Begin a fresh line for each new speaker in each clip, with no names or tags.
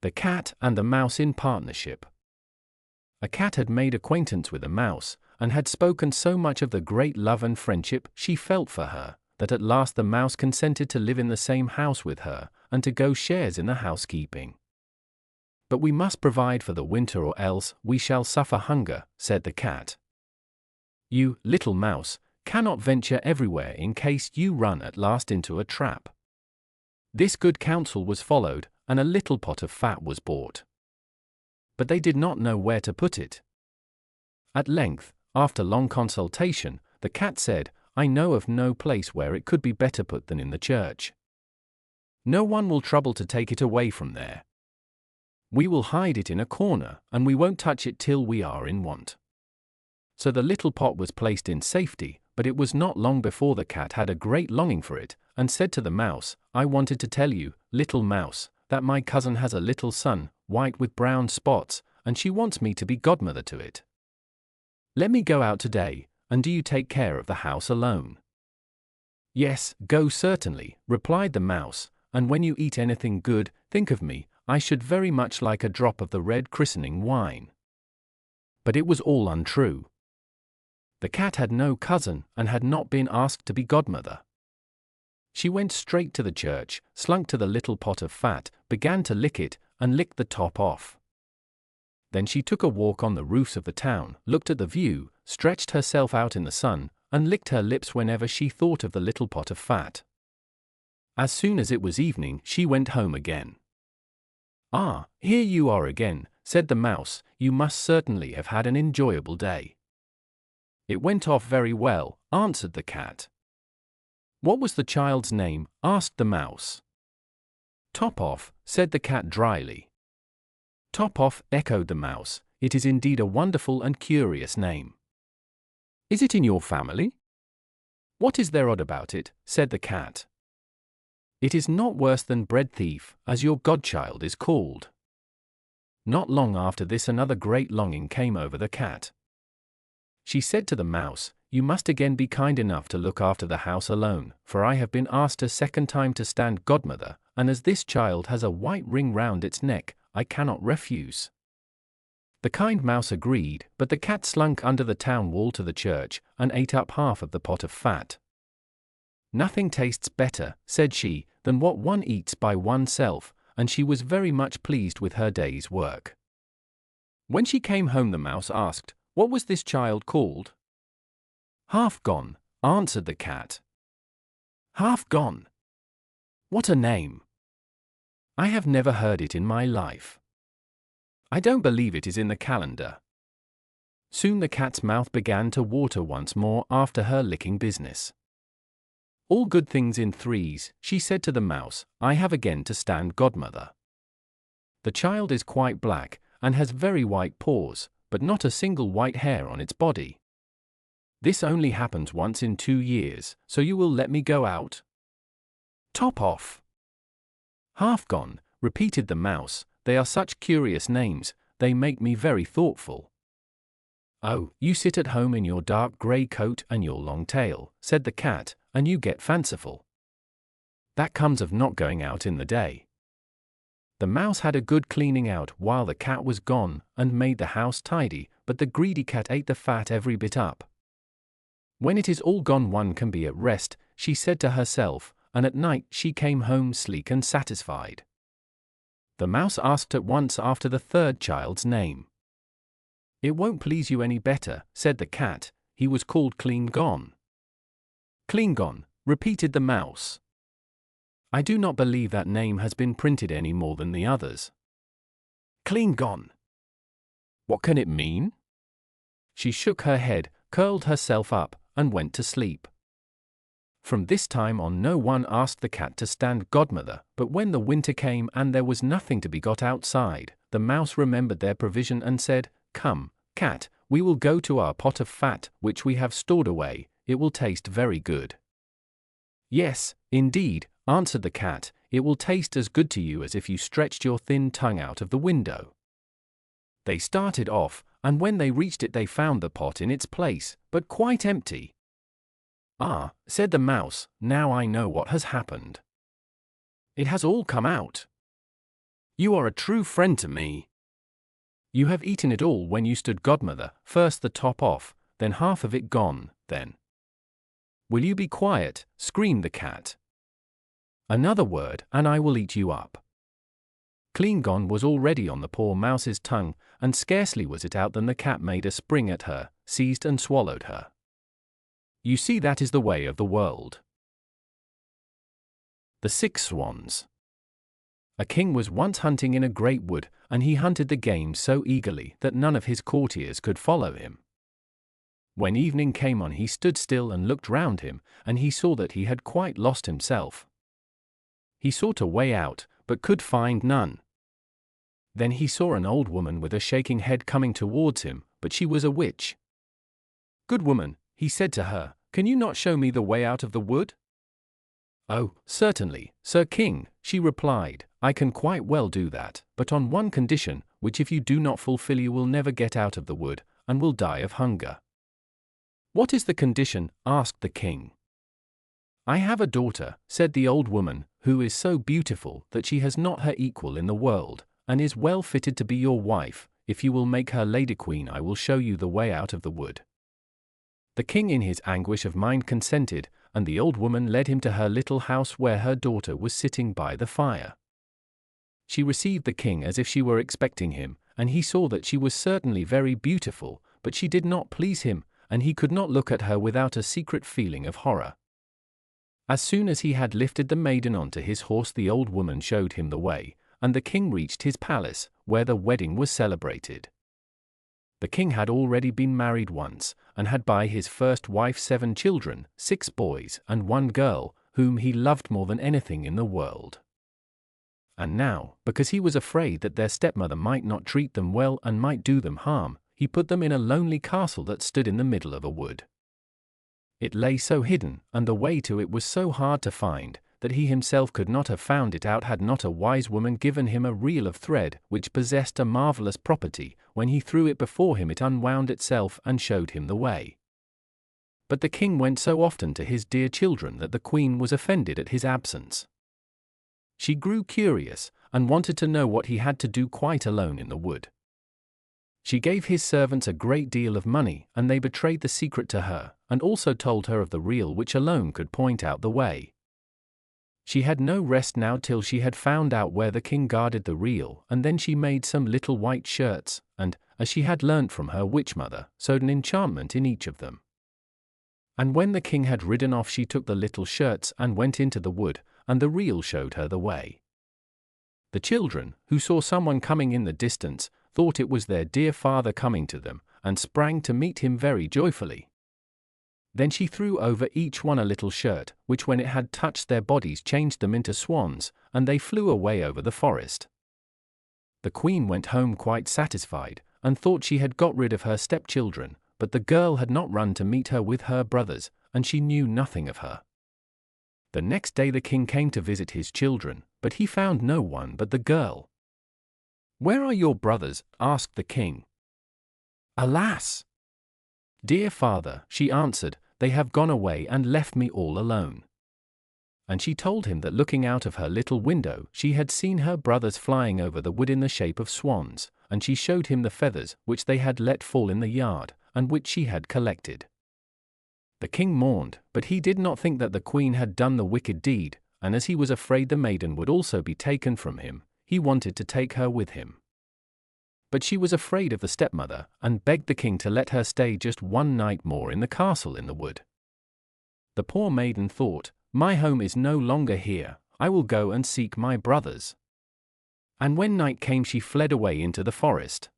The cat and the mouse in partnership. A cat had made acquaintance with a mouse, and had spoken so much of the great love and friendship she felt for her, that at last the mouse consented to live in the same house with her, and to go shares in the housekeeping. "But we must provide for the winter, or else we shall suffer hunger," said the cat. "You, little mouse, cannot venture everywhere in case you run at last into a trap." This good counsel was followed, and a little pot of fat was bought. But they did not know where to put it. At length, after long consultation, the cat said, "I know of no place where it could be better put than in the church. No one will trouble to take it away from there. We will hide it in a corner, and we won't touch it till we are in want." So the little pot was placed in safety, but it was not long before the cat had a great longing for it, and said to the mouse, "I wanted to tell you, little mouse, that my cousin has a little son, white with brown spots, and she wants me to be godmother to it. Let me go out today, and do you take care of the house alone?" "Yes, go certainly," replied the mouse, "and when you eat anything good, think of me. I should very much like a drop of the red christening wine." But it was all untrue. The cat had no cousin, and had not been asked to be godmother. She went straight to the church, slunk to the little pot of fat, began to lick it, and licked the top off. Then she took a walk on the roofs of the town, looked at the view, stretched herself out in the sun, and licked her lips whenever she thought of the little pot of fat. As soon as it was evening, she went home again. "Ah, here you are again," said the mouse. "You must certainly have had an enjoyable day." "It went off very well," answered the cat. "What was the child's name?" asked the mouse. "Top-off," said the cat dryly. "Top-off," echoed the mouse. "It is indeed a wonderful and curious name. Is it in your family?" "What is there odd about it?" said the cat. "It is not worse than bread thief, as your godchild is called." Not long after this another great longing came over the cat. She said to the mouse, "You must again be kind enough to look after the house alone, for I have been asked a second time to stand godmother, and as this child has a white ring round its neck, I cannot refuse." The kind mouse agreed, but the cat slunk under the town wall to the church, and ate up half of the pot of fat. "Nothing tastes better," said she, "than what one eats by oneself," and she was very much pleased with her day's work. When she came home the mouse asked, "What was this child called?" "Half Gone," answered the cat. "Half Gone? What a name! I have never heard it in my life. I don't believe it is in the calendar." Soon the cat's mouth began to water once more after her licking business. "All good things in threes," she said to the mouse. "I have again to stand godmother. The child is quite black, and has very white paws, but not a single white hair on its body. This only happens once in 2 years, so you will let me go out?" "Top-off." "Half Gone," repeated the mouse. "They are such curious names, they make me very thoughtful." "Oh, you sit at home in your dark grey coat and your long tail," said the cat, "and you get fanciful. That comes of not going out in the day." The mouse had a good cleaning out while the cat was gone, and made the house tidy, but the greedy cat ate the fat every bit up. "When it is all gone one can be at rest," she said to herself, and at night she came home sleek and satisfied. The mouse asked at once after the third child's name. "It won't please you any better," said the cat. "He was called Clean Gone." "Clean Gone," repeated the mouse. "I do not believe that name has been printed any more than the others. Clean Gone. What can it mean?" She shook her head, curled herself up, and went to sleep. From this time on no one asked the cat to stand godmother, but when the winter came and there was nothing to be got outside, the mouse remembered their provision and said, "Come, cat, we will go to our pot of fat, which we have stored away. It will taste very good." "Yes, indeed," answered the cat, "it will taste as good to you as if you stretched your thin tongue out of the window." They started off, and when they reached it they found the pot in its place, but quite empty. "Ah," said the mouse, "now I know what has happened. It has all come out." You are a true friend to me. You have eaten it all when you stood godmother, first the top off, then half of it gone, then. Will you be quiet? Screamed the cat. Another word, and I will eat you up. Clean gone was already on the poor mouse's tongue, and scarcely was it out than the cat made a spring at her, seized and swallowed her. You see, that is the way of the world. The 6 Swans. A king was once hunting in a great wood, and he hunted the game so eagerly that none of his courtiers could follow him. When evening came on, he stood still and looked round him, and he saw that he had quite lost himself. He sought a way out, but could find none. Then he saw an old woman with a shaking head coming towards him, but she was a witch. "Good woman," he said to her, "can you not show me the way out of the wood?" "Oh, certainly, Sir King," she replied, "I can quite well do that, but on one condition, which if you do not fulfill you will never get out of the wood, and will die of hunger." "What is the condition?" asked the king. "I have a daughter," said the old woman, "who is so beautiful that she has not her equal in the world, and is well fitted to be your wife. If you will make her lady queen, I will show you the way out of the wood." The king in his anguish of mind consented, and the old woman led him to her little house where her daughter was sitting by the fire. She received the king as if she were expecting him, and he saw that she was certainly very beautiful, but she did not please him, and he could not look at her without a secret feeling of horror. As soon as he had lifted the maiden onto his horse, the old woman showed him the way, and the king reached his palace, where the wedding was celebrated. The king had already been married once, and had by his first wife 7 children, 6 boys and 1 girl, whom he loved more than anything in the world. And now, because he was afraid that their stepmother might not treat them well and might do them harm, he put them in a lonely castle that stood in the middle of a wood. It lay so hidden, and the way to it was so hard to find, that he himself could not have found it out had not a wise woman given him a reel of thread which possessed a marvelous property. When he threw it before him, it unwound itself and showed him the way. But the king went so often to his dear children that the queen was offended at his absence. She grew curious, and wanted to know what he had to do quite alone in the wood. She gave his servants a great deal of money, and they betrayed the secret to her, and also told her of the reel which alone could point out the way. She had no rest now till she had found out where the king guarded the reel, and then she made some little white shirts, and, as she had learnt from her witch mother, sewed an enchantment in each of them. And when the king had ridden off, she took the little shirts and went into the wood, and the reel showed her the way. The children, who saw someone coming in the distance, thought it was their dear father coming to them, and sprang to meet him very joyfully. Then she threw over each one a little shirt, which when it had touched their bodies changed them into swans, and they flew away over the forest. The queen went home quite satisfied, and thought she had got rid of her stepchildren, but the girl had not run to meet her with her brothers, and she knew nothing of her. The next day the king came to visit his children, but he found no one but the girl. "Where are your brothers?" asked the king. "Alas! Dear father," she answered, "they have gone away and left me all alone." And she told him that looking out of her little window she had seen her brothers flying over the wood in the shape of swans, and she showed him the feathers which they had let fall in the yard, and which she had collected. The king mourned, but he did not think that the queen had done the wicked deed, and as he was afraid the maiden would also be taken from him, he wanted to take her with him. But she was afraid of the stepmother, and begged the king to let her stay just 1 night more in the castle in the wood. The poor maiden thought, "My home is no longer here, I will go and seek my brothers." And when night came she fled away into the forest.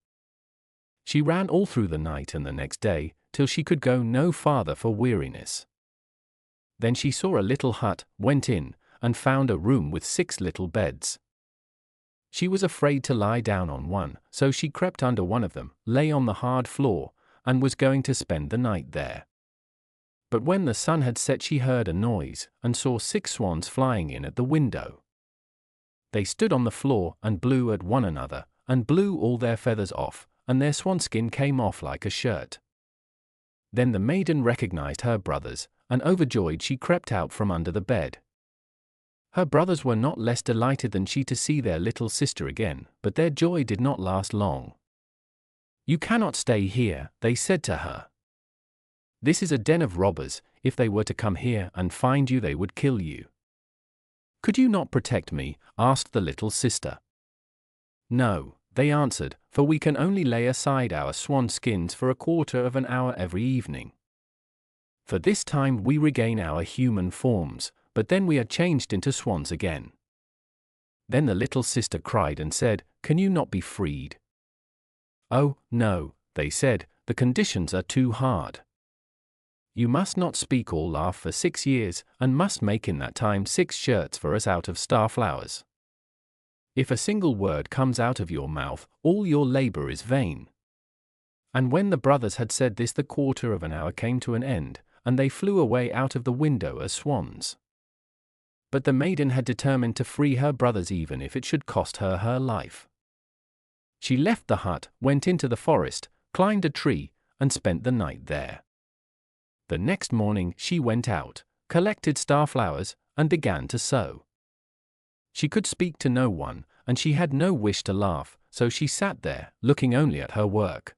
She ran all through the night and the next day, till she could go no farther for weariness. Then she saw a little hut, went in, and found a room with 6 little beds. She was afraid to lie down on one, so she crept under one of them, lay on the hard floor, and was going to spend the night there. But when the sun had set she heard a noise, and saw 6 swans flying in at the window. They stood on the floor, and blew at one another, and blew all their feathers off, and their swanskin came off like a shirt. Then the maiden recognized her brothers, and overjoyed she crept out from under the bed. Her brothers were not less delighted than she to see their little sister again, but their joy did not last long. "You cannot stay here," they said to her. "This is a den of robbers. If they were to come here and find you, they would kill you." "Could you not protect me?" asked the little sister. "No," they answered, "for we can only lay aside our swan skins for a quarter of an hour every evening. For this time we regain our human forms, but then we are changed into swans again." Then the little sister cried and said, "Can you not be freed?" "Oh, no," they said, "the conditions are too hard. You must not speak or laugh for 6 years, and must make in that time 6 shirts for us out of starflowers. If a single word comes out of your mouth, all your labor is vain." And when the brothers had said this, the quarter of an hour came to an end, and they flew away out of the window as swans. But the maiden had determined to free her brothers even if it should cost her her life. She left the hut, went into the forest, climbed a tree, and spent the night there. The next morning she went out, collected starflowers, and began to sew. She could speak to no one, and she had no wish to laugh, so she sat there, looking only at her work.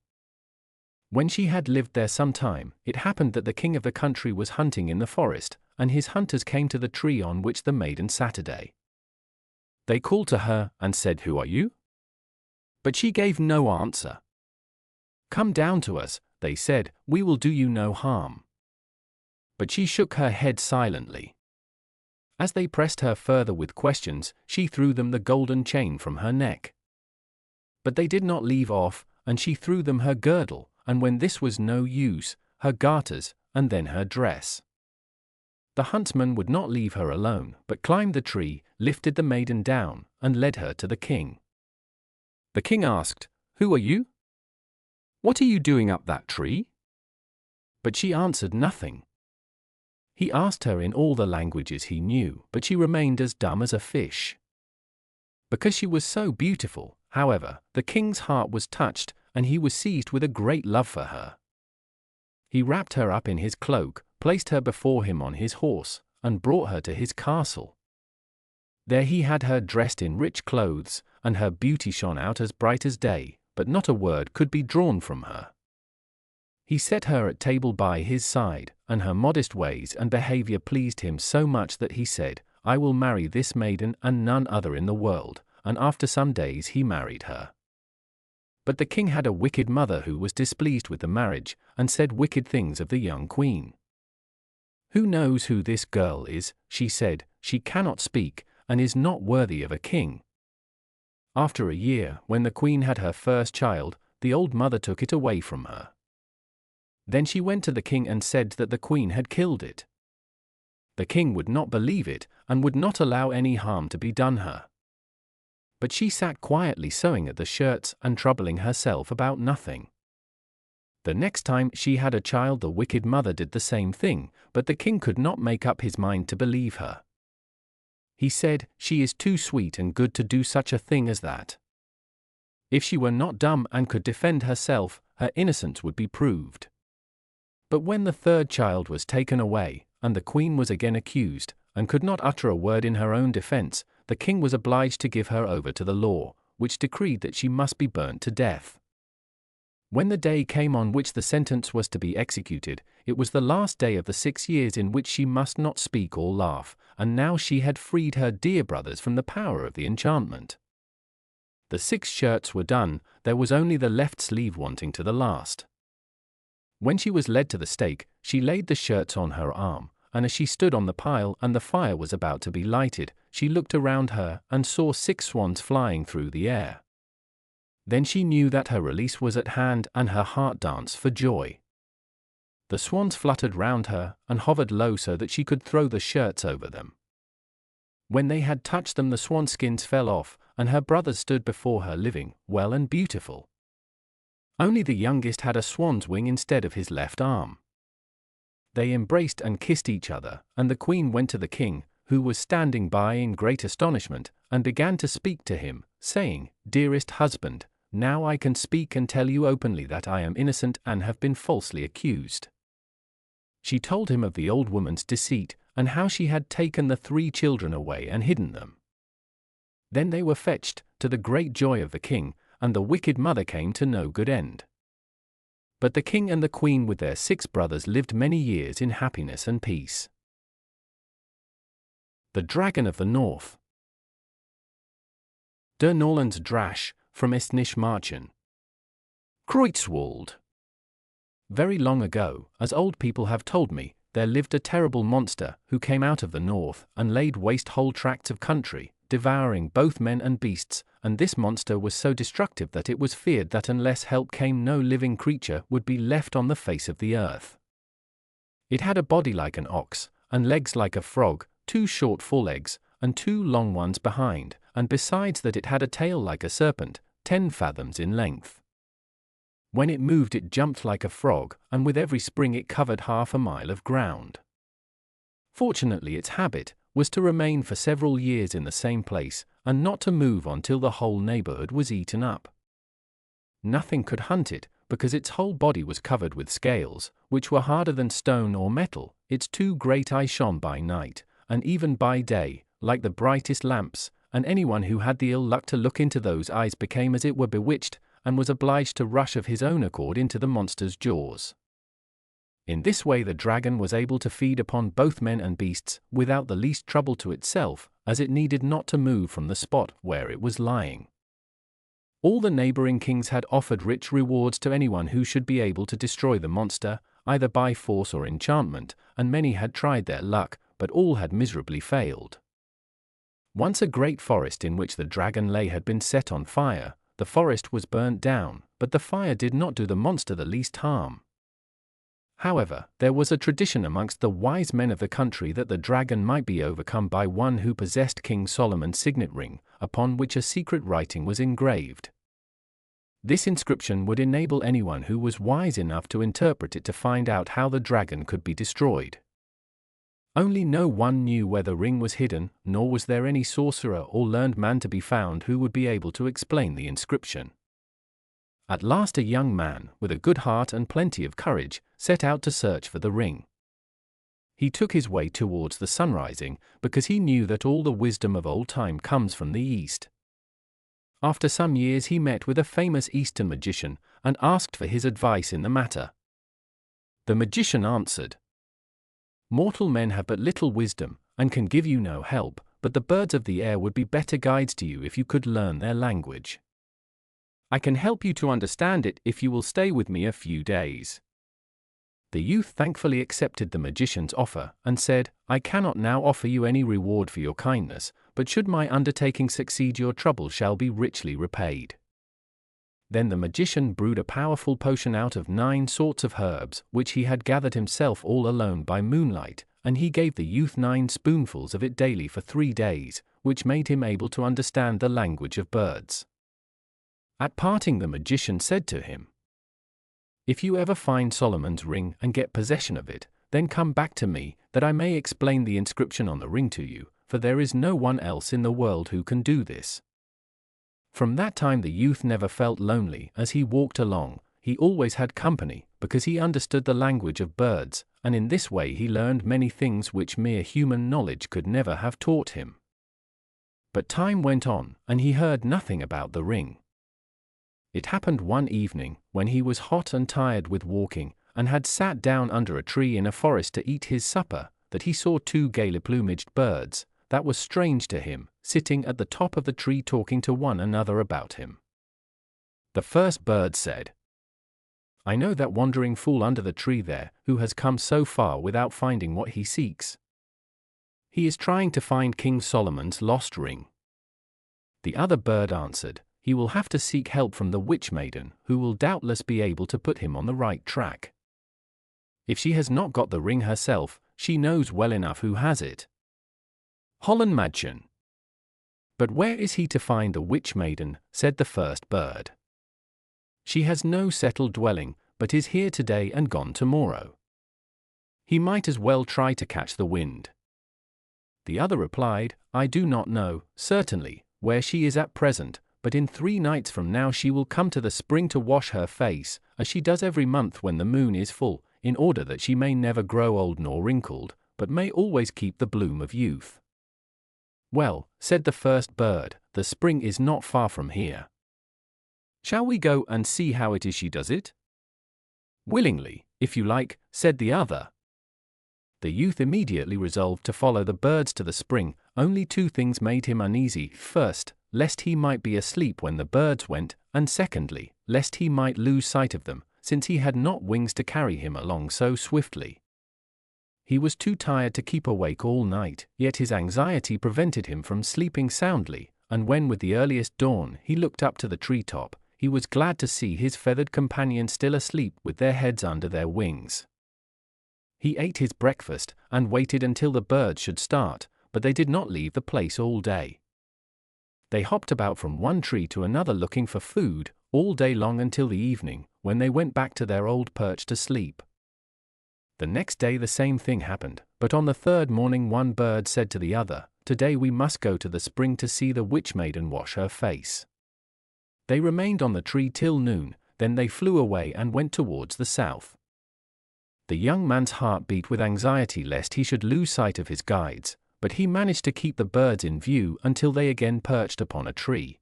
When she had lived there some time, it happened that the king of the country was hunting in the forest, and his hunters came to the tree on which the maiden sat a day. They called to her and said, "Who are you?" But she gave no answer. "Come down to us," they said, "we will do you no harm." But she shook her head silently. As they pressed her further with questions, she threw them the golden chain from her neck. But they did not leave off, and she threw them her girdle, and when this was no use, her garters, and then her dress. The huntsman would not leave her alone, but climbed the tree, lifted the maiden down, and led her to the king. The king asked, "Who are you? What are you doing up that tree?" But she answered nothing. He asked her in all the languages he knew, but she remained as dumb as a fish. Because she was so beautiful, however, the king's heart was touched, and he was seized with a great love for her. He wrapped her up in his cloak, placed her before him on his horse, and brought her to his castle. There he had her dressed in rich clothes, and her beauty shone out as bright as day, but not a word could be drawn from her. He set her at table by his side, and her modest ways and behavior pleased him so much that he said, "I will marry this maiden and none other in the world," and after some days he married her. But the king had a wicked mother who was displeased with the marriage, and said wicked things of the young queen. "Who knows who this girl is?" she said. "She cannot speak, and is not worthy of a king." After a year, when the queen had her first child, the old mother took it away from her. Then she went to the king and said that the queen had killed it. The king would not believe it, and would not allow any harm to be done her. But she sat quietly sewing at the shirts and troubling herself about nothing. The next time she had a child, the wicked mother did the same thing, but the king could not make up his mind to believe her. He said, "She is too sweet and good to do such a thing as that. If she were not dumb and could defend herself, her innocence would be proved." But when the third child was taken away, and the queen was again accused, and could not utter a word in her own defense, the king was obliged to give her over to the law, which decreed that she must be burnt to death. When the day came on which the sentence was to be executed, it was the last day of the 6 years in which she must not speak or laugh, and now she had freed her dear brothers from the power of the enchantment. The 6 shirts were done, there was only the left sleeve wanting to the last. When she was led to the stake, she laid the shirts on her arm, and as she stood on the pile and the fire was about to be lighted, she looked around her and saw 6 swans flying through the air. Then she knew that her release was at hand, and her heart danced for joy. The swans fluttered round her and hovered low so that she could throw the shirts over them. When they had touched them, the swan skins fell off, and her brothers stood before her living, well and beautiful. Only the youngest had a swan's wing instead of his left arm. They embraced and kissed each other, and the queen went to the king, who was standing by in great astonishment, and began to speak to him, saying, "Dearest husband, now I can speak and tell you openly that I am innocent and have been falsely accused." She told him of the old woman's deceit, and how she had taken the 3 children away and hidden them. Then they were fetched, to the great joy of the king, and the wicked mother came to no good end. But the king and the queen with their 6 brothers lived many years in happiness and peace. The Dragon of the North. Der Norlands Drache, from Estnish Marchen. Kreutzwald. Very long ago, as old people have told me, there lived a terrible monster who came out of the north and laid waste whole tracts of country, devouring both men and beasts, and this monster was so destructive that it was feared that unless help came no living creature would be left on the face of the earth. It had a body like an ox, and legs like a frog, 2 short forelegs, and 2 long ones behind, and besides that it had a tail like a serpent, 10 fathoms in length. When it moved it jumped like a frog, and with every spring it covered half a mile of ground. Fortunately its habit was to remain for several years in the same place, and not to move until the whole neighborhood was eaten up. Nothing could hunt it, because its whole body was covered with scales, which were harder than stone or metal. Its 2 great eyes shone by night, and even by day, like the brightest lamps, and anyone who had the ill luck to look into those eyes became as it were bewitched, and was obliged to rush of his own accord into the monster's jaws. In this way the dragon was able to feed upon both men and beasts without the least trouble to itself, as it needed not to move from the spot where it was lying. All the neighboring kings had offered rich rewards to anyone who should be able to destroy the monster, either by force or enchantment, and many had tried their luck, but all had miserably failed. Once a great forest in which the dragon lay had been set on fire. The forest was burnt down, but the fire did not do the monster the least harm. However, there was a tradition amongst the wise men of the country that the dragon might be overcome by one who possessed King Solomon's signet ring, upon which a secret writing was engraved. This inscription would enable anyone who was wise enough to interpret it to find out how the dragon could be destroyed. Only no one knew where the ring was hidden, nor was there any sorcerer or learned man to be found who would be able to explain the inscription. At last a young man, with a good heart and plenty of courage, set out to search for the ring. He took his way towards the sunrising, because he knew that all the wisdom of old time comes from the east. After some years he met with a famous Eastern magician, and asked for his advice in the matter. The magician answered, "Mortal men have but little wisdom, and can give you no help, but the birds of the air would be better guides to you if you could learn their language. I can help you to understand it if you will stay with me a few days." The youth thankfully accepted the magician's offer, and said, "I cannot now offer you any reward for your kindness, but should my undertaking succeed your trouble shall be richly repaid." Then the magician brewed a powerful potion out of 9 sorts of herbs, which he had gathered himself all alone by moonlight, and he gave the youth 9 spoonfuls of it daily for 3 days, which made him able to understand the language of birds. At parting the magician said to him, "If you ever find Solomon's ring and get possession of it, then come back to me, that I may explain the inscription on the ring to you, for there is no one else in the world who can do this." From that time the youth never felt lonely as he walked along. He always had company, because he understood the language of birds, and in this way he learned many things which mere human knowledge could never have taught him. But time went on, and he heard nothing about the ring. It happened one evening, when he was hot and tired with walking, and had sat down under a tree in a forest to eat his supper, that he saw 2 gaily plumaged birds, that was strange to him, sitting at the top of the tree talking to one another about him. The first bird said, "I know that wandering fool under the tree there, who has come so far without finding what he seeks. He is trying to find King Solomon's lost ring." The other bird answered, "He will have to seek help from the witch maiden, who will doubtless be able to put him on the right track. If she has not got the ring herself, she knows well enough who has it." Holland Madchen. "But where is he to find the witch maiden?" said the first bird. "She has no settled dwelling, but is here today and gone tomorrow. He might as well try to catch the wind." The other replied, "I do not know, certainly, where she is at present, but in 3 nights from now she will come to the spring to wash her face, as she does every month when the moon is full, in order that she may never grow old nor wrinkled, but may always keep the bloom of youth. Well, said the first bird, the spring is not far from here. Shall we go and see how it is she does it? Willingly, if you like, said the other. The youth immediately resolved to follow the birds to the spring. Only two things made him uneasy: first, lest he might be asleep when the birds went, and secondly, lest he might lose sight of them, since he had not wings to carry him along so swiftly. He was too tired to keep awake all night, yet his anxiety prevented him from sleeping soundly, and when with the earliest dawn he looked up to the treetop, he was glad to see his feathered companions still asleep with their heads under their wings. He ate his breakfast and waited until the birds should start, but they did not leave the place all day. They hopped about from one tree to another looking for food, all day long until the evening, when they went back to their old perch to sleep. The next day the same thing happened, but on the third morning one bird said to the other, "Today we must go to the spring to see the witch maiden wash her face." They remained on the tree till noon, then they flew away and went towards the south. The young man's heart beat with anxiety lest he should lose sight of his guides, but he managed to keep the birds in view until they again perched upon a tree.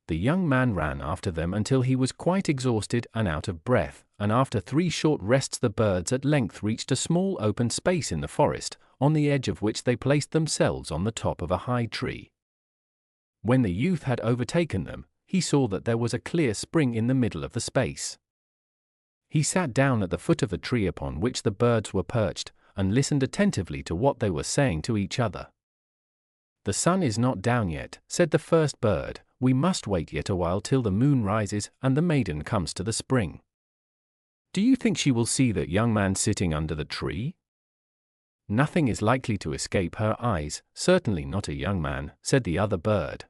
The young man ran after them until he was quite exhausted and out of breath, and after 3 short rests the birds at length reached a small open space in the forest, on the edge of which they placed themselves on the top of a high tree. When the youth had overtaken them, he saw that there was a clear spring in the middle of the space. He sat down at the foot of the tree upon which the birds were perched, and listened attentively to what they were saying to each other. "The sun is not down yet," said the first bird. "We must wait yet a while till the moon rises and the maiden comes to the spring. Do you think she will see that young man sitting under the tree?" "Nothing is likely to escape her eyes, certainly not a young man," said the other bird.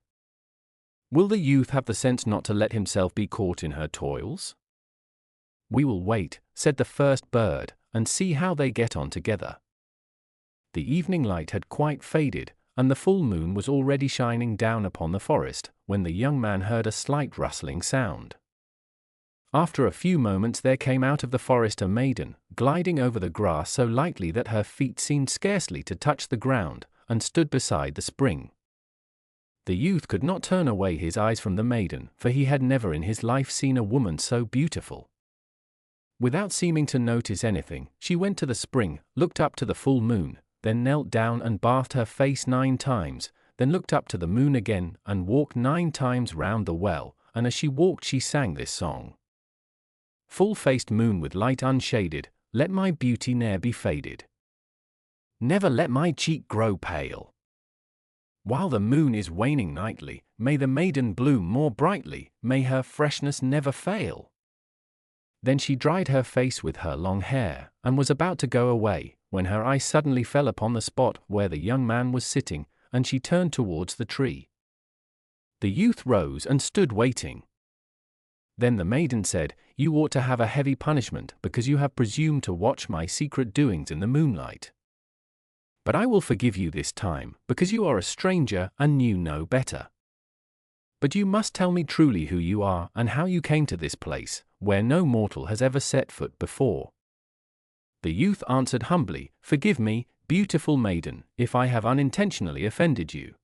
"Will the youth have the sense not to let himself be caught in her toils?" "We will wait," said the first bird, "and see how they get on together." The evening light had quite faded, and the full moon was already shining down upon the forest, when the young man heard a slight rustling sound. After a few moments there came out of the forest a maiden, gliding over the grass so lightly that her feet seemed scarcely to touch the ground, and stood beside the spring. The youth could not turn away his eyes from the maiden, for he had never in his life seen a woman so beautiful. Without seeming to notice anything, she went to the spring, looked up to the full moon, then knelt down and bathed her face 9 times, then looked up to the moon again and walked 9 times round the well, and as she walked she sang this song: "Full-faced moon with light unshaded, let my beauty ne'er be faded. Never let my cheek grow pale. While the moon is waning nightly, may the maiden bloom more brightly, may her freshness never fail." Then she dried her face with her long hair, and was about to go away, when her eye suddenly fell upon the spot where the young man was sitting, and she turned towards the tree. The youth rose and stood waiting. Then the maiden said, "You ought to have a heavy punishment, because you have presumed to watch my secret doings in the moonlight. But I will forgive you this time, because you are a stranger and knew no better. But you must tell me truly who you are and how you came to this place, where no mortal has ever set foot before." The youth answered humbly, "Forgive me, beautiful maiden, if I have unintentionally offended you.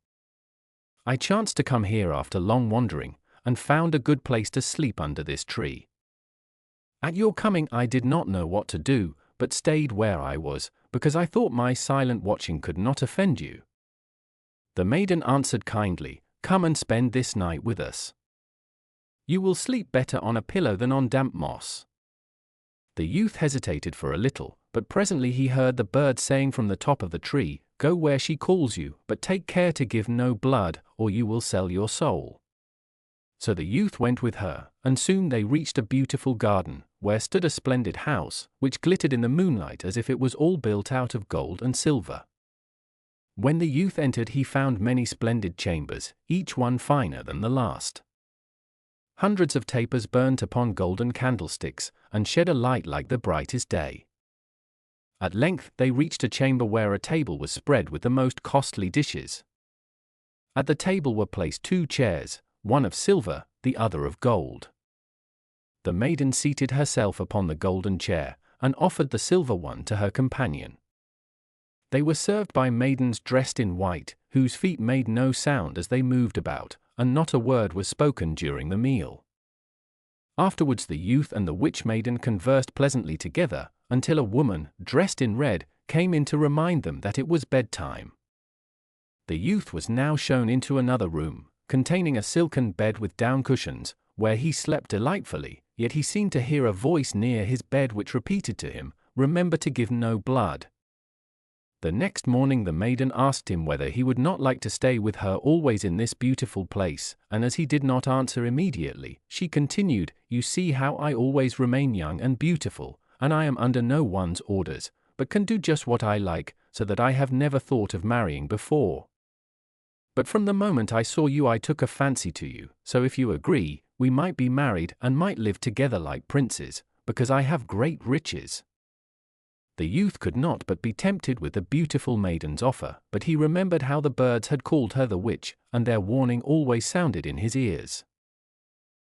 I chanced to come here after long wandering, and found a good place to sleep under this tree. At your coming I did not know what to do, but stayed where I was, because I thought my silent watching could not offend you." The maiden answered kindly, "Come and spend this night with us. You will sleep better on a pillow than on damp moss." The youth hesitated for a little, but presently he heard the bird saying from the top of the tree, "Go where she calls you, but take care to give no blood, or you will sell your soul." So the youth went with her, and soon they reached a beautiful garden, where stood a splendid house, which glittered in the moonlight as if it was all built out of gold and silver. When the youth entered he found many splendid chambers, each one finer than the last. Hundreds of tapers burnt upon golden candlesticks, and shed a light like the brightest day. At length they reached a chamber where a table was spread with the most costly dishes. At the table were placed 2 chairs, one of silver, the other of gold. The maiden seated herself upon the golden chair, and offered the silver one to her companion. They were served by maidens dressed in white, whose feet made no sound as they moved about, and not a word was spoken during the meal. Afterwards the youth and the witch maiden conversed pleasantly together, until a woman, dressed in red, came in to remind them that it was bedtime. The youth was now shown into another room, containing a silken bed with down cushions, where he slept delightfully, yet he seemed to hear a voice near his bed which repeated to him, "Remember to give no blood." The next morning the maiden asked him whether he would not like to stay with her always in this beautiful place, and as he did not answer immediately, she continued, "You see how I always remain young and beautiful, and I am under no one's orders, but can do just what I like, so that I have never thought of marrying before. But from the moment I saw you I took a fancy to you, so if you agree, we might be married and might live together like princes, because I have great riches." The youth could not but be tempted with the beautiful maiden's offer, but he remembered how the birds had called her the witch, and their warning always sounded in his ears.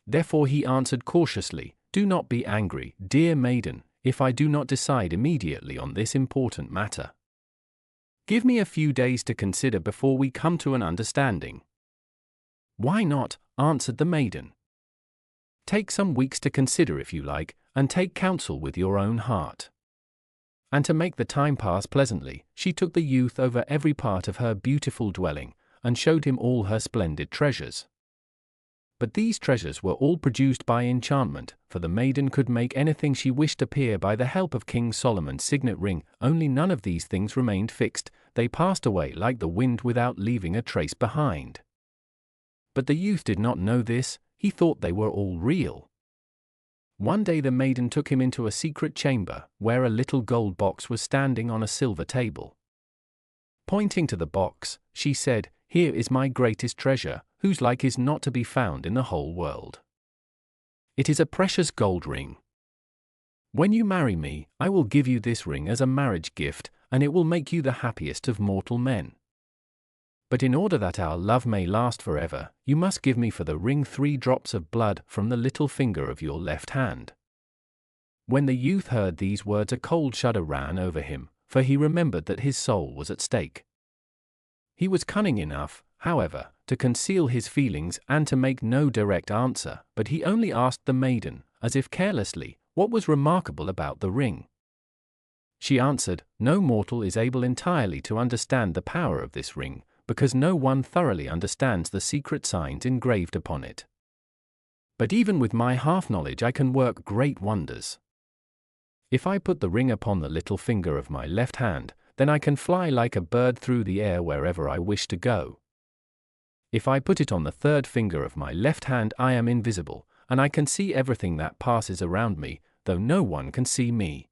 Therefore he answered cautiously, "Do not be angry, dear maiden, if I do not decide immediately on this important matter. Give me a few days to consider before we come to an understanding." "Why not?" answered the maiden. "Take some weeks to consider if you like, and take counsel with your own heart." And to make the time pass pleasantly, she took the youth over every part of her beautiful dwelling, and showed him all her splendid treasures. But these treasures were all produced by enchantment, for the maiden could make anything she wished appear by the help of King Solomon's signet ring, only none of these things remained fixed, they passed away like the wind without leaving a trace behind. But the youth did not know this, he thought they were all real. One day the maiden took him into a secret chamber, where a little gold box was standing on a silver table. Pointing to the box, she said, "Here is my greatest treasure, whose like is not to be found in the whole world. It is a precious gold ring. When you marry me, I will give you this ring as a marriage gift, and it will make you the happiest of mortal men. But in order that our love may last forever, you must give me for the ring 3 drops of blood from the little finger of your left hand." When the youth heard these words a cold shudder ran over him, for he remembered that his soul was at stake. He was cunning enough, however, to conceal his feelings and to make no direct answer, but he only asked the maiden, as if carelessly, what was remarkable about the ring. She answered, "No mortal is able entirely to understand the power of this ring, because no one thoroughly understands the secret signs engraved upon it. But even with my half-knowledge I can work great wonders. If I put the ring upon the little finger of my left hand, then I can fly like a bird through the air wherever I wish to go. If I put it on the 3rd finger of my left hand I am invisible, and I can see everything that passes around me, though no one can see me.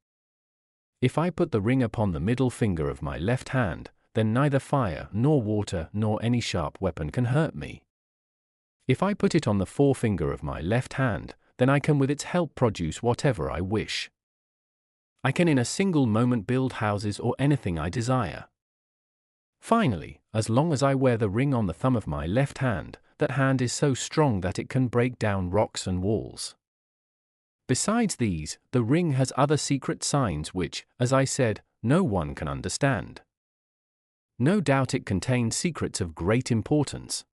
If I put the ring upon the middle finger of my left hand, then neither fire, nor water, nor any sharp weapon can hurt me. If I put it on the forefinger of my left hand, then I can with its help produce whatever I wish. I can in a single moment build houses or anything I desire. Finally, as long as I wear the ring on the thumb of my left hand, that hand is so strong that it can break down rocks and walls. Besides these, the ring has other secret signs which, as I said, no one can understand. No doubt it contains secrets of great importance.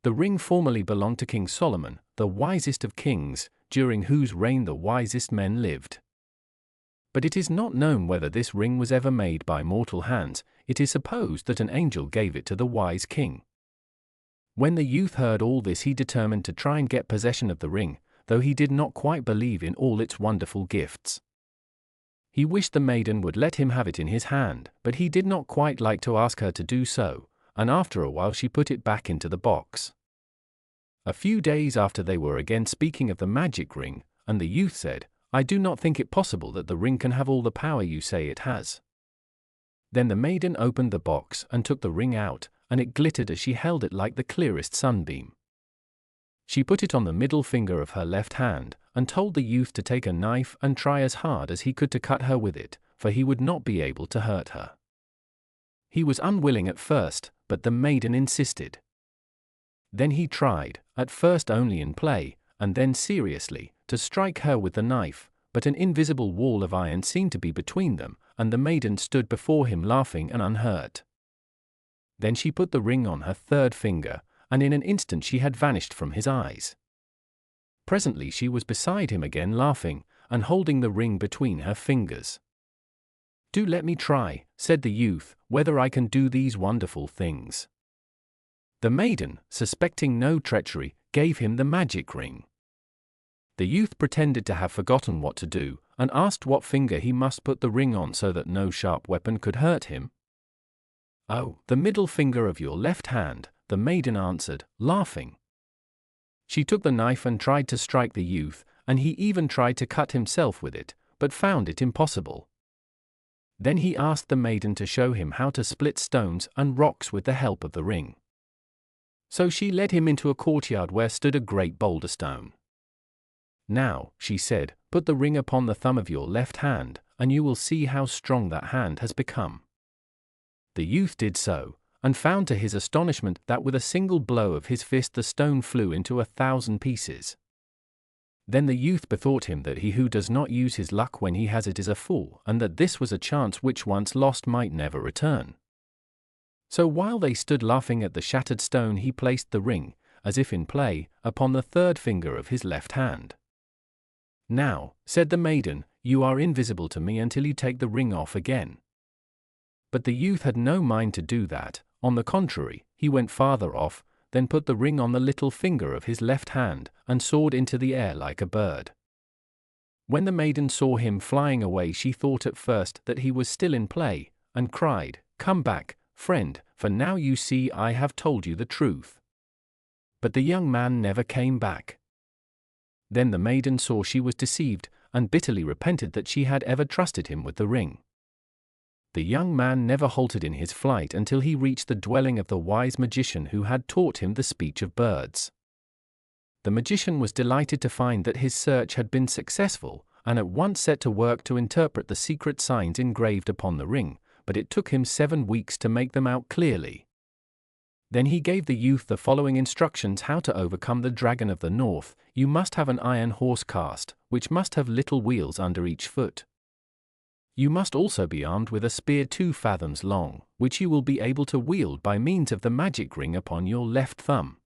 The ring formerly belonged to King Solomon, the wisest of kings, during whose reign the wisest men lived. But it is not known whether this ring was ever made by mortal hands. It is supposed that an angel gave it to the wise king. When the youth heard all this he determined to try and get possession of the ring, though he did not quite believe in all its wonderful gifts. He wished the maiden would let him have it in his hand, but he did not quite like to ask her to do so, and after a while she put it back into the box. A few days after they were again speaking of the magic ring, and the youth said, "I do not think it possible that the ring can have all the power you say it has." Then the maiden opened the box and took the ring out, and it glittered as she held it like the clearest sunbeam. She put it on the middle finger of her left hand, and told the youth to take a knife and try as hard as he could to cut her with it, for he would not be able to hurt her. He was unwilling at first, but the maiden insisted. Then he tried, at first only in play, and then seriously, to strike her with the knife, but an invisible wall of iron seemed to be between them, and the maiden stood before him laughing and unhurt. Then she put the ring on her third finger, and in an instant she had vanished from his eyes. Presently she was beside him again laughing, and holding the ring between her fingers. "Do let me try," said the youth, "whether I can do these wonderful things." The maiden, suspecting no treachery, gave him the magic ring. The youth pretended to have forgotten what to do, and asked what finger he must put the ring on so that no sharp weapon could hurt him. "Oh, the middle finger of your left hand," the maiden answered, laughing. She took the knife and tried to strike the youth, and he even tried to cut himself with it, but found it impossible. Then he asked the maiden to show him how to split stones and rocks with the help of the ring. So she led him into a courtyard where stood a great boulder stone. "Now," she said, "put the ring upon the thumb of your left hand, and you will see how strong that hand has become." The youth did so, and found to his astonishment that with a single blow of his fist the stone flew into 1,000 pieces. Then the youth bethought him that he who does not use his luck when he has it is a fool, and that this was a chance which once lost might never return. So while they stood laughing at the shattered stone, he placed the ring, as if in play, upon the third finger of his left hand. "Now," said the maiden, "you are invisible to me until you take the ring off again." But the youth had no mind to do that. On the contrary, he went farther off, then put the ring on the little finger of his left hand, and soared into the air like a bird. When the maiden saw him flying away, she thought at first that he was still in play, and cried, "Come back, friend, for now you see I have told you the truth." But the young man never came back. Then the maiden saw she was deceived, and bitterly repented that she had ever trusted him with the ring. The young man never halted in his flight until he reached the dwelling of the wise magician who had taught him the speech of birds. The magician was delighted to find that his search had been successful, and at once set to work to interpret the secret signs engraved upon the ring, but it took him 7 weeks to make them out clearly. Then he gave the youth the following instructions how to overcome the dragon of the north. "You must have an iron horse cast, which must have little wheels under each foot. You must also be armed with a spear 2 fathoms long, which you will be able to wield by means of the magic ring upon your left thumb.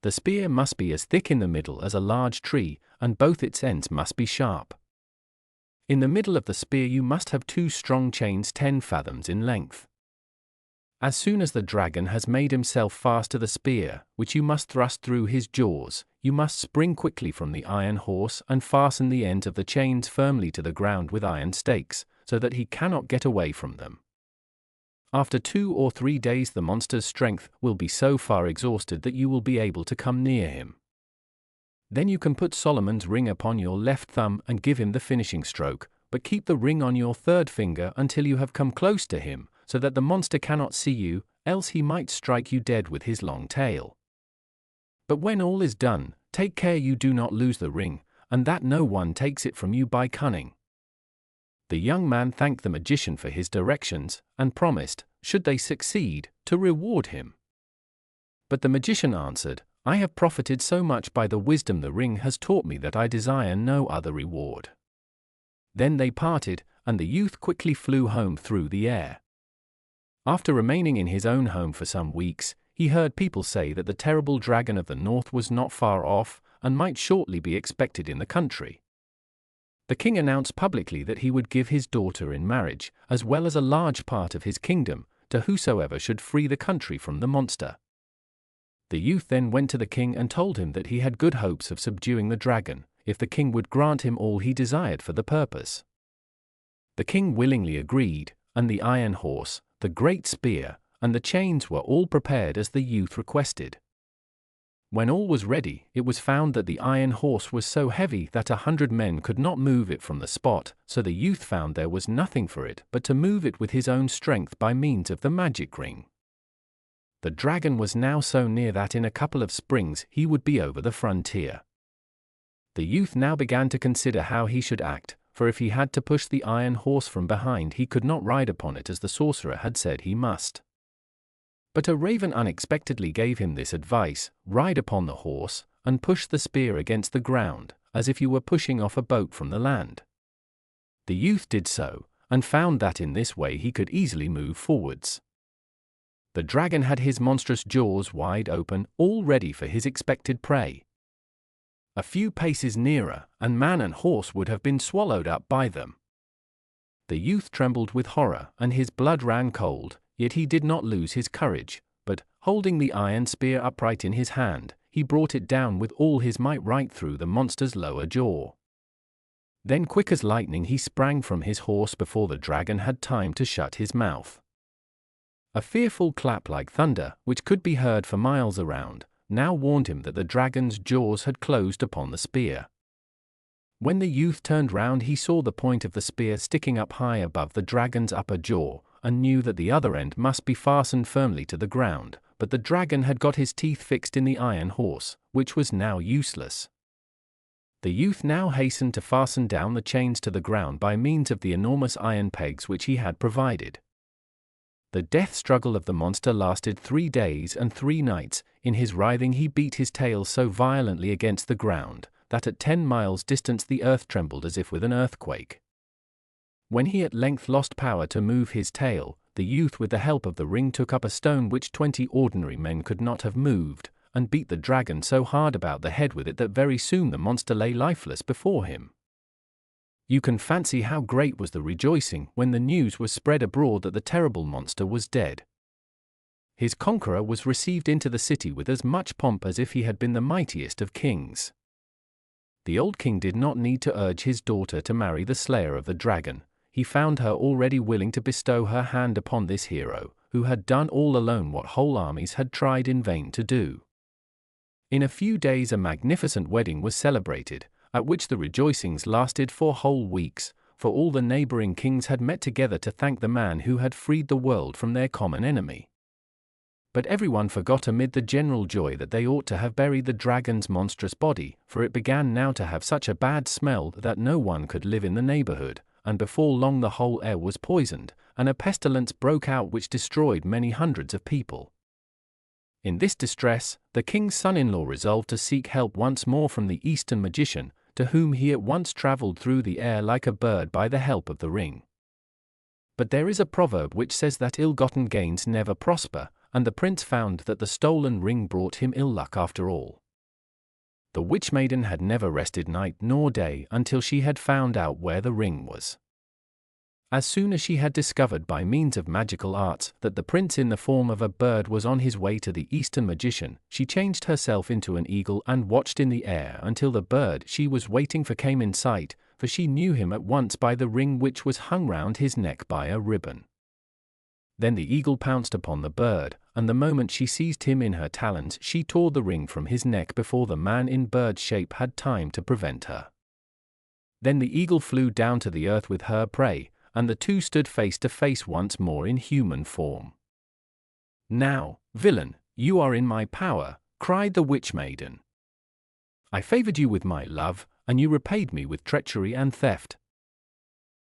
The spear must be as thick in the middle as a large tree, and both its ends must be sharp. In the middle of the spear you must have 2 strong chains 10 fathoms in length. As soon as the dragon has made himself fast to the spear, which you must thrust through his jaws, you must spring quickly from the iron horse and fasten the ends of the chains firmly to the ground with iron stakes, so that he cannot get away from them. After 2 or 3 days the monster's strength will be so far exhausted that you will be able to come near him. Then you can put Solomon's ring upon your left thumb and give him the finishing stroke, but keep the ring on your third finger until you have come close to him, so that the monster cannot see you, else he might strike you dead with his long tail. But when all is done, take care you do not lose the ring, and that no one takes it from you by cunning." The young man thanked the magician for his directions, and promised, should they succeed, to reward him. But the magician answered, "I have profited so much by the wisdom the ring has taught me that I desire no other reward." Then they parted, and the youth quickly flew home through the air. After remaining in his own home for some weeks, he heard people say that the terrible dragon of the north was not far off, and might shortly be expected in the country. The king announced publicly that he would give his daughter in marriage, as well as a large part of his kingdom, to whosoever should free the country from the monster. The youth then went to the king and told him that he had good hopes of subduing the dragon, if the king would grant him all he desired for the purpose. The king willingly agreed, and the iron horse, the great spear, and the chains were all prepared as the youth requested. When all was ready, it was found that the iron horse was so heavy that 100 men could not move it from the spot, so the youth found there was nothing for it but to move it with his own strength by means of the magic ring. The dragon was now so near that in a couple of springs he would be over the frontier. The youth now began to consider how he should act, for if he had to push the iron horse from behind he could not ride upon it as the sorcerer had said he must. But a raven unexpectedly gave him this advice: ride upon the horse, and push the spear against the ground, as if you were pushing off a boat from the land. The youth did so, and found that in this way he could easily move forwards. The dragon had his monstrous jaws wide open, all ready for his expected prey. A few paces nearer, and man and horse would have been swallowed up by them. The youth trembled with horror, and his blood ran cold, yet he did not lose his courage, but, holding the iron spear upright in his hand, he brought it down with all his might right through the monster's lower jaw. Then quick as lightning he sprang from his horse before the dragon had time to shut his mouth. A fearful clap like thunder, which could be heard for miles around, now warned him that the dragon's jaws had closed upon the spear. When the youth turned round he saw the point of the spear sticking up high above the dragon's upper jaw, and knew that the other end must be fastened firmly to the ground, but the dragon had got his teeth fixed in the iron horse, which was now useless. The youth now hastened to fasten down the chains to the ground by means of the enormous iron pegs which he had provided. The death struggle of the monster lasted 3 days and 3 nights. In his writhing he beat his tail so violently against the ground, that at 10 miles distance the earth trembled as if with an earthquake. When he at length lost power to move his tail, the youth with the help of the ring took up a stone which 20 ordinary men could not have moved, and beat the dragon so hard about the head with it that very soon the monster lay lifeless before him. You can fancy how great was the rejoicing when the news was spread abroad that the terrible monster was dead. His conqueror was received into the city with as much pomp as if he had been the mightiest of kings. The old king did not need to urge his daughter to marry the slayer of the dragon. He found her already willing to bestow her hand upon this hero, who had done all alone what whole armies had tried in vain to do. In a few days a magnificent wedding was celebrated, at which the rejoicings lasted for whole weeks, for all the neighboring kings had met together to thank the man who had freed the world from their common enemy. But everyone forgot amid the general joy that they ought to have buried the dragon's monstrous body, for it began now to have such a bad smell that no one could live in the neighborhood, and before long the whole air was poisoned, and a pestilence broke out which destroyed many hundreds of people. In this distress, the king's son-in-law resolved to seek help once more from the Eastern magician, to whom he at once traveled through the air like a bird by the help of the ring. But there is a proverb which says that ill-gotten gains never prosper, and the prince found that the stolen ring brought him ill luck after all. The witch maiden had never rested night nor day until she had found out where the ring was. As soon as she had discovered by means of magical arts that the prince in the form of a bird was on his way to the Eastern magician, she changed herself into an eagle and watched in the air until the bird she was waiting for came in sight, for she knew him at once by the ring which was hung round his neck by a ribbon. Then the eagle pounced upon the bird, and the moment she seized him in her talons she tore the ring from his neck before the man in bird shape had time to prevent her. Then the eagle flew down to the earth with her prey, and the two stood face to face once more in human form. "Now, villain, you are in my power," cried the witch maiden. "I favored you with my love, and you repaid me with treachery and theft.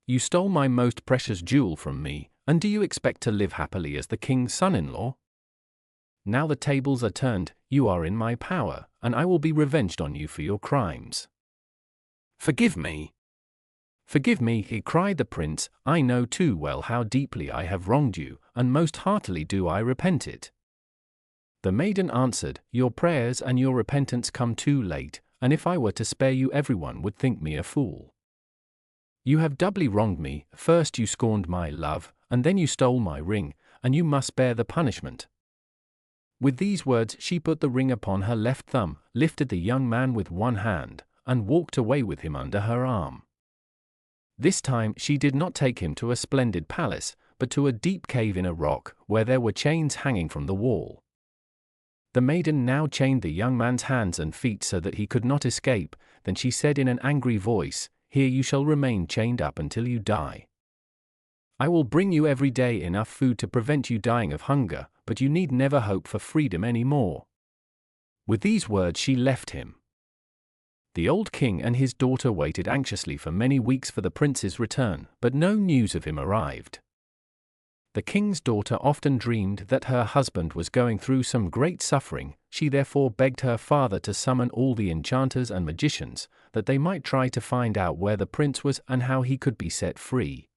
You stole my most precious jewel from me, and do you expect to live happily as the king's son-in-law? Now the tables are turned, you are in my power, and I will be revenged on you for your crimes." "Forgive me." "Forgive me," cried the prince, "I know too well how deeply I have wronged you, and most heartily do I repent it." The maiden answered, "Your prayers and your repentance come too late, and if I were to spare you everyone would think me a fool. You have doubly wronged me, first you scorned my love, and then you stole my ring, and you must bear the punishment." With these words she put the ring upon her left thumb, lifted the young man with one hand, and walked away with him under her arm. This time she did not take him to a splendid palace, but to a deep cave in a rock, where there were chains hanging from the wall. The maiden now chained the young man's hands and feet so that he could not escape. Then she said in an angry voice, "Here you shall remain chained up until you die. I will bring you every day enough food to prevent you dying of hunger, but you need never hope for freedom any more." With these words she left him. The old king and his daughter waited anxiously for many weeks for the prince's return, but no news of him arrived. The king's daughter often dreamed that her husband was going through some great suffering. She therefore begged her father to summon all the enchanters and magicians, that they might try to find out where the prince was and how he could be set free.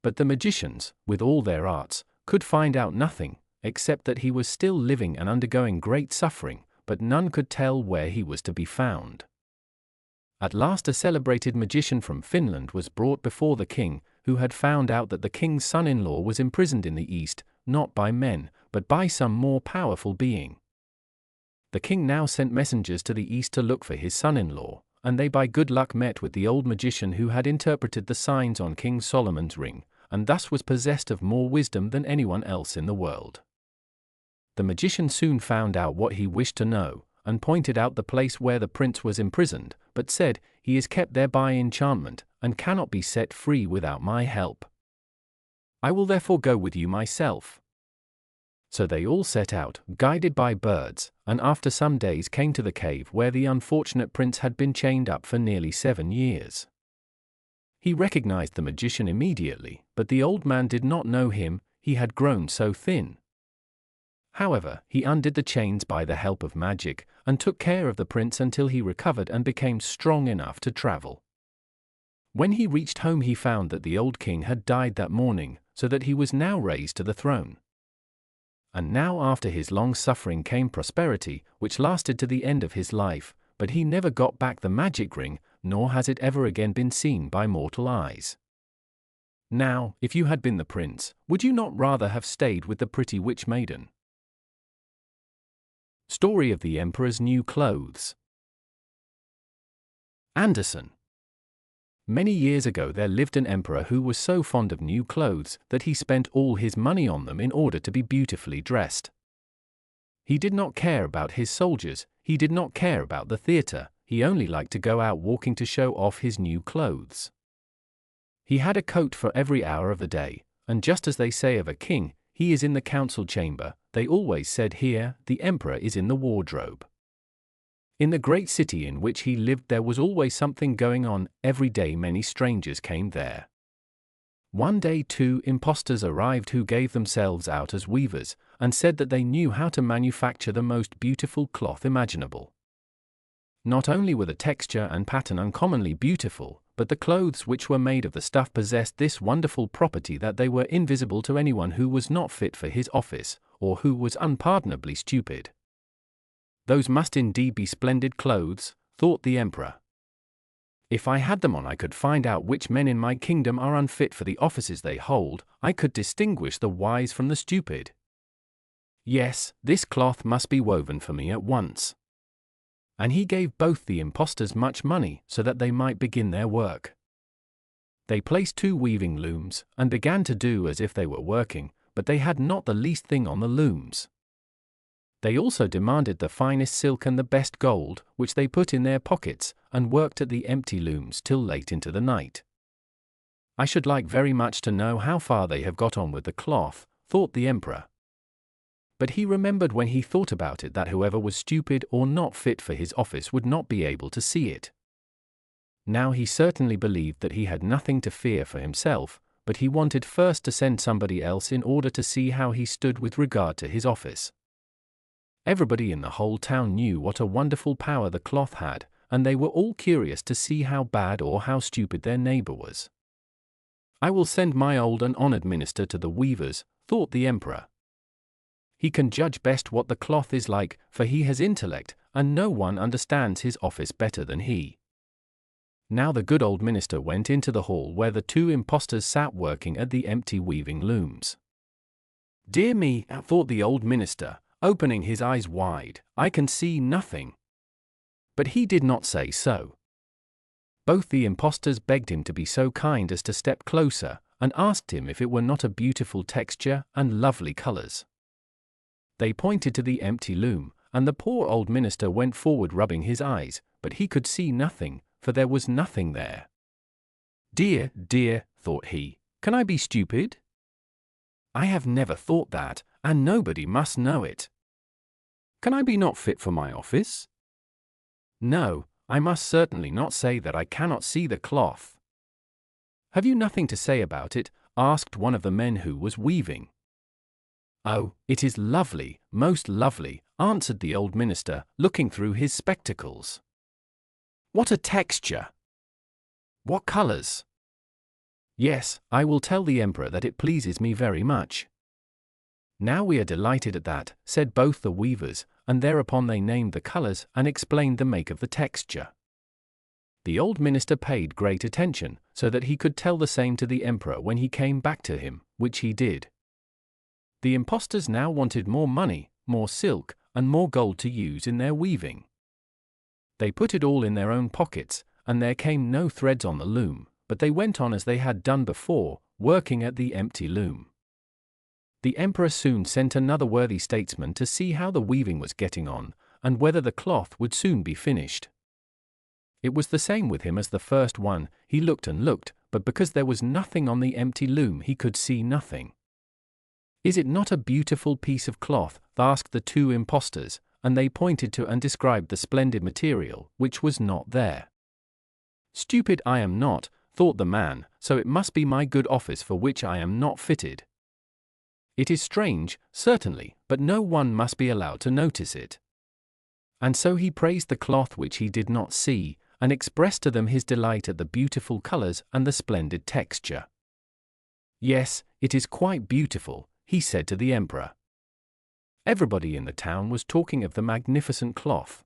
But the magicians, with all their arts, could find out nothing, except that he was still living and undergoing great suffering, but none could tell where he was to be found. At last a celebrated magician from Finland was brought before the king, who had found out that the king's son-in-law was imprisoned in the East, not by men, but by some more powerful being. The king now sent messengers to the East to look for his son-in-law, and they by good luck met with the old magician who had interpreted the signs on King Solomon's ring, and thus was possessed of more wisdom than anyone else in the world. The magician soon found out what he wished to know, and pointed out the place where the prince was imprisoned, but said, "He is kept there by enchantment, and cannot be set free without my help. I will therefore go with you myself." So they all set out, guided by birds, and after some days came to the cave where the unfortunate prince had been chained up for nearly 7 years. He recognized the magician immediately, but the old man did not know him, he had grown so thin. However, he undid the chains by the help of magic, and took care of the prince until he recovered and became strong enough to travel. When he reached home he found that the old king had died that morning, so that he was now raised to the throne. And now after his long suffering came prosperity, which lasted to the end of his life, but he never got back the magic ring, nor has it ever again been seen by mortal eyes. Now, if you had been the prince, would you not rather have stayed with the pretty witch maiden? Story of the Emperor's New Clothes. Andersen. Many years ago there lived an emperor who was so fond of new clothes that he spent all his money on them in order to be beautifully dressed. He did not care about his soldiers, he did not care about the theater, he only liked to go out walking to show off his new clothes. He had a coat for every hour of the day, and just as they say of a king, he is in the council chamber, they always said here, the emperor is in the wardrobe. In the great city in which he lived there was always something going on, every day many strangers came there. One day 2 impostors arrived who gave themselves out as weavers, and said that they knew how to manufacture the most beautiful cloth imaginable. Not only were the texture and pattern uncommonly beautiful, but the clothes which were made of the stuff possessed this wonderful property that they were invisible to anyone who was not fit for his office, or who was unpardonably stupid. Those must indeed be splendid clothes, thought the emperor. If I had them on I could find out which men in my kingdom are unfit for the offices they hold, I could distinguish the wise from the stupid. Yes, this cloth must be woven for me at once. And he gave both the impostors much money so that they might begin their work. They placed 2 weaving looms, and began to do as if they were working, but they had not the least thing on the looms. They also demanded the finest silk and the best gold, which they put in their pockets, and worked at the empty looms till late into the night. I should like very much to know how far they have got on with the cloth, thought the emperor. But he remembered when he thought about it that whoever was stupid or not fit for his office would not be able to see it. Now he certainly believed that he had nothing to fear for himself, but he wanted first to send somebody else in order to see how he stood with regard to his office. Everybody in the whole town knew what a wonderful power the cloth had, and they were all curious to see how bad or how stupid their neighbor was. I will send my old and honored minister to the weavers, thought the emperor. He can judge best what the cloth is like, for he has intellect, and no one understands his office better than he. Now the good old minister went into the hall where the 2 impostors sat working at the empty weaving looms. Dear me, thought the old minister, opening his eyes wide, I can see nothing. But he did not say so. Both the impostors begged him to be so kind as to step closer, and asked him if it were not a beautiful texture and lovely colors. They pointed to the empty loom, and the poor old minister went forward rubbing his eyes, but he could see nothing, for there was nothing there. Dear, dear, thought he, can I be stupid? I have never thought that, and nobody must know it. Can I be not fit for my office? No, I must certainly not say that I cannot see the cloth. Have you nothing to say about it? Asked one of the men who was weaving. Oh, it is lovely, most lovely, answered the old minister, looking through his spectacles. What a texture! What colors! Yes, I will tell the emperor that it pleases me very much. Now we are delighted at that, said both the weavers, and thereupon they named the colors and explained the make of the texture. The old minister paid great attention, so that he could tell the same to the emperor when he came back to him, which he did. The impostors now wanted more money, more silk, and more gold to use in their weaving. They put it all in their own pockets, and there came no threads on the loom, but they went on as they had done before, working at the empty loom. The emperor soon sent another worthy statesman to see how the weaving was getting on, and whether the cloth would soon be finished. It was the same with him as the first one. He looked and looked, but because there was nothing on the empty loom he could see nothing. "Is it not a beautiful piece of cloth?" asked the two impostors, and they pointed to and described the splendid material, which was not there. "Stupid I am not," thought the man, "so it must be my good office for which I am not fitted. It is strange, certainly, but no one must be allowed to notice it." And so he praised the cloth which he did not see, and expressed to them his delight at the beautiful colors and the splendid texture. "Yes, it is quite beautiful," he said to the emperor. Everybody in the town was talking of the magnificent cloth.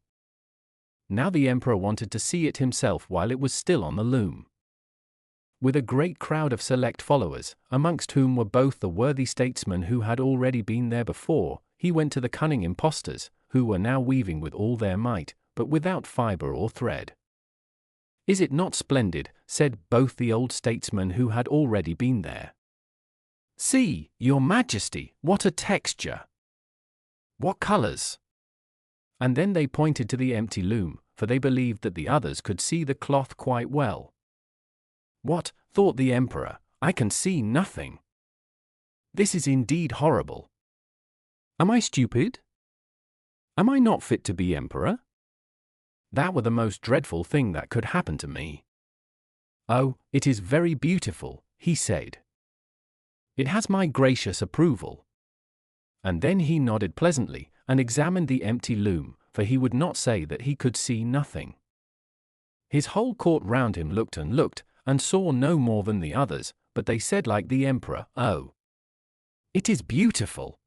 Now the emperor wanted to see it himself while it was still on the loom. With a great crowd of select followers, amongst whom were both the worthy statesmen who had already been there before, he went to the cunning impostors, who were now weaving with all their might, but without fibre or thread. "Is it not splendid?" said both the old statesmen who had already been there. "See, your majesty, what a texture! What colors!" And then they pointed to the empty loom, for they believed that the others could see the cloth quite well. "What?" thought the emperor, "I can see nothing. This is indeed horrible. Am I stupid? Am I not fit to be emperor? That were the most dreadful thing that could happen to me." "Oh, it is very beautiful," he said. "It has my gracious approval." And then he nodded pleasantly, and examined the empty loom, for he would not say that he could see nothing. His whole court round him looked, and saw no more than the others, but they said like the emperor, "Oh, it is beautiful."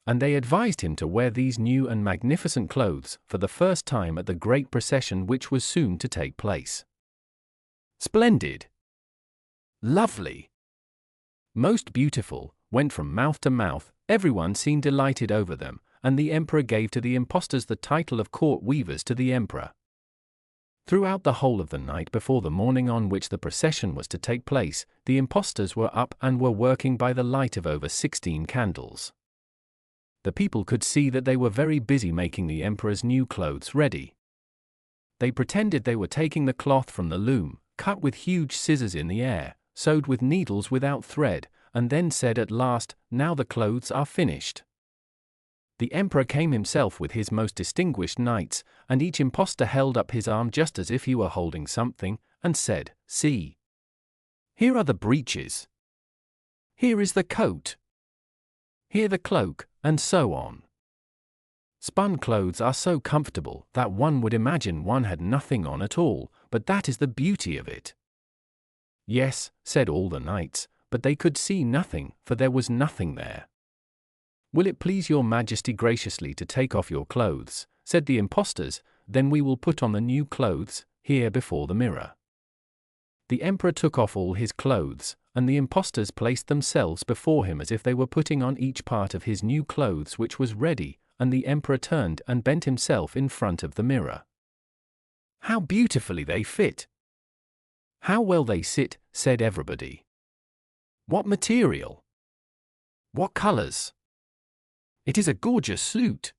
And they advised him to wear these new and magnificent clothes for the first time at the great procession which was soon to take place. "Splendid! Lovely! Most beautiful!" went from mouth to mouth. Everyone seemed delighted over them, and the emperor gave to the impostors the title of court weavers to the emperor. Throughout the whole of the night before the morning on which the procession was to take place, the impostors were up and were working by the light of over 16 candles. The people could see that they were very busy making the emperor's new clothes ready. They pretended they were taking the cloth from the loom, cut with huge scissors in the air, sewed with needles without thread, and then said at last, "Now the clothes are finished." The emperor came himself with his most distinguished knights, and each impostor held up his arm just as if he were holding something, and said, "See. Here are the breeches. Here is the coat. Here the cloak," and so on. Spun clothes are so comfortable that one would imagine one had nothing on at all, but that is the beauty of it. "Yes," said all the knights, but they could see nothing, for there was nothing there. "Will it please your majesty graciously to take off your clothes?" said the impostors, "then we will put on the new clothes, here before the mirror." The emperor took off all his clothes, and the impostors placed themselves before him as if they were putting on each part of his new clothes which was ready, and the emperor turned and bent himself in front of the mirror. "How beautifully they fit! How well they sit," said everybody. "What material! What colors! It is a gorgeous suit."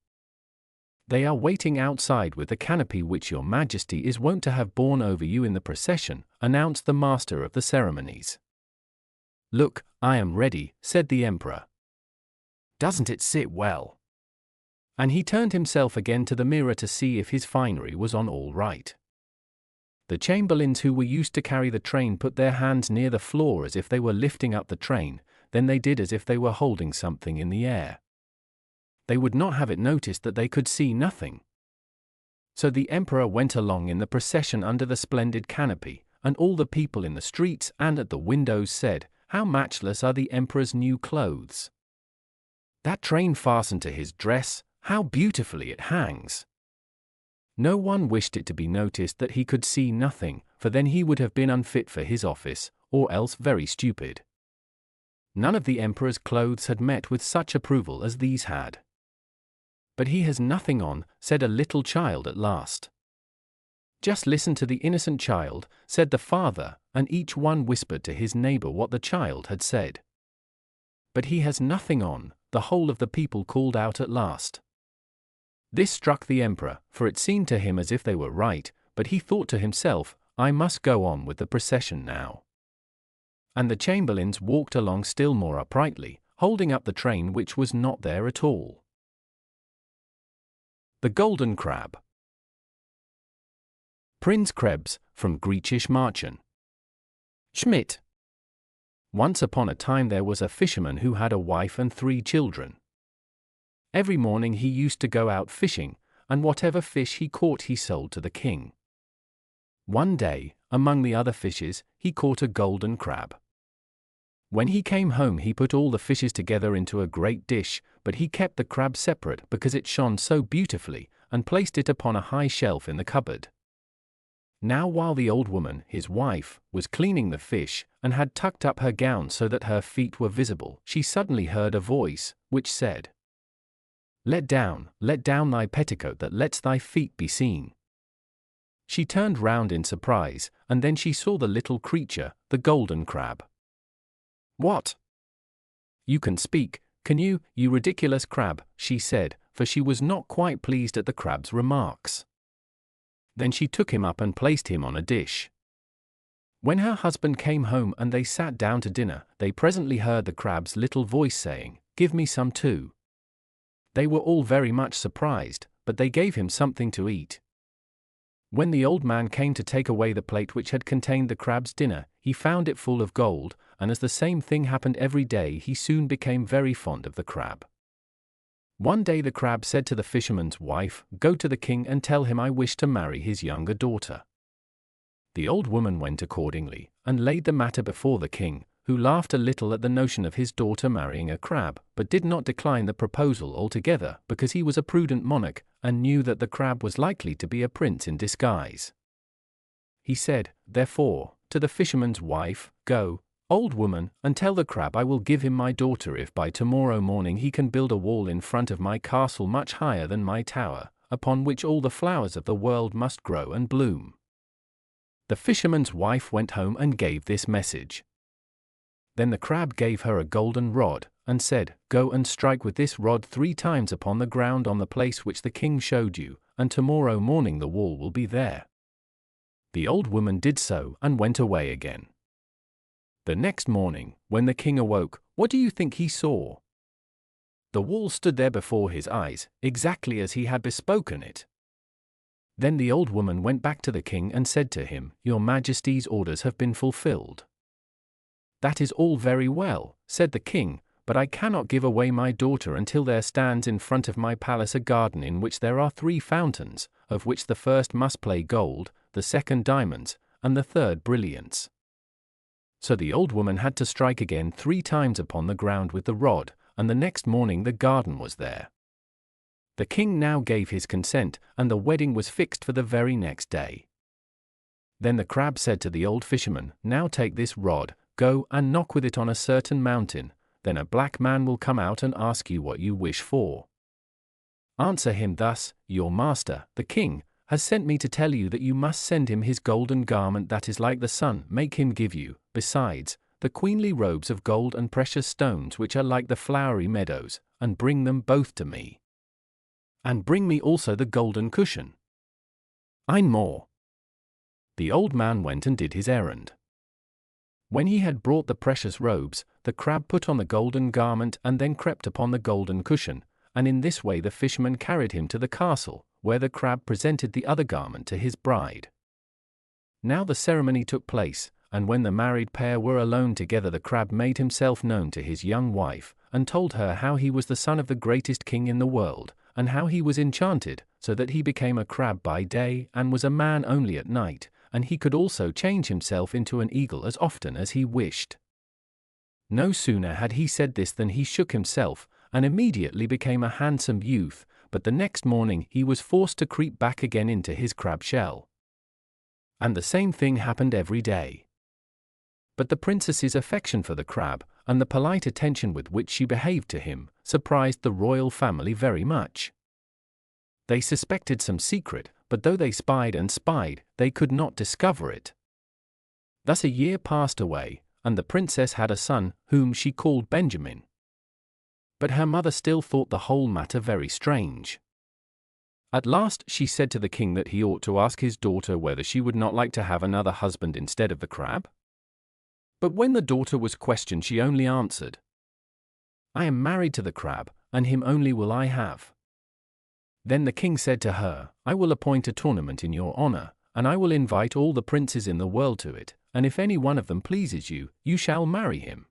"They are waiting outside with the canopy which your majesty is wont to have borne over you in the procession," announced the master of the ceremonies. "Look, I am ready," said the emperor. "Doesn't it sit well?" And he turned himself again to the mirror to see if his finery was on all right. The chamberlains who were used to carry the train put their hands near the floor as if they were lifting up the train, then they did as if they were holding something in the air. They would not have it noticed that they could see nothing. So the emperor went along in the procession under the splendid canopy, and all the people in the streets and at the windows said, "How matchless are the emperor's new clothes! That train fastened to his dress, how beautifully it hangs!" No one wished it to be noticed that he could see nothing, for then he would have been unfit for his office, or else very stupid. None of the emperor's clothes had met with such approval as these had. "But he has nothing on," said a little child at last. "Just listen to the innocent child," said the father, and each one whispered to his neighbor what the child had said. "But he has nothing on," the whole of the people called out at last. This struck the emperor, for it seemed to him as if they were right, but he thought to himself, "I must go on with the procession now." And the chamberlains walked along still more uprightly, holding up the train which was not there at all. The Golden Crab. Prinz Krebs, from Griechisch Märchen. Schmidt. Once upon a time there was a fisherman who had a wife and 3 children. Every morning he used to go out fishing, and whatever fish he caught he sold to the king. One day, among the other fishes, he caught a golden crab. When he came home he put all the fishes together into a great dish, but he kept the crab separate because it shone so beautifully, and placed it upon a high shelf in the cupboard. Now while the old woman, his wife, was cleaning the fish, and had tucked up her gown so that her feet were visible, she suddenly heard a voice, which said, let down thy petticoat that lets thy feet be seen." She turned round in surprise, and then she saw the little creature, the golden crab. "What? You can speak, can you, you ridiculous crab?" she said, for she was not quite pleased at the crab's remarks. Then she took him up and placed him on a dish. When her husband came home and they sat down to dinner, they presently heard the crab's little voice saying, "Give me some too." They were all very much surprised, but they gave him something to eat. When the old man came to take away the plate which had contained the crab's dinner, he found it full of gold, and as the same thing happened every day, he soon became very fond of the crab. One day the crab said to the fisherman's wife, "Go to the king and tell him I wish to marry his younger daughter." The old woman went accordingly, and laid the matter before the king, who laughed a little at the notion of his daughter marrying a crab, but did not decline the proposal altogether, because he was a prudent monarch, and knew that the crab was likely to be a prince in disguise. He said, therefore, to the fisherman's wife, "Go, old woman, and tell the crab I will give him my daughter if by tomorrow morning he can build a wall in front of my castle much higher than my tower, upon which all the flowers of the world must grow and bloom." The fisherman's wife went home and gave this message. Then the crab gave her a golden rod, and said, "Go and strike with this rod 3 times upon the ground on the place which the king showed you, and tomorrow morning the wall will be there." The old woman did so and went away again. The next morning, when the king awoke, what do you think he saw? The wall stood there before his eyes, exactly as he had bespoken it. Then the old woman went back to the king and said to him, "Your Majesty's orders have been fulfilled." "That is all very well," said the king, "but I cannot give away my daughter until there stands in front of my palace a garden in which there are 3 fountains, of which the first must play gold, the second diamonds, and the third brilliants." So the old woman had to strike again 3 times upon the ground with the rod, and the next morning the garden was there. The king now gave his consent, and the wedding was fixed for the very next day. Then the crab said to the old fisherman, "Now take this rod, go and knock with it on a certain mountain, then a black man will come out and ask you what you wish for. Answer him thus, 'Your master, the king, has sent me to tell you that you must send him his golden garment that is like the sun, make him give you, besides, the queenly robes of gold and precious stones which are like the flowery meadows, and bring them both to me. And bring me also the golden cushion. Ein more.'" The old man went and did his errand. When he had brought the precious robes, the crab put on the golden garment and then crept upon the golden cushion, and in this way the fisherman carried him to the castle, where the crab presented the other garment to his bride. Now the ceremony took place, and when the married pair were alone together, the crab made himself known to his young wife, and told her how he was the son of the greatest king in the world, and how he was enchanted, so that he became a crab by day and was a man only at night, and he could also change himself into an eagle as often as he wished. No sooner had he said this than he shook himself, and immediately became a handsome youth, but the next morning he was forced to creep back again into his crab shell. And the same thing happened every day. But the princess's affection for the crab, and the polite attention with which she behaved to him, surprised the royal family very much. They suspected some secret, but though they spied and spied, they could not discover it. Thus a year passed away, and the princess had a son, whom she called Benjamin. But her mother still thought the whole matter very strange. At last she said to the king that he ought to ask his daughter whether she would not like to have another husband instead of the crab. But when the daughter was questioned, she only answered, "I am married to the crab, and him only will I have." Then the king said to her, "I will appoint a tournament in your honor, and I will invite all the princes in the world to it, and if any one of them pleases you, you shall marry him."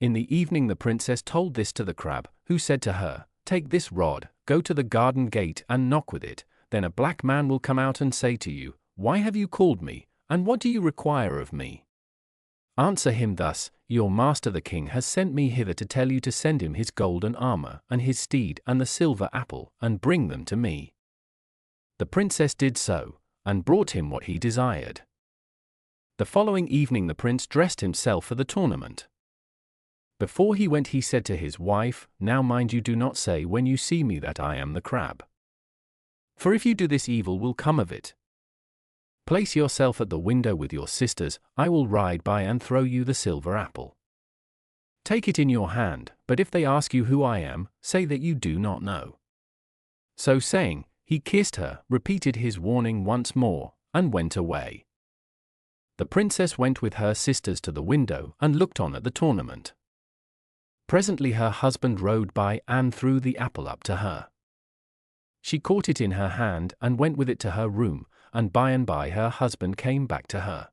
In the evening the princess told this to the crab, who said to her, "Take this rod, go to the garden gate and knock with it, then a black man will come out and say to you, 'Why have you called me, and what do you require of me?' Answer him thus, 'Your master the king has sent me hither to tell you to send him his golden armor, and his steed, and the silver apple, and bring them to me.'" The princess did so, and brought him what he desired. The following evening the prince dressed himself for the tournament. Before he went he said to his wife, "Now mind you do not say when you see me that I am the crab. For if you do, this evil will come of it. Place yourself at the window with your sisters, I will ride by and throw you the silver apple. Take it in your hand, but if they ask you who I am, say that you do not know." So saying, he kissed her, repeated his warning once more, and went away. The princess went with her sisters to the window and looked on at the tournament. Presently her husband rode by and threw the apple up to her. She caught it in her hand and went with it to her room, and by her husband came back to her.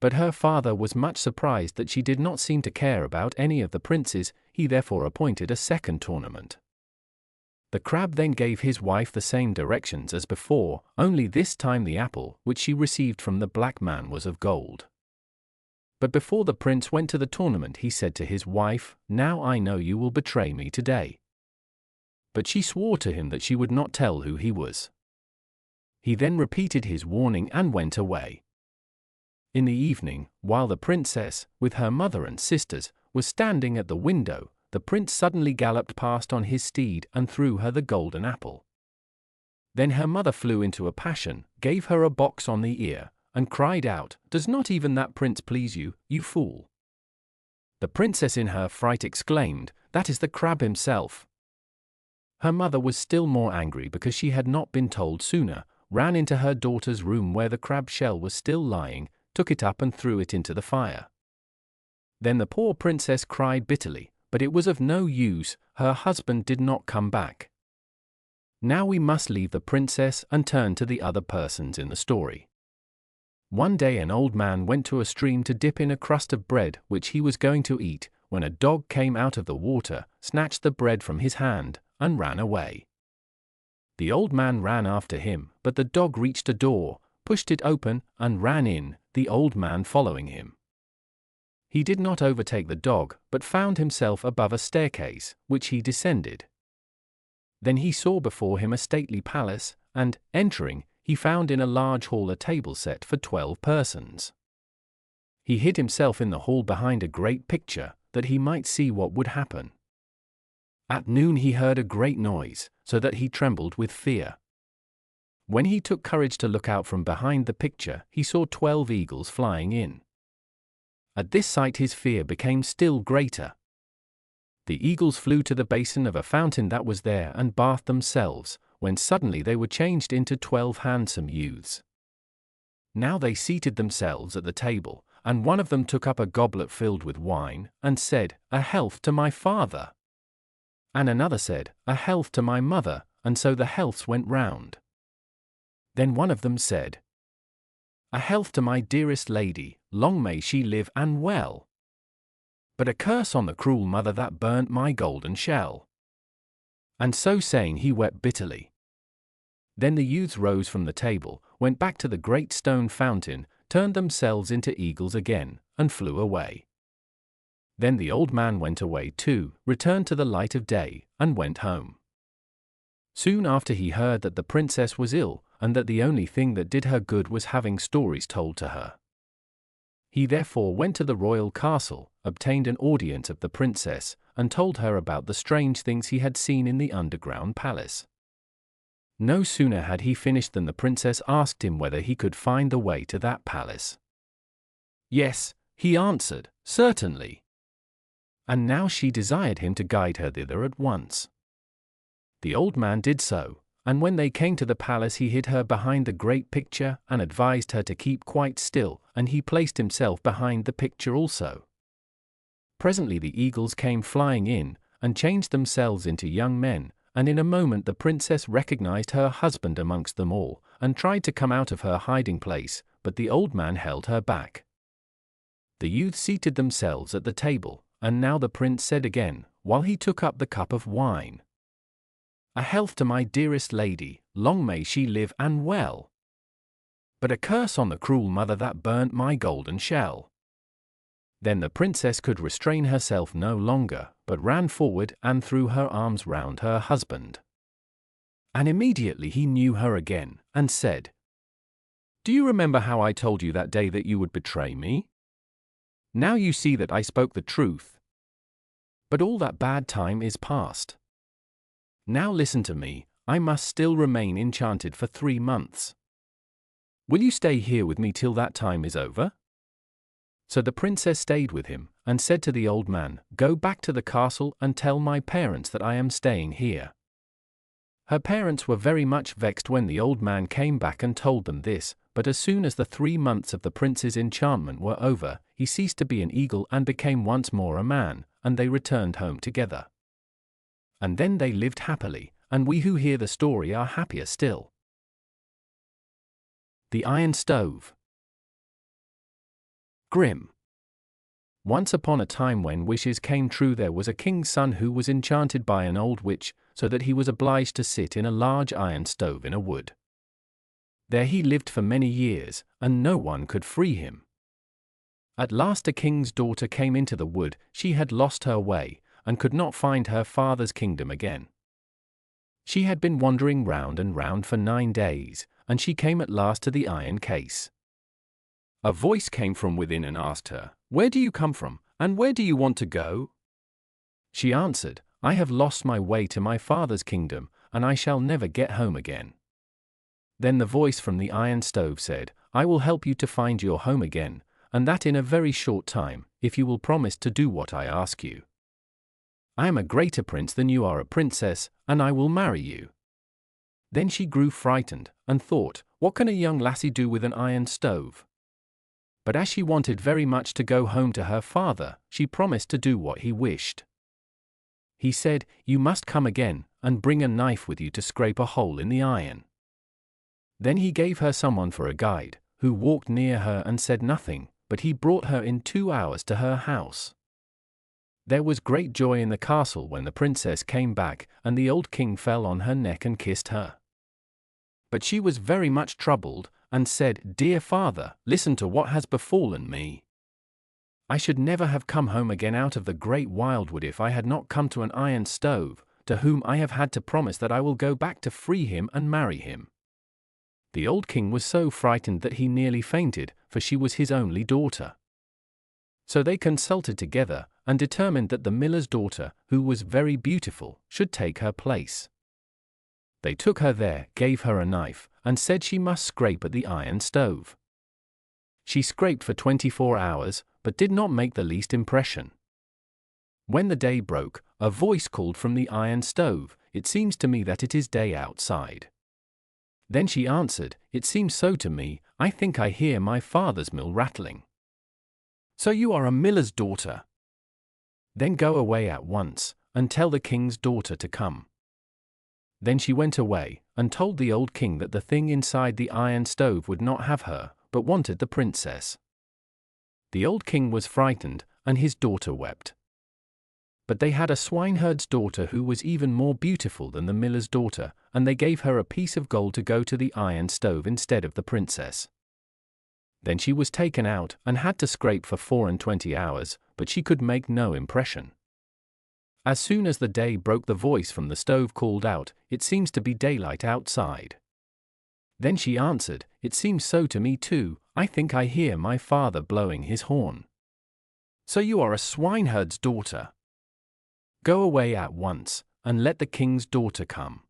But her father was much surprised that she did not seem to care about any of the princes. He therefore appointed a second tournament. The crab then gave his wife the same directions as before, only this time the apple which she received from the black man was of gold. But before the prince went to the tournament he said to his wife, "Now I know you will betray me today." But she swore to him that she would not tell who he was. He then repeated his warning and went away. In the evening, while the princess, with her mother and sisters, was standing at the window, the prince suddenly galloped past on his steed and threw her the golden apple. Then her mother flew into a passion, gave her a box on the ear, and cried out, "Does not even that prince please you, you fool?" The princess in her fright exclaimed, "That is the crab himself." Her mother was still more angry because she had not been told sooner, ran into her daughter's room where the crab shell was still lying, took it up and threw it into the fire. Then the poor princess cried bitterly, but it was of no use, her husband did not come back. Now we must leave the princess and turn to the other persons in the story. One day an old man went to a stream to dip in a crust of bread which he was going to eat, when a dog came out of the water, snatched the bread from his hand, and ran away. The old man ran after him, but the dog reached a door, pushed it open, and ran in, the old man following him. He did not overtake the dog, but found himself above a staircase, which he descended. Then he saw before him a stately palace, and, entering, he found in a large hall a table set for 12 persons. He hid himself in the hall behind a great picture, that he might see what would happen. At noon he heard a great noise, so that he trembled with fear. When he took courage to look out from behind the picture, he saw 12 eagles flying in. At this sight his fear became still greater. The eagles flew to the basin of a fountain that was there and bathed themselves, when suddenly they were changed into 12 handsome youths. Now they seated themselves at the table, and one of them took up a goblet filled with wine, and said, "A health to my father." And another said, "A health to my mother," and so the healths went round. Then one of them said, "A health to my dearest lady, long may she live and well. But a curse on the cruel mother that burnt my golden shell." And so saying he wept bitterly. Then the youths rose from the table, went back to the great stone fountain, turned themselves into eagles again, and flew away. Then the old man went away too, returned to the light of day, and went home. Soon after he heard that the princess was ill, and that the only thing that did her good was having stories told to her. He therefore went to the royal castle, obtained an audience of the princess, and told her about the strange things he had seen in the underground palace. No sooner had he finished than the princess asked him whether he could find the way to that palace. Yes, he answered, certainly. And now she desired him to guide her thither at once. The old man did so, and when they came to the palace he hid her behind the great picture and advised her to keep quite still, and he placed himself behind the picture also. Presently the eagles came flying in, and changed themselves into young men, and in a moment the princess recognized her husband amongst them all, and tried to come out of her hiding place, but the old man held her back. The youths seated themselves at the table, and now the prince said again, while he took up the cup of wine, "A health to my dearest lady, long may she live and well. But a curse on the cruel mother that burnt my golden shell." Then the princess could restrain herself no longer, but ran forward and threw her arms round her husband. And immediately he knew her again, and said, "Do you remember how I told you that day that you would betray me? Now you see that I spoke the truth. But all that bad time is past. Now listen to me, I must still remain enchanted for 3 months. Will you stay here with me till that time is over?" So the princess stayed with him, and said to the old man, "Go back to the castle and tell my parents that I am staying here." Her parents were very much vexed when the old man came back and told them this, but as soon as the 3 months of the prince's enchantment were over, he ceased to be an eagle and became once more a man, and they returned home together. And then they lived happily, and we who hear the story are happier still. The Iron Stove. Grimm. Once upon a time when wishes came true there was a king's son who was enchanted by an old witch, so that he was obliged to sit in a large iron stove in a wood. There he lived for many years, and no one could free him. At last a king's daughter came into the wood. She had lost her way, and could not find her father's kingdom again. She had been wandering round and round for 9 days, and she came at last to the iron case. A voice came from within and asked her, "Where do you come from, and where do you want to go?" She answered, "I have lost my way to my father's kingdom, and I shall never get home again." Then the voice from the iron stove said, "I will help you to find your home again, and that in a very short time, if you will promise to do what I ask you. I am a greater prince than you are a princess, and I will marry you." Then she grew frightened, and thought, "What can a young lassie do with an iron stove?" But as she wanted very much to go home to her father, she promised to do what he wished. He said, "You must come again, and bring a knife with you to scrape a hole in the iron." Then he gave her someone for a guide, who walked near her and said nothing, but he brought her in 2 hours to her house. There was great joy in the castle when the princess came back, and the old king fell on her neck and kissed her. But she was very much troubled, and said, "Dear father, listen to what has befallen me. I should never have come home again out of the great wildwood if I had not come to an iron stove, to whom I have had to promise that I will go back to free him and marry him." The old king was so frightened that he nearly fainted, for she was his only daughter. So they consulted together, and determined that the miller's daughter, who was very beautiful, should take her place. They took her there, gave her a knife, and said she must scrape at the iron stove. She scraped for 24 hours, but did not make the least impression. When the day broke, a voice called from the iron stove, "It seems to me that it is day outside." Then she answered, "It seems so to me. I think I hear my father's mill rattling." "So you are a miller's daughter? Then go away at once, and tell the king's daughter to come." Then she went away, and told the old king that the thing inside the iron stove would not have her, but wanted the princess. The old king was frightened, and his daughter wept. But they had a swineherd's daughter who was even more beautiful than the miller's daughter, and they gave her a piece of gold to go to the iron stove instead of the princess. Then she was taken out and had to scrape for 24 hours, but she could make no impression. As soon as the day broke, the voice from the stove called out, "It seems to be daylight outside." Then she answered, "It seems so to me too. I think I hear my father blowing his horn." "So you are a swineherd's daughter? Go away at once, and let the king's daughter come.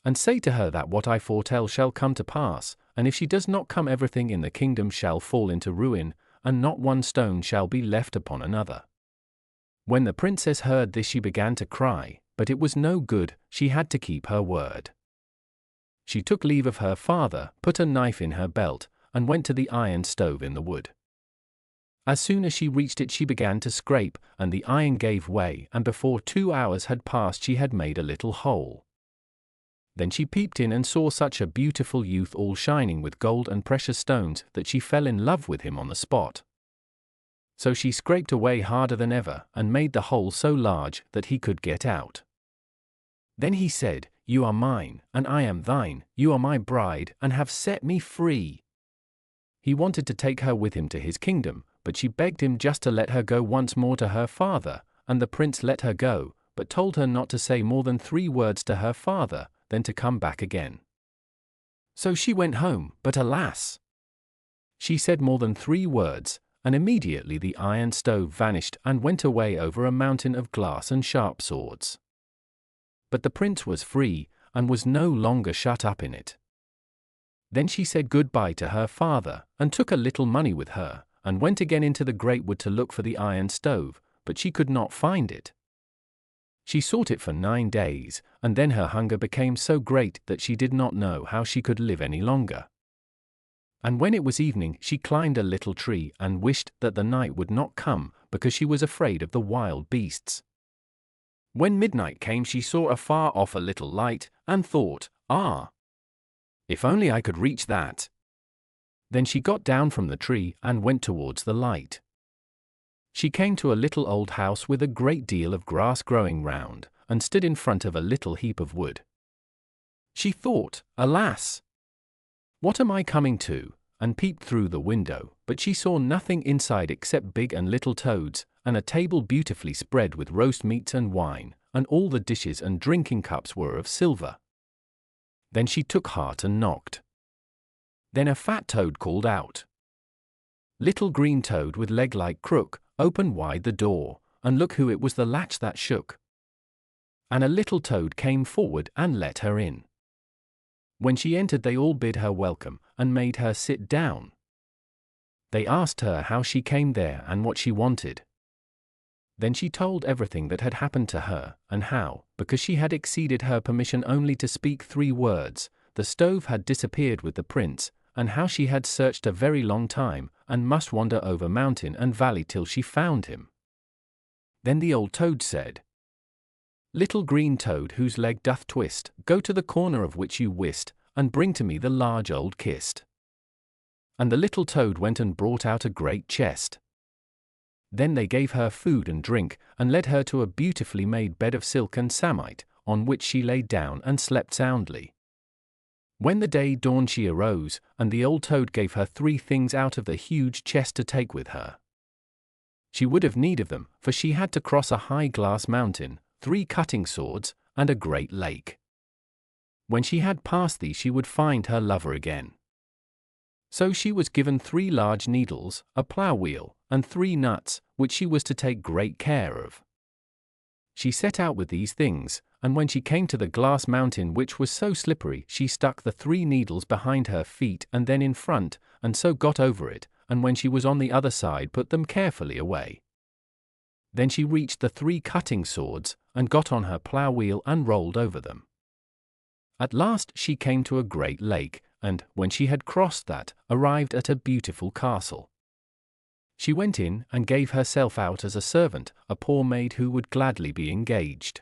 And say to her that what I foretell shall come to pass, and if she does not come, everything in the kingdom shall fall into ruin, and not one stone shall be left upon another." When the princess heard this, she began to cry, but it was no good, she had to keep her word. She took leave of her father, put a knife in her belt, and went to the iron stove in the wood. As soon as she reached it, she began to scrape, and the iron gave way, and before 2 hours had passed she had made a little hole. Then she peeped in and saw such a beautiful youth, all shining with gold and precious stones, that she fell in love with him on the spot. So she scraped away harder than ever, and made the hole so large that he could get out. Then he said, "You are mine, and I am thine, you are my bride, and have set me free." He wanted to take her with him to his kingdom, but she begged him just to let her go once more to her father, and the prince let her go, but told her not to say more than 3 words to her father, then to come back again. So she went home, but alas! She said more than 3 words, and immediately the iron stove vanished and went away over a mountain of glass and sharp swords. But the prince was free, and was no longer shut up in it. Then she said goodbye to her father, and took a little money with her, and went again into the great wood to look for the iron stove, but she could not find it. She sought it for 9 days, and then her hunger became so great that she did not know how she could live any longer. And when it was evening, she climbed a little tree and wished that the night would not come, because she was afraid of the wild beasts. When midnight came, she saw afar off a little light, and thought, "Ah! If only I could reach that." Then she got down from the tree and went towards the light. She came to a little old house with a great deal of grass growing round, and stood in front of a little heap of wood. She thought, "Alas! What am I coming to?" and peeped through the window, but she saw nothing inside except big and little toads, and a table beautifully spread with roast meats and wine, and all the dishes and drinking cups were of silver. Then she took heart and knocked. Then a fat toad called out, "Little green toad with leg like crook, open wide the door, and look who it was the latch that shook." And a little toad came forward and let her in. When she entered, they all bid her welcome, and made her sit down. They asked her how she came there and what she wanted. Then she told everything that had happened to her, and how, because she had exceeded her permission only to speak 3 words, the stove had disappeared with the prince, and how she had searched a very long time, and must wander over mountain and valley till she found him. Then the old toad said, "Little green toad whose leg doth twist, go to the corner of which you wist, and bring to me the large old kist." And the little toad went and brought out a great chest. Then they gave her food and drink, and led her to a beautifully made bed of silk and samite, on which she lay down and slept soundly. When the day dawned, she arose, and the old toad gave her 3 things out of the huge chest to take with her. She would have need of them, for she had to cross a high glass mountain, 3 cutting swords, and a great lake. When she had passed these, she would find her lover again. So she was given 3 large needles, a plough wheel, and 3 nuts, which she was to take great care of. She set out with these things, and when she came to the glass mountain, which was so slippery, she stuck the 3 needles behind her feet and then in front, and so got over it, and when she was on the other side, put them carefully away. Then she reached the 3 cutting swords, and got on her plough wheel and rolled over them. At last she came to a great lake, and, when she had crossed that, arrived at a beautiful castle. She went in and gave herself out as a servant, a poor maid who would gladly be engaged.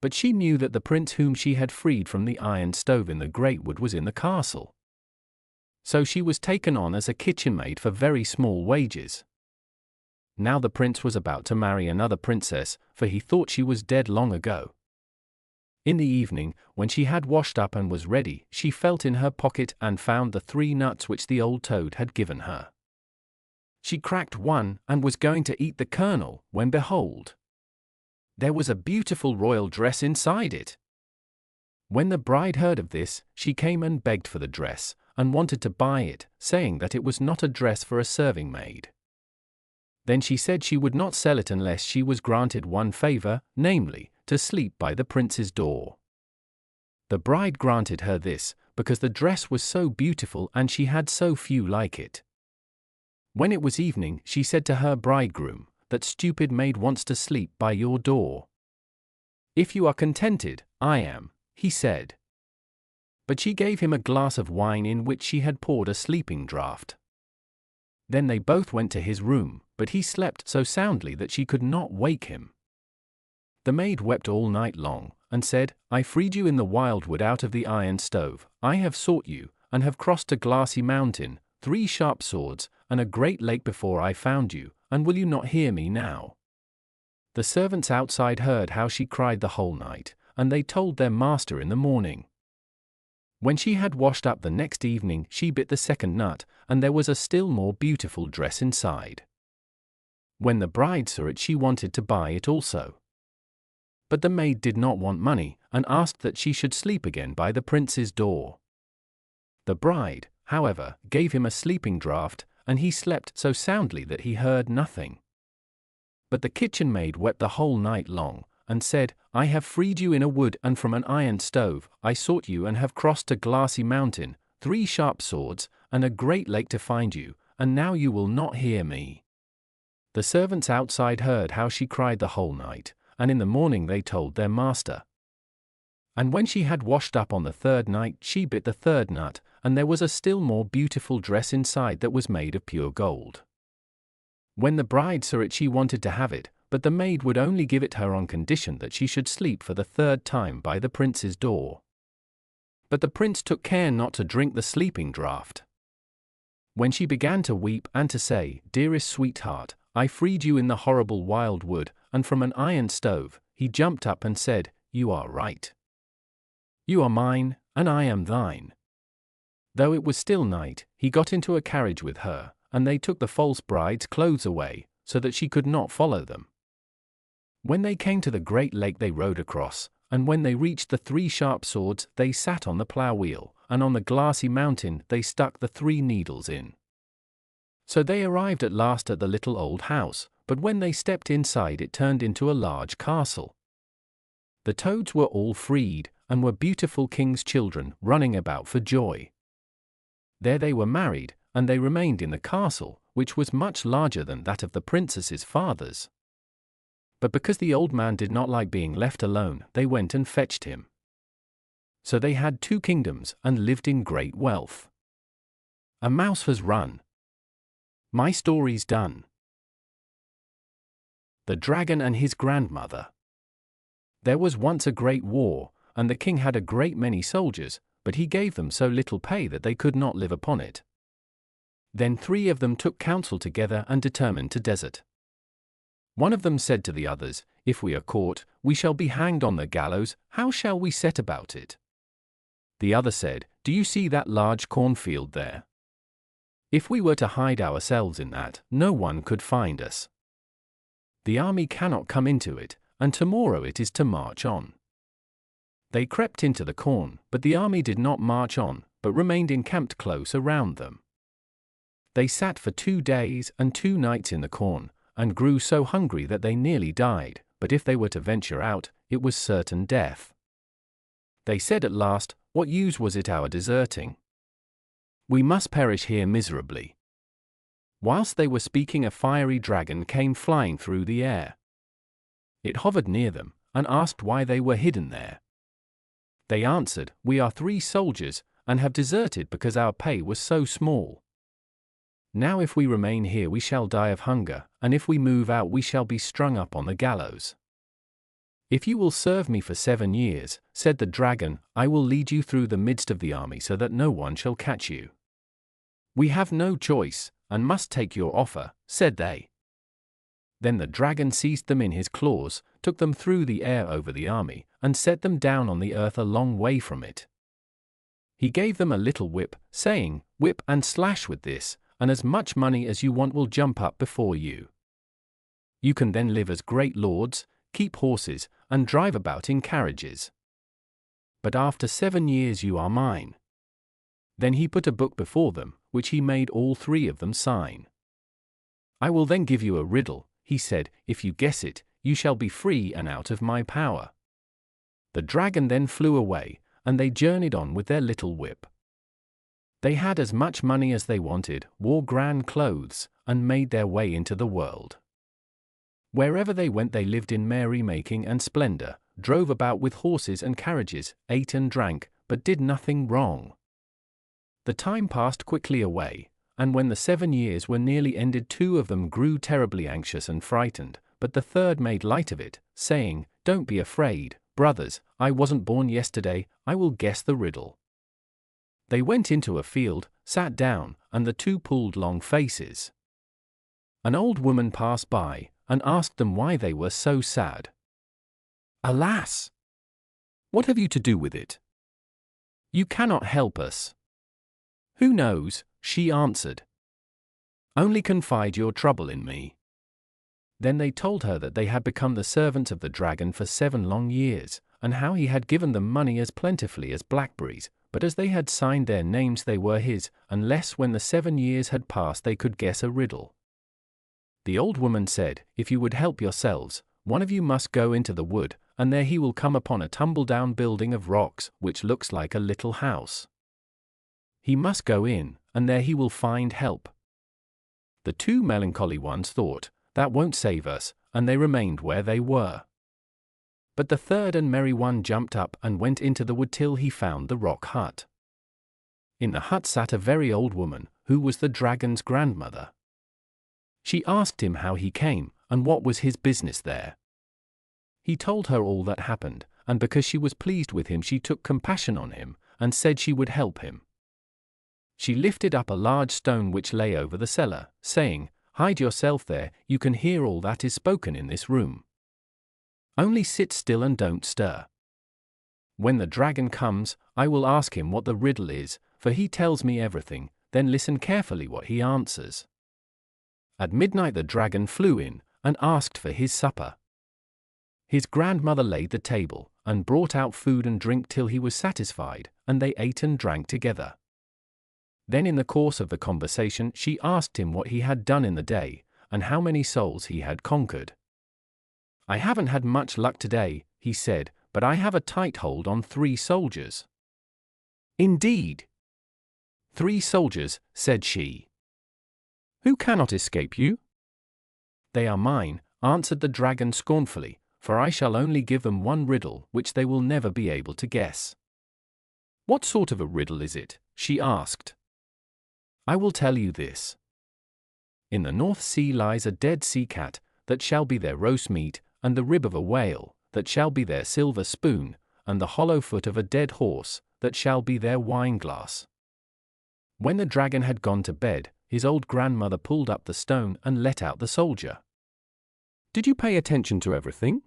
But she knew that the prince whom she had freed from the iron stove in the great wood was in the castle. So she was taken on as a kitchen maid for very small wages. Now the prince was about to marry another princess, for he thought she was dead long ago. In the evening, when she had washed up and was ready, she felt in her pocket and found the 3 nuts which the old toad had given her. She cracked one and was going to eat the kernel, when behold, there was a beautiful royal dress inside it. When the bride heard of this, she came and begged for the dress, and wanted to buy it, saying that it was not a dress for a serving maid. Then she said she would not sell it unless she was granted one favor, namely, to sleep by the prince's door. The bride granted her this, because the dress was so beautiful and she had so few like it. When it was evening, she said to her bridegroom, "That stupid maid wants to sleep by your door." "If you are contented, I am," he said. But she gave him a glass of wine in which she had poured a sleeping draught. Then they both went to his room, but he slept so soundly that she could not wake him. The maid wept all night long, and said, "I freed you in the wildwood out of the iron stove. I have sought you, and have crossed a glassy mountain, 3 sharp swords, and a great lake before I found you, and will you not hear me now?" The servants outside heard how she cried the whole night, and they told their master in the morning. When she had washed up the next evening, she bit the 2nd nut, and there was a still more beautiful dress inside. When the bride saw it, she wanted to buy it also. But the maid did not want money, and asked that she should sleep again by the prince's door. The bride, however, gave him a sleeping draught, and he slept so soundly that he heard nothing. But the kitchen maid wept the whole night long, and said, "I have freed you in a wood and from an iron stove. I sought you and have crossed a glassy mountain, 3 sharp swords, and a great lake to find you, and now you will not hear me." The servants outside heard how she cried the whole night, and in the morning they told their master. And when she had washed up on the 3rd night, she bit the 3rd nut, and there was a still more beautiful dress inside that was made of pure gold. When the bride saw it, she wanted to have it, but the maid would only give it her on condition that she should sleep for the 3rd time by the prince's door. But the prince took care not to drink the sleeping draught. When she began to weep and to say, "Dearest sweetheart, I freed you in the horrible wild wood, and from an iron stove," he jumped up and said, "You are right. You are mine, and I am thine." Though it was still night, he got into a carriage with her, and they took the false bride's clothes away, so that she could not follow them. When they came to the great lake, they rowed across, and when they reached the 3 sharp swords, they sat on the plough wheel, and on the glassy mountain they stuck the 3 needles in. So they arrived at last at the little old house, but when they stepped inside, it turned into a large castle. The toads were all freed, and were beautiful king's children, running about for joy. There they were married, and they remained in the castle, which was much larger than that of the princess's father's. But because the old man did not like being left alone, they went and fetched him. So they had 2 kingdoms, and lived in great wealth. A mouse has run. My story's done. The Dragon and his Grandmother. There was once a great war, and the king had a great many soldiers, but he gave them so little pay that they could not live upon it. Then 3 of them took counsel together and determined to desert. One of them said to the others, "If we are caught, we shall be hanged on the gallows. How shall we set about it?" The other said, "Do you see that large cornfield there? If we were to hide ourselves in that, no one could find us. The army cannot come into it, and tomorrow it is to march on." They crept into the corn, but the army did not march on, but remained encamped close around them. They sat for 2 days and 2 nights in the corn, and grew so hungry that they nearly died, but if they were to venture out, it was certain death. They said at last, "What use was it our deserting? We must perish here miserably." Whilst they were speaking, a fiery dragon came flying through the air. It hovered near them, and asked why they were hidden there. They answered, "We are 3 soldiers, and have deserted because our pay was so small. Now if we remain here we shall die of hunger, and if we move out we shall be strung up on the gallows. If you will serve me for 7 years," said the dragon, "I will lead you through the midst of the army so that no one shall catch you." "We have no choice, and must take your offer," said they. Then the dragon seized them in his claws, took them through the air over the army, and set them down on the earth a long way from it. He gave them a little whip, saying, "Whip and slash with this, and as much money as you want will jump up before you. You can then live as great lords, keep horses, and drive about in carriages. But after 7 years you are mine." Then he put a book before them, which he made all 3 of them sign. "I will then give you a riddle," he said. "If you guess it, you shall be free and out of my power." The dragon then flew away, and they journeyed on with their little whip. They had as much money as they wanted, wore grand clothes, and made their way into the world. Wherever they went they lived in merry-making and splendor, drove about with horses and carriages, ate and drank, but did nothing wrong. The time passed quickly away, and when the 7 years were nearly ended 2 of them grew terribly anxious and frightened, but the third made light of it, saying, "Don't be afraid, brothers, I wasn't born yesterday, I will guess the riddle." They went into a field, sat down, and the 2 pulled long faces. An old woman passed by, and asked them why they were so sad. "Alas! What have you to do with it? You cannot help us." "Who knows?" she answered. "Only confide your trouble in me." Then they told her that they had become the servants of the dragon for 7 long years, and how he had given them money as plentifully as blackberries, but as they had signed their names they were his, unless when the 7 years had passed they could guess a riddle. The old woman said, "If you would help yourselves, one of you must go into the wood, and there he will come upon a tumble-down building of rocks, which looks like a little house. He must go in, and there he will find help." The 2 melancholy ones thought, "That won't save us," and they remained where they were. But the third and merry one jumped up and went into the wood till he found the rock hut. In the hut sat a very old woman, who was the dragon's grandmother. She asked him how he came, and what was his business there. He told her all that happened, and because she was pleased with him she took compassion on him, and said she would help him. She lifted up a large stone which lay over the cellar, saying, "Hide yourself there, you can hear all that is spoken in this room. Only sit still and don't stir. When the dragon comes, I will ask him what the riddle is, for he tells me everything, then listen carefully what he answers." At midnight the dragon flew in, and asked for his supper. His grandmother laid the table, and brought out food and drink till he was satisfied, and they ate and drank together. Then in the course of the conversation she asked him what he had done in the day, and how many souls he had conquered. "I haven't had much luck today," he said, "but I have a tight hold on 3 soldiers." "Indeed?" "3 soldiers," said she. "Who cannot escape you?" "They are mine," answered the dragon scornfully, "for I shall only give them one riddle which they will never be able to guess." "What sort of a riddle is it?" she asked. "I will tell you this. In the North Sea lies a dead sea cat, that shall be their roast meat, and the rib of a whale, that shall be their silver spoon, and the hollow foot of a dead horse, that shall be their wine glass." When the dragon had gone to bed, his old grandmother pulled up the stone and let out the soldier. "Did you pay attention to everything?"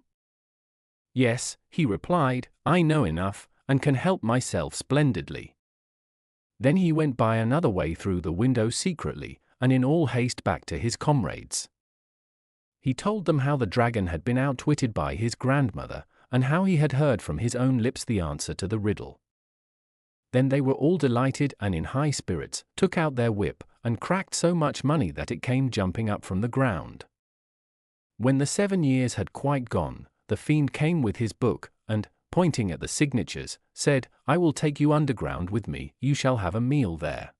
"Yes," he replied, "I know enough, and can help myself splendidly." Then he went by another way through the window secretly, and in all haste back to his comrades. He told them how the dragon had been outwitted by his grandmother, and how he had heard from his own lips the answer to the riddle. Then they were all delighted and in high spirits, took out their whip, and cracked so much money that it came jumping up from the ground. When the 7 years had quite gone, the fiend came with his book, and, pointing at the signatures, said, "I will take you underground with me, you shall have a meal there.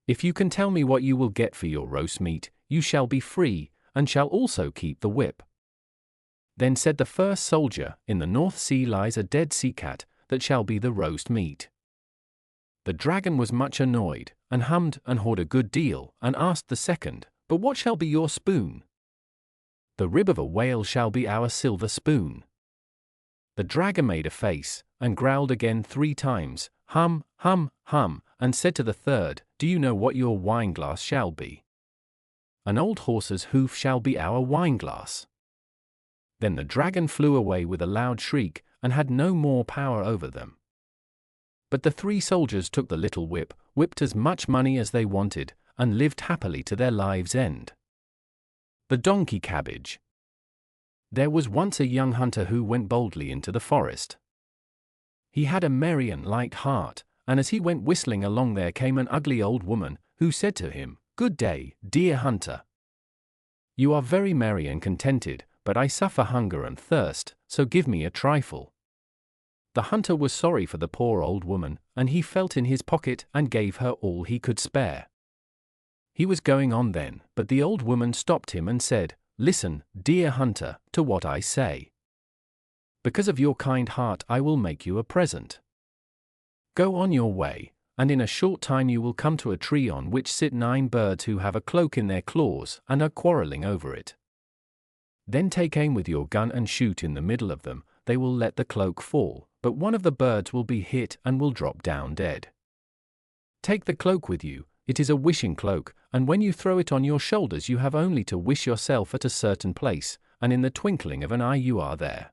If you can tell me what you will get for your roast meat, you shall be free, and shall also keep the whip." Then said the first soldier, "In the North Sea lies a dead sea cat, that shall be the roast meat." The dragon was much annoyed, and hummed and hawed a good deal, and asked the second, "But what shall be your spoon?" "The rib of a whale shall be our silver spoon." The dragon made a face, and growled again 3 times, hum, hum, hum, and said to the third, "Do you know what your wine glass shall be?" An old horse's hoof shall be our wineglass." Then the dragon flew away with a loud shriek, and had no more power over them. But the 3 soldiers took the little whip, whipped as much money as they wanted, and lived happily to their lives' end. The donkey cabbage. There was once a young hunter who went boldly into the forest. He had a merry and light heart, and as he went whistling along there came an ugly old woman, who said to him, "Good day, dear hunter. You are very merry and contented, but I suffer hunger and thirst, so give me a trifle." The hunter was sorry for the poor old woman, and he felt in his pocket and gave her all he could spare. He was going on then, but the old woman stopped him and said, "Listen, dear hunter, to what I say. Because of your kind heart I will make you a present. Go on your way, and in a short time you will come to a tree on which sit 9 birds who have a cloak in their claws and are quarreling over it. Then take aim with your gun and shoot in the middle of them. They will let the cloak fall, but one of the birds will be hit and will drop down dead. Take the cloak with you. It is a wishing cloak, and when you throw it on your shoulders you have only to wish yourself at a certain place, and in the twinkling of an eye you are there.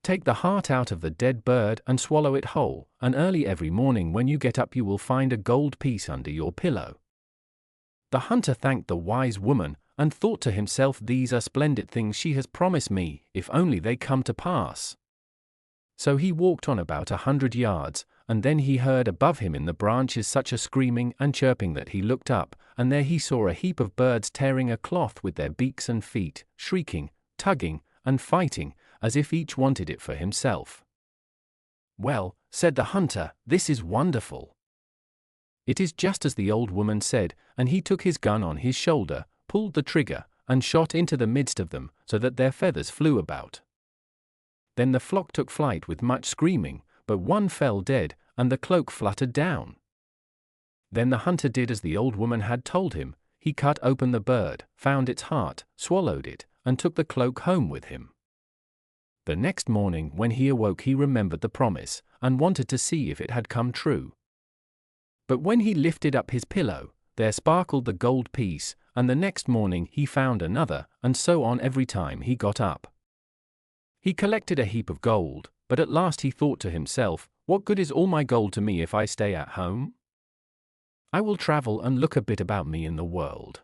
Take the heart out of the dead bird and swallow it whole, and early every morning when you get up you will find a gold piece under your pillow." The hunter thanked the wise woman, and thought to himself, "These are splendid things she has promised me, if only they come to pass." So he walked on about 100 yards, and then he heard above him in the branches such a screaming and chirping that he looked up, and there he saw a heap of birds tearing a cloth with their beaks and feet, shrieking, tugging, and fighting, as if each wanted it for himself. "Well," said the hunter, "this is wonderful." It is just as the old woman said, and he took his gun on his shoulder, pulled the trigger, and shot into the midst of them, so that their feathers flew about. Then the flock took flight with much screaming, but one fell dead, and the cloak fluttered down. Then the hunter did as the old woman had told him. He cut open the bird, found its heart, swallowed it, and took the cloak home with him. The next morning when he awoke he remembered the promise, and wanted to see if it had come true. But when he lifted up his pillow, there sparkled the gold piece, and the next morning he found another, and so on every time he got up. He collected a heap of gold, but at last he thought to himself, "What good is all my gold to me if I stay at home? I will travel and look a bit about me in the world."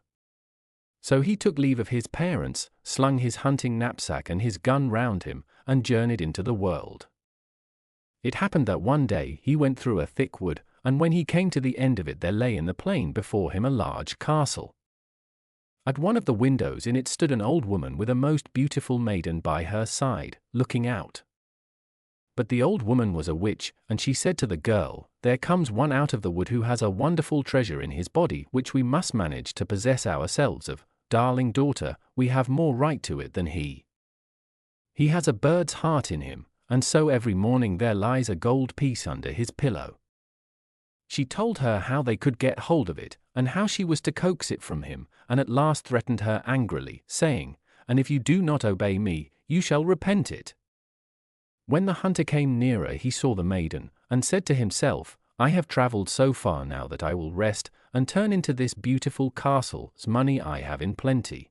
So he took leave of his parents, slung his hunting knapsack and his gun round him, and journeyed into the world. It happened that one day he went through a thick wood, and when he came to the end of it there lay in the plain before him a large castle. At one of the windows in it stood an old woman with a most beautiful maiden by her side, looking out. But the old woman was a witch, and she said to the girl, "There comes one out of the wood who has a wonderful treasure in his body which we must manage to possess ourselves of. Darling daughter, we have more right to it than he. He has a bird's heart in him, and so every morning there lies a gold piece under his pillow." She told her how they could get hold of it, and how she was to coax it from him, and at last threatened her angrily, saying, "And if you do not obey me, you shall repent it." When the hunter came nearer he saw the maiden, and said to himself, "I have travelled so far now that I will rest, and turn into this beautiful castle's money I have in plenty."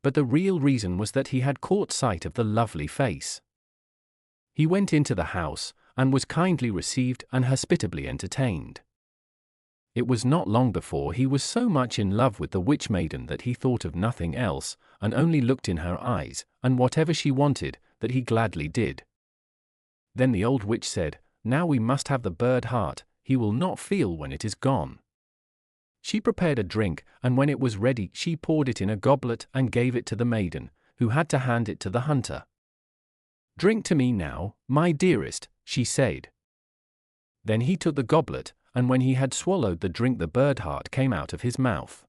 But the real reason was that he had caught sight of the lovely face. He went into the house, and was kindly received and hospitably entertained. It was not long before he was so much in love with the witch maiden that he thought of nothing else, and only looked in her eyes, and whatever she wanted, that he gladly did. Then the old witch said, "Now we must have the bird heart, he will not feel when it is gone." She prepared a drink, and when it was ready she poured it in a goblet and gave it to the maiden, who had to hand it to the hunter. "Drink to me now, my dearest," she said. Then he took the goblet, and when he had swallowed the drink the bird heart came out of his mouth.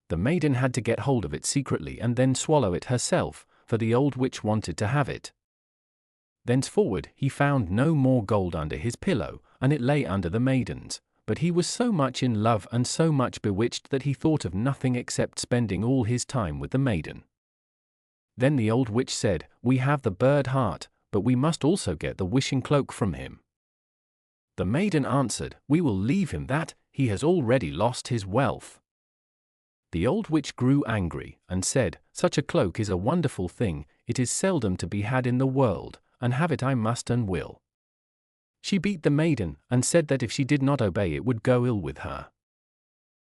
The maiden had to get hold of it secretly and then swallow it herself, for the old witch wanted to have it. Thenceforward he found no more gold under his pillow, and it lay under the maiden's, but he was so much in love and so much bewitched that he thought of nothing except spending all his time with the maiden. Then the old witch said, "We have the bird heart, but we must also get the wishing cloak from him." The maiden answered, "We will leave him that, he has already lost his wealth." The old witch grew angry, and said, "Such a cloak is a wonderful thing, it is seldom to be had in the world, and have it I must and will." She beat the maiden, and said that if she did not obey it would go ill with her.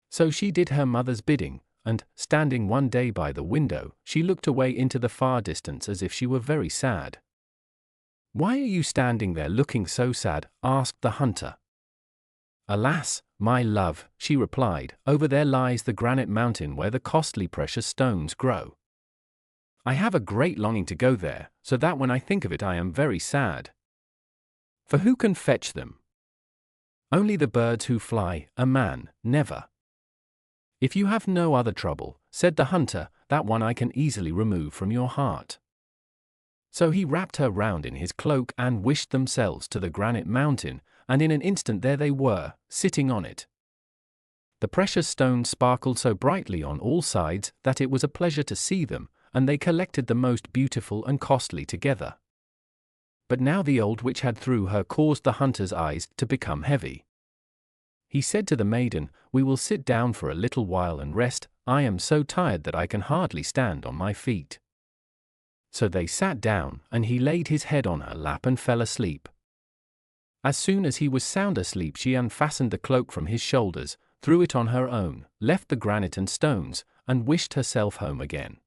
So she did her mother's bidding, and, standing one day by the window, she looked away into the far distance as if she were very sad. "Why are you standing there looking so sad?" asked the hunter. "Alas, my love," she replied, "over there lies the granite mountain where the costly precious stones grow. I have a great longing to go there, so that when I think of it I am very sad. For who can fetch them? Only the birds who fly, a man, never." "If you have no other trouble," said the hunter, "that one I can easily remove from your heart." So he wrapped her round in his cloak and wished themselves to the granite mountain, and in an instant there they were, sitting on it. The precious stones sparkled so brightly on all sides that it was a pleasure to see them, and they collected the most beautiful and costly together. But now the old witch had through her caused the hunter's eyes to become heavy. He said to the maiden, "We will sit down for a little while and rest, I am so tired that I can hardly stand on my feet." So they sat down, and he laid his head on her lap and fell asleep. As soon as he was sound asleep she unfastened the cloak from his shoulders, threw it on her own, left the granite and stones, and wished herself home again.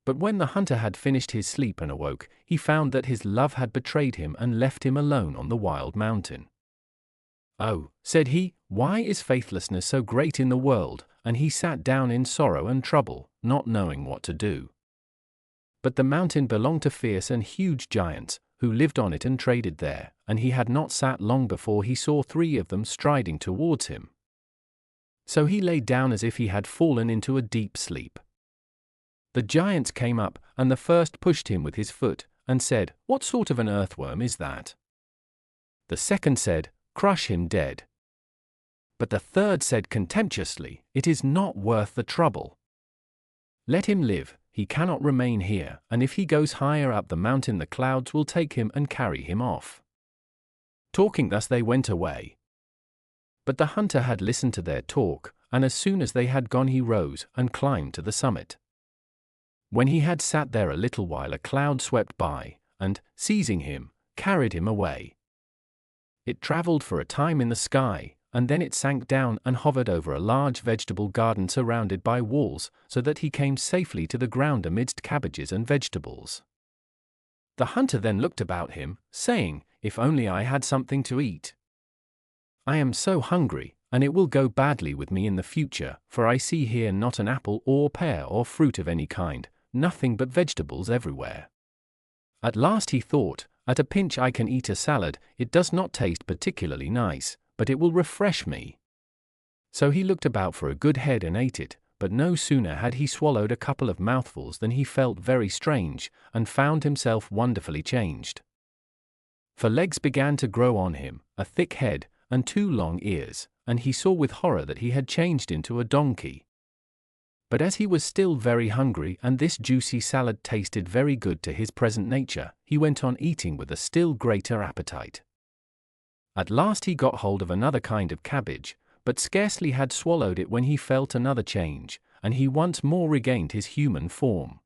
But when the hunter had finished his sleep and awoke, he found that his love had betrayed him and left him alone on the wild mountain. "Oh," said he, "why is faithlessness so great in the world?" And he sat down in sorrow and trouble, not knowing what to do. But the mountain belonged to fierce and huge giants, who lived on it and traded there, and he had not sat long before he saw 3 of them striding towards him. So he lay down as if he had fallen into a deep sleep. The giants came up, and the first pushed him with his foot, and said, "What sort of an earthworm is that?" The second said, "Crush him dead." But the third said contemptuously, "It is not worth the trouble. Let him live, he cannot remain here, and if he goes higher up the mountain the clouds will take him and carry him off." Talking thus they went away. But the hunter had listened to their talk, and as soon as they had gone he rose and climbed to the summit. When he had sat there a little while a cloud swept by, and, seizing him, carried him away. It travelled for a time in the sky, and then it sank down and hovered over a large vegetable garden surrounded by walls, so that he came safely to the ground amidst cabbages and vegetables. The hunter then looked about him, saying, "If only I had something to eat. I am so hungry, and it will go badly with me in the future, for I see here not an apple or pear or fruit of any kind, nothing but vegetables everywhere." At last he thought, "At a pinch I can eat a salad, it does not taste particularly nice, but it will refresh me." So he looked about for a good head and ate it, but no sooner had he swallowed a couple of mouthfuls than he felt very strange, and found himself wonderfully changed. For legs began to grow on him, a thick head, and 2 long ears, and he saw with horror that he had changed into a donkey. But as he was still very hungry and this juicy salad tasted very good to his present nature, he went on eating with a still greater appetite. At last he got hold of another kind of cabbage, but scarcely had swallowed it when he felt another change, and he once more regained his human form.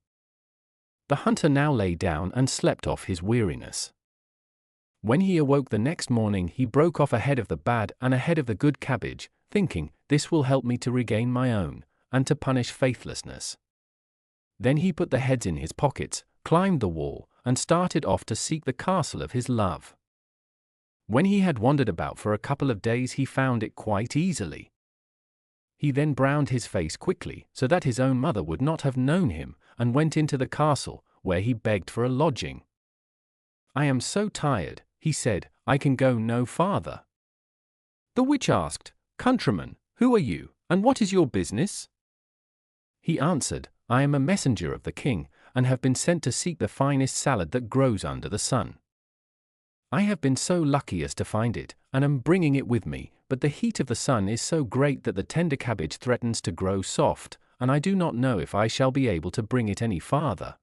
The hunter now lay down and slept off his weariness. When he awoke the next morning he broke off a head of the bad and a head of the good cabbage, thinking, "This will help me to regain my own, and to punish faithlessness." Then he put the heads in his pockets, climbed the wall, and started off to seek the castle of his love. When he had wandered about for a couple of days he found it quite easily. He then browned his face quickly, so that his own mother would not have known him, and went into the castle, where he begged for a lodging. "I am so tired," he said, "I can go no farther." The witch asked, "Countryman, who are you, and what is your business?" He answered, "I am a messenger of the king, and have been sent to seek the finest salad that grows under the sun. I have been so lucky as to find it, and am bringing it with me, but the heat of the sun is so great that the tender cabbage threatens to grow soft, and I do not know if I shall be able to bring it any farther."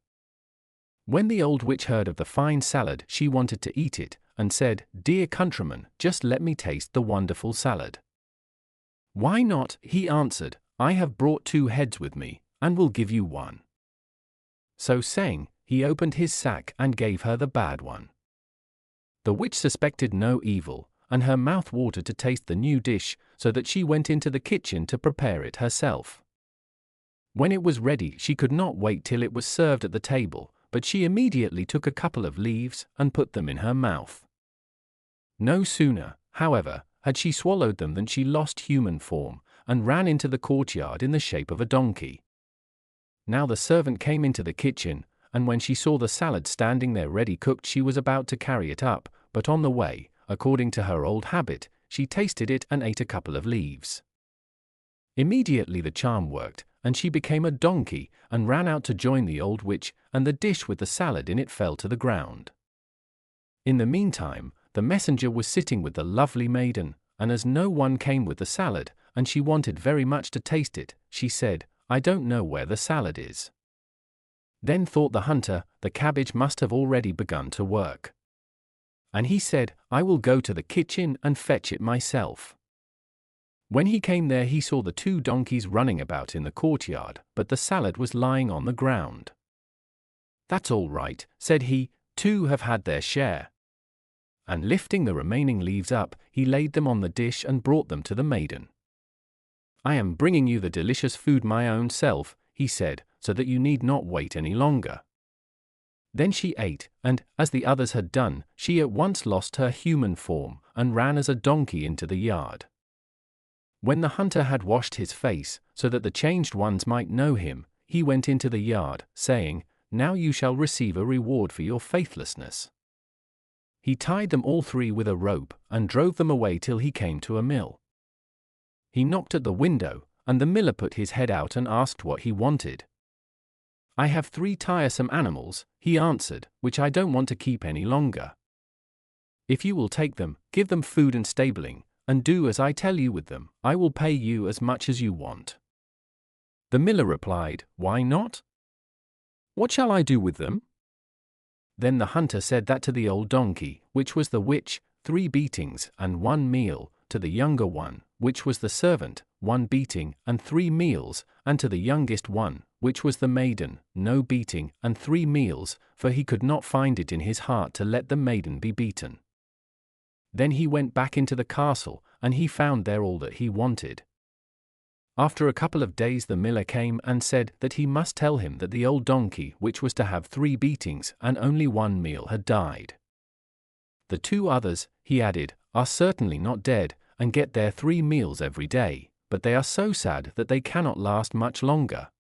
When the old witch heard of the fine salad, she wanted to eat it, and said, "Dear countryman, just let me taste the wonderful salad." "Why not?" he answered, "I have brought 2 heads with me, and will give you 1." So saying, he opened his sack and gave her the bad one. The witch suspected no evil, and her mouth watered to taste the new dish, so that she went into the kitchen to prepare it herself. When it was ready, she could not wait till it was served at the table, but she immediately took a couple of leaves and put them in her mouth. No sooner, however, had she swallowed them than she lost human form, and ran into the courtyard in the shape of a donkey. Now the servant came into the kitchen, and when she saw the salad standing there ready cooked, she was about to carry it up, but on the way, according to her old habit, she tasted it and ate a couple of leaves. Immediately the charm worked, and she became a donkey, and ran out to join the old witch, and the dish with the salad in it fell to the ground. In the meantime, the messenger was sitting with the lovely maiden, and as no one came with the salad, and she wanted very much to taste it, she said, "I don't know where the salad is." Then thought the hunter, the cabbage must have already begun to work. And he said, "I will go to the kitchen and fetch it myself." When he came there he saw the 2 donkeys running about in the courtyard, but the salad was lying on the ground. "That's all right," said he, "2 have had their share." And lifting the remaining leaves up, he laid them on the dish and brought them to the maiden. "I am bringing you the delicious food my own self," he said, "so that you need not wait any longer." Then she ate, and, as the others had done, she at once lost her human form, and ran as a donkey into the yard. When the hunter had washed his face, so that the changed ones might know him, he went into the yard, saying, "Now you shall receive a reward for your faithlessness." He tied them all 3 with a rope, and drove them away till he came to a mill. He knocked at the window, and the miller put his head out and asked what he wanted. "I have 3 tiresome animals," he answered, "which I don't want to keep any longer. If you will take them, give them food and stabling, and do as I tell you with them, I will pay you as much as you want." The miller replied, "Why not? What shall I do with them?" Then the hunter said that to the old donkey, which was the witch, 3 beatings and 1 meal, to the younger one, which was the servant, 1 beating and 3 meals, and to the youngest one, which was the maiden, no beating and 3 meals, for he could not find it in his heart to let the maiden be beaten. Then he went back into the castle, and he found there all that he wanted. After a couple of days the miller came and said that he must tell him that the old donkey, which was to have 3 beatings and only 1 meal, had died. The 2 others, he added, are certainly not dead, and get their 3 meals every day, but they are so sad that they cannot last much longer.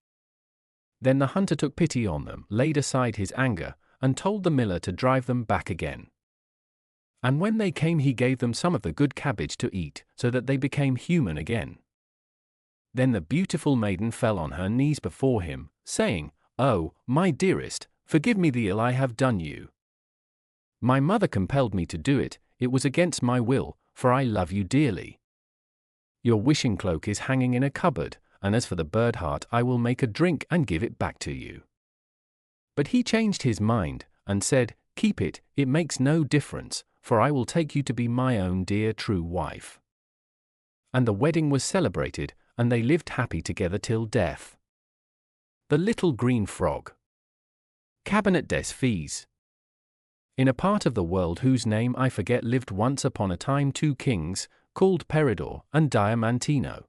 Then the hunter took pity on them, laid aside his anger, and told the miller to drive them back again. And when they came he gave them some of the good cabbage to eat, so that they became human again. Then the beautiful maiden fell on her knees before him, saying, "Oh, my dearest, forgive me the ill I have done you. My mother compelled me to do it, it was against my will, for I love you dearly. Your wishing cloak is hanging in a cupboard, and as for the bird heart I will make a drink and give it back to you." But he changed his mind, and said, "Keep it, it makes no difference, for I will take you to be my own dear true wife." And the wedding was celebrated, and they lived happy together till death. The Little Green Frog. Cabinet des Fées. In a part of the world whose name I forget lived once upon a time 2 kings, called Peridor and Diamantino.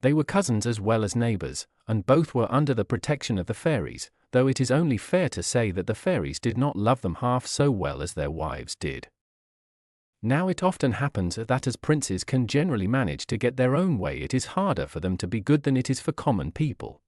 They were cousins as well as neighbors, and both were under the protection of the fairies, though it is only fair to say that the fairies did not love them half so well as their wives did. Now it often happens that as princes can generally manage to get their own way, it is harder for them to be good than it is for common people.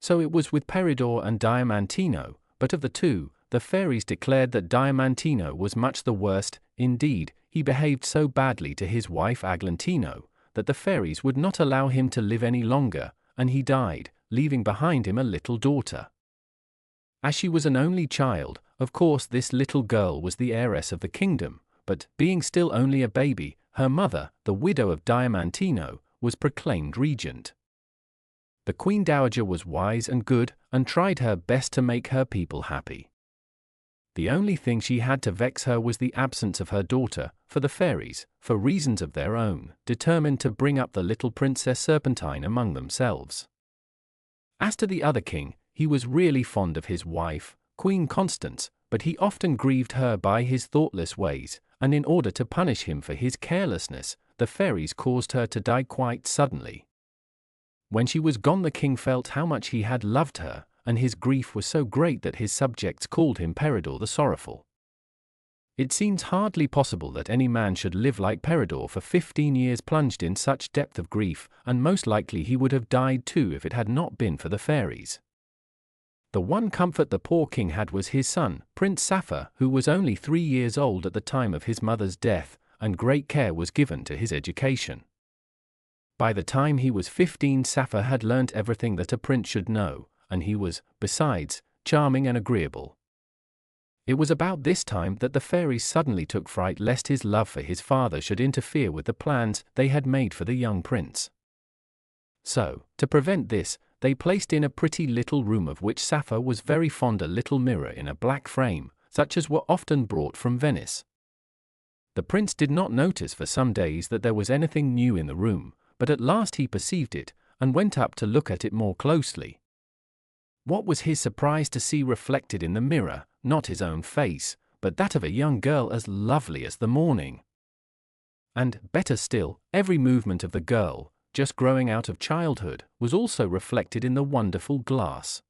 So it was with Peridor and Diamantino, but of the 2, the fairies declared that Diamantino was much the worst. Indeed, he behaved so badly to his wife Aglantino, that the fairies would not allow him to live any longer, and he died, leaving behind him a little daughter. As she was an only child, of course this little girl was the heiress of the kingdom, but, being still only a baby, her mother, the widow of Diamantino, was proclaimed regent. The Queen Dowager was wise and good, and tried her best to make her people happy. The only thing she had to vex her was the absence of her daughter, for the fairies, for reasons of their own, determined to bring up the little Princess Serpentine among themselves. As to the other king, he was really fond of his wife, Queen Constance, but he often grieved her by his thoughtless ways, and in order to punish him for his carelessness, the fairies caused her to die quite suddenly. When she was gone, the king felt how much he had loved her, and his grief was so great that his subjects called him Peridor the Sorrowful. It seems hardly possible that any man should live like Peridor for 15 years plunged in such depth of grief, and most likely he would have died too if it had not been for the fairies. The one comfort the poor king had was his son, Prince Saphir, who was only 3 years old at the time of his mother's death, and great care was given to his education. By the time he was 15, Saphir had learnt everything that a prince should know, and he was, besides, charming and agreeable. It was about this time that the fairies suddenly took fright lest his love for his father should interfere with the plans they had made for the young prince. So, to prevent this, they placed in a pretty little room of which Saphir was very fond a little mirror in a black frame, such as were often brought from Venice. The prince did not notice for some days that there was anything new in the room, but at last he perceived it, and went up to look at it more closely. What was his surprise to see reflected in the mirror, not his own face, but that of a young girl as lovely as the morning. And, better still, every movement of the girl, just growing out of childhood, was also reflected in the wonderful glass.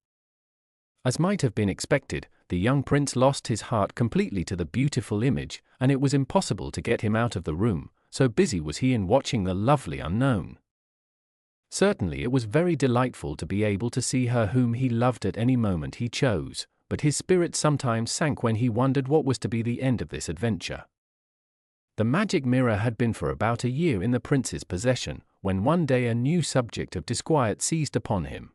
As might have been expected, the young prince lost his heart completely to the beautiful image, and it was impossible to get him out of the room, so busy was he in watching the lovely unknown. Certainly it was very delightful to be able to see her whom he loved at any moment he chose, but his spirit sometimes sank when he wondered what was to be the end of this adventure. The magic mirror had been for about a year in the prince's possession, when one day a new subject of disquiet seized upon him.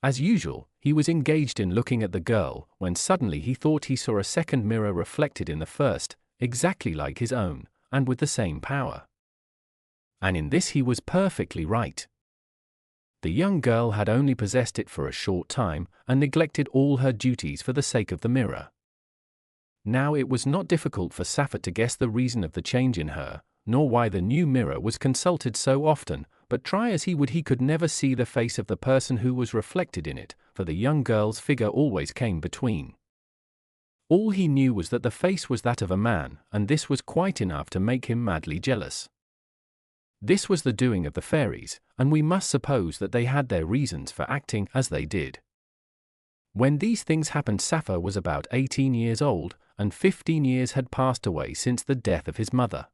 As usual, he was engaged in looking at the girl, when suddenly he thought he saw a second mirror reflected in the first, exactly like his own, and with the same power. And in this he was perfectly right. The young girl had only possessed it for a short time, and neglected all her duties for the sake of the mirror. Now it was not difficult for Saphir to guess the reason of the change in her, nor why the new mirror was consulted so often, but try as he would he could never see the face of the person who was reflected in it, for the young girl's figure always came between. All he knew was that the face was that of a man, and this was quite enough to make him madly jealous. This was the doing of the fairies, and we must suppose that they had their reasons for acting as they did. When these things happened, Saphir was about 18 years old, and 15 years had passed away since the death of his mother.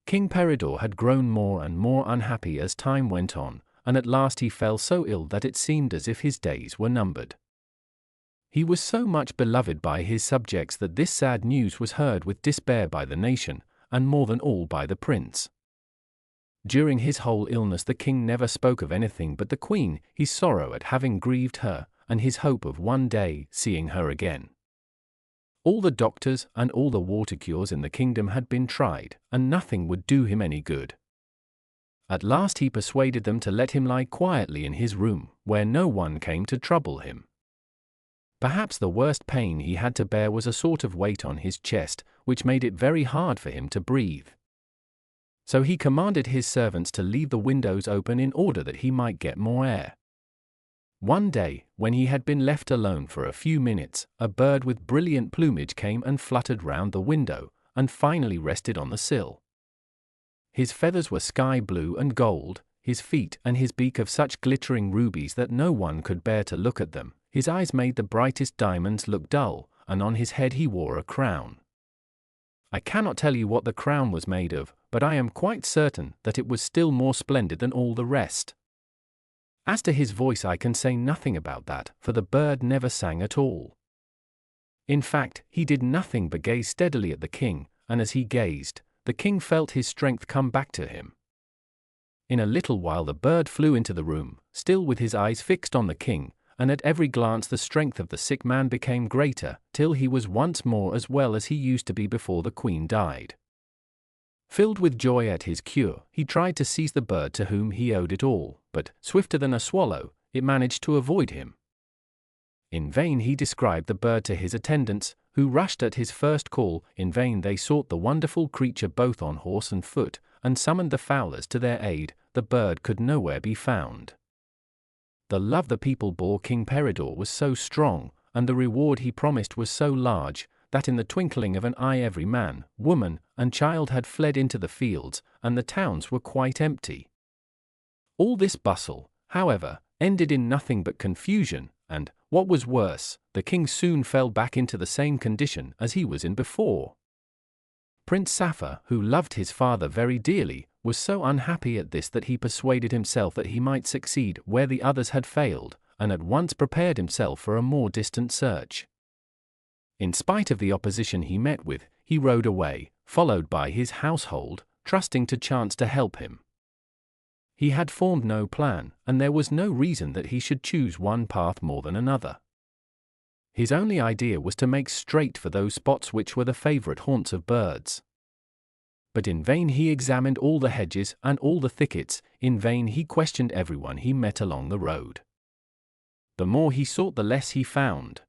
King Peridor had grown more and more unhappy as time went on, and at last he fell so ill that it seemed as if his days were numbered. He was so much beloved by his subjects that this sad news was heard with despair by the nation, and more than all by the prince. During his whole illness the king never spoke of anything but the queen, his sorrow at having grieved her, and his hope of one day seeing her again. All the doctors and all the water cures in the kingdom had been tried, and nothing would do him any good. At last he persuaded them to let him lie quietly in his room, where no one came to trouble him. Perhaps the worst pain he had to bear was a sort of weight on his chest, which made it very hard for him to breathe. So he commanded his servants to leave the windows open in order that he might get more air. One day, when he had been left alone for a few minutes, a bird with brilliant plumage came and fluttered round the window, and finally rested on the sill. His feathers were sky blue and gold, his feet and his beak of such glittering rubies that no one could bear to look at them, his eyes made the brightest diamonds look dull, and on his head he wore a crown. I cannot tell you what the crown was made of, but I am quite certain that it was still more splendid than all the rest. As to his voice, I can say nothing about that, for the bird never sang at all. In fact, he did nothing but gaze steadily at the king, and as he gazed, the king felt his strength come back to him. In a little while the bird flew into the room, still with his eyes fixed on the king, and at every glance the strength of the sick man became greater, till he was once more as well as he used to be before the queen died. Filled with joy at his cure, he tried to seize the bird to whom he owed it all, but, swifter than a swallow, it managed to avoid him. In vain he described the bird to his attendants, who rushed at his first call. In vain they sought the wonderful creature both on horse and foot, and summoned the fowlers to their aid. The bird could nowhere be found. The love the people bore King Peridor was so strong, and the reward he promised was so large, that in the twinkling of an eye every man, woman, and child had fled into the fields, and the towns were quite empty. All this bustle, however, ended in nothing but confusion, and, what was worse, the king soon fell back into the same condition as he was in before. Prince Saphir, who loved his father very dearly, was so unhappy at this that he persuaded himself that he might succeed where the others had failed, and at once prepared himself for a more distant search. In spite of the opposition he met with, he rode away, followed by his household, trusting to chance to help him. He had formed no plan, and there was no reason that he should choose one path more than another. His only idea was to make straight for those spots which were the favorite haunts of birds. But in vain he examined all the hedges and all the thickets, in vain he questioned everyone he met along the road. The more he sought, the less he found.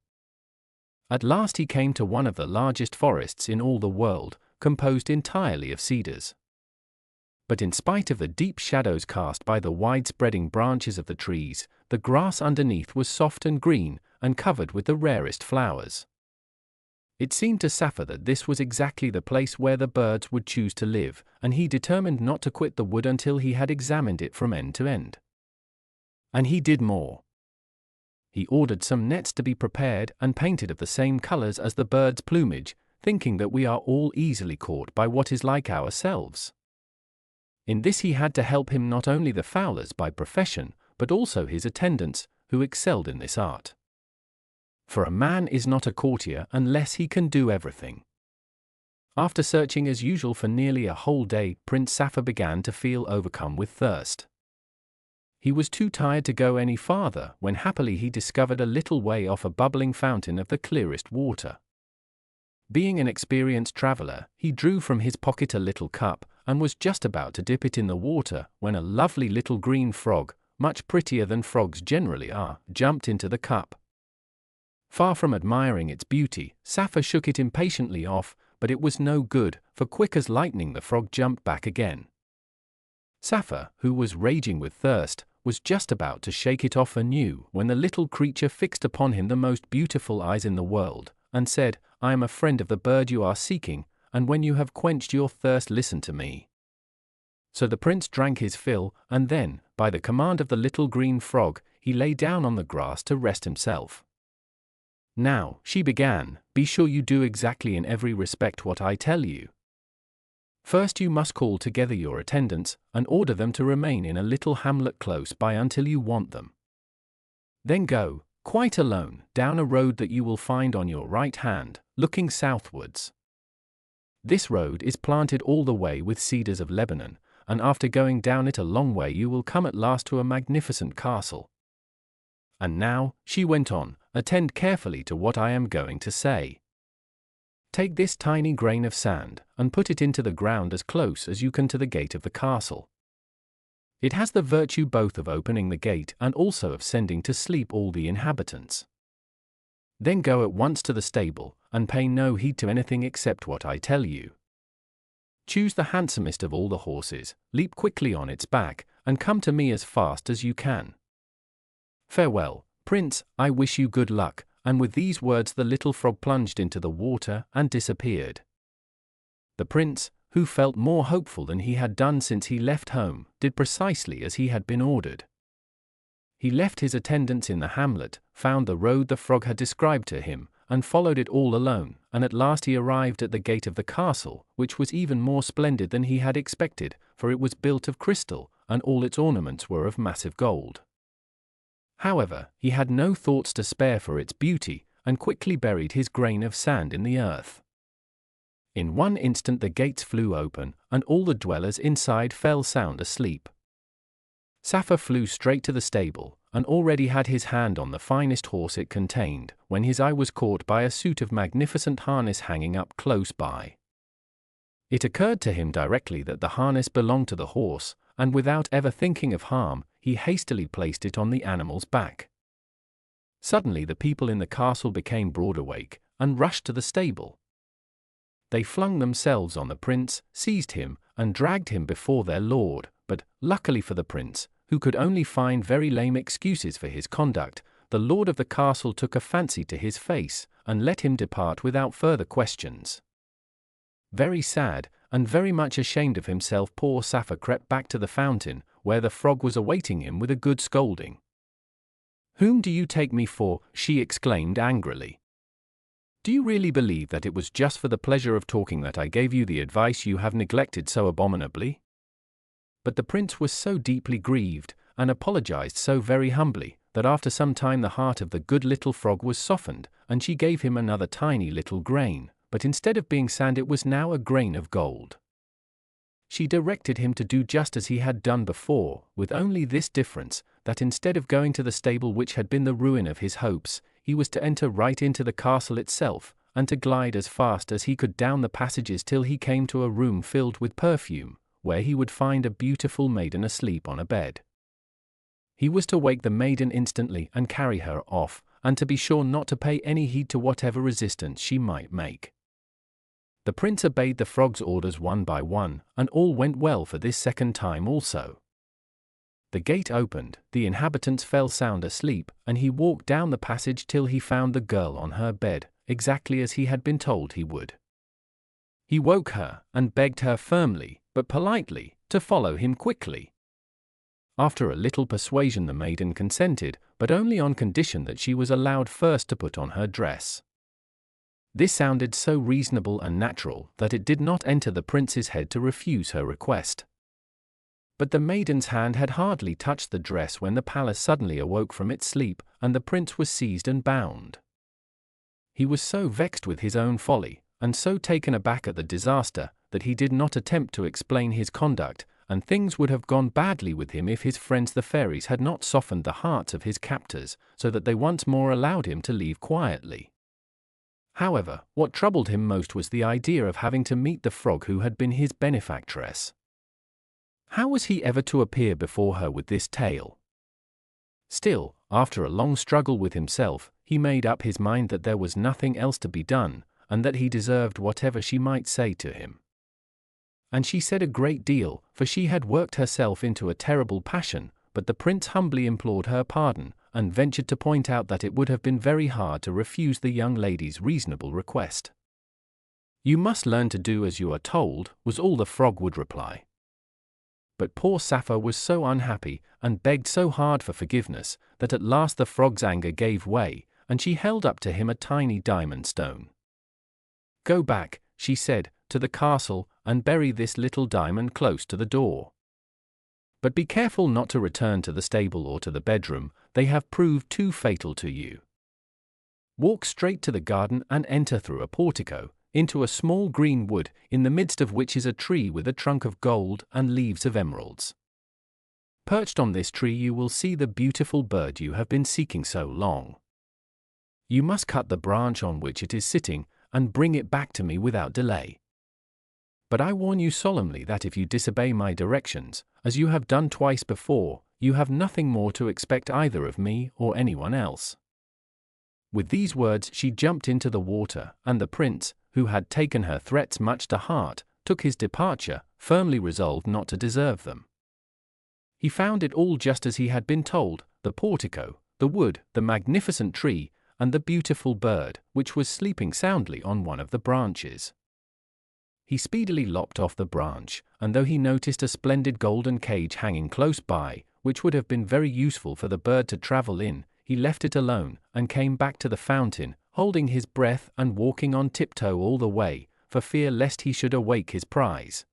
At last he came to one of the largest forests in all the world, composed entirely of cedars. But in spite of the deep shadows cast by the wide-spreading branches of the trees, the grass underneath was soft and green, and covered with the rarest flowers. It seemed to Saphir that this was exactly the place where the birds would choose to live, and he determined not to quit the wood until he had examined it from end to end. And he did more. He ordered some nets to be prepared and painted of the same colors as the birds' plumage, thinking that we are all easily caught by what is like ourselves. In this he had to help him not only the fowlers by profession, but also his attendants, who excelled in this art. For a man is not a courtier unless he can do everything. After searching as usual for nearly a whole day, Prince Saphir began to feel overcome with thirst. He was too tired to go any farther, when happily he discovered a little way off a bubbling fountain of the clearest water. Being an experienced traveler, he drew from his pocket a little cup, and was just about to dip it in the water, when a lovely little green frog, much prettier than frogs generally are, jumped into the cup. Far from admiring its beauty, Saphir shook it impatiently off, but it was no good, for quick as lightning the frog jumped back again. Saphir, who was raging with thirst, was just about to shake it off anew, when the little creature fixed upon him the most beautiful eyes in the world, and said, "I am a friend of the bird you are seeking, and when you have quenched your thirst, listen to me." So the prince drank his fill, and then, by the command of the little green frog, he lay down on the grass to rest himself. "Now," she began, "be sure you do exactly in every respect what I tell you. First you must call together your attendants, and order them to remain in a little hamlet close by until you want them. Then go, quite alone, down a road that you will find on your right hand, looking southwards. This road is planted all the way with cedars of Lebanon, and after going down it a long way you will come at last to a magnificent castle. And now," she went on, "attend carefully to what I am going to say. Take this tiny grain of sand, and put it into the ground as close as you can to the gate of the castle. It has the virtue both of opening the gate and also of sending to sleep all the inhabitants. Then go at once to the stable, and pay no heed to anything except what I tell you. Choose the handsomest of all the horses, leap quickly on its back, and come to me as fast as you can. Farewell, Prince, I wish you good luck." And with these words the little frog plunged into the water and disappeared. The prince, who felt more hopeful than he had done since he left home, did precisely as he had been ordered. He left his attendants in the hamlet, found the road the frog had described to him, and followed it all alone, and at last he arrived at the gate of the castle, which was even more splendid than he had expected, for it was built of crystal, and all its ornaments were of massive gold. However, he had no thoughts to spare for its beauty, and quickly buried his grain of sand in the earth. In one instant the gates flew open, and all the dwellers inside fell sound asleep. Saphir flew straight to the stable, and already had his hand on the finest horse it contained, when his eye was caught by a suit of magnificent harness hanging up close by. It occurred to him directly that the harness belonged to the horse, and without ever thinking of harm, he hastily placed it on the animal's back. Suddenly the people in the castle became broad awake, and rushed to the stable. They flung themselves on the prince, seized him, and dragged him before their lord, but, luckily for the prince, who could only find very lame excuses for his conduct, the lord of the castle took a fancy to his face, and let him depart without further questions. Very sad, and very much ashamed of himself, poor Sappho crept back to the fountain, where the frog was awaiting him with a good scolding. "Whom do you take me for?" she exclaimed angrily. "Do you really believe that it was just for the pleasure of talking that I gave you the advice you have neglected so abominably?" But the prince was so deeply grieved, and apologized so very humbly, that after some time the heart of the good little frog was softened, and she gave him another tiny little grain, but instead of being sand it was now a grain of gold. She directed him to do just as he had done before, with only this difference, that instead of going to the stable which had been the ruin of his hopes, he was to enter right into the castle itself, and to glide as fast as he could down the passages till he came to a room filled with perfume, where he would find a beautiful maiden asleep on a bed. He was to wake the maiden instantly and carry her off, and to be sure not to pay any heed to whatever resistance she might make. The prince obeyed the frog's orders one by one, and all went well for this second time also. The gate opened, the inhabitants fell sound asleep, and he walked down the passage till he found the girl on her bed, exactly as he had been told he would. He woke her, and begged her firmly, but politely, to follow him quickly. After a little persuasion the maiden consented, but only on condition that she was allowed first to put on her dress. This sounded so reasonable and natural that it did not enter the prince's head to refuse her request. But the maiden's hand had hardly touched the dress when the palace suddenly awoke from its sleep, and the prince was seized and bound. He was so vexed with his own folly, and so taken aback at the disaster, that he did not attempt to explain his conduct, and things would have gone badly with him if his friends the fairies had not softened the hearts of his captors, so that they once more allowed him to leave quietly. However, what troubled him most was the idea of having to meet the frog who had been his benefactress. How was he ever to appear before her with this tale? Still, after a long struggle with himself, he made up his mind that there was nothing else to be done, and that he deserved whatever she might say to him. And she said a great deal, for she had worked herself into a terrible passion, but the prince humbly implored her pardon, and ventured to point out that it would have been very hard to refuse the young lady's reasonable request. "You must learn to do as you are told," was all the frog would reply. But poor Sappho was so unhappy, and begged so hard for forgiveness, that at last the frog's anger gave way, and she held up to him a tiny diamond stone. "Go back," she said, "to the castle, and bury this little diamond close to the door. But be careful not to return to the stable or to the bedroom, they have proved too fatal to you. Walk straight to the garden and enter through a portico, into a small green wood, in the midst of which is a tree with a trunk of gold and leaves of emeralds. Perched on this tree you will see the beautiful bird you have been seeking so long. You must cut the branch on which it is sitting, and bring it back to me without delay. But I warn you solemnly that if you disobey my directions, as you have done twice before, you have nothing more to expect either of me or anyone else." With these words she jumped into the water, and the prince, who had taken her threats much to heart, took his departure, firmly resolved not to deserve them. He found it all just as he had been told, the portico, the wood, the magnificent tree, and the beautiful bird, which was sleeping soundly on one of the branches. He speedily lopped off the branch, and though he noticed a splendid golden cage hanging close by, which would have been very useful for the bird to travel in, he left it alone, and came back to the fountain, holding his breath and walking on tiptoe all the way, for fear lest he should awake his prize.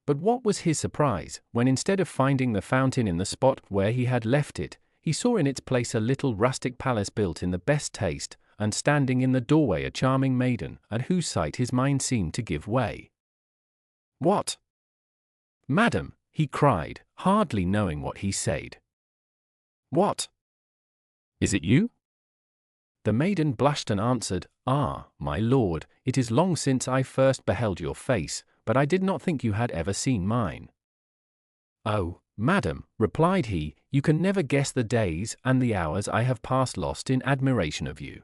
But what was his surprise, when instead of finding the fountain in the spot where he had left it, he saw in its place a little rustic palace built in the best taste, and standing in the doorway a charming maiden, at whose sight his mind seemed to give way. "What? Madam," he cried, hardly knowing what he said. "What? Is it you?" The maiden blushed and answered, "Ah, my lord, it is long since I first beheld your face, but I did not think you had ever seen mine." "Oh, "Madam," replied he, "you can never guess the days and the hours I have passed lost in admiration of you."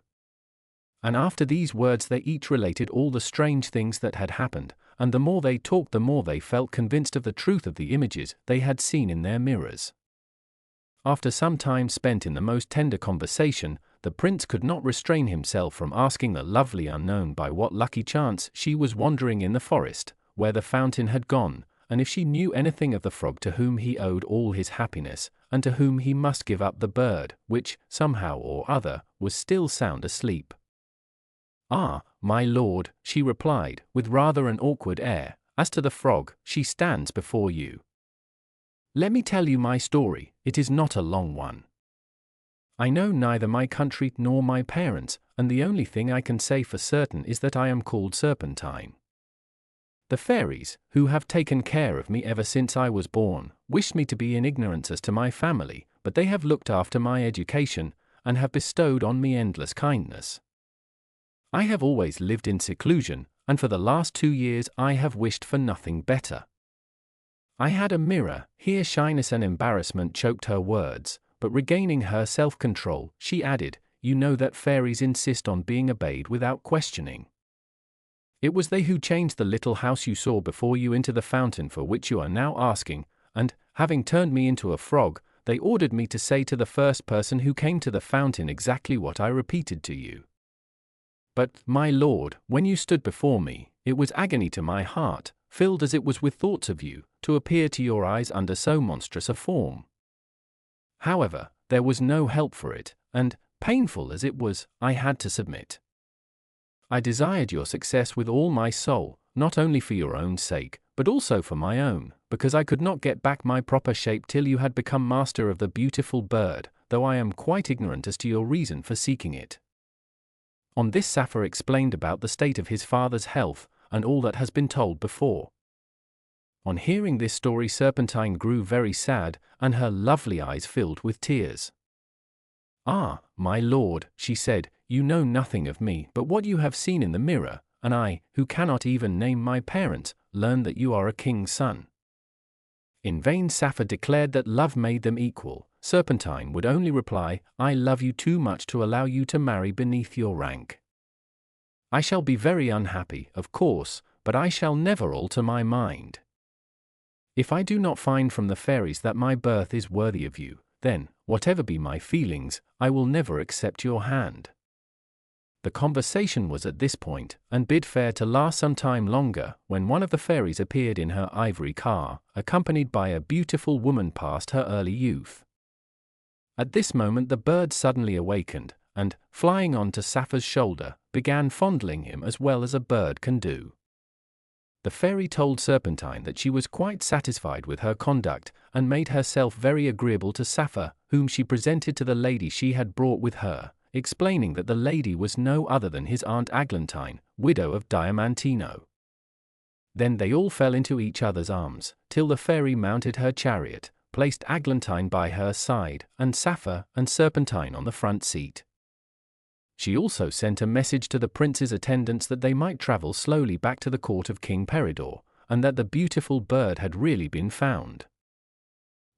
And after these words they each related all the strange things that had happened, and the more they talked the more they felt convinced of the truth of the images they had seen in their mirrors. After some time spent in the most tender conversation, the prince could not restrain himself from asking the lovely unknown by what lucky chance she was wandering in the forest, where the fountain had gone, and if she knew anything of the frog to whom he owed all his happiness, and to whom he must give up the bird, which, somehow or other, was still sound asleep. "Ah, my lord," she replied, with rather an awkward air, "as to the frog, she stands before you. Let me tell you my story, it is not a long one. I know neither my country nor my parents, and the only thing I can say for certain is that I am called Serpentine. The fairies, who have taken care of me ever since I was born, wished me to be in ignorance as to my family, but they have looked after my education, and have bestowed on me endless kindness. I have always lived in seclusion, and for the last 2 years I have wished for nothing better. I had a mirror." Here shyness and embarrassment choked her words, but regaining her self-control, she added, "You know that fairies insist on being obeyed without questioning. It was they who changed the little house you saw before you into the fountain for which you are now asking, and, having turned me into a frog, they ordered me to say to the first person who came to the fountain exactly what I repeated to you. But, my lord, when you stood before me, it was agony to my heart, filled as it was with thoughts of you, to appear to your eyes under so monstrous a form. However, there was no help for it, and, painful as it was, I had to submit. I desired your success with all my soul, not only for your own sake, but also for my own, because I could not get back my proper shape till you had become master of the beautiful bird, though I am quite ignorant as to your reason for seeking it." On this Sappho explained about the state of his father's health, and all that has been told before. On hearing this story Serpentine grew very sad, and her lovely eyes filled with tears. "Ah, my lord," she said, "you know nothing of me but what you have seen in the mirror, and I, who cannot even name my parents, learn that you are a king's son." In vain Sappho declared that love made them equal. Serpentine would only reply, "I love you too much to allow you to marry beneath your rank. I shall be very unhappy, of course, but I shall never alter my mind. If I do not find from the fairies that my birth is worthy of you, then, whatever be my feelings, I will never accept your hand." The conversation was at this point, and bid fair to last some time longer, when one of the fairies appeared in her ivory car, accompanied by a beautiful woman past her early youth. At this moment the bird suddenly awakened, and, flying on to Sappho's shoulder, began fondling him as well as a bird can do. The fairy told Serpentine that she was quite satisfied with her conduct, and made herself very agreeable to Sappho, whom she presented to the lady she had brought with her, explaining that the lady was no other than his Aunt Aglantine, widow of Diamantino. Then they all fell into each other's arms, till the fairy mounted her chariot, placed Aglantine by her side, and Sappho and Serpentine on the front seat. She also sent a message to the prince's attendants that they might travel slowly back to the court of King Peridor, and that the beautiful bird had really been found.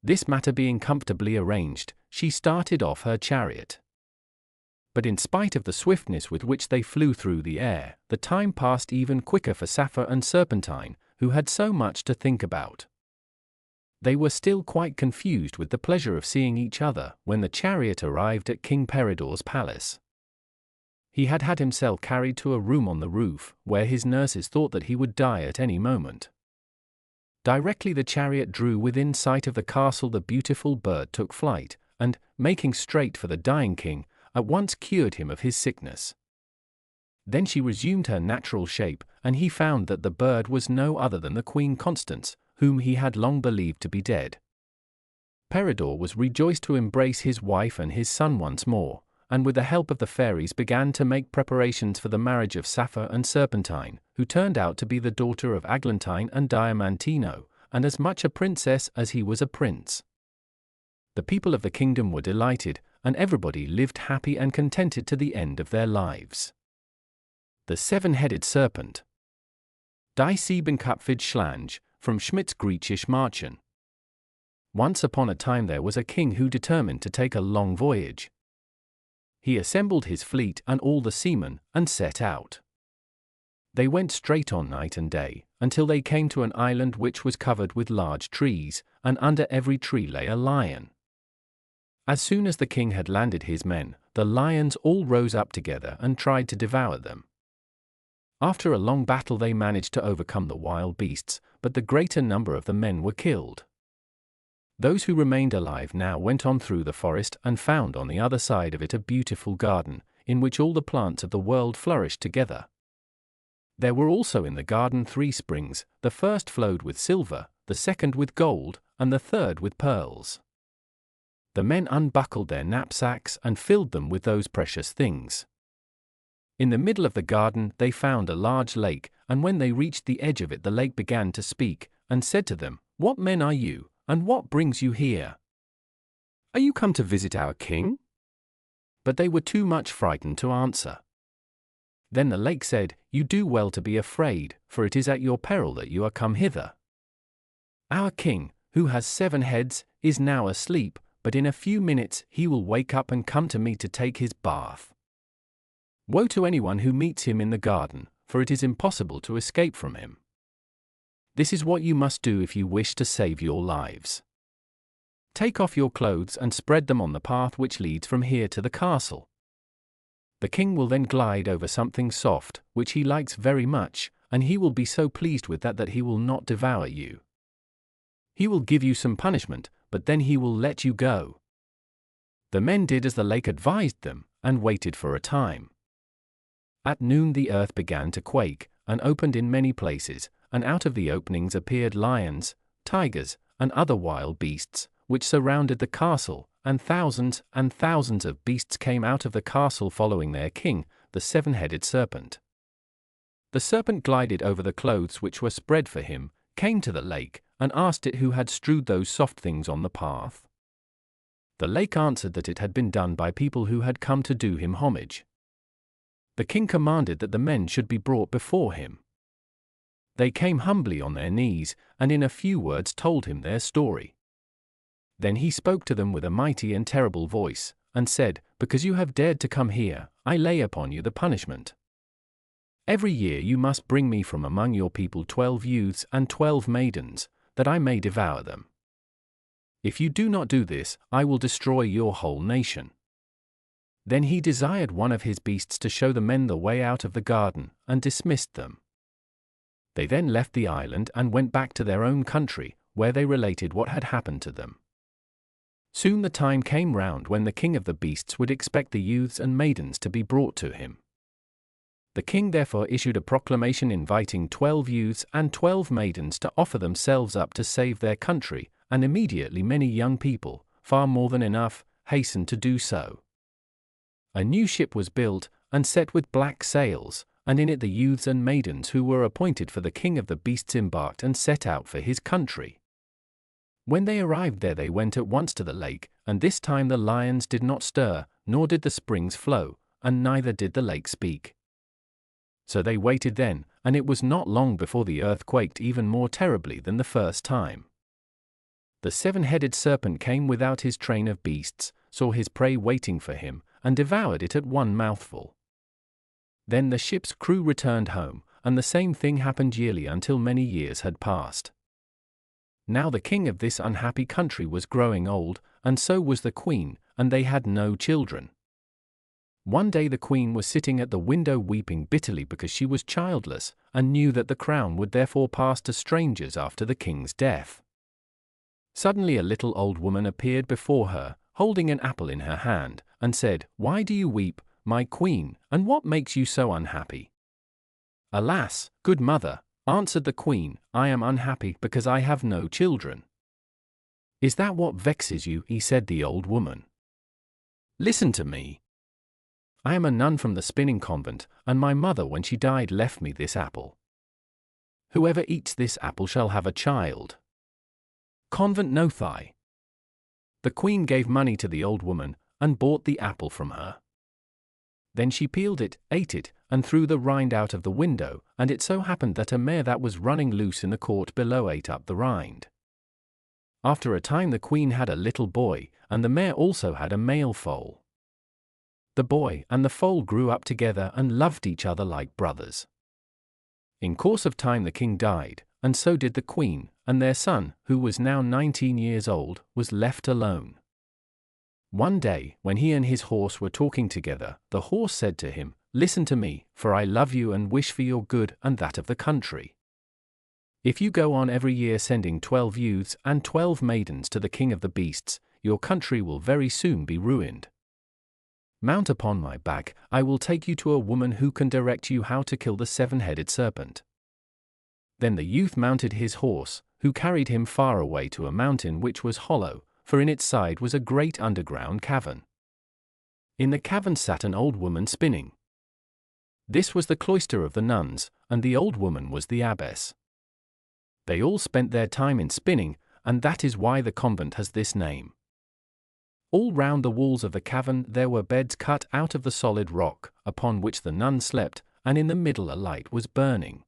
This matter being comfortably arranged, she started off her chariot. But in spite of the swiftness with which they flew through the air, the time passed even quicker for Sappho and Serpentine, who had so much to think about. They were still quite confused with the pleasure of seeing each other when the chariot arrived at King Peridor's palace. He had had himself carried to a room on the roof, where his nurses thought that he would die at any moment. Directly the chariot drew within sight of the castle, the beautiful bird took flight, and, making straight for the dying king, at once cured him of his sickness. Then she resumed her natural shape, and he found that the bird was no other than the Queen Constance, whom he had long believed to be dead. Peridor was rejoiced to embrace his wife and his son once more, and with the help of the fairies began to make preparations for the marriage of Sappho and Serpentine, who turned out to be the daughter of Aglantine and Diamantino, and as much a princess as he was a prince. The people of the kingdom were delighted, and everybody lived happy and contented to the end of their lives. The Seven-Headed Serpent. Die Siebenkopfige Schlange, from Schmidt's Griechisch Märchen. Once upon a time there was a king who determined to take a long voyage. He assembled his fleet and all the seamen, and set out. They went straight on night and day, until they came to an island which was covered with large trees, and under every tree lay a lion. As soon as the king had landed his men, the lions all rose up together and tried to devour them. After a long battle they managed to overcome the wild beasts, but the greater number of the men were killed. Those who remained alive now went on through the forest and found on the other side of it a beautiful garden, in which all the plants of the world flourished together. There were also in the garden 3 springs, the first flowed with silver, the second with gold, and the third with pearls. The men unbuckled their knapsacks and filled them with those precious things. In the middle of the garden they found a large lake, and when they reached the edge of it the lake began to speak, and said to them, "What men are you, and what brings you here? Are you come to visit our king?" But they were too much frightened to answer. Then the lake said, "You do well to be afraid, for it is at your peril that you are come hither. Our king, who has 7 heads, is now asleep, but in a few minutes he will wake up and come to me to take his bath. Woe to anyone who meets him in the garden, for it is impossible to escape from him. This is what you must do if you wish to save your lives. Take off your clothes and spread them on the path which leads from here to the castle. The king will then glide over something soft, which he likes very much, and he will be so pleased with that he will not devour you. He will give you some punishment, but then he will let you go." The men did as the lake advised them, and waited for a time. At noon the earth began to quake, and opened in many places, and out of the openings appeared lions, tigers, and other wild beasts, which surrounded the castle, and thousands of beasts came out of the castle following their king, the 7-headed serpent. The serpent glided over the clothes which were spread for him, came to the lake, and asked it who had strewed those soft things on the path. The lake answered that it had been done by people who had come to do him homage. The king commanded that the men should be brought before him. They came humbly on their knees, and in a few words told him their story. Then he spoke to them with a mighty and terrible voice, and said, "Because you have dared to come here, I lay upon you the punishment. Every year you must bring me from among your people 12 youths and 12 maidens, that I may devour them. If you do not do this, I will destroy your whole nation." Then he desired one of his beasts to show the men the way out of the garden, and dismissed them. They then left the island and went back to their own country, where they related what had happened to them. Soon the time came round when the king of the beasts would expect the youths and maidens to be brought to him. The king therefore issued a proclamation inviting 12 youths and 12 maidens to offer themselves up to save their country, and immediately many young people, far more than enough, hastened to do so. A new ship was built, and set with black sails, and in it the youths and maidens who were appointed for the king of the beasts embarked and set out for his country. When they arrived there they went at once to the lake, and this time the lions did not stir, nor did the springs flow, and neither did the lake speak. So they waited then, and it was not long before the earth quaked even more terribly than the first time. The 7-headed serpent came without his train of beasts, saw his prey waiting for him, and devoured it at one mouthful. Then the ship's crew returned home, and the same thing happened yearly until many years had passed. Now the king of this unhappy country was growing old, and so was the queen, and they had no children. One day the queen was sitting at the window weeping bitterly because she was childless, and knew that the crown would therefore pass to strangers after the king's death. Suddenly a little old woman appeared before her, holding an apple in her hand, and said, "Why do you weep, my queen, and what makes you so unhappy?" "Alas, good mother," answered the queen, "I am unhappy because I have no children." "Is that what vexes you?" said the old woman. "Listen to me. I am a nun from the spinning convent, and my mother when she died left me this apple. Whoever eats this apple shall have a child. Convent Nothai." The queen gave money to the old woman, and bought the apple from her. Then she peeled it, ate it, and threw the rind out of the window, and it so happened that a mare that was running loose in the court below ate up the rind. After a time the queen had a little boy, and the mare also had a male foal. The boy and the foal grew up together and loved each other like brothers. In course of time the king died, and so did the queen, and their son, who was now 19 years old, was left alone. One day, when he and his horse were talking together, the horse said to him, "Listen to me, for I love you and wish for your good and that of the country. If you go on every year sending 12 youths and 12 maidens to the king of the beasts, your country will very soon be ruined. Mount upon my back, I will take you to a woman who can direct you how to kill the seven-headed serpent." Then the youth mounted his horse, who carried him far away to a mountain which was hollow, for in its side was a great underground cavern. In the cavern sat an old woman spinning. This was the cloister of the nuns, and the old woman was the abbess. They all spent their time in spinning, and that is why the convent has this name. All round the walls of the cavern there were beds cut out of the solid rock, upon which the nuns slept, and in the middle a light was burning.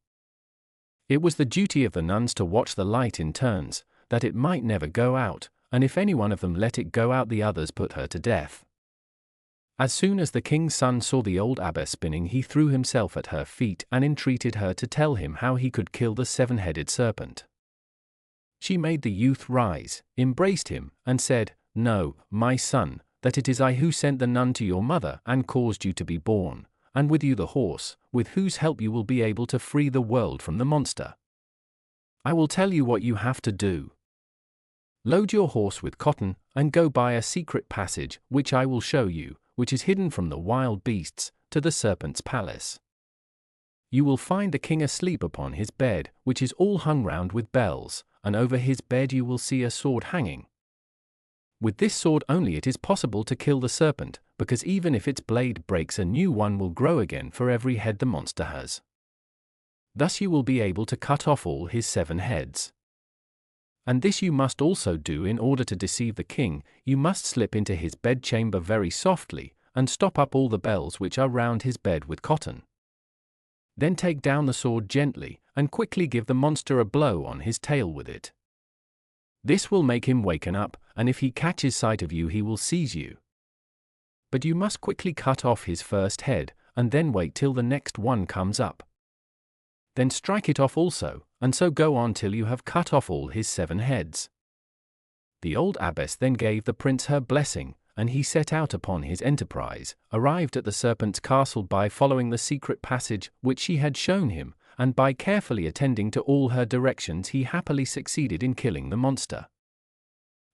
It was the duty of the nuns to watch the light in turns, that it might never go out, and if any one of them let it go out the others put her to death. As soon as the king's son saw the old abbess spinning, he threw himself at her feet and entreated her to tell him how he could kill the seven-headed serpent. She made the youth rise, embraced him, and said, "No, my son, that it is I who sent the nun to your mother and caused you to be born, and with you the horse, with whose help you will be able to free the world from the monster. I will tell you what you have to do. Load your horse with cotton, and go by a secret passage, which I will show you, which is hidden from the wild beasts, to the serpent's palace. You will find the king asleep upon his bed, which is all hung round with bells, and over his bed you will see a sword hanging. With this sword only it is possible to kill the serpent, because even if its blade breaks a new one will grow again for every head the monster has. Thus you will be able to cut off all his 7 heads. And this you must also do in order to deceive the king. You must slip into his bedchamber very softly, and stop up all the bells which are round his bed with cotton. Then take down the sword gently, and quickly give the monster a blow on his tail with it. This will make him waken up, and if he catches sight of you he will seize you. But you must quickly cut off his first head, and then wait till the next one comes up. Then strike it off also, and so go on till you have cut off all his 7 heads. The old abbess then gave the prince her blessing, and he set out upon his enterprise, arrived at the serpent's castle by following the secret passage which she had shown him, and by carefully attending to all her directions he happily succeeded in killing the monster.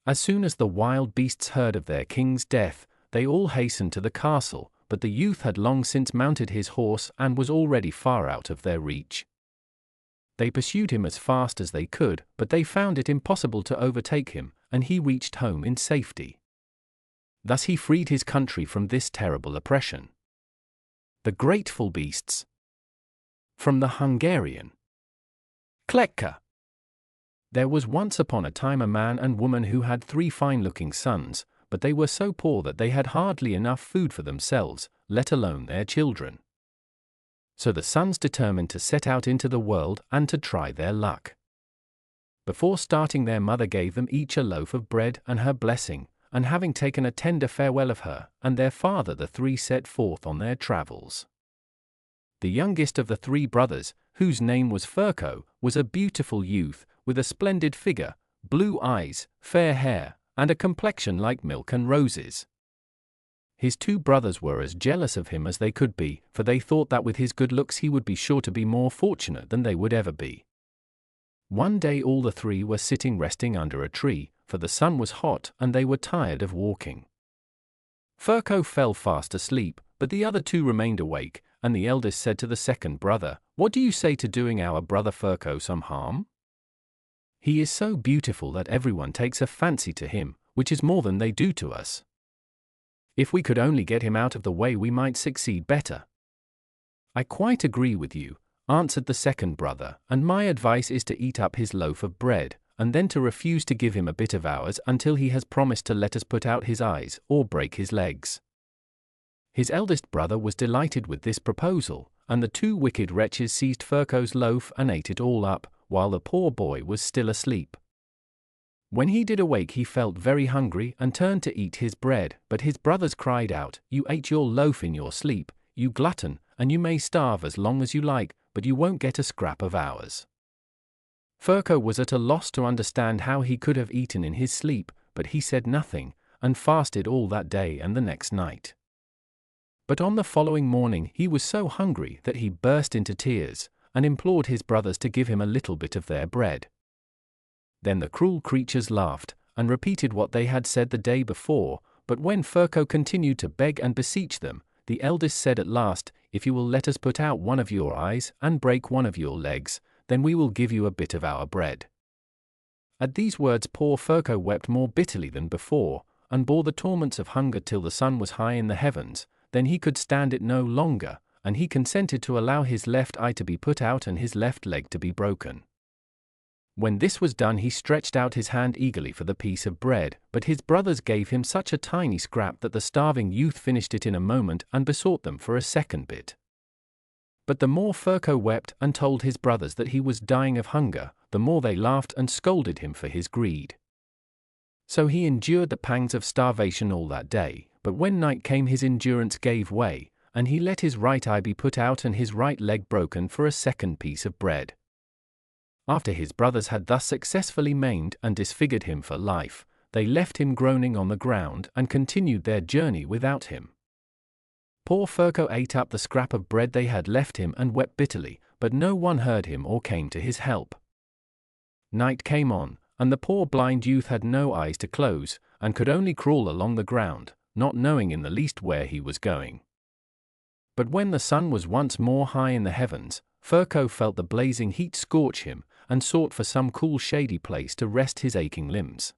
As soon as the wild beasts heard of their king's death, they all hastened to the castle, but the youth had long since mounted his horse and was already far out of their reach. They pursued him as fast as they could, but they found it impossible to overtake him, and he reached home in safety. Thus he freed his country from this terrible oppression. The Grateful Beasts. From the Hungarian. Klekka. There was once upon a time a man and woman who had 3 fine-looking sons, but they were so poor that they had hardly enough food for themselves, let alone their children. So the sons determined to set out into the world and to try their luck. Before starting, their mother gave them each a loaf of bread and her blessing, and having taken a tender farewell of her and their father, the 3 set forth on their travels. The youngest of the 3 brothers, whose name was Ferko, was a beautiful youth, with a splendid figure, blue eyes, fair hair, and a complexion like milk and roses. His 2 brothers were as jealous of him as they could be, for they thought that with his good looks he would be sure to be more fortunate than they would ever be. One day all the 3 were sitting resting under a tree, for the sun was hot and they were tired of walking. Ferko fell fast asleep, but the other 2 remained awake, and the eldest said to the second brother, "What do you say to doing our brother Ferko some harm? He is so beautiful that everyone takes a fancy to him, which is more than they do to us. If we could only get him out of the way we might succeed better." "I quite agree with you," answered the second brother, "and my advice is to eat up his loaf of bread, and then to refuse to give him a bit of ours until he has promised to let us put out his eyes or break his legs." His eldest brother was delighted with this proposal, and the 2 wicked wretches seized Ferko's loaf and ate it all up, while the poor boy was still asleep. When he did awake he felt very hungry and turned to eat his bread, but his brothers cried out, "You ate your loaf in your sleep, you glutton, and you may starve as long as you like, but you won't get a scrap of ours." Furco was at a loss to understand how he could have eaten in his sleep, but he said nothing, and fasted all that day and the next night. But on the following morning he was so hungry that he burst into tears, and implored his brothers to give him a little bit of their bread. Then the cruel creatures laughed, and repeated what they had said the day before, but when Furco continued to beg and beseech them, the eldest said at last, "If you will let us put out one of your eyes, and break one of your legs, then we will give you a bit of our bread." At these words poor Furco wept more bitterly than before, and bore the torments of hunger till the sun was high in the heavens. Then he could stand it no longer, and he consented to allow his left eye to be put out and his left leg to be broken. When this was done he stretched out his hand eagerly for the piece of bread, but his brothers gave him such a tiny scrap that the starving youth finished it in a moment and besought them for a second bit. But the more Furco wept and told his brothers that he was dying of hunger, the more they laughed and scolded him for his greed. So he endured the pangs of starvation all that day, but when night came his endurance gave way, and he let his right eye be put out and his right leg broken for a second piece of bread. After his brothers had thus successfully maimed and disfigured him for life, they left him groaning on the ground and continued their journey without him. Poor Furco ate up the scrap of bread they had left him and wept bitterly, but no one heard him or came to his help. Night came on, and the poor blind youth had no eyes to close, and could only crawl along the ground, not knowing in the least where he was going. But when the sun was once more high in the heavens, Furco felt the blazing heat scorch him, and sought for some cool shady place to rest his aching limbs.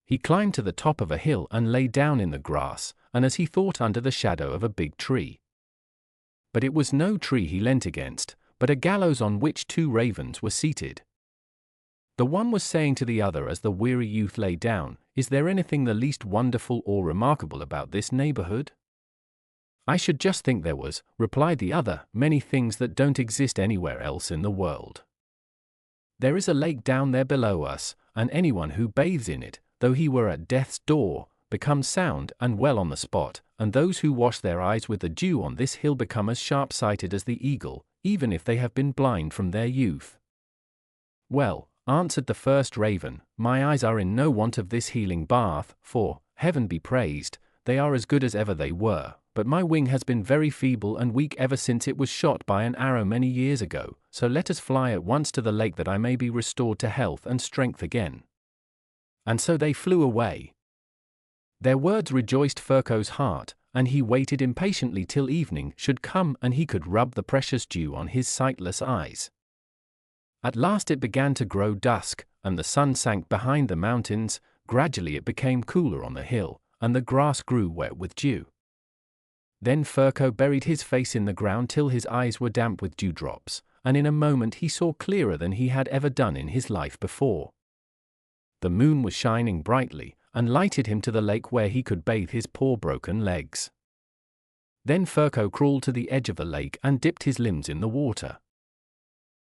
He climbed to the top of a hill and lay down in the grass, and as he thought under the shadow of a big tree. But it was no tree he leant against, but a gallows on which 2 ravens were seated. The one was saying to the other as the weary youth lay down, "Is there anything the least wonderful or remarkable about this neighborhood?" "I should just think there was," replied the other, "many things that don't exist anywhere else in the world. There is a lake down there below us, and anyone who bathes in it, though he were at death's door, becomes sound and well on the spot, and those who wash their eyes with the dew on this hill become as sharp-sighted as the eagle, even if they have been blind from their youth." "Well," answered the first raven, "my eyes are in no want of this healing bath, for, heaven be praised, they are as good as ever they were, but my wing has been very feeble and weak ever since it was shot by an arrow many years ago, so let us fly at once to the lake that I may be restored to health and strength again." And so they flew away. Their words rejoiced Furco's heart, and he waited impatiently till evening should come and he could rub the precious dew on his sightless eyes. At last it began to grow dusk, and the sun sank behind the mountains. Gradually it became cooler on the hill, and the grass grew wet with dew. Then Furco buried his face in the ground till his eyes were damp with dewdrops, and in a moment he saw clearer than he had ever done in his life before. The moon was shining brightly, and lighted him to the lake where he could bathe his poor broken legs. Then Furco crawled to the edge of the lake and dipped his limbs in the water.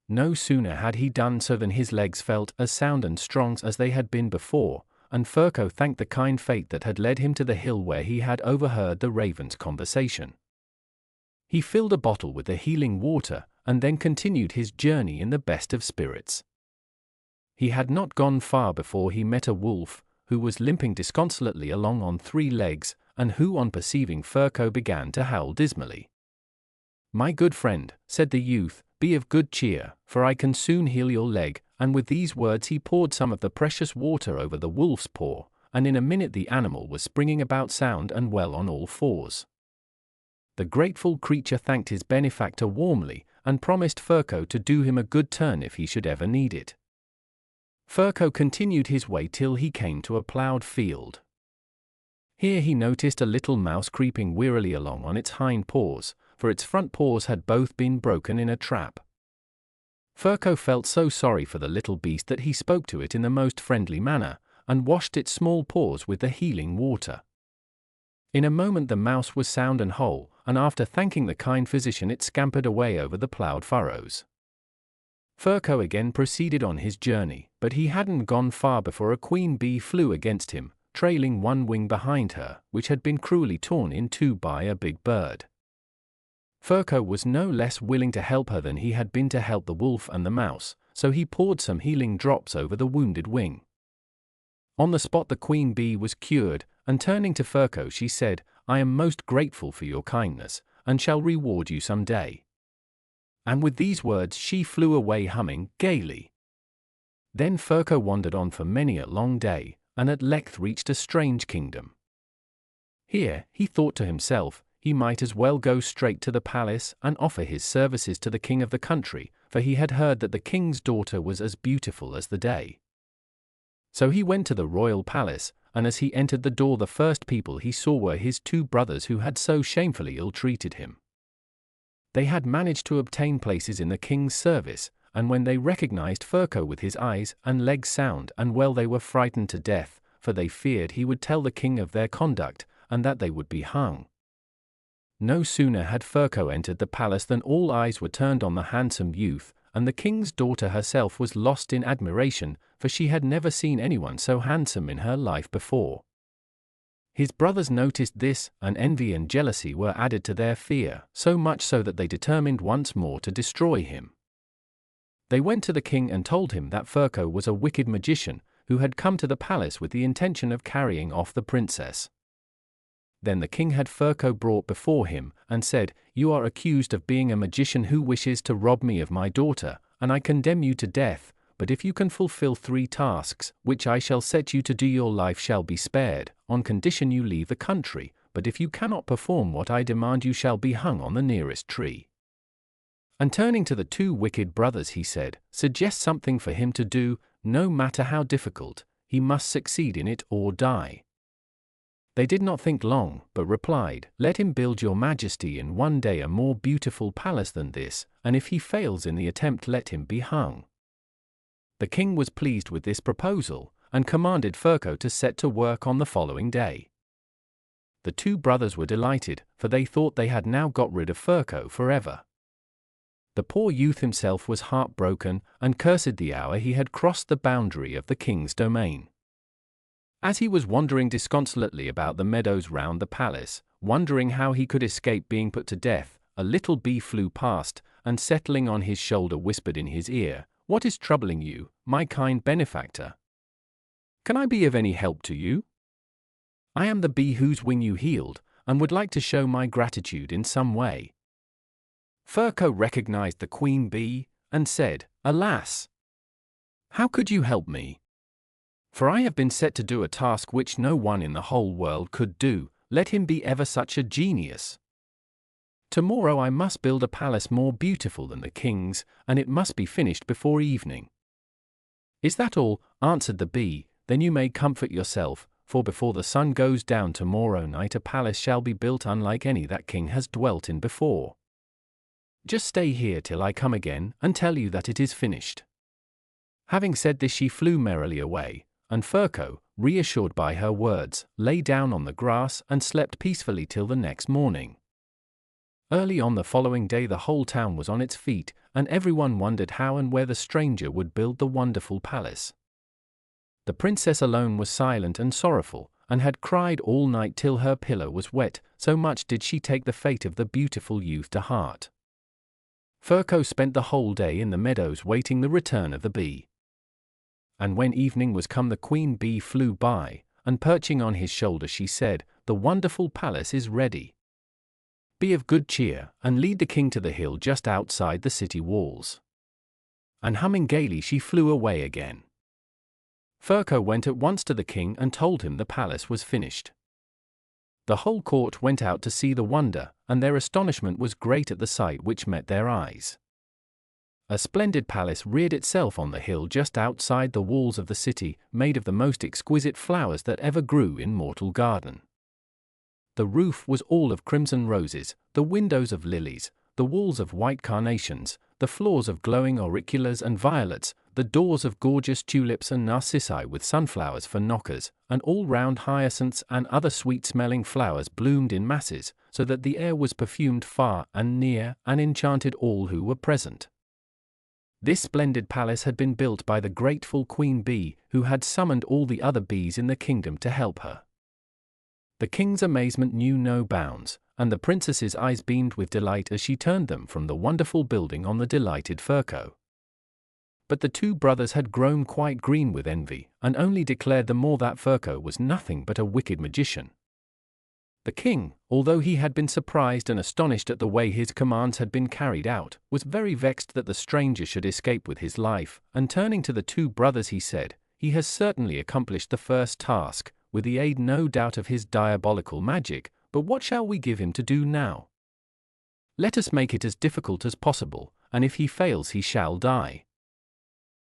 No sooner had he done so than his legs felt as sound and strong as they had been before, and Furco thanked the kind fate that had led him to the hill where he had overheard the ravens' conversation. He filled a bottle with the healing water, and then continued his journey in the best of spirits. He had not gone far before he met a wolf, who was limping disconsolately along on 3 legs, and who on perceiving Furco began to howl dismally. "My good friend," said the youth, "be of good cheer, for I can soon heal your leg," and with these words he poured some of the precious water over the wolf's paw, and in a minute the animal was springing about sound and well on all 4s. The grateful creature thanked his benefactor warmly, and promised Furco to do him a good turn if he should ever need it. Furco continued his way till he came to a ploughed field. Here he noticed a little mouse creeping wearily along on its hind paws, for its front paws had both been broken in a trap. Furco felt so sorry for the little beast that he spoke to it in the most friendly manner, and washed its small paws with the healing water. In a moment the mouse was sound and whole, and after thanking the kind physician it scampered away over the ploughed furrows. Furco again proceeded on his journey, but he hadn't gone far before a queen bee flew against him, trailing one wing behind her, which had been cruelly torn in two by a big bird. Furco was no less willing to help her than he had been to help the wolf and the mouse, so he poured some healing drops over the wounded wing. On the spot the queen bee was cured, and turning to Furco she said, "I am most grateful for your kindness, and shall reward you some day." And with these words she flew away humming gaily. Then Furco wandered on for many a long day, and at length reached a strange kingdom. Here, he thought to himself, he might as well go straight to the palace and offer his services to the king of the country, for he had heard that the king's daughter was as beautiful as the day. So he went to the royal palace, and as he entered the door the first people he saw were his two brothers who had so shamefully ill-treated him. They had managed to obtain places in the king's service, and when they recognized Furco with his eyes and legs sound and well they were frightened to death, for they feared he would tell the king of their conduct, and that they would be hung. No sooner had Furco entered the palace than all eyes were turned on the handsome youth, and the king's daughter herself was lost in admiration, for she had never seen anyone so handsome in her life before. His brothers noticed this, and envy and jealousy were added to their fear, so much so that they determined once more to destroy him. They went to the king and told him that Furco was a wicked magician, who had come to the palace with the intention of carrying off the princess. Then the king had Furco brought before him, and said, "You are accused of being a magician who wishes to rob me of my daughter, and I condemn you to death, but if you can fulfill 3 tasks, which I shall set you to do, your life shall be spared, on condition you leave the country, but if you cannot perform what I demand you shall be hung on the nearest tree." And turning to the 2 wicked brothers he said, "Suggest something for him to do, no matter how difficult, he must succeed in it or die." They did not think long, but replied, "Let him build your majesty in one day a more beautiful palace than this, and if he fails in the attempt let him be hung." The king was pleased with this proposal, and commanded Furco to set to work on the following day. The 2 brothers were delighted, for they thought they had now got rid of Furco forever. The poor youth himself was heartbroken, and cursed the hour he had crossed the boundary of the king's domain. As he was wandering disconsolately about the meadows round the palace, wondering how he could escape being put to death, a little bee flew past, and settling on his shoulder whispered in his ear, "What is troubling you, my kind benefactor? Can I be of any help to you? I am the bee whose wing you healed, and would like to show my gratitude in some way." Furco recognized the queen bee, and said, "Alas! How could you help me? For I have been set to do a task which no one in the whole world could do, let him be ever such a genius. Tomorrow I must build a palace more beautiful than the king's, and it must be finished before evening." "Is that all?" answered the bee. "Then you may comfort yourself, for before the sun goes down tomorrow night a palace shall be built unlike any that king has dwelt in before. Just stay here till I come again and tell you that it is finished." Having said this she flew merrily away, and Furco, reassured by her words, lay down on the grass and slept peacefully till the next morning. Early on the following day the whole town was on its feet, and everyone wondered how and where the stranger would build the wonderful palace. The princess alone was silent and sorrowful, and had cried all night till her pillow was wet, so much did she take the fate of the beautiful youth to heart. Furco spent the whole day in the meadows waiting the return of the bee. And when evening was come the queen bee flew by, and perching on his shoulder she said, "The wonderful palace is ready. Be of good cheer, and lead the king to the hill just outside the city walls." And humming gaily she flew away again. Furco went at once to the king and told him the palace was finished. The whole court went out to see the wonder, and their astonishment was great at the sight which met their eyes. A splendid palace reared itself on the hill just outside the walls of the city, made of the most exquisite flowers that ever grew in mortal garden. The roof was all of crimson roses, the windows of lilies, the walls of white carnations, the floors of glowing auriculas and violets, the doors of gorgeous tulips and narcissi with sunflowers for knockers, and all round hyacinths and other sweet-smelling flowers bloomed in masses, so that the air was perfumed far and near, and enchanted all who were present. This splendid palace had been built by the grateful queen bee, who had summoned all the other bees in the kingdom to help her. The king's amazement knew no bounds, and the princess's eyes beamed with delight as she turned them from the wonderful building on the delighted Furco. But the two brothers had grown quite green with envy, and only declared the more that Furco was nothing but a wicked magician. The king, although he had been surprised and astonished at the way his commands had been carried out, was very vexed that the stranger should escape with his life, and turning to the two brothers he said, "He has certainly accomplished the first task, with the aid no doubt of his diabolical magic, but what shall we give him to do now? Let us make it as difficult as possible, and if he fails he shall die."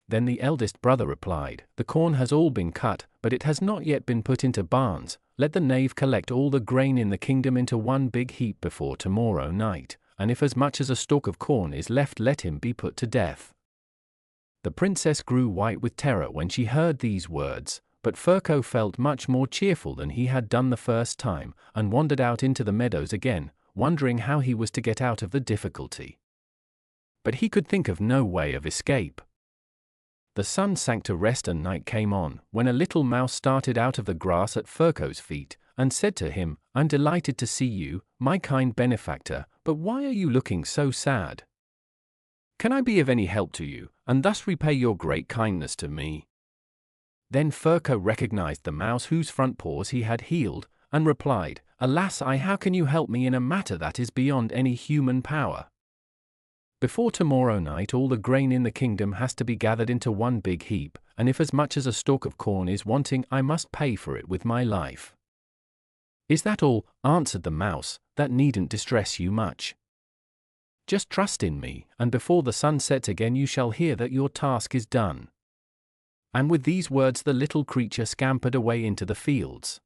Then the eldest brother replied, "The corn has all been cut, but it has not yet been put into barns. Let the knave collect all the grain in the kingdom into one big heap before tomorrow night, and if as much as a stalk of corn is left, let him be put to death." The princess grew white with terror when she heard these words, but Furco felt much more cheerful than he had done the first time, and wandered out into the meadows again, wondering how he was to get out of the difficulty. But he could think of no way of escape. The sun sank to rest and night came on, when a little mouse started out of the grass at Furco's feet, and said to him, "I'm delighted to see you, my kind benefactor, but why are you looking so sad? Can I be of any help to you, and thus repay your great kindness to me?" Then Furco recognized the mouse whose front paws he had healed, and replied, "Alas, how can you help me in a matter that is beyond any human power? Before tomorrow night all the grain in the kingdom has to be gathered into one big heap, and if as much as a stalk of corn is wanting, I must pay for it with my life." "Is that all?" answered the mouse. "That needn't distress you much. Just trust in me, and before the sun sets again you shall hear that your task is done." And with these words the little creature scampered away into the fields.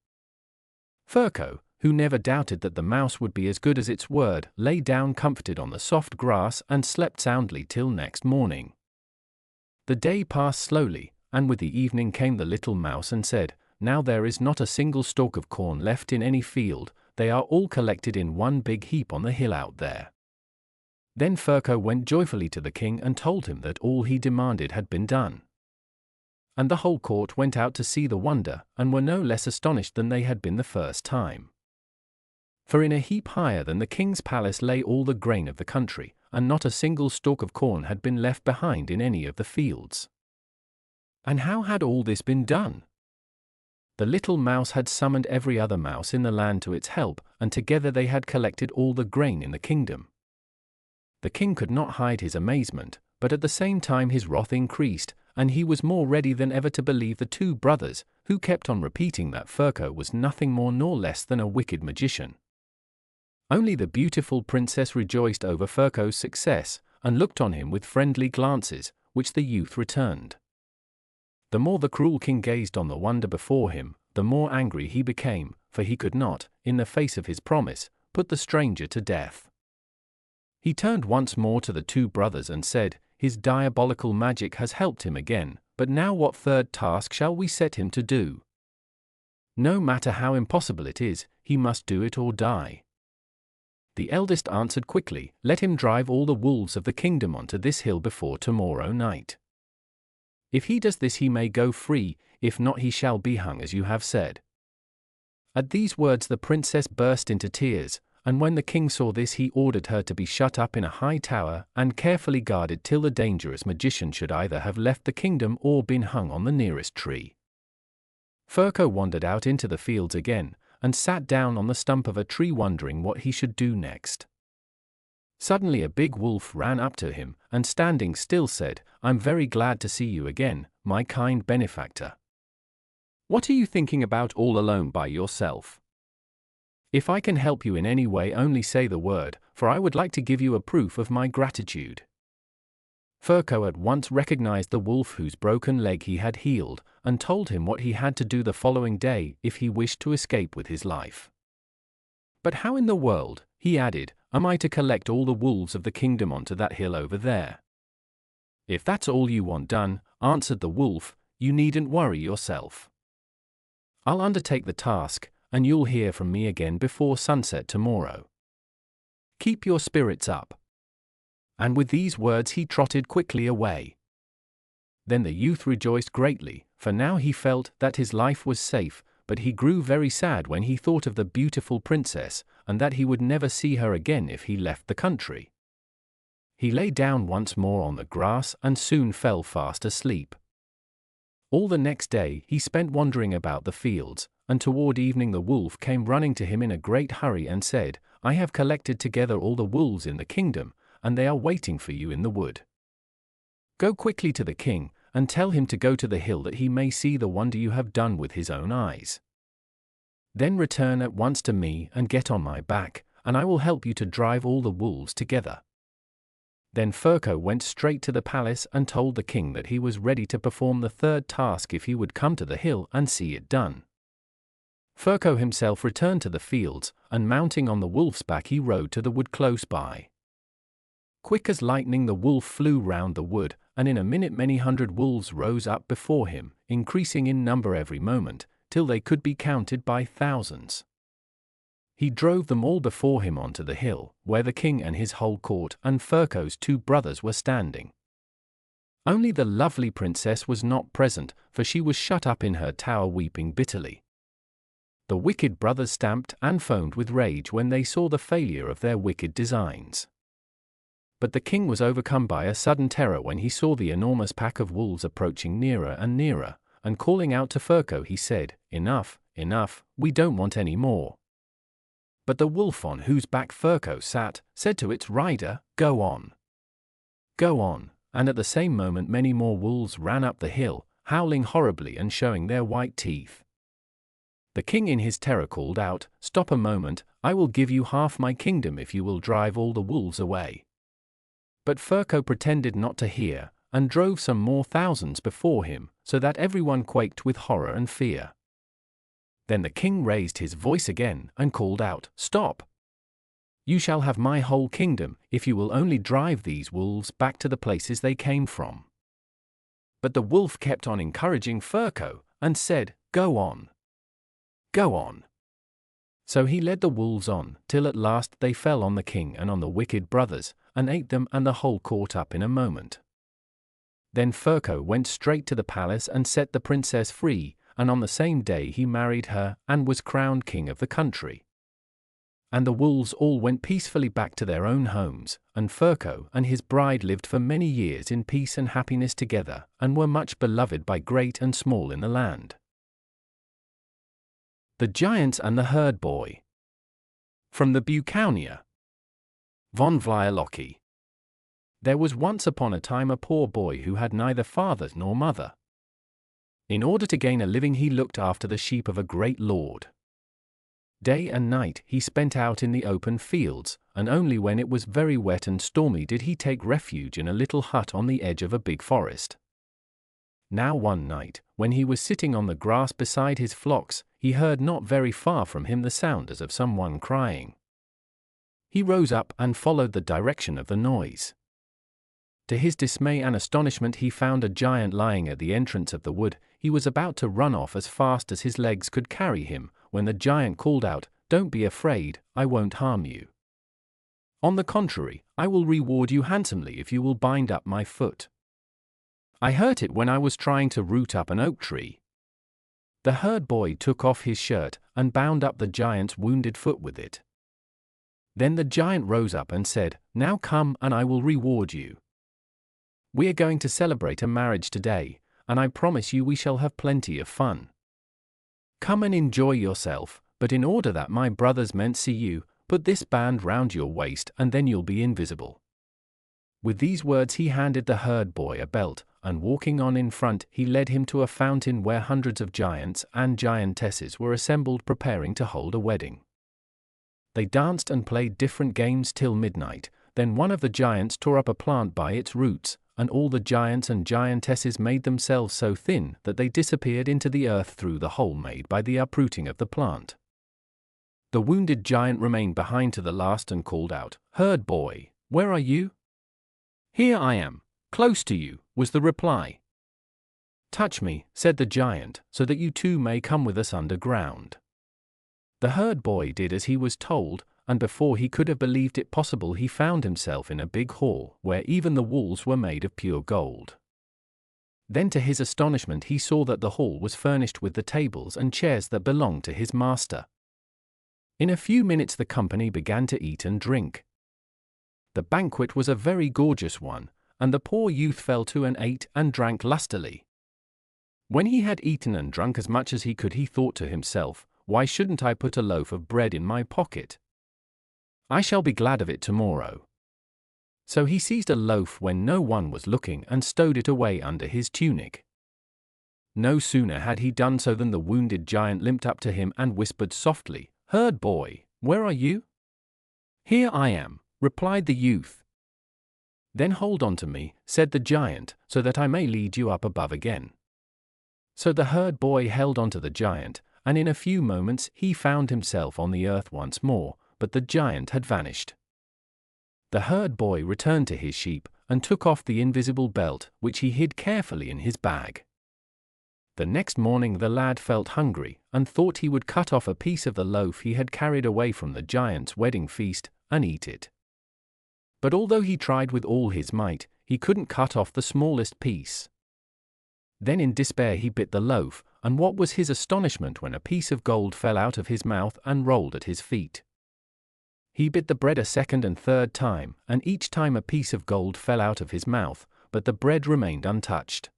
Furco, who never doubted that the mouse would be as good as its word, lay down comforted on the soft grass and slept soundly till next morning. The day passed slowly, and with the evening came the little mouse and said, "Now there is not a single stalk of corn left in any field, they are all collected in one big heap on the hill out there." Then Furco went joyfully to the king and told him that all he demanded had been done. And the whole court went out to see the wonder, and were no less astonished than they had been the first time. For in a heap higher than the king's palace lay all the grain of the country, and not a single stalk of corn had been left behind in any of the fields. And how had all this been done? The little mouse had summoned every other mouse in the land to its help, and together they had collected all the grain in the kingdom. The king could not hide his amazement, but at the same time his wrath increased, and he was more ready than ever to believe the two brothers, who kept on repeating that Furco was nothing more nor less than a wicked magician. Only the beautiful princess rejoiced over Furco's success, and looked on him with friendly glances, which the youth returned. The more the cruel king gazed on the wonder before him, the more angry he became, for he could not, in the face of his promise, put the stranger to death. He turned once more to the two brothers and said, "His diabolical magic has helped him again, but now what third task shall we set him to do? No matter how impossible it is, he must do it or die." The eldest answered quickly, "Let him drive all the wolves of the kingdom onto this hill before tomorrow night. If he does this he may go free, if not he shall be hung as you have said." At these words the princess burst into tears, and when the king saw this he ordered her to be shut up in a high tower, and carefully guarded till the dangerous magician should either have left the kingdom or been hung on the nearest tree. Furco wandered out into the fields again, and sat down on the stump of a tree wondering what he should do next. Suddenly a big wolf ran up to him, and standing still said, "I'm very glad to see you again, my kind benefactor. What are you thinking about all alone by yourself? If I can help you in any way, only say the word, for I would like to give you a proof of my gratitude." Furco at once recognized the wolf whose broken leg he had healed, and told him what he had to do the following day if he wished to escape with his life. "But how in the world," he added, "am I to collect all the wolves of the kingdom onto that hill over there?" "If that's all you want done," answered the wolf, "you needn't worry yourself. I'll undertake the task, and you'll hear from me again before sunset tomorrow. Keep your spirits up." And with these words he trotted quickly away. Then the youth rejoiced greatly, for now he felt that his life was safe, but he grew very sad when he thought of the beautiful princess, and that he would never see her again if he left the country. He lay down once more on the grass and soon fell fast asleep. All the next day he spent wandering about the fields, and toward evening the wolf came running to him in a great hurry and said, "I have collected together all the wolves in the kingdom, and they are waiting for you in the wood. Go quickly to the king, and tell him to go to the hill that he may see the wonder you have done with his own eyes. Then return at once to me and get on my back, and I will help you to drive all the wolves together." Then Ferko went straight to the palace and told the king that he was ready to perform the third task if he would come to the hill and see it done. Ferko himself returned to the fields, and mounting on the wolf's back he rode to the wood close by. Quick as lightning the wolf flew round the wood, and in a minute many hundred wolves rose up before him, increasing in number every moment, till they could be counted by thousands. He drove them all before him onto the hill, where the king and his whole court and Ferko's 2 brothers were standing. Only the lovely princess was not present, for she was shut up in her tower weeping bitterly. The wicked brothers stamped and foamed with rage when they saw the failure of their wicked designs. But the king was overcome by a sudden terror when he saw the enormous pack of wolves approaching nearer and nearer, and calling out to Ferko he said, "Enough, enough, we don't want any more." But the wolf on whose back Ferko sat, said to its rider, "Go on. Go on," and at the same moment many more wolves ran up the hill, howling horribly and showing their white teeth. The king in his terror called out, "Stop a moment, I will give you half my kingdom if you will drive all the wolves away." But Ferko pretended not to hear, and drove some more thousands before him, so that everyone quaked with horror and fear. Then the king raised his voice again, and called out, "Stop! You shall have my whole kingdom, if you will only drive these wolves back to the places they came from." But the wolf kept on encouraging Ferko, and said, "Go on. Go on." So he led the wolves on, till at last they fell on the king and on the wicked brothers, and ate them and the whole court up in a moment. Then Ferko went straight to the palace and set the princess free, and on the same day he married her, and was crowned king of the country. And the wolves all went peacefully back to their own homes, and Ferko and his bride lived for many years in peace and happiness together, and were much beloved by great and small in the land. The Giants and the Herd Boy. From the Buccaneer. Von Vliolocky. There was once upon a time a poor boy who had neither father nor mother. In order to gain a living he looked after the sheep of a great lord. Day and night he spent out in the open fields, and only when it was very wet and stormy did he take refuge in a little hut on the edge of a big forest. Now one night, when he was sitting on the grass beside his flocks, he heard not very far from him the sound as of someone crying. He rose up and followed the direction of the noise. To his dismay and astonishment he found a giant lying at the entrance of the wood. He was about to run off as fast as his legs could carry him, when the giant called out, "Don't be afraid, I won't harm you. On the contrary, I will reward you handsomely if you will bind up my foot. I hurt it when I was trying to root up an oak tree." The herd boy took off his shirt and bound up the giant's wounded foot with it. Then the giant rose up and said, "Now come and I will reward you. We are going to celebrate a marriage today, and I promise you we shall have plenty of fun. Come and enjoy yourself, but in order that my brothers mayn't see you, put this band round your waist and then you'll be invisible." With these words he handed the herd boy a belt, and walking on in front he led him to a fountain where hundreds of giants and giantesses were assembled preparing to hold a wedding. They danced and played different games till midnight. Then one of the giants tore up a plant by its roots, and all the giants and giantesses made themselves so thin that they disappeared into the earth through the hole made by the uprooting of the plant. The wounded giant remained behind to the last and called out, "Herd boy, where are you?" "Here I am, close to you," was the reply. "Touch me," said the giant, "so that you too may come with us underground." The herd boy did as he was told, and before he could have believed it possible he found himself in a big hall where even the walls were made of pure gold. Then to his astonishment he saw that the hall was furnished with the tables and chairs that belonged to his master. In a few minutes the company began to eat and drink. The banquet was a very gorgeous one, and the poor youth fell to and ate and drank lustily. When he had eaten and drunk as much as he could, he thought to himself, "Why shouldn't I put a loaf of bread in my pocket? I shall be glad of it tomorrow." So he seized a loaf when no one was looking and stowed it away under his tunic. No sooner had he done so than the wounded giant limped up to him and whispered softly, "Herd boy, where are you?" "Here I am," replied the youth. "Then hold on to me," said the giant, "so that I may lead you up above again." So the herd boy held on to the giant, and in a few moments he found himself on the earth once more, but the giant had vanished. The herd boy returned to his sheep and took off the invisible belt, which he hid carefully in his bag. The next morning the lad felt hungry and thought he would cut off a piece of the loaf he had carried away from the giant's wedding feast and eat it. But although he tried with all his might, he couldn't cut off the smallest piece. Then in despair he bit the loaf, and what was his astonishment when a piece of gold fell out of his mouth and rolled at his feet. He bit the bread a second and third time, and each time a piece of gold fell out of his mouth, but the bread remained untouched.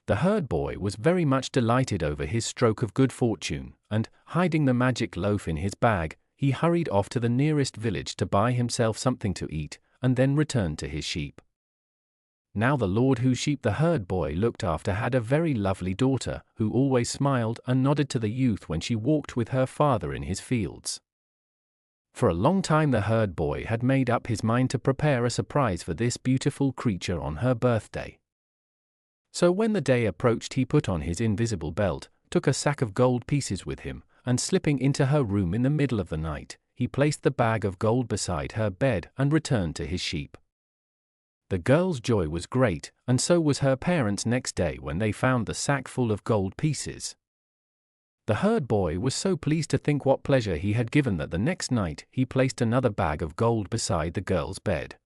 The herd boy was very much delighted over his stroke of good fortune, and, hiding the magic loaf in his bag, he hurried off to the nearest village to buy himself something to eat, and then returned to his sheep. Now the lord whose sheep the herd boy looked after had a very lovely daughter, who always smiled and nodded to the youth when she walked with her father in his fields. For a long time the herd boy had made up his mind to prepare a surprise for this beautiful creature on her birthday. So when the day approached he put on his invisible belt, took a sack of gold pieces with him, and slipping into her room in the middle of the night, he placed the bag of gold beside her bed and returned to his sheep. The girl's joy was great, and so was her parents' next day when they found the sack full of gold pieces. The herd boy was so pleased to think what pleasure he had given that the next night he placed another bag of gold beside the girl's bed.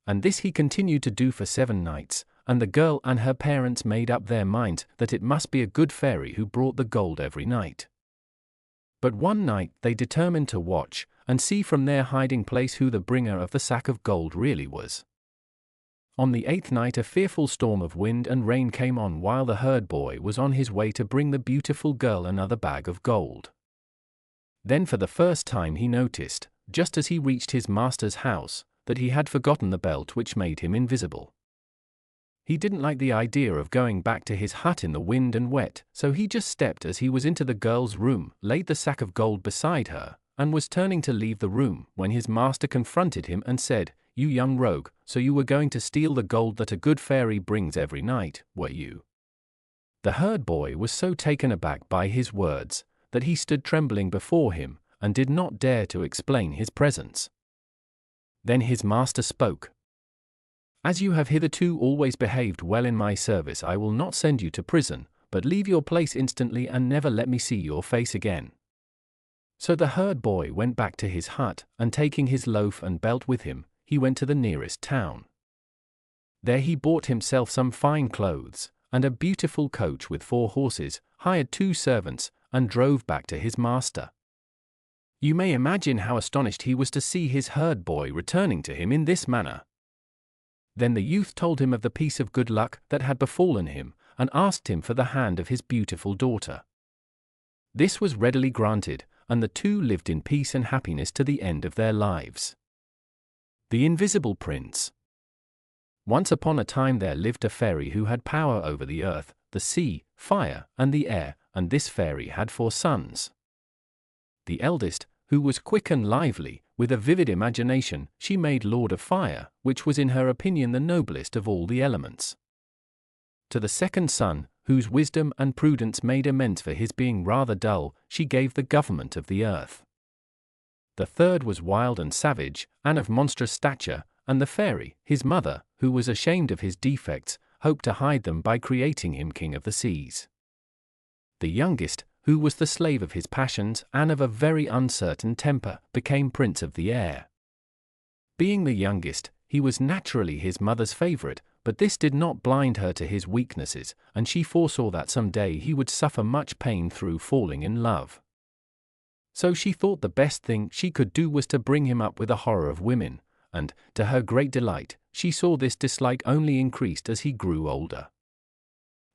And this he continued to do for 7 nights, and the girl and her parents made up their minds that it must be a good fairy who brought the gold every night. But one night they determined to watch and see from their hiding place who the bringer of the sack of gold really was. On the 8th night a fearful storm of wind and rain came on while the herd boy was on his way to bring the beautiful girl another bag of gold. Then for the first time he noticed, just as he reached his master's house, that he had forgotten the belt which made him invisible. He didn't like the idea of going back to his hut in the wind and wet, so he just stepped as he was into the girl's room, laid the sack of gold beside her, and was turning to leave the room when his master confronted him and said, "You young rogue, so you were going to steal the gold that a good fairy brings every night, were you?" The herd boy was so taken aback by his words that he stood trembling before him and did not dare to explain his presence. Then his master spoke. "As you have hitherto always behaved well in my service, I will not send you to prison, but leave your place instantly and never let me see your face again." So the herd boy went back to his hut, and taking his loaf and belt with him, he went to the nearest town. There he bought himself some fine clothes, and a beautiful coach with 4 horses, hired 2 servants, and drove back to his master. You may imagine how astonished he was to see his herd boy returning to him in this manner. Then the youth told him of the piece of good luck that had befallen him, and asked him for the hand of his beautiful daughter. This was readily granted, and the 2 lived in peace and happiness to the end of their lives. The Invisible Prince. Once upon a time there lived a fairy who had power over the earth, the sea, fire, and the air, and this fairy had 4 sons. The eldest, who was quick and lively, with a vivid imagination, she made Lord of Fire, which was in her opinion the noblest of all the elements. To the second son, whose wisdom and prudence made amends for his being rather dull, she gave the government of the earth. The third was wild and savage, and of monstrous stature, and the fairy, his mother, who was ashamed of his defects, hoped to hide them by creating him king of the seas. The youngest, who was the slave of his passions and of a very uncertain temper, became prince of the air. Being the youngest, he was naturally his mother's favorite, but this did not blind her to his weaknesses, and she foresaw that some day he would suffer much pain through falling in love. So she thought the best thing she could do was to bring him up with a horror of women, and, to her great delight, she saw this dislike only increased as he grew older.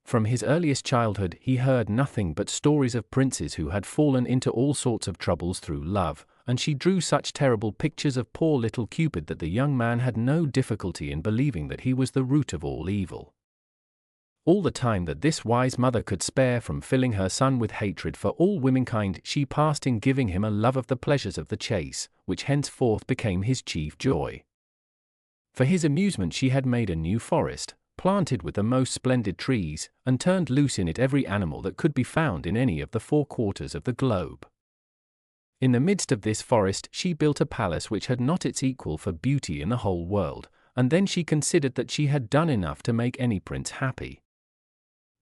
From his earliest childhood he heard nothing but stories of princes who had fallen into all sorts of troubles through love, and she drew such terrible pictures of poor little Cupid that the young man had no difficulty in believing that he was the root of all evil. All the time that this wise mother could spare from filling her son with hatred for all womankind, she passed in giving him a love of the pleasures of the chase, which henceforth became his chief joy. For his amusement she had made a new forest, planted with the most splendid trees, and turned loose in it every animal that could be found in any of the 4 quarters of the globe. In the midst of this forest she built a palace which had not its equal for beauty in the whole world, and then she considered that she had done enough to make any prince happy.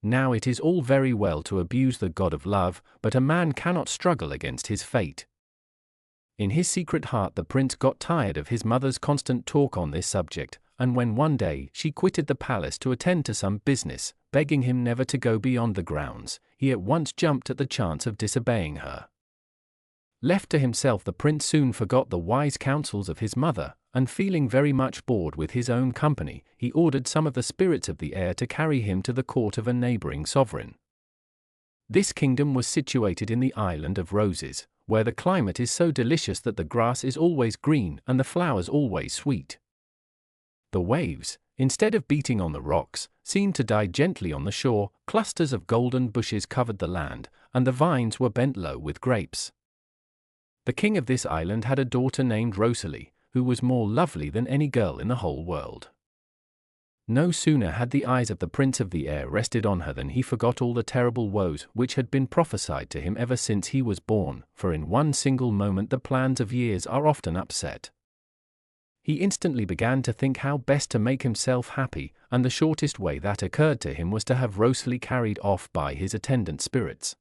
Now it is all very well to abuse the god of love, but a man cannot struggle against his fate. In his secret heart the prince got tired of his mother's constant talk on this subject, and when one day she quitted the palace to attend to some business, begging him never to go beyond the grounds, he at once jumped at the chance of disobeying her. Left to himself, the prince soon forgot the wise counsels of his mother, and feeling very much bored with his own company, he ordered some of the spirits of the air to carry him to the court of a neighboring sovereign. This kingdom was situated in the island of Roses, where the climate is so delicious that the grass is always green and the flowers always sweet. The waves, instead of beating on the rocks, seemed to die gently on the shore, clusters of golden bushes covered the land, and the vines were bent low with grapes. The king of this island had a daughter named Rosalie, who was more lovely than any girl in the whole world. No sooner had the eyes of the prince of the air rested on her than he forgot all the terrible woes which had been prophesied to him ever since he was born, for in one single moment the plans of years are often upset. He instantly began to think how best to make himself happy, and the shortest way that occurred to him was to have Rosalie carried off by his attendant spirits.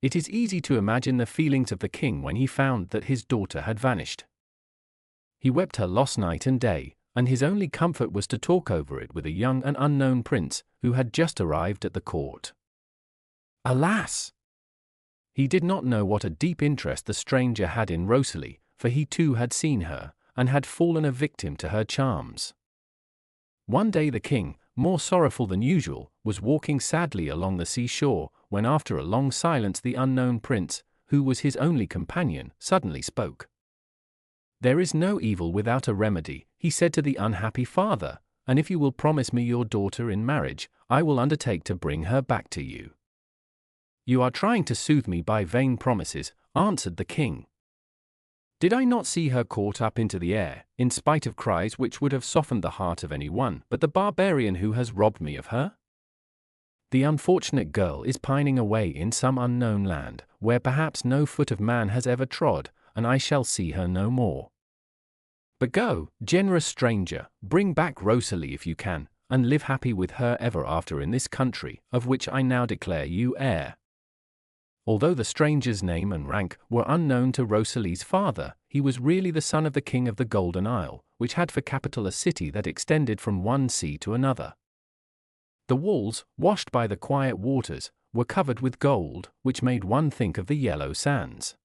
It is easy to imagine the feelings of the king when he found that his daughter had vanished. He wept her loss night and day, and his only comfort was to talk over it with a young and unknown prince who had just arrived at the court. Alas! He did not know what a deep interest the stranger had in Rosalie, for he too had seen her, and had fallen a victim to her charms. One day the king, more sorrowful than usual, was walking sadly along the seashore, when after a long silence the unknown prince, who was his only companion, suddenly spoke. "There is no evil without a remedy," he said to the unhappy father, "and if you will promise me your daughter in marriage, I will undertake to bring her back to you." "You are trying to soothe me by vain promises," answered the king. "Did I not see her caught up into the air, in spite of cries which would have softened the heart of any one but the barbarian who has robbed me of her? The unfortunate girl is pining away in some unknown land, where perhaps no foot of man has ever trod, and I shall see her no more. But go, generous stranger, bring back Rosalie if you can, and live happy with her ever after in this country, of which I now declare you heir." Although the stranger's name and rank were unknown to Rosalie's father, he was really the son of the king of the Golden Isle, which had for capital a city that extended from one sea to another. The walls, washed by the quiet waters, were covered with gold, which made one think of the yellow sands.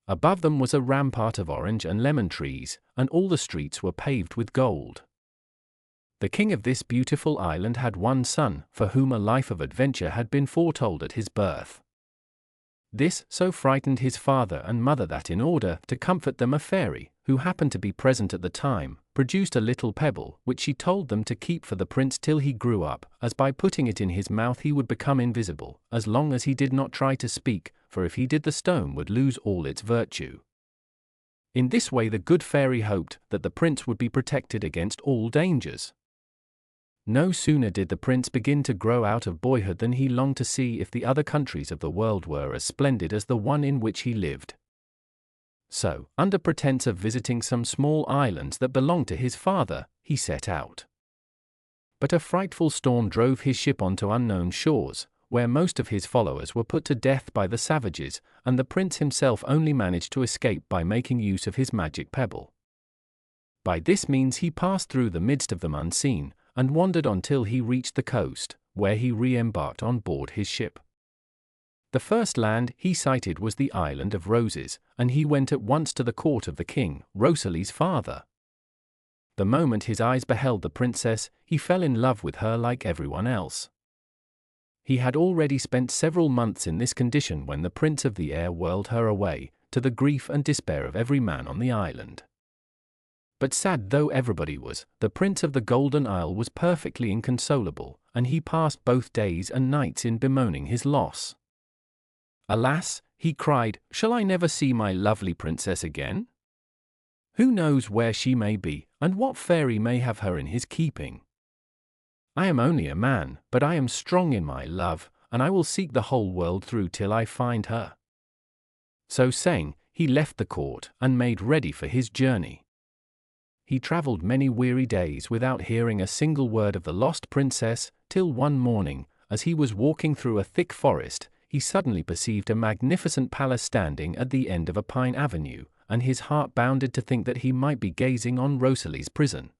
Above them was a rampart of orange and lemon trees, and all the streets were paved with gold. The king of this beautiful island had one son, for whom a life of adventure had been foretold at his birth. This so frightened his father and mother that in order to comfort them a fairy, who happened to be present at the time, produced a little pebble which she told them to keep for the prince till he grew up, as by putting it in his mouth he would become invisible, as long as he did not try to speak, for if he did the stone would lose all its virtue. In this way the good fairy hoped that the prince would be protected against all dangers. No sooner did the prince begin to grow out of boyhood than he longed to see if the other countries of the world were as splendid as the one in which he lived. So, under pretense of visiting some small islands that belonged to his father, he set out. But a frightful storm drove his ship onto unknown shores, where most of his followers were put to death by the savages, and the prince himself only managed to escape by making use of his magic pebble. By this means he passed through the midst of them unseen, and wandered until he reached the coast, where he re-embarked on board his ship. The first land he sighted was the Island of Roses, and he went at once to the court of the king, Rosalie's father. The moment his eyes beheld the princess, he fell in love with her like everyone else. He had already spent several months in this condition when the Prince of the Air whirled her away, to the grief and despair of every man on the island. But sad though everybody was, the Prince of the Golden Isle was perfectly inconsolable, and he passed both days and nights in bemoaning his loss. "Alas," he cried, "shall I never see my lovely princess again? Who knows where she may be, and what fairy may have her in his keeping? I am only a man, but I am strong in my love, and I will seek the whole world through till I find her." So saying, he left the court and made ready for his journey. He travelled many weary days without hearing a single word of the lost princess, till one morning, as he was walking through a thick forest, he suddenly perceived a magnificent palace standing at the end of a pine avenue, and his heart bounded to think that he might be gazing on Rosalie's prison.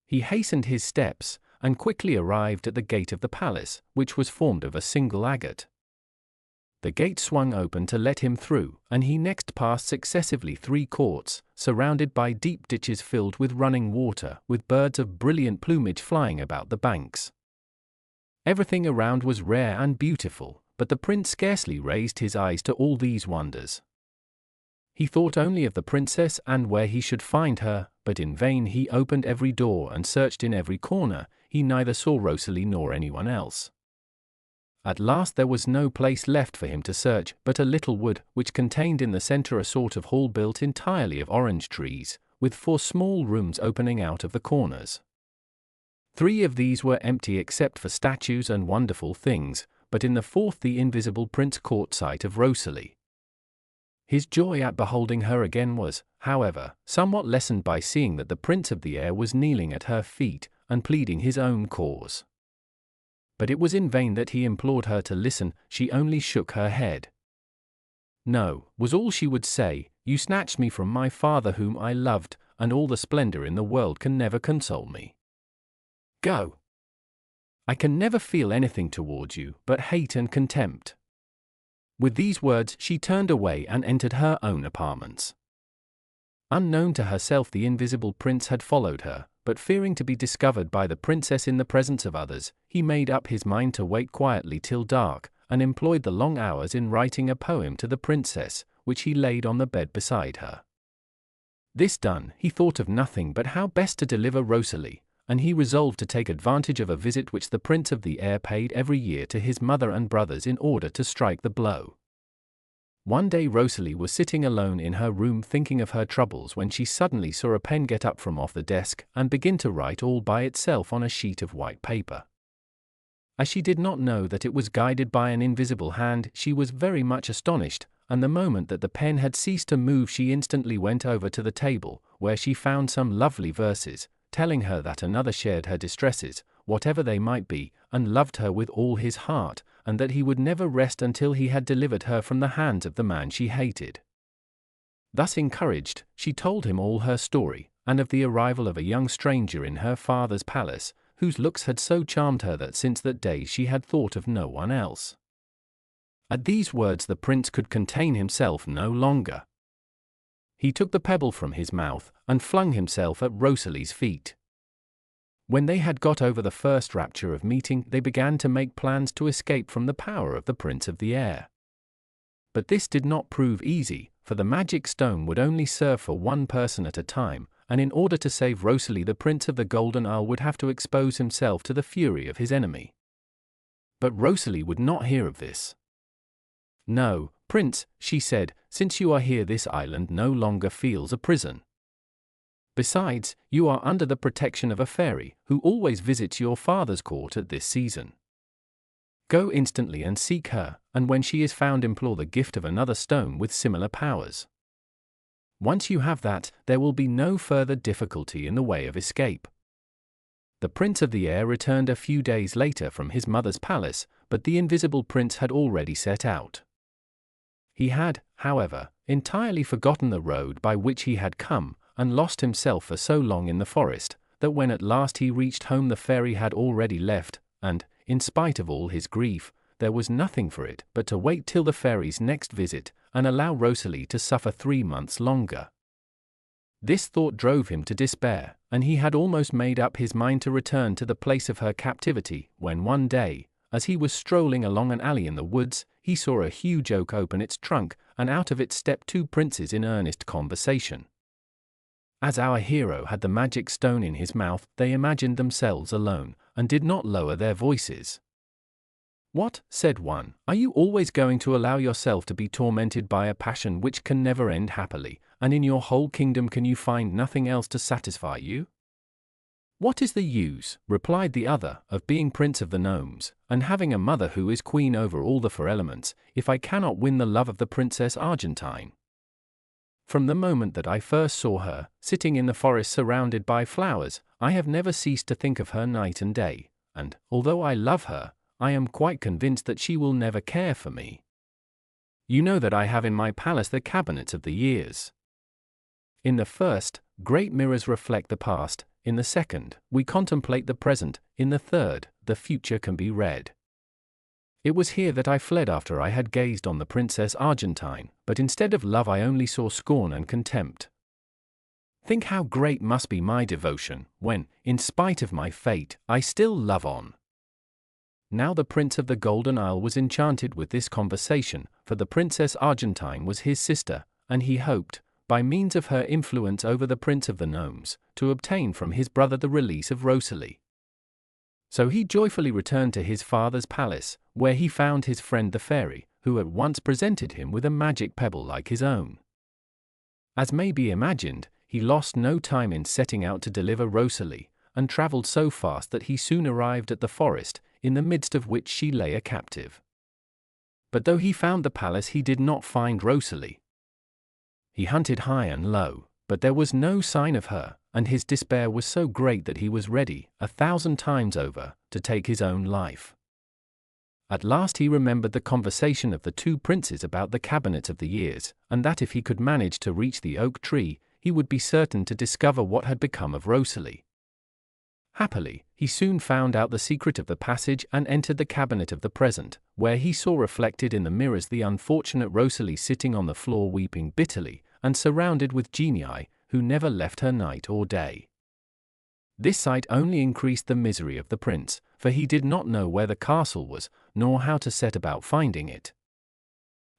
He hastened his steps, and quickly arrived at the gate of the palace, which was formed of a single agate. The gate swung open to let him through, and he next passed successively 3 courts, surrounded by deep ditches filled with running water, with birds of brilliant plumage flying about the banks. Everything around was rare and beautiful, but the prince scarcely raised his eyes to all these wonders. He thought only of the princess and where he should find her, but in vain he opened every door and searched in every corner. He neither saw Rosalie nor anyone else. At last there was no place left for him to search but a little wood, which contained in the center a sort of hall built entirely of orange trees, with 4 small rooms opening out of the corners. 3 of these were empty except for statues and wonderful things, but in the 4th the invisible prince caught sight of Rosalie. His joy at beholding her again was, however, somewhat lessened by seeing that the Prince of the Air was kneeling at her feet, and pleading his own cause. But it was in vain that he implored her to listen, she only shook her head. "No," was all she would say, "you snatched me from my father whom I loved, and all the splendor in the world can never console me. Go! I can never feel anything towards you but hate and contempt." With these words she turned away and entered her own apartments. Unknown to herself the invisible prince had followed her, but fearing to be discovered by the princess in the presence of others, he made up his mind to wait quietly till dark, and employed the long hours in writing a poem to the princess, which he laid on the bed beside her. This done, he thought of nothing but how best to deliver Rosalie, and he resolved to take advantage of a visit which the Prince of the Air paid every year to his mother and brothers in order to strike the blow. One day Rosalie was sitting alone in her room thinking of her troubles when she suddenly saw a pen get up from off the desk and begin to write all by itself on a sheet of white paper. As she did not know that it was guided by an invisible hand, she was very much astonished, and the moment that the pen had ceased to move she instantly went over to the table, where she found some lovely verses, telling her that another shared her distresses, whatever they might be, and loved her with all his heart, and that he would never rest until he had delivered her from the hands of the man she hated. Thus encouraged, she told him all her story, and of the arrival of a young stranger in her father's palace, whose looks had so charmed her that since that day she had thought of no one else. At these words the prince could contain himself no longer. He took the pebble from his mouth, and flung himself at Rosalie's feet. When they had got over the first rapture of meeting, they began to make plans to escape from the power of the Prince of the Air. But this did not prove easy, for the magic stone would only serve for one person at a time, and in order to save Rosalie the Prince of the Golden Isle would have to expose himself to the fury of his enemy. But Rosalie would not hear of this. "No, Prince," she said, "since you are here this island no longer feels a prison. Besides, you are under the protection of a fairy, who always visits your father's court at this season. Go instantly and seek her, and when she is found implore the gift of another stone with similar powers. Once you have that, there will be no further difficulty in the way of escape." The Prince of the Air returned a few days later from his mother's palace, but the invisible prince had already set out. He had, however, entirely forgotten the road by which he had come, and lost himself for so long in the forest, that when at last he reached home the fairy had already left, and, in spite of all his grief, there was nothing for it but to wait till the fairy's next visit, and allow Rosalie to suffer 3 months longer. This thought drove him to despair, and he had almost made up his mind to return to the place of her captivity, when one day, as he was strolling along an alley in the woods, he saw a huge oak open its trunk, and out of it stepped 2 princes in earnest conversation. As our hero had the magic stone in his mouth, they imagined themselves alone, and did not lower their voices. "What," said one, "are you always going to allow yourself to be tormented by a passion which can never end happily, and in your whole kingdom can you find nothing else to satisfy you?" "What is the use," replied the other, "of being prince of the gnomes, and having a mother who is queen over all the 4 elements, if I cannot win the love of the Princess Argentine? From the moment that I first saw her, sitting in the forest surrounded by flowers, I have never ceased to think of her night and day, and, although I love her, I am quite convinced that she will never care for me. You know that I have in my palace the cabinets of the years. In the first, great mirrors reflect the past, in the second, we contemplate the present, in the third, the future can be read. It was here that I fled after I had gazed on the Princess Argentine, but instead of love I only saw scorn and contempt. Think how great must be my devotion, when, in spite of my fate, I still love on." Now the Prince of the Golden Isle was enchanted with this conversation, for the Princess Argentine was his sister, and he hoped, by means of her influence over the Prince of the Gnomes, to obtain from his brother the release of Rosalie. So he joyfully returned to his father's palace, where he found his friend the fairy, who at once presented him with a magic pebble like his own. As may be imagined, he lost no time in setting out to deliver Rosalie, and travelled so fast that he soon arrived at the forest, in the midst of which she lay a captive. But though he found the palace he did not find Rosalie. He hunted high and low, but there was no sign of her, and his despair was so great that he was ready, 1,000 times over, to take his own life. At last he remembered the conversation of the 2 princes about the cabinet of the years, and that if he could manage to reach the oak tree, he would be certain to discover what had become of Rosalie. Happily, he soon found out the secret of the passage and entered the cabinet of the present, where he saw reflected in the mirrors the unfortunate Rosalie sitting on the floor weeping bitterly, and surrounded with genii, who never left her night or day. This sight only increased the misery of the prince, for he did not know where the castle was, nor how to set about finding it.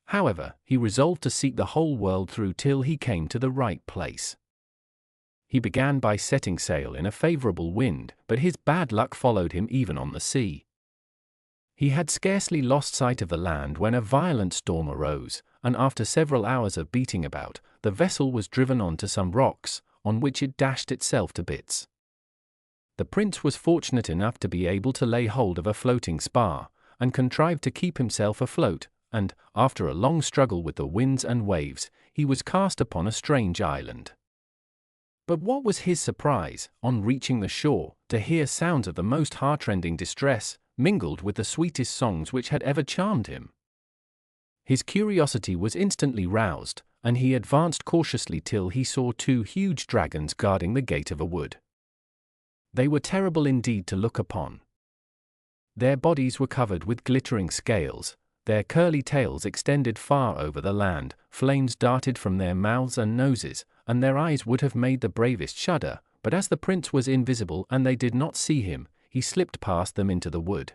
However, he resolved to seek the whole world through till he came to the right place. He began by setting sail in a favorable wind, but his bad luck followed him even on the sea. He had scarcely lost sight of the land when a violent storm arose, and after several hours of beating about, the vessel was driven onto some rocks, on which it dashed itself to bits. The prince was fortunate enough to be able to lay hold of a floating spar, and contrived to keep himself afloat, and, after a long struggle with the winds and waves, he was cast upon a strange island. But what was his surprise, on reaching the shore, to hear sounds of the most heartrending distress, mingled with the sweetest songs which had ever charmed him. His curiosity was instantly roused, and he advanced cautiously till he saw 2 huge dragons guarding the gate of a wood. They were terrible indeed to look upon. Their bodies were covered with glittering scales, their curly tails extended far over the land, flames darted from their mouths and noses, and their eyes would have made the bravest shudder, but as the prince was invisible and they did not see him, he slipped past them into the wood.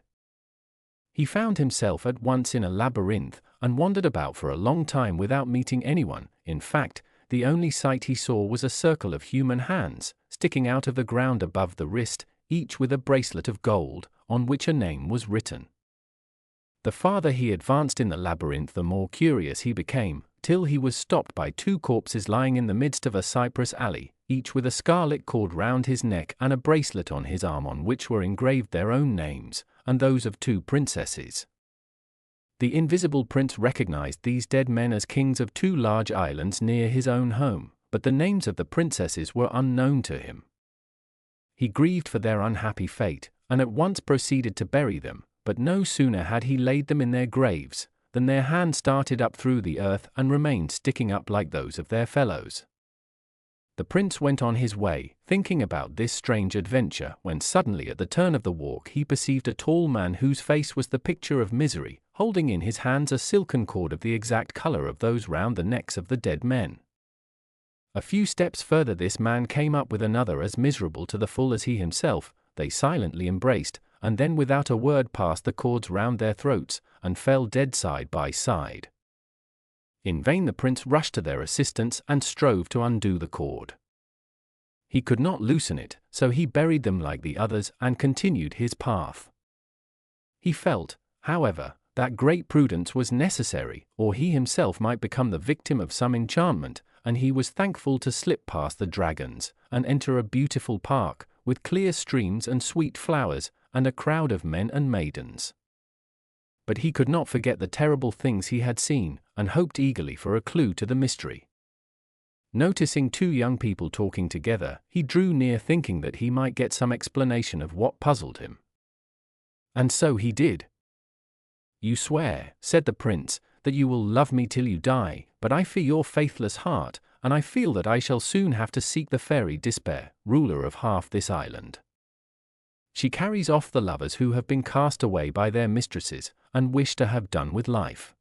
He found himself at once in a labyrinth, and wandered about for a long time without meeting anyone. In fact, the only sight he saw was a circle of human hands, sticking out of the ground above the wrist, each with a bracelet of gold, on which a name was written. The farther he advanced in the labyrinth the more curious he became, till he was stopped by 2 corpses lying in the midst of a cypress alley, each with a scarlet cord round his neck and a bracelet on his arm on which were engraved their own names, and those of 2 princesses. The invisible prince recognized these dead men as kings of 2 large islands near his own home, but the names of the princesses were unknown to him. he grieved for their unhappy fate, and at once proceeded to bury them, but no sooner had he laid them in their graves, than their hands started up through the earth and remained sticking up like those of their fellows. The prince went on his way, thinking about this strange adventure, when suddenly at the turn of the walk he perceived a tall man whose face was the picture of misery, holding in his hands a silken cord of the exact color of those round the necks of the dead men. A few steps further this man came up with another as miserable to the full as he himself. They silently embraced, and then without a word passed the cords round their throats, and fell dead side by side. In vain the prince rushed to their assistance and strove to undo the cord. He could not loosen it, so he buried them like the others and continued his path. He felt, however, that great prudence was necessary, or he himself might become the victim of some enchantment, and he was thankful to slip past the dragons, and enter a beautiful park, with clear streams and sweet flowers, and a crowd of men and maidens. But he could not forget the terrible things he had seen, and hoped eagerly for a clue to the mystery. Noticing two young people talking together, he drew near thinking that he might get some explanation of what puzzled him. And so he did. "You swear," said the prince, "that you will love me till you die, but I fear your faithless heart, and I feel that I shall soon have to seek the fairy Despair, ruler of half this island. She carries off the lovers who have been cast away by their mistresses, and wish to have done with life.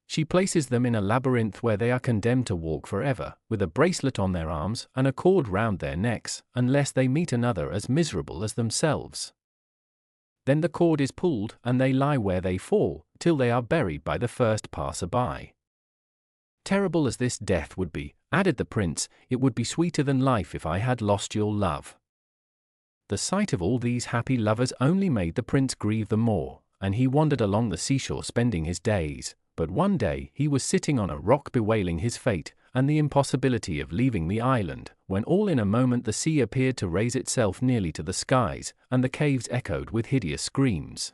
She places them in a labyrinth where they are condemned to walk forever, with a bracelet on their arms and a cord round their necks, unless they meet another as miserable as themselves. Then the cord is pulled, and they lie where they fall, till they are buried by the first passer-by. Terrible as this death would be," added the prince, "it would be sweeter than life if I had lost your love." The sight of all these happy lovers only made the prince grieve the more, and he wandered along the seashore spending his days. But one day he was sitting on a rock bewailing his fate, and the impossibility of leaving the island, when all in a moment the sea appeared to raise itself nearly to the skies, and the caves echoed with hideous screams.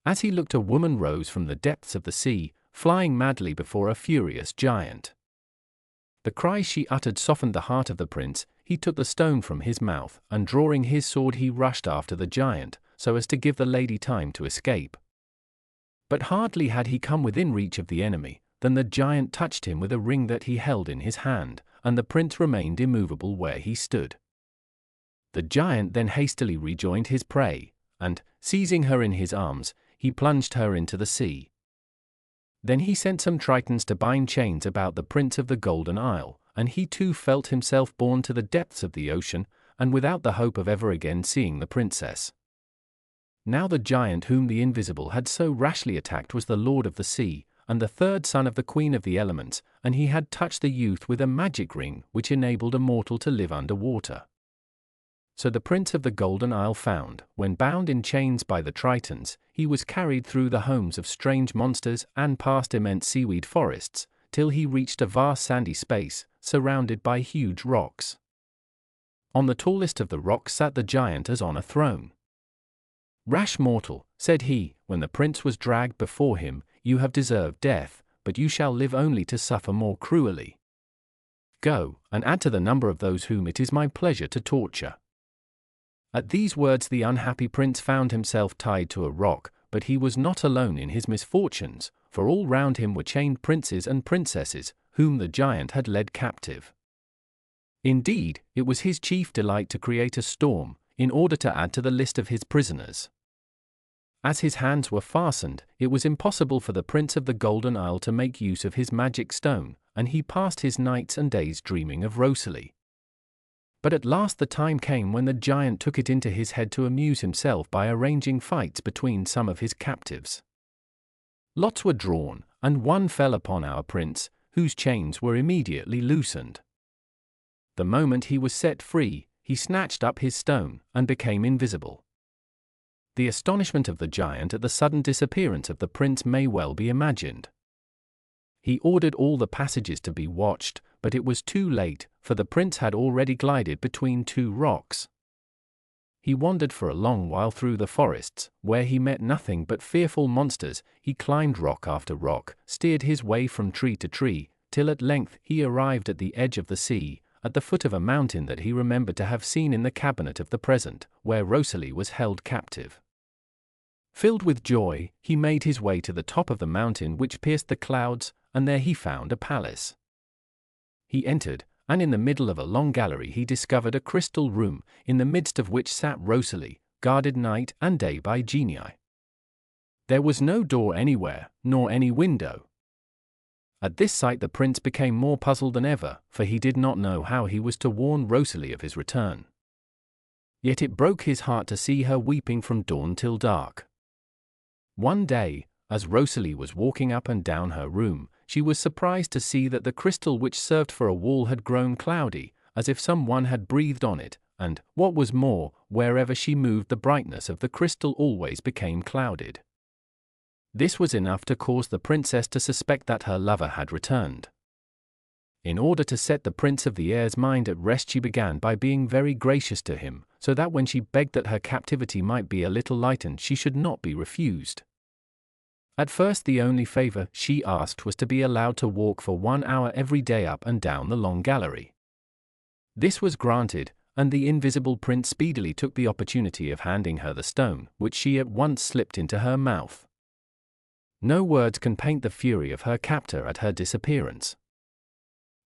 As he looked, a woman rose from the depths of the sea, flying madly before a furious giant. The cries she uttered softened the heart of the prince. He took the stone from his mouth, and drawing his sword he rushed after the giant, so as to give the lady time to escape. But hardly had he come within reach of the enemy, than the giant touched him with a ring that he held in his hand, and the prince remained immovable where he stood. The giant then hastily rejoined his prey, and, seizing her in his arms, he plunged her into the sea. Then he sent some Tritons to bind chains about the Prince of the Golden Isle, and he too felt himself borne to the depths of the ocean, and without the hope of ever again seeing the princess. Now the giant whom the Invisible had so rashly attacked was the Lord of the Sea, and the third son of the Queen of the Elements, and he had touched the youth with a magic ring which enabled a mortal to live under water. So the Prince of the Golden Isle found, when bound in chains by the Tritons, he was carried through the homes of strange monsters and past immense seaweed forests, till he reached a vast sandy space, surrounded by huge rocks. On the tallest of the rocks sat the giant as on a throne. "Rash mortal," said he, when the prince was dragged before him, "you have deserved death, but you shall live only to suffer more cruelly. Go, and add to the number of those whom it is my pleasure to torture." At these words the unhappy prince found himself tied to a rock, but he was not alone in his misfortunes, for all round him were chained princes and princesses, whom the giant had led captive. Indeed, it was his chief delight to create a storm, in order to add to the list of his prisoners. As his hands were fastened, it was impossible for the Prince of the Golden Isle to make use of his magic stone, and he passed his nights and days dreaming of Rosalie. But at last the time came when the giant took it into his head to amuse himself by arranging fights between some of his captives. Lots were drawn, and one fell upon our prince, whose chains were immediately loosened. The moment he was set free, he snatched up his stone, and became invisible. The astonishment of the giant at the sudden disappearance of the prince may well be imagined. He ordered all the passages to be watched, but it was too late, for the prince had already glided between two rocks. He wandered for a long while through the forests, where he met nothing but fearful monsters. He climbed rock after rock, steered his way from tree to tree, till at length he arrived at the edge of the sea, at the foot of a mountain that he remembered to have seen in the cabinet of the present, where Rosalie was held captive. Filled with joy, he made his way to the top of the mountain which pierced the clouds, and there he found a palace. He entered, and in the middle of a long gallery he discovered a crystal room, in the midst of which sat Rosalie, guarded night and day by genii. There was no door anywhere, nor any window. At this sight the prince became more puzzled than ever, for he did not know how he was to warn Rosalie of his return. Yet it broke his heart to see her weeping from dawn till dark. One day, as Rosalie was walking up and down her room, she was surprised to see that the crystal which served for a wall had grown cloudy, as if someone had breathed on it, and, what was more, wherever she moved the brightness of the crystal always became clouded. This was enough to cause the princess to suspect that her lover had returned. In order to set the Prince of the Air's mind at rest, she began by being very gracious to him, so that when she begged that her captivity might be a little lightened she should not be refused. At first the only favor she asked was to be allowed to walk for 1 hour every day up and down the long gallery. This was granted, and the invisible prince speedily took the opportunity of handing her the stone, which she at once slipped into her mouth. No words can paint the fury of her captor at her disappearance.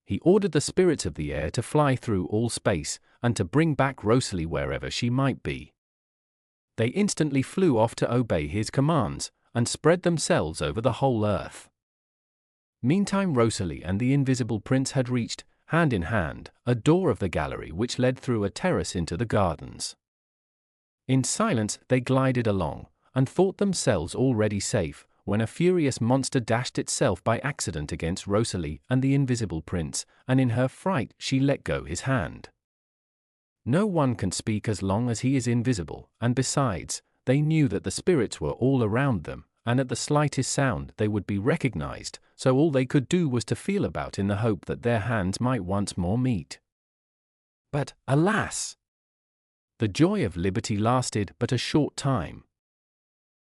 He ordered the spirits of the air to fly through all space, and to bring back Rosalie wherever she might be. They instantly flew off to obey his commands, and spread themselves over the whole earth. Meantime Rosalie and the invisible prince had reached, hand in hand, a door of the gallery which led through a terrace into the gardens. In silence they glided along, and thought themselves already safe, when a furious monster dashed itself by accident against Rosalie and the invisible prince, and in her fright she let go his hand. No one can speak as long as he is invisible, and besides, they knew that the spirits were all around them, and at the slightest sound they would be recognized, so all they could do was to feel about in the hope that their hands might once more meet. But, alas! The joy of liberty lasted but a short time.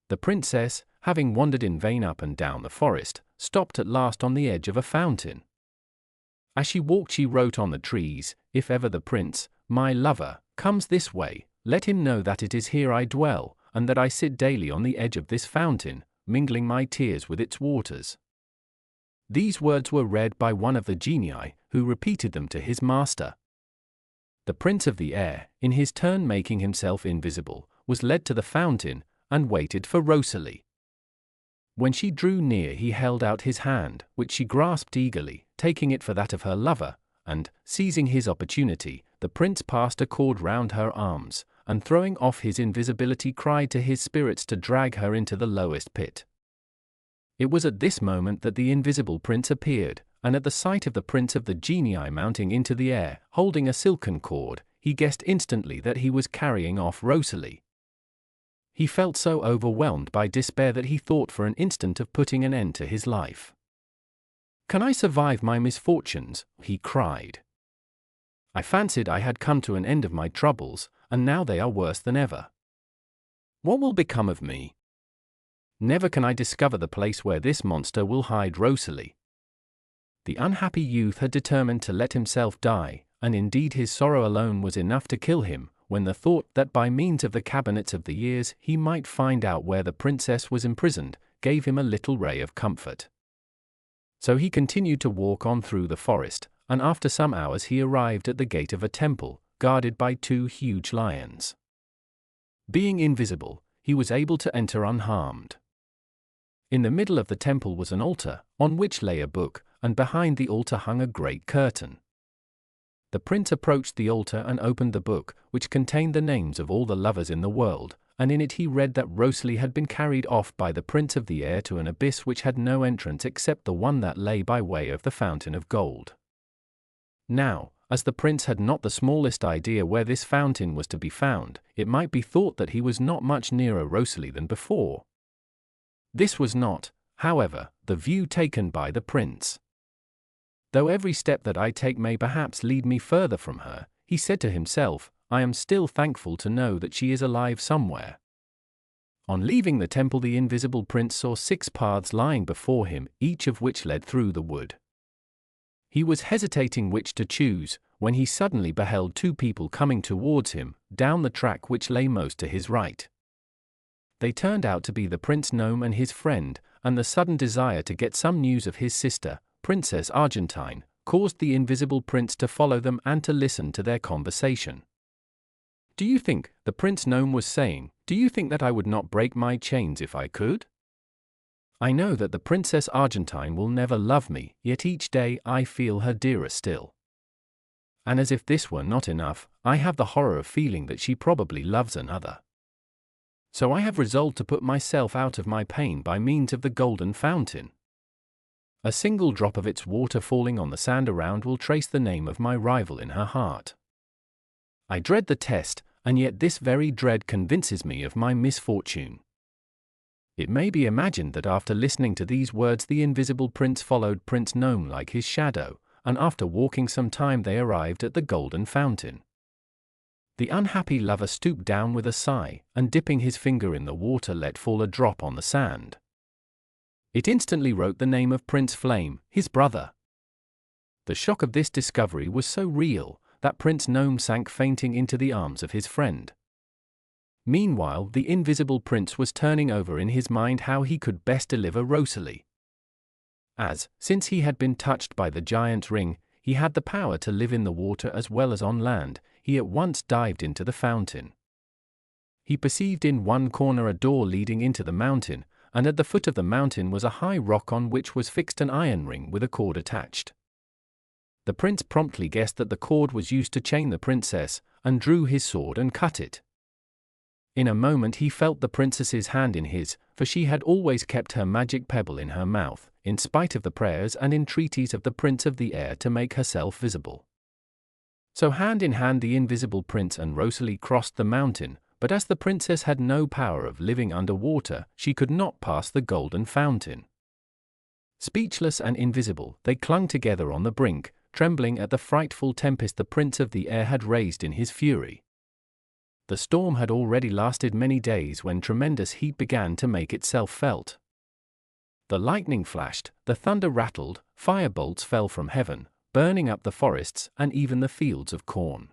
The princess, having wandered in vain up and down the forest, stopped at last on the edge of a fountain. As she walked she wrote on the trees, "If ever the prince, my lover, comes this way, let him know that it is here I dwell, and that I sit daily on the edge of this fountain, mingling my tears with its waters." These words were read by one of the genii, who repeated them to his master. The Prince of the Air, in his turn making himself invisible, was led to the fountain, and waited for Rosalie. When she drew near he held out his hand, which she grasped eagerly, taking it for that of her lover, and, seizing his opportunity, the prince passed a cord round her arms, and throwing off his invisibility cried to his spirits to drag her into the lowest pit. It was at this moment that the invisible prince appeared, and at the sight of the prince of the genii mounting into the air, holding a silken cord, he guessed instantly that he was carrying off Rosalie. He felt so overwhelmed by despair that he thought for an instant of putting an end to his life. "Can I survive my misfortunes?" he cried. "I fancied I had come to an end of my troubles, and now they are worse than ever. What will become of me? Never can I discover the place where this monster will hide Rosalie." The unhappy youth had determined to let himself die, and indeed his sorrow alone was enough to kill him, when the thought that by means of the cabinets of the years he might find out where the princess was imprisoned, gave him a little ray of comfort. So he continued to walk on through the forest, and after some hours he arrived at the gate of a temple, guarded by 2 huge lions. Being invisible, he was able to enter unharmed. In the middle of the temple was an altar, on which lay a book, and behind the altar hung a great curtain. The prince approached the altar and opened the book, which contained the names of all the lovers in the world, and in it he read that Rosalie had been carried off by the Prince of the Air to an abyss which had no entrance except the one that lay by way of the fountain of gold. Now, as the prince had not the smallest idea where this fountain was to be found, it might be thought that he was not much nearer Rosalie than before. This was not, however, the view taken by the prince. "Though every step that I take may perhaps lead me further from her," he said to himself, "I am still thankful to know that she is alive somewhere." On leaving the temple the invisible prince saw 6 paths lying before him, each of which led through the wood. He was hesitating which to choose, when he suddenly beheld two people coming towards him, down the track which lay most to his right. They turned out to be the Prince Gnome and his friend, and the sudden desire to get some news of his sister, Princess Argentine, caused the invisible prince to follow them and to listen to their conversation. "Do you think," the Prince Gnome was saying, "do you think that I would not break my chains if I could? I know that the Princess Argentine will never love me, yet each day I feel her dearer still. And as if this were not enough, I have the horror of feeling that she probably loves another. So I have resolved to put myself out of my pain by means of the golden fountain. A single drop of its water falling on the sand around will trace the name of my rival in her heart. I dread the test, and yet this very dread convinces me of my misfortune." It may be imagined that after listening to these words the invisible prince followed Prince Gnome like his shadow, and after walking some time they arrived at the golden fountain. The unhappy lover stooped down with a sigh, and dipping his finger in the water let fall a drop on the sand. It instantly wrote the name of Prince Flame, his brother. The shock of this discovery was so real that Prince Gnome sank fainting into the arms of his friend. Meanwhile, the invisible prince was turning over in his mind how he could best deliver Rosalie. Since he had been touched by the giant's ring, he had the power to live in the water as well as on land, he at once dived into the fountain. He perceived in one corner a door leading into the mountain, and at the foot of the mountain was a high rock on which was fixed an iron ring with a cord attached. The prince promptly guessed that the cord was used to chain the princess, and drew his sword and cut it. In a moment he felt the princess's hand in his, for she had always kept her magic pebble in her mouth, in spite of the prayers and entreaties of the Prince of the Air to make herself visible. So hand in hand the invisible prince and Rosalie crossed the mountain, but as the princess had no power of living under water, she could not pass the golden fountain. Speechless and invisible, they clung together on the brink, trembling at the frightful tempest the Prince of the Air had raised in his fury. The storm had already lasted many days when tremendous heat began to make itself felt. The lightning flashed, the thunder rattled, fire-bolts fell from heaven, burning up the forests and even the fields of corn.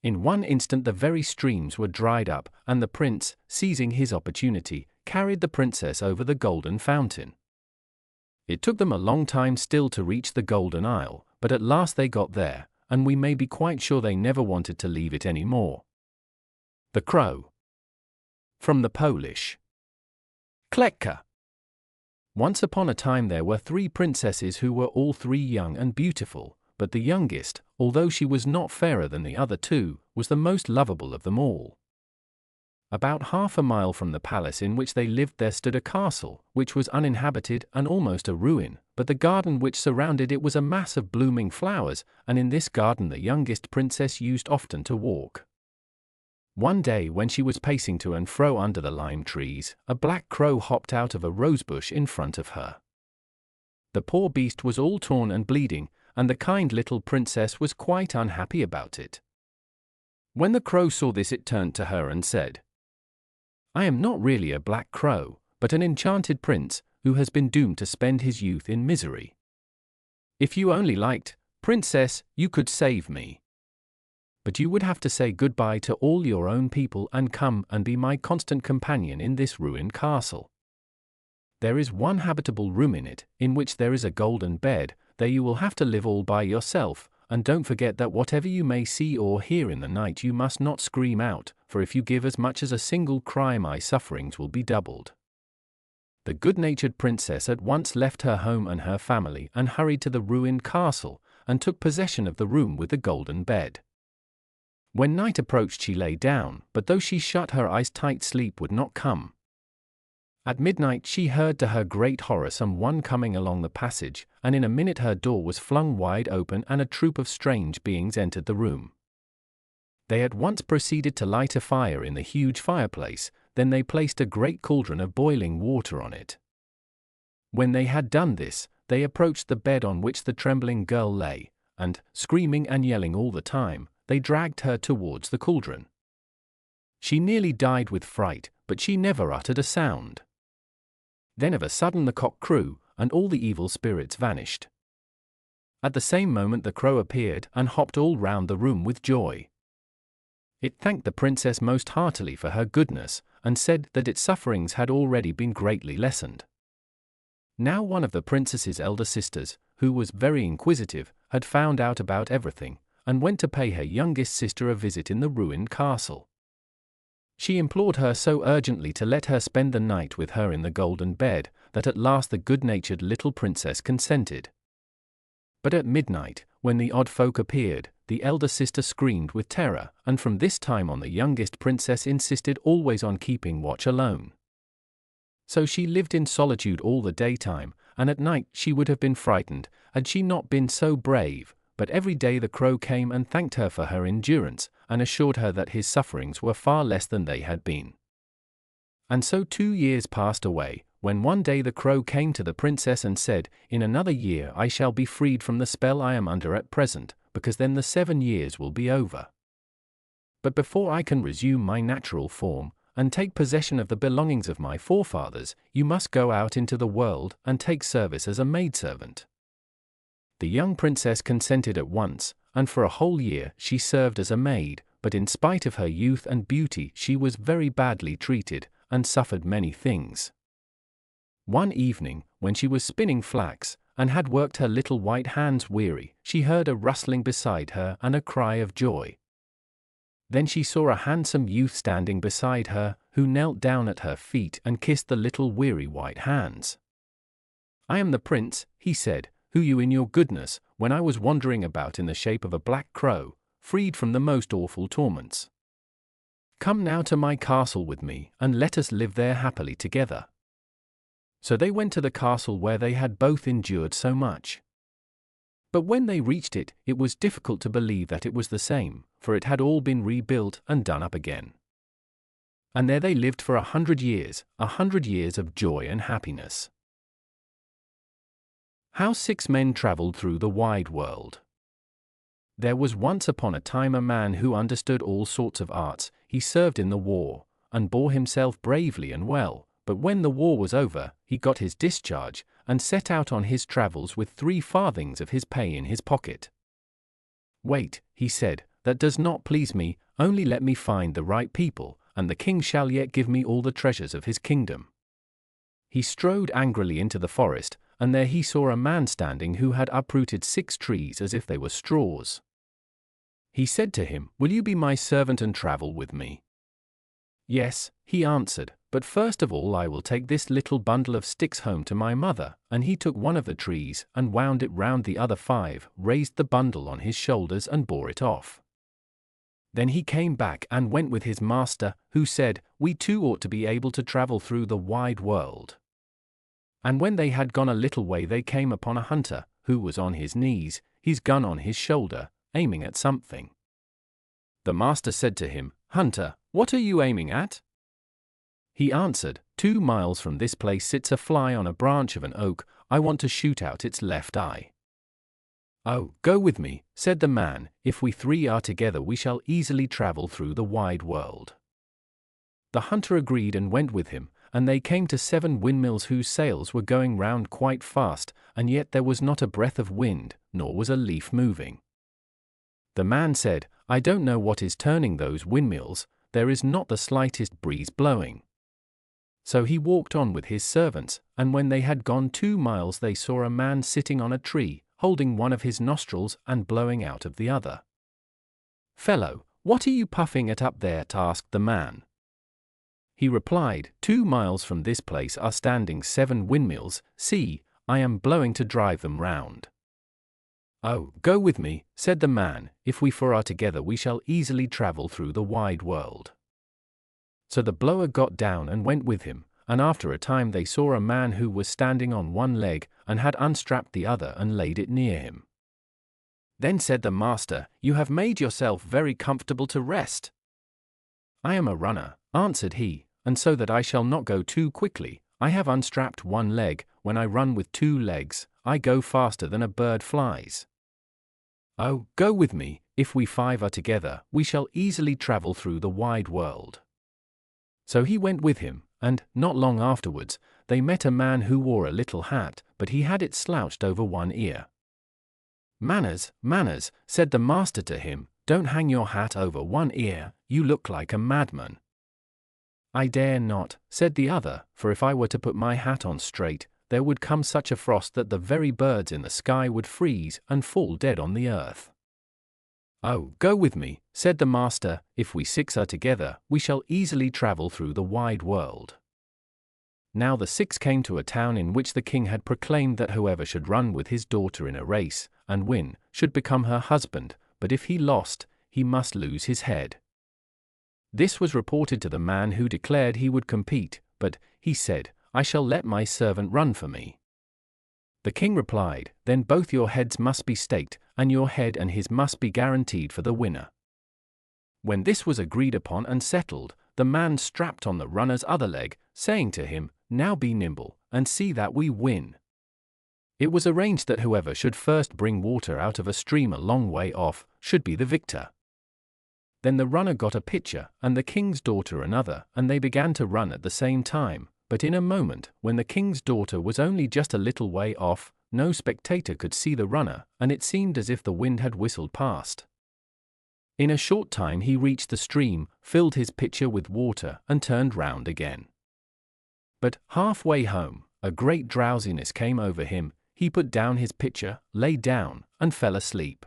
In one instant the very streams were dried up, and the prince, seizing his opportunity, carried the princess over the golden fountain. It took them a long time still to reach the Golden Isle, but at last they got there, and we may be quite sure they never wanted to leave it any more. The Crow. From the Polish. Klekka. Once upon a time there were 3 princesses who were all 3 young and beautiful, but the youngest, although she was not fairer than the other 2, was the most lovable of them all. About half a mile from the palace in which they lived there stood a castle, which was uninhabited and almost a ruin, but the garden which surrounded it was a mass of blooming flowers, and in this garden the youngest princess used often to walk. One day when she was pacing to and fro under the lime trees, a black crow hopped out of a rosebush in front of her. The poor beast was all torn and bleeding, and the kind little princess was quite unhappy about it. When the crow saw this it turned to her and said, "I am not really a black crow, but an enchanted prince, who has been doomed to spend his youth in misery. If you only liked, princess, you could save me. But you would have to say goodbye to all your own people and come and be my constant companion in this ruined castle. There is one habitable room in it, in which there is a golden bed. There you will have to live all by yourself, and don't forget that whatever you may see or hear in the night you must not scream out, for if you give as much as a single cry my sufferings will be doubled." The good-natured princess at once left her home and her family and hurried to the ruined castle, and took possession of the room with the golden bed. When night approached she lay down, but though she shut her eyes tight sleep would not come. At midnight she heard to her great horror some one coming along the passage, and in a minute her door was flung wide open and a troop of strange beings entered the room. They at once proceeded to light a fire in the huge fireplace, then they placed a great cauldron of boiling water on it. When they had done this, they approached the bed on which the trembling girl lay, and, screaming and yelling all the time, they dragged her towards the cauldron. She nearly died with fright, but she never uttered a sound. Then of a sudden the cock crew, and all the evil spirits vanished. At the same moment the crow appeared and hopped all round the room with joy. It thanked the princess most heartily for her goodness, and said that its sufferings had already been greatly lessened. Now one of the princess's elder sisters, who was very inquisitive, had found out about everything, and went to pay her youngest sister a visit in the ruined castle. She implored her so urgently to let her spend the night with her in the golden bed, that at last the good-natured little princess consented. But at midnight, when the odd folk appeared, the elder sister screamed with terror, and from this time on the youngest princess insisted always on keeping watch alone. So she lived in solitude all the daytime, and at night she would have been frightened, had she not been so brave, but every day the crow came and thanked her for her endurance, and assured her that his sufferings were far less than they had been. And so 2 years passed away, when one day the crow came to the princess and said, "In another year I shall be freed from the spell I am under at present, because then the 7 years will be over. But before I can resume my natural form, and take possession of the belongings of my forefathers, you must go out into the world and take service as a maidservant." The young princess consented at once, and for a whole year she served as a maid, but in spite of her youth and beauty she was very badly treated, and suffered many things. One evening, when she was spinning flax, and had worked her little white hands weary, she heard a rustling beside her and a cry of joy. Then she saw a handsome youth standing beside her, who knelt down at her feet and kissed the little weary white hands. "I am the prince," he said, "who you in your goodness, when I was wandering about in the shape of a black crow, freed from the most awful torments. Come now to my castle with me, and let us live there happily together." So they went to the castle where they had both endured so much. But when they reached it, it was difficult to believe that it was the same, for it had all been rebuilt and done up again. And there they lived for 100 years, 100 years of joy and happiness. How 6 men traveled through the wide world. There was once upon a time a man who understood all sorts of arts. He served in the war, and bore himself bravely and well, but when the war was over, he got his discharge, and set out on his travels with 3 farthings of his pay in his pocket. "Wait," he said, "that does not please me, only let me find the right people, and the king shall yet give me all the treasures of his kingdom." He strode angrily into the forest, and there he saw a man standing who had uprooted 6 trees as if they were straws. He said to him, "Will you be my servant and travel with me?" "Yes," he answered, "but first of all I will take this little bundle of sticks home to my mother." And he took one of the trees, and wound it round the other 5, raised the bundle on his shoulders and bore it off. Then he came back and went with his master, who said, "We too ought to be able to travel through the wide world." And when they had gone a little way they came upon a hunter, who was on his knees, his gun on his shoulder, aiming at something. The master said to him, "Hunter, what are you aiming at?" He answered, 2 miles from this place sits a fly on a branch of an oak. I want to shoot out its left eye." "Oh, go with me," said the man. "If we 3 are together we shall easily travel through the wide world." The hunter agreed and went with him, and they came to 7 windmills whose sails were going round quite fast, and yet there was not a breath of wind, nor was a leaf moving. The man said, "I don't know what is turning those windmills, there is not the slightest breeze blowing." So he walked on with his servants, and when they had gone 2 miles they saw a man sitting on a tree, holding one of his nostrils and blowing out of the other. "Fellow, what are you puffing at up there?" asked the man. He replied, 2 miles from this place are standing 7 windmills. See, I am blowing to drive them round." "Oh, go with me," said the man. "If we 4 are together we shall easily travel through the wide world." So the blower got down and went with him, and after a time they saw a man who was standing on one leg, and had unstrapped the other and laid it near him. Then said the master, "You have made yourself very comfortable to rest." "I am a runner," answered he, "and so that I shall not go too quickly, I have unstrapped one leg. When I run with 2 legs, I go faster than a bird flies." "Oh, go with me, if we 5 are together, we shall easily travel through the wide world." So he went with him, and, not long afterwards, they met a man who wore a little hat, but he had it slouched over one ear. "Manners, manners," said the master to him, "don't hang your hat over one ear, you look like a madman." "I dare not," said the other, "for if I were to put my hat on straight, there would come such a frost that the very birds in the sky would freeze and fall dead on the earth." "Oh, go with me," said the master, "if we six are together, we shall easily travel through the wide world." Now the six came to a town in which the king had proclaimed that whoever should run with his daughter in a race, and win, should become her husband, but if he lost, he must lose his head. This was reported to the man who declared he would compete, but he said, "I shall let my servant run for me." The king replied, "Then both your heads must be staked, and your head and his must be guaranteed for the winner." When this was agreed upon and settled, the man strapped on the runner's other leg, saying to him, "Now be nimble, and see that we win." It was arranged that whoever should first bring water out of a stream a long way off should be the victor. Then the runner got a pitcher, and the king's daughter another, and they began to run at the same time. But in a moment, when the king's daughter was only just a little way off, no spectator could see the runner, and it seemed as if the wind had whistled past. In a short time he reached the stream, filled his pitcher with water, and turned round again. But halfway home, a great drowsiness came over him. He put down his pitcher, lay down, and fell asleep.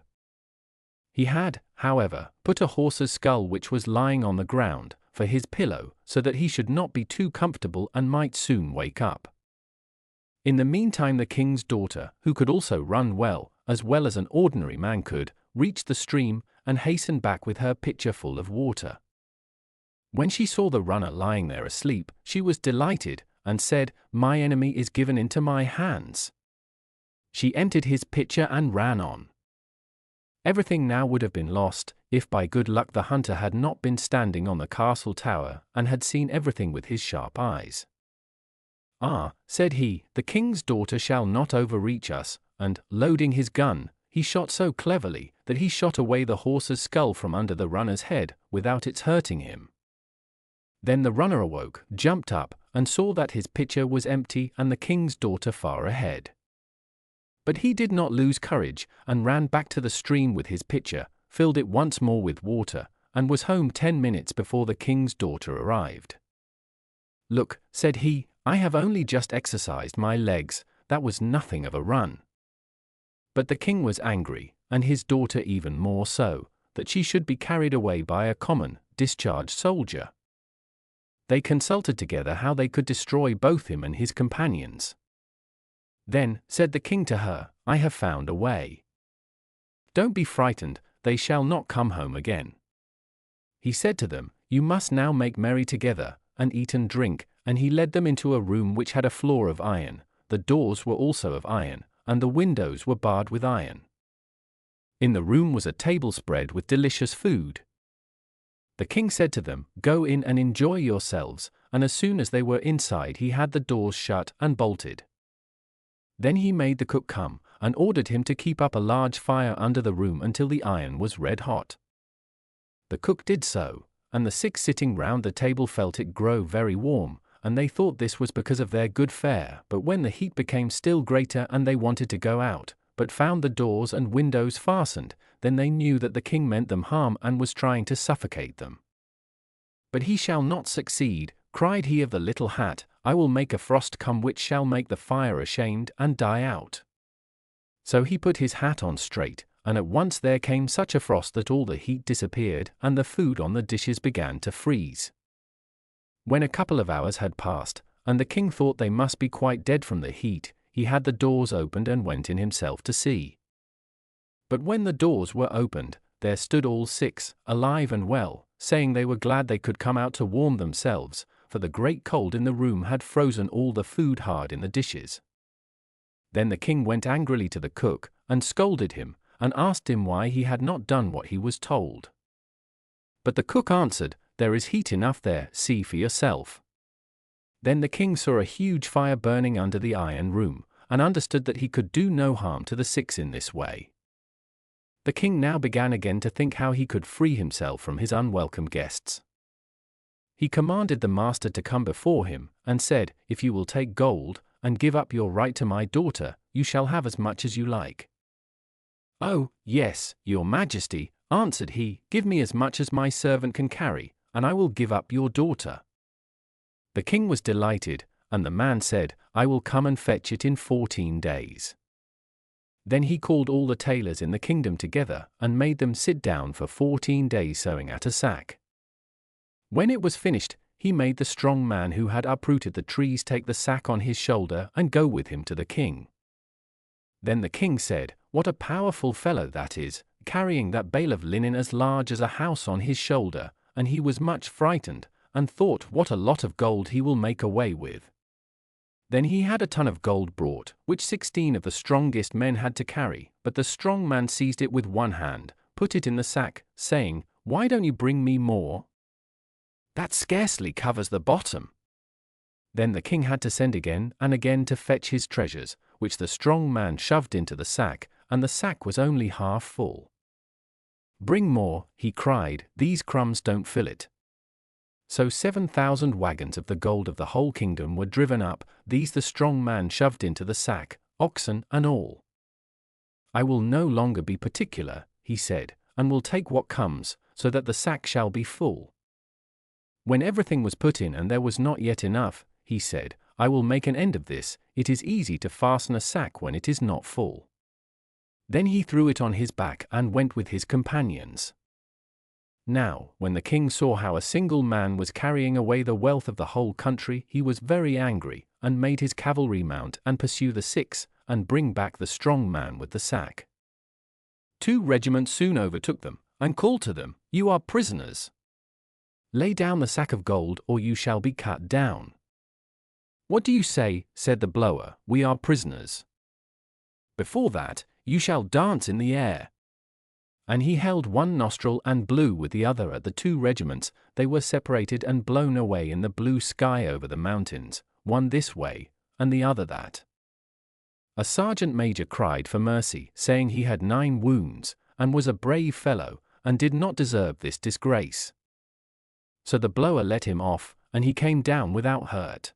He had, however, put a horse's skull which was lying on the ground, for his pillow, so that he should not be too comfortable and might soon wake up. In the meantime the king's daughter, who could also run well as an ordinary man could, reached the stream, and hastened back with her pitcher full of water. When she saw the runner lying there asleep, she was delighted, and said, "My enemy is given into my hands." She emptied his pitcher and ran on. Everything now would have been lost, if by good luck the hunter had not been standing on the castle tower, and had seen everything with his sharp eyes. "Ah," said he, "the king's daughter shall not overreach us," and, loading his gun, he shot so cleverly that he shot away the horse's skull from under the runner's head, without its hurting him. Then the runner awoke, jumped up, and saw that his pitcher was empty and the king's daughter far ahead. But he did not lose courage, and ran back to the stream with his pitcher, filled it once more with water, and was home 10 minutes before the king's daughter arrived. "Look," said he, "I have only just exercised my legs, that was nothing of a run." But the king was angry, and his daughter even more so, that she should be carried away by a common, discharged soldier. They consulted together how they could destroy both him and his companions. Then said the king to her, "I have found a way. Don't be frightened, they shall not come home again." He said to them, "You must now make merry together, and eat and drink," and he led them into a room which had a floor of iron, the doors were also of iron, and the windows were barred with iron. In the room was a table spread with delicious food. The king said to them, "Go in and enjoy yourselves," and as soon as they were inside he had the doors shut and bolted. Then he made the cook come, and ordered him to keep up a large fire under the room until the iron was red hot. The cook did so, and the six sitting round the table felt it grow very warm, and they thought this was because of their good fare. But when the heat became still greater and they wanted to go out, but found the doors and windows fastened, then they knew that the king meant them harm and was trying to suffocate them. "But he shall not succeed," cried he of the little hat, "I will make a frost come which shall make the fire ashamed and die out." So he put his hat on straight, and at once there came such a frost that all the heat disappeared, and the food on the dishes began to freeze. When a couple of hours had passed, and the king thought they must be quite dead from the heat, he had the doors opened and went in himself to see. But when the doors were opened, there stood all six, alive and well, saying they were glad they could come out to warm themselves, for the great cold in the room had frozen all the food hard in the dishes. Then the king went angrily to the cook, and scolded him, and asked him why he had not done what he was told. But the cook answered, "There is heat enough there, see for yourself." Then the king saw a huge fire burning under the iron room, and understood that he could do no harm to the six in this way. The king now began again to think how he could free himself from his unwelcome guests. He commanded the master to come before him, and said, "If you will take gold, and give up your right to my daughter, you shall have as much as you like." "Oh, yes, your majesty," answered he, "give me as much as my servant can carry, and I will give up your daughter." The king was delighted, and the man said, "I will come and fetch it in 14 days. Then he called all the tailors in the kingdom together, and made them sit down for 14 days sewing at a sack. When it was finished, he made the strong man who had uprooted the trees take the sack on his shoulder and go with him to the king. Then the king said, "What a powerful fellow that is, carrying that bale of linen as large as a house on his shoulder," and he was much frightened, and thought, "What a lot of gold he will make away with." Then he had a ton of gold brought, which 16 of the strongest men had to carry, but the strong man seized it with one hand, put it in the sack, saying, "Why don't you bring me more? That scarcely covers the bottom." Then the king had to send again and again to fetch his treasures, which the strong man shoved into the sack, and the sack was only half full. "Bring more," he cried, "these crumbs don't fill it." So 7,000 wagons of the gold of the whole kingdom were driven up, these the strong man shoved into the sack, oxen and all. "I will no longer be particular," he said, "and will take what comes, so that the sack shall be full." When everything was put in and there was not yet enough, he said, "I will make an end of this, it is easy to fasten a sack when it is not full." Then he threw it on his back and went with his companions. Now, when the king saw how a single man was carrying away the wealth of the whole country, he was very angry, and made his cavalry mount and pursue the 6, and bring back the strong man with the sack. 2 regiments soon overtook them, and called to them, "You are prisoners. Lay down the sack of gold, or you shall be cut down." "What do you say?" said the blower, "We are prisoners. Before that, you shall dance in the air." And he held one nostril and blew with the other at the 2 regiments, they were separated and blown away in the blue sky over the mountains, one this way, and the other that. A sergeant major cried for mercy, saying he had 9 wounds, and was a brave fellow, and did not deserve this disgrace. So the blower let him off, and he came down without hurt.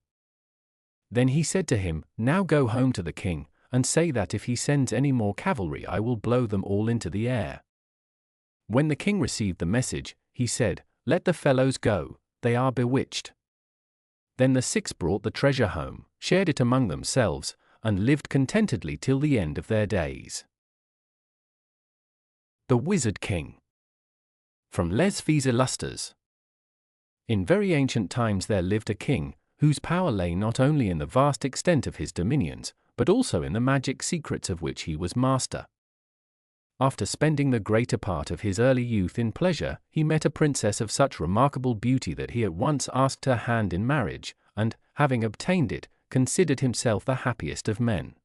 Then he said to him, "Now go home to the king, and say that if he sends any more cavalry I will blow them all into the air." When the king received the message, he said, "Let the fellows go, they are bewitched." Then the 6 brought the treasure home, shared it among themselves, and lived contentedly till the end of their days. The Wizard King. From Les Fils Illustres. In very ancient times there lived a king, whose power lay not only in the vast extent of his dominions, but also in the magic secrets of which he was master. After spending the greater part of his early youth in pleasure, he met a princess of such remarkable beauty that he at once asked her hand in marriage, and, having obtained it, considered himself the happiest of men.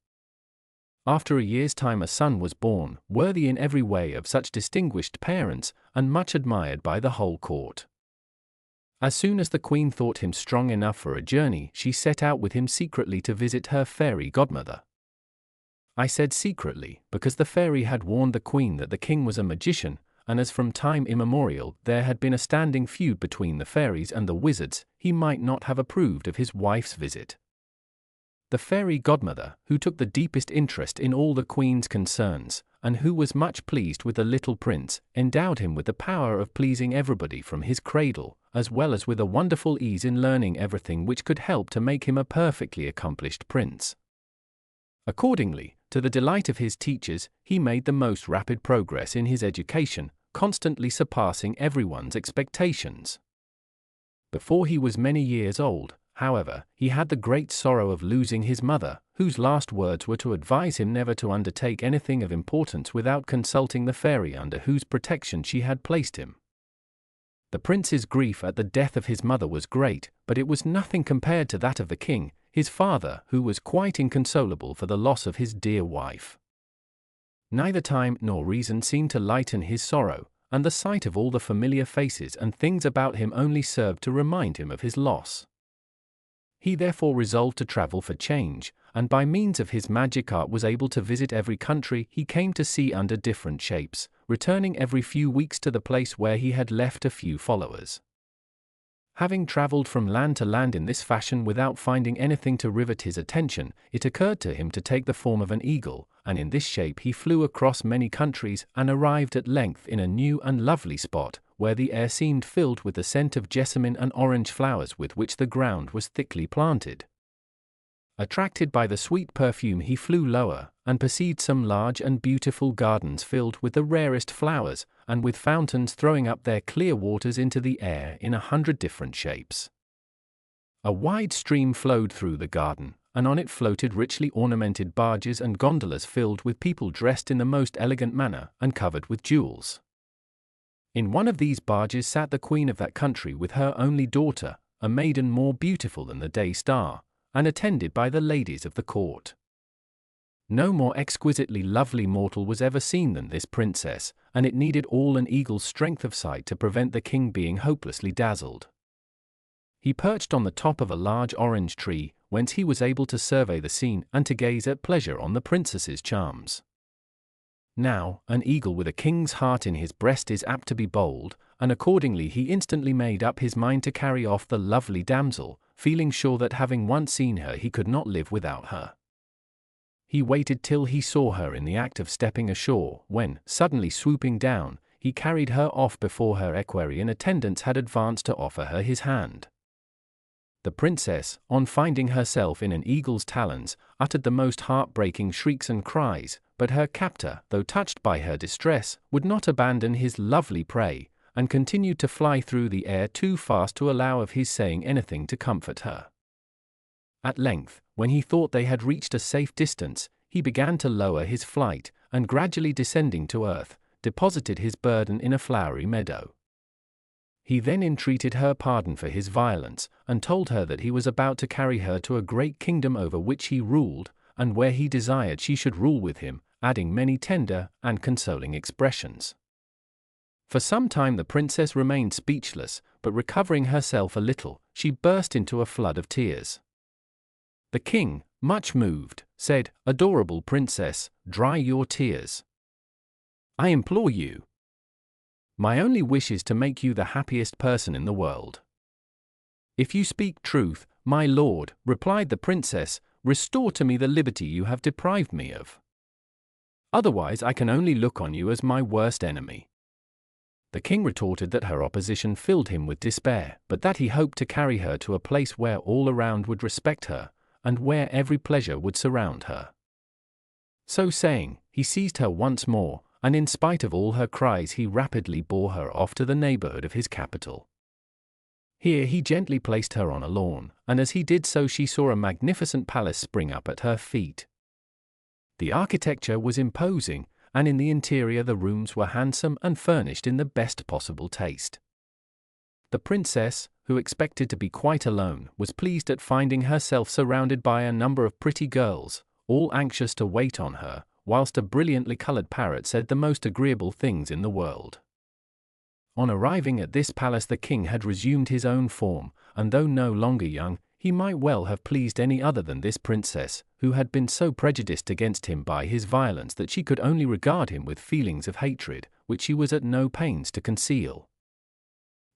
After a year's time a son was born, worthy in every way of such distinguished parents, and much admired by the whole court. As soon as the queen thought him strong enough for a journey, she set out with him secretly to visit her fairy godmother. I said secretly, because the fairy had warned the queen that the king was a magician, and as from time immemorial there had been a standing feud between the fairies and the wizards, he might not have approved of his wife's visit. The fairy godmother, who took the deepest interest in all the queen's concerns, and who was much pleased with the little prince, endowed him with the power of pleasing everybody from his cradle, as well as with a wonderful ease in learning everything which could help to make him a perfectly accomplished prince. Accordingly, to the delight of his teachers, he made the most rapid progress in his education, constantly surpassing everyone's expectations. Before he was many years old, however, he had the great sorrow of losing his mother, whose last words were to advise him never to undertake anything of importance without consulting the fairy under whose protection she had placed him. The prince's grief at the death of his mother was great, but it was nothing compared to that of the king, his father, who was quite inconsolable for the loss of his dear wife. Neither time nor reason seemed to lighten his sorrow, and the sight of all the familiar faces and things about him only served to remind him of his loss. He therefore resolved to travel for change, and by means of his magic art was able to visit every country he came to see under different shapes, returning every few weeks to the place where he had left a few followers. Having traveled from land to land in this fashion without finding anything to rivet his attention, it occurred to him to take the form of an eagle, and in this shape he flew across many countries and arrived at length in a new and lovely spot, where the air seemed filled with the scent of jessamine and orange flowers with which the ground was thickly planted. Attracted by the sweet perfume, he flew lower, and perceived some large and beautiful gardens filled with the rarest flowers, and with fountains throwing up their clear waters into the air in 100 different shapes. A wide stream flowed through the garden, and on it floated richly ornamented barges and gondolas filled with people dressed in the most elegant manner and covered with jewels. In one of these barges sat the queen of that country with her only daughter, a maiden more beautiful than the day star, and attended by the ladies of the court. No more exquisitely lovely mortal was ever seen than this princess, and it needed all an eagle's strength of sight to prevent the king being hopelessly dazzled. He perched on the top of a large orange tree, whence he was able to survey the scene and to gaze at pleasure on the princess's charms. Now, an eagle with a king's heart in his breast is apt to be bold, and accordingly he instantly made up his mind to carry off the lovely damsel, feeling sure that having once seen her he could not live without her. He waited till he saw her in the act of stepping ashore, when, suddenly swooping down, he carried her off before her equerry in attendance had advanced to offer her his hand. The princess, on finding herself in an eagle's talons, uttered the most heart-breaking shrieks and cries, but her captor, though touched by her distress, would not abandon his lovely prey, and continued to fly through the air too fast to allow of his saying anything to comfort her. At length, when he thought they had reached a safe distance, he began to lower his flight, and gradually descending to earth, deposited his burden in a flowery meadow. He then entreated her pardon for his violence, and told her that he was about to carry her to a great kingdom over which he ruled, and where he desired she should rule with him, adding many tender and consoling expressions. For some time the princess remained speechless, but recovering herself a little, she burst into a flood of tears. The king, much moved, said, "Adorable princess, dry your tears. I implore you. My only wish is to make you the happiest person in the world." "If you speak truth, my lord," replied the princess, "restore to me the liberty you have deprived me of. Otherwise I can only look on you as my worst enemy." The king retorted that her opposition filled him with despair, but that he hoped to carry her to a place where all around would respect her, and where every pleasure would surround her. So saying, he seized her once more, and in spite of all her cries he rapidly bore her off to the neighborhood of his capital. Here he gently placed her on a lawn, and as he did so she saw a magnificent palace spring up at her feet. The architecture was imposing, and in the interior the rooms were handsome and furnished in the best possible taste. The princess, who expected to be quite alone, was pleased at finding herself surrounded by a number of pretty girls, all anxious to wait on her, whilst a brilliantly colored parrot said the most agreeable things in the world. On arriving at this palace the king had resumed his own form, and though no longer young, he might well have pleased any other than this princess, who had been so prejudiced against him by his violence that she could only regard him with feelings of hatred, which she was at no pains to conceal.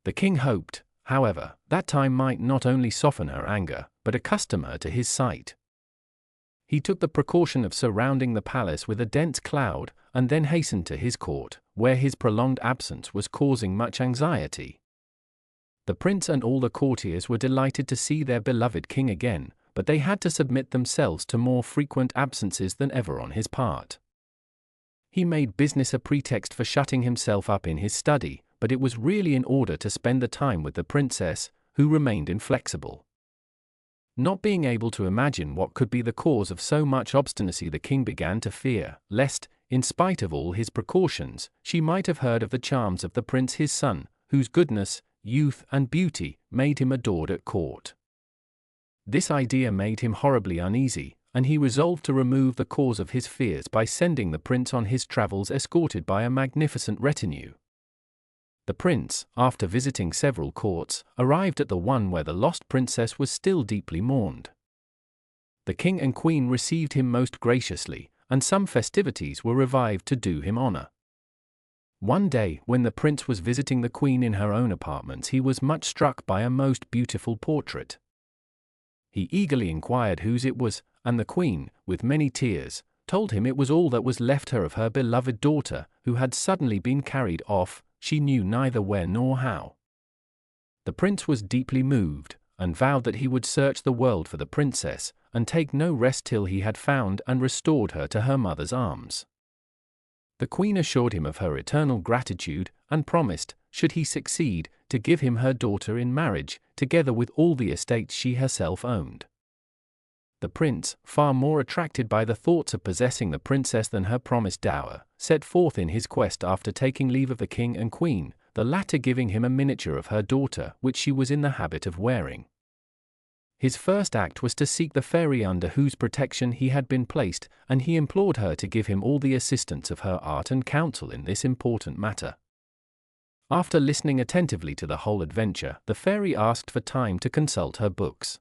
The king hoped, however, that time might not only soften her anger, but accustom her to his sight. He took the precaution of surrounding the palace with a dense cloud, and then hastened to his court, where his prolonged absence was causing much anxiety. The prince and all the courtiers were delighted to see their beloved king again, but they had to submit themselves to more frequent absences than ever on his part. He made business a pretext for shutting himself up in his study, but it was really in order to spend the time with the princess, who remained inflexible. Not being able to imagine what could be the cause of so much obstinacy, the king began to fear, lest, in spite of all his precautions, she might have heard of the charms of the prince his son, whose goodness, youth and beauty made him adored at court. This idea made him horribly uneasy, and he resolved to remove the cause of his fears by sending the prince on his travels escorted by a magnificent retinue. The prince, after visiting several courts, arrived at the one where the lost princess was still deeply mourned. The king and queen received him most graciously, and some festivities were revived to do him honor. One day, when the prince was visiting the queen in her own apartments, he was much struck by a most beautiful portrait. He eagerly inquired whose it was, and the queen, with many tears, told him it was all that was left her of her beloved daughter, who had suddenly been carried off, she knew neither where nor how. The prince was deeply moved, and vowed that he would search the world for the princess, and take no rest till he had found and restored her to her mother's arms. The queen assured him of her eternal gratitude, and promised, should he succeed, to give him her daughter in marriage, together with all the estates she herself owned. The prince, far more attracted by the thoughts of possessing the princess than her promised dower, set forth in his quest after taking leave of the king and queen, the latter giving him a miniature of her daughter which she was in the habit of wearing. His first act was to seek the fairy under whose protection he had been placed, and he implored her to give him all the assistance of her art and counsel in this important matter. After listening attentively to the whole adventure, the fairy asked for time to consult her books.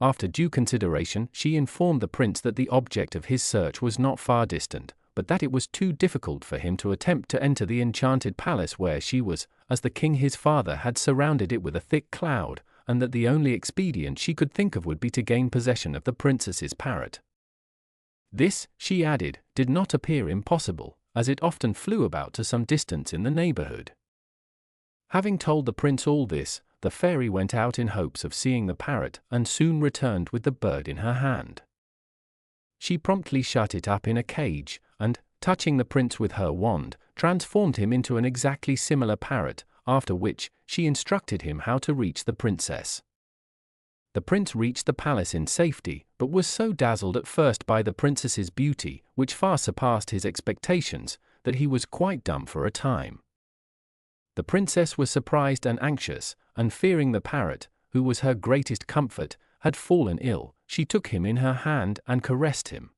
After due consideration, she informed the prince that the object of his search was not far distant, but that it was too difficult for him to attempt to enter the enchanted palace where she was, as the king his father had surrounded it with a thick cloud, and that the only expedient she could think of would be to gain possession of the princess's parrot. This, she added, did not appear impossible, as it often flew about to some distance in the neighborhood. Having told the prince all this, the fairy went out in hopes of seeing the parrot, and soon returned with the bird in her hand. She promptly shut it up in a cage, and, touching the prince with her wand, transformed him into an exactly similar parrot, after which, she instructed him how to reach the princess. The prince reached the palace in safety, but was so dazzled at first by the princess's beauty, which far surpassed his expectations, that he was quite dumb for a time. The princess was surprised and anxious, and fearing the parrot, who was her greatest comfort, had fallen ill, she took him in her hand and caressed him.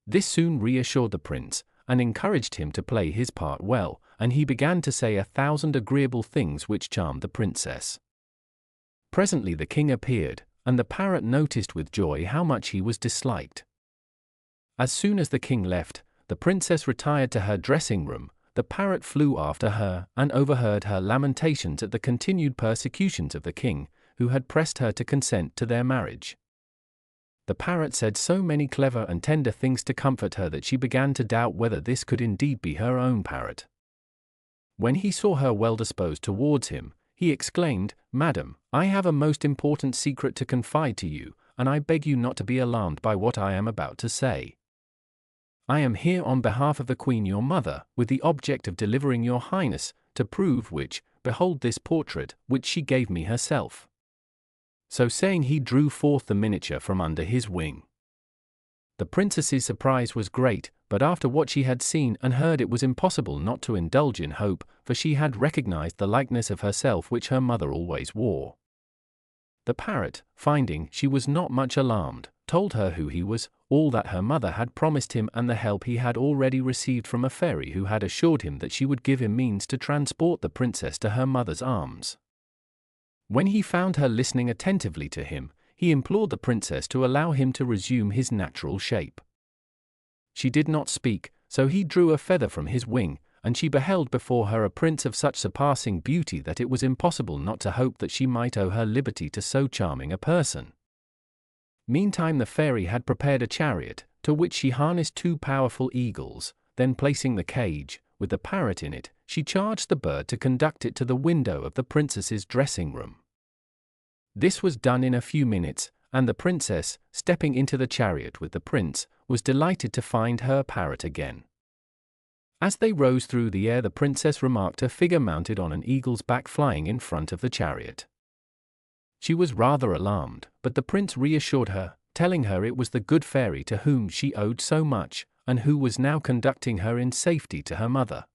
This soon reassured the prince, and encouraged him to play his part well, and he began to say 1,000 agreeable things which charmed the princess. Presently the king appeared, and the parrot noticed with joy how much he was disliked. As soon as the king left, the princess retired to her dressing room. The parrot flew after her, and overheard her lamentations at the continued persecutions of the king, who had pressed her to consent to their marriage. The parrot said so many clever and tender things to comfort her that she began to doubt whether this could indeed be her own parrot. When he saw her well disposed towards him, he exclaimed, "Madam, I have a most important secret to confide to you, and I beg you not to be alarmed by what I am about to say. I am here on behalf of the Queen your mother, with the object of delivering your highness, to prove which, behold this portrait, which she gave me herself." So saying, he drew forth the miniature from under his wing. The princess's surprise was great, but after what she had seen and heard it was impossible not to indulge in hope, for she had recognized the likeness of herself which her mother always wore. The parrot, finding she was not much alarmed, told her who he was, all that her mother had promised him, and the help he had already received from a fairy who had assured him that she would give him means to transport the princess to her mother's arms. When he found her listening attentively to him, he implored the princess to allow him to resume his natural shape. She did not speak, so he drew a feather from his wing, and she beheld before her a prince of such surpassing beauty that it was impossible not to hope that she might owe her liberty to so charming a person. Meantime the fairy had prepared a chariot, to which she harnessed 2 powerful eagles. Then placing the cage, with the parrot in it, she charged the bird to conduct it to the window of the princess's dressing room. This was done in a few minutes, and the princess, stepping into the chariot with the prince, was delighted to find her parrot again. As they rose through the air, the princess remarked a figure mounted on an eagle's back flying in front of the chariot. She was rather alarmed, but the prince reassured her, telling her it was the good fairy to whom she owed so much, and who was now conducting her in safety to her mother.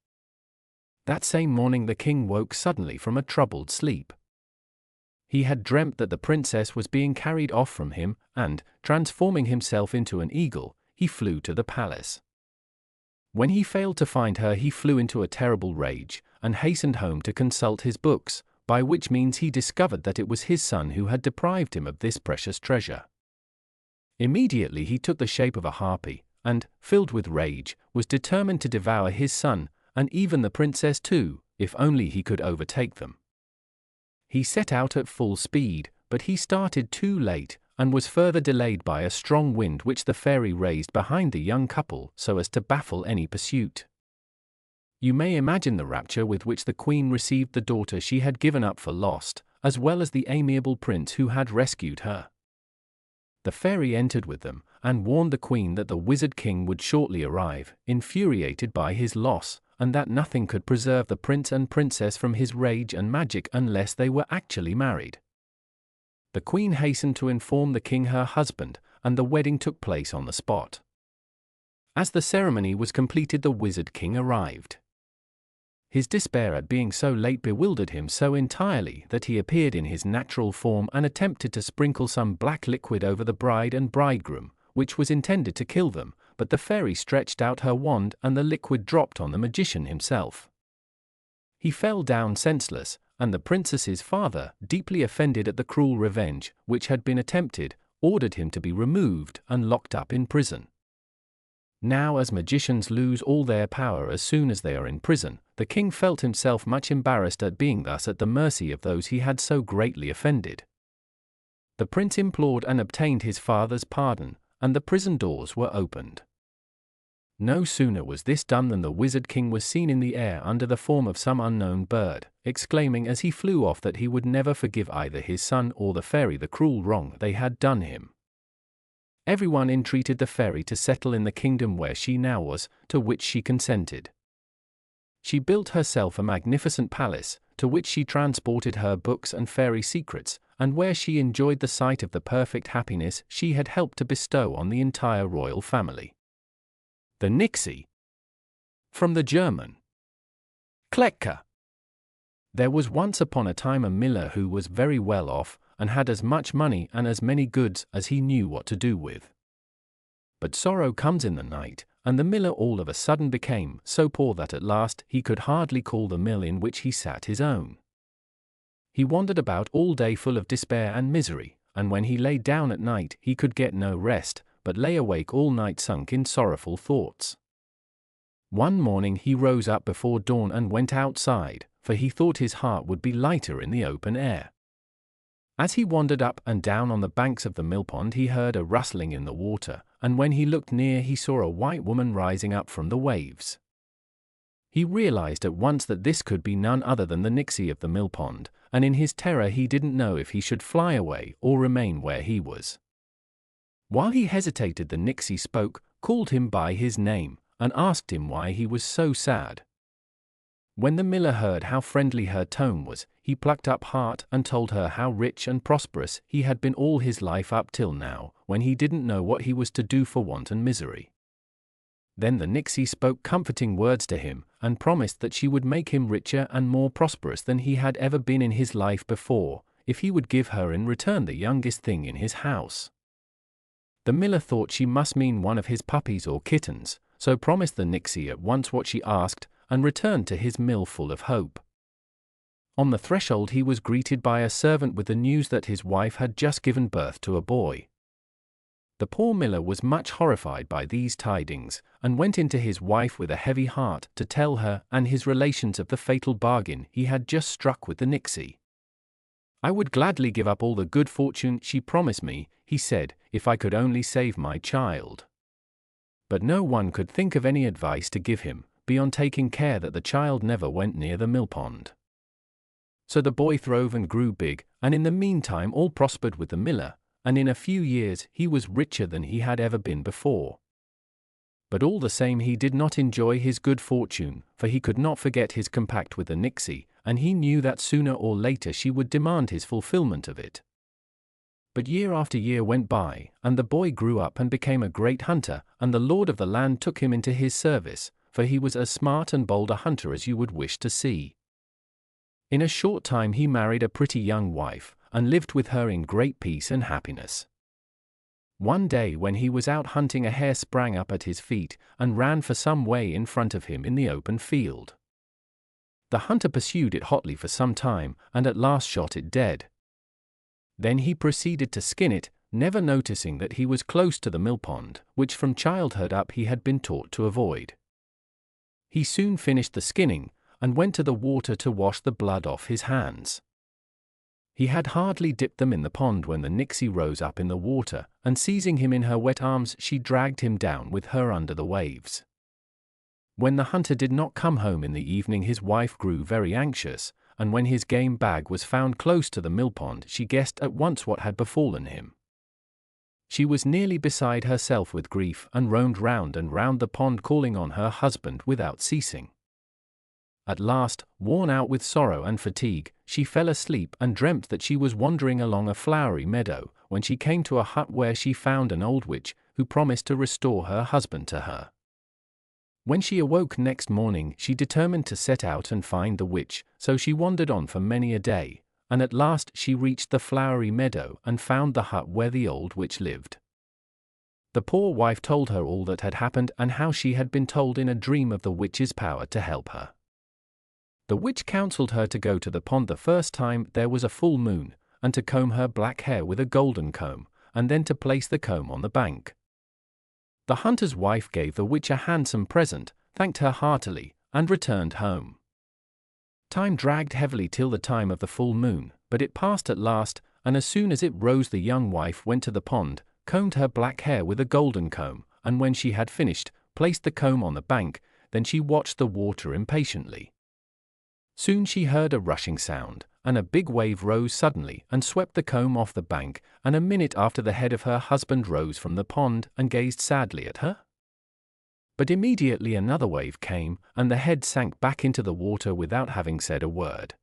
That same morning the king woke suddenly from a troubled sleep. He had dreamt that the princess was being carried off from him, and, transforming himself into an eagle, he flew to the palace. When he failed to find her, he flew into a terrible rage, and hastened home to consult his books, by which means he discovered that it was his son who had deprived him of this precious treasure. Immediately he took the shape of a harpy, and, filled with rage, was determined to devour his son, and even the princess too, if only he could overtake them. He set out at full speed, but he started too late, and was further delayed by a strong wind which the fairy raised behind the young couple so as to baffle any pursuit. You may imagine the rapture with which the queen received the daughter she had given up for lost, as well as the amiable prince who had rescued her. The fairy entered with them, and warned the queen that the wizard king would shortly arrive, infuriated by his loss, and that nothing could preserve the prince and princess from his rage and magic unless they were actually married. The queen hastened to inform the king her husband, and the wedding took place on the spot. As the ceremony was completed, the wizard king arrived. His despair at being so late bewildered him so entirely that he appeared in his natural form and attempted to sprinkle some black liquid over the bride and bridegroom, which was intended to kill them, but the fairy stretched out her wand and the liquid dropped on the magician himself. He fell down senseless, and the princess's father, deeply offended at the cruel revenge which had been attempted, ordered him to be removed and locked up in prison. Now, as magicians lose all their power as soon as they are in prison, the king felt himself much embarrassed at being thus at the mercy of those he had so greatly offended. The prince implored and obtained his father's pardon, and the prison doors were opened. No sooner was this done than the wizard king was seen in the air under the form of some unknown bird, exclaiming as he flew off that he would never forgive either his son or the fairy the cruel wrong they had done him. Everyone entreated the fairy to settle in the kingdom where she now was, to which she consented. She built herself a magnificent palace, to which she transported her books and fairy secrets, and where she enjoyed the sight of the perfect happiness she had helped to bestow on the entire royal family. The Nixie. From the German. Klecker. There was once upon a time a miller who was very well off, and had as much money and as many goods as he knew what to do with. But sorrow comes in the night, and the miller all of a sudden became so poor that at last he could hardly call the mill in which he sat his own. He wandered about all day full of despair and misery, and when he lay down at night he could get no rest, but lay awake all night sunk in sorrowful thoughts. One morning he rose up before dawn and went outside, for he thought his heart would be lighter in the open air. As he wandered up and down on the banks of the millpond he heard a rustling in the water, and when he looked near he saw a white woman rising up from the waves. He realized at once that this could be none other than the Nixie of the millpond, and in his terror he didn't know if he should fly away or remain where he was. While he hesitated, the Nixie spoke, called him by his name, and asked him why he was so sad. When the miller heard how friendly her tone was, he plucked up heart and told her how rich and prosperous he had been all his life up till now, when he didn't know what he was to do for want and misery. Then the Nixie spoke comforting words to him, and promised that she would make him richer and more prosperous than he had ever been in his life before, if he would give her in return the youngest thing in his house. The miller thought she must mean one of his puppies or kittens, so promised the Nixie at once what she asked, and returned to his mill full of hope. On the threshold he was greeted by a servant with the news that his wife had just given birth to a boy. The poor miller was much horrified by these tidings, and went in to his wife with a heavy heart to tell her and his relations of the fatal bargain he had just struck with the Nixie. "I would gladly give up all the good fortune she promised me," he said, "if I could only save my child." But no one could think of any advice to give him, beyond taking care that the child never went near the millpond. So the boy throve and grew big, and in the meantime all prospered with the miller, and in a few years he was richer than he had ever been before. But all the same he did not enjoy his good fortune, for he could not forget his compact with the Nixie, and he knew that sooner or later she would demand his fulfillment of it. But year after year went by, and the boy grew up and became a great hunter, and the lord of the land took him into his service, for he was as smart and bold a hunter as you would wish to see. In a short time he married a pretty young wife, and lived with her in great peace and happiness. One day when he was out hunting, a hare sprang up at his feet, and ran for some way in front of him in the open field. The hunter pursued it hotly for some time, and at last shot it dead. Then he proceeded to skin it, never noticing that he was close to the millpond, which from childhood up he had been taught to avoid. He soon finished the skinning, and went to the water to wash the blood off his hands. He had hardly dipped them in the pond when the nixie rose up in the water, and seizing him in her wet arms, she dragged him down with her under the waves. When the hunter did not come home in the evening, his wife grew very anxious, and when his game bag was found close to the millpond, she guessed at once what had befallen him. She was nearly beside herself with grief, and roamed round and round the pond calling on her husband without ceasing. At last, worn out with sorrow and fatigue, she fell asleep and dreamt that she was wandering along a flowery meadow, when she came to a hut where she found an old witch, who promised to restore her husband to her. When she awoke next morning, she determined to set out and find the witch, so she wandered on for many a day, and at last she reached the flowery meadow and found the hut where the old witch lived. The poor wife told her all that had happened and how she had been told in a dream of the witch's power to help her. The witch counseled her to go to the pond the first time there was a full moon, and to comb her black hair with a golden comb, and then to place the comb on the bank. The hunter's wife gave the witch a handsome present, thanked her heartily, and returned home. Time dragged heavily till the time of the full moon, but it passed at last, and as soon as it rose the young wife went to the pond, combed her black hair with a golden comb, and when she had finished, placed the comb on the bank, then she watched the water impatiently. Soon she heard a rushing sound, and a big wave rose suddenly and swept the comb off the bank, and a minute after the head of her husband rose from the pond and gazed sadly at her. But immediately another wave came, and the head sank back into the water without having said a word.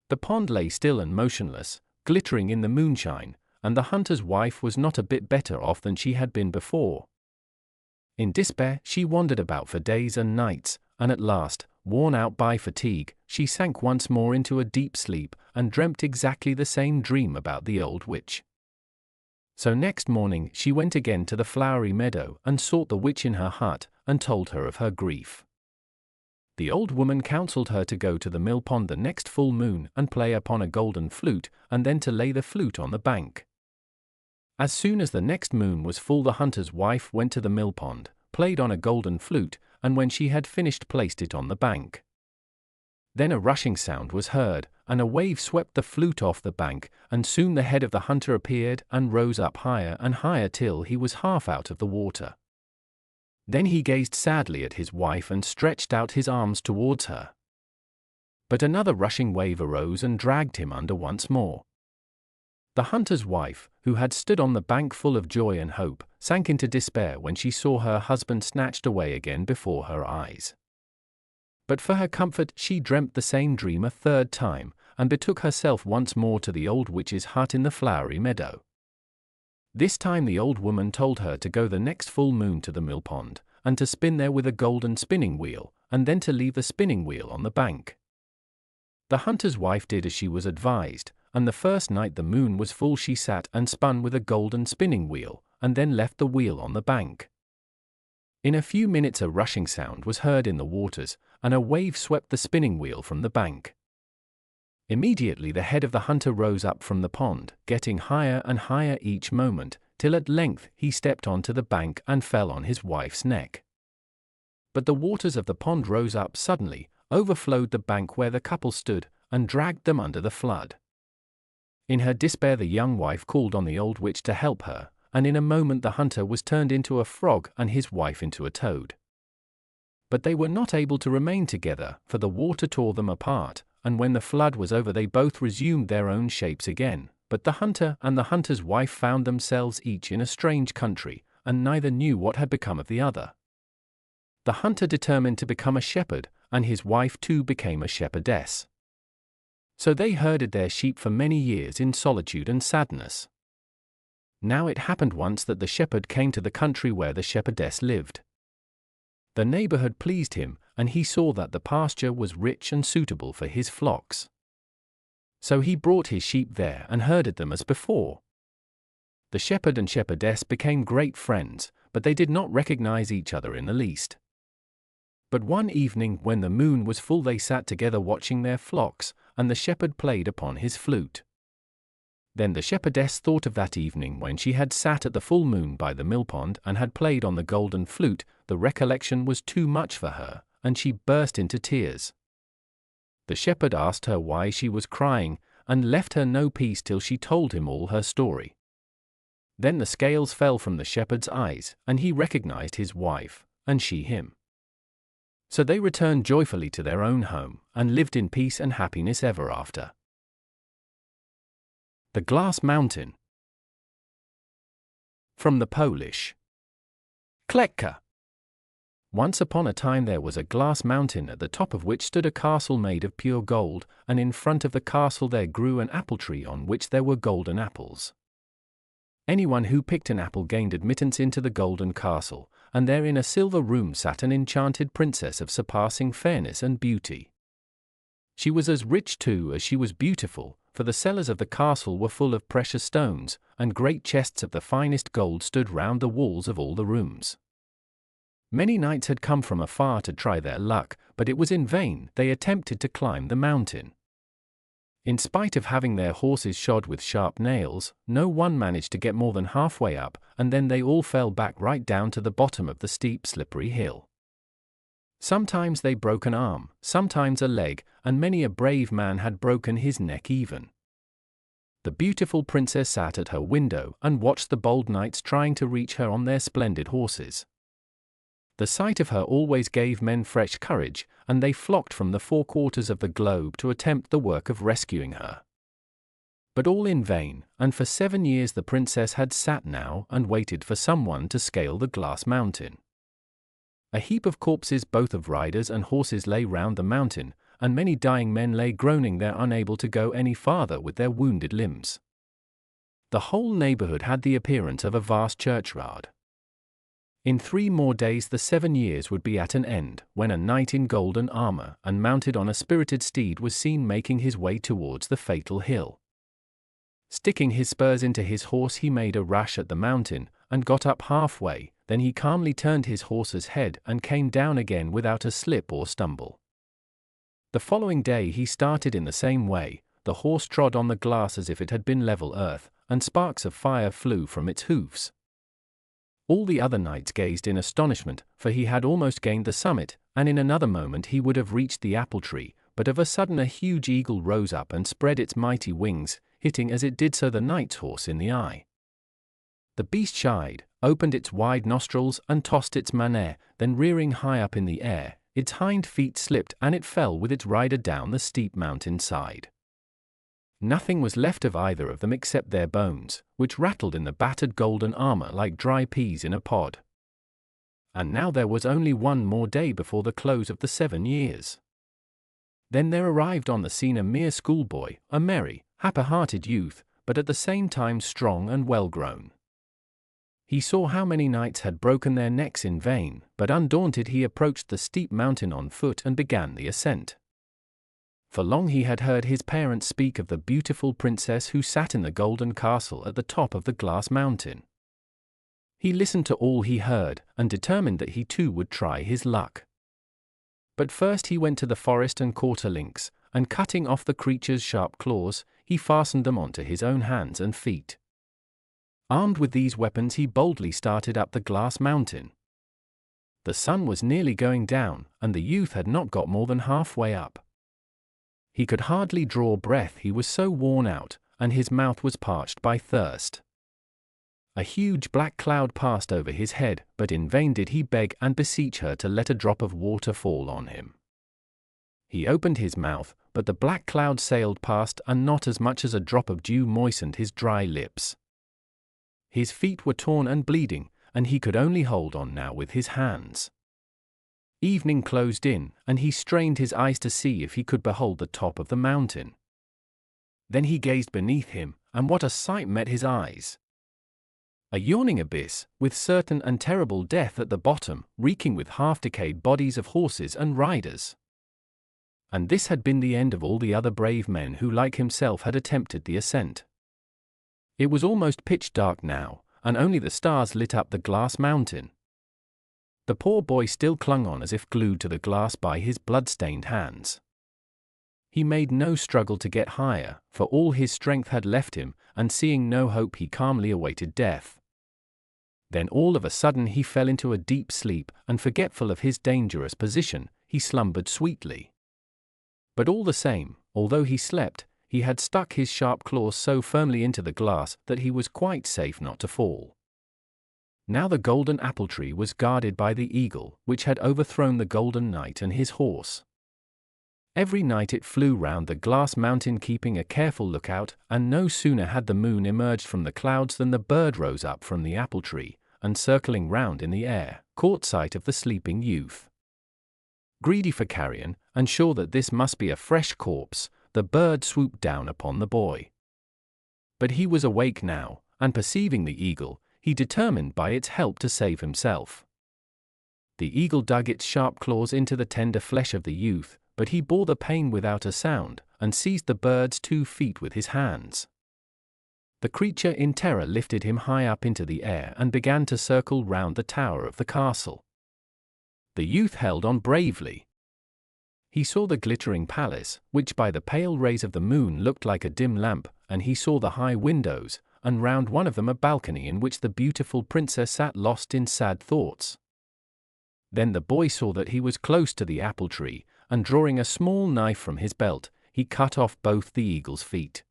The pond lay still and motionless, glittering in the moonshine, and the hunter's wife was not a bit better off than she had been before. In despair she wandered about for days and nights, and at last, worn out by fatigue, she sank once more into a deep sleep, and dreamt exactly the same dream about the old witch. So next morning she went again to the flowery meadow, and sought the witch in her hut, and told her of her grief. The old woman counselled her to go to the mill pond the next full moon, and play upon a golden flute, and then to lay the flute on the bank. As soon as the next moon was full, the hunter's wife went to the mill pond, played on a golden flute, and when she had finished placed it on the bank. Then a rushing sound was heard, and a wave swept the flute off the bank, and soon the head of the hunter appeared and rose up higher and higher till he was half out of the water. Then he gazed sadly at his wife and stretched out his arms towards her. But another rushing wave arose and dragged him under once more. The hunter's wife, who had stood on the bank full of joy and hope, sank into despair when she saw her husband snatched away again before her eyes. But for her comfort she dreamt the same dream a third time, and betook herself once more to the old witch's hut in the flowery meadow. This time the old woman told her to go the next full moon to the mill pond, and to spin there with a golden spinning wheel, and then to leave the spinning wheel on the bank. The hunter's wife did as she was advised, and the first night the moon was full she sat and spun with a golden spinning wheel, and then left the wheel on the bank. In a few minutes a rushing sound was heard in the waters, and a wave swept the spinning wheel from the bank. Immediately the head of the hunter rose up from the pond, getting higher and higher each moment, till at length he stepped onto the bank and fell on his wife's neck. But the waters of the pond rose up suddenly, overflowed the bank where the couple stood, and dragged them under the flood. In her despair the young wife called on the old witch to help her, and in a moment the hunter was turned into a frog and his wife into a toad. But they were not able to remain together, for the water tore them apart, and when the flood was over they both resumed their own shapes again, but the hunter and the hunter's wife found themselves each in a strange country, and neither knew what had become of the other. The hunter determined to become a shepherd, and his wife too became a shepherdess. So they herded their sheep for many years in solitude and sadness. Now it happened once that the shepherd came to the country where the shepherdess lived. The neighborhood pleased him, and he saw that the pasture was rich and suitable for his flocks. So he brought his sheep there and herded them as before. The shepherd and shepherdess became great friends, but they did not recognize each other in the least. But one evening when the moon was full they sat together watching their flocks, and the shepherd played upon his flute. Then the shepherdess thought of that evening when she had sat at the full moon by the millpond and had played on the golden flute. The recollection was too much for her, and she burst into tears. The shepherd asked her why she was crying, and left her no peace till she told him all her story. Then the scales fell from the shepherd's eyes, and he recognized his wife, and she him. So they returned joyfully to their own home, and lived in peace and happiness ever after. The Glass Mountain. From the Polish. Klekka. Once upon a time there was a glass mountain at the top of which stood a castle made of pure gold, and in front of the castle there grew an apple tree on which there were golden apples. Anyone who picked an apple gained admittance into the golden castle, and there in a silver room sat an enchanted princess of surpassing fairness and beauty. She was as rich too as she was beautiful, for the cellars of the castle were full of precious stones, and great chests of the finest gold stood round the walls of all the rooms. Many knights had come from afar to try their luck, but it was in vain they attempted to climb the mountain. In spite of having their horses shod with sharp nails, no one managed to get more than halfway up, and then they all fell back right down to the bottom of the steep, slippery hill. Sometimes they broke an arm, sometimes a leg, and many a brave man had broken his neck even. The beautiful princess sat at her window and watched the bold knights trying to reach her on their splendid horses. The sight of her always gave men fresh courage, and they flocked from the four quarters of the globe to attempt the work of rescuing her. But all in vain, and for 7 years the princess had sat now and waited for someone to scale the glass mountain. A heap of corpses both of riders and horses lay round the mountain, and many dying men lay groaning there unable to go any farther with their wounded limbs. The whole neighborhood had the appearance of a vast churchyard. In 3 more days the 7 years would be at an end, when a knight in golden armor and mounted on a spirited steed was seen making his way towards the fatal hill. Sticking his spurs into his horse he made a rush at the mountain, and got up halfway, then he calmly turned his horse's head and came down again without a slip or stumble. The following day he started in the same way, the horse trod on the glass as if it had been level earth, and sparks of fire flew from its hoofs. All the other knights gazed in astonishment, for he had almost gained the summit, and in another moment he would have reached the apple tree, but of a sudden a huge eagle rose up and spread its mighty wings, hitting as it did so the knight's horse in the eye. The beast shied, opened its wide nostrils and tossed its manet, then rearing high up in the air, its hind feet slipped and it fell with its rider down the steep mountain side. Nothing was left of either of them except their bones, which rattled in the battered golden armor like dry peas in a pod. And now there was only 1 more day before the close of the 7 years. Then there arrived on the scene a mere schoolboy, a merry, happy-hearted youth, but at the same time strong and well-grown. He saw how many knights had broken their necks in vain, but undaunted he approached the steep mountain on foot and began the ascent. For long he had heard his parents speak of the beautiful princess who sat in the golden castle at the top of the glass mountain. He listened to all he heard, and determined that he too would try his luck. But first he went to the forest and caught a lynx, and cutting off the creature's sharp claws, he fastened them onto his own hands and feet. Armed with these weapons he boldly started up the glass mountain. The sun was nearly going down, and the youth had not got more than halfway up. He could hardly draw breath, he was so worn out, and his mouth was parched by thirst. A huge black cloud passed over his head, but in vain did he beg and beseech her to let a drop of water fall on him. He opened his mouth, but the black cloud sailed past, and not as much as a drop of dew moistened his dry lips. His feet were torn and bleeding, and he could only hold on now with his hands. Evening closed in, and he strained his eyes to see if he could behold the top of the mountain. Then he gazed beneath him, and what a sight met his eyes! A yawning abyss, with certain and terrible death at the bottom, reeking with half-decayed bodies of horses and riders. And this had been the end of all the other brave men who like himself had attempted the ascent. It was almost pitch dark now, and only the stars lit up the glass mountain. The poor boy still clung on as if glued to the glass by his blood-stained hands. He made no struggle to get higher, for all his strength had left him, and seeing no hope he calmly awaited death. Then all of a sudden he fell into a deep sleep, and forgetful of his dangerous position, he slumbered sweetly. But all the same, although he slept, he had stuck his sharp claws so firmly into the glass that he was quite safe not to fall. Now the golden apple tree was guarded by the eagle, which had overthrown the golden knight and his horse. Every night it flew round the glass mountain keeping a careful lookout, and no sooner had the moon emerged from the clouds than the bird rose up from the apple tree, and circling round in the air, caught sight of the sleeping youth. Greedy for carrion, and sure that this must be a fresh corpse, the bird swooped down upon the boy. But he was awake now, and perceiving the eagle, he determined by its help to save himself. The eagle dug its sharp claws into the tender flesh of the youth, but he bore the pain without a sound, and seized the bird's 2 feet with his hands. The creature in terror lifted him high up into the air and began to circle round the tower of the castle. The youth held on bravely. He saw the glittering palace, which by the pale rays of the moon looked like a dim lamp, and he saw the high windows, and round one of them a balcony in which the beautiful princess sat lost in sad thoughts. Then the boy saw that he was close to the apple tree, and drawing a small knife from his belt, he cut off both the eagle's feet.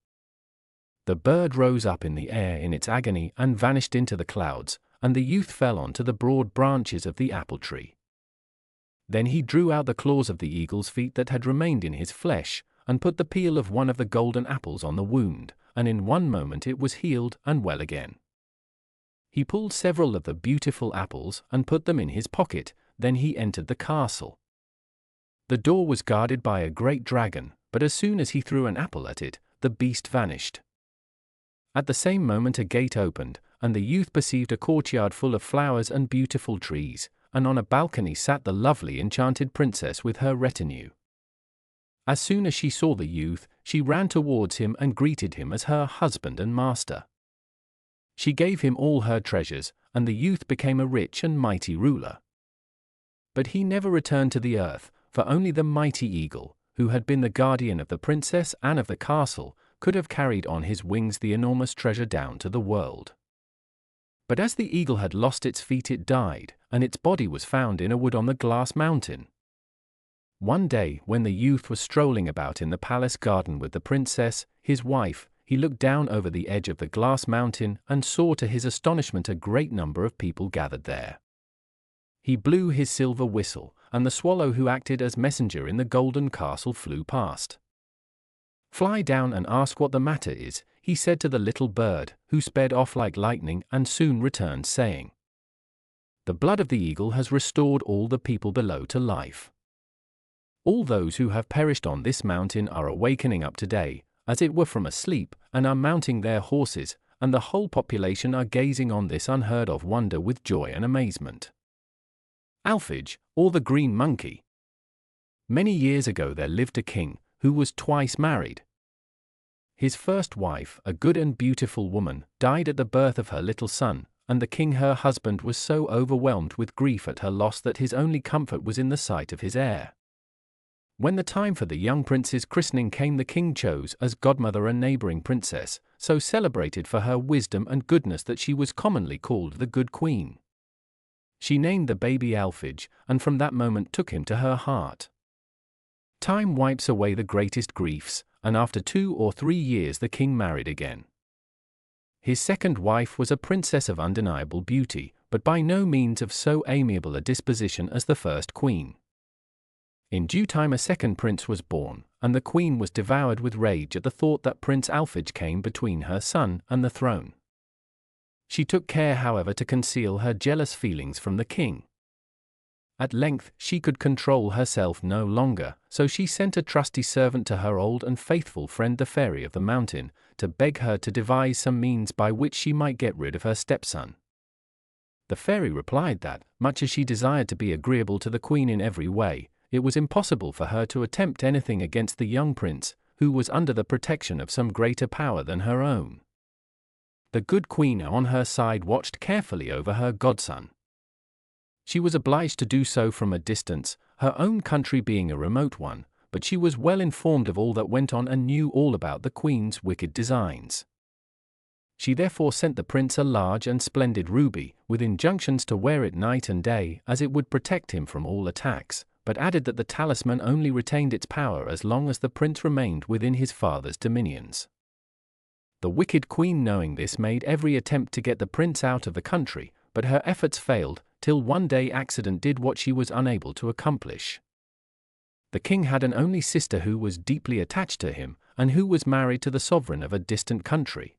The bird rose up in the air in its agony and vanished into the clouds, and the youth fell onto the broad branches of the apple tree. Then he drew out the claws of the eagle's feet that had remained in his flesh, and put the peel of one of the golden apples on the wound, and in one moment it was healed and well again. He pulled several of the beautiful apples and put them in his pocket, then he entered the castle. The door was guarded by a great dragon, but as soon as he threw an apple at it, the beast vanished. At the same moment a gate opened, and the youth perceived a courtyard full of flowers and beautiful trees, and on a balcony sat the lovely enchanted princess with her retinue. As soon as she saw the youth, she ran towards him and greeted him as her husband and master. She gave him all her treasures, and the youth became a rich and mighty ruler. But he never returned to the earth, for only the mighty eagle, who had been the guardian of the princess and of the castle, could have carried on his wings the enormous treasure down to the world. But as the eagle had lost its feet it died, and its body was found in a wood on the glass mountain. One day, when the youth was strolling about in the palace garden with the princess, his wife, he looked down over the edge of the glass mountain and saw to his astonishment a great number of people gathered there. He blew his silver whistle, and the swallow who acted as messenger in the golden castle flew past. "Fly down and ask what the matter is," he said to the little bird, who sped off like lightning and soon returned saying, "The blood of the eagle has restored all the people below to life. All those who have perished on this mountain are awakening up today, as it were from a sleep, and are mounting their horses, and the whole population are gazing on this unheard of wonder with joy and amazement." Alphege, or the Green Monkey. Many years ago there lived a king, who was twice married. His first wife, a good and beautiful woman, died at the birth of her little son, and the king her husband was so overwhelmed with grief at her loss that his only comfort was in the sight of his heir. When the time for the young prince's christening came, the king chose as godmother a neighboring princess, so celebrated for her wisdom and goodness that she was commonly called the Good Queen. She named the baby Alphege, and from that moment took him to her heart. Time wipes away the greatest griefs, and after 2 or 3 years the king married again. His second wife was a princess of undeniable beauty, but by no means of so amiable a disposition as the first queen. In due time a second prince was born, and the queen was devoured with rage at the thought that Prince Alphege came between her son and the throne. She took care, however, to conceal her jealous feelings from the king. At length she could control herself no longer, so she sent a trusty servant to her old and faithful friend the fairy of the mountain, to beg her to devise some means by which she might get rid of her stepson. The fairy replied that, much as she desired to be agreeable to the queen in every way, it was impossible for her to attempt anything against the young prince, who was under the protection of some greater power than her own. The good queen on her side watched carefully over her godson. She was obliged to do so from a distance, her own country being a remote one, but she was well informed of all that went on and knew all about the queen's wicked designs. She therefore sent the prince a large and splendid ruby, with injunctions to wear it night and day, as it would protect him from all attacks, but added that the talisman only retained its power as long as the prince remained within his father's dominions. The wicked queen, knowing this, made every attempt to get the prince out of the country, but her efforts failed, till one day accident did what she was unable to accomplish. The king had an only sister who was deeply attached to him, and who was married to the sovereign of a distant country.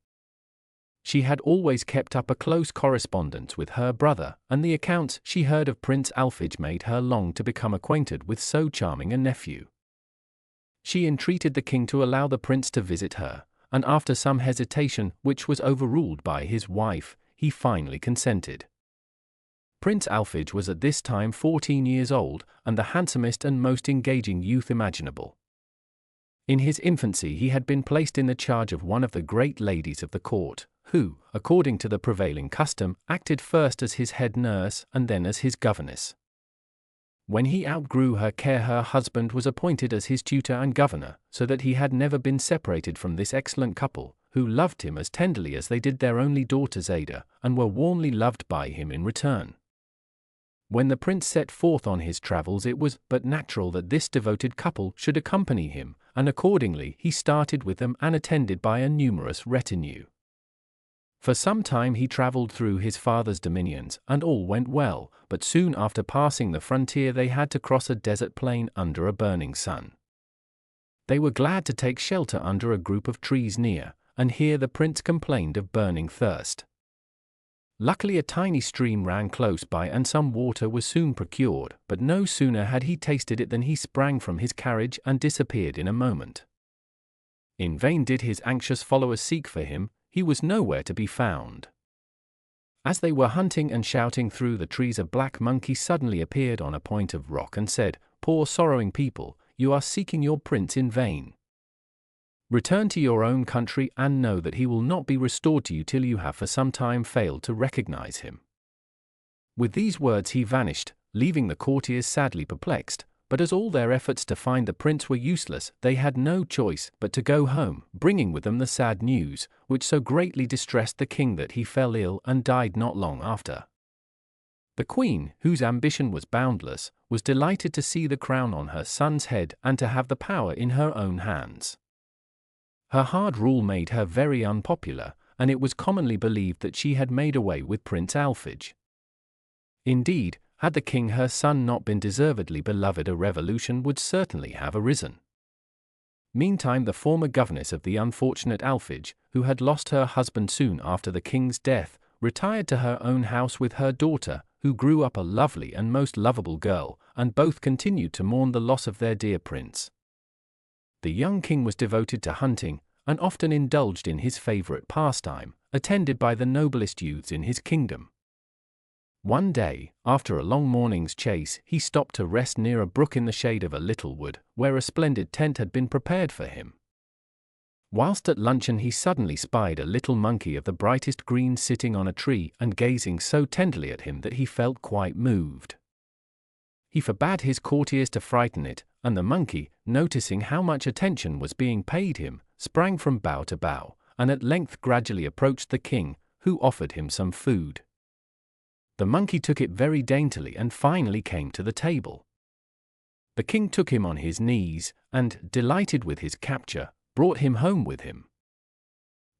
She had always kept up a close correspondence with her brother, and the accounts she heard of Prince Alphege made her long to become acquainted with so charming a nephew. She entreated the king to allow the prince to visit her, and after some hesitation, which was overruled by his wife, he finally consented. Prince Alphege was at this time 14 years old, and the handsomest and most engaging youth imaginable. In his infancy he had been placed in the charge of one of the great ladies of the court, who, according to the prevailing custom, acted first as his head nurse and then as his governess. When he outgrew her care, her husband was appointed as his tutor and governor, so that he had never been separated from this excellent couple, who loved him as tenderly as they did their only daughter Zada, and were warmly loved by him in return. When the prince set forth on his travels, it was but natural that this devoted couple should accompany him, and accordingly he started with them and attended by a numerous retinue. For some time he travelled through his father's dominions, and all went well, but soon after passing the frontier they had to cross a desert plain under a burning sun. They were glad to take shelter under a group of trees near, and here the prince complained of burning thirst. Luckily a tiny stream ran close by and some water was soon procured, but no sooner had he tasted it than he sprang from his carriage and disappeared in a moment. In vain did his anxious followers seek for him, he was nowhere to be found. As they were hunting and shouting through the trees, a black monkey suddenly appeared on a point of rock and said, "Poor sorrowing people, you are seeking your prince in vain. Return to your own country and know that he will not be restored to you till you have for some time failed to recognize him." With these words he vanished, leaving the courtiers sadly perplexed, but as all their efforts to find the prince were useless, they had no choice but to go home, bringing with them the sad news, which so greatly distressed the king that he fell ill and died not long after. The queen, whose ambition was boundless, was delighted to see the crown on her son's head and to have the power in her own hands. Her hard rule made her very unpopular, and it was commonly believed that she had made away with Prince Alphege. Indeed, had the king her son not been deservedly beloved, a revolution would certainly have arisen. Meantime the former governess of the unfortunate Alphege, who had lost her husband soon after the king's death, retired to her own house with her daughter, who grew up a lovely and most lovable girl, and both continued to mourn the loss of their dear prince. The young king was devoted to hunting, and often indulged in his favorite pastime, attended by the noblest youths in his kingdom. One day, after a long morning's chase, he stopped to rest near a brook in the shade of a little wood, where a splendid tent had been prepared for him. Whilst at luncheon he suddenly spied a little monkey of the brightest green sitting on a tree and gazing so tenderly at him that he felt quite moved. He forbade his courtiers to frighten it, and the monkey, noticing how much attention was being paid him, sprang from bough to bough, and at length gradually approached the king, who offered him some food. The monkey took it very daintily and finally came to the table. The king took him on his knees, and, delighted with his capture, brought him home with him.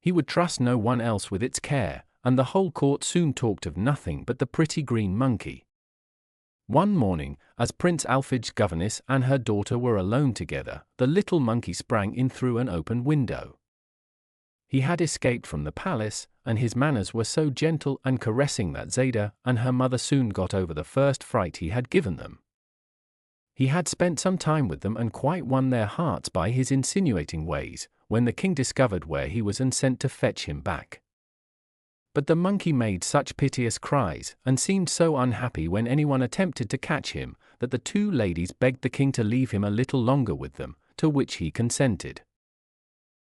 He would trust no one else with its care, and the whole court soon talked of nothing but the pretty green monkey. One morning, as Prince Alphege's governess and her daughter were alone together, the little monkey sprang in through an open window. He had escaped from the palace, and his manners were so gentle and caressing that Zada and her mother soon got over the first fright he had given them. He had spent some time with them and quite won their hearts by his insinuating ways, when the king discovered where he was and sent to fetch him back. But the monkey made such piteous cries, and seemed so unhappy when anyone attempted to catch him, that the two ladies begged the king to leave him a little longer with them, to which he consented.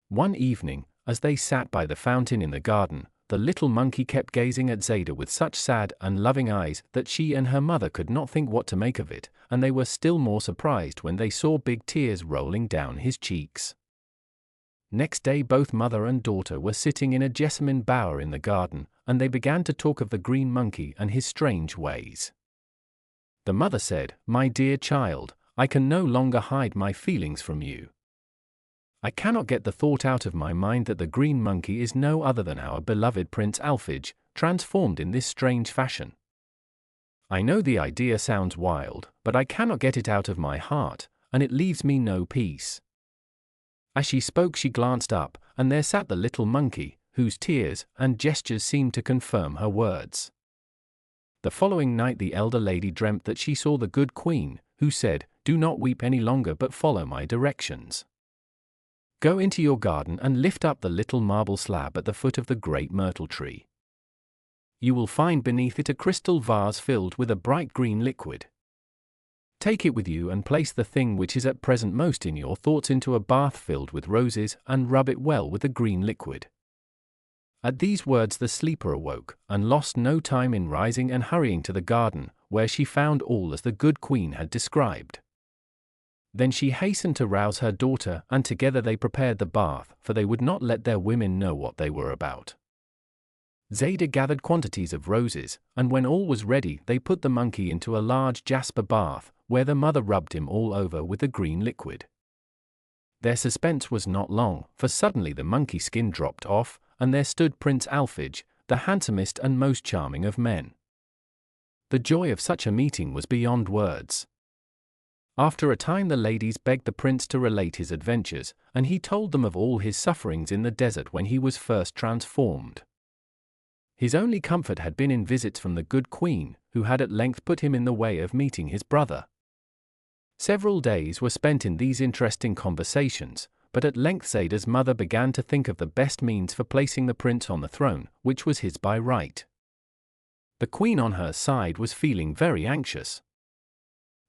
One evening, as they sat by the fountain in the garden, the little monkey kept gazing at Zada with such sad and loving eyes that she and her mother could not think what to make of it, and they were still more surprised when they saw big tears rolling down his cheeks. Next day both mother and daughter were sitting in a jessamine bower in the garden, and they began to talk of the green monkey and his strange ways. The mother said, "My dear child, I can no longer hide my feelings from you. I cannot get the thought out of my mind that the green monkey is no other than our beloved Prince Alphege, transformed in this strange fashion. I know the idea sounds wild, but I cannot get it out of my heart, and it leaves me no peace." As she spoke, she glanced up, and there sat the little monkey, whose tears and gestures seemed to confirm her words. The following night the elder lady dreamt that she saw the good queen, who said, "Do not weep any longer, but follow my directions. Go into your garden and lift up the little marble slab at the foot of the great myrtle tree. You will find beneath it a crystal vase filled with a bright green liquid. Take it with you and place the thing which is at present most in your thoughts into a bath filled with roses and rub it well with the green liquid." At these words the sleeper awoke, and lost no time in rising and hurrying to the garden, where she found all as the good queen had described. Then she hastened to rouse her daughter, and together they prepared the bath, for they would not let their women know what they were about. Zada gathered quantities of roses, and when all was ready they put the monkey into a large jasper bath, where the mother rubbed him all over with the green liquid. Their suspense was not long, for suddenly the monkey skin dropped off, and there stood Prince Alphege, the handsomest and most charming of men. The joy of such a meeting was beyond words. After a time the ladies begged the prince to relate his adventures, and he told them of all his sufferings in the desert when he was first transformed. His only comfort had been in visits from the good queen, who had at length put him in the way of meeting his brother. Several days were spent in these interesting conversations, but at length Zada's mother began to think of the best means for placing the prince on the throne, which was his by right. The queen on her side was feeling very anxious.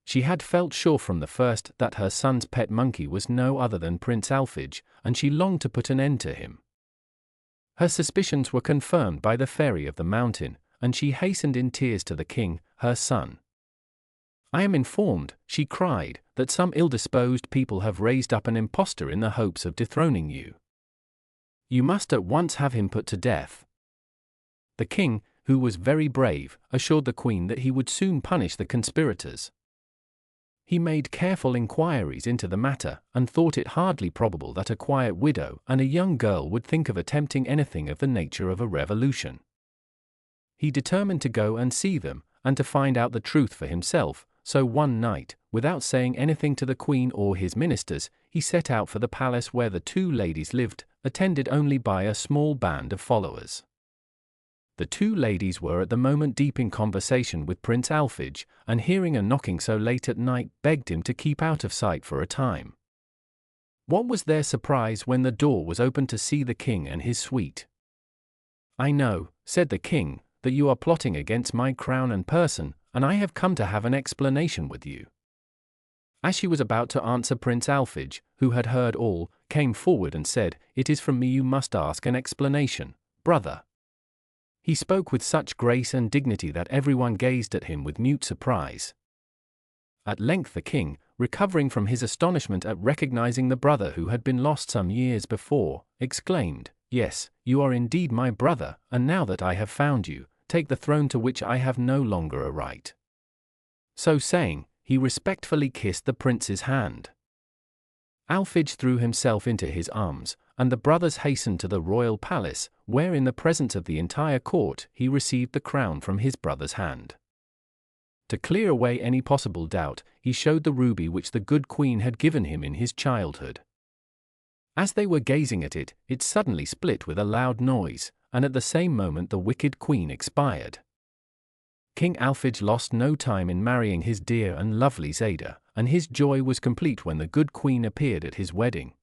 She had felt sure from the first that her son's pet monkey was no other than Prince Alphege, and she longed to put an end to him. Her suspicions were confirmed by the fairy of the mountain, and she hastened in tears to the king, her son. "I am informed," she cried, "that some ill-disposed people have raised up an impostor in the hopes of dethroning you. You must at once have him put to death." The king, who was very brave, assured the queen that he would soon punish the conspirators. He made careful inquiries into the matter, and thought it hardly probable that a quiet widow and a young girl would think of attempting anything of the nature of a revolution. He determined to go and see them, and to find out the truth for himself, so one night, without saying anything to the queen or his ministers, he set out for the palace where the two ladies lived, attended only by a small band of followers. The two ladies were at the moment deep in conversation with Prince Alphege, and hearing a knocking so late at night, begged him to keep out of sight for a time. What was their surprise when the door was opened to see the king and his suite. "I know," said the king, "that you are plotting against my crown and person, and I have come to have an explanation with you." As she was about to answer, Prince Alphege, who had heard all, came forward and said, "It is from me you must ask an explanation, brother." He spoke with such grace and dignity that everyone gazed at him with mute surprise. At length the king, recovering from his astonishment at recognizing the brother who had been lost some years before, exclaimed, "Yes, you are indeed my brother, and now that I have found you, take the throne to which I have no longer a right." So saying, he respectfully kissed the prince's hand. Alphege threw himself into his arms, and the brothers hastened to the royal palace, where in the presence of the entire court he received the crown from his brother's hand. To clear away any possible doubt, he showed the ruby which the good queen had given him in his childhood. As they were gazing at it, it suddenly split with a loud noise, and at the same moment the wicked queen expired. King Alphege lost no time in marrying his dear and lovely Zada, and his joy was complete when the good queen appeared at his wedding.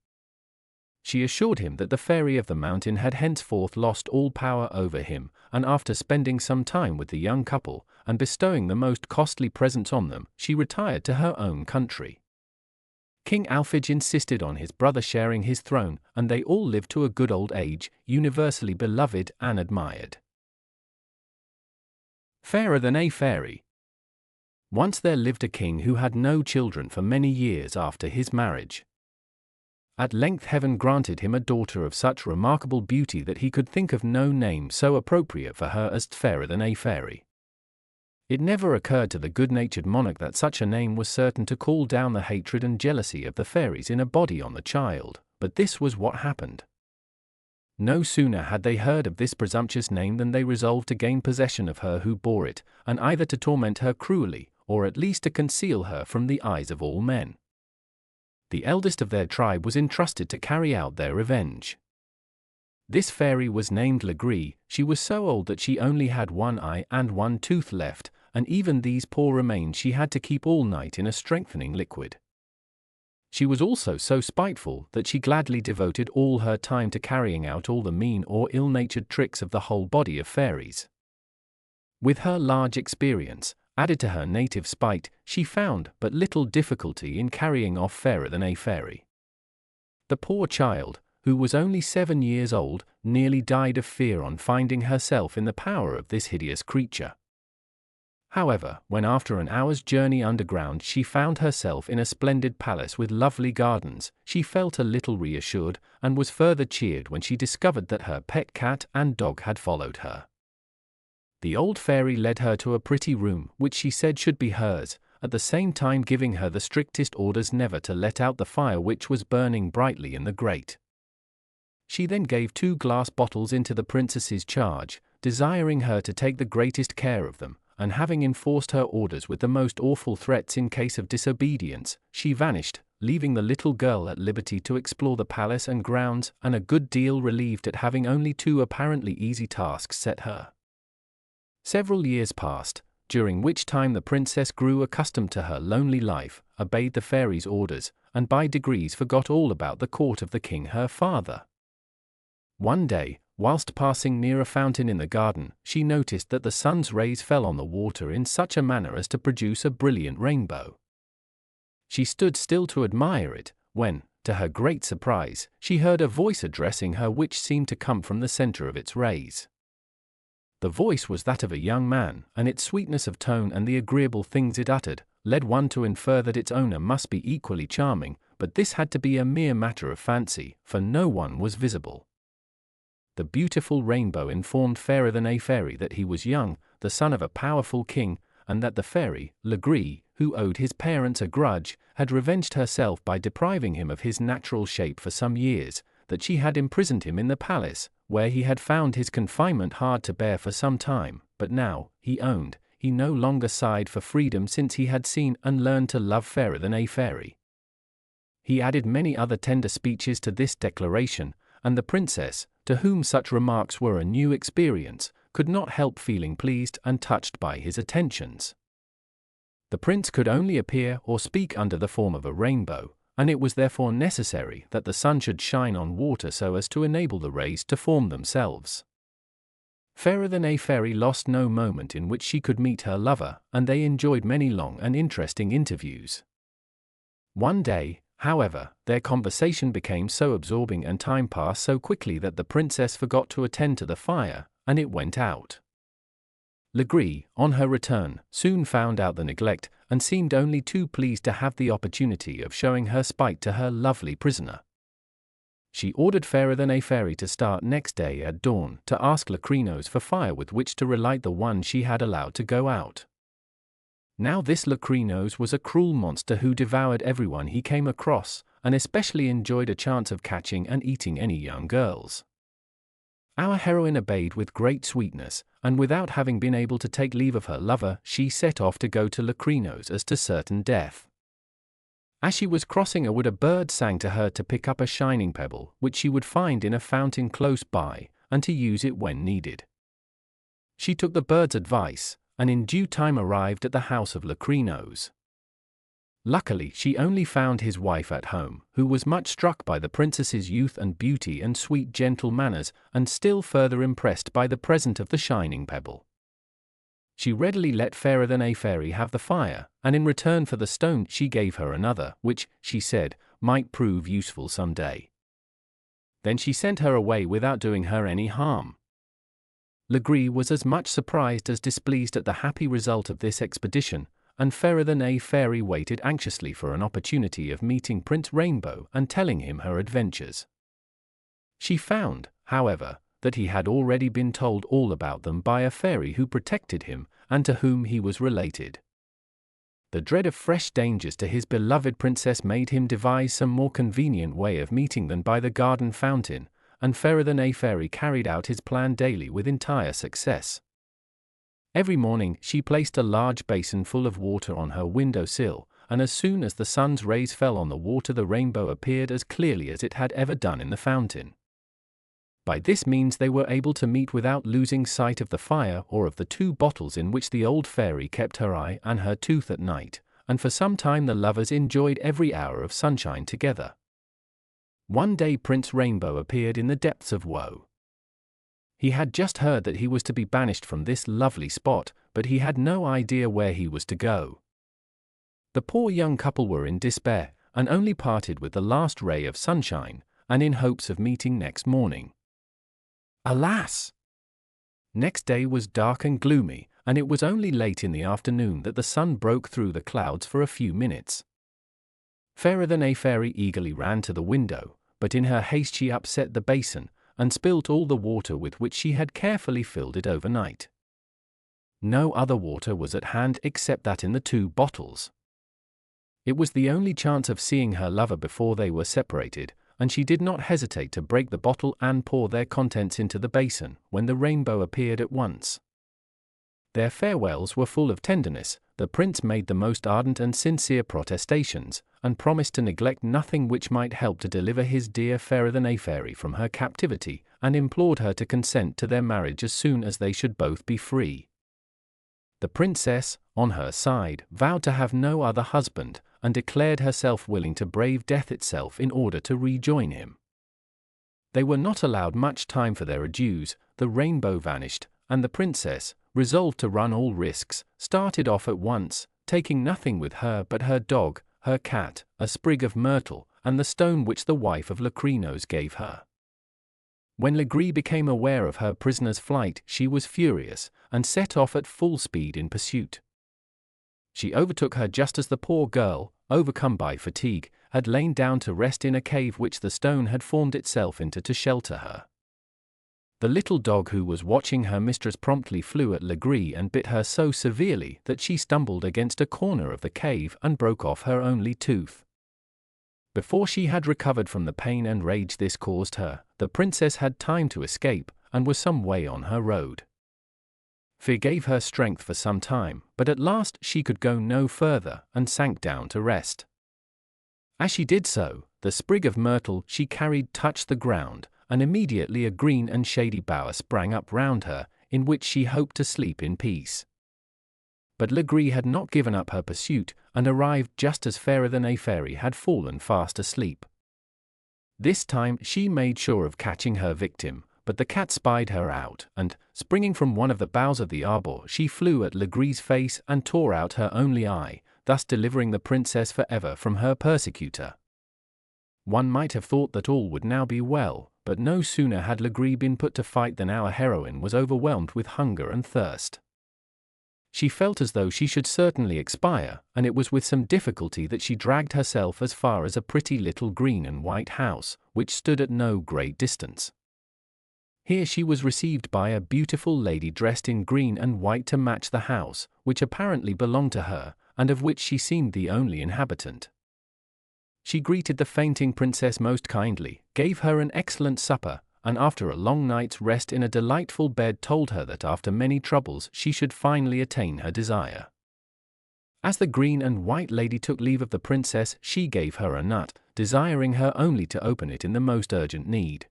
She assured him that the fairy of the mountain had henceforth lost all power over him, and after spending some time with the young couple, and bestowing the most costly presents on them, she retired to her own country. King Alphege insisted on his brother sharing his throne, and they all lived to a good old age, universally beloved and admired. Fairer than a fairy. Once there lived a king who had no children for many years after his marriage. At length heaven granted him a daughter of such remarkable beauty that he could think of no name so appropriate for her as fairer than a fairy. It never occurred to the good-natured monarch that such a name was certain to call down the hatred and jealousy of the fairies in a body on the child, but this was what happened. No sooner had they heard of this presumptuous name than they resolved to gain possession of her who bore it, and either to torment her cruelly, or at least to conceal her from the eyes of all men. The eldest of their tribe was entrusted to carry out their revenge. This fairy was named Legree. She was so old that she only had one eye and one tooth left, and even these poor remains she had to keep all night in a strengthening liquid. She was also so spiteful that she gladly devoted all her time to carrying out all the mean or ill-natured tricks of the whole body of fairies. With her large experience, added to her native spite, she found but little difficulty in carrying off Fairer than a Fairy. The poor child, who was only 7 years old, nearly died of fear on finding herself in the power of this hideous creature. However, when after an hour's journey underground she found herself in a splendid palace with lovely gardens, she felt a little reassured, and was further cheered when she discovered that her pet cat and dog had followed her. The old fairy led her to a pretty room, which she said should be hers, at the same time giving her the strictest orders never to let out the fire which was burning brightly in the grate. She then gave 2 glass bottles into the princess's charge, desiring her to take the greatest care of them, and having enforced her orders with the most awful threats in case of disobedience, she vanished, leaving the little girl at liberty to explore the palace and grounds, and a good deal relieved at having only 2 apparently easy tasks set her. Several years passed, during which time the princess grew accustomed to her lonely life, obeyed the fairy's orders, and by degrees forgot all about the court of the king her father. One day, whilst passing near a fountain in the garden, she noticed that the sun's rays fell on the water in such a manner as to produce a brilliant rainbow. She stood still to admire it, when, to her great surprise, she heard a voice addressing her which seemed to come from the center of its rays. The voice was that of a young man, and its sweetness of tone and the agreeable things it uttered led one to infer that its owner must be equally charming, but this had to be a mere matter of fancy, for no one was visible. The beautiful rainbow informed Fairer than a Fairy that he was young, the son of a powerful king, and that the fairy, Legree, who owed his parents a grudge, had revenged herself by depriving him of his natural shape for some years, that she had imprisoned him in the palace, where he had found his confinement hard to bear for some time, but now, he owned, he no longer sighed for freedom since he had seen and learned to love Fairer than a Fairy. He added many other tender speeches to this declaration, and the princess, to whom such remarks were a new experience, could not help feeling pleased and touched by his attentions. The prince could only appear or speak under the form of a rainbow, and it was therefore necessary that the sun should shine on water so as to enable the rays to form themselves. Fairer than a Fairy lost no moment in which she could meet her lover, and they enjoyed many long and interesting interviews. One day, however, their conversation became so absorbing and time passed so quickly that the princess forgot to attend to the fire, and it went out. Legree, on her return, soon found out the neglect, and seemed only too pleased to have the opportunity of showing her spite to her lovely prisoner. She ordered Fairer than a Fairy to start next day at dawn to ask Lecrinos for fire with which to relight the one she had allowed to go out. Now this Lecrinos was a cruel monster who devoured everyone he came across, and especially enjoyed a chance of catching and eating any young girls. Our heroine obeyed with great sweetness, and without having been able to take leave of her lover, she set off to go to Lecrinos as to certain death. As she was crossing a wood, a bird sang to her to pick up a shining pebble, which she would find in a fountain close by, and to use it when needed. She took the bird's advice, and in due time arrived at the house of Lecrinos. Luckily, she only found his wife at home, who was much struck by the princess's youth and beauty and sweet gentle manners, and still further impressed by the present of the shining pebble. She readily let Fairer than a Fairy have the fire, and in return for the stone she gave her another, which, she said, might prove useful some day. Then she sent her away without doing her any harm. Legree was as much surprised as displeased at the happy result of this expedition, and Fairer than a Fairy waited anxiously for an opportunity of meeting Prince Rainbow and telling him her adventures. She found, however, that he had already been told all about them by a fairy who protected him, and to whom he was related. The dread of fresh dangers to his beloved princess made him devise some more convenient way of meeting than by the garden fountain, and Fairer than a Fairy carried out his plan daily with entire success. Every morning she placed a large basin full of water on her window sill, and as soon as the sun's rays fell on the water the rainbow appeared as clearly as it had ever done in the fountain. By this means they were able to meet without losing sight of the fire or of the 2 bottles in which the old fairy kept her eye and her tooth at night, and for some time the lovers enjoyed every hour of sunshine together. One day Prince Rainbow appeared in the depths of woe. He had just heard that he was to be banished from this lovely spot, but he had no idea where he was to go. The poor young couple were in despair, and only parted with the last ray of sunshine, and in hopes of meeting next morning. Alas! Next day was dark and gloomy, and it was only late in the afternoon that the sun broke through the clouds for a few minutes. Fairer than a Fairy eagerly ran to the window, but in her haste she upset the basin, and spilt all the water with which she had carefully filled it overnight. No other water was at hand except that in the 2 bottles. It was the only chance of seeing her lover before they were separated, and she did not hesitate to break the bottle and pour their contents into the basin, when the rainbow appeared at once. Their farewells were full of tenderness. The prince made the most ardent and sincere protestations, and promised to neglect nothing which might help to deliver his dear Fairer than a Fairy from her captivity, and implored her to consent to their marriage as soon as they should both be free. The princess, on her side, vowed to have no other husband, and declared herself willing to brave death itself in order to rejoin him. They were not allowed much time for their adieus. The rainbow vanished, and the princess, resolved to run all risks, started off at once, taking nothing with her but her dog, her cat, a sprig of myrtle, and the stone which the wife of Locrinos gave her. When Legris became aware of her prisoner's flight, she was furious, and set off at full speed in pursuit. She overtook her just as the poor girl, overcome by fatigue, had lain down to rest in a cave which the stone had formed itself into to shelter her. The little dog who was watching her mistress promptly flew at Legris and bit her so severely that she stumbled against a corner of the cave and broke off her only tooth. Before she had recovered from the pain and rage this caused her, the princess had time to escape, and was some way on her road. Fear gave her strength for some time, but at last she could go no further, and sank down to rest. As she did so, the sprig of myrtle she carried touched the ground, and immediately a green and shady bower sprang up round her, in which she hoped to sleep in peace. But Legris had not given up her pursuit, and arrived just as Fairer than a Fairy had fallen fast asleep. This time she made sure of catching her victim, but the cat spied her out, and, springing from one of the boughs of the arbor, she flew at Legris' face and tore out her only eye, thus delivering the princess forever from her persecutor. One might have thought that all would now be well, but no sooner had Legris been put to fight than our heroine was overwhelmed with hunger and thirst. She felt as though she should certainly expire, and it was with some difficulty that she dragged herself as far as a pretty little green and white house, which stood at no great distance. Here she was received by a beautiful lady dressed in green and white to match the house, which apparently belonged to her, and of which she seemed the only inhabitant. She greeted the fainting princess most kindly, gave her an excellent supper, and after a long night's rest in a delightful bed told her that after many troubles she should finally attain her desire. As the green and white lady took leave of the princess, she gave her a nut, desiring her only to open it in the most urgent need.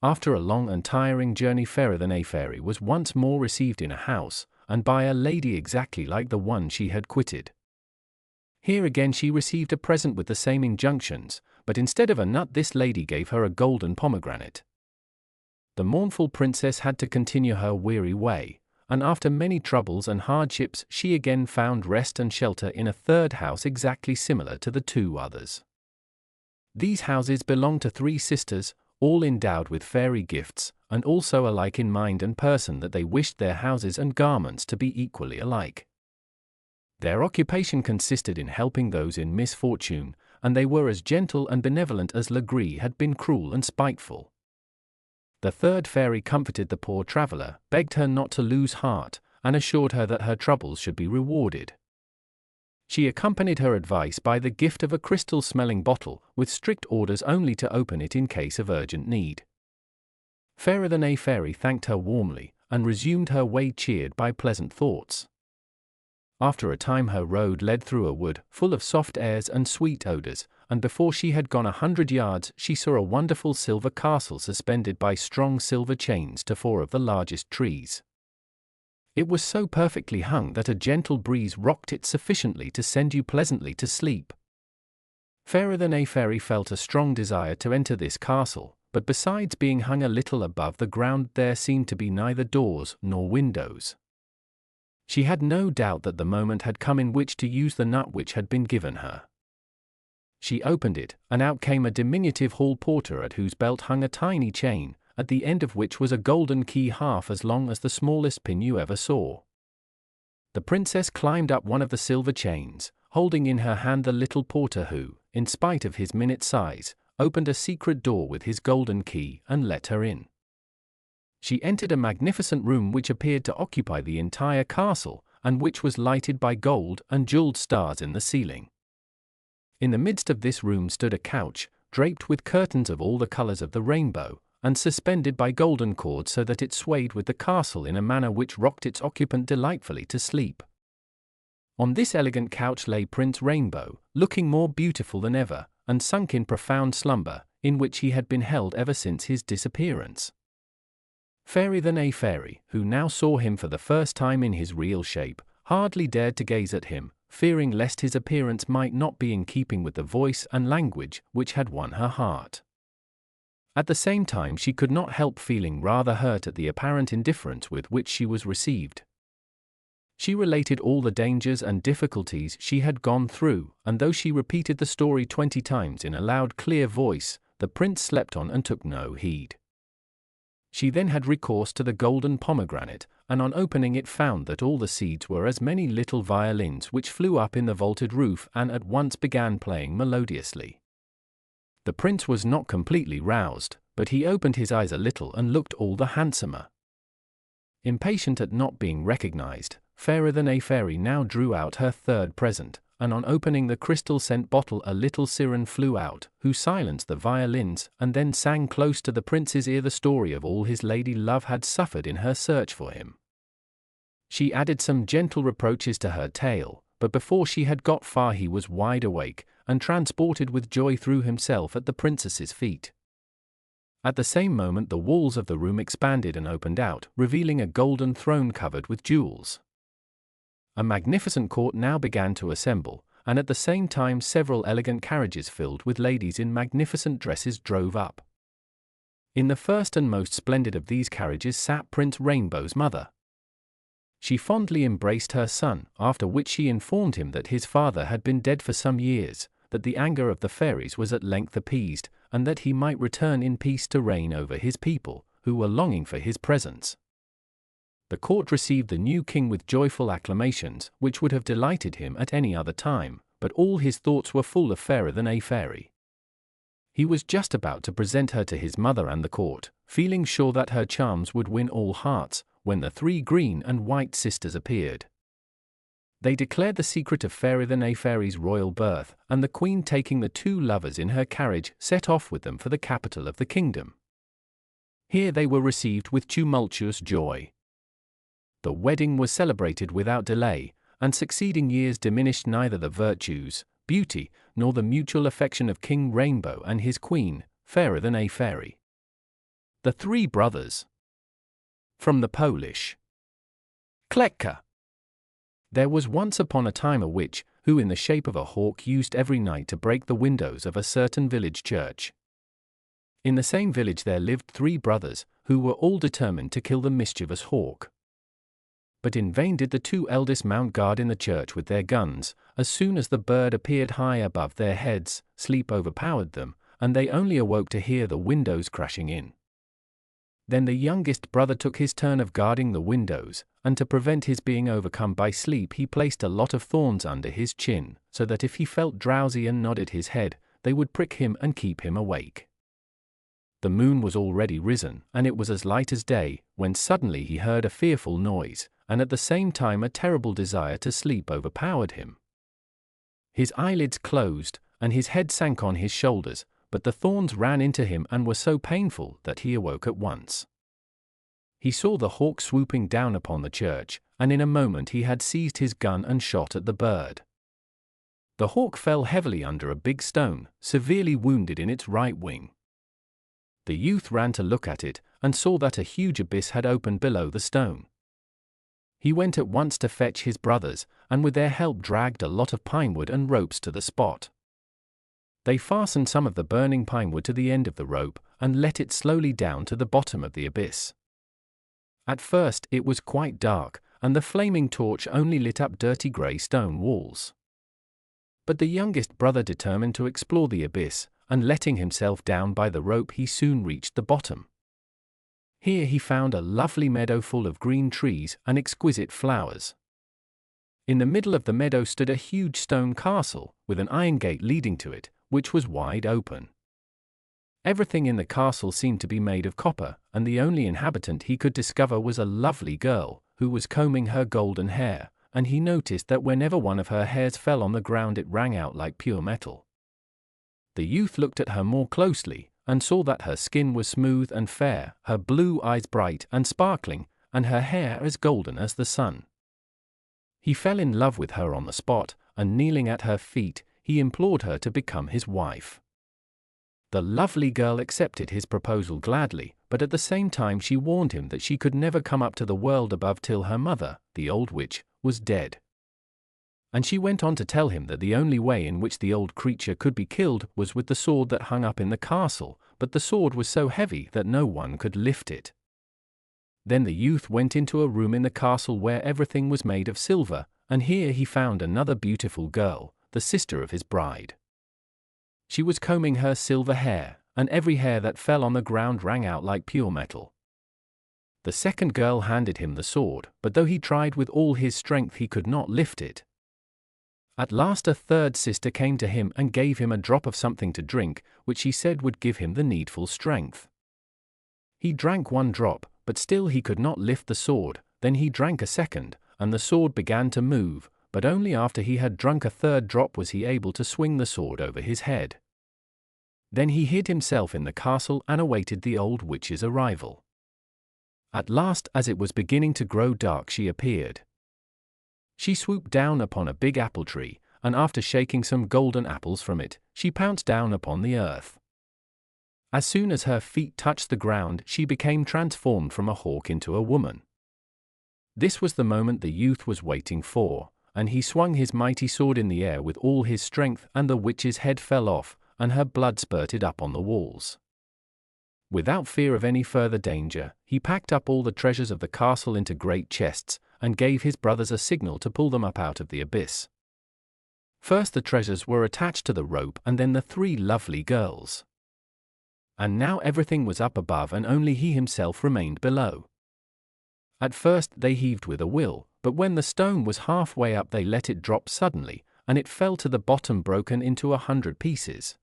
After a long and tiring journey, Fairer than a Fairy was once more received in a house, and by a lady exactly like the one she had quitted. Here again she received a present with the same injunctions, but instead of a nut this lady gave her a golden pomegranate. The mournful princess had to continue her weary way, and after many troubles and hardships she again found rest and shelter in a third house exactly similar to the 2 others. These houses belonged to 3 sisters, all endowed with fairy gifts, and also alike in mind and person, that they wished their houses and garments to be equally alike. Their occupation consisted in helping those in misfortune, and they were as gentle and benevolent as Legris had been cruel and spiteful. The third fairy comforted the poor traveller, begged her not to lose heart, and assured her that her troubles should be rewarded. She accompanied her advice by the gift of a crystal-smelling bottle, with strict orders only to open it in case of urgent need. Fairy thanked her warmly, and resumed her way cheered by pleasant thoughts. After a time her road led through a wood, full of soft airs and sweet odors, and before she had gone 100 yards she saw a wonderful silver castle suspended by strong silver chains to 4 of the largest trees. It was so perfectly hung that a gentle breeze rocked it sufficiently to send you pleasantly to sleep. Fairy felt a strong desire to enter this castle, but besides being hung a little above the ground there seemed to be neither doors nor windows. She had no doubt that the moment had come in which to use the nut which had been given her. She opened it, and out came a diminutive hall porter at whose belt hung a tiny chain, at the end of which was a golden key half as long as the smallest pin you ever saw. The princess climbed up one of the silver chains, holding in her hand the little porter who, in spite of his minute size, opened a secret door with his golden key and let her in. She entered a magnificent room which appeared to occupy the entire castle, and which was lighted by gold and jeweled stars in the ceiling. In the midst of this room stood a couch, draped with curtains of all the colors of the rainbow, and suspended by golden cords so that it swayed with the castle in a manner which rocked its occupant delightfully to sleep. On this elegant couch lay Prince Rainbow, looking more beautiful than ever, and sunk in profound slumber, in which he had been held ever since his disappearance. Fairy, who now saw him for the first time in his real shape, hardly dared to gaze at him, fearing lest his appearance might not be in keeping with the voice and language which had won her heart. At the same time she could not help feeling rather hurt at the apparent indifference with which she was received. She related all the dangers and difficulties she had gone through, and though she repeated the story 20 times in a loud clear voice, the prince slept on and took no heed. She then had recourse to the golden pomegranate, and on opening it found that all the seeds were as many little violins which flew up in the vaulted roof and at once began playing melodiously. The prince was not completely roused, but he opened his eyes a little and looked all the handsomer. Impatient at not being recognized, Fairy now drew out her third present, and on opening the crystal-scent bottle a little siren flew out, who silenced the violins and then sang close to the prince's ear the story of all his lady love had suffered in her search for him. She added some gentle reproaches to her tale, but before she had got far he was wide awake, and transported with joy threw himself at the princess's feet. At the same moment the walls of the room expanded and opened out, revealing a golden throne covered with jewels. A magnificent court now began to assemble, and at the same time several elegant carriages filled with ladies in magnificent dresses drove up. In the first and most splendid of these carriages sat Prince Rainbow's mother. She fondly embraced her son, after which she informed him that his father had been dead for some years, that the anger of the fairies was at length appeased, and that he might return in peace to reign over his people, who were longing for his presence. The court received the new king with joyful acclamations, which would have delighted him at any other time, but all his thoughts were full of Fairy. He was just about to present her to his mother and the court, feeling sure that her charms would win all hearts, when the 3 green and white sisters appeared. They declared the secret of Fairy's royal birth, and the queen, taking the 2 lovers in her carriage, set off with them for the capital of the kingdom. Here they were received with tumultuous joy. The wedding was celebrated without delay, and succeeding years diminished neither the virtues, beauty, nor the mutual affection of King Rainbow and his queen, Fairy. The 3 brothers. From the Polish. Klekka. There was once upon a time a witch, who in the shape of a hawk used every night to break the windows of a certain village church. In the same village there lived 3 brothers, who were all determined to kill the mischievous hawk. But in vain did the 2 eldest mount guard in the church with their guns. As soon as the bird appeared high above their heads, sleep overpowered them, and they only awoke to hear the windows crashing in. Then the youngest brother took his turn of guarding the windows, and to prevent his being overcome by sleep he placed a lot of thorns under his chin, so that if he felt drowsy and nodded his head, they would prick him and keep him awake. The moon was already risen, and it was as light as day, when suddenly he heard a fearful noise, and at the same time a terrible desire to sleep overpowered him. His eyelids closed, and his head sank on his shoulders, but the thorns ran into him and were so painful that he awoke at once. He saw the hawk swooping down upon the church, and in a moment he had seized his gun and shot at the bird. The hawk fell heavily under a big stone, severely wounded in its right wing. The youth ran to look at it, and saw that a huge abyss had opened below the stone. He went at once to fetch his brothers, and with their help dragged a lot of pinewood and ropes to the spot. They fastened some of the burning pinewood to the end of the rope, and let it slowly down to the bottom of the abyss. At first it was quite dark, and the flaming torch only lit up dirty grey stone walls. But the youngest brother determined to explore the abyss, and letting himself down by the rope he soon reached the bottom. Here he found a lovely meadow full of green trees and exquisite flowers. In the middle of the meadow stood a huge stone castle, with an iron gate leading to it, which was wide open. Everything in the castle seemed to be made of copper, and the only inhabitant he could discover was a lovely girl, who was combing her golden hair, and he noticed that whenever one of her hairs fell on the ground it rang out like pure metal. The youth looked at her more closely, and saw that her skin was smooth and fair, her blue eyes bright and sparkling, and her hair as golden as the sun. He fell in love with her on the spot, and kneeling at her feet, he implored her to become his wife. The lovely girl accepted his proposal gladly, but at the same time she warned him that she could never come up to the world above till her mother, the old witch, was dead. And she went on to tell him that the only way in which the old creature could be killed was with the sword that hung up in the castle, but the sword was so heavy that no one could lift it. Then the youth went into a room in the castle where everything was made of silver, and here he found another beautiful girl, the sister of his bride. She was combing her silver hair, and every hair that fell on the ground rang out like pure metal. The second girl handed him the sword, but though he tried with all his strength he could not lift it. At last a third sister came to him and gave him a drop of something to drink, which she said would give him the needful strength. He drank one drop, but still he could not lift the sword. Then he drank a second, and the sword began to move, but only after he had drunk a third drop was he able to swing the sword over his head. Then he hid himself in the castle and awaited the old witch's arrival. At last, as it was beginning to grow dark, she appeared. She swooped down upon a big apple tree, and after shaking some golden apples from it, she pounced down upon the earth. As soon as her feet touched the ground, she became transformed from a hawk into a woman. This was the moment the youth was waiting for, and he swung his mighty sword in the air with all his strength, and the witch's head fell off, and her blood spurted up on the walls. Without fear of any further danger, he packed up all the treasures of the castle into great chests, and gave his brothers a signal to pull them up out of the abyss. First the treasures were attached to the rope, and then the three lovely girls. And now everything was up above, and only he himself remained below. At first they heaved with a will, but when the stone was halfway up they let it drop suddenly, and it fell to the bottom broken into 100 pieces.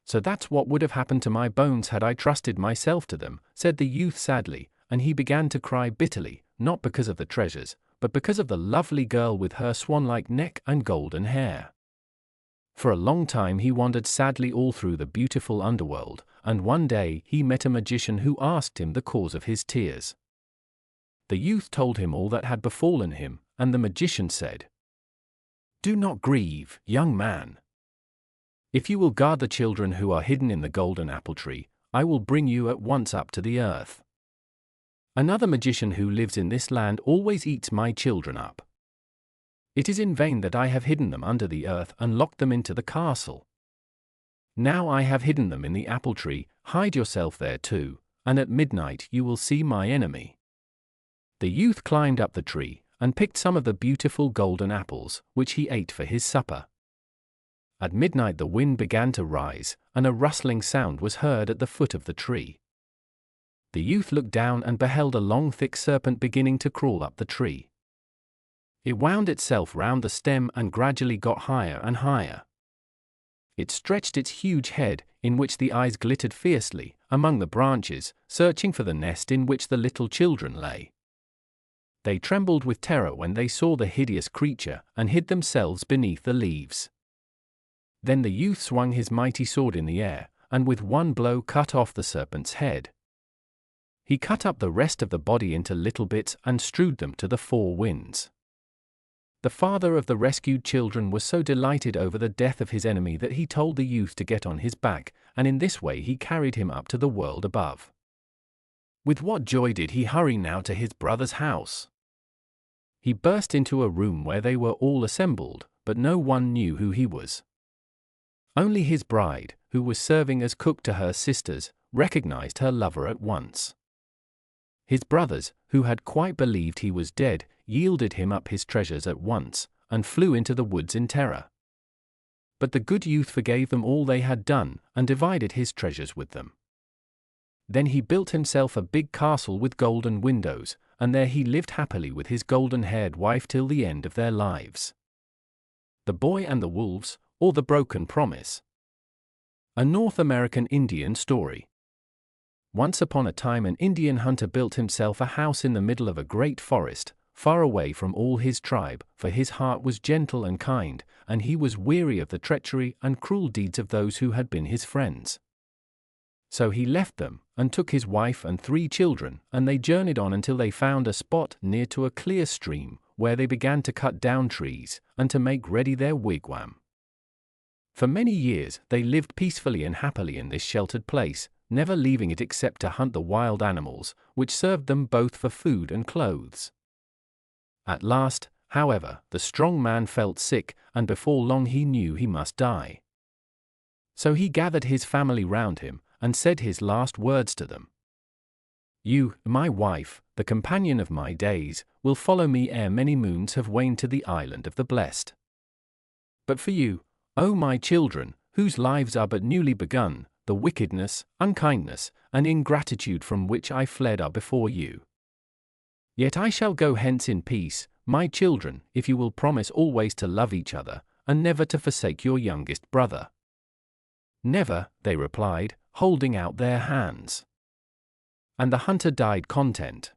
"So that's what would have happened to my bones had I trusted myself to them," said the youth sadly, and he began to cry bitterly, not because of the treasures, but because of the lovely girl with her swan-like neck and golden hair. For a long time he wandered sadly all through the beautiful underworld, and one day he met a magician who asked him the cause of his tears. The youth told him all that had befallen him, and the magician said, "Do not grieve, young man. If you will guard the children who are hidden in the golden apple tree, I will bring you at once up to the earth. Another magician who lives in this land always eats my children up. It is in vain that I have hidden them under the earth and locked them into the castle. Now I have hidden them in the apple tree, hide yourself there too, and at midnight you will see my enemy." The youth climbed up the tree, and picked some of the beautiful golden apples, which he ate for his supper. At midnight the wind began to rise, and a rustling sound was heard at the foot of the tree. The youth looked down and beheld a long thick serpent beginning to crawl up the tree. It wound itself round the stem and gradually got higher and higher. It stretched its huge head, in which the eyes glittered fiercely, among the branches, searching for the nest in which the little children lay. They trembled with terror when they saw the hideous creature and hid themselves beneath the leaves. Then the youth swung his mighty sword in the air, and with one blow cut off the serpent's head. He cut up the rest of the body into little bits and strewed them to the four winds. The father of the rescued children was so delighted over the death of his enemy that he told the youth to get on his back, and in this way he carried him up to the world above. With what joy did he hurry now to his brother's house! He burst into a room where they were all assembled, but no one knew who he was. Only his bride, who was serving as cook to her sisters, recognized her lover at once. His brothers, who had quite believed he was dead, yielded him up his treasures at once, and flew into the woods in terror. But the good youth forgave them all they had done, and divided his treasures with them. Then he built himself a big castle with golden windows, and there he lived happily with his golden-haired wife till the end of their lives. The Boy and the Wolves, or the Broken Promise. A North American Indian story. Once upon a time an Indian hunter built himself a house in the middle of a great forest, far away from all his tribe, for his heart was gentle and kind, and he was weary of the treachery and cruel deeds of those who had been his friends. So he left them, and took his wife and 3 children, and they journeyed on until they found a spot near to a clear stream, where they began to cut down trees, and to make ready their wigwam. For many years they lived peacefully and happily in this sheltered place, never leaving it except to hunt the wild animals, which served them both for food and clothes. At last, however, the strong man felt sick, and before long he knew he must die. So he gathered his family round him, and said his last words to them. You, my wife, the companion of my days, will follow me ere many moons have waned to the island of the blessed. But for you, O my children, whose lives are but newly begun, the wickedness, unkindness, and ingratitude from which I fled are before you. Yet I shall go hence in peace, my children, if you will promise always to love each other, and never to forsake your youngest brother. Never, they replied, holding out their hands. And the hunter died content.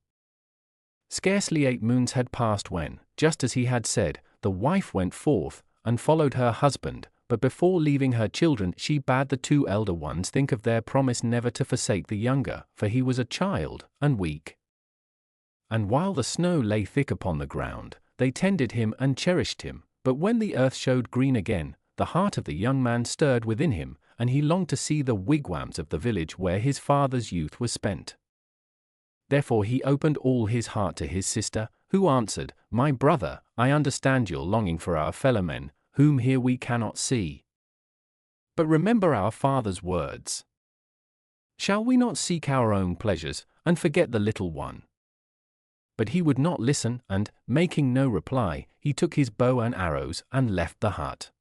Scarcely 8 moons had passed when, just as he had said, the wife went forth, and followed her husband, but before leaving her children she bade the 2 elder ones think of their promise never to forsake the younger, for he was a child, and weak. And while the snow lay thick upon the ground, they tended him and cherished him, but when the earth showed green again, the heart of the young man stirred within him, and he longed to see the wigwams of the village where his father's youth was spent. Therefore he opened all his heart to his sister, who answered, My brother, I understand your longing for our fellow-men, whom here we cannot see. But remember our father's words. Shall we not seek our own pleasures, and forget the little one? But he would not listen, and, making no reply, he took his bow and arrows, and left the hut.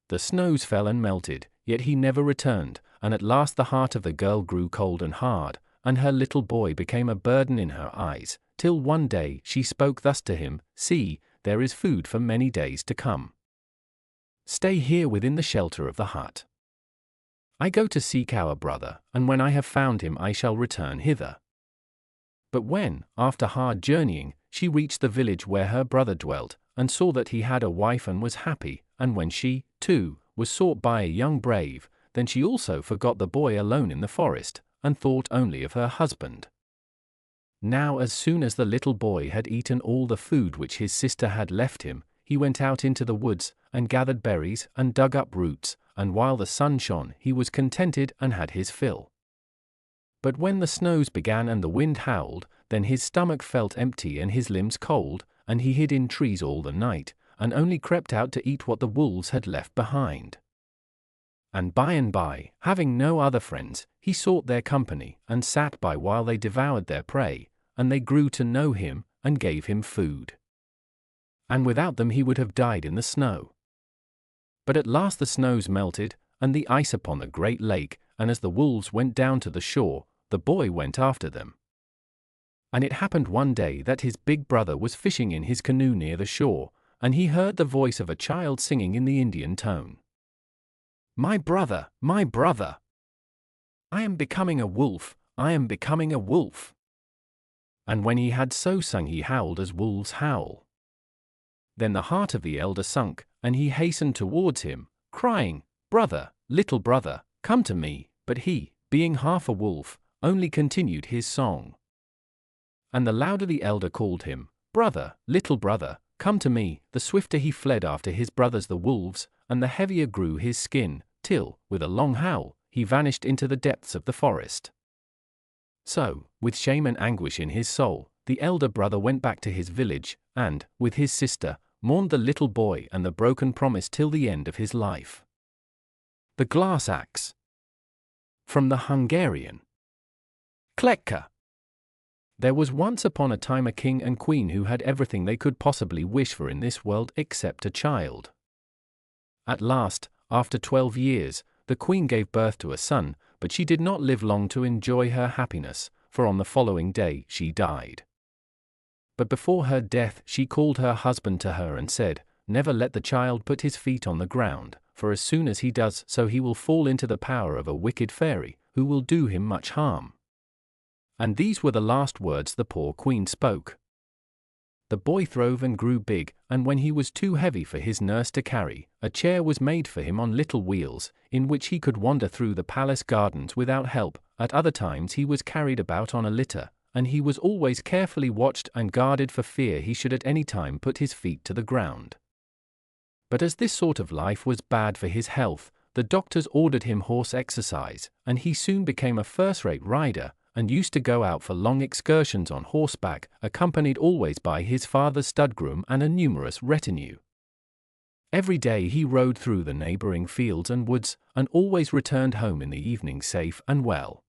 The snows fell and melted, yet he never returned, and at last the heart of the girl grew cold and hard, and her little boy became a burden in her eyes, till one day she spoke thus to him, See, there is food for many days to come. Stay here within the shelter of the hut. I go to seek our brother, and when I have found him I shall return hither. But when, after hard journeying, she reached the village where her brother dwelt, and saw that he had a wife and was happy, and when she, too, was sought by a young brave, then she also forgot the boy alone in the forest, and thought only of her husband. Now as soon as the little boy had eaten all the food which his sister had left him, he went out into the woods, and gathered berries, and dug up roots, and while the sun shone he was contented and had his fill. But when the snows began and the wind howled, then his stomach felt empty and his limbs cold, and he hid in trees all the night, and only crept out to eat what the wolves had left behind. And by, having no other friends, he sought their company, and sat by while they devoured their prey, and they grew to know him, and gave him food. And without them he would have died in the snow. But at last the snows melted, and the ice upon the great lake, and as the wolves went down to the shore, the boy went after them. And it happened one day that his big brother was fishing in his canoe near the shore, and he heard the voice of a child singing in the Indian tone. My brother, I am becoming a wolf, I am becoming a wolf. And when he had so sung he howled as wolves howl. Then the heart of the elder sunk, and he hastened towards him, crying, "Brother, little brother, come to me," but he, being half a wolf, only continued his song. And the louder the elder called him, "Brother, little brother, come to me," the swifter he fled after his brothers the wolves, and the heavier grew his skin, till, with a long howl, he vanished into the depths of the forest. So, with shame and anguish in his soul, the elder brother went back to his village, and, with his sister, mourned the little boy and the broken promise till the end of his life. The Glass Axe. From the Hungarian. Klekka. There was once upon a time a king and queen who had everything they could possibly wish for in this world except a child. At last, after 12 years, the queen gave birth to a son, but she did not live long to enjoy her happiness, for on the following day she died. But before her death she called her husband to her and said, "Never let the child put his feet on the ground, for as soon as he does so he will fall into the power of a wicked fairy, who will do him much harm." And these were the last words the poor queen spoke. The boy throve and grew big, and when he was too heavy for his nurse to carry, a chair was made for him on little wheels, in which he could wander through the palace gardens without help. At other times he was carried about on a litter, and he was always carefully watched and guarded for fear he should at any time put his feet to the ground. But as this sort of life was bad for his health, the doctors ordered him horse exercise, and he soon became a first-rate rider, and used to go out for long excursions on horseback, accompanied always by his father's stud-groom and a numerous retinue. Every day he rode through the neighboring fields and woods, and always returned home in the evening safe and well.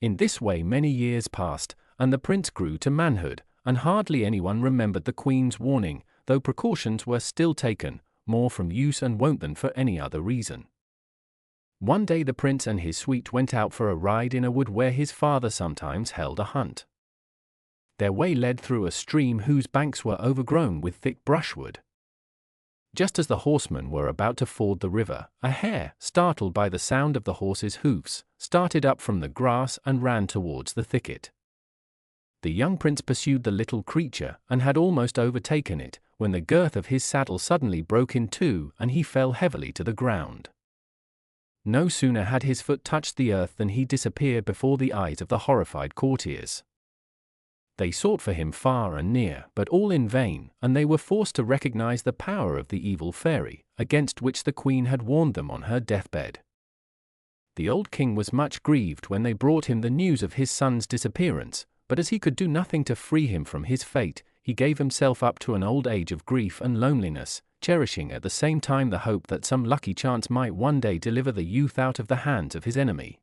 In this way many years passed, and the prince grew to manhood, and hardly anyone remembered the queen's warning, though precautions were still taken, more from use and wont than for any other reason. One day the prince and his suite went out for a ride in a wood where his father sometimes held a hunt. Their way led through a stream whose banks were overgrown with thick brushwood. Just as the horsemen were about to ford the river, a hare, startled by the sound of the horse's hoofs, started up from the grass and ran towards the thicket. The young prince pursued the little creature, and had almost overtaken it, when the girth of his saddle suddenly broke in two, and he fell heavily to the ground. No sooner had his foot touched the earth than he disappeared before the eyes of the horrified courtiers. They sought for him far and near, but all in vain, and they were forced to recognize the power of the evil fairy, against which the queen had warned them on her deathbed. The old king was much grieved when they brought him the news of his son's disappearance, but as he could do nothing to free him from his fate, he gave himself up to an old age of grief and loneliness, cherishing at the same time the hope that some lucky chance might one day deliver the youth out of the hands of his enemy.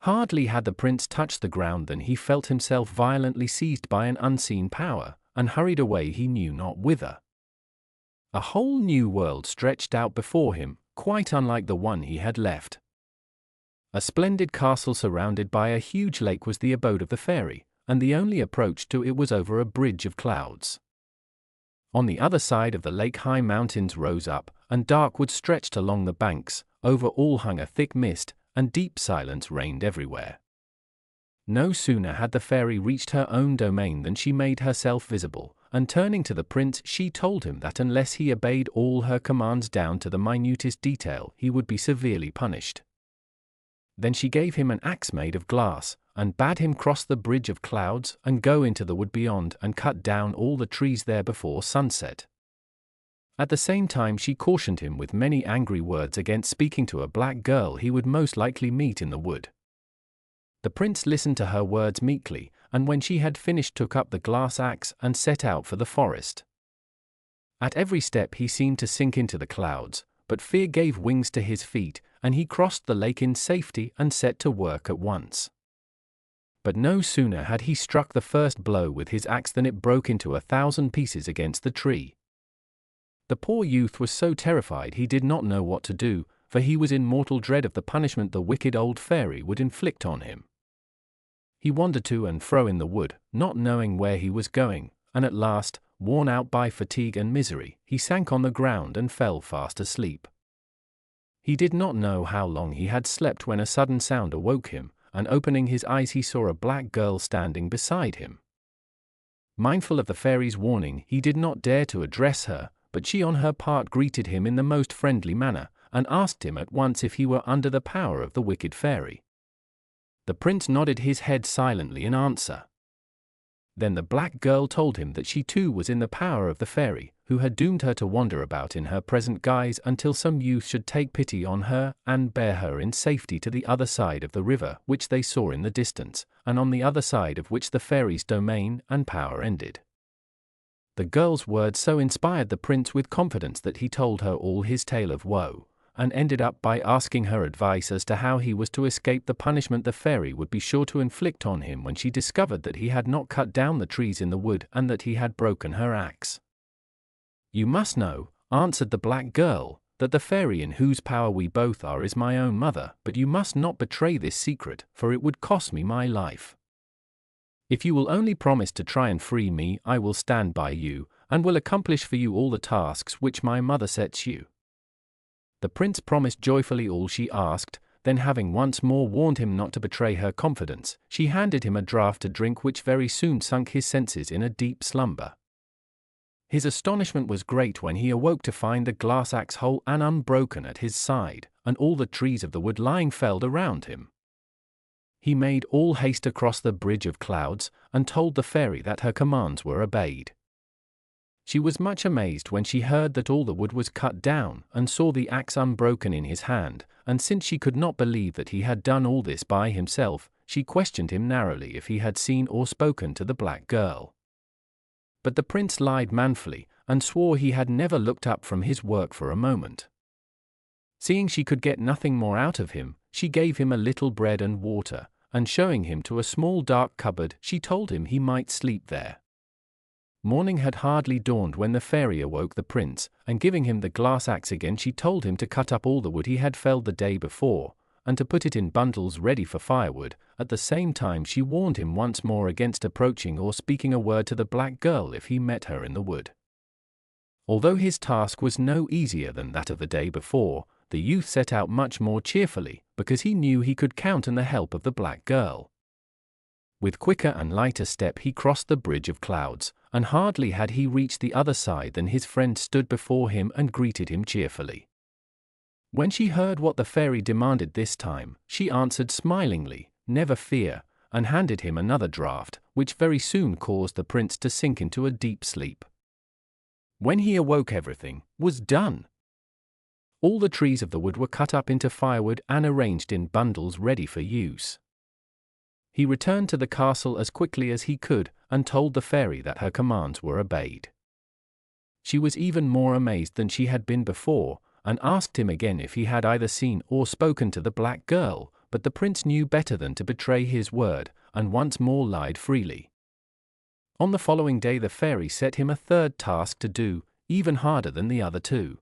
Hardly had the prince touched the ground than he felt himself violently seized by an unseen power, and hurried away he knew not whither. A whole new world stretched out before him, quite unlike the one he had left. A splendid castle surrounded by a huge lake was the abode of the fairy, and the only approach to it was over a bridge of clouds. On the other side of the lake high mountains rose up, and dark woods stretched along the banks, over all hung a thick mist, and deep silence reigned everywhere. No sooner had the fairy reached her own domain than she made herself visible, and turning to the prince she told him that unless he obeyed all her commands down to the minutest detail he would be severely punished. Then she gave him an axe made of glass, and bade him cross the bridge of clouds and go into the wood beyond and cut down all the trees there before sunset. At the same time she cautioned him with many angry words against speaking to a black girl he would most likely meet in the wood. The prince listened to her words meekly, and when she had finished took up the glass axe and set out for the forest. At every step he seemed to sink into the clouds, but fear gave wings to his feet, and he crossed the lake in safety and set to work at once. But no sooner had he struck the first blow with his axe than it broke into 1,000 pieces against the tree. The poor youth was so terrified he did not know what to do, for he was in mortal dread of the punishment the wicked old fairy would inflict on him. He wandered to and fro in the wood, not knowing where he was going, and at last, worn out by fatigue and misery, he sank on the ground and fell fast asleep. He did not know how long he had slept when a sudden sound awoke him, and opening his eyes he saw a black girl standing beside him. Mindful of the fairy's warning, he did not dare to address her, but she on her part greeted him in the most friendly manner, and asked him at once if he were under the power of the wicked fairy. The prince nodded his head silently in answer. Then the black girl told him that she too was in the power of the fairy, who had doomed her to wander about in her present guise until some youth should take pity on her and bear her in safety to the other side of the river which they saw in the distance, and on the other side of which the fairy's domain and power ended. The girl's words so inspired the prince with confidence that he told her all his tale of woe, and ended up by asking her advice as to how he was to escape the punishment the fairy would be sure to inflict on him when she discovered that he had not cut down the trees in the wood and that he had broken her axe. "You must know," answered the black girl, "that the fairy in whose power we both are is my own mother, but you must not betray this secret, for it would cost me my life. If you will only promise to try and free me, I will stand by you, and will accomplish for you all the tasks which my mother sets you." The prince promised joyfully all she asked, then having once more warned him not to betray her confidence, she handed him a draught to drink which very soon sunk his senses in a deep slumber. His astonishment was great when he awoke to find the glass axe whole and unbroken at his side, and all the trees of the wood lying felled around him. He made all haste across the bridge of clouds, and told the fairy that her commands were obeyed. She was much amazed when she heard that all the wood was cut down, and saw the axe unbroken in his hand, and since she could not believe that he had done all this by himself, she questioned him narrowly if he had seen or spoken to the black girl. But the prince lied manfully, and swore he had never looked up from his work for a moment. Seeing she could get nothing more out of him, she gave him a little bread and water, and showing him to a small dark cupboard, she told him he might sleep there. Morning had hardly dawned when the fairy awoke the prince, and giving him the glass axe again, she told him to cut up all the wood he had felled the day before, and to put it in bundles ready for firewood. At the same time she warned him once more against approaching or speaking a word to the black girl if he met her in the wood. Although his task was no easier than that of the day before, the youth set out much more cheerfully, because he knew he could count on the help of the black girl. With quicker and lighter step he crossed the bridge of clouds, and hardly had he reached the other side than his friend stood before him and greeted him cheerfully. When she heard what the fairy demanded this time, she answered smilingly, "Never fear," and handed him another draught, which very soon caused the prince to sink into a deep sleep. When he awoke, everything was done. All the trees of the wood were cut up into firewood and arranged in bundles ready for use. He returned to the castle as quickly as he could, and told the fairy that her commands were obeyed. She was even more amazed than she had been before, and asked him again if he had either seen or spoken to the black girl, but the prince knew better than to betray his word, and once more lied freely. On the following day the fairy set him a third task to do, even harder than the other two.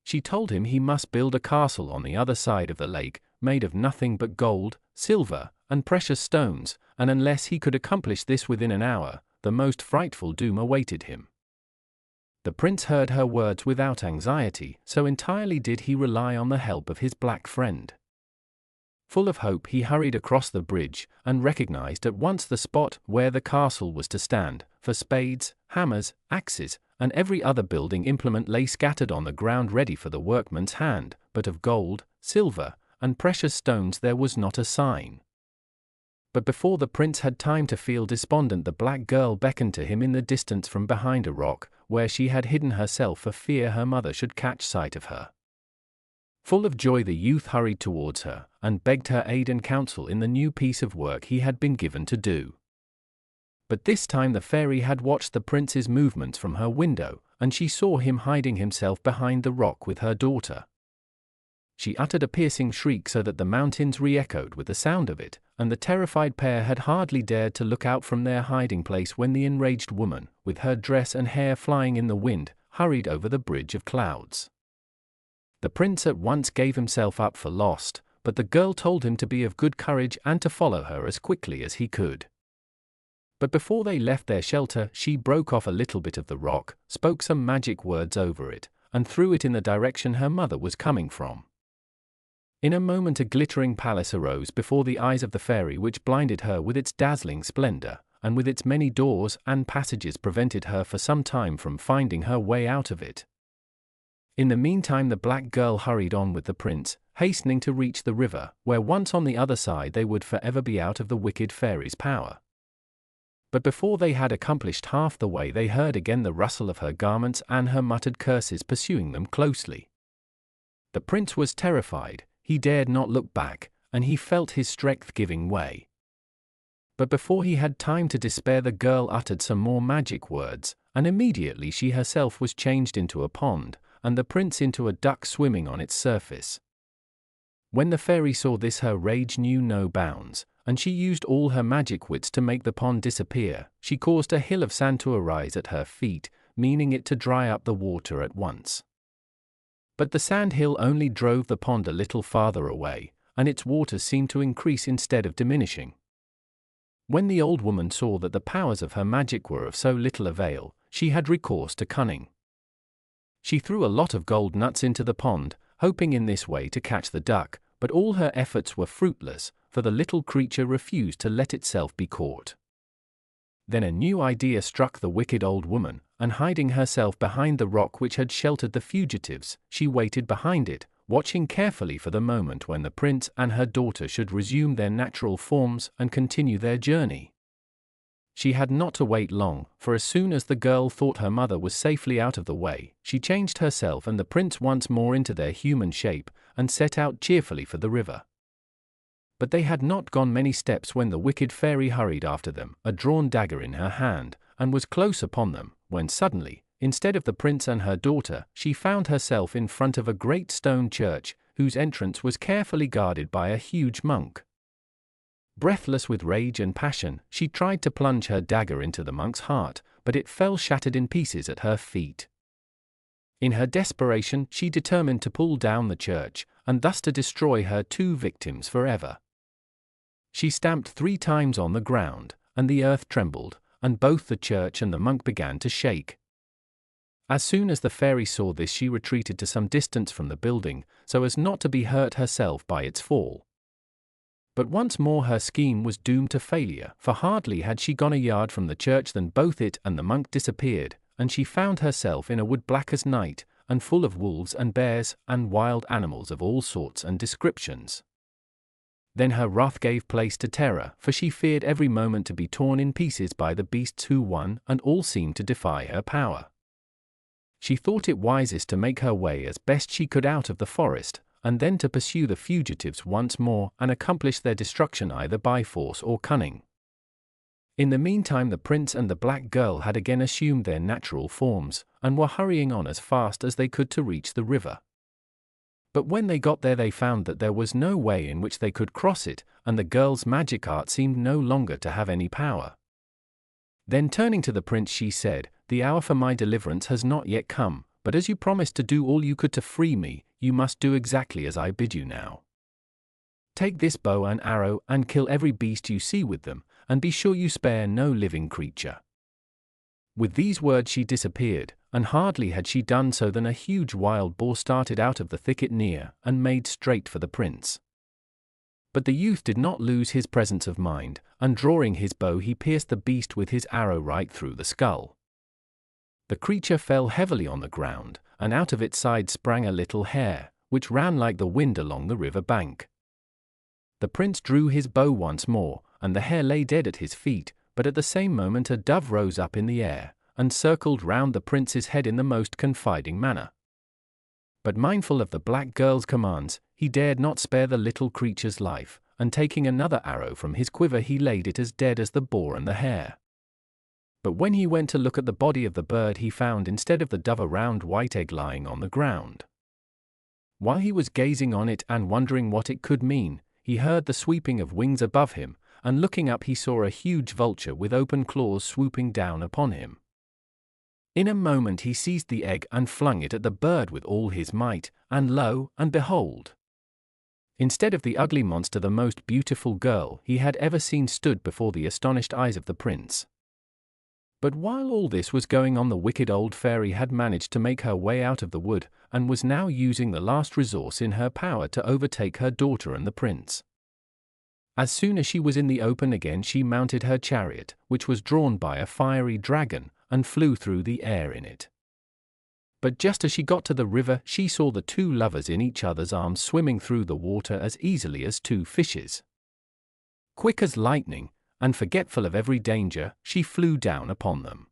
She told him he must build a castle on the other side of the lake, made of nothing but gold, silver, and precious stones, and unless he could accomplish this within an hour, the most frightful doom awaited him. The prince heard her words without anxiety, so entirely did he rely on the help of his black friend. Full of hope he hurried across the bridge, and recognized at once the spot where the castle was to stand, for spades, hammers, axes, and every other building implement lay scattered on the ground ready for the workman's hand, but of gold, silver, and precious stones there was not a sign. But before the prince had time to feel despondent, the black girl beckoned to him in the distance from behind a rock, where she had hidden herself for fear her mother should catch sight of her. Full of joy the youth hurried towards her, and begged her aid and counsel in the new piece of work he had been given to do. But this time the fairy had watched the prince's movements from her window, and she saw him hiding himself behind the rock with her daughter. She uttered a piercing shriek so that the mountains re-echoed with the sound of it, and the terrified pair had hardly dared to look out from their hiding place when the enraged woman, with her dress and hair flying in the wind, hurried over the bridge of clouds. The prince at once gave himself up for lost, but the girl told him to be of good courage and to follow her as quickly as he could. But before they left their shelter, she broke off a little bit of the rock, spoke some magic words over it, and threw it in the direction her mother was coming from. In a moment a glittering palace arose before the eyes of the fairy, which blinded her with its dazzling splendor, and with its many doors and passages prevented her for some time from finding her way out of it. In the meantime the black girl hurried on with the prince, hastening to reach the river, where once on the other side they would forever be out of the wicked fairy's power. But before they had accomplished half the way they heard again the rustle of her garments and her muttered curses pursuing them closely. The prince was terrified, he dared not look back, and he felt his strength giving way. But before he had time to despair the girl uttered some more magic words, and immediately she herself was changed into a pond, and the prince into a duck swimming on its surface. When the fairy saw this her rage knew no bounds, and she used all her magic wits to make the pond disappear. She caused a hill of sand to arise at her feet, meaning it to dry up the water at once. But the sand hill only drove the pond a little farther away, and its waters seemed to increase instead of diminishing. When the old woman saw that the powers of her magic were of so little avail, she had recourse to cunning. She threw a lot of gold nuts into the pond, hoping in this way to catch the duck, but all her efforts were fruitless, for the little creature refused to let itself be caught. Then a new idea struck the wicked old woman, and hiding herself behind the rock which had sheltered the fugitives, she waited behind it, watching carefully for the moment when the prince and her daughter should resume their natural forms and continue their journey. She had not to wait long, for as soon as the girl thought her mother was safely out of the way, she changed herself and the prince once more into their human shape, and set out cheerfully for the river. But they had not gone many steps when the wicked fairy hurried after them, a drawn dagger in her hand, and was close upon them, when suddenly, instead of the prince and her daughter, she found herself in front of a great stone church, whose entrance was carefully guarded by a huge monk. Breathless with rage and passion, she tried to plunge her dagger into the monk's heart, but it fell shattered in pieces at her feet. In her desperation, she determined to pull down the church, and thus to destroy her two victims forever. She stamped 3 times on the ground, and the earth trembled, and both the church and the monk began to shake. As soon as the fairy saw this, she retreated to some distance from the building, so as not to be hurt herself by its fall. But once more her scheme was doomed to failure, for hardly had she gone a yard from the church than both it and the monk disappeared, and she found herself in a wood black as night, and full of wolves and bears and wild animals of all sorts and descriptions. Then her wrath gave place to terror, for she feared every moment to be torn in pieces by the beasts who won and all seemed to defy her power. She thought it wisest to make her way as best she could out of the forest, and then to pursue the fugitives once more and accomplish their destruction either by force or cunning. In the meantime the prince and the black girl had again assumed their natural forms, and were hurrying on as fast as they could to reach the river. But when they got there they found that there was no way in which they could cross it, and the girl's magic art seemed no longer to have any power. Then turning to the prince she said, "The hour for my deliverance has not yet come, but as you promised to do all you could to free me, you must do exactly as I bid you now. Take this bow and arrow and kill every beast you see with them, and be sure you spare no living creature." With these words she disappeared, and hardly had she done so than a huge wild boar started out of the thicket near, and made straight for the prince. But the youth did not lose his presence of mind, and drawing his bow he pierced the beast with his arrow right through the skull. The creature fell heavily on the ground, and out of its side sprang a little hare, which ran like the wind along the river bank. The prince drew his bow once more, and the hare lay dead at his feet, but at the same moment a dove rose up in the air, and circled round the prince's head in the most confiding manner. But mindful of the black girl's commands, he dared not spare the little creature's life, and taking another arrow from his quiver he laid it as dead as the boar and the hare. But when he went to look at the body of the bird he found instead of the dove a round white egg lying on the ground. While he was gazing on it and wondering what it could mean, he heard the sweeping of wings above him, and looking up he saw a huge vulture with open claws swooping down upon him. In a moment he seized the egg and flung it at the bird with all his might, and lo, and behold! Instead of the ugly monster the most beautiful girl he had ever seen stood before the astonished eyes of the prince. But while all this was going on, the wicked old fairy had managed to make her way out of the wood, and was now using the last resource in her power to overtake her daughter and the prince. As soon as she was in the open again, she mounted her chariot, which was drawn by a fiery dragon, and flew through the air in it. But just as she got to the river, she saw the two lovers in each other's arms swimming through the water as easily as two fishes. Quick as lightning, and forgetful of every danger, she flew down upon them.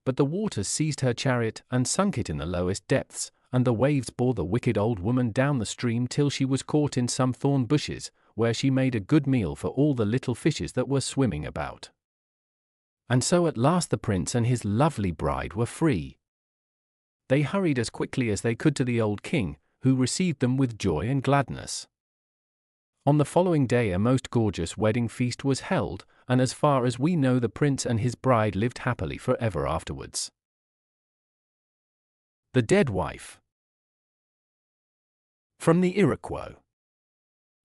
But the waters seized her chariot and sunk it in the lowest depths, and the waves bore the wicked old woman down the stream till she was caught in some thorn bushes, where she made a good meal for all the little fishes that were swimming about. And so at last the prince and his lovely bride were free. They hurried as quickly as they could to the old king, who received them with joy and gladness. On the following day a most gorgeous wedding feast was held, and as far as we know the prince and his bride lived happily forever afterwards. The Dead Wife. From the Iroquois.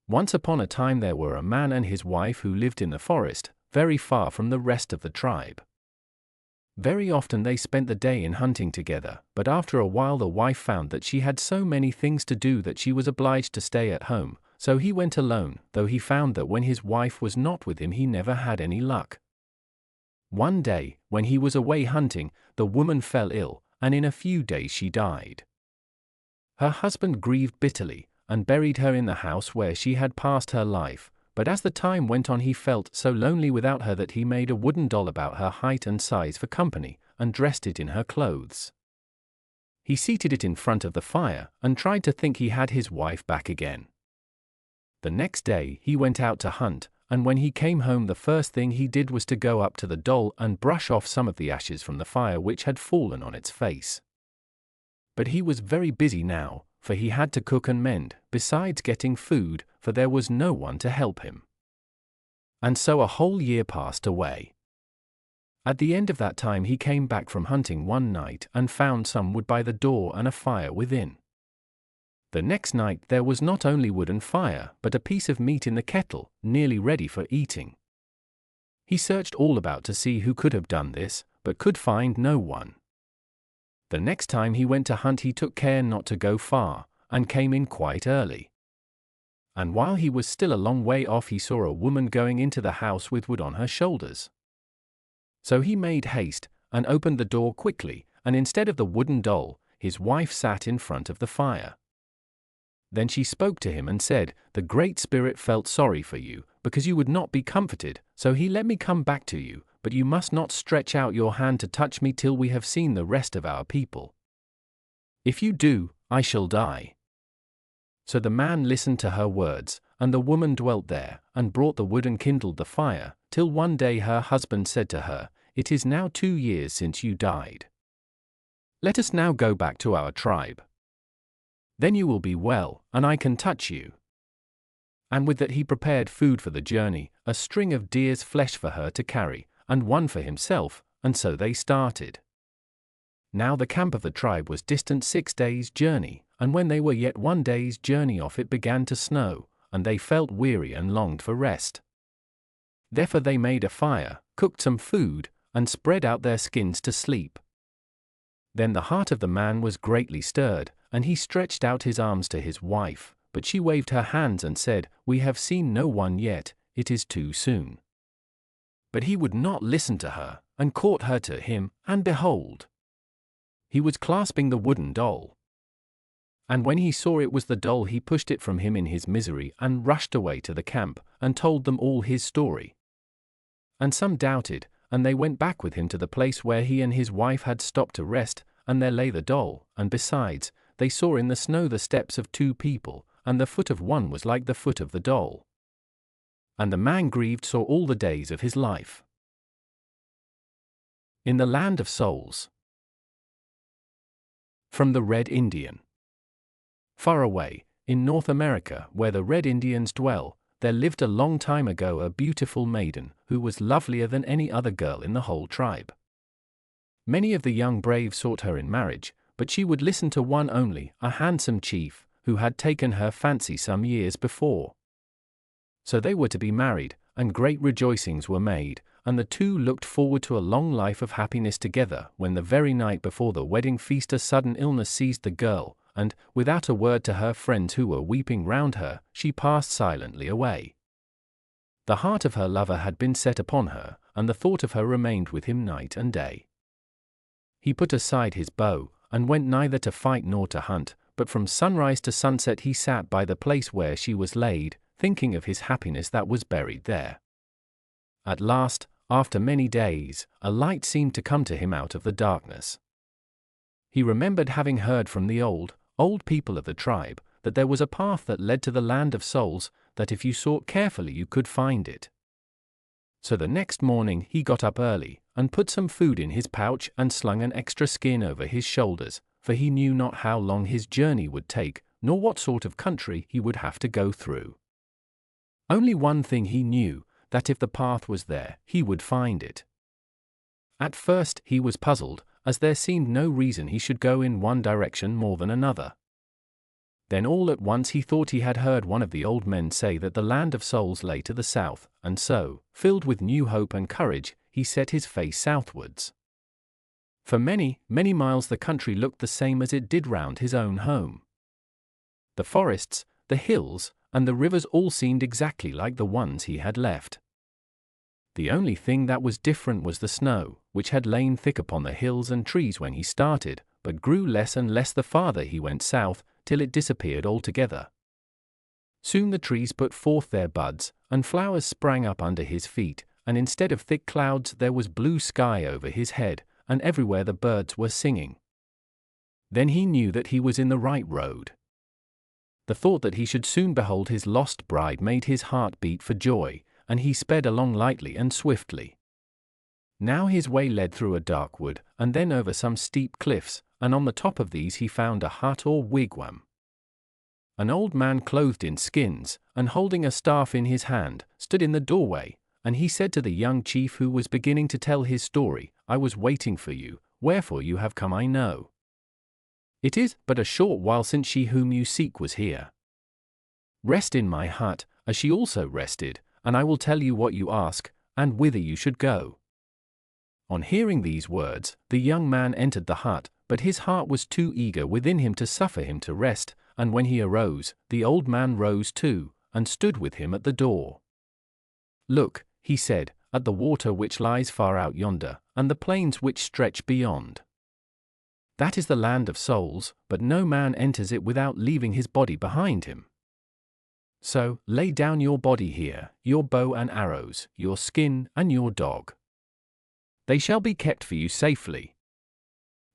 Once upon a time there were a man and his wife who lived in the forest, very far from the rest of the tribe. Very often they spent the day in hunting together, but after a while the wife found that she had so many things to do that she was obliged to stay at home, so he went alone, though he found that when his wife was not with him he never had any luck. One day, when he was away hunting, the woman fell ill, and in a few days she died. Her husband grieved bitterly, and buried her in the house where she had passed her life, but as the time went on he felt so lonely without her that he made a wooden doll about her height and size for company, and dressed it in her clothes. He seated it in front of the fire, and tried to think he had his wife back again. The next day he went out to hunt, and when he came home the first thing he did was to go up to the doll and brush off some of the ashes from the fire which had fallen on its face. But he was very busy now, for he had to cook and mend, besides getting food, for there was no one to help him. And so a whole year passed away. At the end of that time he came back from hunting one night and found some wood by the door and a fire within. The next night there was not only wood and fire, but a piece of meat in the kettle, nearly ready for eating. He searched all about to see who could have done this, but could find no one. The next time he went to hunt he took care not to go far, and came in quite early. And while he was still a long way off he saw a woman going into the house with wood on her shoulders. So he made haste, and opened the door quickly, and instead of the wooden doll, his wife sat in front of the fire. Then she spoke to him and said, "The Great Spirit felt sorry for you, because you would not be comforted, so he let me come back to you, but you must not stretch out your hand to touch me till we have seen the rest of our people. If you do, I shall die." So the man listened to her words, and the woman dwelt there, and brought the wood and kindled the fire, till one day her husband said to her, "It is now 2 years since you died. Let us now go back to our tribe. Then you will be well, and I can touch you." And with that he prepared food for the journey, a string of deer's flesh for her to carry, and one for himself, and so they started. Now the camp of the tribe was distant 6 days' journey, and when they were yet 1 day's journey off it began to snow, and they felt weary and longed for rest. Therefore they made a fire, cooked some food, and spread out their skins to sleep. Then the heart of the man was greatly stirred, and he stretched out his arms to his wife, but she waved her hands and said, "We have seen no one yet, it is too soon." But he would not listen to her, and caught her to him, and behold, he was clasping the wooden doll. And when he saw it was the doll he pushed it from him in his misery and rushed away to the camp, and told them all his story. And some doubted, and they went back with him to the place where he and his wife had stopped to rest, and there lay the doll, and besides, they saw in the snow the steps of 2 people, and the foot of one was like the foot of the doll. And the man grieved sore all the days of his life. In the Land of Souls. From the Red Indian. Far away, in North America, where the Red Indians dwell, there lived a long time ago a beautiful maiden, who was lovelier than any other girl in the whole tribe. Many of the young braves sought her in marriage, but she would listen to one only, a handsome chief, who had taken her fancy some years before. So they were to be married, and great rejoicings were made, and the two looked forward to a long life of happiness together, when the very night before the wedding feast a sudden illness seized the girl, and, without a word to her friends who were weeping round her, she passed silently away. The heart of her lover had been set upon her, and the thought of her remained with him night and day. He put aside his bow, and went neither to fight nor to hunt, but from sunrise to sunset he sat by the place where she was laid, thinking of his happiness that was buried there. At last, after many days, a light seemed to come to him out of the darkness. He remembered having heard from the old people of the tribe, that there was a path that led to the land of souls, that if you sought carefully you could find it. So the next morning he got up early, and put some food in his pouch and slung an extra skin over his shoulders, for he knew not how long his journey would take, nor what sort of country he would have to go through. Only one thing he knew, that if the path was there, he would find it. At first he was puzzled, as there seemed no reason he should go in one direction more than another. Then all at once he thought he had heard one of the old men say that the land of souls lay to the south, and so, filled with new hope and courage, he set his face southwards. For many, many miles the country looked the same as it did round his own home. The forests, the hills, and the rivers all seemed exactly like the ones he had left. The only thing that was different was the snow, which had lain thick upon the hills and trees when he started, but grew less and less the farther he went south, till it disappeared altogether. Soon the trees put forth their buds, and flowers sprang up under his feet, and instead of thick clouds there was blue sky over his head, and everywhere the birds were singing. Then he knew that he was in the right road. The thought that he should soon behold his lost bride made his heart beat for joy, and he sped along lightly and swiftly. Now his way led through a dark wood, and then over some steep cliffs, and on the top of these he found a hut or wigwam. An old man clothed in skins, and holding a staff in his hand, stood in the doorway, and he said to the young chief who was beginning to tell his story, "I was waiting for you, wherefore you have come I know. It is but a short while since she whom you seek was here. Rest in my hut, as she also rested, and I will tell you what you ask, and whither you should go." On hearing these words, the young man entered the hut, but his heart was too eager within him to suffer him to rest, and when he arose, the old man rose too, and stood with him at the door. "Look," he said, "at the water which lies far out yonder, and the plains which stretch beyond. That is the land of souls, but no man enters it without leaving his body behind him. So, lay down your body here, your bow and arrows, your skin, and your dog. They shall be kept for you safely."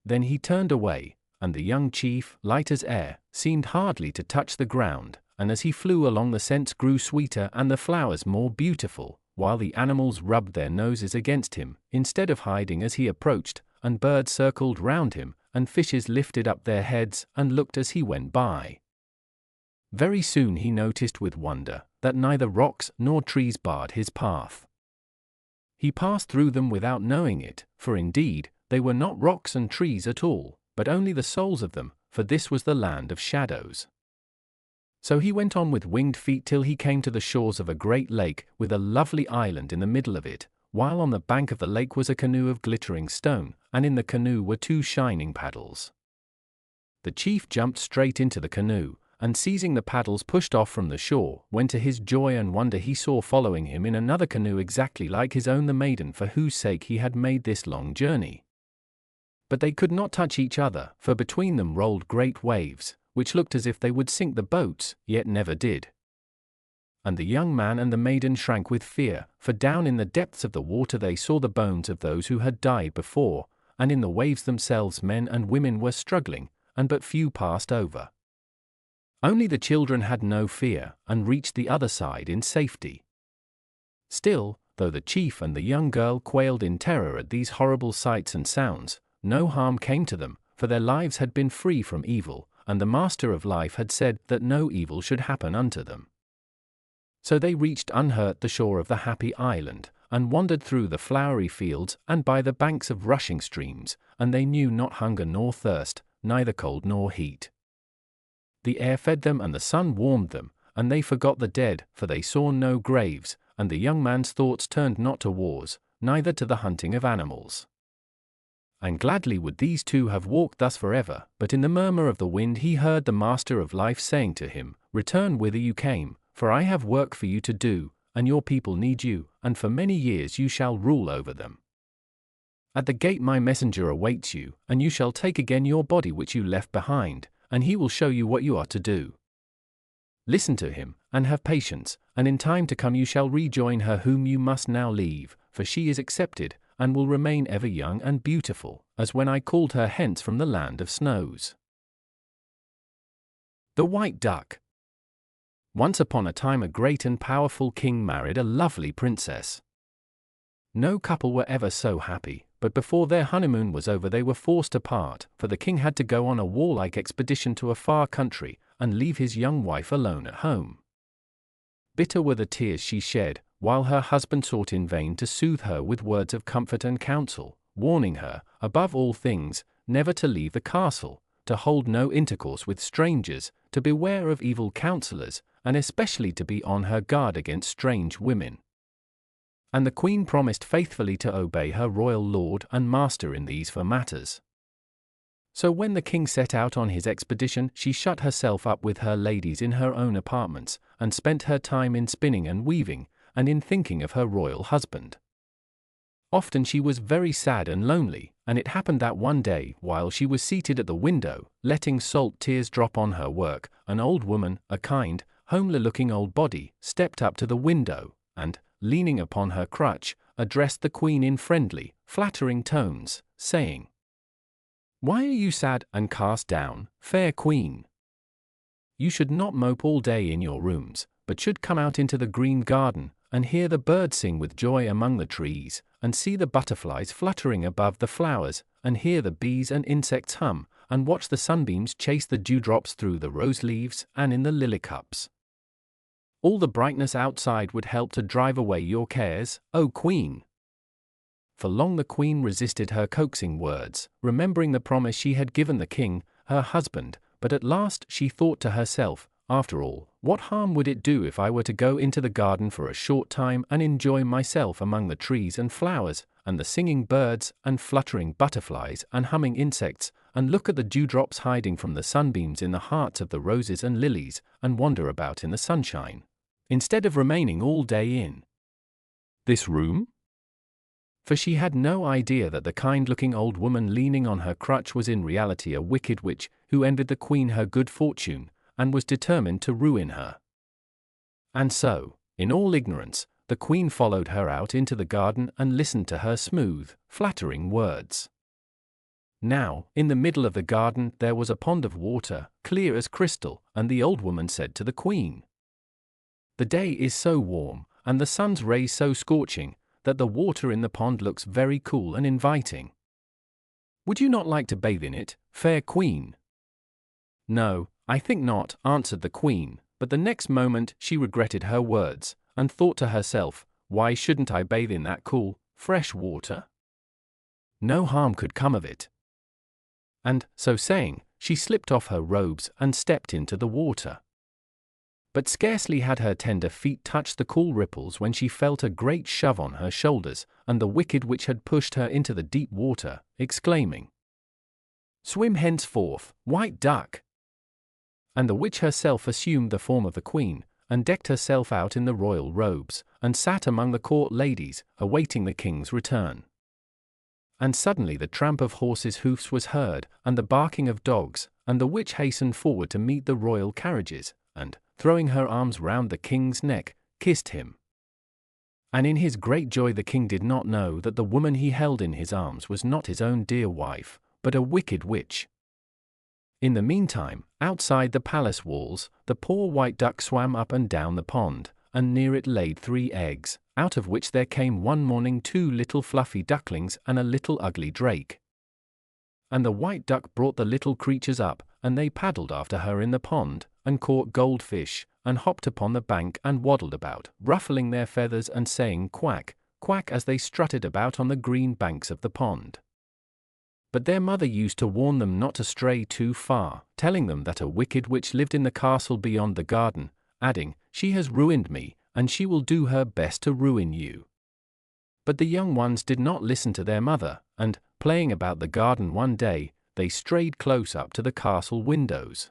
Then he turned away, and the young chief, light as air, seemed hardly to touch the ground, and as he flew along the scents grew sweeter and the flowers more beautiful, while the animals rubbed their noses against him, instead of hiding as he approached, and birds circled round him, and fishes lifted up their heads and looked as he went by. Very soon he noticed with wonder that neither rocks nor trees barred his path. He passed through them without knowing it, for indeed, they were not rocks and trees at all, but only the souls of them, for this was the land of shadows. So he went on with winged feet till he came to the shores of a great lake, with a lovely island in the middle of it, while on the bank of the lake was a canoe of glittering stone, and in the canoe were 2 shining paddles. The chief jumped straight into the canoe, and seizing the paddles pushed off from the shore, when to his joy and wonder he saw following him in another canoe exactly like his own the maiden for whose sake he had made this long journey. But they could not touch each other, for between them rolled great waves, which looked as if they would sink the boats, yet never did. And the young man and the maiden shrank with fear, for down in the depths of the water they saw the bones of those who had died before, and in the waves themselves men and women were struggling, and but few passed over. Only the children had no fear, and reached the other side in safety. Still, though the chief and the young girl quailed in terror at these horrible sights and sounds, no harm came to them, for their lives had been free from evil, and the Master of Life had said that no evil should happen unto them. So they reached unhurt the shore of the happy island, and wandered through the flowery fields and by the banks of rushing streams, and they knew not hunger nor thirst, neither cold nor heat. The air fed them and the sun warmed them, and they forgot the dead, for they saw no graves, and the young man's thoughts turned not to wars, neither to the hunting of animals. And gladly would these two have walked thus forever, but in the murmur of the wind he heard the Master of Life saying to him, "Return whither you came, for I have work for you to do, and your people need you, and for many years you shall rule over them. At the gate my messenger awaits you, and you shall take again your body which you left behind, and he will show you what you are to do. Listen to him, and have patience, and in time to come you shall rejoin her whom you must now leave, for she is accepted, and will remain ever young and beautiful, as when I called her hence from the land of snows." The White Duck. Once upon a time a great and powerful king married a lovely princess. No couple were ever so happy, but before their honeymoon was over they were forced to part, for the king had to go on a warlike expedition to a far country, and leave his young wife alone at home. Bitter were the tears she shed, while her husband sought in vain to soothe her with words of comfort and counsel, warning her, above all things, never to leave the castle, to hold no intercourse with strangers, to beware of evil counselors, and especially to be on her guard against strange women. And the queen promised faithfully to obey her royal lord and master in these four matters. So when the king set out on his expedition, she shut herself up with her ladies in her own apartments, and spent her time in spinning and weaving, and in thinking of her royal husband. Often she was very sad and lonely, and it happened that one day, while she was seated at the window, letting salt tears drop on her work, an old woman, a kind, homely-looking old body, stepped up to the window, and, leaning upon her crutch, addressed the queen in friendly, flattering tones, saying, "Why are you sad and cast down, fair queen? You should not mope all day in your rooms, but should come out into the green garden, and hear the birds sing with joy among the trees, and see the butterflies fluttering above the flowers, and hear the bees and insects hum, and watch the sunbeams chase the dewdrops through the rose leaves and in the lily cups. All the brightness outside would help to drive away your cares, O queen." For long the queen resisted her coaxing words, remembering the promise she had given the king, her husband, but at last she thought to herself, "After all, what harm would it do if I were to go into the garden for a short time and enjoy myself among the trees and flowers, and the singing birds, and fluttering butterflies, and humming insects, and look at the dewdrops hiding from the sunbeams in the hearts of the roses and lilies, and wander about in the sunshine, instead of remaining all day in this room?" For she had no idea that the kind-looking old woman leaning on her crutch was in reality a wicked witch, who envied the queen her good fortune, and was determined to ruin her. And so, in all ignorance, the queen followed her out into the garden and listened to her smooth, flattering words. Now, in the middle of the garden there was a pond of water, clear as crystal, and the old woman said to the queen, "The day is so warm, and the sun's rays so scorching, that the water in the pond looks very cool and inviting. Would you not like to bathe in it, fair queen?" "No, I think not," answered the queen, but the next moment she regretted her words, and thought to herself, "Why shouldn't I bathe in that cool, fresh water? No harm could come of it." And, so saying, she slipped off her robes and stepped into the water. But scarcely had her tender feet touched the cool ripples when she felt a great shove on her shoulders, and the wicked witch had pushed her into the deep water, exclaiming, "Swim henceforth, white duck!" And the witch herself assumed the form of the queen, and decked herself out in the royal robes, and sat among the court ladies, awaiting the king's return. And suddenly the tramp of horses' hoofs was heard, and the barking of dogs, and the witch hastened forward to meet the royal carriages, and, throwing her arms round the king's neck, kissed him. And in his great joy the king did not know that the woman he held in his arms was not his own dear wife, but a wicked witch. In the meantime, outside the palace walls, the poor white duck swam up and down the pond, and near it laid 3 eggs, out of which there came one morning 2 little fluffy ducklings and a little ugly drake. And the white duck brought the little creatures up, and they paddled after her in the pond, and caught goldfish, and hopped upon the bank and waddled about, ruffling their feathers and saying quack, quack as they strutted about on the green banks of the pond. But their mother used to warn them not to stray too far, telling them that a wicked witch lived in the castle beyond the garden, adding, "She has ruined me, and she will do her best to ruin you." But the young ones did not listen to their mother, and, playing about the garden one day, they strayed close up to the castle windows.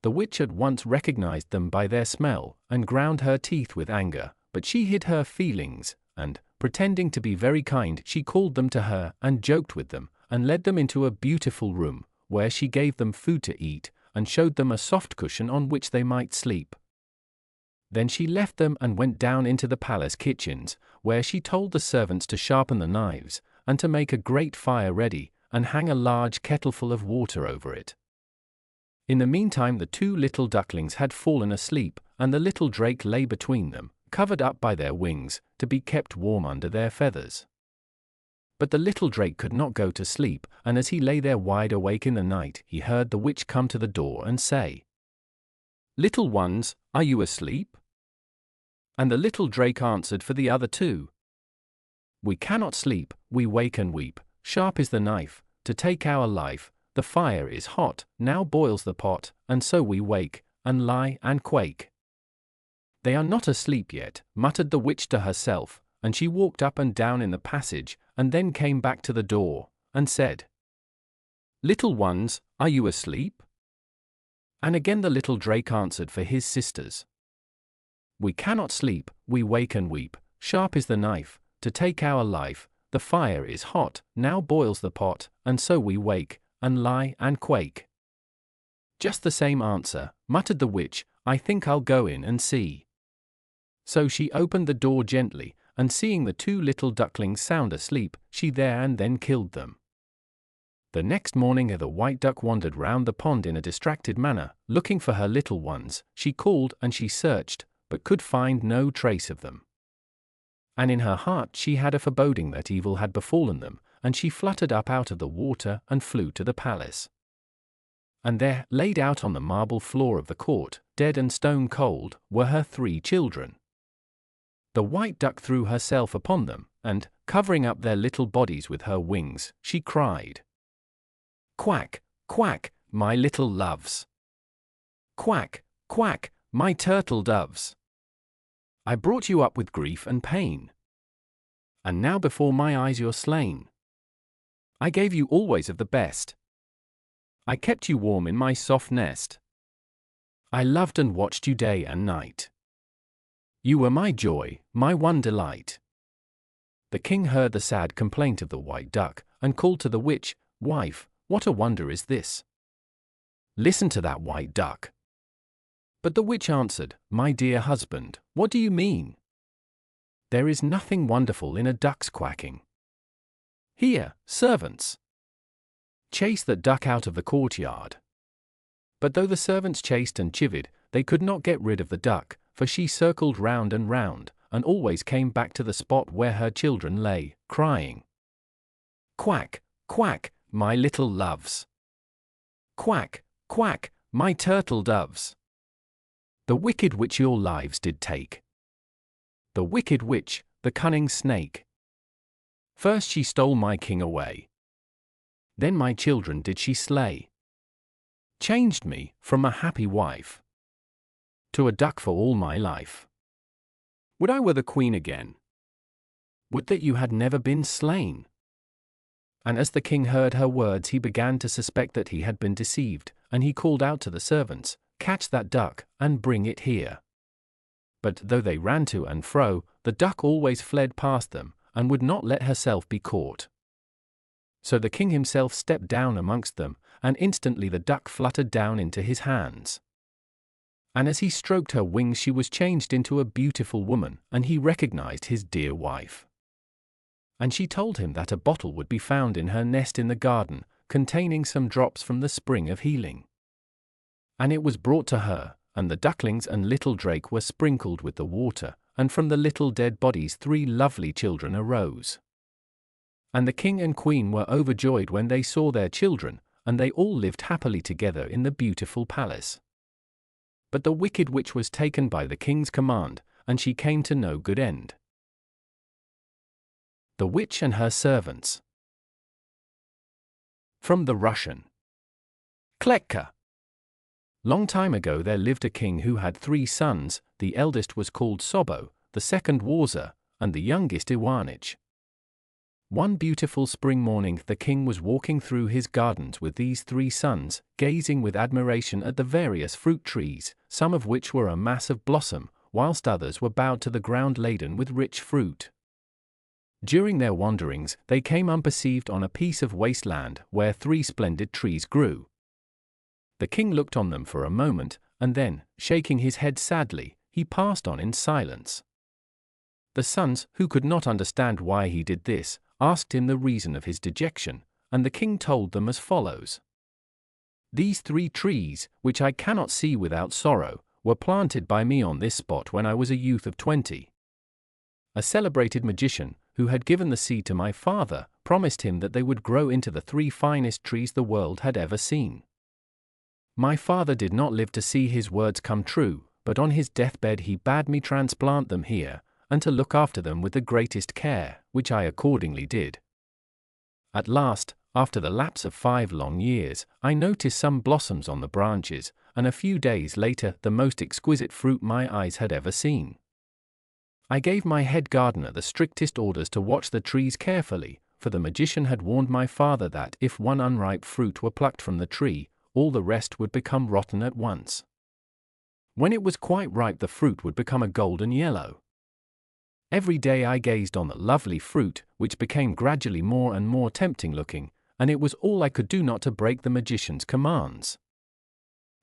The witch at once recognized them by their smell, and ground her teeth with anger, but she hid her feelings, and, pretending to be very kind, she called them to her and joked with them, and led them into a beautiful room, where she gave them food to eat, and showed them a soft cushion on which they might sleep. Then she left them and went down into the palace kitchens, where she told the servants to sharpen the knives, and to make a great fire ready, and hang a large kettleful of water over it. In the meantime the two little ducklings had fallen asleep, and the little drake lay between them, covered up by their wings, to be kept warm under their feathers. But the little drake could not go to sleep, and as he lay there wide awake in the night, he heard the witch come to the door and say, "Little ones, are you asleep?" And the little drake answered for the other two, "We cannot sleep, we wake and weep, sharp is the knife, to take our life, the fire is hot, now boils the pot, and so we wake, and lie and quake." "They are not asleep yet," muttered the witch to herself, and she walked up and down in the passage, and then came back to the door, and said, "Little ones, are you asleep?" And again the little drake answered for his sisters, "We cannot sleep, we wake and weep, sharp is the knife, to take our life, the fire is hot, now boils the pot, and so we wake, and lie and quake." "Just the same answer," muttered the witch, "I think I'll go in and see." So she opened the door gently, and seeing the two little ducklings sound asleep, she there and then killed them. The next morning the white duck wandered round the pond in a distracted manner, looking for her little ones. She called and she searched, but could find no trace of them. And in her heart she had a foreboding that evil had befallen them, and she fluttered up out of the water and flew to the palace. And there, laid out on the marble floor of the court, dead and stone cold, were her 3 children. The white duck threw herself upon them, and, covering up their little bodies with her wings, she cried, "Quack, quack, my little loves! Quack, quack, my turtle doves! I brought you up with grief and pain, and now before my eyes you're slain. I gave you always of the best. I kept you warm in my soft nest. I loved and watched you day and night. You were my joy, my one delight." The king heard the sad complaint of the white duck, and called to the witch, "Wife, what a wonder is this? Listen to that white duck." But the witch answered, "My dear husband, what do you mean? There is nothing wonderful in a duck's quacking. Here, servants, chase that duck out of the courtyard." But though the servants chased and chivied, they could not get rid of the duck, for she circled round, and always came back to the spot where her children lay, crying, "Quack, quack, my little loves! Quack, quack, my turtle doves! The wicked witch your lives did take. The wicked witch, the cunning snake. First she stole my king away. Then my children did she slay. Changed me, from a happy wife, to a duck for all my life. Would I were the queen again. Would that you had never been slain." And as the king heard her words he began to suspect that he had been deceived, and he called out to the servants, "Catch that duck, and bring it here." But though they ran to and fro, the duck always fled past them, and would not let herself be caught. So the king himself stepped down amongst them, and instantly the duck fluttered down into his hands. And as he stroked her wings she was changed into a beautiful woman, and he recognized his dear wife. And she told him that a bottle would be found in her nest in the garden, containing some drops from the spring of healing. And it was brought to her, and the ducklings and little drake were sprinkled with the water, and from the little dead bodies 3 lovely children arose. And the king and queen were overjoyed when they saw their children, and they all lived happily together in the beautiful palace. But the wicked witch was taken by the king's command, and she came to no good end. The Witch and Her Servants. From the Russian. Klekka. Long time ago there lived a king who had 3 sons. The eldest was called Sobo, the second Warza, and the youngest Iwanich. One beautiful spring morning the king was walking through his gardens with these 3 sons, gazing with admiration at the various fruit trees, some of which were a mass of blossom, whilst others were bowed to the ground laden with rich fruit. During their wanderings they came unperceived on a piece of waste land where 3 splendid trees grew. The king looked on them for a moment, and then, shaking his head sadly, he passed on in silence. The sons, who could not understand why he did this, asked him the reason of his dejection, and the king told them as follows. These 3 trees, which I cannot see without sorrow, were planted by me on this spot when I was a youth of 20. A celebrated magician, who had given the seed to my father, promised him that they would grow into the 3 finest trees the world had ever seen. My father did not live to see his words come true, but on his deathbed he bade me transplant them here, and to look after them with the greatest care, which I accordingly did. At last, after the lapse of 5 long years, I noticed some blossoms on the branches, and a few days later the most exquisite fruit my eyes had ever seen. I gave my head gardener the strictest orders to watch the trees carefully, for the magician had warned my father that if one unripe fruit were plucked from the tree, all the rest would become rotten at once. When it was quite ripe the fruit would become a golden yellow. Every day I gazed on the lovely fruit, which became gradually more and more tempting looking, and it was all I could do not to break the magician's commands.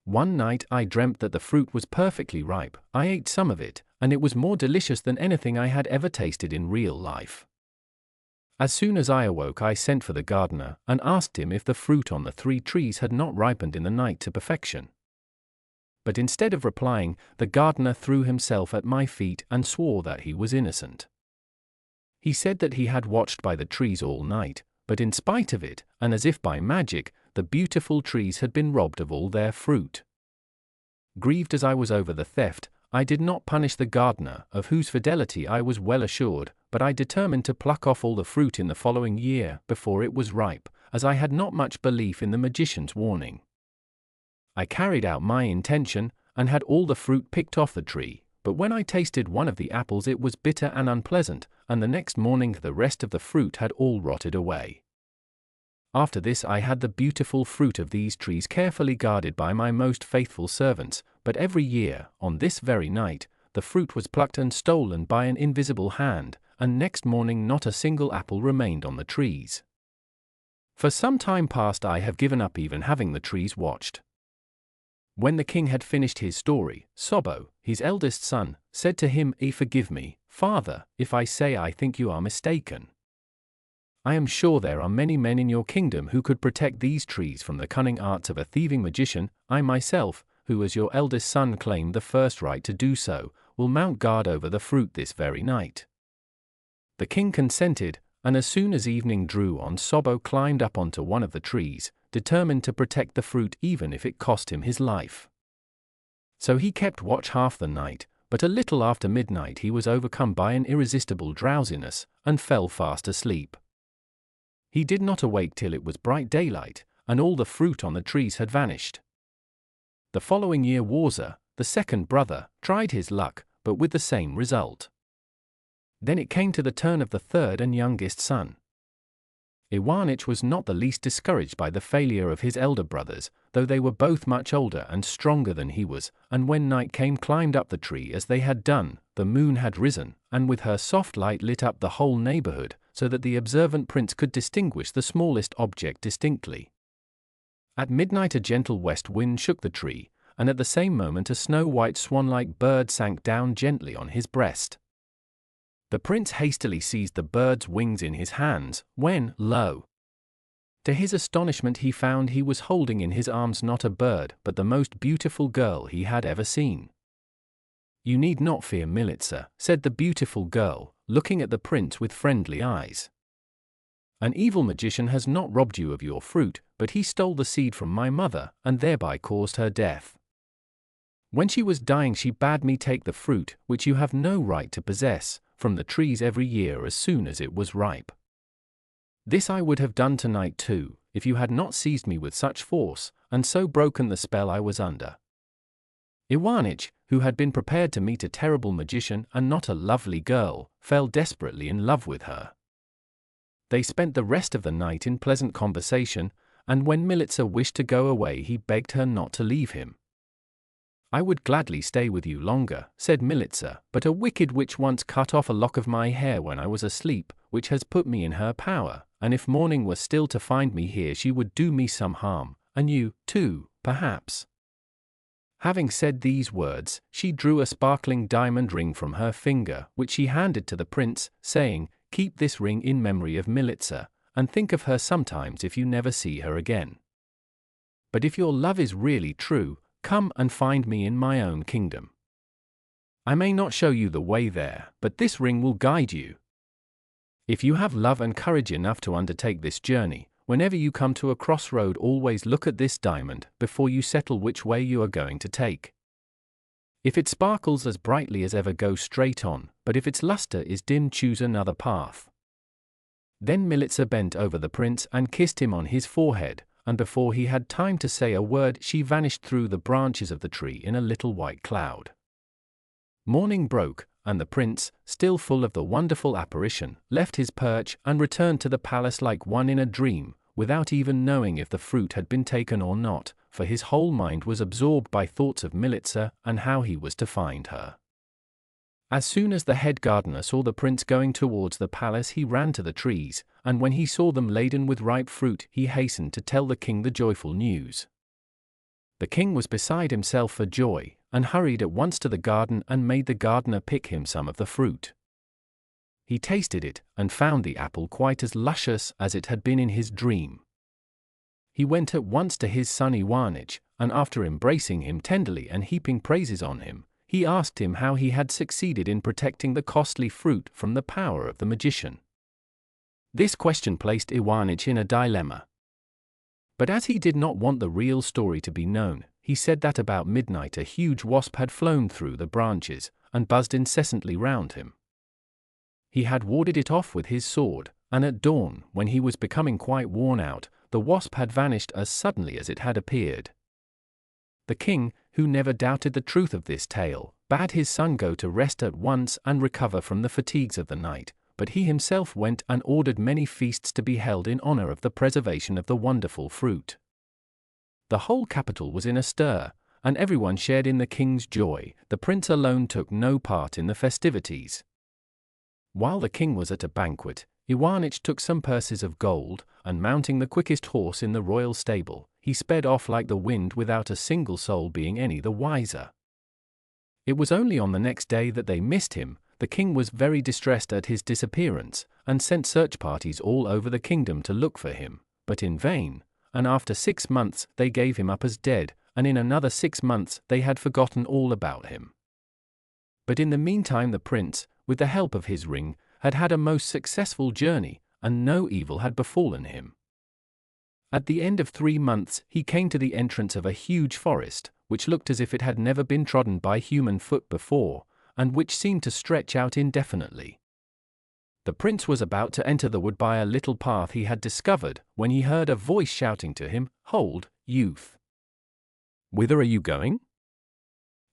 One night I dreamt that the fruit was perfectly ripe. I ate some of it, and it was more delicious than anything I had ever tasted in real life. As soon as I awoke I sent for the gardener, and asked him if the fruit on the 3 trees had not ripened in the night to perfection. But instead of replying, the gardener threw himself at my feet and swore that he was innocent. He said that he had watched by the trees all night, but in spite of it, and as if by magic, the beautiful trees had been robbed of all their fruit. Grieved as I was over the theft, I did not punish the gardener, of whose fidelity I was well assured, but I determined to pluck off all the fruit in the following year before it was ripe, as I had not much belief in the magician's warning. I carried out my intention, and had all the fruit picked off the tree, but when I tasted one of the apples it was bitter and unpleasant, and the next morning the rest of the fruit had all rotted away. After this I had the beautiful fruit of these trees carefully guarded by my most faithful servants, but every year, on this very night, the fruit was plucked and stolen by an invisible hand, and next morning not a single apple remained on the trees. For some time past I have given up even having the trees watched. When the king had finished his story, Sobo, his eldest son, said to him, "Forgive me, father, if I say I think you are mistaken. I am sure there are many men in your kingdom who could protect these trees from the cunning arts of a thieving magician. I myself, who as your eldest son claimed the first right to do so, will mount guard over the fruit this very night." The king consented, and as soon as evening drew on Sobo climbed up onto one of the trees, determined to protect the fruit even if it cost him his life. So he kept watch half the night, but a little after midnight he was overcome by an irresistible drowsiness, and fell fast asleep. He did not awake till it was bright daylight, and all the fruit on the trees had vanished. The following year Warza, the second brother, tried his luck, but with the same result. Then it came to the turn of the third and youngest son. Iwanich was not the least discouraged by the failure of his elder brothers, though they were both much older and stronger than he was, and when night came climbed up the tree as they had done. The moon had risen, and with her soft light lit up the whole neighborhood, so that the observant prince could distinguish the smallest object distinctly. At midnight a gentle west wind shook the tree, and at the same moment a snow-white swan-like bird sank down gently on his breast. The prince hastily seized the bird's wings in his hands, when, lo! To his astonishment he found he was holding in his arms not a bird, but the most beautiful girl he had ever seen. "You need not fear, Militsa," said the beautiful girl, looking at the prince with friendly eyes. "An evil magician has not robbed you of your fruit, but he stole the seed from my mother, and thereby caused her death. When she was dying she bade me take the fruit, which you have no right to possess, from the trees every year as soon as it was ripe. This I would have done tonight too, if you had not seized me with such force, and so broken the spell I was under. Iwanich, who had been prepared to meet a terrible magician and not a lovely girl, fell desperately in love with her. They spent the rest of the night in pleasant conversation, and when Milica wished to go away he begged her not to leave him. "I would gladly stay with you longer," said Milica, "but a wicked witch once cut off a lock of my hair when I was asleep, which has put me in her power, and if morning were still to find me here she would do me some harm, and you, too, perhaps." Having said these words, she drew a sparkling diamond ring from her finger, which she handed to the prince, saying, "Keep this ring in memory of Milica, and think of her sometimes if you never see her again. But if your love is really true, come and find me in my own kingdom. I may not show you the way there, but this ring will guide you. If you have love and courage enough to undertake this journey, whenever you come to a crossroad always look at this diamond before you settle which way you are going to take. If it sparkles as brightly as ever, go straight on, but if its luster is dim, choose another path." Then Milica bent over the prince and kissed him on his forehead, and before he had time to say a word she vanished through the branches of the tree in a little white cloud. Morning broke, and the prince, still full of the wonderful apparition, left his perch and returned to the palace like one in a dream, without even knowing if the fruit had been taken or not, for his whole mind was absorbed by thoughts of Milica and how he was to find her. As soon as the head gardener saw the prince going towards the palace he ran to the trees, and when he saw them laden with ripe fruit he hastened to tell the king the joyful news. The king was beside himself for joy, and hurried at once to the garden and made the gardener pick him some of the fruit. He tasted it, and found the apple quite as luscious as it had been in his dream. He went at once to his son Iwanich, and after embracing him tenderly and heaping praises on him, he asked him how he had succeeded in protecting the costly fruit from the power of the magician. This question placed Iwanich in a dilemma. But as he did not want the real story to be known, he said that about midnight a huge wasp had flown through the branches, and buzzed incessantly round him. He had warded it off with his sword, and at dawn, when he was becoming quite worn out, the wasp had vanished as suddenly as it had appeared. The king, who never doubted the truth of this tale, bade his son go to rest at once and recover from the fatigues of the night, but he himself went and ordered many feasts to be held in honor of the preservation of the wonderful fruit. The whole capital was in a stir, and everyone shared in the king's joy. The prince alone took no part in the festivities. While the king was at a banquet, Iwanich took some purses of gold, and mounting the quickest horse in the royal stable, he sped off like the wind without a single soul being any the wiser. It was only on the next day that they missed him. The king was very distressed at his disappearance, and sent search parties all over the kingdom to look for him, but in vain, and after 6 months they gave him up as dead, and in another 6 months they had forgotten all about him. But in the meantime the prince, with the help of his ring, had had a most successful journey, and no evil had befallen him. At the end of 3 months he came to the entrance of a huge forest, which looked as if it had never been trodden by human foot before, and which seemed to stretch out indefinitely. The prince was about to enter the wood by a little path he had discovered, when he heard a voice shouting to him, "Hold, youth! Whither are you going?"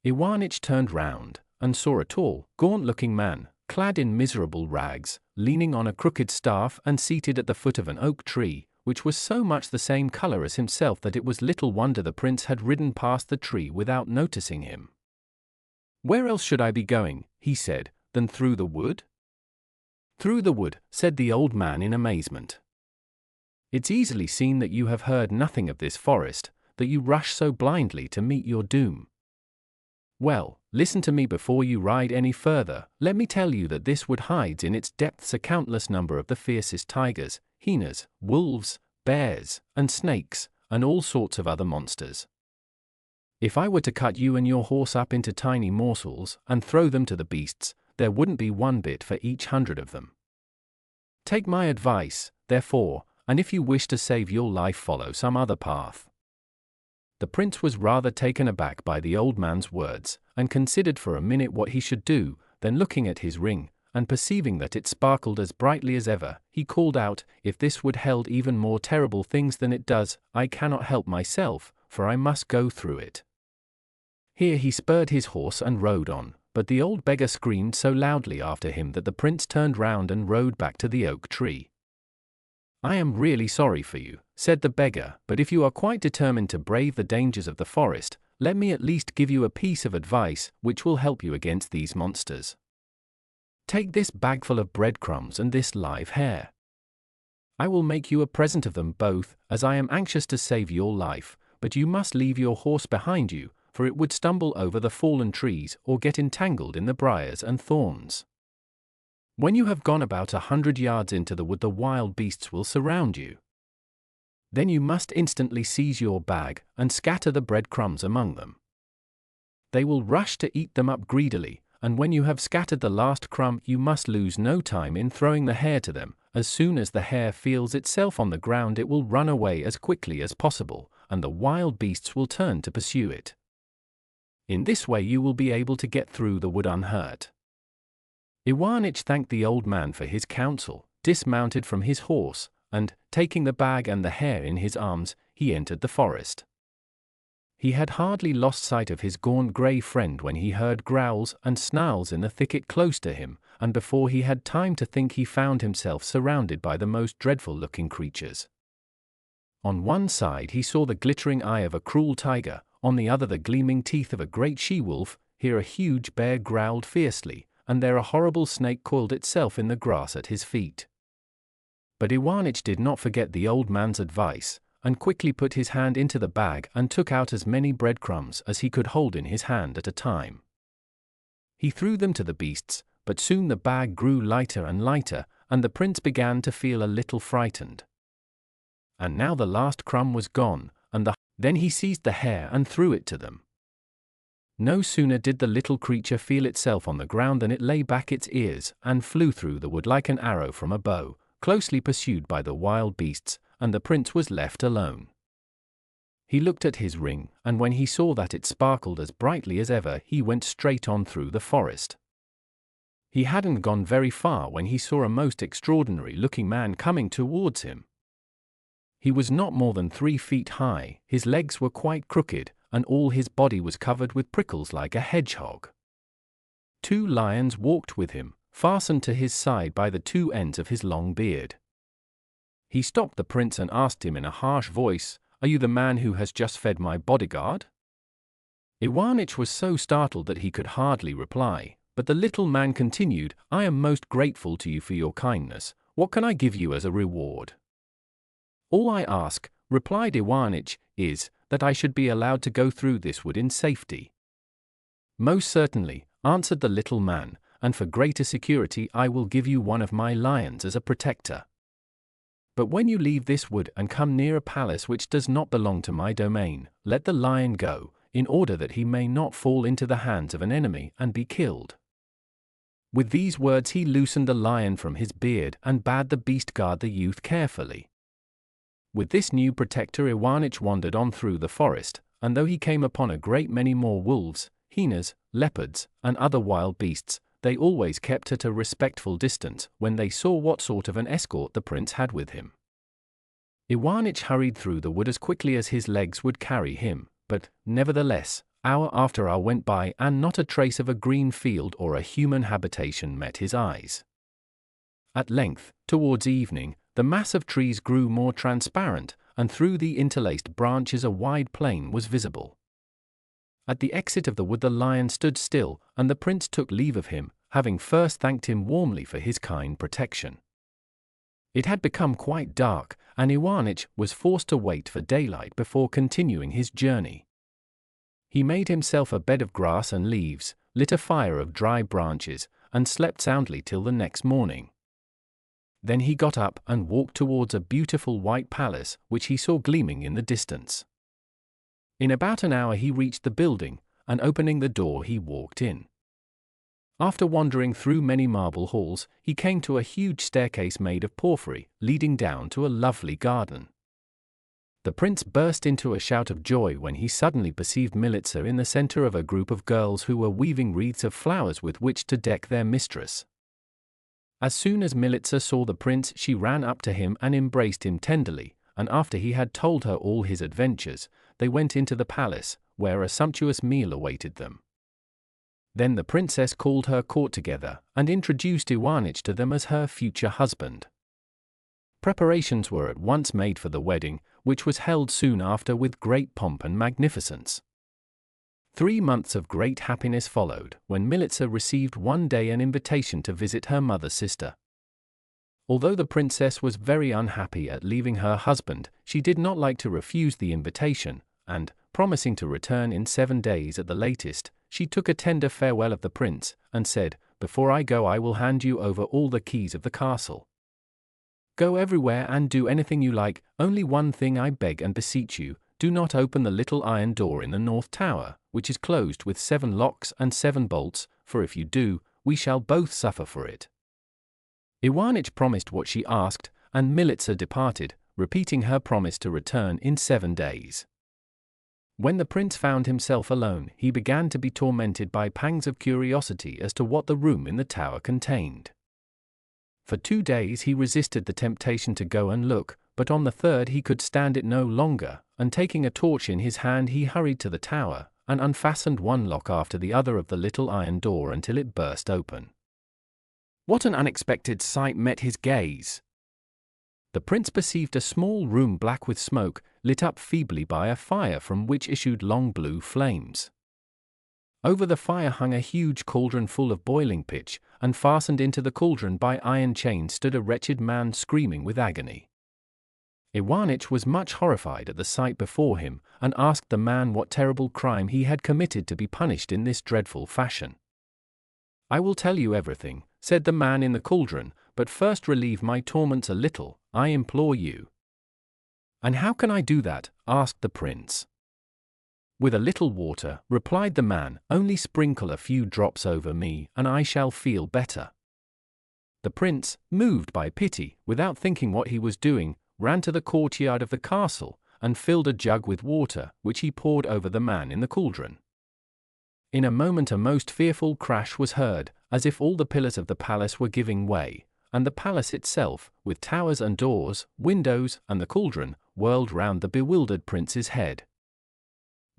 Iwanich turned round, and saw a tall, gaunt-looking man, clad in miserable rags, leaning on a crooked staff and seated at the foot of an oak tree, which was so much the same color as himself that it was little wonder the prince had ridden past the tree without noticing him. "Where else should I be going," he said, "than through the wood?" "Through the wood," said the old man in amazement. "It's easily seen that you have heard nothing of this forest, that you rush so blindly to meet your doom. Well, listen to me before you ride any further. Let me tell you that this wood hides in its depths a countless number of the fiercest tigers, hyenas, wolves, bears, and snakes, and all sorts of other monsters. If I were to cut you and your horse up into tiny morsels and throw them to the beasts, there wouldn't be one bit for each 100 of them. Take my advice, therefore, and if you wish to save your life, follow some other path." The prince was rather taken aback by the old man's words, and considered for a minute what he should do. Then looking at his ring, and perceiving that it sparkled as brightly as ever, he called out, "If this wood held even more terrible things than it does, I cannot help myself, for I must go through it." Here he spurred his horse and rode on, but the old beggar screamed so loudly after him that the prince turned round and rode back to the oak tree. "I am really sorry for you," said the beggar, "but if you are quite determined to brave the dangers of the forest, let me at least give you a piece of advice which will help you against these monsters. Take this bagful of breadcrumbs and this live hare. I will make you a present of them both, as I am anxious to save your life, but you must leave your horse behind you, for it would stumble over the fallen trees or get entangled in the briars and thorns. When you have gone about 100 yards into the wood, the wild beasts will surround you. Then you must instantly seize your bag and scatter the breadcrumbs among them. They will rush to eat them up greedily, and when you have scattered the last crumb, you must lose no time in throwing the hare to them. As soon as the hare feels itself on the ground, it will run away as quickly as possible, and the wild beasts will turn to pursue it. In this way you will be able to get through the wood unhurt." Iwanich thanked the old man for his counsel, dismounted from his horse, and, taking the bag and the hare in his arms, he entered the forest. He had hardly lost sight of his gaunt grey friend when he heard growls and snarls in the thicket close to him, and before he had time to think he found himself surrounded by the most dreadful-looking creatures. On one side he saw the glittering eye of a cruel tiger, on the other the gleaming teeth of a great she-wolf, here a huge bear growled fiercely, and there a horrible snake coiled itself in the grass at his feet. But Iwanich did not forget the old man's advice, and quickly put his hand into the bag and took out as many breadcrumbs as he could hold in his hand at a time. He threw them to the beasts, but soon the bag grew lighter and lighter, and the prince began to feel a little frightened. And now the last crumb was gone, and then he seized the hare and threw it to them. No sooner did the little creature feel itself on the ground than it lay back its ears and flew through the wood like an arrow from a bow, closely pursued by the wild beasts, and the prince was left alone. He looked at his ring, and when he saw that it sparkled as brightly as ever, he went straight on through the forest. He hadn't gone very far when he saw a most extraordinary-looking man coming towards him. He was not more than 3 feet high, his legs were quite crooked, and all his body was covered with prickles like a hedgehog. 2 lions walked with him, fastened to his side by the 2 ends of his long beard. He stopped the prince and asked him in a harsh voice, "Are you the man who has just fed my bodyguard?" Iwanich was so startled that he could hardly reply, but the little man continued, "I am most grateful to you for your kindness. What can I give you as a reward?" "All I ask," replied Iwanich, "is that I should be allowed to go through this wood in safety." "Most certainly," answered the little man, "and for greater security I will give you one of my lions as a protector. But when you leave this wood and come near a palace which does not belong to my domain, let the lion go, in order that he may not fall into the hands of an enemy and be killed." With these words he loosened the lion from his beard and bade the beast guard the youth carefully. With this new protector Iwanich wandered on through the forest, and though he came upon a great many more wolves, hyenas, leopards, and other wild beasts, they always kept at a respectful distance when they saw what sort of an escort the prince had with him. Iwanich hurried through the wood as quickly as his legs would carry him, but, nevertheless, hour after hour went by and not a trace of a green field or a human habitation met his eyes. At length, towards evening, the mass of trees grew more transparent, and through the interlaced branches a wide plain was visible. At the exit of the wood the lion stood still, and the prince took leave of him, having first thanked him warmly for his kind protection. It had become quite dark, and Iwanich was forced to wait for daylight before continuing his journey. He made himself a bed of grass and leaves, lit a fire of dry branches, and slept soundly till the next morning. Then he got up and walked towards a beautiful white palace which he saw gleaming in the distance. In about an hour he reached the building, and opening the door he walked in. After wandering through many marble halls, he came to a huge staircase made of porphyry, leading down to a lovely garden. The prince burst into a shout of joy when he suddenly perceived Militsa in the center of a group of girls who were weaving wreaths of flowers with which to deck their mistress. As soon as Militsa saw the prince, she ran up to him and embraced him tenderly, and after he had told her all his adventures, they went into the palace, where a sumptuous meal awaited them. Then the princess called her court together and introduced Iwanich to them as her future husband. Preparations were at once made for the wedding, which was held soon after with great pomp and magnificence. 3 months of great happiness followed, when Militsa received one day an invitation to visit her mother's sister. Although the princess was very unhappy at leaving her husband, she did not like to refuse the invitation, and, promising to return in 7 days at the latest, she took a tender farewell of the prince, and said, "Before I go I will hand you over all the keys of the castle. Go everywhere and do anything you like, only one thing I beg and beseech you, do not open the little iron door in the north tower, which is closed with 7 locks and 7 bolts, for if you do, we shall both suffer for it." Iwanich promised what she asked, and Militsa departed, repeating her promise to return in 7 days. When the prince found himself alone, he began to be tormented by pangs of curiosity as to what the room in the tower contained. For 2 days he resisted the temptation to go and look, but on the 3rd he could stand it no longer, and taking a torch in his hand he hurried to the tower, and unfastened one lock after the other of the little iron door until it burst open. What an unexpected sight met his gaze! The prince perceived a small room black with smoke, lit up feebly by a fire from which issued long blue flames. Over the fire hung a huge cauldron full of boiling pitch, and fastened into the cauldron by iron chains stood a wretched man screaming with agony. Iwanich was much horrified at the sight before him, and asked the man what terrible crime he had committed to be punished in this dreadful fashion. "I will tell you everything," said the man in the cauldron, "but first relieve my torments a little, I implore you." "And how can I do that?" asked the prince. "With a little water," replied the man, "only sprinkle a few drops over me, and I shall feel better." The prince, moved by pity, without thinking what he was doing, ran to the courtyard of the castle, and filled a jug with water, which he poured over the man in the cauldron. In a moment a most fearful crash was heard, as if all the pillars of the palace were giving way, and the palace itself, with towers and doors, windows, and the cauldron, whirled round the bewildered prince's head.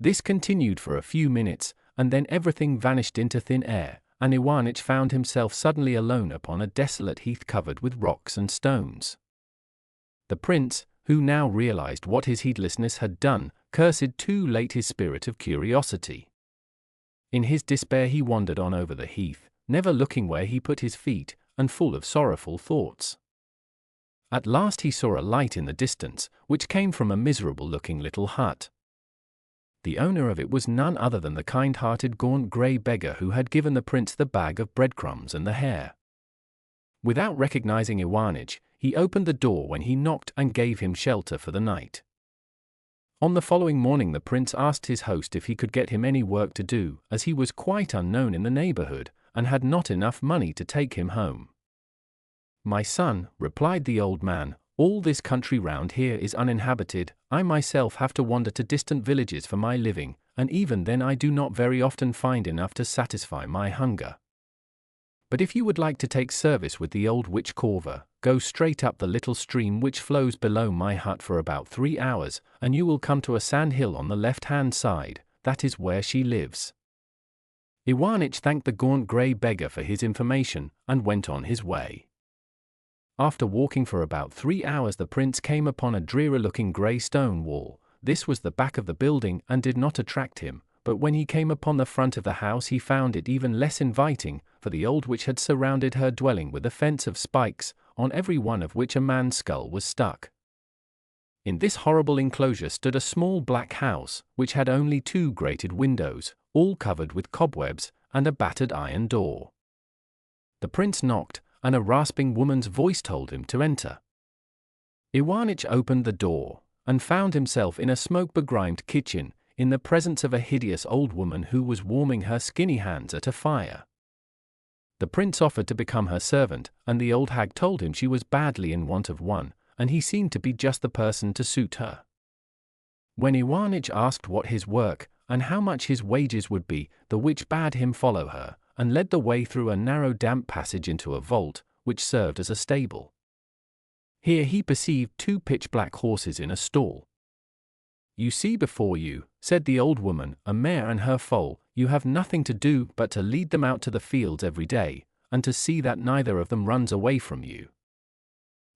This continued for a few minutes, and then everything vanished into thin air, and Iwanich found himself suddenly alone upon a desolate heath covered with rocks and stones. The prince, who now realized what his heedlessness had done, cursed too late his spirit of curiosity. In his despair he wandered on over the heath, never looking where he put his feet, and full of sorrowful thoughts. At last he saw a light in the distance, which came from a miserable-looking little hut. The owner of it was none other than the kind-hearted gaunt grey beggar who had given the prince the bag of breadcrumbs and the hare. Without recognizing Iwanich, he opened the door when he knocked and gave him shelter for the night. On the following morning the prince asked his host if he could get him any work to do, as he was quite unknown in the neighborhood, and had not enough money to take him home. "My son," replied the old man, "all this country round here is uninhabited. I myself have to wander to distant villages for my living, and even then I do not very often find enough to satisfy my hunger. But if you would like to take service with the old witch Corva, go straight up the little stream which flows below my hut for about 3 hours, and you will come to a sand hill on the left-hand side. That is where she lives." Iwanich thanked the gaunt grey beggar for his information, and went on his way. After walking for about 3 hours the prince came upon a dreary-looking grey stone wall. This was the back of the building and did not attract him, but when he came upon the front of the house he found it even less inviting, for the old witch had surrounded her dwelling with a fence of spikes, on every one of which a man's skull was stuck. In this horrible enclosure stood a small black house, which had only 2 grated windows, all covered with cobwebs, and a battered iron door. The prince knocked, and a rasping woman's voice told him to enter. Iwanich opened the door, and found himself in a smoke-begrimed kitchen, in the presence of a hideous old woman who was warming her skinny hands at a fire. The prince offered to become her servant, and the old hag told him she was badly in want of one, and he seemed to be just the person to suit her. When Iwanich asked what his work, and how much his wages would be, the witch bade him follow her, and led the way through a narrow damp passage into a vault, which served as a stable. Here he perceived 2 pitch-black horses in a stall. "You see before you," said the old woman, "a mare and her foal. You have nothing to do but to lead them out to the fields every day, and to see that neither of them runs away from you.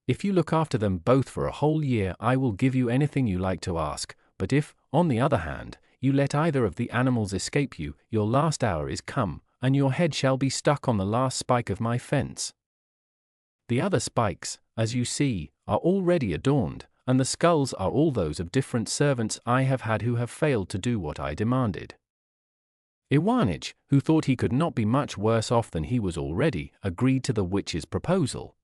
If you look after them both for a whole year, I will give you anything you like to ask, but if, on the other hand, you let either of the animals escape you, your last hour is come, and your head shall be stuck on the last spike of my fence. The other spikes, as you see, are already adorned, and the skulls are all those of different servants I have had who have failed to do what I demanded." Iwanich, who thought he could not be much worse off than he was already, agreed to the witch's proposal.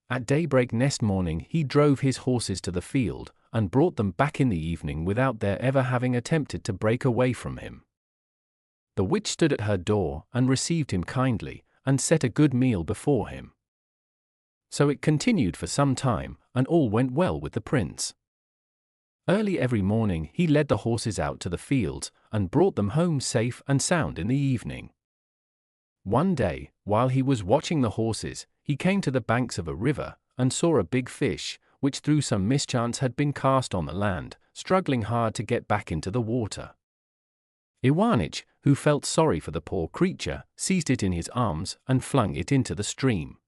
At daybreak next morning he drove his horses to the field, and brought them back in the evening without their ever having attempted to break away from him. The witch stood at her door, and received him kindly, and set a good meal before him. So it continued for some time, and all went well with the prince. Early every morning he led the horses out to the fields, and brought them home safe and sound in the evening. One day, while he was watching the horses, he came to the banks of a river, and saw a big fish, which through some mischance had been cast on the land, struggling hard to get back into the water. Iwanich, who felt sorry for the poor creature, seized it in his arms, and flung it into the stream.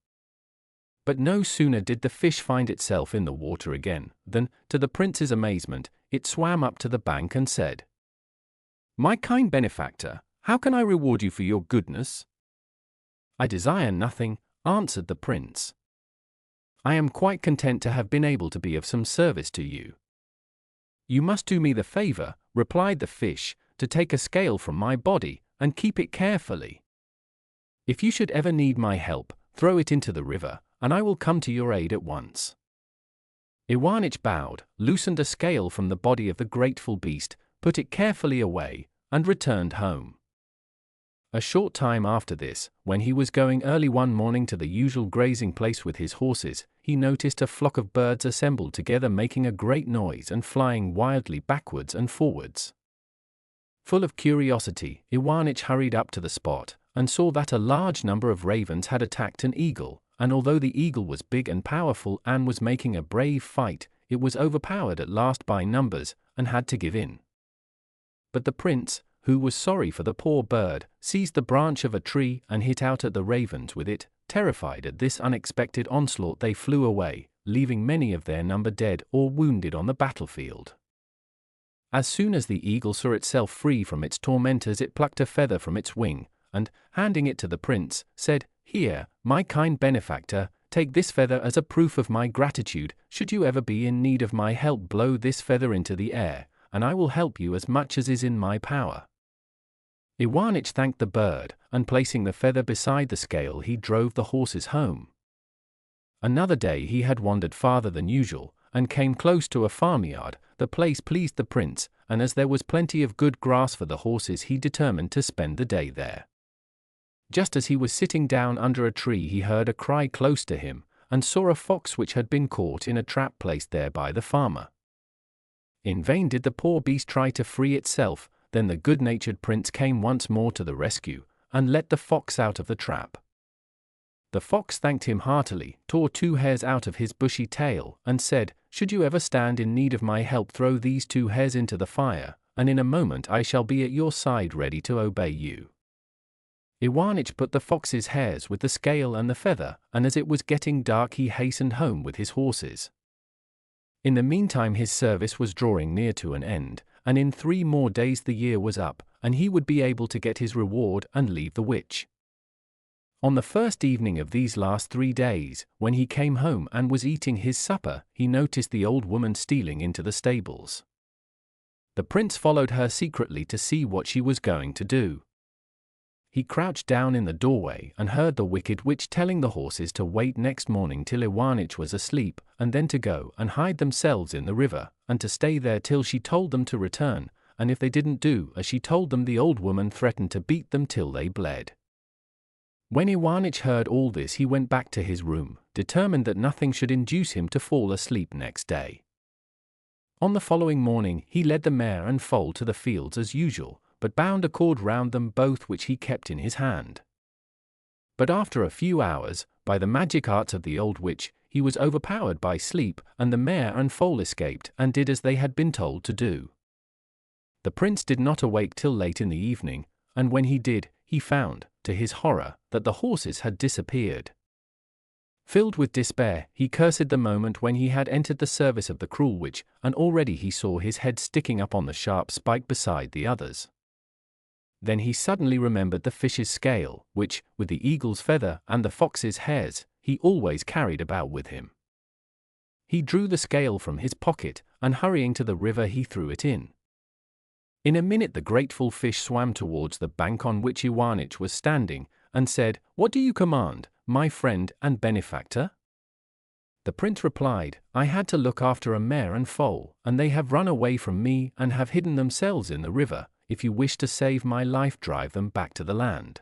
But no sooner did the fish find itself in the water again, than, to the prince's amazement, it swam up to the bank and said, "My kind benefactor, how can I reward you for your goodness?" "I desire nothing," answered the prince. "I am quite content to have been able to be of some service to you." "You must do me the favor," replied the fish, "to take a scale from my body, and keep it carefully. If you should ever need my help, throw it into the river, and I will come to your aid at once." Iwanich bowed, loosened a scale from the body of the grateful beast, put it carefully away, and returned home. A short time after this, when he was going early one morning to the usual grazing place with his horses, he noticed a flock of birds assembled together making a great noise and flying wildly backwards and forwards. Full of curiosity, Iwanich hurried up to the spot, and saw that a large number of ravens had attacked an eagle, and although the eagle was big and powerful and was making a brave fight, it was overpowered at last by numbers, and had to give in. But the prince, who was sorry for the poor bird, seized the branch of a tree and hit out at the ravens with it. Terrified at this unexpected onslaught, they flew away, leaving many of their number dead or wounded on the battlefield. As soon as the eagle saw itself free from its tormentors, it plucked a feather from its wing, and, handing it to the prince, said, "Here, my kind benefactor, take this feather as a proof of my gratitude. Should you ever be in need of my help, blow this feather into the air, and I will help you as much as is in my power." Iwanich thanked the bird, and placing the feather beside the scale, he drove the horses home. Another day he had wandered farther than usual, and came close to a farmyard. The place pleased the prince, and as there was plenty of good grass for the horses, he determined to spend the day there. Just as he was sitting down under a tree, he heard a cry close to him, and saw a fox which had been caught in a trap placed there by the farmer. In vain did the poor beast try to free itself. Then the good-natured prince came once more to the rescue, and let the fox out of the trap. The fox thanked him heartily, tore 2 hairs out of his bushy tail, and said, "Should you ever stand in need of my help, throw these 2 hairs into the fire, and in a moment I shall be at your side ready to obey you." Iwanich put the fox's hairs with the scale and the feather, and as it was getting dark he hastened home with his horses. In the meantime his service was drawing near to an end, and in 3 more days the year was up, and he would be able to get his reward and leave the witch. On the first evening of these last 3 days, when he came home and was eating his supper, he noticed the old woman stealing into the stables. The prince followed her secretly to see what she was going to do. He crouched down in the doorway and heard the wicked witch telling the horses to wait next morning till Iwanich was asleep, and then to go and hide themselves in the river, and to stay there till she told them to return, and if they didn't do as she told them, the old woman threatened to beat them till they bled. When Iwanich heard all this, he went back to his room, determined that nothing should induce him to fall asleep next day. On the following morning he led the mare and foal to the fields as usual, but bound a cord round them both, which he kept in his hand. But after a few hours, by the magic arts of the old witch, he was overpowered by sleep, and the mare and foal escaped and did as they had been told to do. The prince did not awake till late in the evening, and when he did, he found, to his horror, that the horses had disappeared. Filled with despair, he cursed the moment when he had entered the service of the cruel witch, and already he saw his head sticking up on the sharp spike beside the others. Then he suddenly remembered the fish's scale, which, with the eagle's feather and the fox's hairs, he always carried about with him. He drew the scale from his pocket, and hurrying to the river he threw it in. In a minute the grateful fish swam towards the bank on which Iwanich was standing, and said, "What do you command, my friend and benefactor?" The prince replied, "I had to look after a mare and foal, and they have run away from me and have hidden themselves in the river. If you wish to save my life, drive them back to the land."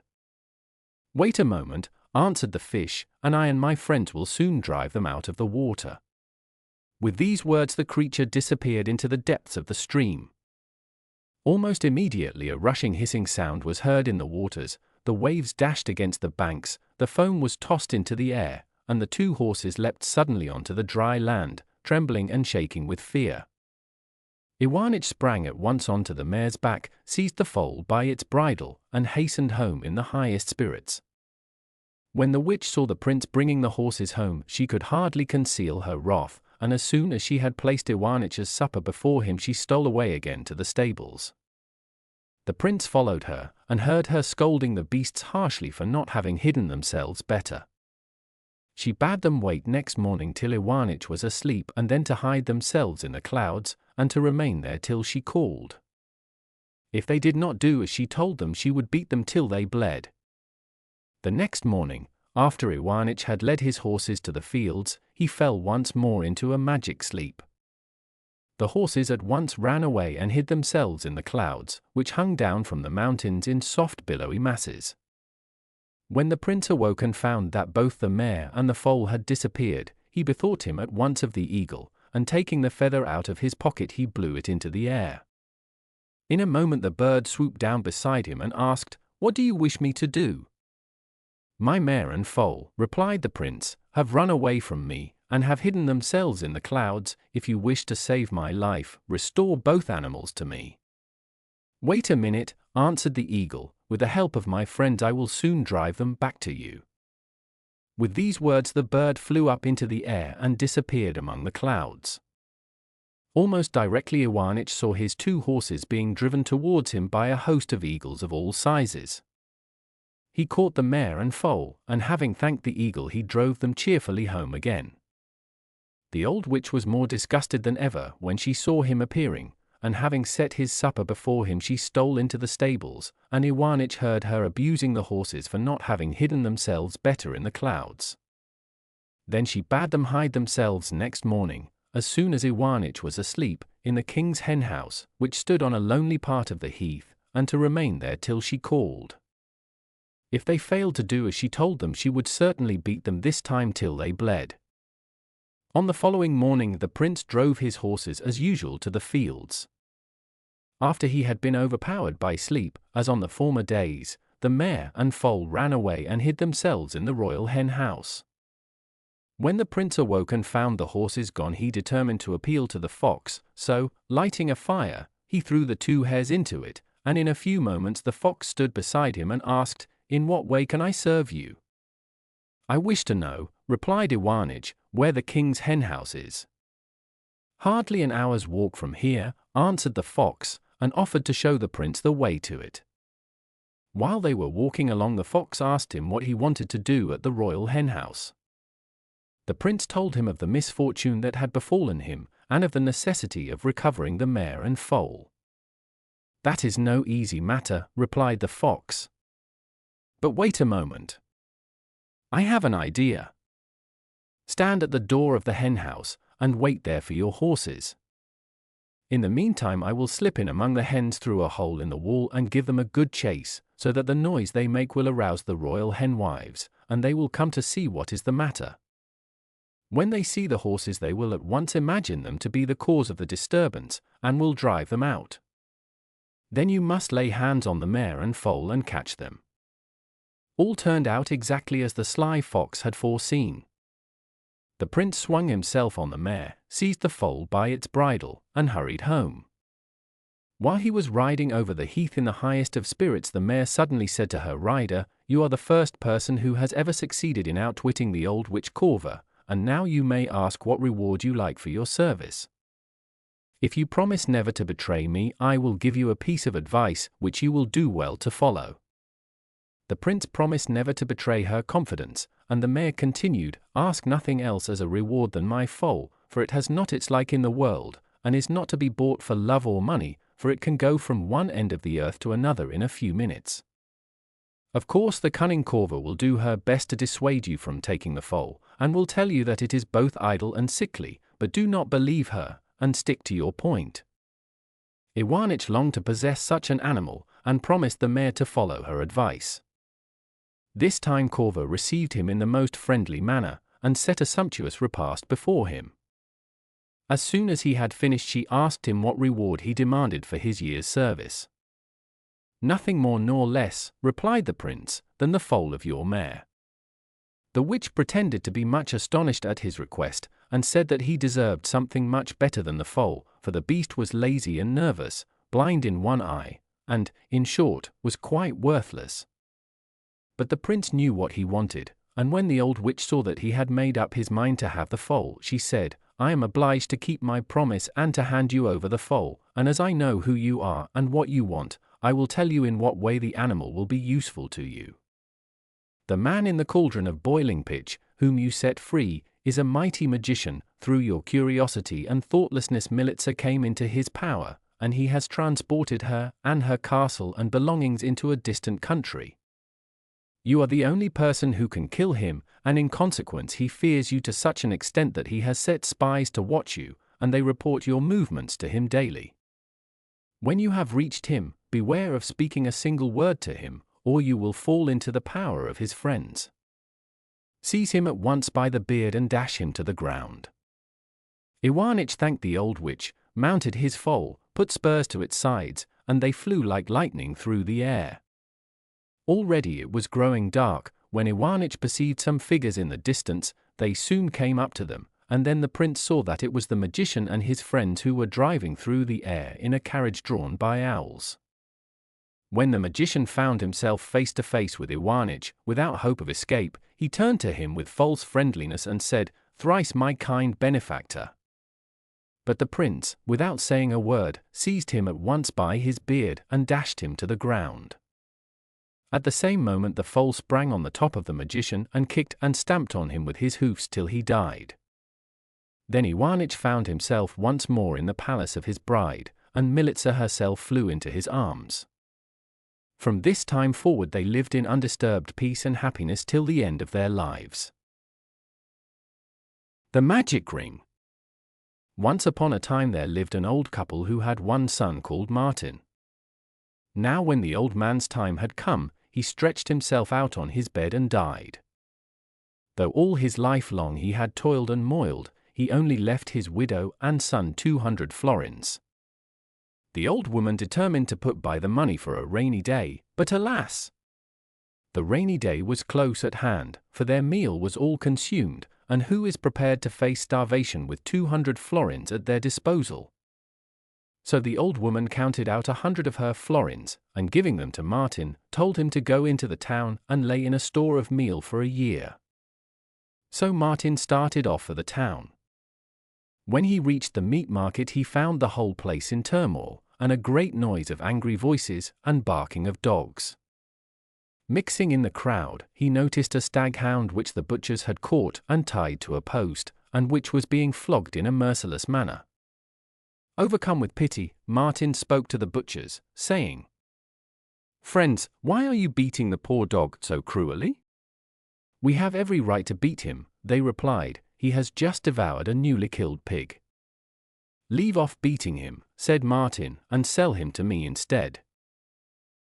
"Wait a moment," answered the fish, "and I and my friends will soon drive them out of the water." With these words the creature disappeared into the depths of the stream. Almost immediately a rushing hissing sound was heard in the waters, the waves dashed against the banks, the foam was tossed into the air, and the two horses leapt suddenly onto the dry land, trembling and shaking with fear. Iwanich sprang at once onto the mare's back, seized the foal by its bridle, and hastened home in the highest spirits. When the witch saw the prince bringing the horses home, she could hardly conceal her wrath, and as soon as she had placed Iwanich's supper before him, she stole away again to the stables. The prince followed her, and heard her scolding the beasts harshly for not having hidden themselves better. She bade them wait next morning till Iwanich was asleep, and then to hide themselves in the clouds, and to remain there till she called. If they did not do as she told them, she would beat them till they bled. The next morning, after Iwanich had led his horses to the fields, he fell once more into a magic sleep. The horses at once ran away and hid themselves in the clouds, which hung down from the mountains in soft billowy masses. When the prince awoke and found that both the mare and the foal had disappeared, he bethought him at once of the eagle, and taking the feather out of his pocket he blew it into the air. In a moment the bird swooped down beside him and asked, "What do you wish me to do?" "My mare and foal," replied the prince, "have run away from me, and have hidden themselves in the clouds. If you wish to save my life, restore both animals to me." "Wait a minute," answered the eagle, "with the help of my friends I will soon drive them back to you." With these words the bird flew up into the air and disappeared among the clouds. Almost directly Iwanich saw his two horses being driven towards him by a host of eagles of all sizes. He caught the mare and foal, and having thanked the eagle he drove them cheerfully home again. The old witch was more disgusted than ever when she saw him appearing, and having set his supper before him she stole into the stables, and Iwanich heard her abusing the horses for not having hidden themselves better in the clouds. Then she bade them hide themselves next morning, as soon as Iwanich was asleep, in the king's henhouse, which stood on a lonely part of the heath, and to remain there till she called. If they failed to do as she told them, she would certainly beat them this time till they bled. On the following morning the prince drove his horses as usual to the fields. After he had been overpowered by sleep, as on the former days, the mare and foal ran away and hid themselves in the royal hen house. When the prince awoke and found the horses gone, he determined to appeal to the fox, so, lighting a fire, he threw the two hares into it, and in a few moments the fox stood beside him and asked, "In what way can I serve you?" "I wish to know," replied Iwanich, "where the king's henhouse is." "Hardly an hour's walk from here," answered the fox, and offered to show the prince the way to it. While they were walking along, the fox asked him what he wanted to do at the royal henhouse. The prince told him of the misfortune that had befallen him, and of the necessity of recovering the mare and foal. "That is no easy matter," replied the fox. "But wait a moment. I have an idea. Stand at the door of the henhouse, and wait there for your horses. In the meantime I will slip in among the hens through a hole in the wall and give them a good chase, so that the noise they make will arouse the royal hen wives, and they will come to see what is the matter. When they see the horses they will at once imagine them to be the cause of the disturbance, and will drive them out. Then you must lay hands on the mare and foal and catch them." All turned out exactly as the sly fox had foreseen. The prince swung himself on the mare, seized the foal by its bridle, and hurried home. While he was riding over the heath in the highest of spirits, the mare suddenly said to her rider, "You are the first person who has ever succeeded in outwitting the old witch Corva, and now you may ask what reward you like for your service. If you promise never to betray me, I will give you a piece of advice which you will do well to follow." The prince promised never to betray her confidence, and the mare continued, "Ask nothing else as a reward than my foal, for it has not its like in the world, and is not to be bought for love or money, for it can go from one end of the earth to another in a few minutes. Of course the cunning Corva will do her best to dissuade you from taking the foal, and will tell you that it is both idle and sickly, but do not believe her, and stick to your point." Iwanich longed to possess such an animal, and promised the mare to follow her advice. This time Corva received him in the most friendly manner, and set a sumptuous repast before him. As soon as he had finished, she asked him what reward he demanded for his year's service. "Nothing more nor less," replied the prince, "than the foal of your mare." The witch pretended to be much astonished at his request, and said that he deserved something much better than the foal, for the beast was lazy and nervous, blind in one eye, and, in short, was quite worthless. But the prince knew what he wanted, and when the old witch saw that he had made up his mind to have the foal, she said, "I am obliged to keep my promise and to hand you over the foal, and as I know who you are and what you want, I will tell you in what way the animal will be useful to you. The man in the cauldron of boiling pitch, whom you set free, is a mighty magician. Through your curiosity and thoughtlessness Militza came into his power, and he has transported her and her castle and belongings into a distant country. You are the only person who can kill him, and in consequence he fears you to such an extent that he has set spies to watch you, and they report your movements to him daily. When you have reached him, beware of speaking a single word to him, or you will fall into the power of his friends. Seize him at once by the beard and dash him to the ground." Iwanich thanked the old witch, mounted his foal, put spurs to its sides, and they flew like lightning through the air. Already it was growing dark, when Iwanich perceived some figures in the distance. They soon came up to them, and then the prince saw that it was the magician and his friends who were driving through the air in a carriage drawn by owls. When the magician found himself face to face with Iwanich, without hope of escape, he turned to him with false friendliness and said, "Thrice my kind benefactor." But the prince, without saying a word, seized him at once by his beard and dashed him to the ground. At the same moment the foal sprang on the top of the magician and kicked and stamped on him with his hoofs till he died. Then Iwanich found himself once more in the palace of his bride, and Militza herself flew into his arms. From this time forward they lived in undisturbed peace and happiness till the end of their lives. The Magic Ring. Once upon a time there lived an old couple who had one son called Martin. Now when the old man's time had come, he stretched himself out on his bed and died. Though all his life long he had toiled and moiled, he only left his widow and son 200 florins. The old woman determined to put by the money for a rainy day, but alas! The rainy day was close at hand, for their meal was all consumed, and who is prepared to face starvation with 200 florins at their disposal? So the old woman counted out 100 of her florins, and giving them to Martin, told him to go into the town and lay in a store of meal for a year. So Martin started off for the town. When he reached the meat market he found the whole place in turmoil, and a great noise of angry voices and barking of dogs. Mixing in the crowd, he noticed a staghound which the butchers had caught and tied to a post, and which was being flogged in a merciless manner. Overcome with pity, Martin spoke to the butchers, saying, "Friends, why are you beating the poor dog so cruelly?" "We have every right to beat him," they replied, "he has just devoured a newly killed pig." "Leave off beating him," said Martin, "and sell him to me instead."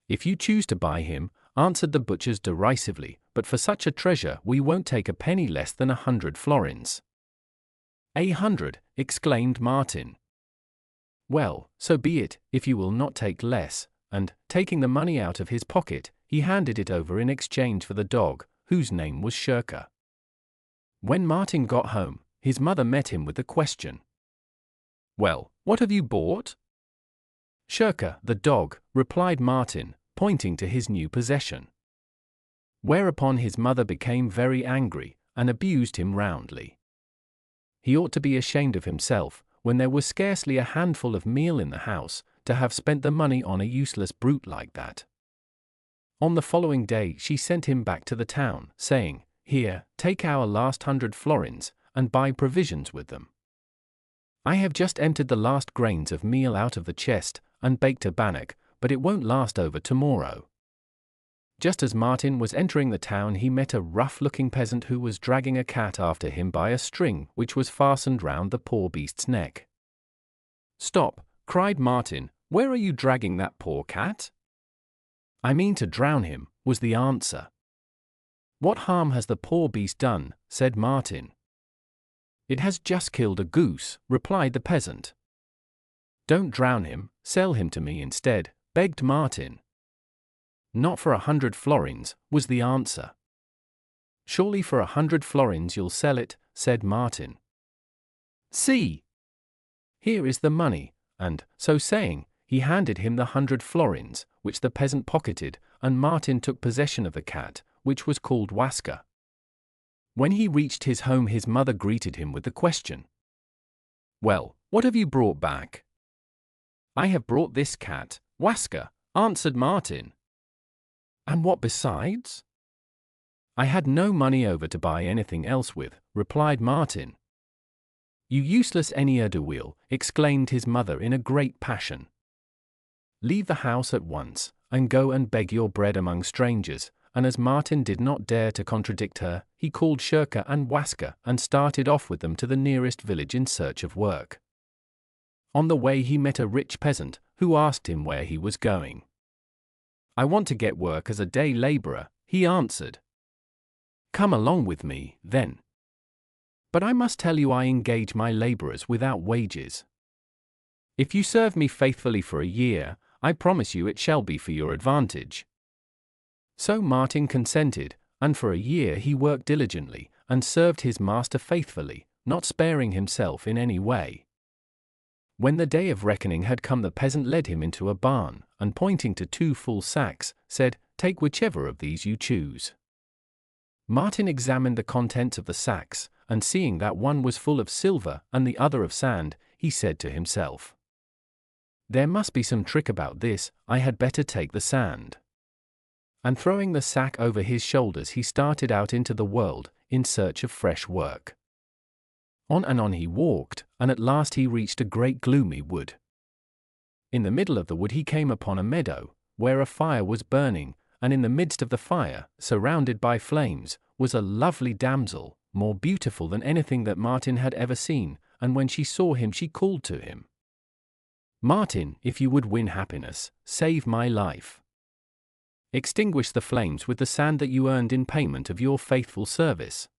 "If you choose to buy him," answered the butchers derisively, "but for such a treasure we won't take a penny less than 100 florins. 100, exclaimed Martin. "Well, so be it, if you will not take less," and, taking the money out of his pocket, he handed it over in exchange for the dog, whose name was Shirka. When Martin got home, his mother met him with the question, "Well, what have you bought?" "Shirker, the dog," replied Martin, pointing to his new possession. Whereupon his mother became very angry and abused him roundly. He ought to be ashamed of himself, when there was scarcely a handful of meal in the house, to have spent the money on a useless brute like that. On the following day she sent him back to the town, saying, "Here, take our last 100 florins, and buy provisions with them. I have just emptied the last grains of meal out of the chest, and baked a bannock, but it won't last over tomorrow." Just as Martin was entering the town, he met a rough-looking peasant who was dragging a cat after him by a string which was fastened round the poor beast's neck. "Stop!" cried Martin. "Where are you dragging that poor cat?" "I mean to drown him," was the answer. "What harm has the poor beast done?" said Martin. "It has just killed a goose," replied the peasant. "Don't drown him, sell him to me instead," begged Martin. "Not for 100 florins, was the answer. "Surely for 100 florins you'll sell it," said Martin. "See! Here is the money," and, so saying, he handed him the 100 florins, which the peasant pocketed, and Martin took possession of the cat, which was called Waska. When he reached his home, his mother greeted him with the question, "Well, what have you brought back?" "I have brought this cat, Waska," answered Martin. "And what besides?" "I had no money over to buy anything else with," replied Martin. "You useless ne'er-do-weel," exclaimed his mother in a great passion. "Leave the house at once, and go and beg your bread among strangers," and as Martin did not dare to contradict her, he called Shirker and Waska and started off with them to the nearest village in search of work. On the way he met a rich peasant, who asked him where he was going. "I want to get work as a day laborer," he answered. "Come along with me, then." "But I must tell you I engage my laborers without wages. If you serve me faithfully for a year, I promise you it shall be for your advantage." So Martin consented, and for a year he worked diligently, and served his master faithfully, not sparing himself in any way. When the day of reckoning had come, the peasant led him into a barn, and pointing to 2 full sacks, said, "Take whichever of these you choose." Martin examined the contents of the sacks, and seeing that one was full of silver and the other of sand, he said to himself, "There must be some trick about this, I had better take the sand." And throwing the sack over his shoulders, he started out into the world, in search of fresh work. On and on he walked, and at last he reached a great gloomy wood. In the middle of the wood he came upon a meadow, where a fire was burning, and in the midst of the fire, surrounded by flames, was a lovely damsel, more beautiful than anything that Martin had ever seen, and when she saw him she called to him, "Martin, if you would win happiness, save my life. Extinguish the flames with the sand that you earned in payment of your faithful service."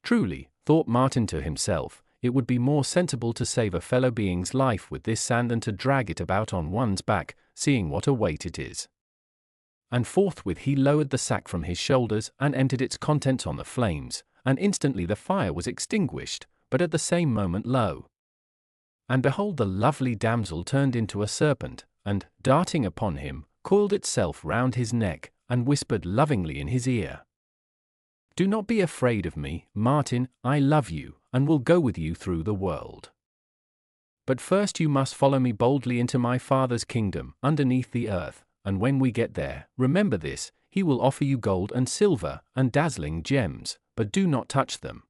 Truly, thought Martin to himself, it would be more sensible to save a fellow being's life with this sand than to drag it about on one's back, seeing what a weight it is. And forthwith he lowered the sack from his shoulders and emptied its contents on the flames, and instantly the fire was extinguished, but at the same moment lo! And behold, the lovely damsel turned into a serpent, and, darting upon him, coiled itself round his neck, and whispered lovingly in his ear, "Do not be afraid of me, Martin, I love you, and will go with you through the world. But first you must follow me boldly into my Father's kingdom, underneath the earth, and when we get there, remember this, he will offer you gold and silver, and dazzling gems, but do not touch them.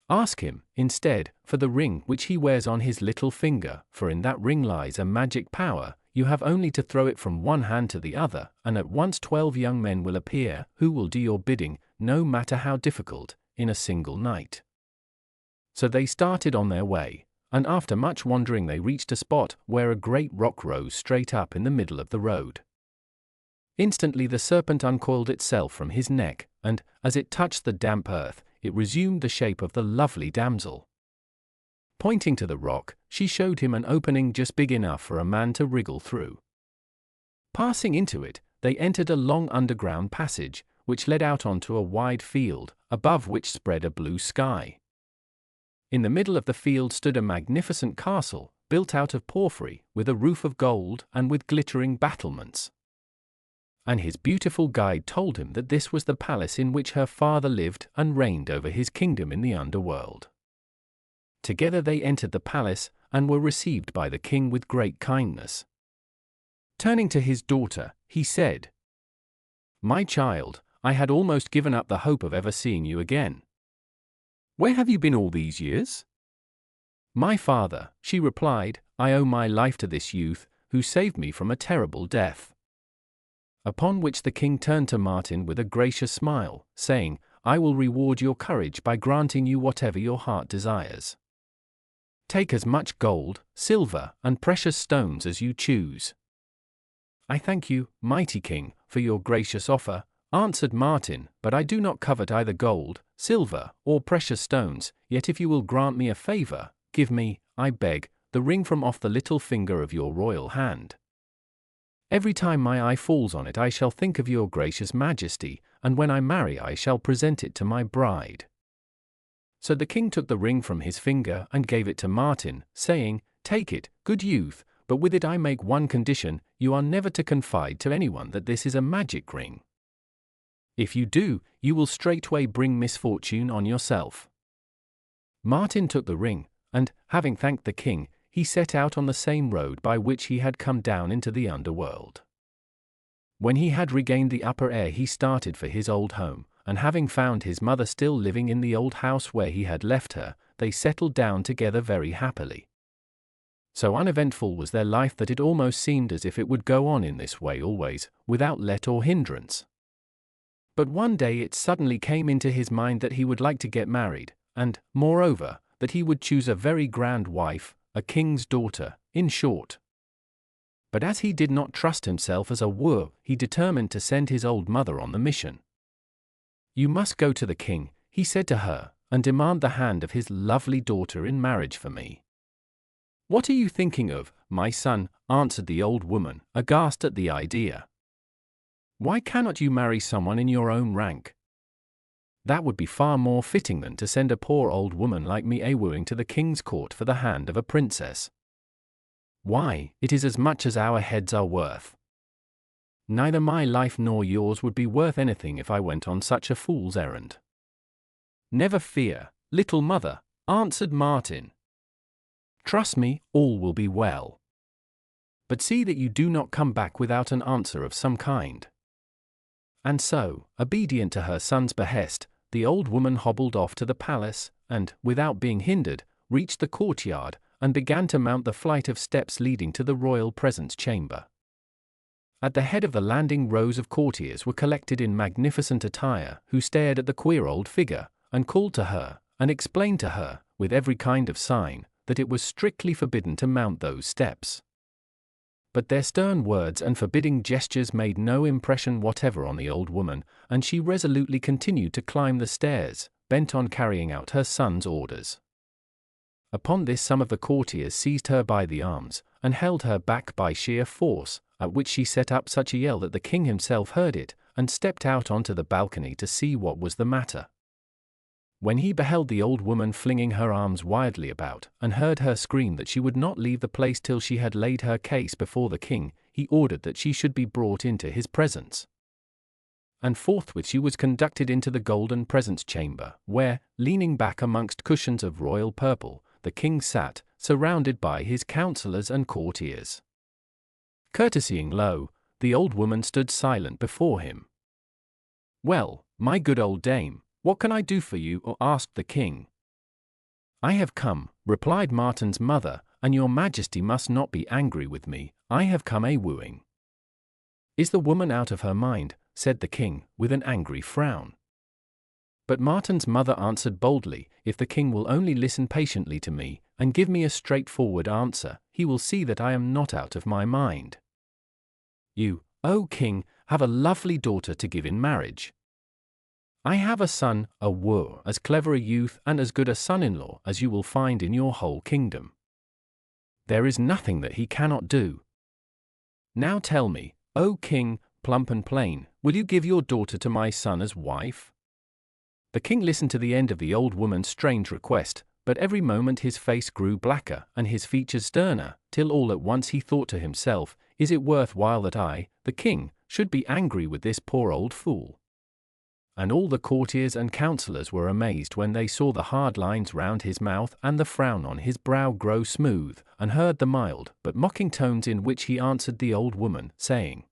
Ask him, instead, for the ring which he wears on his little finger, for in that ring lies a magic power. You have only to throw it from one hand to the other, and at once 12 young men will appear, who will do your bidding, no matter how difficult, in a single night." So they started on their way, and after much wandering they reached a spot where a great rock rose straight up in the middle of the road. Instantly the serpent uncoiled itself from his neck, and, as it touched the damp earth, it resumed the shape of the lovely damsel. Pointing to the rock, she showed him an opening just big enough for a man to wriggle through. Passing into it, they entered a long underground passage, which led out onto a wide field, above which spread a blue sky. In the middle of the field stood a magnificent castle, built out of porphyry, with a roof of gold and with glittering battlements. And his beautiful guide told him that this was the palace in which her father lived and reigned over his kingdom in the underworld. Together they entered the palace and were received by the king with great kindness. Turning to his daughter, he said, "My child, I had almost given up the hope of ever seeing you again. Where have you been all these years?" "My father," she replied, "I owe my life to this youth, who saved me from a terrible death." Upon which the king turned to Martin with a gracious smile, saying, "I will reward your courage by granting you whatever your heart desires. Take as much gold, silver, and precious stones as you choose." "I thank you, mighty king, for your gracious offer," answered Martin, "but I do not covet either gold, silver, or precious stones, yet if you will grant me a favor, give me, I beg, the ring from off the little finger of your royal hand. Every time my eye falls on it I shall think of your gracious majesty, and when I marry I shall present it to my bride." So the king took the ring from his finger and gave it to Martin, saying, "Take it, good youth, but with it I make one condition: you are never to confide to anyone that this is a magic ring. If you do, you will straightway bring misfortune on yourself." Martin took the ring, and, having thanked the king, he set out on the same road by which he had come down into the underworld. When he had regained the upper air he started for his old home, and having found his mother still living in the old house where he had left her, they settled down together very happily. So uneventful was their life that it almost seemed as if it would go on in this way always, without let or hindrance. But one day it suddenly came into his mind that he would like to get married, and, moreover, that he would choose a very grand wife, a king's daughter, in short. But as he did not trust himself as a wooer, he determined to send his old mother on the mission. "You must go to the king," he said to her, "and demand the hand of his lovely daughter in marriage for me." "What are you thinking of, my son?" answered the old woman, aghast at the idea. "Why cannot you marry someone in your own rank? That would be far more fitting than to send a poor old woman like me a-wooing to the king's court for the hand of a princess. Why, it is as much as our heads are worth. Neither my life nor yours would be worth anything if I went on such a fool's errand." "Never fear, little mother," answered Martin. "Trust me, all will be well. But see that you do not come back without an answer of some kind." And so, obedient to her son's behest, the old woman hobbled off to the palace, and, without being hindered, reached the courtyard, and began to mount the flight of steps leading to the royal presence chamber. At the head of the landing rows of courtiers were collected in magnificent attire, who stared at the queer old figure, and called to her, and explained to her, with every kind of sign, that it was strictly forbidden to mount those steps. But their stern words and forbidding gestures made no impression whatever on the old woman, and she resolutely continued to climb the stairs, bent on carrying out her son's orders. Upon this some of the courtiers seized her by the arms, and held her back by sheer force, at which she set up such a yell that the king himself heard it, and stepped out onto the balcony to see what was the matter. When he beheld the old woman flinging her arms wildly about, and heard her scream that she would not leave the place till she had laid her case before the king, he ordered that she should be brought into his presence. And forthwith she was conducted into the golden presence chamber, where, leaning back amongst cushions of royal purple, the king sat, surrounded by his counselors and courtiers. Courtesying low, the old woman stood silent before him. "Well, my good old dame, what can I do for you?" asked the king. "I have come," replied Martin's mother, "and your majesty must not be angry with me, I have come a-wooing." "Is the woman out of her mind?" said the king, with an angry frown. But Martin's mother answered boldly, "If the king will only listen patiently to me, and give me a straightforward answer, he will see that I am not out of my mind. You, O king, have a lovely daughter to give in marriage. I have a son, a wooer, as clever a youth and as good a son-in-law as you will find in your whole kingdom. There is nothing that he cannot do. Now tell me, O king, plump and plain, will you give your daughter to my son as wife?" The king listened to the end of the old woman's strange request, but every moment his face grew blacker and his features sterner, till all at once he thought to himself, "Is it worth while that I, the king, should be angry with this poor old fool?" And all the courtiers and councillors were amazed when they saw the hard lines round his mouth and the frown on his brow grow smooth, and heard the mild but mocking tones in which he answered the old woman, saying,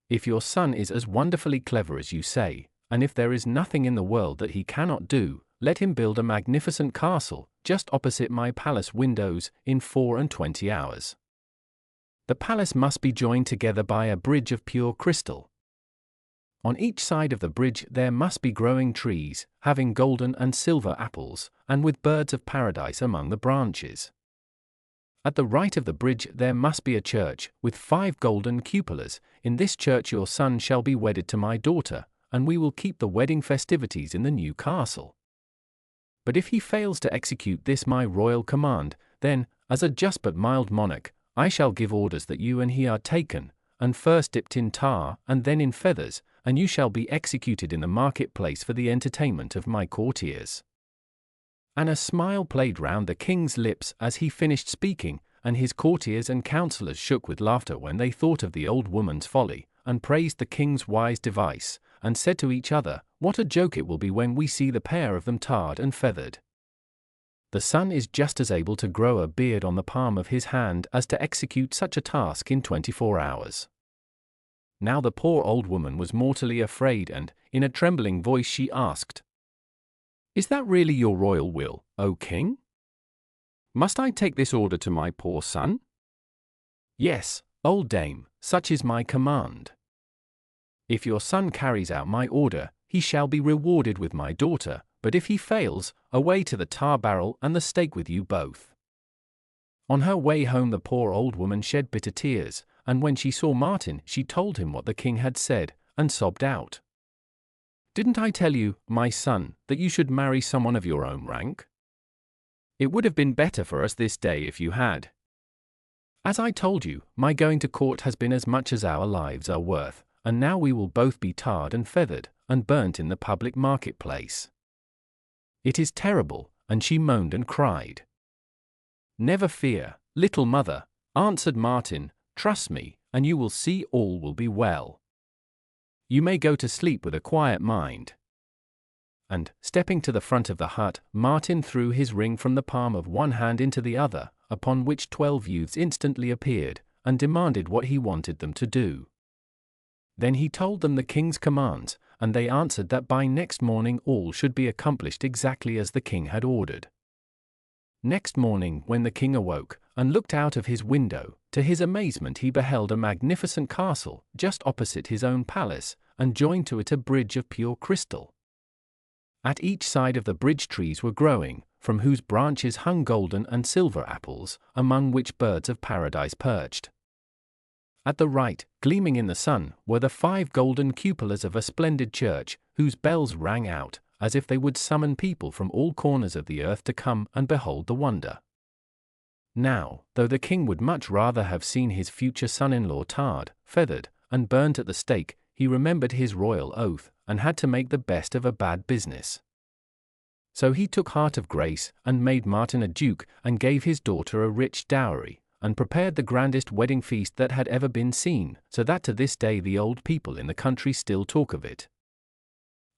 "If your son is as wonderfully clever as you say, and if there is nothing in the world that he cannot do, let him build a magnificent castle, just opposite my palace windows, in 24 hours. The palace must be joined together by a bridge of pure crystal. On each side of the bridge there must be growing trees, having golden and silver apples, and with birds of paradise among the branches. At the right of the bridge there must be a church, with 5 golden cupolas. In this church your son shall be wedded to my daughter, and we will keep the wedding festivities in the new castle. But if he fails to execute this my royal command, then, as a just but mild monarch, I shall give orders that you and he are taken, and first dipped in tar and then in feathers, and you shall be executed in the marketplace for the entertainment of my courtiers." And a smile played round the king's lips as he finished speaking, and his courtiers and councillors shook with laughter when they thought of the old woman's folly, and praised the king's wise device, and said to each other, "What a joke it will be when we see the pair of them tarred and feathered. The son is just as able to grow a beard on the palm of his hand as to execute such a task in 24 hours. Now the poor old woman was mortally afraid, and, in a trembling voice, she asked, "Is that really your royal will, O king? Must I take this order to my poor son?" "Yes, old dame, such is my command. If your son carries out my order, he shall be rewarded with my daughter, but if he fails, away to the tar barrel and the stake with you both." On her way home the poor old woman shed bitter tears, and when she saw Martin she told him what the king had said, and sobbed out, "Didn't I tell you, my son, that you should marry someone of your own rank? It would have been better for us this day if you had. As I told you, my going to court has been as much as our lives are worth, and now we will both be tarred and feathered, and burnt in the public marketplace. It is terrible," and she moaned and cried. "Never fear, little mother," answered Martin, "trust me, and you will see all will be well. You may go to sleep with a quiet mind." And, stepping to the front of the hut, Martin threw his ring from the palm of one hand into the other, upon which 12 youths instantly appeared, and demanded what he wanted them to do. Then he told them the king's commands, and they answered that by next morning all should be accomplished exactly as the king had ordered. Next morning, when the king awoke, and looked out of his window, to his amazement he beheld a magnificent castle, just opposite his own palace, and joined to it a bridge of pure crystal. At each side of the bridge trees were growing, from whose branches hung golden and silver apples, among which birds of paradise perched. At the right, gleaming in the sun, were the 5 golden cupolas of a splendid church, whose bells rang out, as if they would summon people from all corners of the earth to come and behold the wonder. Now, though the king would much rather have seen his future son-in-law tarred, feathered, and burnt at the stake, he remembered his royal oath, and had to make the best of a bad business. So he took heart of grace, and made Martin a duke, and gave his daughter a rich dowry, and prepared the grandest wedding feast that had ever been seen, so that to this day the old people in the country still talk of it.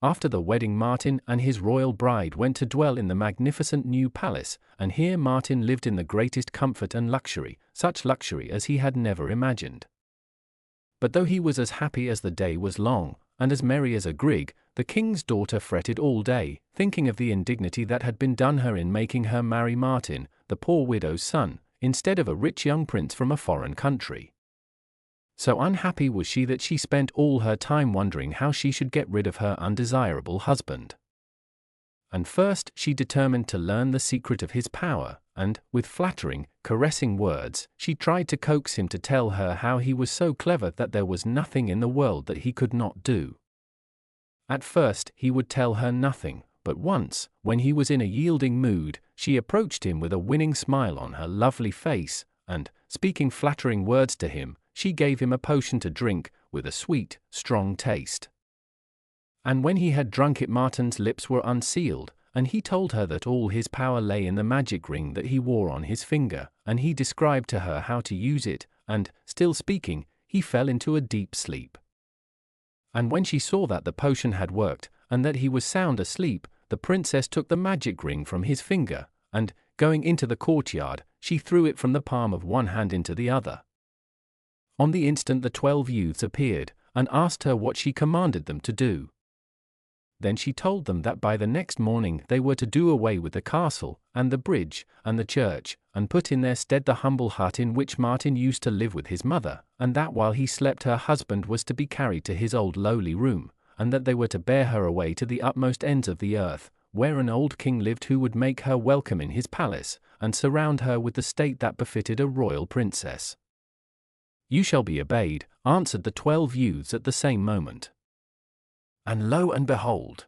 After the wedding Martin and his royal bride went to dwell in the magnificent new palace, and here Martin lived in the greatest comfort and luxury, such luxury as he had never imagined. But though he was as happy as the day was long, and as merry as a grig, the king's daughter fretted all day, thinking of the indignity that had been done her in making her marry Martin, the poor widow's son, instead of a rich young prince from a foreign country. So unhappy was she that she spent all her time wondering how she should get rid of her undesirable husband. And first she determined to learn the secret of his power, and, with flattering, caressing words, she tried to coax him to tell her how he was so clever that there was nothing in the world that he could not do. At first he would tell her nothing, but once, when he was in a yielding mood, she approached him with a winning smile on her lovely face, and, speaking flattering words to him, she gave him a potion to drink, with a sweet, strong taste. And when he had drunk it, Martin's lips were unsealed, and he told her that all his power lay in the magic ring that he wore on his finger, and he described to her how to use it, and, still speaking, he fell into a deep sleep. And when she saw that the potion had worked, and that he was sound asleep, the princess took the magic ring from his finger, and, going into the courtyard, she threw it from the palm of one hand into the other. On the instant the 12 youths appeared, and asked her what she commanded them to do. Then she told them that by the next morning they were to do away with the castle, and the bridge, and the church, and put in their stead the humble hut in which Martin used to live with his mother, and that while he slept her husband was to be carried to his old lowly room, and that they were to bear her away to the utmost ends of the earth, where an old king lived who would make her welcome in his palace, and surround her with the state that befitted a royal princess. "You shall be obeyed," answered the 12 youths at the same moment. And lo and behold!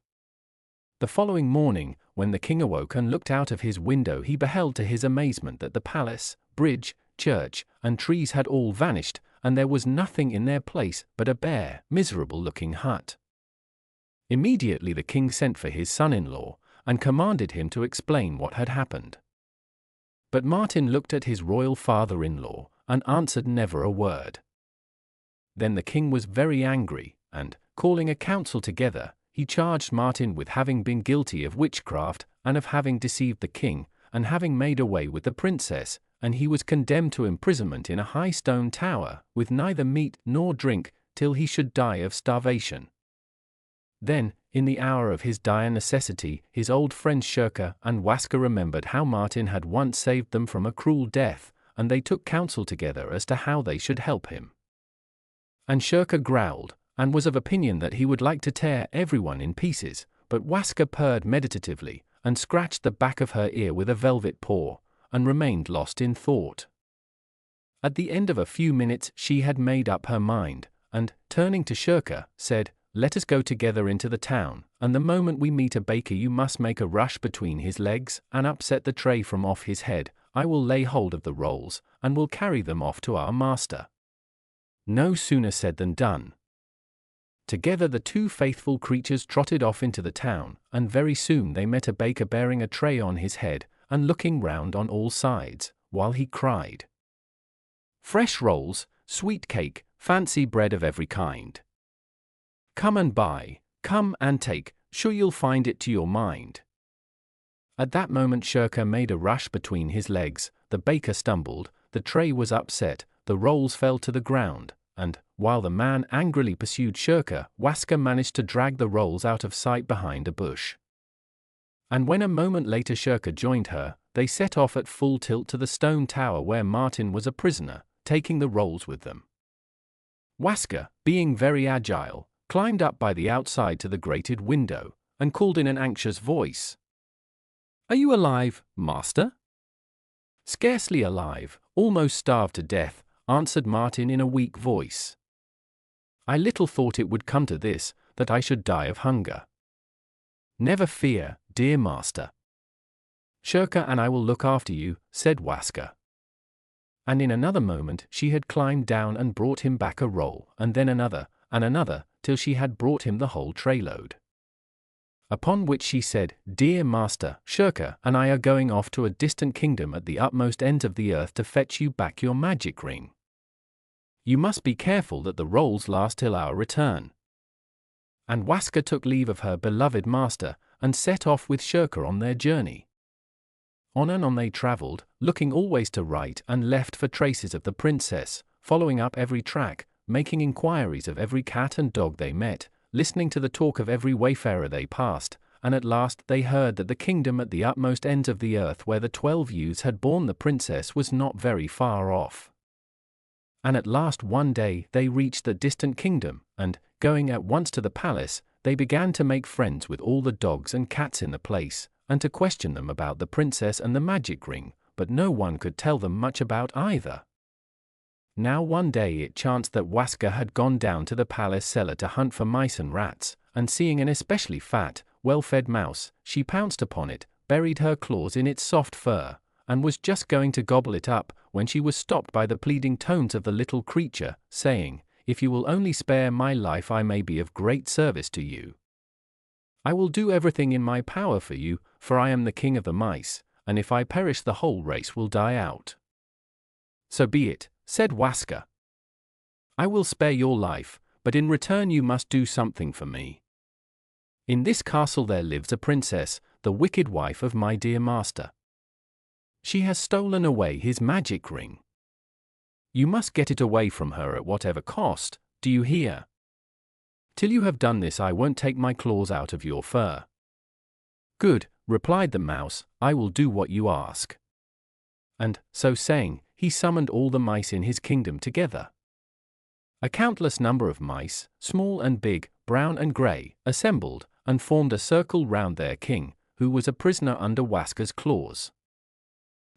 The following morning, when the king awoke and looked out of his window, he beheld to his amazement that the palace, bridge, church, and trees had all vanished, and there was nothing in their place but a bare, miserable-looking hut. Immediately the king sent for his son-in-law, and commanded him to explain what had happened. But Martin looked at his royal father-in-law, and answered never a word. Then the king was very angry, and, calling a council together, he charged Martin with having been guilty of witchcraft, and of having deceived the king, and having made away with the princess, and he was condemned to imprisonment in a high stone tower, with neither meat nor drink, till he should die of starvation. Then, in the hour of his dire necessity, his old friends Shirka and Waska remembered how Martin had once saved them from a cruel death, and they took counsel together as to how they should help him. And Shirka growled, and was of opinion that he would like to tear everyone in pieces, but Waska purred meditatively, and scratched the back of her ear with a velvet paw, and remained lost in thought. At the end of a few minutes she had made up her mind, and, turning to Shirka, said, "Let us go together into the town, and the moment we meet a baker you must make a rush between his legs, and upset the tray from off his head. I will lay hold of the rolls, and will carry them off to our master." No sooner said than done. Together the two faithful creatures trotted off into the town, and very soon they met a baker bearing a tray on his head, and looking round on all sides, while he cried, "Fresh rolls, sweet cake, fancy bread of every kind. Come and buy, come and take, sure you'll find it to your mind." At that moment Shirka made a rush between his legs, the baker stumbled, the tray was upset, the rolls fell to the ground, and, while the man angrily pursued Shirka, Waska managed to drag the rolls out of sight behind a bush. And when a moment later Shirka joined her, they set off at full tilt to the stone tower where Martin was a prisoner, taking the rolls with them. Waska, being very agile, climbed up by the outside to the grated window, and called in an anxious voice, "Are you alive, master?" "Scarcely alive, almost starved to death," answered Martin in a weak voice. "I little thought it would come to this, that I should die of hunger." "Never fear, dear master. Shirka and I will look after you," said Waska. And in another moment she had climbed down and brought him back a roll, and then another, and another, till she had brought him the whole trayload. Upon which she said, "Dear master, Shirka and I are going off to a distant kingdom at the utmost ends of the earth to fetch you back your magic ring. You must be careful that the rolls last till our return." And Waska took leave of her beloved master, and set off with Shirka on their journey. On and on they travelled, looking always to right and left for traces of the princess, following up every track, making inquiries of every cat and dog they met, listening to the talk of every wayfarer they passed, and at last they heard that the kingdom at the utmost ends of the earth where the 12 youths had borne the princess was not very far off. And at last one day they reached the distant kingdom, and, going at once to the palace, they began to make friends with all the dogs and cats in the place, and to question them about the princess and the magic ring, but no one could tell them much about either. Now one day it chanced that Waska had gone down to the palace cellar to hunt for mice and rats, and seeing an especially fat, well-fed mouse, she pounced upon it, buried her claws in its soft fur, and was just going to gobble it up, when she was stopped by the pleading tones of the little creature, saying, "If you will only spare my life I may be of great service to you." I will do everything in my power for you, for I am the king of the mice, and if I perish the whole race will die out." "So be it," said Waska. "I will spare your life, but in return you must do something for me. In this castle there lives a princess, the wicked wife of my dear master. She has stolen away his magic ring. You must get it away from her at whatever cost, do you hear? Till you have done this I won't take my claws out of your fur." "Good," replied the mouse, "I will do what you ask." And, so saying, he summoned all the mice in his kingdom together. A countless number of mice, small and big, brown and grey, assembled, and formed a circle round their king, who was a prisoner under Waska's claws.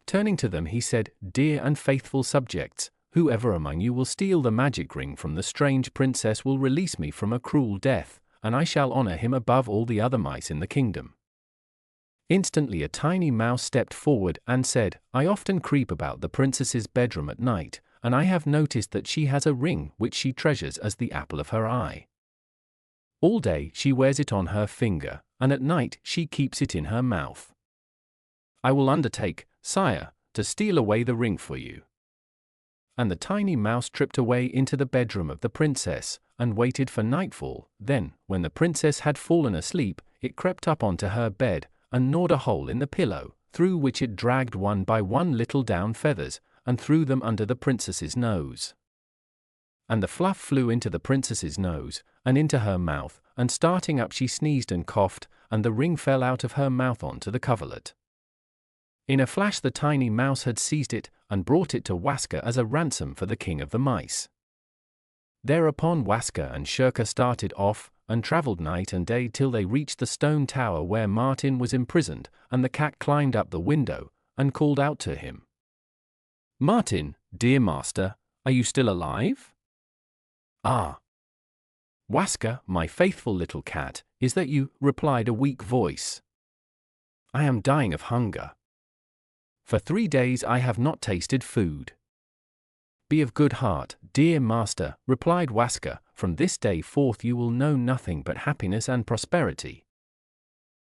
Turning to them he said, "Dear and faithful subjects, whoever among you will steal the magic ring from the strange princess will release me from a cruel death, and I shall honor him above all the other mice in the kingdom." Instantly a tiny mouse stepped forward and said, "I often creep about the princess's bedroom at night, and I have noticed that she has a ring which she treasures as the apple of her eye. All day she wears it on her finger, and at night she keeps it in her mouth. I will undertake, sire, to steal away the ring for you." And the tiny mouse tripped away into the bedroom of the princess, and waited for nightfall. Then, when the princess had fallen asleep, it crept up onto her bed, and gnawed a hole in the pillow, through which it dragged one by one little down feathers, and threw them under the princess's nose. And the fluff flew into the princess's nose, and into her mouth, and starting up she sneezed and coughed, and the ring fell out of her mouth onto the coverlet. In a flash the tiny mouse had seized it, and brought it to Waska as a ransom for the king of the mice. Thereupon Waska and Shirka started off, and travelled night and day till they reached the stone tower where Martin was imprisoned, and the cat climbed up the window, and called out to him, "Martin, dear master, are you still alive?" "Ah, Waska, my faithful little cat, is that you?" replied a weak voice. "I am dying of hunger. For 3 days I have not tasted food." "Be of good heart, dear master," replied Waska, "from this day forth you will know nothing but happiness and prosperity.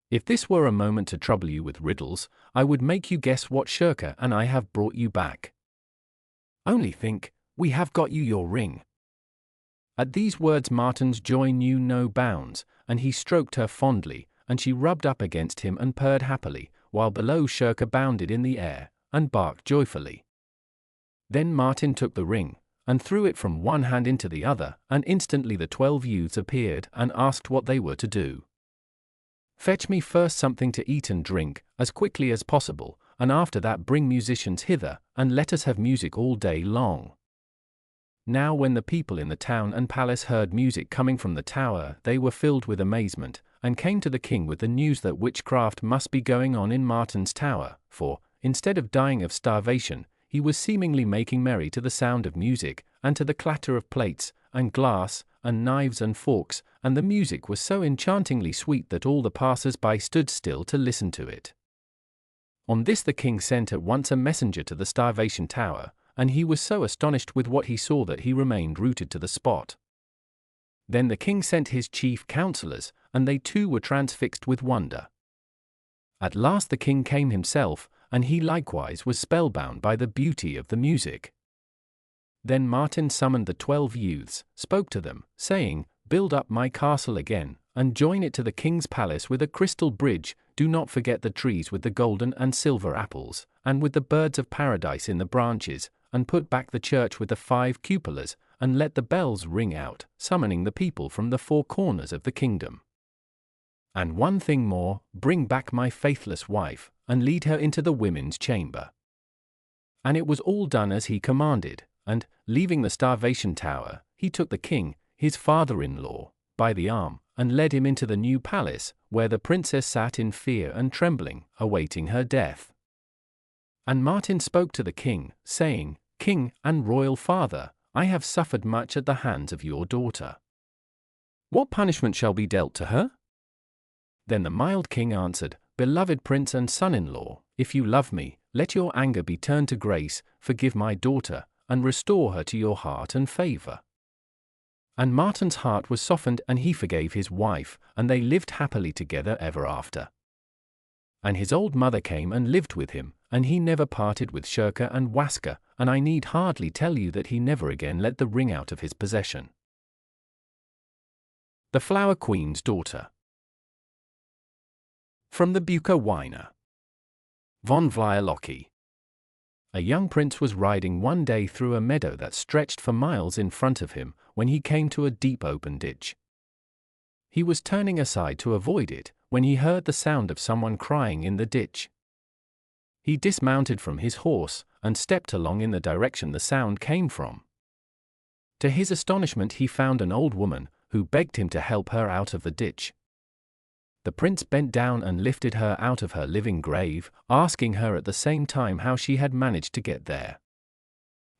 If this were a moment to trouble you with riddles, I would make you guess what Shirka and I have brought you back. Only think, we have got you your ring." At these words Martin's joy knew no bounds, and he stroked her fondly, and she rubbed up against him and purred happily, while below Shirka bounded in the air, and barked joyfully. Then Martin took the ring, and threw it from one hand into the other, and instantly the 12 youths appeared, and asked what they were to do. "Fetch me first something to eat and drink, as quickly as possible, and after that bring musicians hither, and let us have music all day long." Now when the people in the town and palace heard music coming from the tower, they were filled with amazement, and came to the king with the news that witchcraft must be going on in Martin's tower, for, instead of dying of starvation, he was seemingly making merry to the sound of music, and to the clatter of plates, and glass, and knives and forks, and the music was so enchantingly sweet that all the passers-by stood still to listen to it. On this the king sent at once a messenger to the Starvation Tower, and he was so astonished with what he saw that he remained rooted to the spot. Then the king sent his chief counselors, and they too were transfixed with wonder. At last the king came himself, and he likewise was spellbound by the beauty of the music. Then Martin summoned the 12 youths, spoke to them, saying, "Build up my castle again, and join it to the king's palace with a crystal bridge. Do not forget the trees with the golden and silver apples, and with the birds of paradise in the branches, and put back the church with the 5 cupolas, and let the bells ring out, summoning the people from the 4 corners of the kingdom. And one thing more, bring back my faithless wife, and lead her into the women's chamber." And it was all done as he commanded, and, leaving the Starvation Tower, he took the king, his father-in-law, by the arm, and led him into the new palace, where the princess sat in fear and trembling, awaiting her death. And Martin spoke to the king, saying, "King and royal father, I have suffered much at the hands of your daughter. What punishment shall be dealt to her?" Then the mild king answered, "Beloved prince and son-in-law, if you love me, let your anger be turned to grace, forgive my daughter, and restore her to your heart and favor." And Martin's heart was softened and he forgave his wife, and they lived happily together ever after. And his old mother came and lived with him, and he never parted with Shirka and Waska, and I need hardly tell you that he never again let the ring out of his possession. The Flower Queen's Daughter. From the Bucher Weiner. Von Vlyalocki. A young prince was riding one day through a meadow that stretched for miles in front of him, when he came to a deep open ditch. He was turning aside to avoid it, when he heard the sound of someone crying in the ditch. He dismounted from his horse, and stepped along in the direction the sound came from. To his astonishment he found an old woman, who begged him to help her out of the ditch. The prince bent down and lifted her out of her living grave, asking her at the same time how she had managed to get there.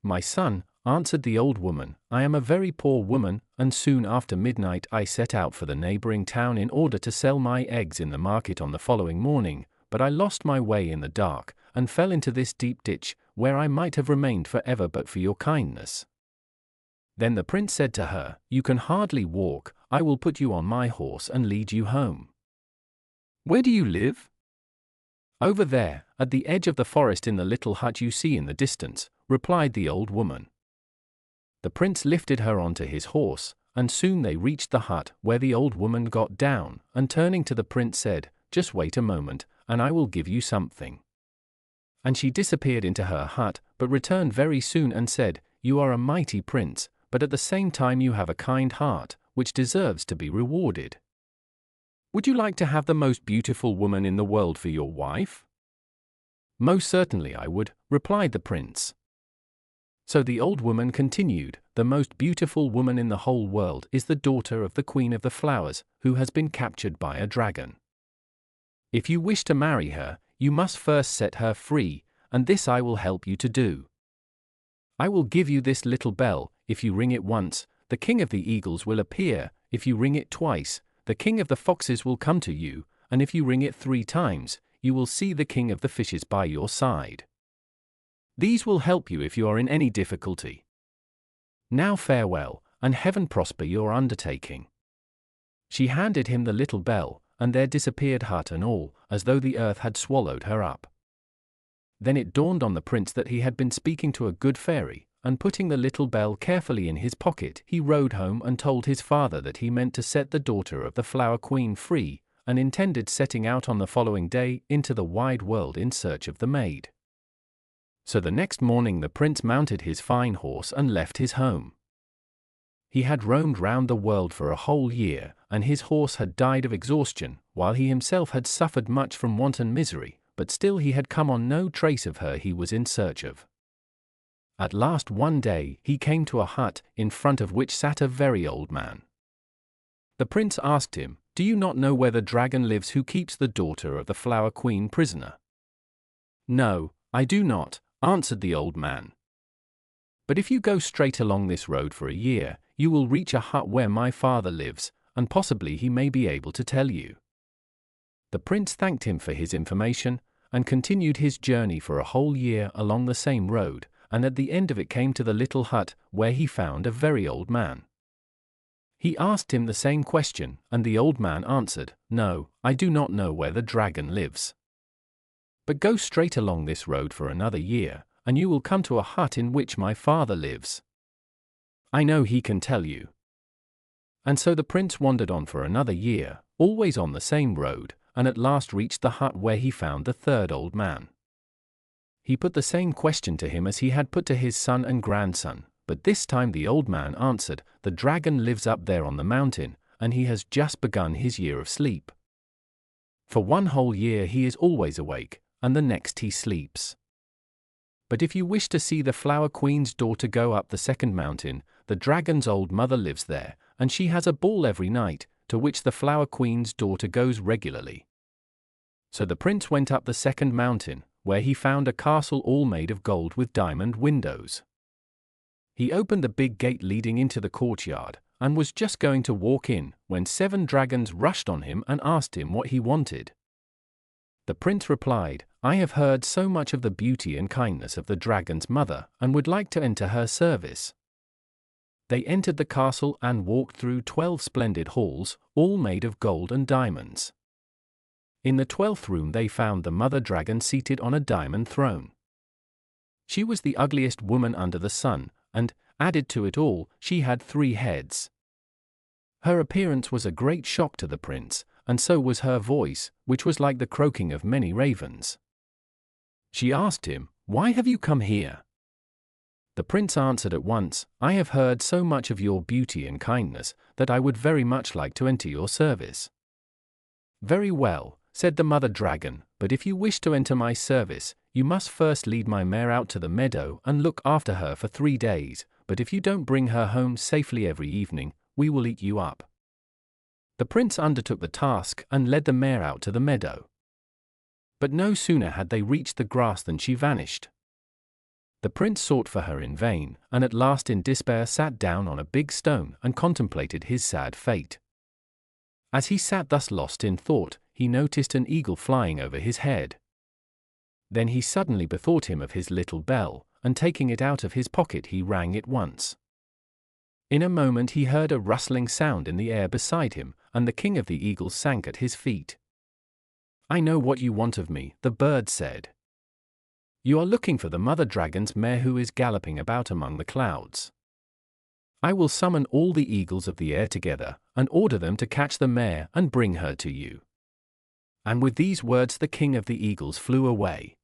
"My son," answered the old woman, "I am a very poor woman, and soon after midnight I set out for the neighboring town in order to sell my eggs in the market on the following morning, but I lost my way in the dark, and fell into this deep ditch, where I might have remained forever but for your kindness." Then the prince said to her, "You can hardly walk, I will put you on my horse and lead you home." "Where do you live?" "Over there, at the edge of the forest in the little hut you see in the distance," replied the old woman. The prince lifted her onto his horse, and soon they reached the hut, where the old woman got down, and turning to the prince said, "Just wait a moment, and I will give you something." And she disappeared into her hut, but returned very soon and said, "You are a mighty prince, but at the same time you have a kind heart, which deserves to be rewarded. Would you like to have the most beautiful woman in the world for your wife?" "Most certainly I would," replied the prince. So the old woman continued, "The most beautiful woman in the whole world is the daughter of the Queen of the Flowers, who has been captured by a dragon. If you wish to marry her, you must first set her free, and this I will help you to do. I will give you this little bell. If you ring it once, the King of the Eagles will appear. If you ring it twice, the King of the Foxes will come to you, and if you ring it 3 times, you will see the King of the Fishes by your side. These will help you if you are in any difficulty. Now farewell, and heaven prosper your undertaking." She handed him the little bell, and there disappeared hut and all, as though the earth had swallowed her up. Then it dawned on the prince that he had been speaking to a good fairy, and putting the little bell carefully in his pocket, he rode home and told his father that he meant to set the daughter of the Flower Queen free, and intended setting out on the following day into the wide world in search of the maid. So the next morning the prince mounted his fine horse and left his home. He had roamed round the world for a whole year, and his horse had died of exhaustion, while he himself had suffered much from want and misery, but still he had come on no trace of her he was in search of. At last one day he came to a hut, in front of which sat a very old man. The prince asked him, "Do you not know where the dragon lives who keeps the daughter of the Flower Queen prisoner?" "No, I do not," answered the old man. "But if you go straight along this road for a year, you will reach a hut where my father lives, and possibly he may be able to tell you." The prince thanked him for his information, and continued his journey for a whole year along the same road, and at the end of it came to the little hut, where he found a very old man. He asked him the same question, and the old man answered, "No, I do not know where the dragon lives. But go straight along this road for another year, and you will come to a hut in which my father lives. I know he can tell you." And so the prince wandered on for another year, always on the same road, and at last reached the hut where he found the third old man. He put the same question to him as he had put to his son and grandson, but this time the old man answered, "The dragon lives up there on the mountain, and he has just begun his year of sleep. For 1 whole year he is always awake, and the next he sleeps. But if you wish to see the Flower Queen's daughter go up the second mountain, the dragon's old mother lives there, and she has a ball every night, to which the Flower Queen's daughter goes regularly." So the prince went up the second mountain, where he found a castle all made of gold with diamond windows. He opened the big gate leading into the courtyard, and was just going to walk in, when 7 dragons rushed on him and asked him what he wanted. The prince replied, "I have heard so much of the beauty and kindness of the dragon's mother, and would like to enter her service." They entered the castle and walked through 12 splendid halls, all made of gold and diamonds. In the 12th room they found the mother dragon seated on a diamond throne. She was the ugliest woman under the sun, and, added to it all, she had 3 heads. Her appearance was a great shock to the prince, and so was her voice, which was like the croaking of many ravens. She asked him, "Why have you come here?" The prince answered at once, "I have heard so much of your beauty and kindness, that I would very much like to enter your service." "Very well," said the mother dragon, "but if you wish to enter my service, you must first lead my mare out to the meadow and look after her for 3 days, but if you don't bring her home safely every evening, we will eat you up." The prince undertook the task and led the mare out to the meadow. But no sooner had they reached the grass than she vanished. The prince sought for her in vain, and at last in despair sat down on a big stone and contemplated his sad fate. As he sat thus lost in thought, he noticed an eagle flying over his head. Then he suddenly bethought him of his little bell, and taking it out of his pocket he rang it once. In a moment he heard a rustling sound in the air beside him, and the king of the eagles sank at his feet. "I know what you want of me," the bird said. "You are looking for the mother dragon's mare who is galloping about among the clouds. I will summon all the eagles of the air together, and order them to catch the mare and bring her to you." And with these words the king of the eagles flew away.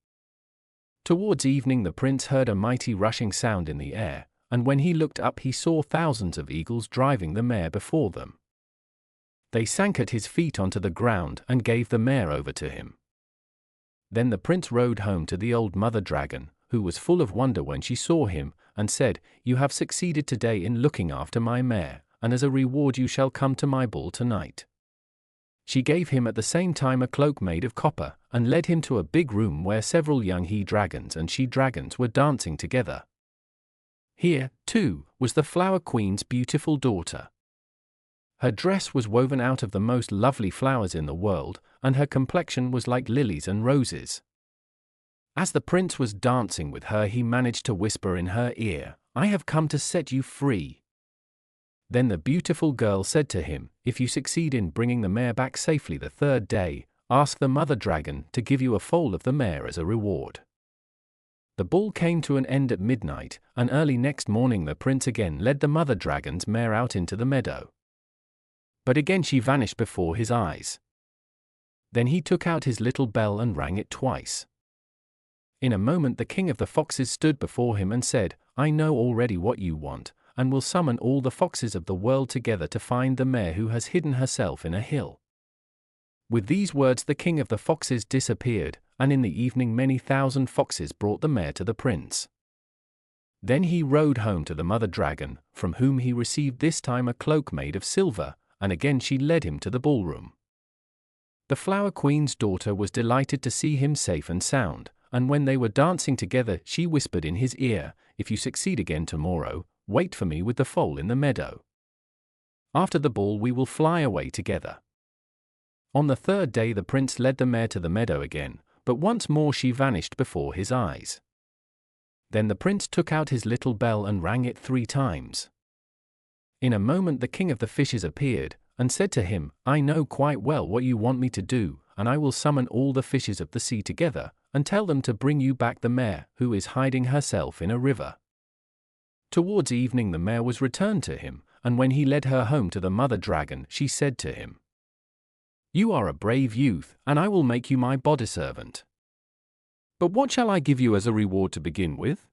Towards evening the prince heard a mighty rushing sound in the air, and when he looked up he saw thousands of eagles driving the mare before them. They sank at his feet onto the ground and gave the mare over to him. Then the prince rode home to the old mother dragon, who was full of wonder when she saw him, and said, "You have succeeded today in looking after my mare, and as a reward you shall come to my ball tonight." She gave him at the same time a cloak made of copper, and led him to a big room where several young he-dragons and she-dragons were dancing together. Here, too, was the Flower Queen's beautiful daughter. Her dress was woven out of the most lovely flowers in the world, and her complexion was like lilies and roses. As the prince was dancing with her he managed to whisper in her ear, "I have come to set you free." Then the beautiful girl said to him, "If you succeed in bringing the mare back safely the 3rd day, ask the mother dragon to give you a foal of the mare as a reward." The ball came to an end at midnight, and early next morning the prince again led the mother dragon's mare out into the meadow. But again she vanished before his eyes. Then he took out his little bell and rang it twice. In a moment the king of the foxes stood before him and said, "I know already what you want, and will summon all the foxes of the world together to find the mare who has hidden herself in a hill." With these words the king of the foxes disappeared, and in the evening many thousand foxes brought the mare to the prince. Then he rode home to the mother dragon, from whom he received this time a cloak made of silver, and again she led him to the ballroom. The Flower Queen's daughter was delighted to see him safe and sound, and when they were dancing together she whispered in his ear, "If you succeed again tomorrow, wait for me with the foal in the meadow. After the ball we will fly away together." On the 3rd day the prince led the mare to the meadow again, but once more she vanished before his eyes. Then the prince took out his little bell and rang it 3 times. In a moment the king of the fishes appeared, and said to him, "I know quite well what you want me to do, and I will summon all the fishes of the sea together, and tell them to bring you back the mare who is hiding herself in a river." Towards evening the mare was returned to him, and when he led her home to the mother dragon she said to him, "You are a brave youth, and I will make you my body-servant. But what shall I give you as a reward to begin with?"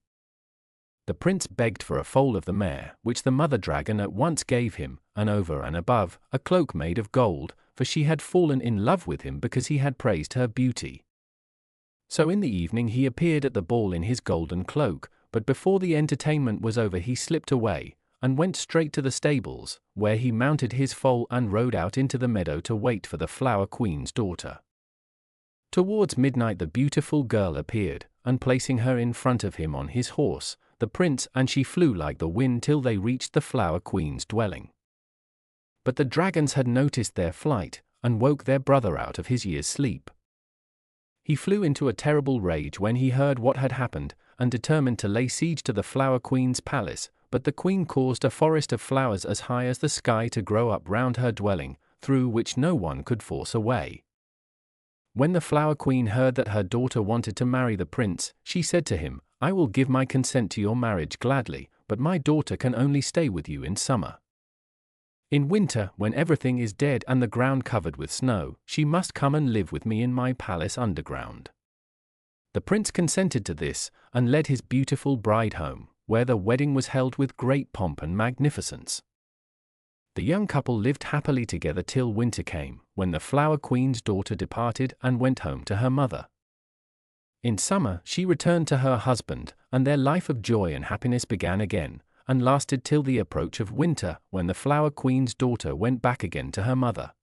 The prince begged for a foal of the mare, which the mother dragon at once gave him, and over and above, a cloak made of gold, for she had fallen in love with him because he had praised her beauty. So in the evening he appeared at the ball in his golden cloak, but before the entertainment was over he slipped away, and went straight to the stables, where he mounted his foal and rode out into the meadow to wait for the Flower Queen's daughter. Towards midnight the beautiful girl appeared, and placing her in front of him on his horse, the prince and she flew like the wind till they reached the Flower Queen's dwelling. But the dragons had noticed their flight, and woke their brother out of his year's sleep. He flew into a terrible rage when he heard what had happened, and determined to lay siege to the Flower Queen's palace, but the queen caused a forest of flowers as high as the sky to grow up round her dwelling, through which no one could force a way. When the flower queen heard that her daughter wanted to marry the prince, she said to him, "I will give my consent to your marriage gladly, but my daughter can only stay with you in summer. In winter, when everything is dead and the ground covered with snow, she must come and live with me in my palace underground." The prince consented to this, and led his beautiful bride home, where the wedding was held with great pomp and magnificence. The young couple lived happily together till winter came, when the flower queen's daughter departed and went home to her mother. In summer she returned to her husband, and their life of joy and happiness began again, and lasted till the approach of winter, when the flower queen's daughter went back again to her mother.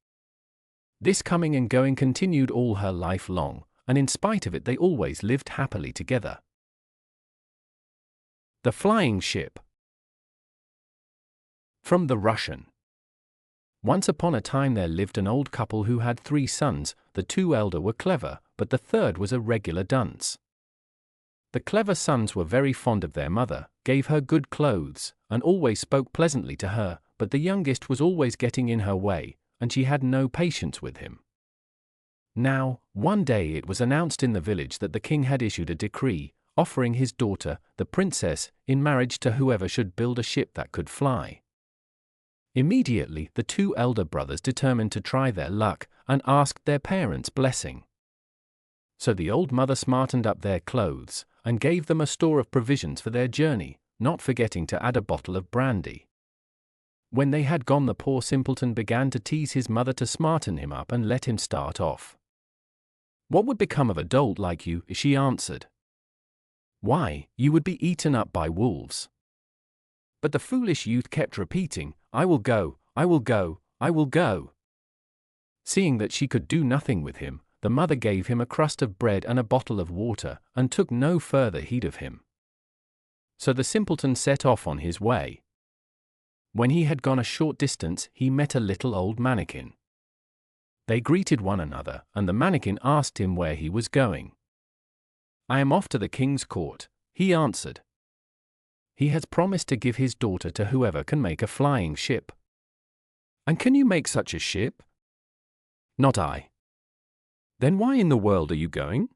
This coming and going continued all her life long, and in spite of it they always lived happily together. The Flying Ship. From the Russian. Once upon a time there lived an old couple who had 3 sons. The 2 elder were clever, but the 3rd was a regular dunce. The clever sons were very fond of their mother, gave her good clothes, and always spoke pleasantly to her, but the youngest was always getting in her way, and she had no patience with him. Now, one day it was announced in the village that the king had issued a decree, offering his daughter, the princess, in marriage to whoever should build a ship that could fly. Immediately, the 2 elder brothers determined to try their luck, and asked their parents' blessing. So the old mother smartened up their clothes, and gave them a store of provisions for their journey, not forgetting to add a bottle of brandy. When they had gone, the poor simpleton began to tease his mother to smarten him up and let him start off. "What would become of a dolt like you?" she answered. "Why, you would be eaten up by wolves." But the foolish youth kept repeating, "I will go, I will go, I will go." Seeing that she could do nothing with him, the mother gave him a crust of bread and a bottle of water, and took no further heed of him. So the simpleton set off on his way. When he had gone a short distance, he met a little old mannikin. They greeted one another, and the mannikin asked him where he was going. "I am off to the king's court," he answered. "He has promised to give his daughter to whoever can make a flying ship." "And can you make such a ship?" "Not I." "Then why in the world are you going?"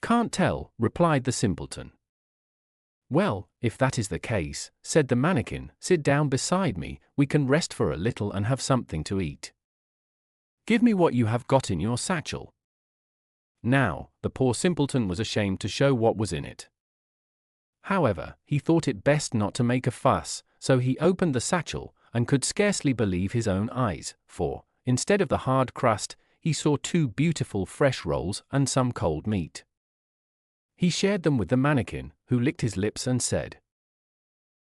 "Can't tell," replied the simpleton. "Well, if that is the case," said the mannikin, "sit down beside me, we can rest for a little and have something to eat. Give me what you have got in your satchel." Now, the poor simpleton was ashamed to show what was in it. However, he thought it best not to make a fuss, so he opened the satchel, and could scarcely believe his own eyes, for, instead of the hard crust, he saw 2 beautiful fresh rolls and some cold meat. He shared them with the mannikin, who licked his lips and said,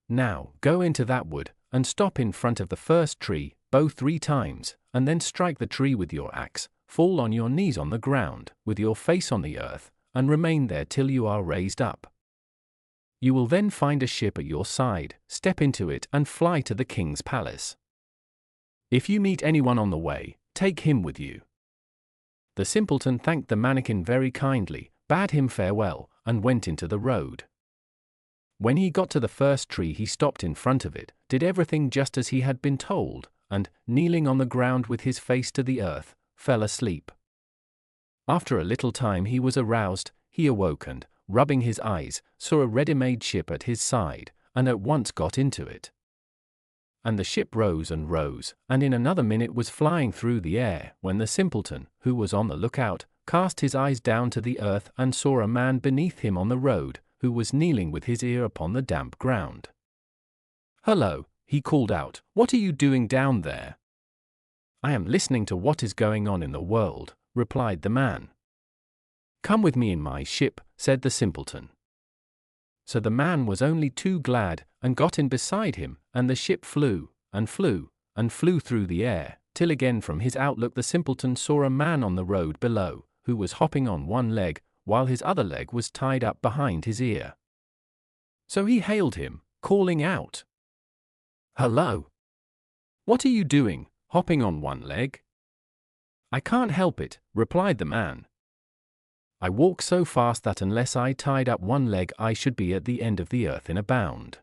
"Now, go into that wood, and stop in front of the first tree, bow 3 times, and then strike the tree with your axe, fall on your knees on the ground, with your face on the earth, and remain there till you are raised up. You will then find a ship at your side, step into it and fly to the king's palace. If you meet anyone on the way, take him with you." The simpleton thanked the mannikin very kindly, bade him farewell, and went into the road. When he got to the first tree he stopped in front of it, did everything just as he had been told, and, kneeling on the ground with his face to the earth, fell asleep. After a little time he was aroused, he awoke and, rubbing his eyes, saw a ready-made ship at his side, and at once got into it. And the ship rose and rose, and in another minute was flying through the air, when the simpleton, who was on the lookout, cast his eyes down to the earth and saw a man beneath him on the road, who was kneeling with his ear upon the damp ground. "Hello," he called out, "what are you doing down there?" "I am listening to what is going on in the world," replied the man. "Come with me in my ship," said the simpleton. So the man was only too glad, and got in beside him, and the ship flew, and flew, and flew through the air, till again from his outlook the simpleton saw a man on the road below, who was hopping on one leg, while his other leg was tied up behind his ear. So he hailed him, calling out, "Hello! What are you doing, hopping on one leg?" "I can't help it," replied the man. "I walk so fast that unless I tied up one leg I should be at the end of the earth in a bound."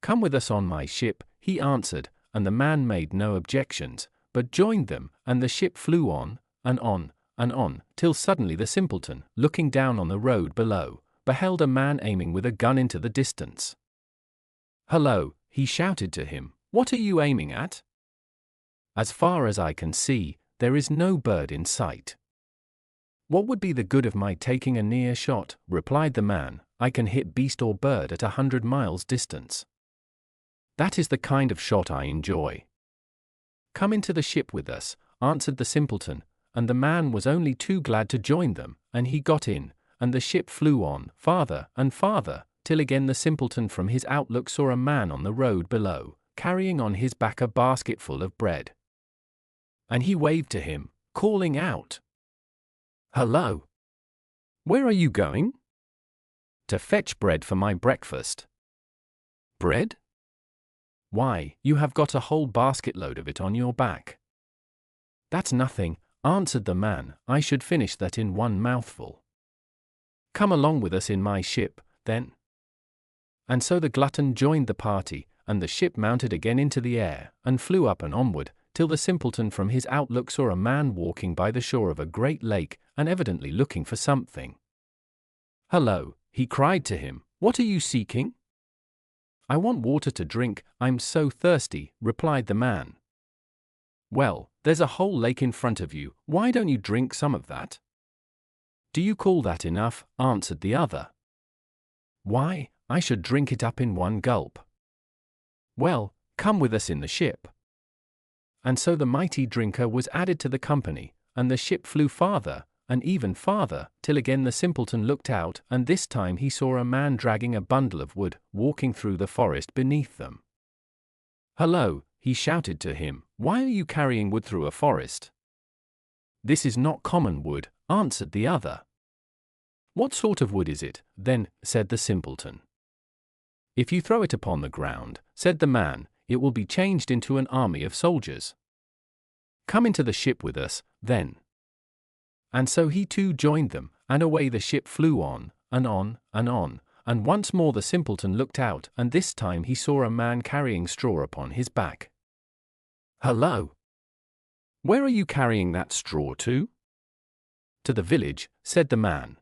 "Come with us on my ship," he answered, and the man made no objections, but joined them, and the ship flew on, and on, and on, till suddenly the simpleton, looking down on the road below, beheld a man aiming with a gun into the distance. "Hello," he shouted to him, "what are you aiming at?" "As far as I can see, there is no bird in sight." "What would be the good of my taking a near shot?" replied the man. "I can hit beast or bird at 100 miles distance. That is the kind of shot I enjoy." "Come into the ship with us," answered the simpleton, and the man was only too glad to join them, and he got in, and the ship flew on, farther and farther, till again the simpleton from his outlook saw a man on the road below, carrying on his back a basket full of bread. And he waved to him, calling out, "Hello! Where are you going?" "To fetch bread for my breakfast." "Bread? Why, you have got a whole basket-load of it on your back." "That's nothing," answered the man, "I should finish that in one mouthful." "Come along with us in my ship, then." And so the glutton joined the party, and the ship mounted again into the air, and flew up and onward, till the simpleton from his outlook saw a man walking by the shore of a great lake, and evidently looking for something. "Hello," he cried to him, "what are you seeking?" "I want water to drink, I'm so thirsty," replied the man. "Well, there's a whole lake in front of you, why don't you drink some of that?" "Do you call that enough?" answered the other. "Why, I should drink it up in one gulp." "Well, come with us in the ship." And so the mighty drinker was added to the company, and the ship flew farther, and even farther, till again the simpleton looked out, and this time he saw a man dragging a bundle of wood, walking through the forest beneath them. "Hello," he shouted to him, "why are you carrying wood through a forest?" "This is not common wood," answered the other. "What sort of wood is it, then?" said the simpleton. "If you throw it upon the ground," said the man, "it will be changed into an army of soldiers." "Come into the ship with us, then." And so he too joined them, and away the ship flew on, and on, and on, and once more the simpleton looked out, and this time he saw a man carrying straw upon his back. "Hello! Where are you carrying that straw to?" "To the village," said the man.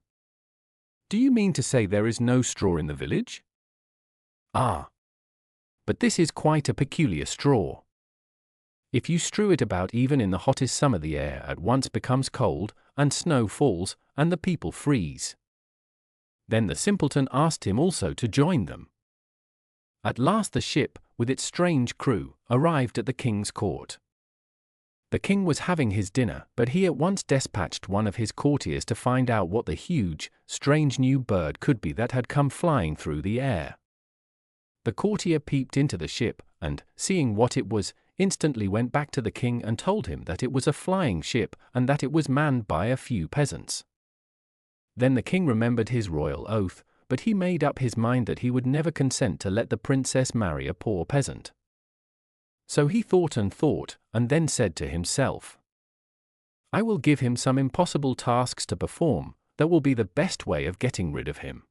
"Do you mean to say there is no straw in the village?" "Ah! But this is quite a peculiar straw. If you strew it about even in the hottest summer, the air at once becomes cold, and snow falls, and the people freeze." Then the simpleton asked him also to join them. At last the ship, with its strange crew, arrived at the king's court. The king was having his dinner, but he at once despatched one of his courtiers to find out what the huge, strange new bird could be that had come flying through the air. The courtier peeped into the ship, and, seeing what it was, instantly went back to the king and told him that it was a flying ship, and that it was manned by a few peasants. Then the king remembered his royal oath, but he made up his mind that he would never consent to let the princess marry a poor peasant. So he thought, and then said to himself, "I will give him some impossible tasks to perform, that will be the best way of getting rid of him."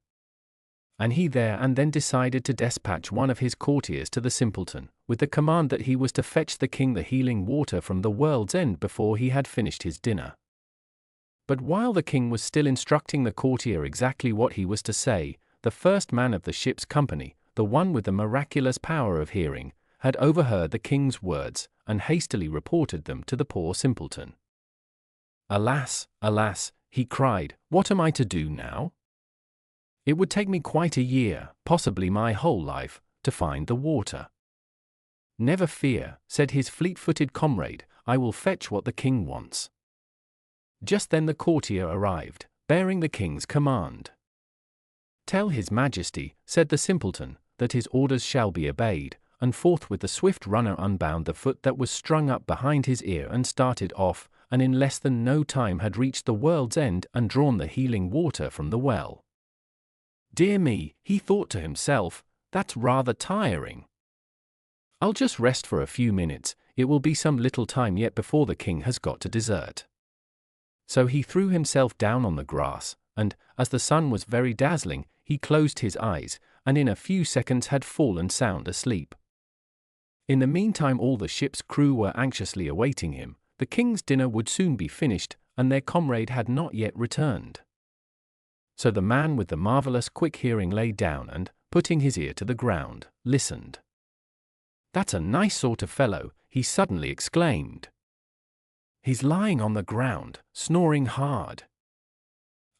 And he there and then decided to despatch one of his courtiers to the simpleton, with the command that he was to fetch the king the healing water from the world's end before he had finished his dinner. But while the king was still instructing the courtier exactly what he was to say, the first man of the ship's company, the one with the miraculous power of hearing, had overheard the king's words, and hastily reported them to the poor simpleton. "Alas, alas," he cried, "what am I to do now? It would take me quite a year, possibly my whole life, to find the water." "Never fear," said his fleet-footed comrade, "I will fetch what the king wants." Just then the courtier arrived, bearing the king's command. "Tell his majesty," said the simpleton, "that his orders shall be obeyed," and forthwith the swift runner unbound the foot that was strung up behind his ear and started off, and in less than no time had reached the world's end and drawn the healing water from the well. "Dear me," he thought to himself, "that's rather tiring. I'll just rest for a few minutes, it will be some little time yet before the king has got to dessert." So he threw himself down on the grass, and, as the sun was very dazzling, he closed his eyes, and in a few seconds had fallen sound asleep. In the meantime all the ship's crew were anxiously awaiting him. The king's dinner would soon be finished, and their comrade had not yet returned. So the man with the marvelous quick hearing lay down and, putting his ear to the ground, listened. "That's a nice sort of fellow," he suddenly exclaimed. "He's lying on the ground, snoring hard."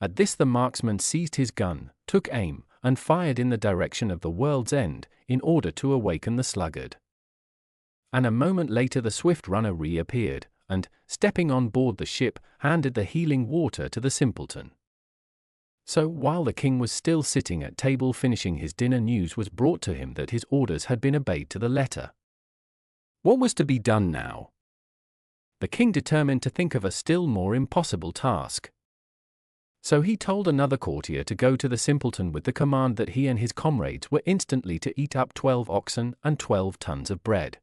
At this the marksman seized his gun, took aim, and fired in the direction of the world's end, in order to awaken the sluggard. And a moment later the swift runner reappeared, and, stepping on board the ship, handed the healing water to the simpleton. So, while the king was still sitting at table finishing his dinner, news was brought to him that his orders had been obeyed to the letter. What was to be done now? The king determined to think of a still more impossible task. So he told another courtier to go to the simpleton with the command that he and his comrades were instantly to eat up 12 oxen and 12 tons of bread.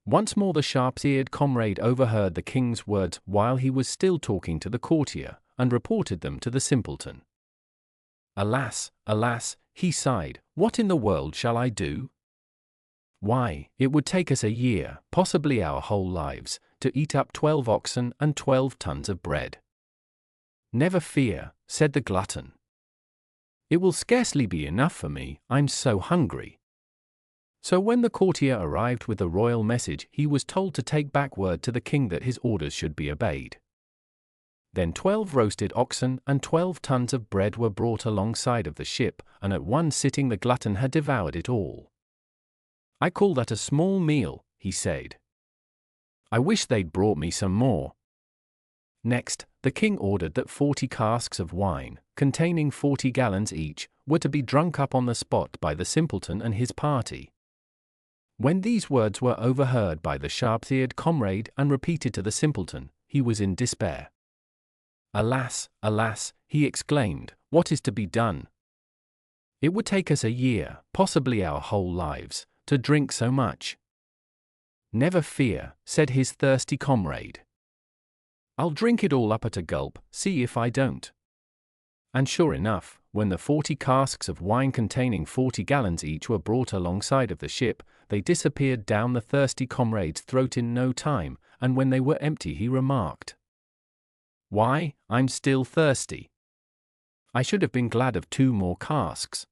Once more the sharp-eared comrade overheard the king's words while he was still talking to the courtier, and reported them to the simpleton. "Alas, alas," he sighed, "what in the world shall I do? Why, it would take us a year, possibly our whole lives, to eat up 12 oxen and 12 tons of bread." "Never fear," said the glutton. "It will scarcely be enough for me, I'm so hungry." So when the courtier arrived with the royal message, he was told to take back word to the king that his orders should be obeyed. Then 12 roasted oxen and 12 tons of bread were brought alongside of the ship, and at one sitting the glutton had devoured it all. "I call that a small meal," he said. "I wish they'd brought me some more." Next, the king ordered that 40 casks of wine, containing 40 gallons each, were to be drunk up on the spot by the simpleton and his party. When these words were overheard by the sharp-eared comrade and repeated to the simpleton, he was in despair. "Alas, alas," he exclaimed, "what is to be done? It would take us a year, possibly our whole lives, to drink so much." "Never fear," said his thirsty comrade. "I'll drink it all up at a gulp, see if I don't." And sure enough, when the 40 casks of wine containing 40 gallons each were brought alongside of the ship, they disappeared down the thirsty comrade's throat in no time, and when they were empty he remarked, "Why, I'm still thirsty. I should have been glad of 2 more casks."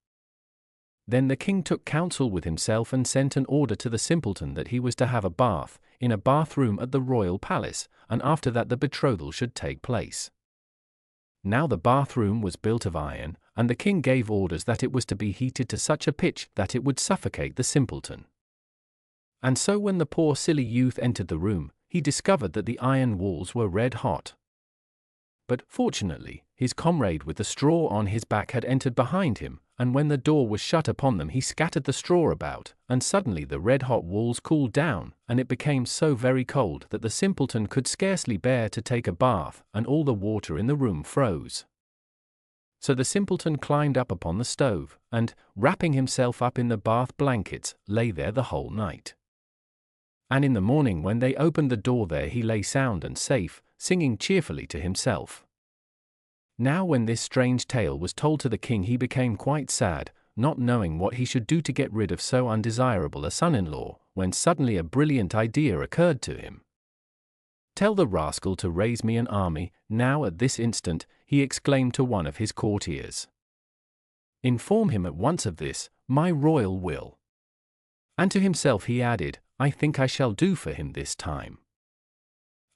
Then the king took counsel with himself and sent an order to the simpleton that he was to have a bath, in a bathroom at the royal palace, and after that the betrothal should take place. Now the bathroom was built of iron, and the king gave orders that it was to be heated to such a pitch that it would suffocate the simpleton. And so when the poor silly youth entered the room, he discovered that the iron walls were red hot. But, fortunately, his comrade with the straw on his back had entered behind him, and when the door was shut upon them he scattered the straw about, and suddenly the red-hot walls cooled down, and it became so very cold that the simpleton could scarcely bear to take a bath, and all the water in the room froze. So the simpleton climbed up upon the stove, and, wrapping himself up in the bath blankets, lay there the whole night. And in the morning when they opened the door there he lay sound and safe, singing cheerfully to himself. Now when this strange tale was told to the king he became quite sad, not knowing what he should do to get rid of so undesirable a son-in-law, when suddenly a brilliant idea occurred to him. "Tell the rascal to raise me an army, now at this instant," he exclaimed to one of his courtiers. "Inform him at once of this, my royal will." And to himself he added, "I think I shall do for him this time."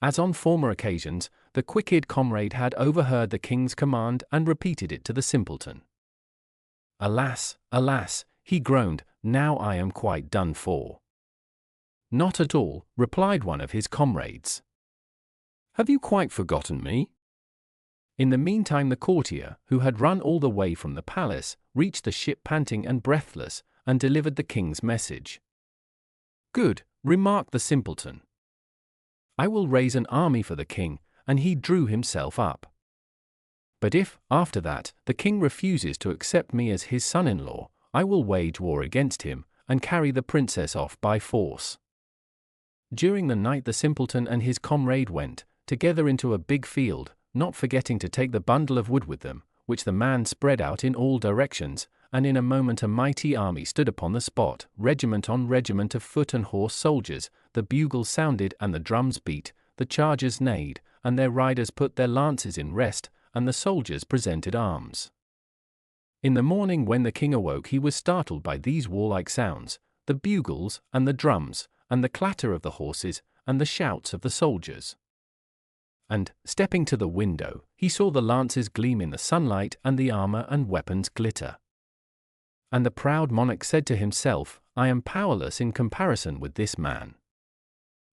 As on former occasions, the quick-eared comrade had overheard the king's command and repeated it to the simpleton. "Alas, alas," he groaned, "now I am quite done for." "Not at all," replied one of his comrades. "Have you quite forgotten me?" In the meantime the courtier, who had run all the way from the palace, reached the ship panting and breathless, and delivered the king's message. "Good," remarked the simpleton. "I will raise an army for the king," and he drew himself up. "But if, after that, the king refuses to accept me as his son-in-law, I will wage war against him, and carry the princess off by force." During the night the simpleton and his comrade went, together into a big field, not forgetting to take the bundle of wood with them, which the man spread out in all directions, and in a moment a mighty army stood upon the spot, regiment on regiment of foot and horse soldiers. The bugles sounded and the drums beat, the chargers neighed, and their riders put their lances in rest, and the soldiers presented arms. In the morning when the king awoke he was startled by these warlike sounds, the bugles, and the drums, and the clatter of the horses, and the shouts of the soldiers. And, stepping to the window, he saw the lances gleam in the sunlight and the armor and weapons glitter. And the proud monarch said to himself, I am powerless in comparison with this man.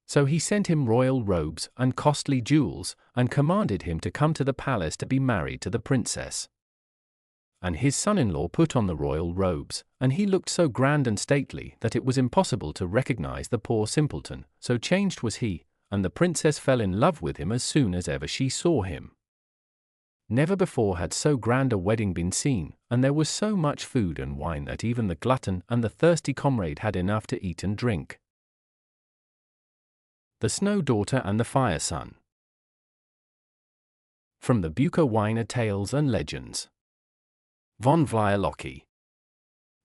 So he sent him royal robes and costly jewels, and commanded him to come to the palace to be married to the princess. And his son-in-law put on the royal robes, and he looked so grand and stately that it was impossible to recognize the poor simpleton, so changed was he, and the princess fell in love with him as soon as ever she saw him. Never before had so grand a wedding been seen, and there was so much food and wine that even the glutton and the thirsty comrade had enough to eat and drink. The Snow Daughter and the Fire Son. From the Bukowiner Tales and Legends. Von Vlierlocki.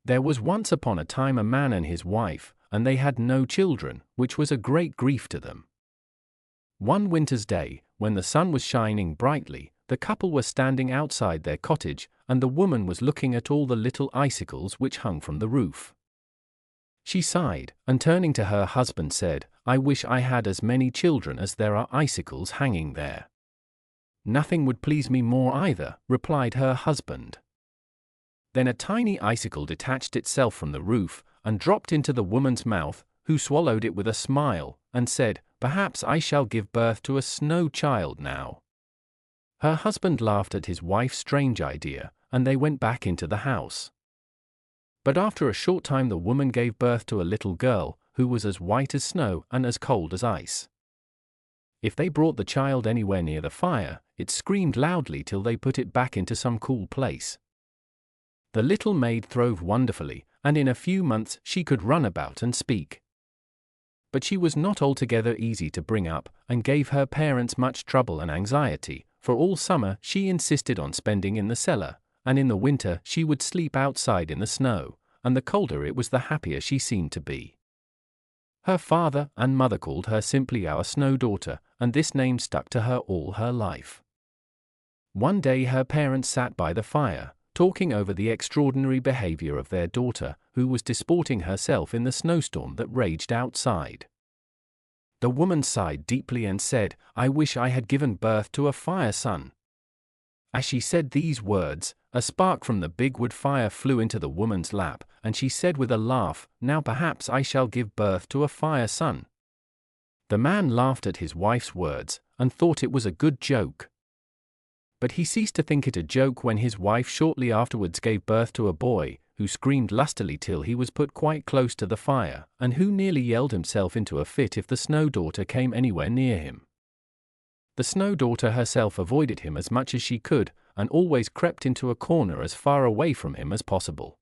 There was once upon a time a man and his wife, and they had no children, which was a great grief to them. One winter's day, when the sun was shining brightly, the couple were standing outside their cottage, and the woman was looking at all the little icicles which hung from the roof. She sighed, and turning to her husband said, I wish I had as many children as there are icicles hanging there. Nothing would please me more either, replied her husband. Then a tiny icicle detached itself from the roof, and dropped into the woman's mouth, who swallowed it with a smile, and said, Perhaps I shall give birth to a snow child now. Her husband laughed at his wife's strange idea, and they went back into the house. But after a short time the woman gave birth to a little girl, who was as white as snow and as cold as ice. If they brought the child anywhere near the fire, it screamed loudly till they put it back into some cool place. The little maid throve wonderfully, and in a few months she could run about and speak. But she was not altogether easy to bring up, and gave her parents much trouble and anxiety, for all summer she insisted on spending in the cellar, and in the winter she would sleep outside in the snow, and the colder it was the happier she seemed to be. Her father and mother called her simply our Snow Daughter, and this name stuck to her all her life. One day her parents sat by the fire, talking over the extraordinary behavior of their daughter, who was disporting herself in the snowstorm that raged outside. The woman sighed deeply and said, I wish I had given birth to a fire son. As she said these words, a spark from the big wood fire flew into the woman's lap, and she said with a laugh, Now perhaps I shall give birth to a fire son. The man laughed at his wife's words, and thought it was a good joke. But he ceased to think it a joke when his wife shortly afterwards gave birth to a boy, who screamed lustily till he was put quite close to the fire, and who nearly yelled himself into a fit if the Snow Daughter came anywhere near him. The Snow Daughter herself avoided him as much as she could, and always crept into a corner as far away from him as possible.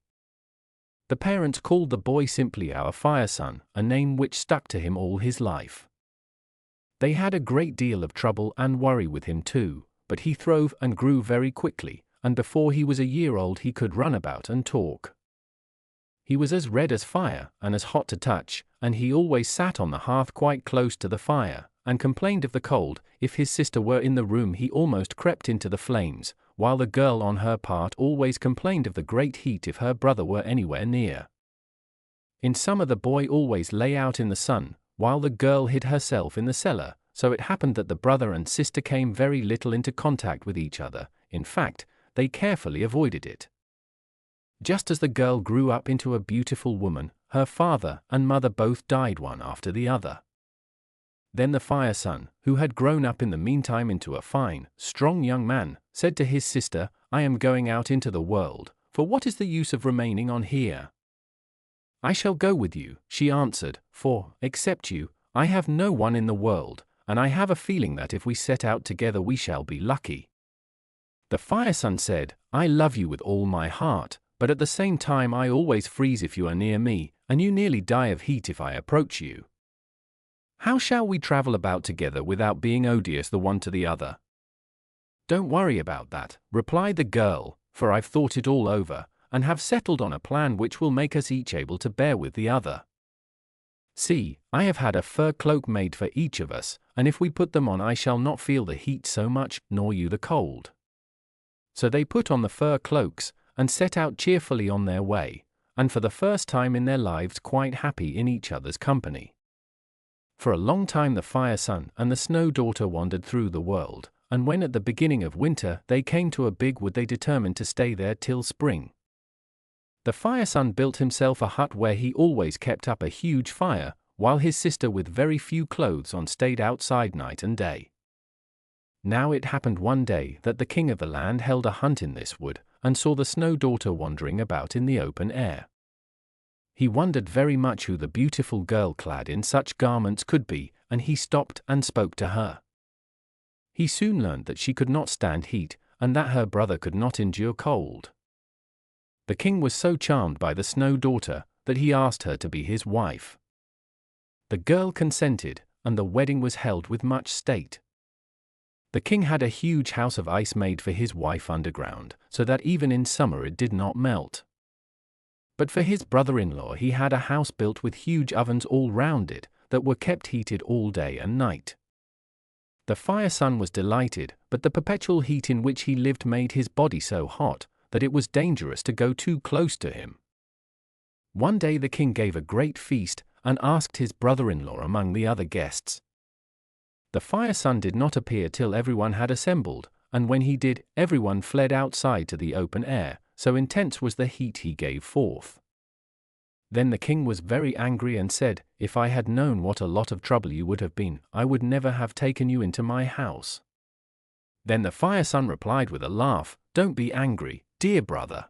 The parents called the boy simply our Fire Son, a name which stuck to him all his life. They had a great deal of trouble and worry with him too, but he throve and grew very quickly, and before he was a year old he could run about and talk. He was as red as fire and as hot to touch, and he always sat on the hearth quite close to the fire, and complained of the cold. If his sister were in the room he almost crept into the flames, while the girl on her part always complained of the great heat if her brother were anywhere near. In summer the boy always lay out in the sun, while the girl hid herself in the cellar, so it happened that the brother and sister came very little into contact with each other. In fact, they carefully avoided it. Just as the girl grew up into a beautiful woman, her father and mother both died one after the other. Then the Fire Son, who had grown up in the meantime into a fine, strong young man, said to his sister, I am going out into the world, for what is the use of remaining on here? I shall go with you, she answered, for, except you, I have no one in the world, and I have a feeling that if we set out together we shall be lucky. The Fire Son said, I love you with all my heart, but at the same time I always freeze if you are near me, and you nearly die of heat if I approach you. How shall we travel about together without being odious the one to the other? Don't worry about that, replied the girl, for I've thought it all over, and have settled on a plan which will make us each able to bear with the other. See, I have had a fur cloak made for each of us, and if we put them on I shall not feel the heat so much, nor you the cold." So they put on the fur cloaks, and set out cheerfully on their way, and for the first time in their lives quite happy in each other's company. For a long time the Fire Son and the Snow Daughter wandered through the world, and when at the beginning of winter they came to a big wood they determined to stay there till spring. The Fire Son built himself a hut where he always kept up a huge fire, while his sister with very few clothes on stayed outside night and day. Now it happened one day that the king of the land held a hunt in this wood, and saw the Snow Daughter wandering about in the open air. He wondered very much who the beautiful girl clad in such garments could be, and he stopped and spoke to her. He soon learned that she could not stand heat, and that her brother could not endure cold. The king was so charmed by the Snow Daughter that he asked her to be his wife. The girl consented, and the wedding was held with much state. The king had a huge house of ice made for his wife underground, so that even in summer it did not melt. But for his brother-in-law he had a house built with huge ovens all round it, that were kept heated all day and night. The Fire Son was delighted, but the perpetual heat in which he lived made his body so hot that it was dangerous to go too close to him. One day the king gave a great feast, and asked his brother-in-law among the other guests. The Fire Son did not appear till everyone had assembled, and when he did, everyone fled outside to the open air, so intense was the heat he gave forth. Then the king was very angry and said, "If I had known what a lot of trouble you would have been, I would never have taken you into my house." Then the Fire Son replied with a laugh, "Don't be angry, dear brother.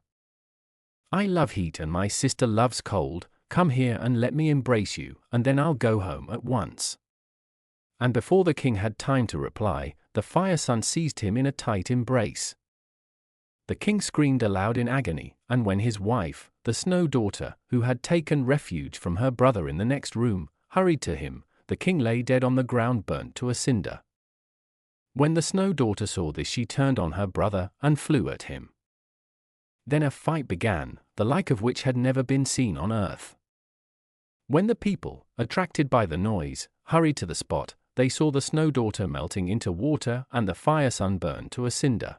I love heat and my sister loves cold. Come here and let me embrace you, and then I'll go home at once." And before the king had time to reply, the Fire Son seized him in a tight embrace. The king screamed aloud in agony, and when his wife, the Snow Daughter, who had taken refuge from her brother in the next room, hurried to him, the king lay dead on the ground, burnt to a cinder. When the Snow Daughter saw this she turned on her brother and flew at him. Then a fight began, the like of which had never been seen on earth. When the people, attracted by the noise, hurried to the spot, they saw the Snow Daughter melting into water and the Fire Son burned to a cinder.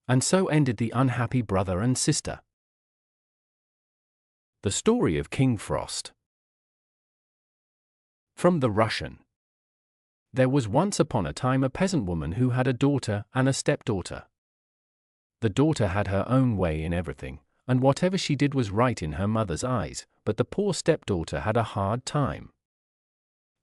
And so ended the unhappy brother and sister. The Story of King Frost. From the Russian. There was once upon a time a peasant woman who had a daughter and a stepdaughter. The daughter had her own way in everything, and whatever she did was right in her mother's eyes, but the poor stepdaughter had a hard time.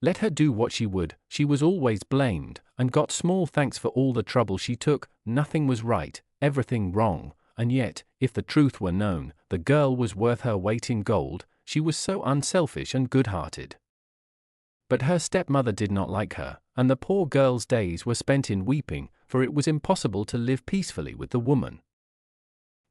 Let her do what she would, she was always blamed, and got small thanks for all the trouble she took. Nothing was right, everything wrong, and yet, if the truth were known, the girl was worth her weight in gold. She was so unselfish and good-hearted. But her stepmother did not like her, and the poor girl's days were spent in weeping, for it was impossible to live peacefully with the woman.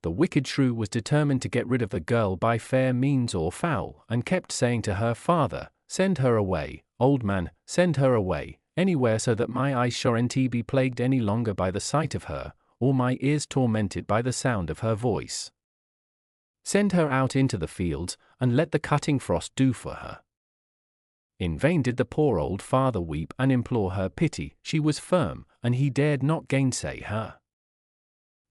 The wicked shrew was determined to get rid of the girl by fair means or foul, and kept saying to her father, "Send her away, old man, send her away, anywhere, so that my eyes shan't be plagued any longer by the sight of her, or my ears tormented by the sound of her voice. Send her out into the fields, and let the cutting frost do for her." In vain did the poor old father weep and implore her pity. She was firm, and he dared not gainsay her.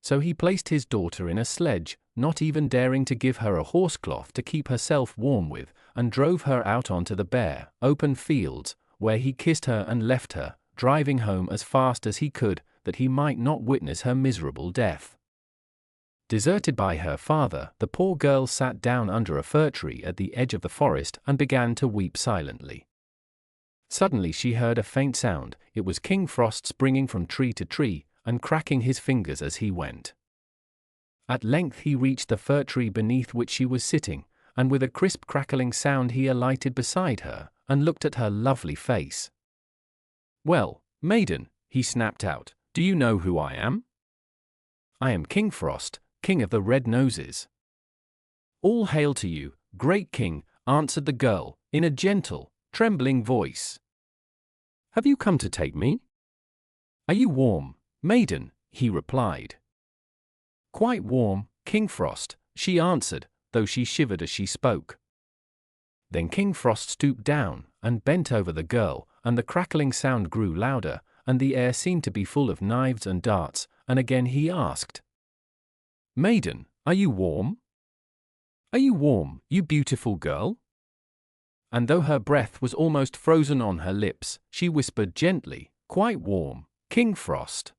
So he placed his daughter in a sledge, not even daring to give her a horsecloth to keep herself warm with, and drove her out onto the bare, open fields, where he kissed her and left her, driving home as fast as he could, that he might not witness her miserable death. Deserted by her father, the poor girl sat down under a fir tree at the edge of the forest and began to weep silently. Suddenly she heard a faint sound. It was King Frost springing from tree to tree, and cracking his fingers as he went. At length he reached the fir tree beneath which she was sitting, and with a crisp crackling sound he alighted beside her, and looked at her lovely face. "Well, maiden," he snapped out, "do you know who I am?" "I am King Frost, King of the Red Noses." "All hail to you, great king," answered the girl, in a gentle, trembling voice. "Have you come to take me?" "Are you warm, maiden?" he replied. "Quite warm, King Frost," she answered, though she shivered as she spoke. Then King Frost stooped down and bent over the girl, and the crackling sound grew louder, and the air seemed to be full of knives and darts, and again he asked, "Maiden, are you warm? Are you warm, you beautiful girl?" And though her breath was almost frozen on her lips, she whispered gently, "Quite warm, King Frost."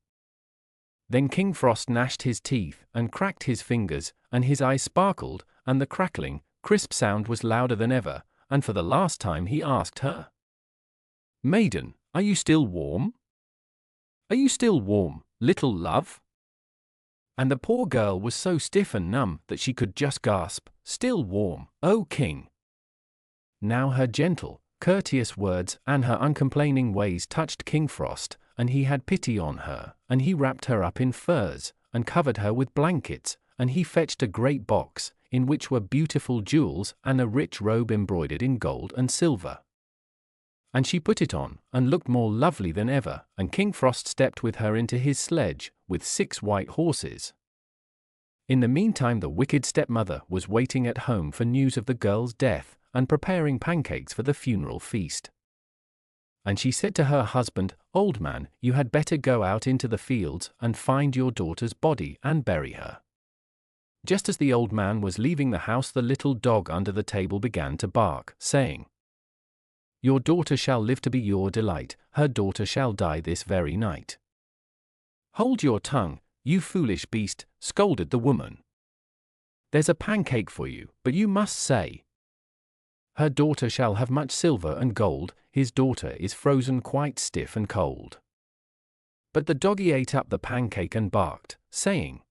Then King Frost gnashed his teeth and cracked his fingers, and his eyes sparkled, and the crackling, crisp sound was louder than ever, and for the last time he asked her, "Maiden, are you still warm? Are you still warm, little love?" And the poor girl was so stiff and numb that she could just gasp, "Still warm, O King." Now her gentle, courteous words and her uncomplaining ways touched King Frost, and he had pity on her, and he wrapped her up in furs, and covered her with blankets, and he fetched a great box, in which were beautiful jewels and a rich robe embroidered in gold and silver. And she put it on, and looked more lovely than ever, and King Frost stepped with her into his sledge, with 6 white horses. In the meantime the wicked stepmother was waiting at home for news of the girl's death, and preparing pancakes for the funeral feast. And she said to her husband, "Old man, you had better go out into the fields and find your daughter's body and bury her." Just as the old man was leaving the house, the little dog under the table began to bark, saying, "Your daughter shall live to be your delight, her daughter shall die this very night." "Hold your tongue, you foolish beast," scolded the woman. "There's a pancake for you, but you must say, 'Her daughter shall have much silver and gold, his daughter is frozen quite stiff and cold.'" But the doggy ate up the pancake and barked, saying,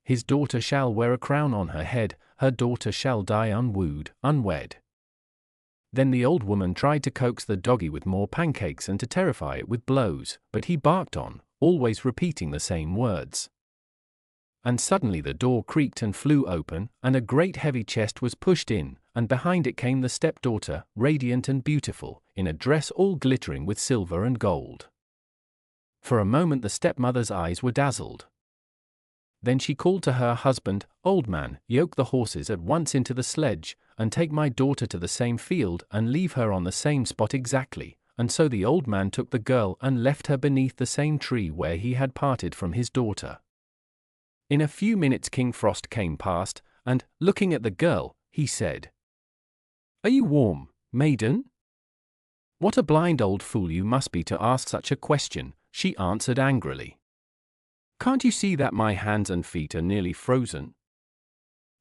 "His daughter shall wear a crown on her head, her daughter shall die unwooed, unwed." Then the old woman tried to coax the doggy with more pancakes and to terrify it with blows, but he barked on, always repeating the same words. And suddenly the door creaked and flew open, and a great heavy chest was pushed in, and behind it came the stepdaughter, radiant and beautiful, in a dress all glittering with silver and gold. For a moment the stepmother's eyes were dazzled. Then she called to her husband, "Old man, yoke the horses at once into the sledge, and take my daughter to the same field and leave her on the same spot exactly." And so the old man took the girl and left her beneath the same tree where he had parted from his daughter. In a few minutes King Frost came past, and, looking at the girl, he said, "Are you warm, maiden?" "What a blind old fool you must be to ask such a question," she answered angrily. "Can't you see that my hands and feet are nearly frozen?"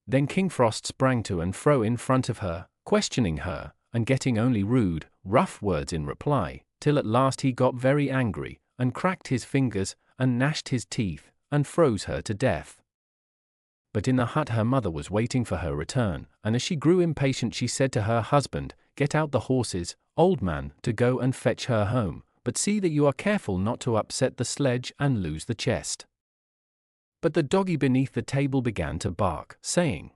Then King Frost sprang to and fro in front of her, questioning her, and getting only rude, rough words in reply, till at last he got very angry, and cracked his fingers, and gnashed his teeth, and froze her to death. But in the hut her mother was waiting for her return, and as she grew impatient she said to her husband, "Get out the horses, old man, to go and fetch her home, but see that you are careful not to upset the sledge and lose the chest." But the doggy beneath the table began to bark, saying,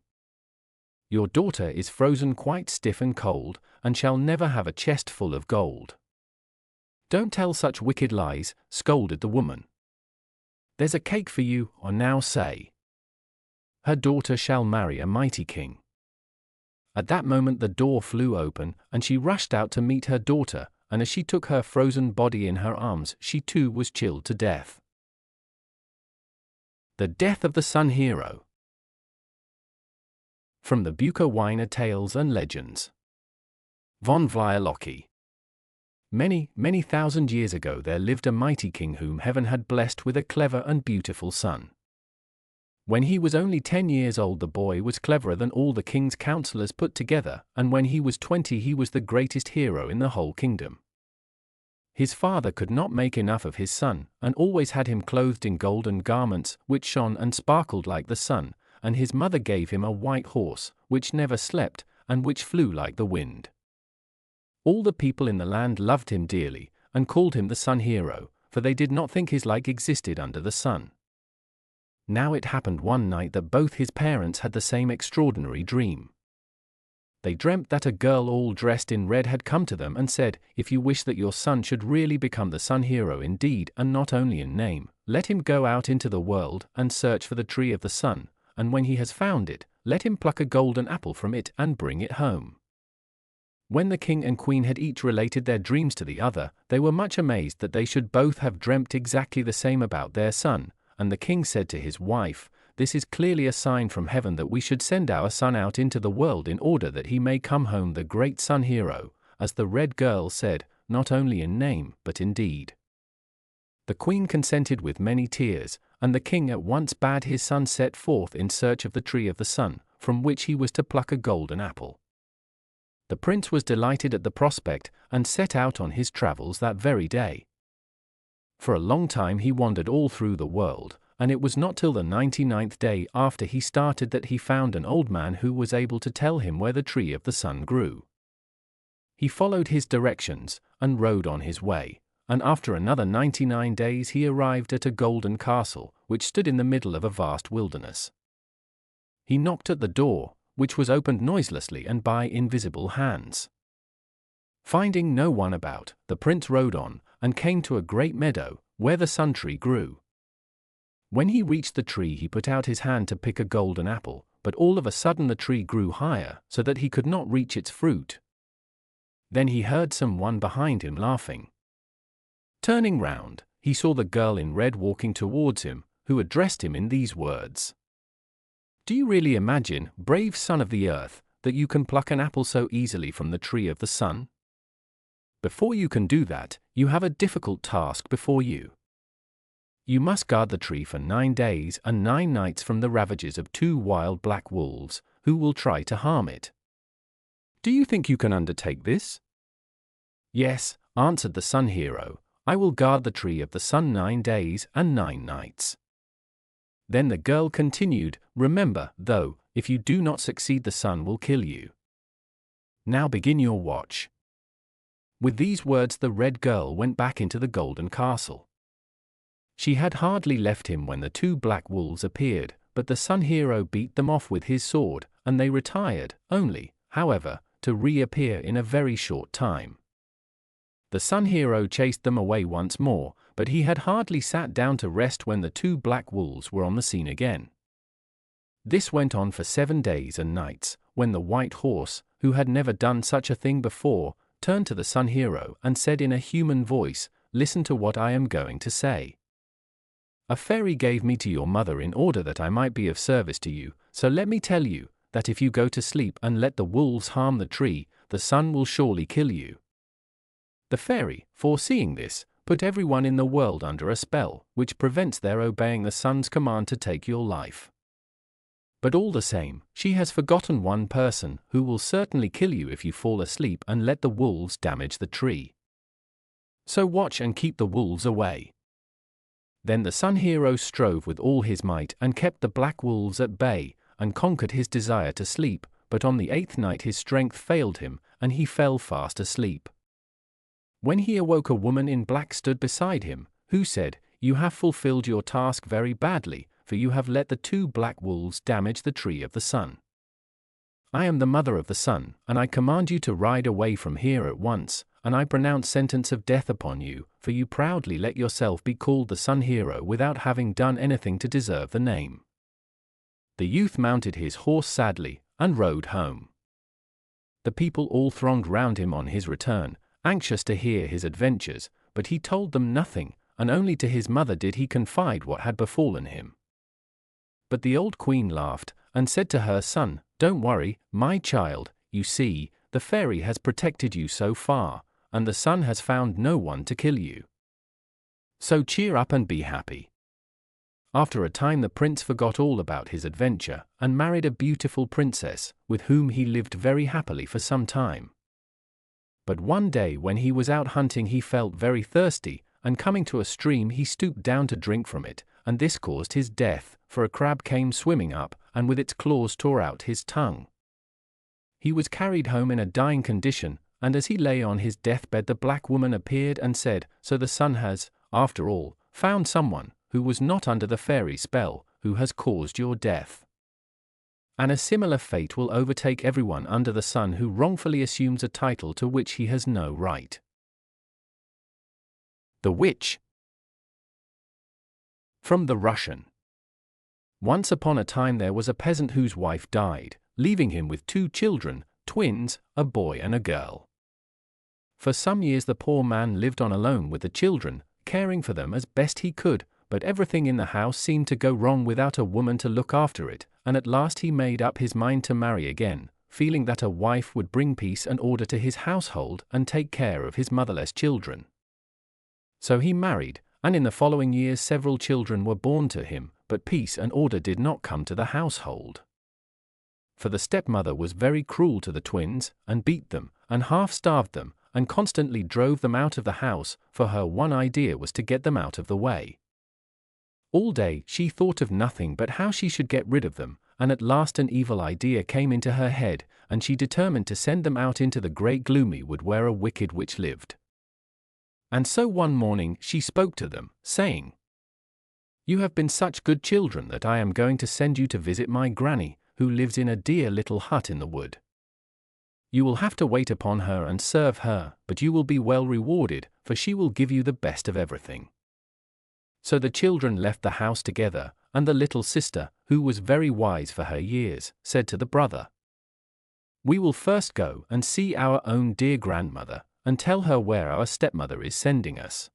"Your daughter is frozen quite stiff and cold, and shall never have a chest full of gold." "Don't tell such wicked lies," scolded the woman. "There's a cake for you, or now say, 'Her daughter shall marry a mighty king.'" At that moment the door flew open, and she rushed out to meet her daughter, and as she took her frozen body in her arms, she too was chilled to death. The Death of the Sun Hero. From the Bukowina Tales and Legends. Von Vliolocky. Many, many thousand years ago there lived a mighty king whom heaven had blessed with a clever and beautiful son. When he was only 10 years old the boy was cleverer than all the king's counselors put together, and when he was 20 he was the greatest hero in the whole kingdom. His father could not make enough of his son, and always had him clothed in golden garments, which shone and sparkled like the sun, and his mother gave him a white horse, which never slept, and which flew like the wind. All the people in the land loved him dearly, and called him the Sun Hero, for they did not think his like existed under the sun. Now it happened one night that both his parents had the same extraordinary dream. They dreamt that a girl all dressed in red had come to them and said, "If you wish that your son should really become the Sun Hero indeed and not only in name, let him go out into the world and search for the tree of the sun, and when he has found it, let him pluck a golden apple from it and bring it home." When the king and queen had each related their dreams to the other, they were much amazed that they should both have dreamt exactly the same about their son, and the king said to his wife, "This is clearly a sign from heaven that we should send our son out into the world in order that he may come home the great sun hero, as the red girl said, not only in name but in deed." The queen consented with many tears, and the king at once bade his son set forth in search of the tree of the sun, from which he was to pluck a golden apple. The prince was delighted at the prospect, and set out on his travels that very day. For a long time he wandered all through the world, and it was not till the 99th day after he started that he found an old man who was able to tell him where the tree of the sun grew. He followed his directions, and rode on his way, and after another 99 days he arrived at a golden castle, which stood in the middle of a vast wilderness. He knocked at the door, which was opened noiselessly and by invisible hands. Finding no one about, the prince rode on, and came to a great meadow, where the sun tree grew. When he reached the tree he put out his hand to pick a golden apple, but all of a sudden the tree grew higher, so that he could not reach its fruit. Then he heard someone behind him laughing. Turning round, he saw the girl in red walking towards him, who addressed him in these words: "Do you really imagine, brave son of the earth, that you can pluck an apple so easily from the tree of the sun? Before you can do that, you have a difficult task before you. You must guard the tree for 9 days and 9 nights from the ravages of 2 wild black wolves, who will try to harm it. Do you think you can undertake this?" "Yes," answered the sun hero, "I will guard the tree of the sun 9 days and 9 nights." Then the girl continued, "Remember, though, if you do not succeed the sun will kill you. Now begin your watch." With these words the red girl went back into the golden castle. She had hardly left him when the 2 black wolves appeared, but the sun hero beat them off with his sword, and they retired, only, however, to reappear in a very short time. The sun hero chased them away once more, but he had hardly sat down to rest when the 2 black wolves were on the scene again. This went on for 7 days and nights, when the white horse, who had never done such a thing before, turned to the sun hero and said in a human voice, "Listen to what I am going to say. A fairy gave me to your mother in order that I might be of service to you, so let me tell you, that if you go to sleep and let the wolves harm the tree, the sun will surely kill you." The fairy, foreseeing this, put everyone in the world under a spell, which prevents their obeying the sun's command to take your life. But all the same, she has forgotten one person, who will certainly kill you if you fall asleep and let the wolves damage the tree. So watch and keep the wolves away. Then the sun hero strove with all his might and kept the black wolves at bay, and conquered his desire to sleep, but on the 8th night his strength failed him, and he fell fast asleep. When he awoke a woman in black stood beside him, who said, "You have fulfilled your task very badly, for you have let the 2 black wolves damage the tree of the sun. I am the mother of the sun, and I command you to ride away from here at once, and I pronounce sentence of death upon you, for you proudly let yourself be called the sun hero without having done anything to deserve the name." The youth mounted his horse sadly, and rode home. The people all thronged round him on his return, anxious to hear his adventures, but he told them nothing, and only to his mother did he confide what had befallen him. But the old queen laughed, and said to her son, "Don't worry, my child, you see, the fairy has protected you so far, and the sun has found no one to kill you. So cheer up and be happy." After a time the prince forgot all about his adventure, and married a beautiful princess, with whom he lived very happily for some time. But one day when he was out hunting he felt very thirsty, and coming to a stream he stooped down to drink from it, and this caused his death, for a crab came swimming up, and with its claws tore out his tongue. He was carried home in a dying condition, and as he lay on his deathbed the black woman appeared and said, "So the sun has, after all, found someone, who was not under the fairy spell, who has caused your death. And a similar fate will overtake everyone under the sun who wrongfully assumes a title to which he has no right." The Witch. From the Russian. Once upon a time there was a peasant whose wife died, leaving him with 2 children, twins, a boy and a girl. For some years the poor man lived on alone with the children, caring for them as best he could, but everything in the house seemed to go wrong without a woman to look after it, and at last he made up his mind to marry again, feeling that a wife would bring peace and order to his household and take care of his motherless children. So he married, and in the following years several children were born to him, but peace and order did not come to the household. For the stepmother was very cruel to the twins, and beat them, and half-starved them, and constantly drove them out of the house, for her one idea was to get them out of the way. All day she thought of nothing but how she should get rid of them, and at last an evil idea came into her head, and she determined to send them out into the great gloomy wood where a wicked witch lived. And so one morning she spoke to them, saying, "You have been such good children that I am going to send you to visit my granny, who lives in a dear little hut in the wood. You will have to wait upon her and serve her, but you will be well rewarded, for she will give you the best of everything." So the children left the house together, and the little sister, who was very wise for her years, said to the brother, "We will first go and see our own dear grandmother, and tell her where our stepmother is sending us."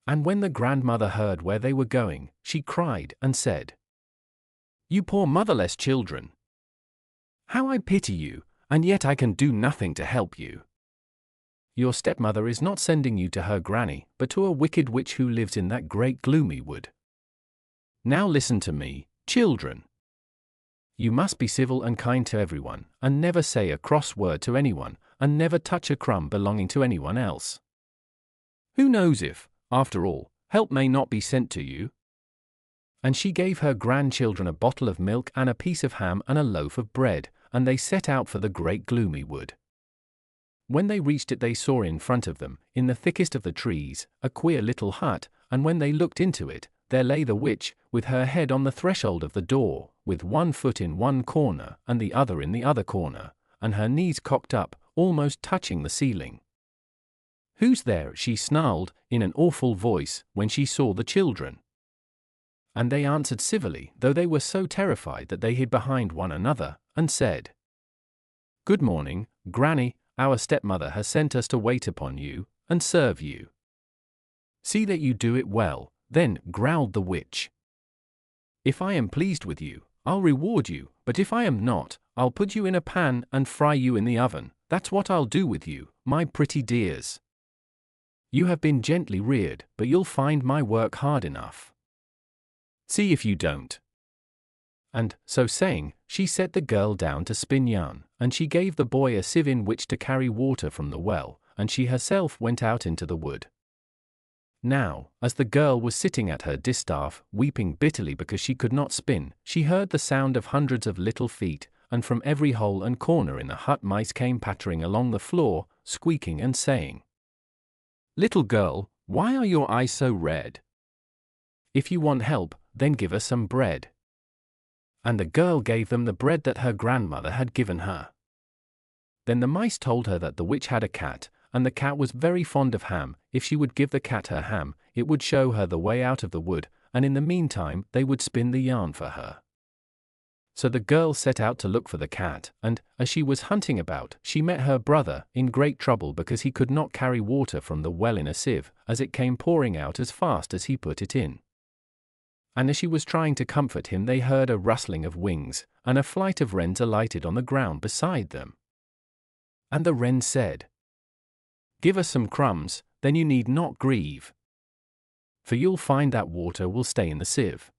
And when the grandmother heard where they were going, she cried and said, "You poor motherless children! How I pity you, and yet I can do nothing to help you. Your stepmother is not sending you to her granny, but to a wicked witch who lives in that great gloomy wood. Now listen to me, children. You must be civil and kind to everyone, and never say a cross word to anyone, and never touch a crumb belonging to anyone else. Who knows if, after all, help may not be sent to you?" And she gave her grandchildren a bottle of milk and a piece of ham and a loaf of bread, and they set out for the great gloomy wood. When they reached it they saw in front of them, in the thickest of the trees, a queer little hut, and when they looked into it, there lay the witch, with her head on the threshold of the door, with one foot in one corner and the other in the other corner, and her knees cocked up, almost touching the ceiling. "Who's there?" she snarled, in an awful voice, when she saw the children. And they answered civilly, though they were so terrified that they hid behind one another, and said, "Good morning, Granny, our stepmother has sent us to wait upon you, and serve you." "See that you do it well," then growled the witch. "If I am pleased with you, I'll reward you, but if I am not, I'll put you in a pan and fry you in the oven. That's what I'll do with you, my pretty dears. You have been gently reared, but you'll find my work hard enough. See if you don't." And, so saying, she set the girl down to spin yarn, and she gave the boy a sieve in which to carry water from the well, and she herself went out into the wood. Now, as the girl was sitting at her distaff, weeping bitterly because she could not spin, she heard the sound of hundreds of little feet, and from every hole and corner in the hut mice came pattering along the floor, squeaking and saying, "Little girl, why are your eyes so red? If you want help, then give us some bread." And the girl gave them the bread that her grandmother had given her. Then the mice told her that the witch had a cat, and the cat was very fond of ham. If she would give the cat her ham, it would show her the way out of the wood, and in the meantime they would spin the yarn for her. So the girl set out to look for the cat, and, as she was hunting about, she met her brother, in great trouble because he could not carry water from the well in a sieve, as it came pouring out as fast as he put it in. And as she was trying to comfort him they heard a rustling of wings, and a flight of wrens alighted on the ground beside them. And the wren said, "Give us some crumbs, then you need not grieve. For you'll find that water will stay in the sieve."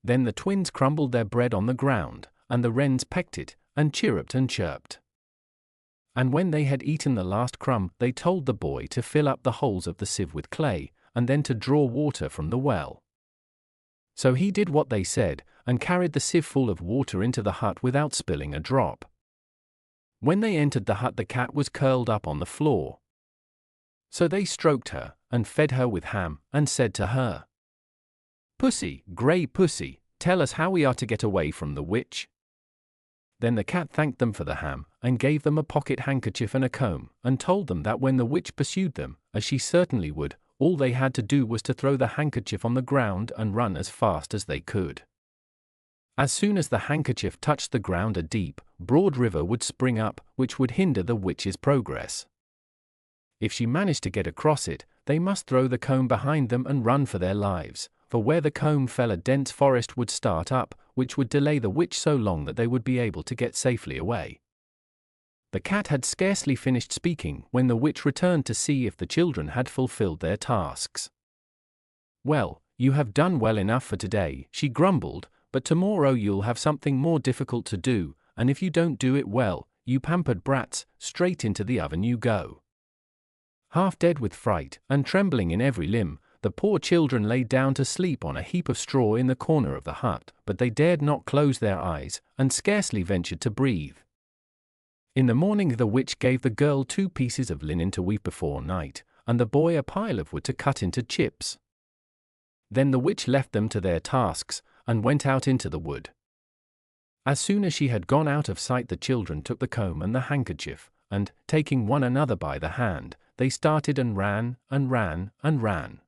Then the twins crumbled their bread on the ground, and the wrens pecked it, and chirruped and chirped. And when they had eaten the last crumb they told the boy to fill up the holes of the sieve with clay, and then to draw water from the well. So he did what they said, and carried the sieve full of water into the hut without spilling a drop. When they entered the hut the cat was curled up on the floor. So they stroked her, and fed her with ham, and said to her, "Pussy, grey pussy, tell us how we are to get away from the witch." Then the cat thanked them for the ham, and gave them a pocket handkerchief and a comb, and told them that when the witch pursued them, as she certainly would, all they had to do was to throw the handkerchief on the ground and run as fast as they could. As soon as the handkerchief touched the ground, a deep, broad river would spring up, which would hinder the witch's progress. If she managed to get across it, they must throw the comb behind them and run for their lives, for where the comb fell a dense forest would start up, which would delay the witch so long that they would be able to get safely away. The cat had scarcely finished speaking when the witch returned to see if the children had fulfilled their tasks. "Well, you have done well enough for today," she grumbled, "but tomorrow you'll have something more difficult to do, and if you don't do it well, you pampered brats, straight into the oven you go." Half dead with fright, and trembling in every limb, the poor children lay down to sleep on a heap of straw in the corner of the hut, but they dared not close their eyes, and scarcely ventured to breathe. In the morning the witch gave the girl 2 pieces of linen to weave before night, and the boy a pile of wood to cut into chips. Then the witch left them to their tasks, and went out into the wood. As soon as she had gone out of sight, the children took the comb and the handkerchief, and, taking one another by the hand, they started and ran, and ran, and ran.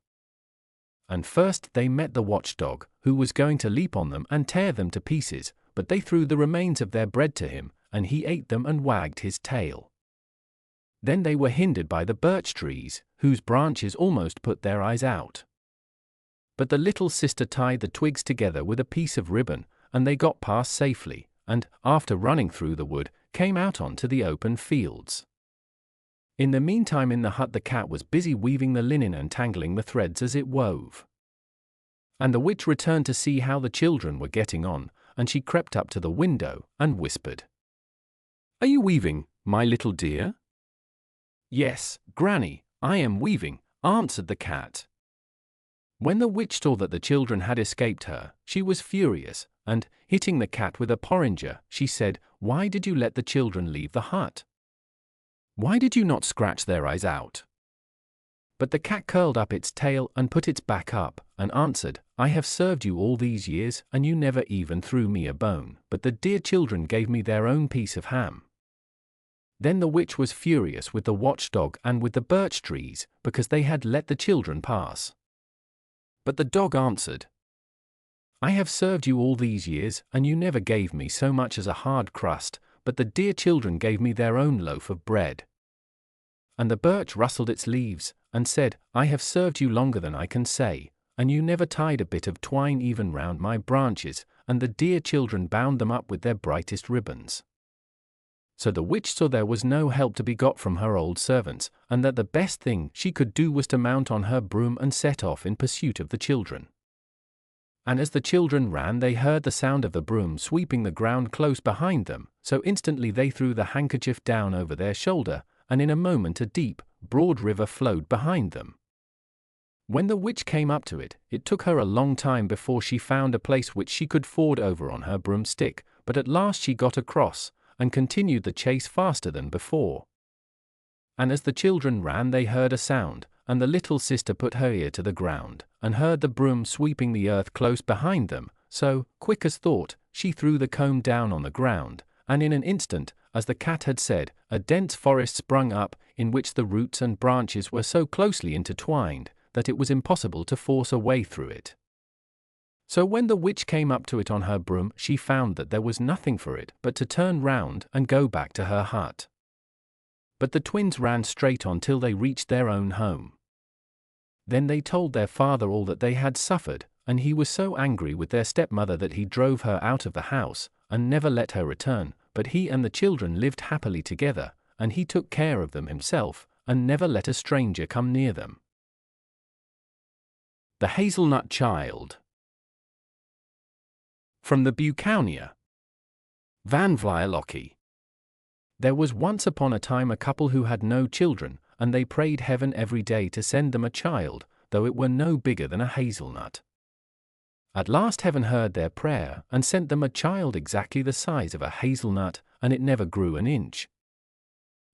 And first they met the watchdog, who was going to leap on them and tear them to pieces, but they threw the remains of their bread to him, and he ate them and wagged his tail. Then they were hindered by the birch trees, whose branches almost put their eyes out. But the little sister tied the twigs together with a piece of ribbon, and they got past safely, and, after running through the wood, came out onto the open fields. In the meantime in the hut the cat was busy weaving the linen and tangling the threads as it wove. And the witch returned to see how the children were getting on, and she crept up to the window and whispered, "Are you weaving, my little dear?" "Yes, Granny, I am weaving," answered the cat. When the witch saw that the children had escaped her, she was furious, and, hitting the cat with a porringer, she said, "Why did you let the children leave the hut? Why did you not scratch their eyes out?" But the cat curled up its tail and put its back up, and answered, "I have served you all these years, and you never even threw me a bone, but the dear children gave me their own piece of ham." Then the witch was furious with the watchdog and with the birch trees, because they had let the children pass. But the dog answered, "I have served you all these years, and you never gave me so much as a hard crust, but the dear children gave me their own loaf of bread." And the birch rustled its leaves, and said, "I have served you longer than I can say, and you never tied a bit of twine even round my branches, and the dear children bound them up with their brightest ribbons." So the witch saw there was no help to be got from her old servants, and that the best thing she could do was to mount on her broom and set off in pursuit of the children. And as the children ran they heard the sound of the broom sweeping the ground close behind them, so instantly they threw the handkerchief down over their shoulder, and in a moment a deep, broad river flowed behind them. When the witch came up to it, it took her a long time before she found a place which she could ford over on her broomstick, but at last she got across, and continued the chase faster than before. And as the children ran they heard a sound, and the little sister put her ear to the ground, and heard the broom sweeping the earth close behind them, so, quick as thought, she threw the comb down on the ground, and in an instant, as the cat had said, a dense forest sprung up, in which the roots and branches were so closely intertwined, that it was impossible to force a way through it. So when the witch came up to it on her broom, she found that there was nothing for it but to turn round and go back to her hut. But the twins ran straight on till they reached their own home. Then they told their father all that they had suffered, and he was so angry with their stepmother that he drove her out of the house, and never let her return, but he and the children lived happily together, and he took care of them himself, and never let a stranger come near them. The Hazelnut Child. From the Buchaunia. Van Vliolocki. There was once upon a time a couple who had no children, and they prayed heaven every day to send them a child, though it were no bigger than a hazelnut. At last heaven heard their prayer, and sent them a child exactly the size of a hazelnut, and it never grew an inch.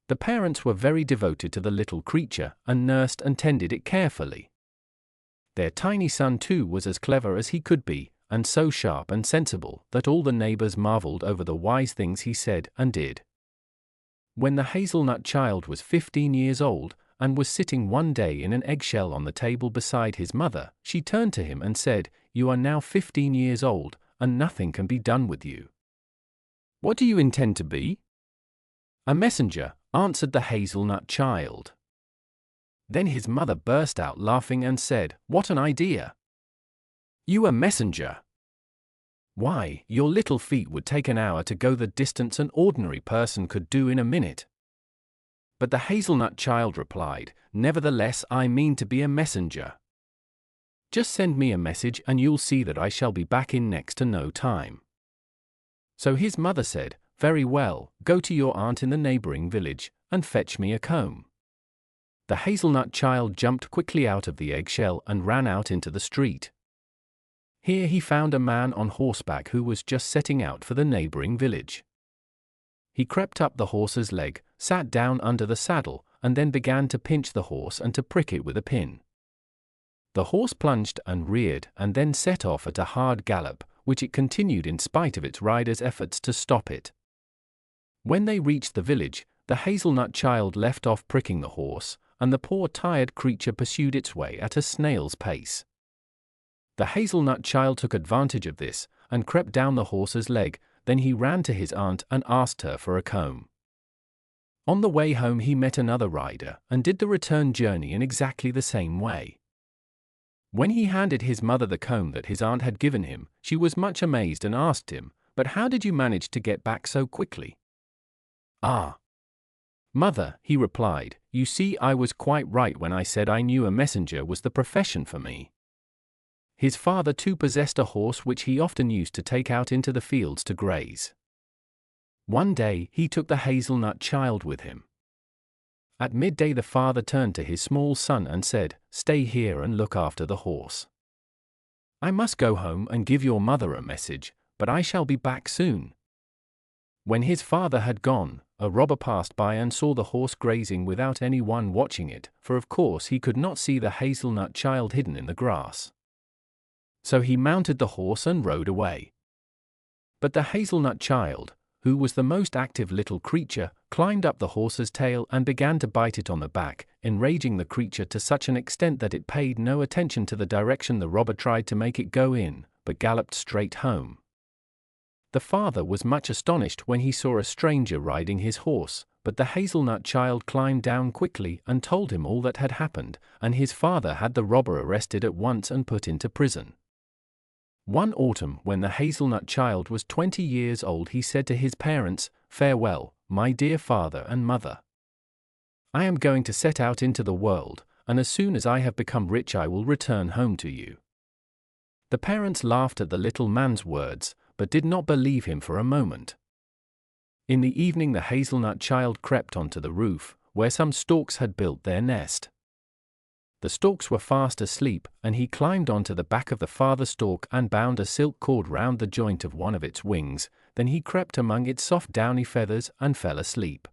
The parents were very devoted to the little creature, and nursed and tended it carefully. Their tiny son too was as clever as he could be, and so sharp and sensible that all the neighbors marveled over the wise things he said and did. When the hazelnut child was 15 years old, and was sitting one day in an eggshell on the table beside his mother, she turned to him and said, "You are now 15 years old, and nothing can be done with you. What do you intend to be?" "A messenger," answered the hazelnut child. Then his mother burst out laughing and said, "What an idea! You a messenger? Why, your little feet would take an hour to go the distance an ordinary person could do in a minute." But the hazelnut child replied, "Nevertheless, I mean to be a messenger. Just send me a message and you'll see that I shall be back in next to no time." So his mother said, "Very well, go to your aunt in the neighboring village, and fetch me a comb." The hazelnut child jumped quickly out of the eggshell and ran out into the street. Here he found a man on horseback who was just setting out for the neighboring village. He crept up the horse's leg, sat down under the saddle, and then began to pinch the horse and to prick it with a pin. The horse plunged and reared and then set off at a hard gallop, which it continued in spite of its rider's efforts to stop it. When they reached the village, the hazelnut child left off pricking the horse, and the poor tired creature pursued its way at a snail's pace. The hazelnut child took advantage of this, and crept down the horse's leg. Then he ran to his aunt and asked her for a comb. On the way home he met another rider, and did the return journey in exactly the same way. When he handed his mother the comb that his aunt had given him, she was much amazed and asked him, "But how did you manage to get back so quickly?" "Ah, Mother," he replied, "you see I was quite right when I said I knew a messenger was the profession for me." His father too possessed a horse which he often used to take out into the fields to graze. One day he took the hazelnut child with him. At midday the father turned to his small son and said, "Stay here and look after the horse. I must go home and give your mother a message, but I shall be back soon." When his father had gone, a robber passed by and saw the horse grazing without any one watching it, for of course he could not see the hazelnut child hidden in the grass. So he mounted the horse and rode away. But the hazelnut child, who was the most active little creature, climbed up the horse's tail and began to bite it on the back, enraging the creature to such an extent that it paid no attention to the direction the robber tried to make it go in, but galloped straight home. The father was much astonished when he saw a stranger riding his horse, but the hazelnut child climbed down quickly and told him all that had happened, and his father had the robber arrested at once and put into prison. One autumn, when the hazelnut child was 20 years old, he said to his parents, "Farewell, my dear father and mother. I am going to set out into the world, and as soon as I have become rich I will return home to you." The parents laughed at the little man's words, but did not believe him for a moment. In the evening the hazelnut child crept onto the roof, where some storks had built their nest. The storks were fast asleep, and he climbed onto the back of the father stork and bound a silk cord round the joint of one of its wings. Then he crept among its soft downy feathers and fell asleep.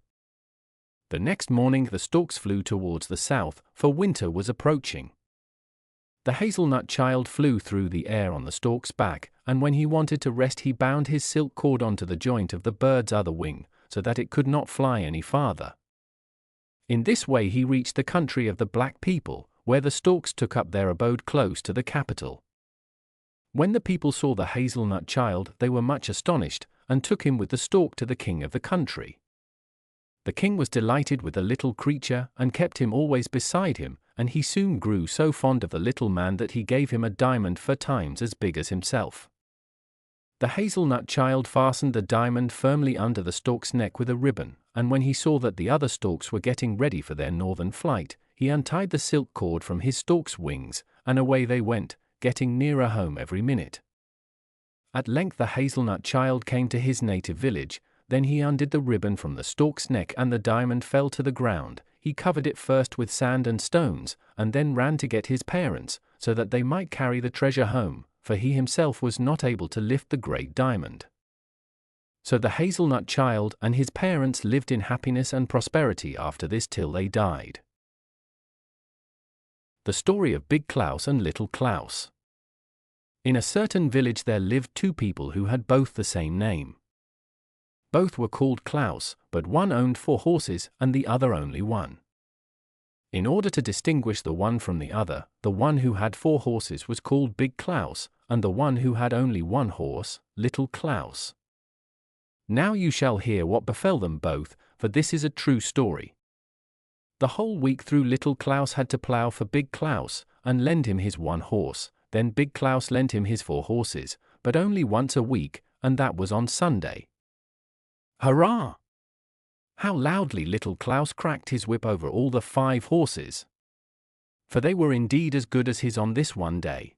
The next morning the storks flew towards the south, for winter was approaching. The hazelnut child flew through the air on the stork's back, and when he wanted to rest he bound his silk cord onto the joint of the bird's other wing, so that it could not fly any farther. In this way he reached the country of the black people, where the storks took up their abode close to the capital. When the people saw the hazelnut child, they were much astonished, and took him with the stork to the king of the country. The king was delighted with the little creature, and kept him always beside him, and he soon grew so fond of the little man that he gave him a diamond 4 times as big as himself. The hazelnut child fastened the diamond firmly under the stork's neck with a ribbon, and when he saw that the other storks were getting ready for their northern flight, he untied the silk cord from his stork's wings, and away they went, getting nearer home every minute. At length the hazelnut child came to his native village. Then he undid the ribbon from the stork's neck and the diamond fell to the ground. He covered it first with sand and stones, and then ran to get his parents, so that they might carry the treasure home, for he himself was not able to lift the great diamond. So the hazelnut child and his parents lived in happiness and prosperity after this till they died. The story of Big Klaus and Little Klaus. In a certain village there lived 2 people who had both the same name. Both were called Klaus, but one owned 4 horses and the other only 1. In order to distinguish the one from the other, the one who had 4 horses was called Big Klaus, and the one who had only one horse, little KLAUS. Now you shall hear what befell them both, for this is a true story. The whole week through little KLAUS had to plough for big KLAUS, and lend him his one horse, then big KLAUS lent him his 4 horses, but only once a week, and that was on Sunday. Hurrah! How loudly little KLAUS cracked his whip over all the 5 horses! For they were indeed as good as his on this one day.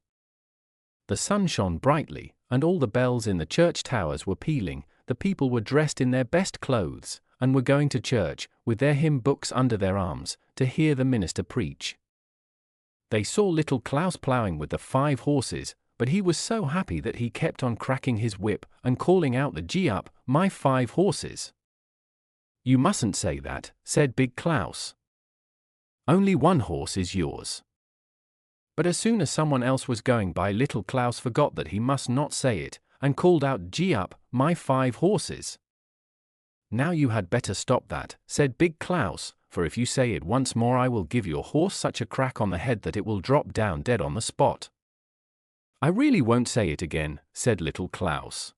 The sun shone brightly, and all the bells in the church towers were pealing. The people were dressed in their best clothes, and were going to church, with their hymn books under their arms, to hear the minister preach. They saw little KLAUS ploughing with the 5 horses, but he was so happy that he kept on cracking his whip, and calling out the "Gee up, my 5 horses!" "You mustn't say that," said big KLAUS. "Only one horse is yours." But as soon as someone else was going by, little KLAUS forgot that he must not say it, and called out, "Gee up, my 5 horses!" "Now you had better stop that," said big KLAUS, "for if you say it once more I will give your horse such a crack on the head that it will drop down dead on the spot." "I really won't say it again," said little KLAUS.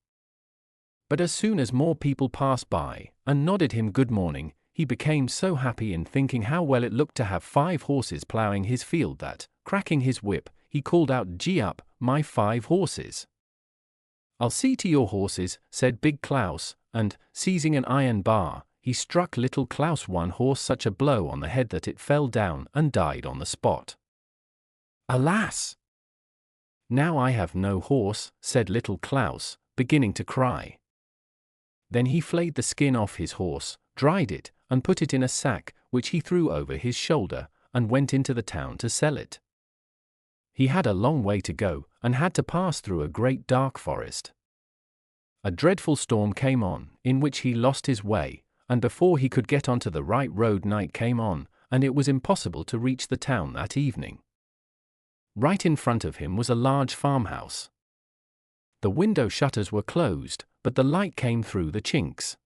But as soon as more people passed by, and nodded him good morning, he became so happy in thinking how well it looked to have 5 horses ploughing his field that, cracking his whip, he called out, "Gee up, my 5 horses!" "I'll see to your horses," said big KLAUS, and, seizing an iron bar, he struck little KLAUS' one horse such a blow on the head that it fell down and died on the spot. "Alas! Now I have no horse," said little KLAUS, beginning to cry. Then he flayed the skin off his horse, dried it, and put it in a sack, which he threw over his shoulder, and went into the town to sell it. He had a long way to go, and had to pass through a great dark forest. A dreadful storm came on, in which he lost his way, and before he could get onto the right road night came on, and it was impossible to reach the town that evening. Right in front of him was a large farmhouse. The window shutters were closed, but the light came through the chinks.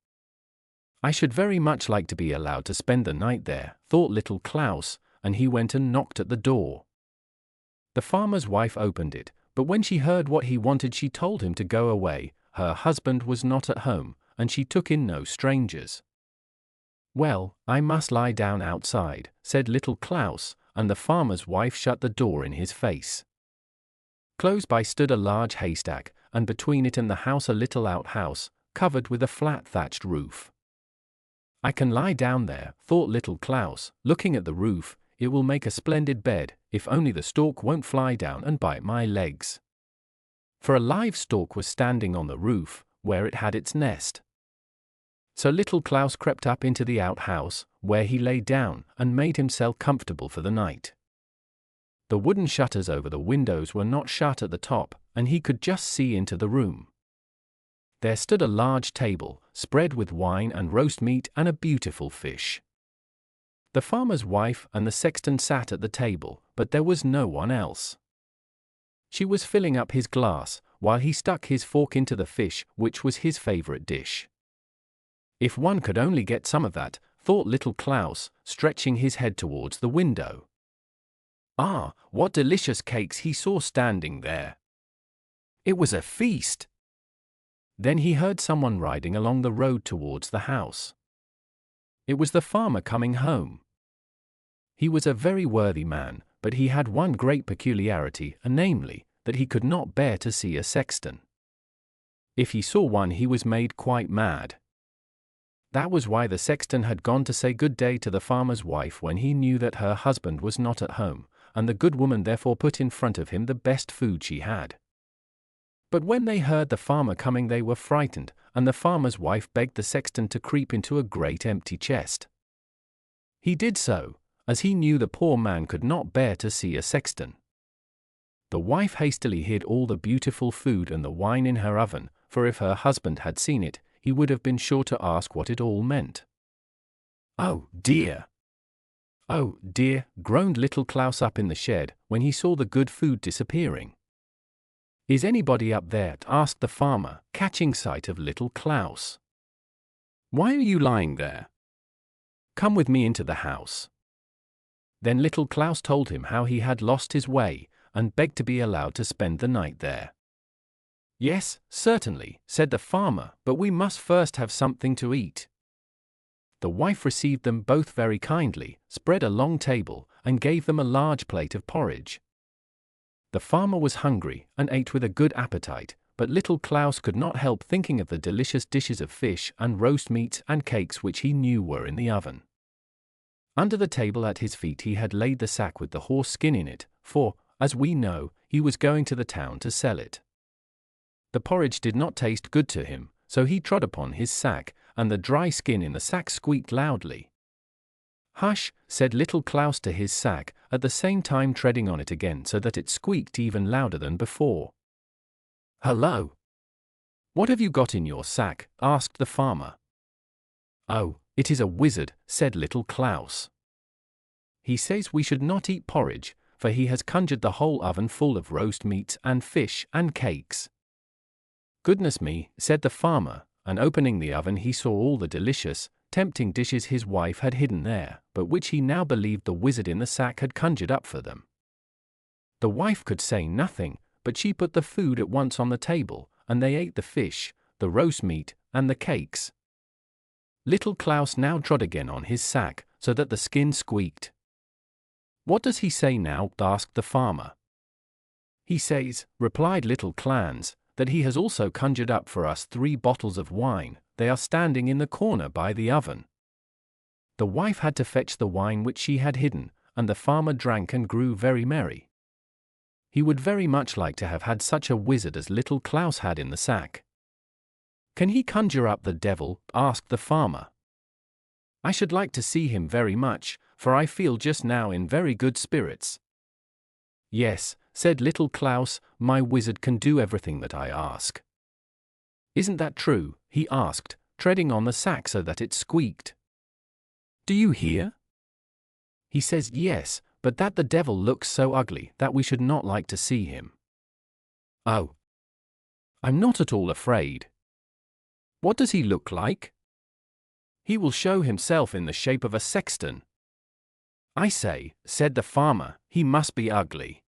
"I should very much like to be allowed to spend the night there," thought little KLAUS, and he went and knocked at the door. The farmer's wife opened it, but when she heard what he wanted she told him to go away. Her husband was not at home, and she took in no strangers. "Well, I must lie down outside," said little KLAUS, and the farmer's wife shut the door in his face. Close by stood a large haystack, and between it and the house a little outhouse, covered with a flat thatched roof. "I can lie down there," thought little KLAUS, looking at the roof. "It will make a splendid bed, if only the stork won't fly down and bite my legs." For a live stork was standing on the roof, where it had its nest. So little KLAUS crept up into the outhouse, where he lay down, and made himself comfortable for the night. The wooden shutters over the windows were not shut at the top, and he could just see into the room. There stood a large table, spread with wine and roast meat and a beautiful fish. The farmer's wife and the sexton sat at the table, but there was no one else. She was filling up his glass, while he stuck his fork into the fish, which was his favorite dish. "If one could only get some of that," thought little KLAUS, stretching his head towards the window. Ah, what delicious cakes he saw standing there! It was a feast! Then he heard someone riding along the road towards the house. It was the farmer coming home. He was a very worthy man, but he had one great peculiarity, namely, that he could not bear to see a sexton. If he saw one he was made quite mad. That was why the sexton had gone to say good day to the farmer's wife when he knew that her husband was not at home, and the good woman therefore put in front of him the best food she had. But when they heard the farmer coming they were frightened, and the farmer's wife begged the sexton to creep into a great empty chest. He did so, as he knew the poor man could not bear to see a sexton. The wife hastily hid all the beautiful food and the wine in her oven, for if her husband had seen it, he would have been sure to ask what it all meant. "Oh, dear! Oh, dear!" groaned little KLAUS up in the shed, when he saw the good food disappearing. "Is anybody up there?" asked the farmer, catching sight of little KLAUS. "Why are you lying there? Come with me into the house." Then little KLAUS told him how he had lost his way, and begged to be allowed to spend the night there. "Yes, certainly," said the farmer, "but we must first have something to eat." The wife received them both very kindly, spread a long table, and gave them a large plate of porridge. The farmer was hungry, and ate with a good appetite, but little Klaus could not help thinking of the delicious dishes of fish and roast meats and cakes which he knew were in the oven. Under the table at his feet he had laid the sack with the horse skin in it, for, as we know, he was going to the town to sell it. The porridge did not taste good to him, so he trod upon his sack, and the dry skin in the sack squeaked loudly. "Hush," said little Klaus to his sack, at the same time treading on it again so that it squeaked even louder than before. "Hello! What have you got in your sack?" asked the farmer. "Oh, it is a wizard," said little Klaus. "He says we should not eat porridge, for he has conjured the whole oven full of roast meats and fish and cakes." "Goodness me," said the farmer, and opening the oven he saw all the delicious, tempting dishes his wife had hidden there, but which he now believed the wizard in the sack had conjured up for them. The wife could say nothing, but she put the food at once on the table, and they ate the fish, the roast meat, and the cakes. Little Klaus now trod again on his sack, so that the skin squeaked. "What does he say now?" asked the farmer. "He says," replied little Clans, "that he has also conjured up for us 3 bottles of wine. They are standing in the corner by the oven." The wife had to fetch the wine which she had hidden, and the farmer drank and grew very merry. He would very much like to have had such a wizard as little Klaus had in the sack. "Can he conjure up the devil?" asked the farmer. "I should like to see him very much, for I feel just now in very good spirits." "Yes," said little Klaus, "my wizard can do everything that I ask." "Isn't that true?" he asked, treading on the sack so that it squeaked. "Do you hear? He says yes, but that the devil looks so ugly that we should not like to see him." "Oh, I'm not at all afraid." "What does he look like?" "He will show himself in the shape of a sexton." "I say," said the farmer, "he must be ugly.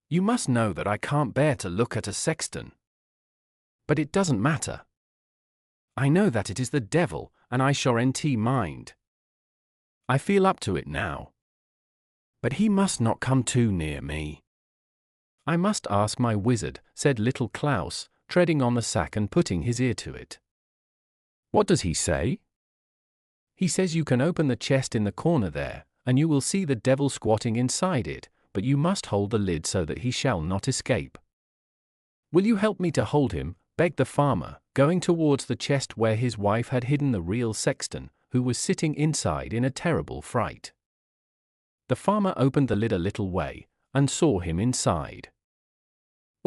You must know that I can't bear to look at a sexton. But it doesn't matter. I know that it is the devil, and I shan't mind. I feel up to it now. But he must not come too near me." "I must ask my wizard," said little Klaus, treading on the sack and putting his ear to it. "What does he say?" "He says you can open the chest in the corner there, and you will see the devil squatting inside it, but you must hold the lid so that he shall not escape." "Will you help me to hold him?" begged the farmer, going towards the chest where his wife had hidden the real sexton, who was sitting inside in a terrible fright. The farmer opened the lid a little way, and saw him inside.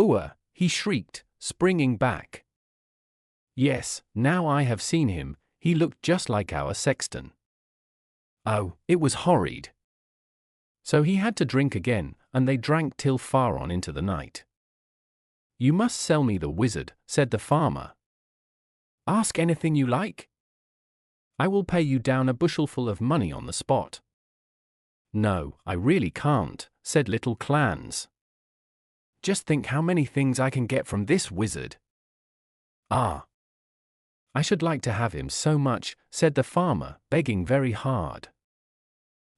"Ooh!" he shrieked, springing back. "Yes, now I have seen him, he looked just like our sexton. Oh, it was horrid." So he had to drink again, and they drank till far on into the night. "You must sell me the wizard," said the farmer. "Ask anything you like. I will pay you down a bushelful of money on the spot." "No, I really can't," said little Clans. "Just think how many things I can get from this wizard." "Ah, I should like to have him so much," said the farmer, begging very hard.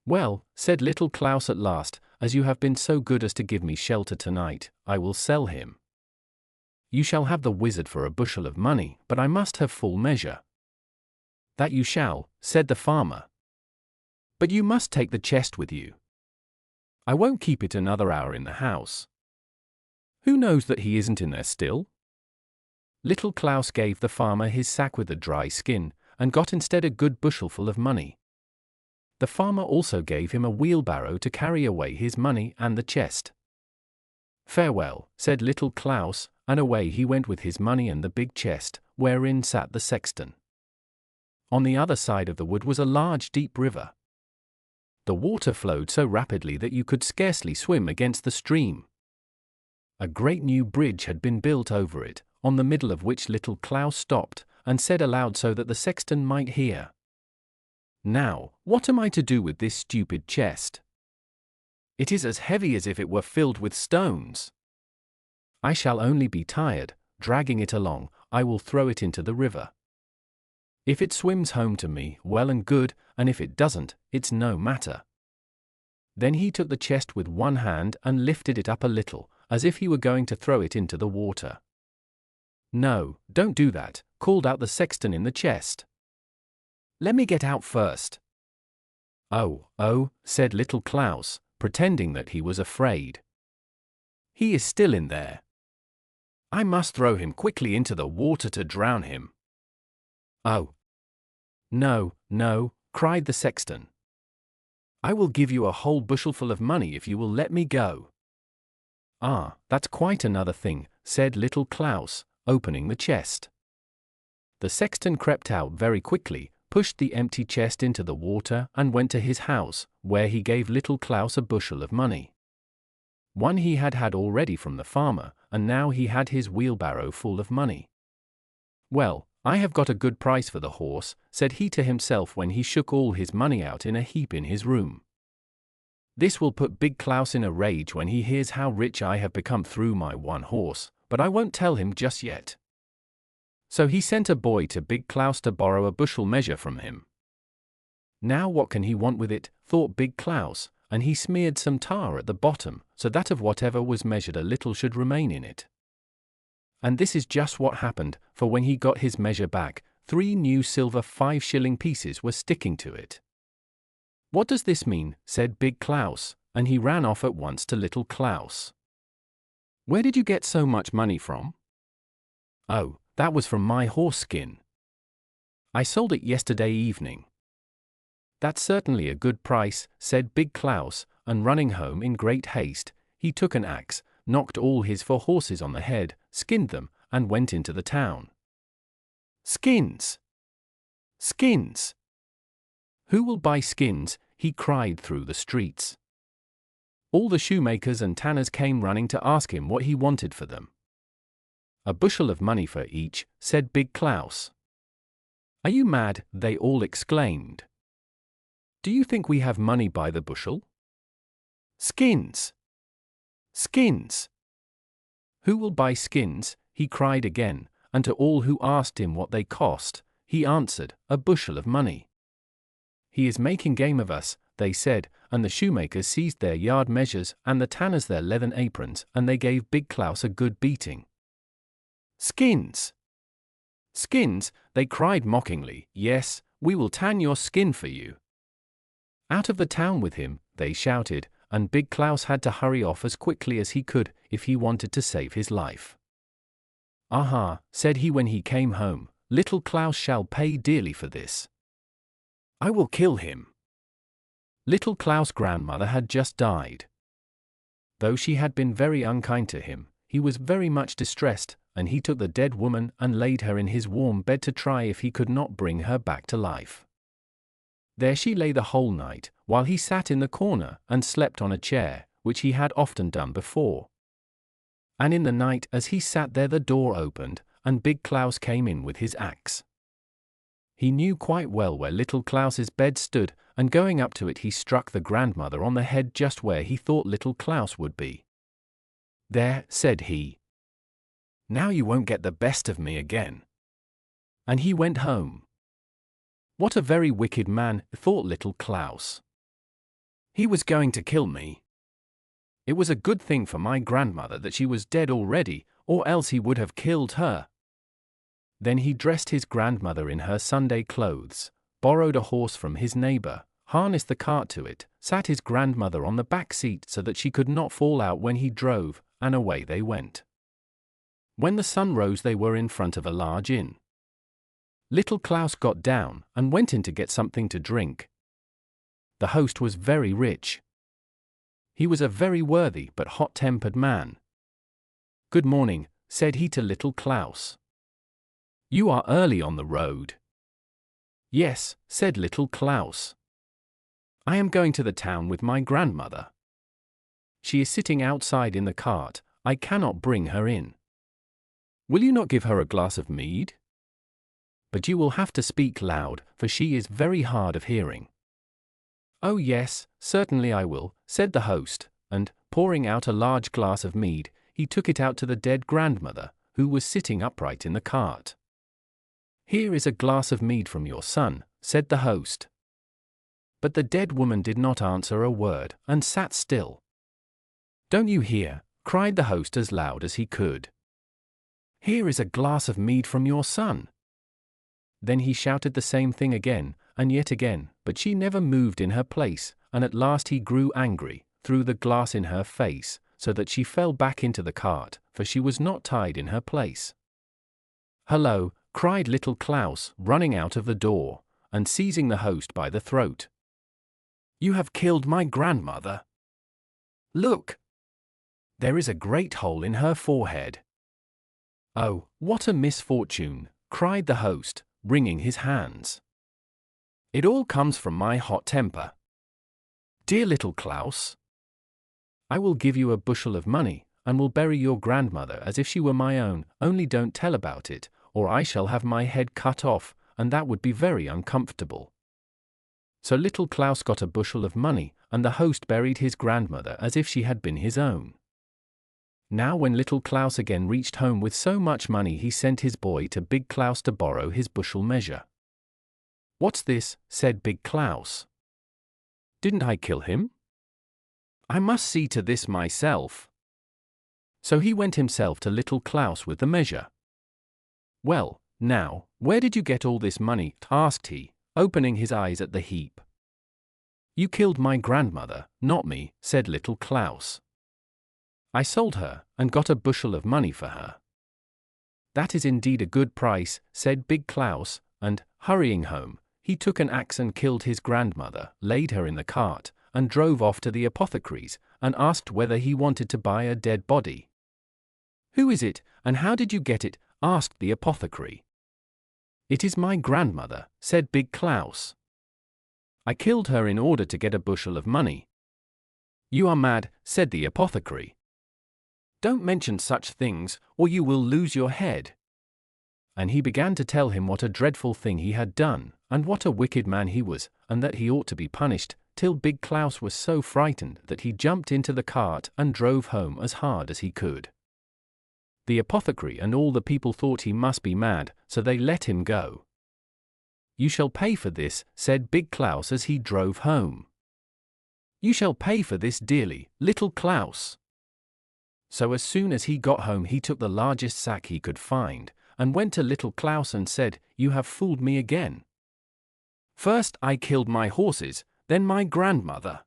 "Well," said little Klaus at last, "as you have been so good as to give me shelter tonight, I will sell him. You shall have the wizard for a bushel of money, but I must have full measure." "That you shall," said the farmer. "But you must take the chest with you. I won't keep it another hour in the house. Who knows that he isn't in there still?" Little Klaus gave the farmer his sack with the dry skin, and got instead a good bushelful of money. The farmer also gave him a wheelbarrow to carry away his money and the chest. "Farewell," said little Klaus, and away he went with his money and the big chest, wherein sat the sexton. On the other side of the wood was a large deep river. The water flowed so rapidly that you could scarcely swim against the stream. A great new bridge had been built over it, on the middle of which little Klaus stopped, and said aloud so that the sexton might hear, "Now, what am I to do with this stupid chest? It is as heavy as if it were filled with stones. I shall only be tired, dragging it along, I will throw it into the river. If it swims home to me, well and good, and if it doesn't, it's no matter." Then he took the chest with one hand and lifted it up a little, as if he were going to throw it into the water. "No, don't do that," called out the sexton in the chest. "Let me get out first." Oh, said little Klaus, pretending that he was afraid. "He is still in there. I must throw him quickly into the water to drown him." "Oh. No, cried the sexton. "I will give you a whole bushelful of money if you will let me go." "Ah, that's quite another thing," said little Klaus, opening the chest. The sexton crept out very quickly, pushed the empty chest into the water and went to his house, where he gave little Klaus a bushel of money. One he had had already from the farmer, and now he had his wheelbarrow full of money. "Well, I have got a good price for the horse," said he to himself when he shook all his money out in a heap in his room. "This will put Big Klaus in a rage when he hears how rich I have become through my one horse, but I won't tell him just yet." So he sent a boy to Big Klaus to borrow a bushel measure from him. "Now what can he want with it?" thought Big Klaus, and he smeared some tar at the bottom, so that of whatever was measured a little should remain in it. And this is just what happened, for when he got his measure back, 3 new silver 5-shilling pieces were sticking to it. "What does this mean?" said Big Klaus, and he ran off at once to little Klaus. "Where did you get so much money from?" "Oh, that was from my horse skin. I sold it yesterday evening." "That's certainly a good price," said Big Klaus, and running home in great haste, he took an axe, knocked all his 4 horses on the head, skinned them, and went into the town. "Skins! Skins! Who will buy skins?" he cried through the streets. All the shoemakers and tanners came running to ask him what he wanted for them. "A bushel of money for each," said Big Klaus. "Are you mad?" they all exclaimed. "Do you think we have money by the bushel?" "Skins! Skins! Who will buy skins?" he cried again, and to all who asked him what they cost, he answered, "A bushel of money." "He is making game of us," they said, and the shoemakers seized their yard measures and the tanners their leathern aprons, and they gave Big Klaus a good beating. "Skins! Skins!" they cried mockingly. "Yes, we will tan your skin for you." "Out of the town with him," they shouted, and Big Klaus had to hurry off as quickly as he could if he wanted to save his life. "Aha," said he when he came home, "little Klaus shall pay dearly for this. I will kill him." Little Klaus' grandmother had just died. Though she had been very unkind to him, he was very much distressed, and he took the dead woman and laid her in his warm bed to try if he could not bring her back to life. There she lay the whole night, while he sat in the corner and slept on a chair, which he had often done before. And in the night as he sat there the door opened, and Big Klaus came in with his axe. He knew quite well where little Klaus's bed stood, and going up to it he struck the grandmother on the head just where he thought little Klaus would be. "There," said he. "Now you won't get the best of me again." And he went home. What a very wicked man, thought little Klaus. He was going to kill me. It was a good thing for my grandmother that she was dead already, or else he would have killed her. Then he dressed his grandmother in her Sunday clothes, borrowed a horse from his neighbor, harnessed the cart to it, sat his grandmother on the back seat so that she could not fall out when he drove, and away they went. When the sun rose they were in front of a large inn. Little Klaus got down and went in to get something to drink. The host was very rich. He was a very worthy but hot-tempered man. "Good morning," said he to little Klaus. "You are early on the road." "Yes," said little Klaus. "I am going to the town with my grandmother. She is sitting outside in the cart, I cannot bring her in. Will you not give her a glass of mead? But you will have to speak loud, for she is very hard of hearing." "Oh yes, certainly I will," said the host, and, pouring out a large glass of mead, he took it out to the dead grandmother, who was sitting upright in the cart. "Here is a glass of mead from your son," said the host. But the dead woman did not answer a word, and sat still. "Don't you hear?" cried the host as loud as he could. "Here is a glass of mead from your son." Then he shouted the same thing again, and yet again, but she never moved in her place, and at last he grew angry, threw the glass in her face, so that she fell back into the cart, for she was not tied in her place. "Hullo!" cried little Klaus, running out of the door, and seizing the host by the throat. "You have killed my grandmother. Look! There is a great hole in her forehead." "Oh, what a misfortune!" cried the host, wringing his hands. "It all comes from my hot temper. Dear little Klaus, I will give you a bushel of money, and will bury your grandmother as if she were my own, only don't tell about it, or I shall have my head cut off, and that would be very uncomfortable." So little Klaus got a bushel of money, and the host buried his grandmother as if she had been his own. Now when little Klaus again reached home with so much money, he sent his boy to Big Klaus to borrow his bushel measure. "What's this?" said Big Klaus. "Didn't I kill him? I must see to this myself." So he went himself to little Klaus with the measure. "Well, now, where did you get all this money?" asked he, opening his eyes at the heap. "You killed my grandmother, not me," said little Klaus. "I sold her, and got a bushel of money for her." "That is indeed a good price," said Big Klaus, and, hurrying home, he took an axe and killed his grandmother, laid her in the cart, and drove off to the apothecary's, and asked whether he wanted to buy a dead body. "Who is it, and how did you get it?" asked the apothecary. "It is my grandmother," said Big Klaus. "I killed her in order to get a bushel of money." "You are mad," said the apothecary. "Don't mention such things, or you will lose your head." And he began to tell him what a dreadful thing he had done, and what a wicked man he was, and that he ought to be punished, till Big Klaus was so frightened that he jumped into the cart and drove home as hard as he could. The apothecary and all the people thought he must be mad, so they let him go. "You shall pay for this," said Big Klaus as he drove home. "You shall pay for this dearly, little Klaus." So as soon as he got home he took the largest sack he could find, and went to little Klaus and said, "You have fooled me again. First I killed my horses, then my grandmother.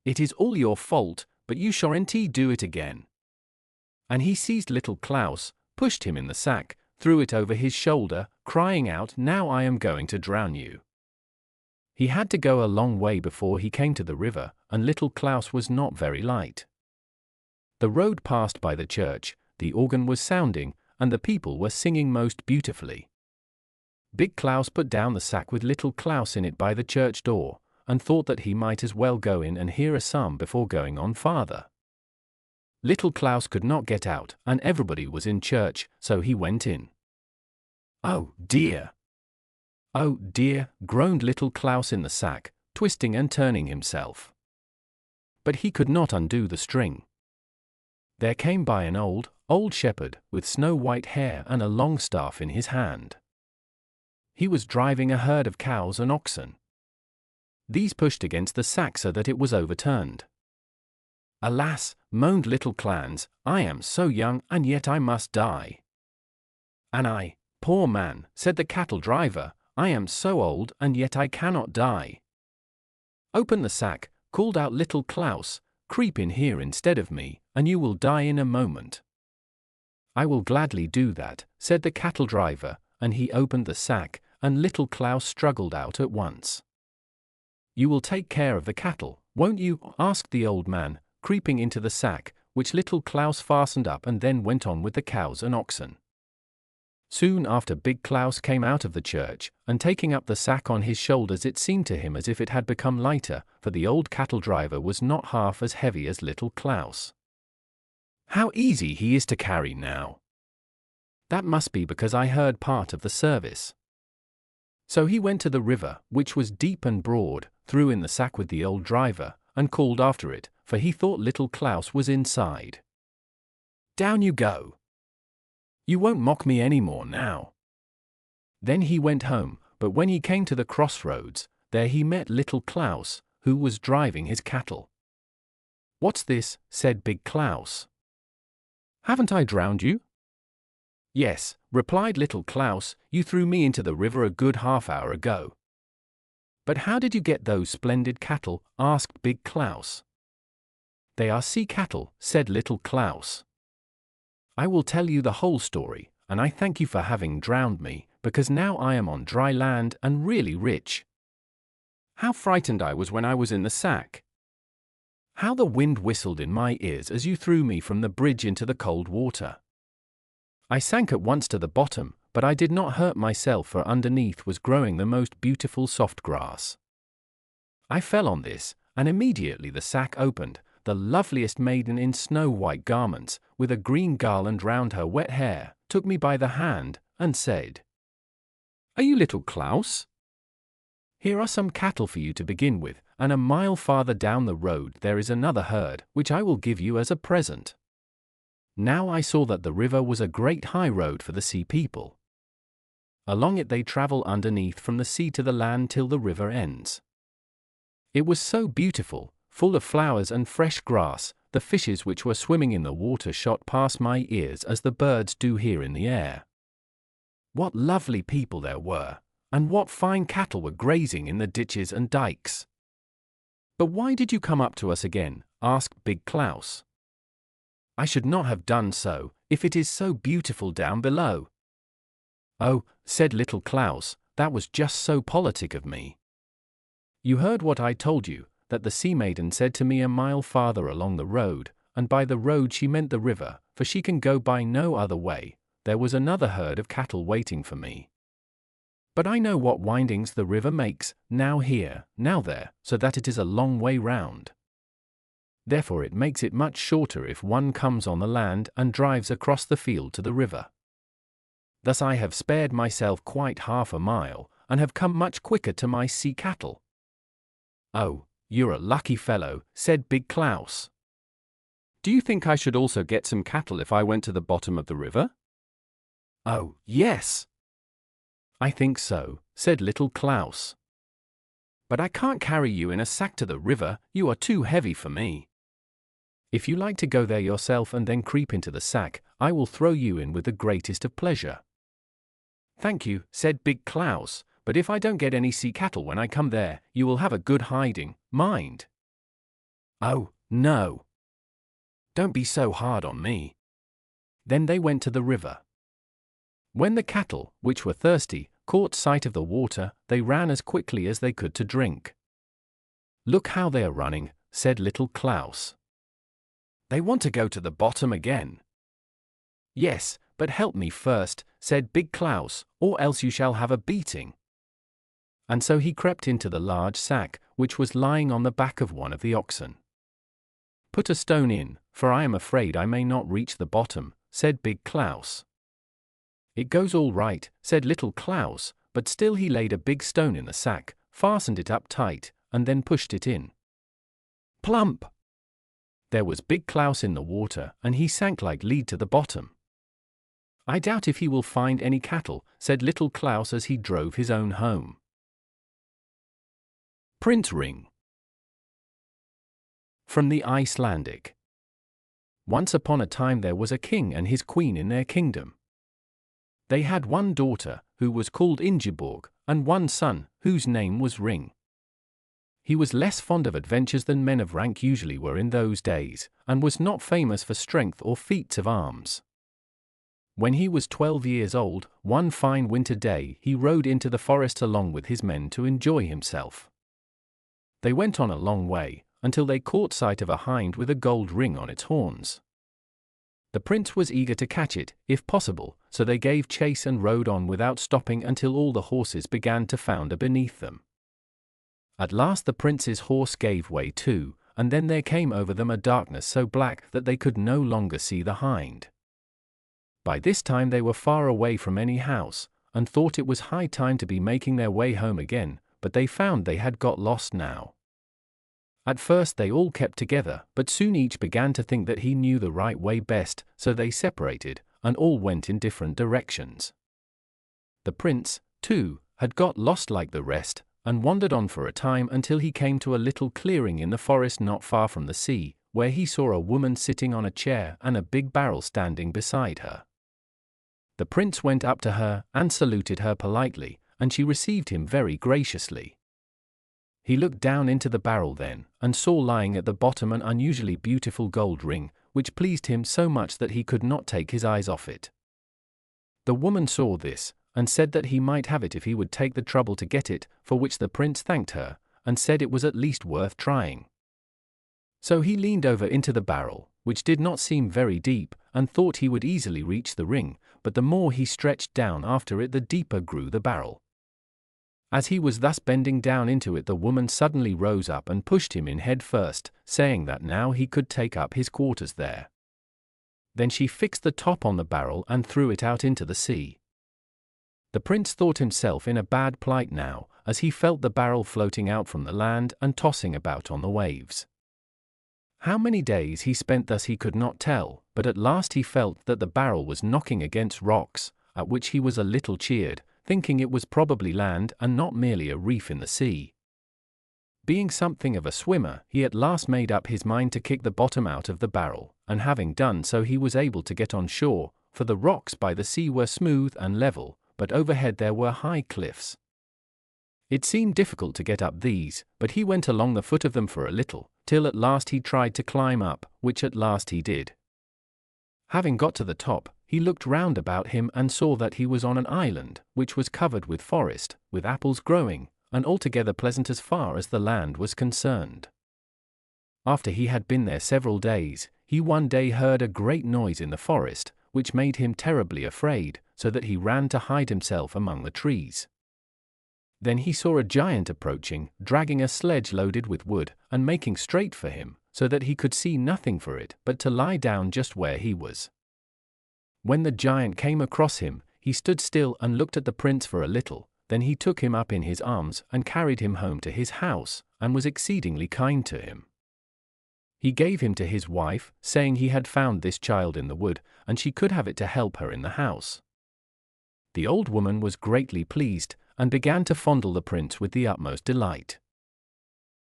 It is all your fault, but you shan't do it again." And he seized little Klaus, pushed him in the sack, threw it over his shoulder, crying out, "Now I am going to drown you." He had to go a long way before he came to the river, and little Klaus was not very light. The road passed by the church, the organ was sounding, and the people were singing most beautifully. Big Klaus put down the sack with little Klaus in it by the church door, and thought that he might as well go in and hear a psalm before going on farther. Little Klaus could not get out, and everybody was in church, so he went in. "Oh dear! Oh dear!" groaned little Klaus in the sack, twisting and turning himself. But he could not undo the string. There came by an old shepherd, with snow-white hair and a long staff in his hand. He was driving a herd of cows and oxen. These pushed against the sack so that it was overturned. "Alas," moaned little Klaus, "I am so young, and yet I must die." "And I, poor man," said the cattle driver, "I am so old, and yet I cannot die." "Open the sack," called out little Klaus, "creep in here instead of me, and you will die in a moment." "I will gladly do that," said the cattle driver, and he opened the sack, and little Klaus struggled out at once. "You will take care of the cattle, won't you?" asked the old man, creeping into the sack, which little Klaus fastened up and then went on with the cows and oxen. Soon after Big Klaus came out of the church, and taking up the sack on his shoulders it seemed to him as if it had become lighter, for the old cattle driver was not half as heavy as little Klaus. "How easy he is to carry now! That must be because I heard part of the service." So he went to the river, which was deep and broad, threw in the sack with the old driver, and called after it, for he thought little Klaus was inside. "Down you go! You won't mock me any more now." Then he went home, but when he came to the crossroads, there he met little Klaus, who was driving his cattle. "What's this?" said Big Klaus. "Haven't I drowned you?" "Yes," replied little Klaus, "you threw me into the river a good half-hour ago." "But how did you get those splendid cattle?" asked Big Klaus. "They are sea cattle," said little Klaus. "I will tell you the whole story, and I thank you for having drowned me, because now I am on dry land and really rich. How frightened I was when I was in the sack! How the wind whistled in my ears as you threw me from the bridge into the cold water! I sank at once to the bottom, but I did not hurt myself, for underneath was growing the most beautiful soft grass. I fell on this, and immediately the sack opened. The loveliest maiden in snow-white garments, with a green garland round her wet hair, took me by the hand, and said, 'Are you little Klaus? Here are some cattle for you to begin with, and a mile farther down the road there is another herd, which I will give you as a present.' Now I saw that the river was a great high road for the sea people. Along it they travel underneath from the sea to the land till the river ends. It was so beautiful, full of flowers and fresh grass, the fishes which were swimming in the water shot past my ears as the birds do here in the air. What lovely people there were, and what fine cattle were grazing in the ditches and dikes." "But why did you come up to us again?" asked Big Klaus. "I should not have done so, if it is so beautiful down below." "Oh," said little Klaus, "that was just so politic of me. You heard what I told you, that the sea maiden said to me a mile farther along the road, and by the road she meant the river, for she can go by no other way, there was another herd of cattle waiting for me. But I know what windings the river makes, now here, now there, so that it is a long way round. Therefore it makes it much shorter if one comes on the land and drives across the field to the river. Thus I have spared myself quite half a mile, and have come much quicker to my sea cattle." "Oh, you're a lucky fellow," said Big Klaus. "Do you think I should also get some cattle if I went to the bottom of the river?" "Oh, yes." "I think so," said little Klaus. "But I can't carry you in a sack to the river, you are too heavy for me. If you like to go there yourself and then creep into the sack, I will throw you in with the greatest of pleasure." "Thank you," said Big Klaus, "but if I don't get any sea cattle when I come there, you will have a good hiding, mind." "Oh, no. Don't be so hard on me." Then they went to the river. When the cattle, which were thirsty, caught sight of the water, they ran as quickly as they could to drink. "Look how they are running," said little Klaus. "They want to go to the bottom again." "Yes, but help me first," said Big Klaus, "or else you shall have a beating." And so he crept into the large sack, which was lying on the back of one of the oxen. "Put a stone in, for I am afraid I may not reach the bottom," said Big Klaus. "It goes all right," said little Klaus, but still he laid a big stone in the sack, fastened it up tight, and then pushed it in. Plump! There was Big Klaus in the water, and he sank like lead to the bottom. "I doubt if he will find any cattle," said little Klaus as he drove his own home. Print Ring. From the Icelandic. Once upon a time there was a king and his queen in their kingdom. They had one daughter, who was called Ingeborg, and one son, whose name was Ring. He was less fond of adventures than men of rank usually were in those days, and was not famous for strength or feats of arms. When he was 12 years old, one fine winter day he rode into the forest along with his men to enjoy himself. They went on a long way, until they caught sight of a hind with a gold ring on its horns. The prince was eager to catch it, if possible, so they gave chase and rode on without stopping until all the horses began to founder beneath them. At last the prince's horse gave way too, and then there came over them a darkness so black that they could no longer see the hind. By this time they were far away from any house, and thought it was high time to be making their way home again, but they found they had got lost now. At first they all kept together, but soon each began to think that he knew the right way best, so they separated, and all went in different directions. The prince, too, had got lost like the rest, and wandered on for a time until he came to a little clearing in the forest not far from the sea, where he saw a woman sitting on a chair and a big barrel standing beside her. The prince went up to her and saluted her politely, and she received him very graciously. He looked down into the barrel then, and saw lying at the bottom an unusually beautiful gold ring, which pleased him so much that he could not take his eyes off it. The woman saw this, and said that he might have it if he would take the trouble to get it, for which the prince thanked her, and said it was at least worth trying. So he leaned over into the barrel, which did not seem very deep, and thought he would easily reach the ring, but the more he stretched down after it the deeper grew the barrel. As he was thus bending down into it, the woman suddenly rose up and pushed him in head first, saying that now he could take up his quarters there. Then she fixed the top on the barrel and threw it out into the sea. The prince thought himself in a bad plight now, as he felt the barrel floating out from the land and tossing about on the waves. How many days he spent thus he could not tell, but at last he felt that the barrel was knocking against rocks, at which he was a little cheered, thinking it was probably land and not merely a reef in the sea. Being something of a swimmer, he at last made up his mind to kick the bottom out of the barrel, and having done so he was able to get on shore, for the rocks by the sea were smooth and level, but overhead there were high cliffs. It seemed difficult to get up these, but he went along the foot of them for a little, till at last he tried to climb up, which at last he did. Having got to the top, he looked round about him and saw that he was on an island, which was covered with forest, with apples growing, and altogether pleasant as far as the land was concerned. After he had been there several days, he one day heard a great noise in the forest, which made him terribly afraid, so that he ran to hide himself among the trees. Then he saw a giant approaching, dragging a sledge loaded with wood, and making straight for him, so that he could see nothing for it but to lie down just where he was. When the giant came across him, he stood still and looked at the prince for a little, then he took him up in his arms and carried him home to his house, and was exceedingly kind to him. He gave him to his wife, saying he had found this child in the wood, and she could have it to help her in the house. The old woman was greatly pleased, and began to fondle the prince with the utmost delight.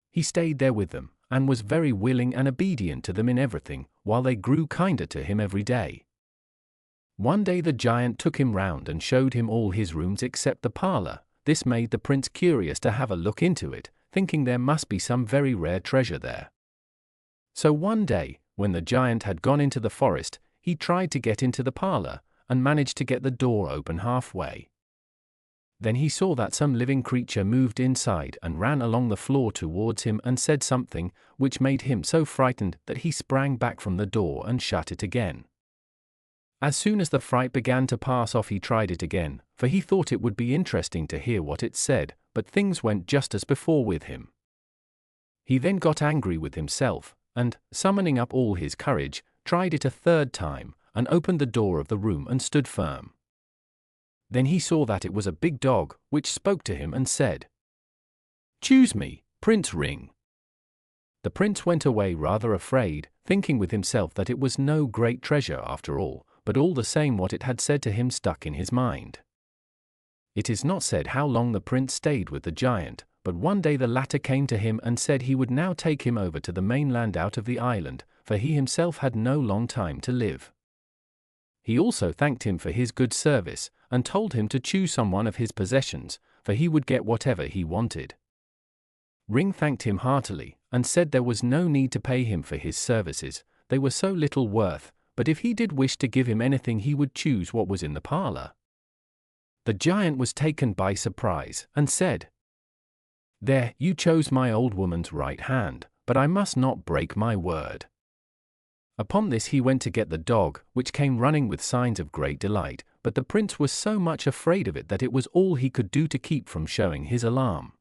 He stayed there with them, and was very willing and obedient to them in everything, while they grew kinder to him every day. One day the giant took him round and showed him all his rooms except the parlour. This made the prince curious to have a look into it, thinking there must be some very rare treasure there. So one day, when the giant had gone into the forest, he tried to get into the parlour, and managed to get the door open halfway. Then he saw that some living creature moved inside and ran along the floor towards him and said something, which made him so frightened that he sprang back from the door and shut it again. As soon as the fright began to pass off he tried it again, for he thought it would be interesting to hear what it said, but things went just as before with him. He then got angry with himself, and, summoning up all his courage, tried it a third time, and opened the door of the room and stood firm. Then he saw that it was a big dog, which spoke to him and said, "Choose me, Prince Ring." The prince went away rather afraid, thinking with himself that it was no great treasure after all, but all the same what it had said to him stuck in his mind. It is not said how long the prince stayed with the giant, but one day the latter came to him and said he would now take him over to the mainland out of the island, for he himself had no long time to live. He also thanked him for his good service, and told him to choose some one of his possessions, for he would get whatever he wanted. Ring thanked him heartily, and said there was no need to pay him for his services, they were so little worth, but if he did wish to give him anything he would choose what was in the parlour. The giant was taken by surprise, and said, "There, you chose my old woman's right hand, but I must not break my word." Upon this he went to get the dog, which came running with signs of great delight, but the prince was so much afraid of it that it was all he could do to keep from showing his alarm.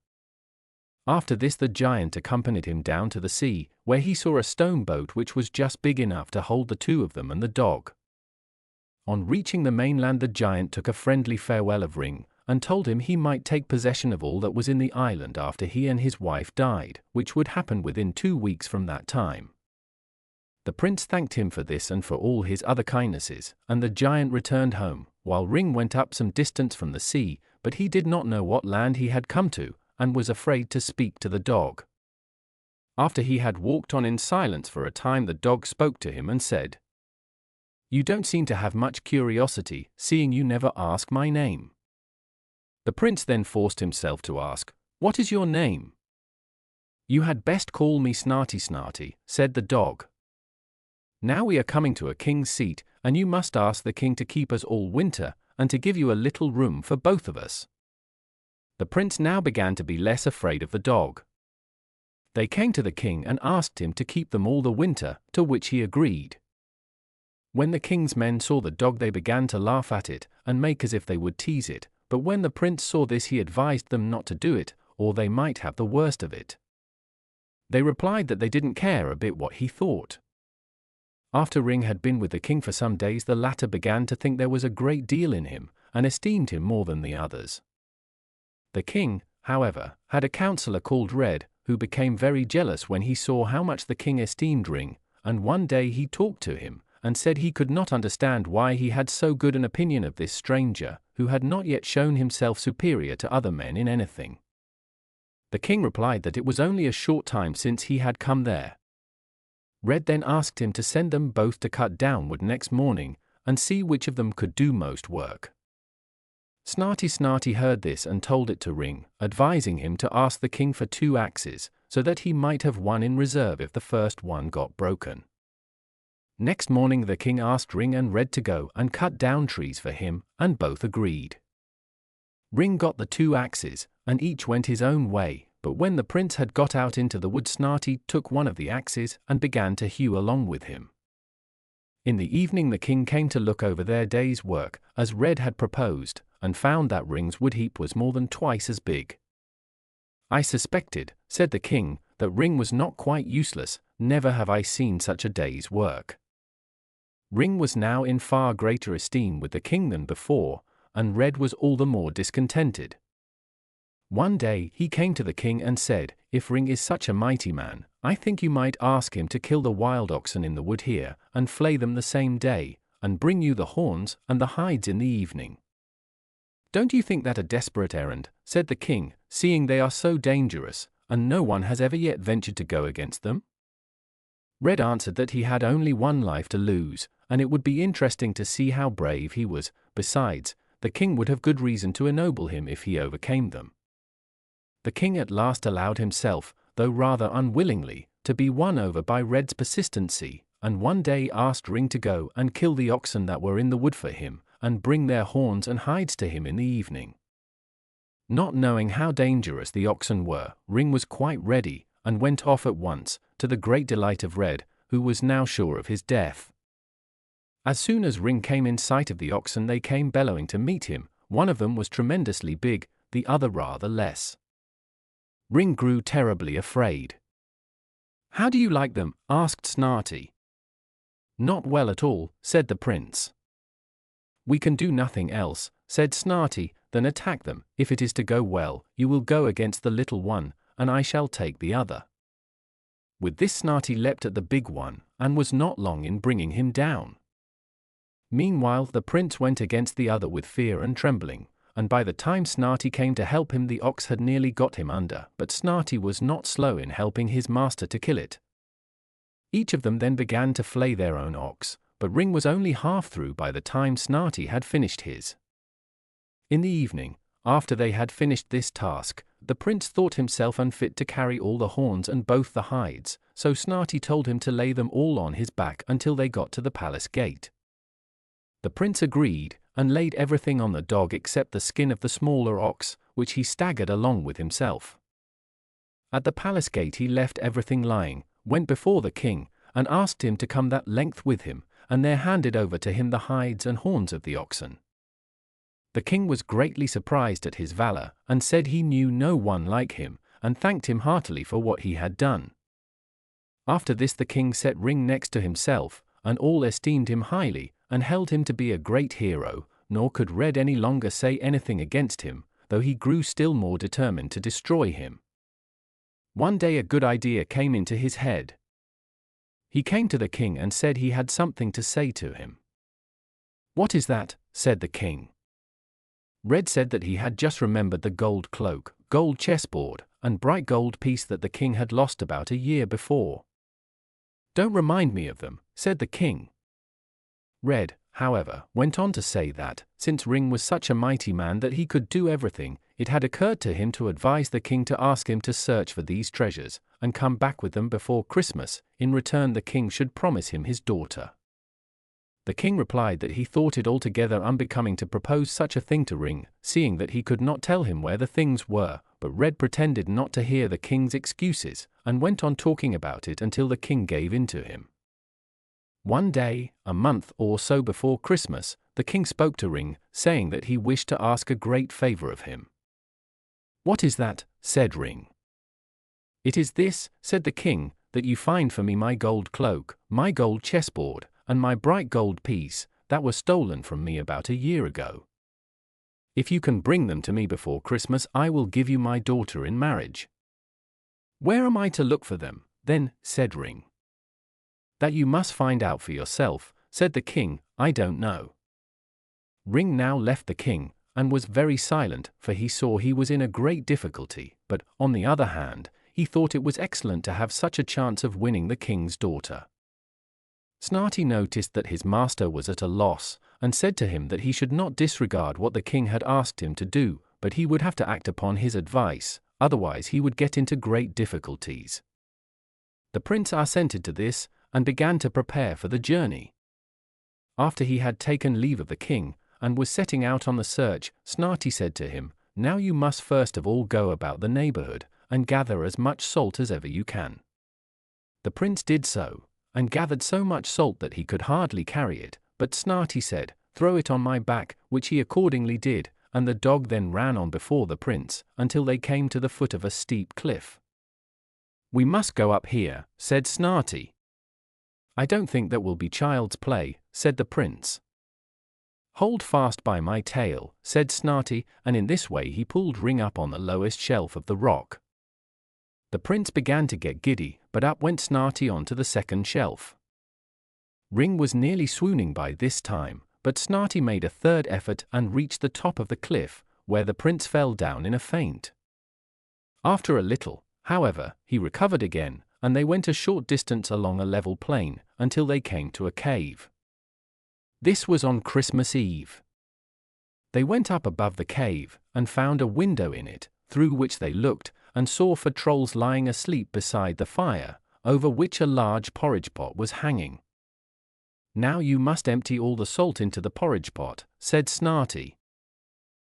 After this the giant accompanied him down to the sea, where he saw a stone boat which was just big enough to hold the two of them and the dog. On reaching the mainland the giant took a friendly farewell of Ring, and told him he might take possession of all that was in the island after he and his wife died, which would happen within 2 weeks from that time. The prince thanked him for this and for all his other kindnesses, and the giant returned home, while Ring went up some distance from the sea, but he did not know what land he had come to, and was afraid to speak to the dog. After he had walked on in silence for a time, the dog spoke to him and said, "You don't seem to have much curiosity, seeing you never ask my name." The prince then forced himself to ask, "What is your name?" "You had best call me Snarty Snarty," said the dog. "Now we are coming to a king's seat, and you must ask the king to keep us all winter, and to give you a little room for both of us." The prince now began to be less afraid of the dog. They came to the king and asked him to keep them all the winter, to which he agreed. When the king's men saw the dog, they began to laugh at it, and make as if they would tease it, but when the prince saw this, he advised them not to do it, or they might have the worst of it. They replied that they didn't care a bit what he thought. After Ring had been with the king for some days, the latter began to think there was a great deal in him, and esteemed him more than the others. The king, however, had a counselor called Red, who became very jealous when he saw how much the king esteemed Ring, and one day he talked to him, and said he could not understand why he had so good an opinion of this stranger, who had not yet shown himself superior to other men in anything. The king replied that it was only a short time since he had come there. Red then asked him to send them both to cut down wood next morning, and see which of them could do most work. Snarty Snarty heard this and told it to Ring, advising him to ask the king for 2 axes, so that he might have one in reserve if the first one got broken. Next morning the king asked Ring and Red to go and cut down trees for him, and both agreed. Ring got the 2 axes, and each went his own way, but when the prince had got out into the wood, Snarty took one of the axes and began to hew along with him. In the evening the king came to look over their day's work, as Red had proposed, and found that Ring's wood heap was more than twice as big. "I suspected," said the king, "that Ring was not quite useless, never have I seen such a day's work." Ring was now in far greater esteem with the king than before, and Red was all the more discontented. One day he came to the king and said, "If Ring is such a mighty man, I think you might ask him to kill the wild oxen in the wood here, and flay them the same day, and bring you the horns and the hides in the evening." "Don't you think that a desperate errand?" said the king, "seeing they are so dangerous, and no one has ever yet ventured to go against them?" Red answered that he had only one life to lose, and it would be interesting to see how brave he was. Besides, the king would have good reason to ennoble him if he overcame them. The king at last allowed himself, though rather unwillingly, to be won over by Red's persistency, and one day asked Ring to go and kill the oxen that were in the wood for him, and bring their horns and hides to him in the evening. Not knowing how dangerous the oxen were, Ring was quite ready, and went off at once, to the great delight of Red, who was now sure of his death. As soon as Ring came in sight of the oxen, they came bellowing to meet him. One of them was tremendously big, the other rather less. Ring grew terribly afraid. "How do you like them?" asked Snarty. "Not well at all," said the prince. "We can do nothing else," said Snarty, "than attack them. If it is to go well, you will go against the little one, and I shall take the other." With this Snarty leapt at the big one, and was not long in bringing him down. Meanwhile the prince went against the other with fear and trembling, and by the time Snarty came to help him, the ox had nearly got him under, but Snarty was not slow in helping his master to kill it. Each of them then began to flay their own ox, but Ring was only half through by the time Snarty had finished his. In the evening, after they had finished this task, the prince thought himself unfit to carry all the horns and both the hides, so Snarty told him to lay them all on his back until they got to the palace gate. The prince agreed, and laid everything on the dog except the skin of the smaller ox, which he staggered along with himself. At the palace gate he left everything lying, went before the king, and asked him to come that length with him, and there handed over to him the hides and horns of the oxen. The king was greatly surprised at his valor, and said he knew no one like him, and thanked him heartily for what he had done. After this the king set Ring next to himself, and all esteemed him highly, and held him to be a great hero, nor could Red any longer say anything against him, though he grew still more determined to destroy him. One day a good idea came into his head. He came to the king and said he had something to say to him. "What is that?" said the king. Red said that he had just remembered the gold cloak, gold chessboard, and bright gold piece that the king had lost about a year before. "Don't remind me of them," said the king. Red, however, went on to say that, since Ring was such a mighty man that he could do everything, it had occurred to him to advise the king to ask him to search for these treasures, and come back with them before Christmas. In return the king should promise him his daughter. The king replied that he thought it altogether unbecoming to propose such a thing to Ring, seeing that he could not tell him where the things were, but Red pretended not to hear the king's excuses, and went on talking about it until the king gave in to him. One day, a month or so before Christmas, the king spoke to Ring, saying that he wished to ask a great favor of him. "What is that?" said Ring. "It is this," said the king, "that you find for me my gold cloak, my gold chessboard, and my bright gold piece, that were stolen from me about a year ago. If you can bring them to me before Christmas, I will give you my daughter in marriage." "Where am I to look for them, then?" said Ring. "That you must find out for yourself," said the king, "I don't know." Ring now left the king, and was very silent, for he saw he was in a great difficulty, but, on the other hand, he thought it was excellent to have such a chance of winning the king's daughter. Snarty noticed that his master was at a loss, and said to him that he should not disregard what the king had asked him to do, but he would have to act upon his advice, otherwise he would get into great difficulties. The prince assented to this, and began to prepare for the journey. After he had taken leave of the king, and was setting out on the search, Snarty said to him, "Now you must first of all go about the neighborhood, and gather as much salt as ever you can." The prince did so, and gathered so much salt that he could hardly carry it, but Snarty said, "Throw it on my back," which he accordingly did, and the dog then ran on before the prince, until they came to the foot of a steep cliff. "We must go up here," said Snarty. "I don't think that will be child's play," said the prince. "Hold fast by my tail," said Snarty, and in this way he pulled Ring up on the lowest shelf of the rock. The prince began to get giddy, but up went Snarty onto the second shelf. Ring was nearly swooning by this time, but Snarty made a third effort and reached the top of the cliff, where the prince fell down in a faint. After a little, however, he recovered again, and they went a short distance along a level plain, until they came to a cave. This was on Christmas Eve. They went up above the cave, and found a window in it, through which they looked, and saw 4 trolls lying asleep beside the fire, over which a large porridge pot was hanging. "Now you must empty all the salt into the porridge pot," said Snarty.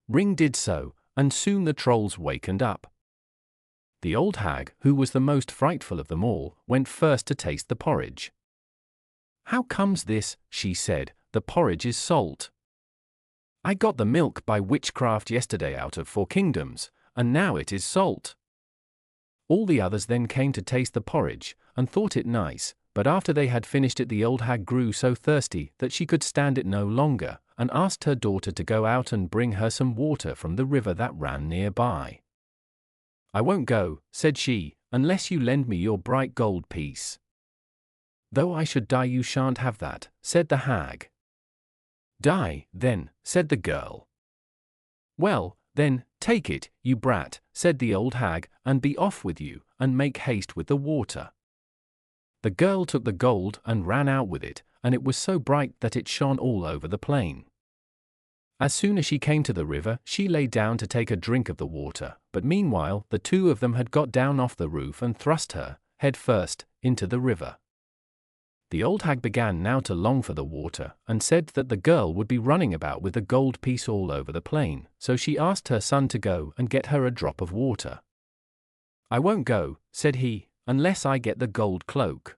Ring did so, and soon the trolls wakened up. The old hag, who was the most frightful of them all, went first to taste the porridge. "How comes this?" she said, "the porridge is salt. I got the milk by witchcraft yesterday out of 4 kingdoms, and now it is salt." All the others then came to taste the porridge, and thought it nice, but after they had finished it the old hag grew so thirsty that she could stand it no longer, and asked her daughter to go out and bring her some water from the river that ran nearby. "I won't go," said she, "unless you lend me your bright gold piece." "Though I should die you shan't have that," said the hag. "Die, then," said the girl. "Well, then, take it, you brat," said the old hag, "and be off with you, and make haste with the water." The girl took the gold and ran out with it, and it was so bright that it shone all over the plain. As soon as she came to the river, she lay down to take a drink of the water, but meanwhile the 2 of them had got down off the roof and thrust her, head first, into the river. The old hag began now to long for the water, and said that the girl would be running about with the gold piece all over the plain, so she asked her son to go and get her a drop of water. "I won't go," said he, "unless I get the gold cloak."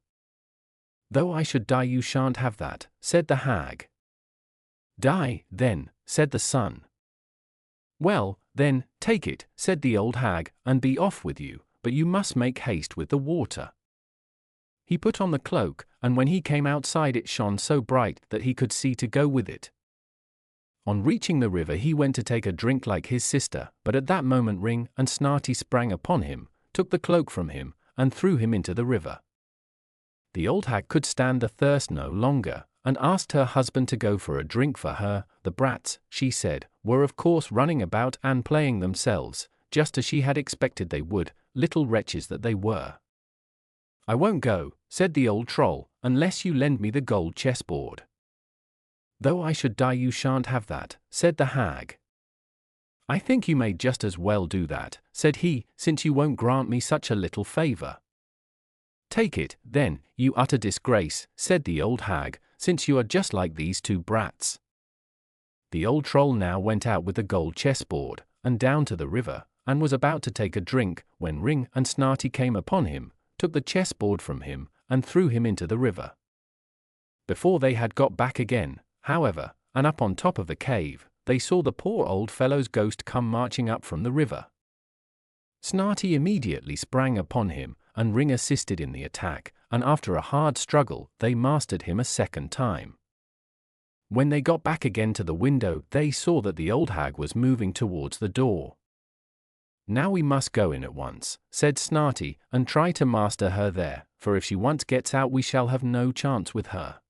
"Though I should die you shan't have that," said the hag. "Die, then," said the son. "Well, then, take it," said the old hag, "and be off with you, but you must make haste with the water." He put on the cloak, and when he came outside it shone so bright that he could see to go with it. On reaching the river he went to take a drink like his sister, but at that moment Ring and Snarty sprang upon him, took the cloak from him, and threw him into the river. The old hag could stand the thirst no longer, and asked her husband to go for a drink for her. The brats, she said, were of course running about and playing themselves, just as she had expected they would, little wretches that they were. "I won't go," said the old troll, "unless you lend me the gold chessboard." "Though I should die you shan't have that," said the hag. "I think you may just as well do that," said he, "since you won't grant me such a little favor." "Take it, then, you utter disgrace," said the old hag, "since you are just like these two brats." The old troll now went out with the gold chessboard, and down to the river, and was about to take a drink, when Ring and Snarty came upon him, took the chessboard from him, and threw him into the river. Before they had got back again, however, and up on top of the cave, they saw the poor old fellow's ghost come marching up from the river. Snarty immediately sprang upon him, and Ring assisted in the attack, and after a hard struggle, they mastered him a second time. When they got back again to the window, they saw that the old hag was moving towards the door. "Now we must go in at once," said Snarty, "and try to master her there, for if she once gets out we shall have no chance with her.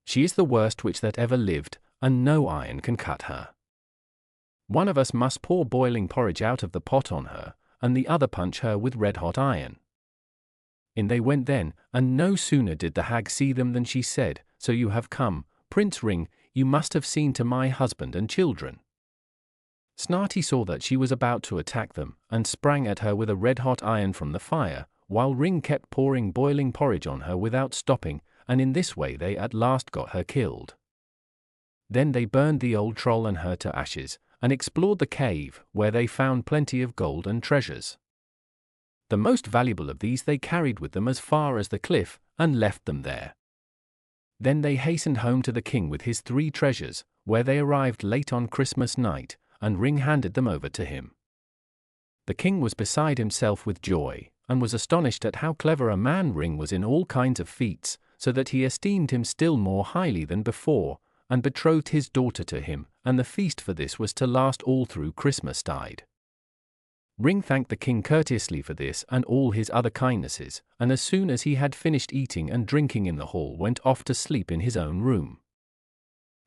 She is the worst witch that ever lived, and no iron can cut her. One of us must pour boiling porridge out of the pot on her, and the other punch her with red-hot iron." In they went then, and no sooner did the hag see them than she said, "So you have come, Prince Ring, you must have seen to my husband and children." Snarty saw that she was about to attack them, and sprang at her with a red-hot iron from the fire, while Ring kept pouring boiling porridge on her without stopping, and in this way they at last got her killed. Then they burned the old troll and her to ashes, and explored the cave, where they found plenty of gold and treasures. The most valuable of these they carried with them as far as the cliff, and left them there. Then they hastened home to the king with his 3 treasures, where they arrived late on Christmas night, and Ring handed them over to him. The king was beside himself with joy, and was astonished at how clever a man Ring was in all kinds of feats, so that he esteemed him still more highly than before, and betrothed his daughter to him, and the feast for this was to last all through Christmastide. Ring thanked the king courteously for this and all his other kindnesses, and as soon as he had finished eating and drinking in the hall went off to sleep in his own room.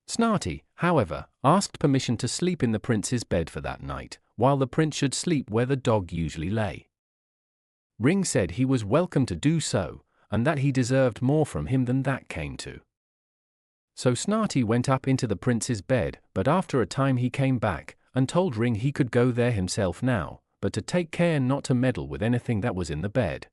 Snarty, however, asked permission to sleep in the prince's bed for that night, while the prince should sleep where the dog usually lay. Ring said he was welcome to do so, and that he deserved more from him than that came to. So Snarty went up into the prince's bed, but after a time he came back, and told Ring he could go there himself now, but to take care not to meddle with anything that was in the bed.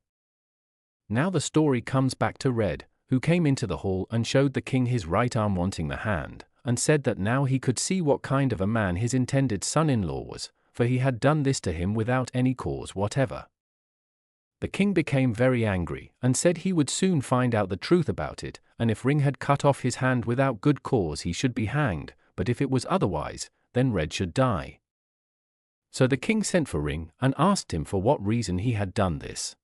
Now the story comes back to Red, who came into the hall and showed the king his right arm wanting the hand, and said that now he could see what kind of a man his intended son-in-law was, for he had done this to him without any cause whatever. The king became very angry, and said he would soon find out the truth about it, and if Ring had cut off his hand without good cause he should be hanged, but if it was otherwise, then Red should die. So the king sent for Ring, and asked him for what reason he had done this.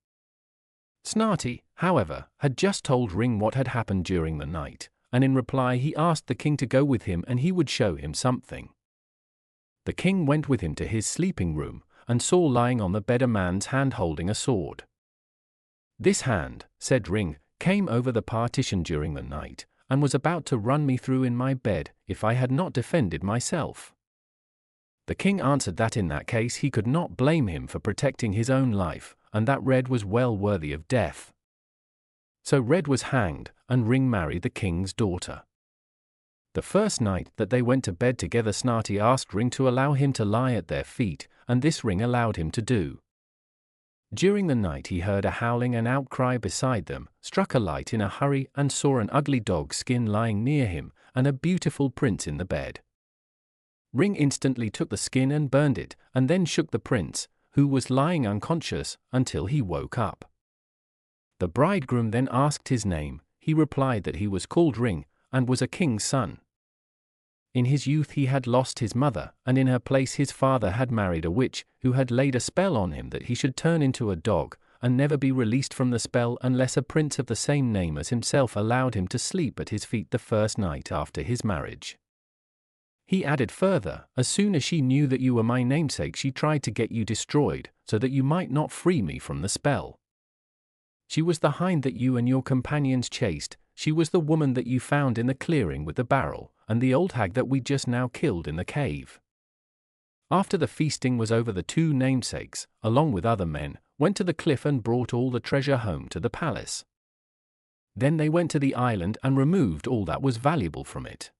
Snarty, however, had just told Ring what had happened during the night, and in reply he asked the king to go with him and he would show him something. The king went with him to his sleeping room, and saw lying on the bed a man's hand holding a sword. "This hand," said Ring, "came over the partition during the night, and was about to run me through in my bed, if I had not defended myself." The king answered that in that case he could not blame him for protecting his own life, and that Red was well worthy of death. So Red was hanged, and Ring married the king's daughter. The first night that they went to bed together Snarty asked Ring to allow him to lie at their feet, and this Ring allowed him to do. During the night he heard a howling and outcry beside them, struck a light in a hurry and saw an ugly dog's skin lying near him, and a beautiful prince in the bed. Ring instantly took the skin and burned it, and then shook the prince, who was lying unconscious, until he woke up. The bridegroom then asked his name. He replied that he was called Ring, and was a king's son. In his youth he had lost his mother, and in her place his father had married a witch, who had laid a spell on him that he should turn into a dog, and never be released from the spell unless a prince of the same name as himself allowed him to sleep at his feet the first night after his marriage. He added further, "As soon as she knew that you were my namesake she tried to get you destroyed, so that you might not free me from the spell. She was the hind that you and your companions chased, she was the woman that you found in the clearing with the barrel, and the old hag that we just now killed in the cave." After the feasting was over, the two namesakes, along with other men, went to the cliff and brought all the treasure home to the palace. Then they went to the island and removed all that was valuable from it.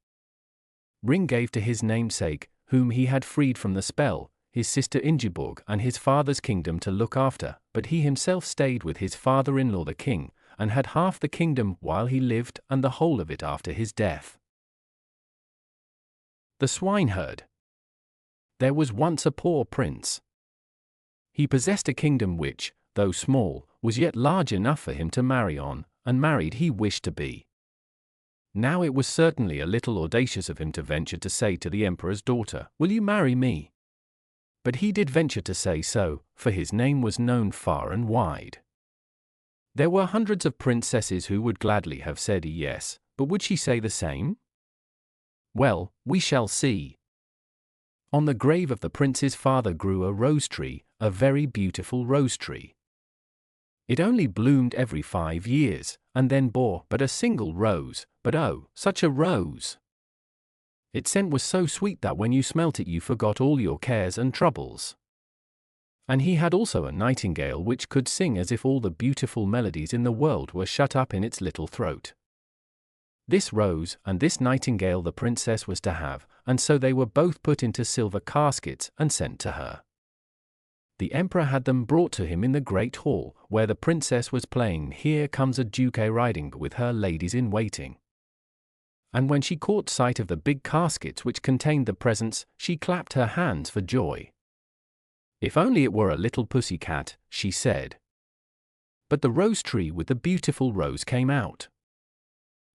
Ring gave to his namesake, whom he had freed from the spell, his sister Ingeborg and his father's kingdom to look after, but he himself stayed with his father-in-law the king, and had half the kingdom while he lived and the whole of it after his death. The Swineherd. There was once a poor prince. He possessed a kingdom which, though small, was yet large enough for him to marry on, and married he wished to be. Now it was certainly a little audacious of him to venture to say to the emperor's daughter, "Will you marry me?" But he did venture to say so, for his name was known far and wide. There were hundreds of princesses who would gladly have said yes, but would she say the same? Well, we shall see. On the grave of the prince's father grew a rose tree, a very beautiful rose tree. It only bloomed every 5 years, and then bore but a single rose, but oh, such a rose! Its scent was so sweet that when you smelt it you forgot all your cares and troubles. And he had also a nightingale which could sing as if all the beautiful melodies in the world were shut up in its little throat. This rose and this nightingale the princess was to have, and so they were both put into silver caskets and sent to her. The emperor had them brought to him in the great hall, where the princess was playing "Here Comes a Duke a-Riding" with her ladies-in-waiting. And when she caught sight of the big caskets which contained the presents, she clapped her hands for joy. "If only it were a little pussy cat," she said. But the rose tree with the beautiful rose came out.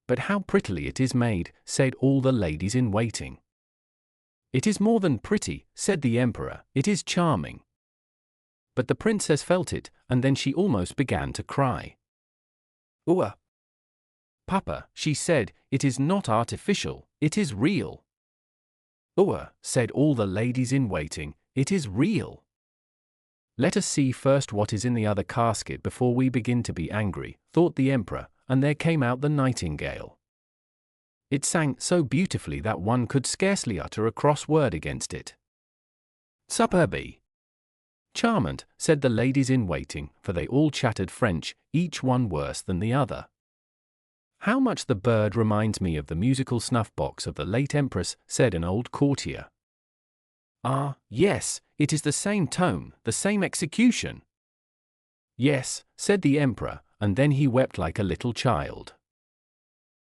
"But how prettily it is made," said all the ladies-in-waiting. "It is more than pretty," said the emperor, "it is charming." But the princess felt it, and then she almost began to cry. "Ooh, Papa," she said, "it is not artificial, it is real." "Ooh," said all the ladies-in-waiting, "it is real." "Let us see first what is in the other casket before we begin to be angry," thought the emperor, and there came out the nightingale. It sang so beautifully that one could scarcely utter a cross word against it. "Superbe!" "Charmant," said the ladies-in-waiting, for they all chattered French, each one worse than the other. "How much the bird reminds me of the musical snuff-box of the late empress," said an old courtier. "Ah, yes, it is the same tone, the same execution." "Yes," said the emperor, and then he wept like a little child.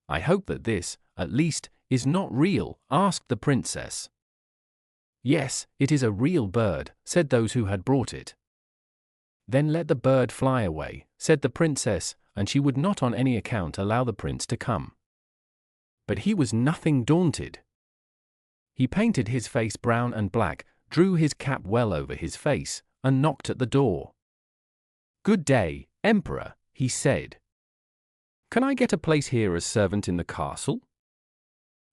"I hope that this, at least, is not real?" asked the princess. "Yes, it is a real bird," said those who had brought it. "Then let the bird fly away," said the princess, and she would not on any account allow the prince to come. But he was nothing daunted. He painted his face brown and black, drew his cap well over his face, and knocked at the door. "Good day, Emperor," he said. "Can I get a place here as servant in the castle?"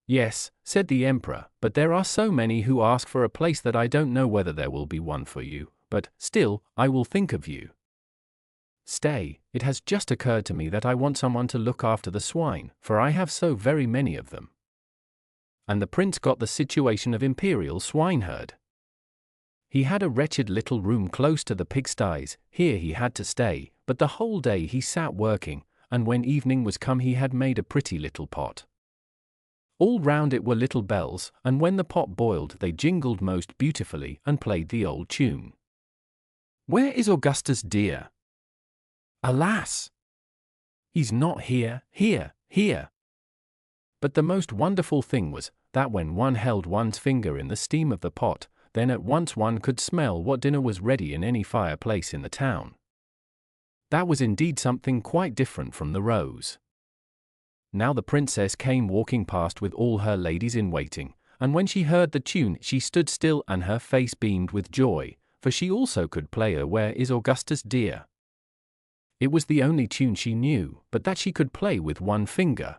"Yes," said the emperor, "but there are so many who ask for a place that I don't know whether there will be one for you, but, still, I will think of you. Stay, it has just occurred to me that I want someone to look after the swine, for I have so very many of them." And the prince got the situation of imperial swineherd. He had a wretched little room close to the pigsties, here he had to stay, but the whole day he sat working, and when evening was come he had made a pretty little pot. All round it were little bells, and when the pot boiled they jingled most beautifully and played the old tune. "Where is Augustus dear? Alas! He's not here, here, here." But the most wonderful thing was, that when one held one's finger in the steam of the pot, then at once one could smell what dinner was ready in any fireplace in the town. That was indeed something quite different from the rose. Now the princess came walking past with all her ladies-in-waiting, and when she heard the tune she stood still and her face beamed with joy, for she also could play a "Where is Augustus dear?" It was the only tune she knew, but that she could play with one finger.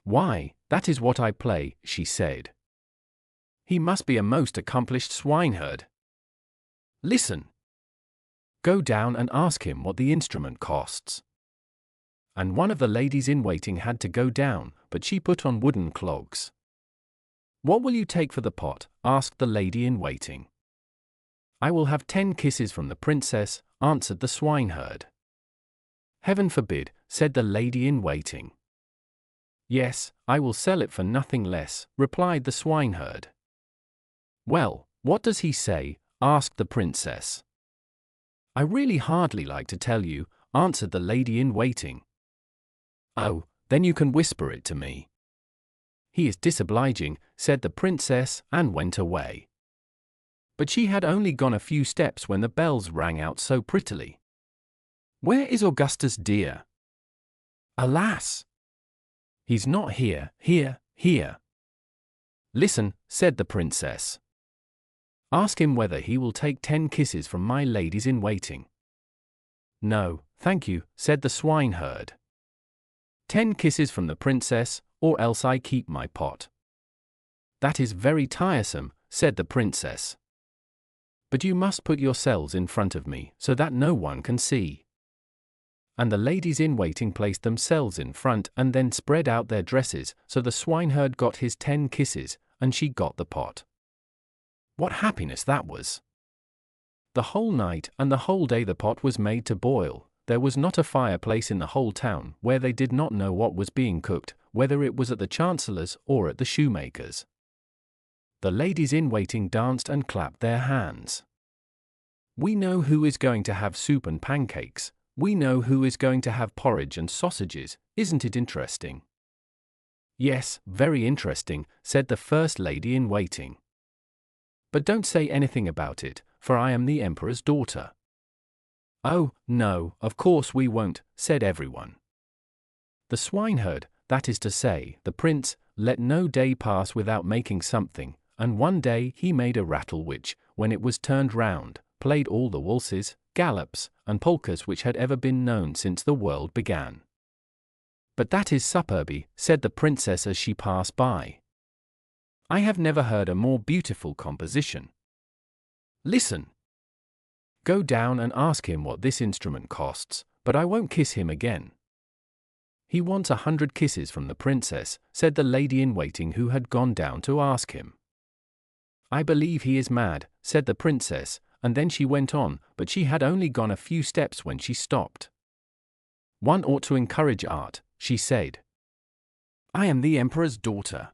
"Why, that is what I play," she said. "He must be a most accomplished swineherd. Listen." Go down and ask him what the instrument costs. And one of the ladies in waiting had to go down, but she put on wooden clogs. What will you take for the pot? Asked the lady in waiting. I will have 10 kisses from the princess, answered the swineherd. Heaven forbid, said the lady in waiting. Yes, I will sell it for nothing less, replied the swineherd. Well, what does he say? Asked the princess. I really hardly like to tell you, answered the lady in waiting. Oh, then you can whisper it to me. He is disobliging, said the princess, and went away. But she had only gone a few steps when the bells rang out so prettily. Where is Augustus dear? Alas! He's not here, here. Listen, said the princess. Ask him whether he will take 10 kisses from my ladies in waiting. No, thank you, said the swineherd. 10 kisses from the princess, or else I keep my pot. That is very tiresome, said the princess. But you must put yourselves in front of me, so that no one can see. And the ladies in waiting placed themselves in front and then spread out their dresses, so the swineherd got his 10 kisses, and she got the pot. What happiness that was! The whole night and the whole day the pot was made to boil. There was not a fireplace in the whole town where they did not know what was being cooked, whether it was at the chancellor's or at the shoemaker's. The ladies in waiting danced and clapped their hands. We know who is going to have soup and pancakes. We know who is going to have porridge and sausages. Isn't it interesting? Yes, very interesting, said the first lady in waiting. But don't say anything about it, for I am the emperor's daughter. Oh, no, of course we won't, said everyone. The swineherd, that is to say, the prince, let no day pass without making something, and one day he made a rattle which, when it was turned round, played all the waltzes, galops, and polkas which had ever been known since the world began. But that is superby, said the princess as she passed by. I have never heard a more beautiful composition. Listen. Go down and ask him what this instrument costs, but I won't kiss him again. He wants 100 kisses from the princess, said the lady in waiting who had gone down to ask him. I believe he is mad, said the princess, and then she went on, but she had only gone a few steps when she stopped. One ought to encourage art, she said. I am the emperor's daughter.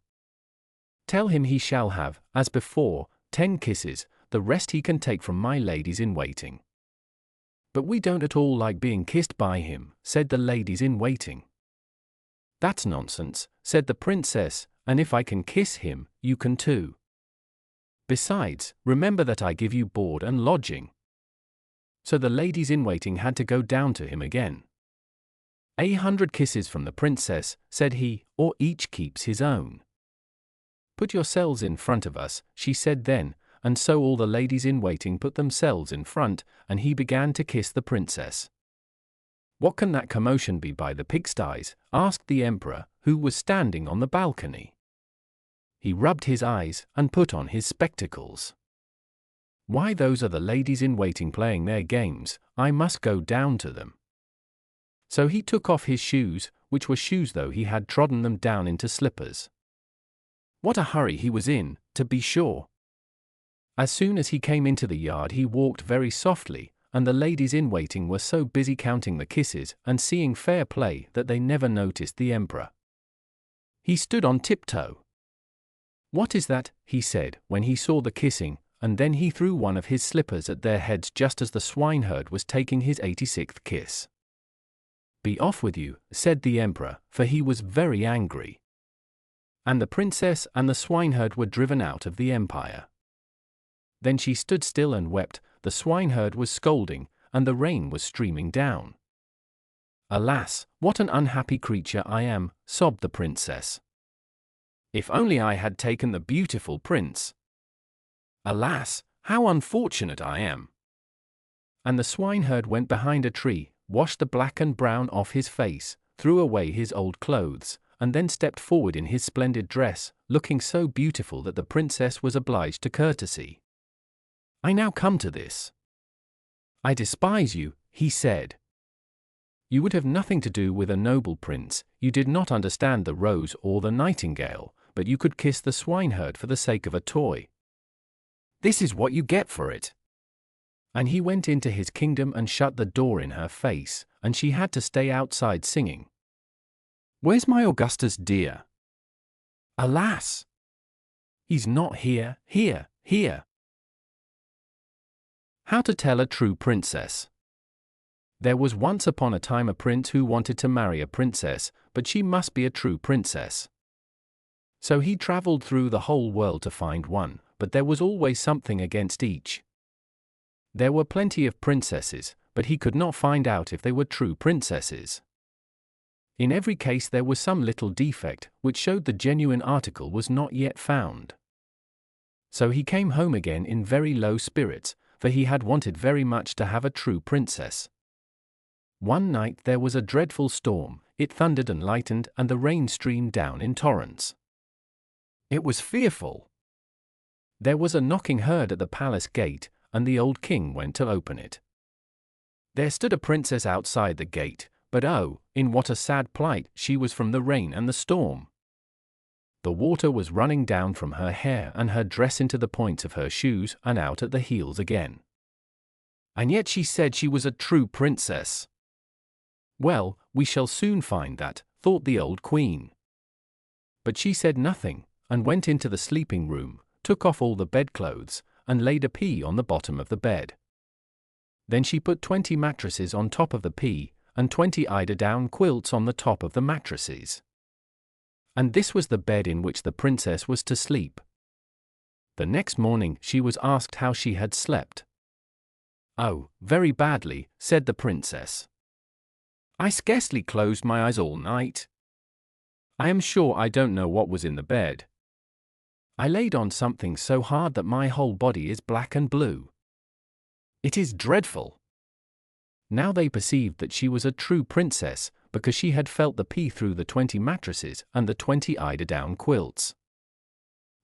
Tell him he shall have, as before, 10 kisses, the rest he can take from my ladies in waiting. But we don't at all like being kissed by him, said the ladies in waiting. That's nonsense, said the princess, and if I can kiss him, you can too. Besides, remember that I give you board and lodging. So the ladies in waiting had to go down to him again. 100 kisses from the princess, said he, or each keeps his own. Put yourselves in front of us, she said then, and so all the ladies in waiting put themselves in front, and he began to kiss the princess. What can that commotion be by the pigsties? Asked the emperor, who was standing on the balcony. He rubbed his eyes and put on his spectacles. Why, those are the ladies in waiting playing their games. I must go down to them. So he took off his shoes, which were shoes though he had trodden them down into slippers. What a hurry he was in, to be sure. As soon as he came into the yard he walked very softly, and the ladies in waiting were so busy counting the kisses and seeing fair play that they never noticed the emperor. He stood on tiptoe. What is that? He said, when he saw the kissing, and then he threw one of his slippers at their heads just as the swineherd was taking his 86th kiss. Be off with you, said the emperor, for he was very angry. And the princess and the swineherd were driven out of the empire. Then she stood still and wept. The swineherd was scolding, and the rain was streaming down. Alas, what an unhappy creature I am, sobbed the princess. If only I had taken the beautiful prince. Alas, how unfortunate I am. And the swineherd went behind a tree, washed the black and brown off his face, threw away his old clothes, and then stepped forward in his splendid dress, looking so beautiful that the princess was obliged to courtesy. I now come to this. "I despise you," he said. "You would have nothing to do with a noble prince, you did not understand the rose or the nightingale, but you could kiss the swineherd for the sake of a toy. This is what you get for it." And he went into his kingdom and shut the door in her face, and she had to stay outside singing, "Where's my Augustus dear? Alas! He's not here, here, here." How to tell a true princess. There was once upon a time a prince who wanted to marry a princess, but she must be a true princess. So he traveled through the whole world to find one, but there was always something against each. There were plenty of princesses, but he could not find out if they were true princesses. In every case there was some little defect, which showed the genuine article was not yet found. So he came home again in very low spirits, for he had wanted very much to have a true princess. One night there was a dreadful storm, it thundered and lightened, and the rain streamed down in torrents. It was fearful. There was a knocking heard at the palace gate, and the old king went to open it. There stood a princess outside the gate, but oh, in what a sad plight she was from the rain and the storm. The water was running down from her hair and her dress into the points of her shoes and out at the heels again. And yet she said she was a true princess. Well, we shall soon find that, thought the old queen. But she said nothing, and went into the sleeping room, took off all the bedclothes, and laid a pea on the bottom of the bed. Then she put 20 mattresses on top of the pea, and 20 eider-down quilts on the top of the mattresses. And this was the bed in which the princess was to sleep. The next morning she was asked how she had slept. "Oh, very badly," said the princess. "I scarcely closed my eyes all night. I am sure I don't know what was in the bed. I laid on something so hard that my whole body is black and blue. It is dreadful." Now they perceived that she was a true princess, because she had felt the pea through the 20 mattresses and the 20 eider-down quilts.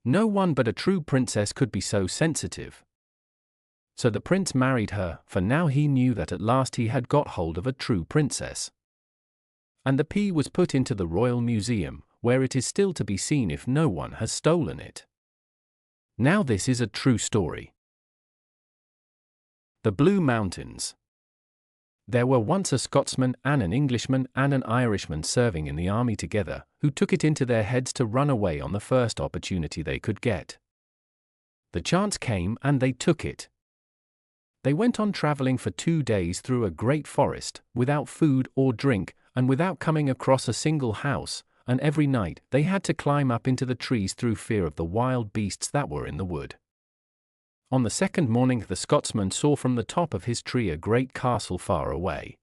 No one but a true princess could be so sensitive. So the prince married her, for now he knew that at last he had got hold of a true princess. And the pea was put into the Royal Museum, where it is still to be seen if no one has stolen it. Now this is a true story. The Blue Mountains. There were once a Scotsman and an Englishman and an Irishman serving in the army together, who took it into their heads to run away on the first opportunity they could get. The chance came and they took it. They went on traveling for 2 days through a great forest, without food or drink, and without coming across a single house, and every night they had to climb up into the trees through fear of the wild beasts that were in the wood. On the second morning the Scotsman saw from the top of his tree a great castle far away.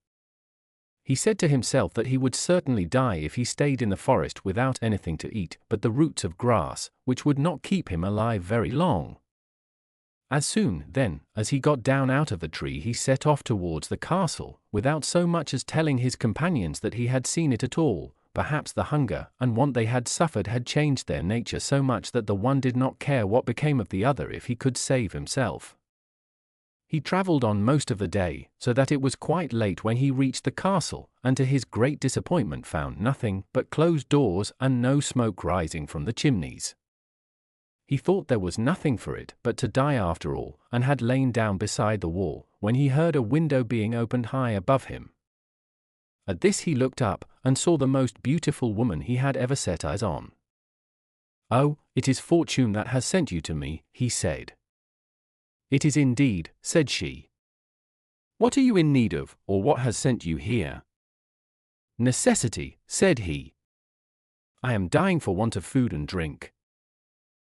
He said to himself that he would certainly die if he stayed in the forest without anything to eat but the roots of grass, which would not keep him alive very long. As soon, then, as he got down out of the tree he set off towards the castle, without so much as telling his companions that he had seen it at all. Perhaps the hunger and want they had suffered had changed their nature so much that the one did not care what became of the other if he could save himself. He travelled on most of the day, so that it was quite late when he reached the castle, and to his great disappointment found nothing but closed doors and no smoke rising from the chimneys. He thought there was nothing for it but to die after all, and had lain down beside the wall, when he heard a window being opened high above him. At this he looked up, and saw the most beautiful woman he had ever set eyes on. "Oh, it is fortune that has sent you to me," he said. "It is indeed," said she. "What are you in need of, or what has sent you here?" "Necessity," said he. "I am dying for want of food and drink."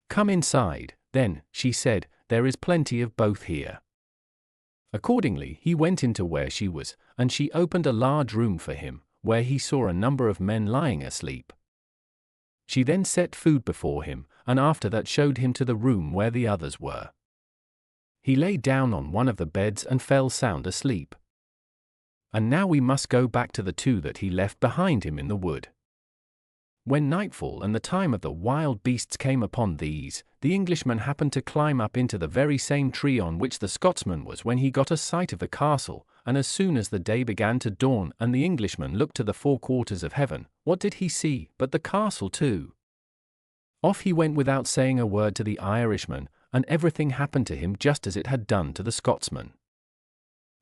"Come inside, then," she said, "there is plenty of both here." Accordingly he went into where she was, and she opened a large room for him, where he saw a number of men lying asleep. She then set food before him, and after that showed him to the room where the others were. He lay down on one of the beds and fell sound asleep. And now we must go back to the two that he left behind him in the wood. When nightfall and the time of the wild beasts came upon these, the Englishman happened to climb up into the very same tree on which the Scotsman was when he got a sight of the castle, and as soon as the day began to dawn and the Englishman looked to the four quarters of heaven, what did he see but the castle too? Off he went without saying a word to the Irishman, and everything happened to him just as it had done to the Scotsman.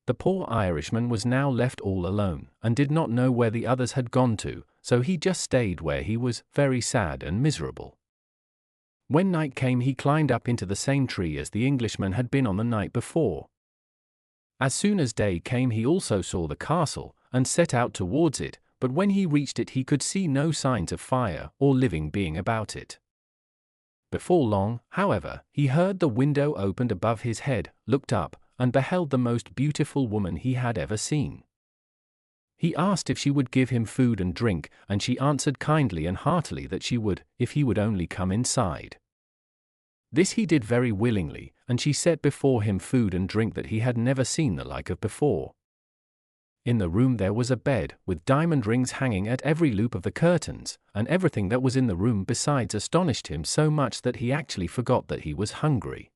The poor Irishman was now left all alone, and did not know where the others had gone to, so he just stayed where he was, very sad and miserable. When night came he climbed up into the same tree as the Englishman had been on the night before. As soon as day came he also saw the castle, and set out towards it, but when he reached it he could see no signs of fire or living being about it. Before long, however, he heard the window opened above his head, looked up, and beheld the most beautiful woman he had ever seen. He asked if she would give him food and drink, and she answered kindly and heartily that she would, if he would only come inside. This he did very willingly, and she set before him food and drink that he had never seen the like of before. In the room there was a bed, with diamond rings hanging at every loop of the curtains, and everything that was in the room besides astonished him so much that he actually forgot that he was hungry.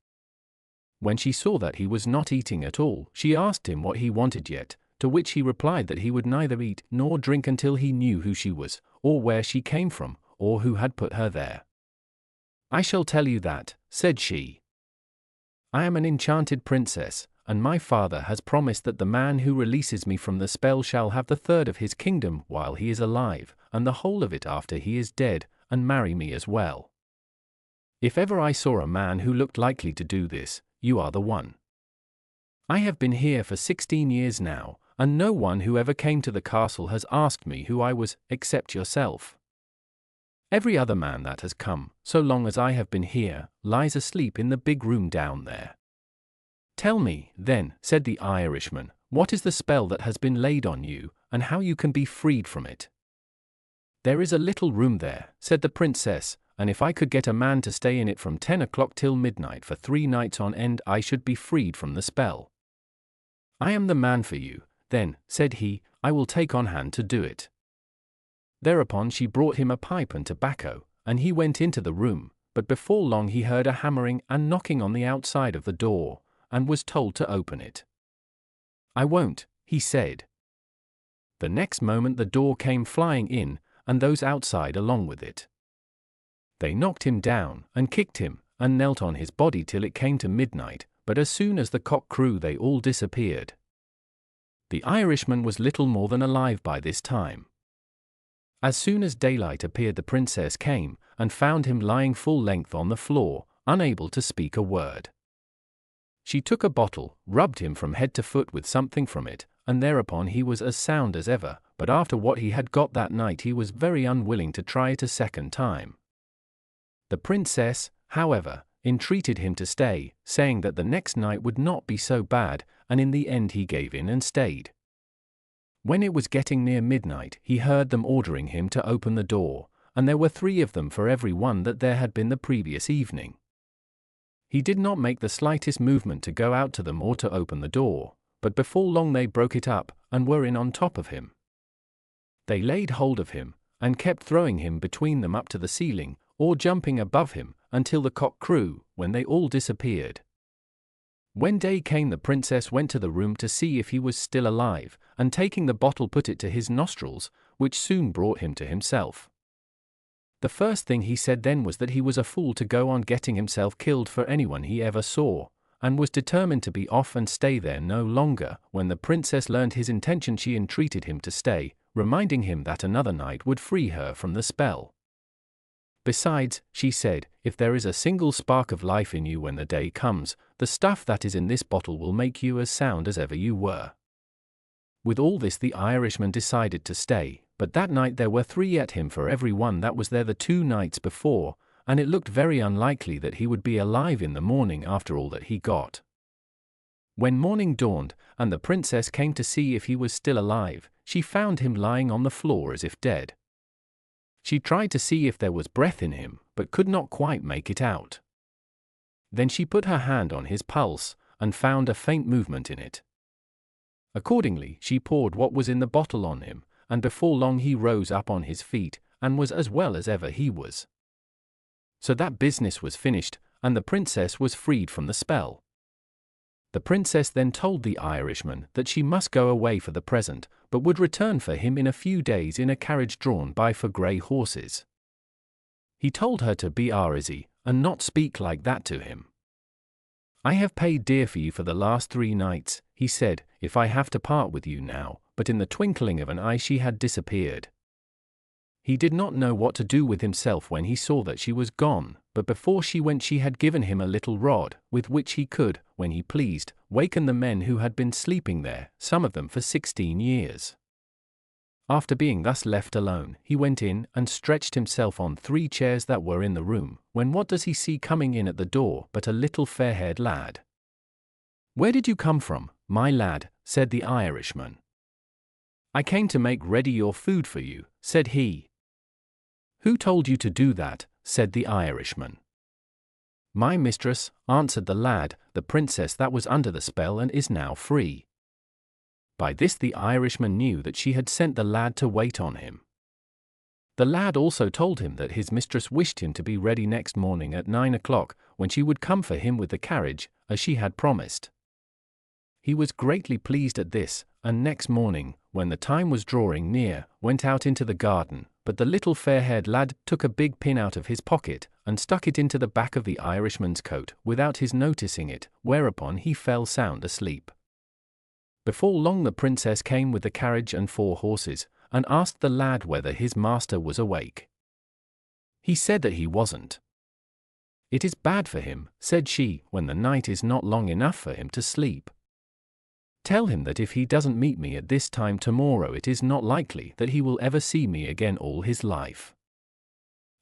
When she saw that he was not eating at all, she asked him what he wanted yet, to which he replied that he would neither eat nor drink until he knew who she was, or where she came from, or who had put her there. "I shall tell you that," said she. "I am an enchanted princess, and my father has promised that the man who releases me from the spell shall have the third of his kingdom while he is alive, and the whole of it after he is dead, and marry me as well. If ever I saw a man who looked likely to do this, you are the one. I have been here for 16 years now, and no one who ever came to the castle has asked me who I was, except yourself. Every other man that has come, so long as I have been here, lies asleep in the big room down there. Tell me, then," said the Irishman, "what is the spell that has been laid on you, and how you can be freed from it." "There is a little room there," said the princess, "and if I could get a man to stay in it from 10 o'clock till midnight for 3 nights on end I should be freed from the spell." "I am the man for you, then," said he, "I will take on hand to do it." Thereupon she brought him a pipe and tobacco, and he went into the room, but before long he heard a hammering and knocking on the outside of the door, and was told to open it. "I won't," he said. The next moment the door came flying in, and those outside along with it. They knocked him down, and kicked him, and knelt on his body till it came to midnight, but as soon as the cock crew they all disappeared. The Irishman was little more than alive by this time. As soon as daylight appeared the princess came, and found him lying full length on the floor, unable to speak a word. She took a bottle, rubbed him from head to foot with something from it, and thereupon he was as sound as ever, but after what he had got that night he was very unwilling to try it a second time. The princess, however, entreated him to stay, saying that the next night would not be so bad, and in the end he gave in and stayed. When it was getting near midnight, he heard them ordering him to open the door, and there were 3 of them for every one that there had been the previous evening. He did not make the slightest movement to go out to them or to open the door, but before long they broke it up, and were in on top of him. They laid hold of him, and kept throwing him between them up to the ceiling, or jumping above him, until the cock crew, when they all disappeared. When day came the princess went to the room to see if he was still alive, and taking the bottle put it to his nostrils, which soon brought him to himself. The first thing he said then was that he was a fool to go on getting himself killed for anyone he ever saw, and was determined to be off and stay there no longer. When the princess learned his intention she entreated him to stay, reminding him that another night would free her from the spell. Besides, she said, if there is a single spark of life in you when the day comes, the stuff that is in this bottle will make you as sound as ever you were. With all this the Irishman decided to stay, but that night there were 3 at him for every one that was there the 2 nights before, and it looked very unlikely that he would be alive in the morning after all that he got. When morning dawned, and the princess came to see if he was still alive, she found him lying on the floor as if dead. She tried to see if there was breath in him, but could not quite make it out. Then she put her hand on his pulse, and found a faint movement in it. Accordingly, she poured what was in the bottle on him, and before long he rose up on his feet, and was as well as ever he was. So that business was finished, and the princess was freed from the spell. The princess then told the Irishman that she must go away for the present, but would return for him in a few days in a carriage drawn by 4 grey horses. He told her to be easy, and not speak like that to him. "I have paid dear for you for the last 3 nights, he said, "if I have to part with you now," but in the twinkling of an eye she had disappeared. He did not know what to do with himself when he saw that she was gone, but before she went she had given him a little rod, with which he could, when he pleased, waken the men who had been sleeping there, some of them for 16 years. After being thus left alone, he went in and stretched himself on 3 chairs that were in the room, when what does he see coming in at the door but a little fair-haired lad. "Where did you come from, my lad?" said the Irishman. "I came to make ready your food for you," said he. "Who told you to do that?" said the Irishman. "My mistress," answered the lad, "the princess that was under the spell and is now free." By this the Irishman knew that she had sent the lad to wait on him. The lad also told him that his mistress wished him to be ready next morning at 9 o'clock, when she would come for him with the carriage, as she had promised. He was greatly pleased at this, and next morning, when the time was drawing near, went out into the garden, but the little fair-haired lad took a big pin out of his pocket, and stuck it into the back of the Irishman's coat, without his noticing it, whereupon he fell sound asleep. Before long the princess came with the carriage and 4 horses, and asked the lad whether his master was awake. He said that he wasn't. "It is bad for him," said she, "when the night is not long enough for him to sleep. Tell him that if he doesn't meet me at this time tomorrow it is not likely that he will ever see me again all his life."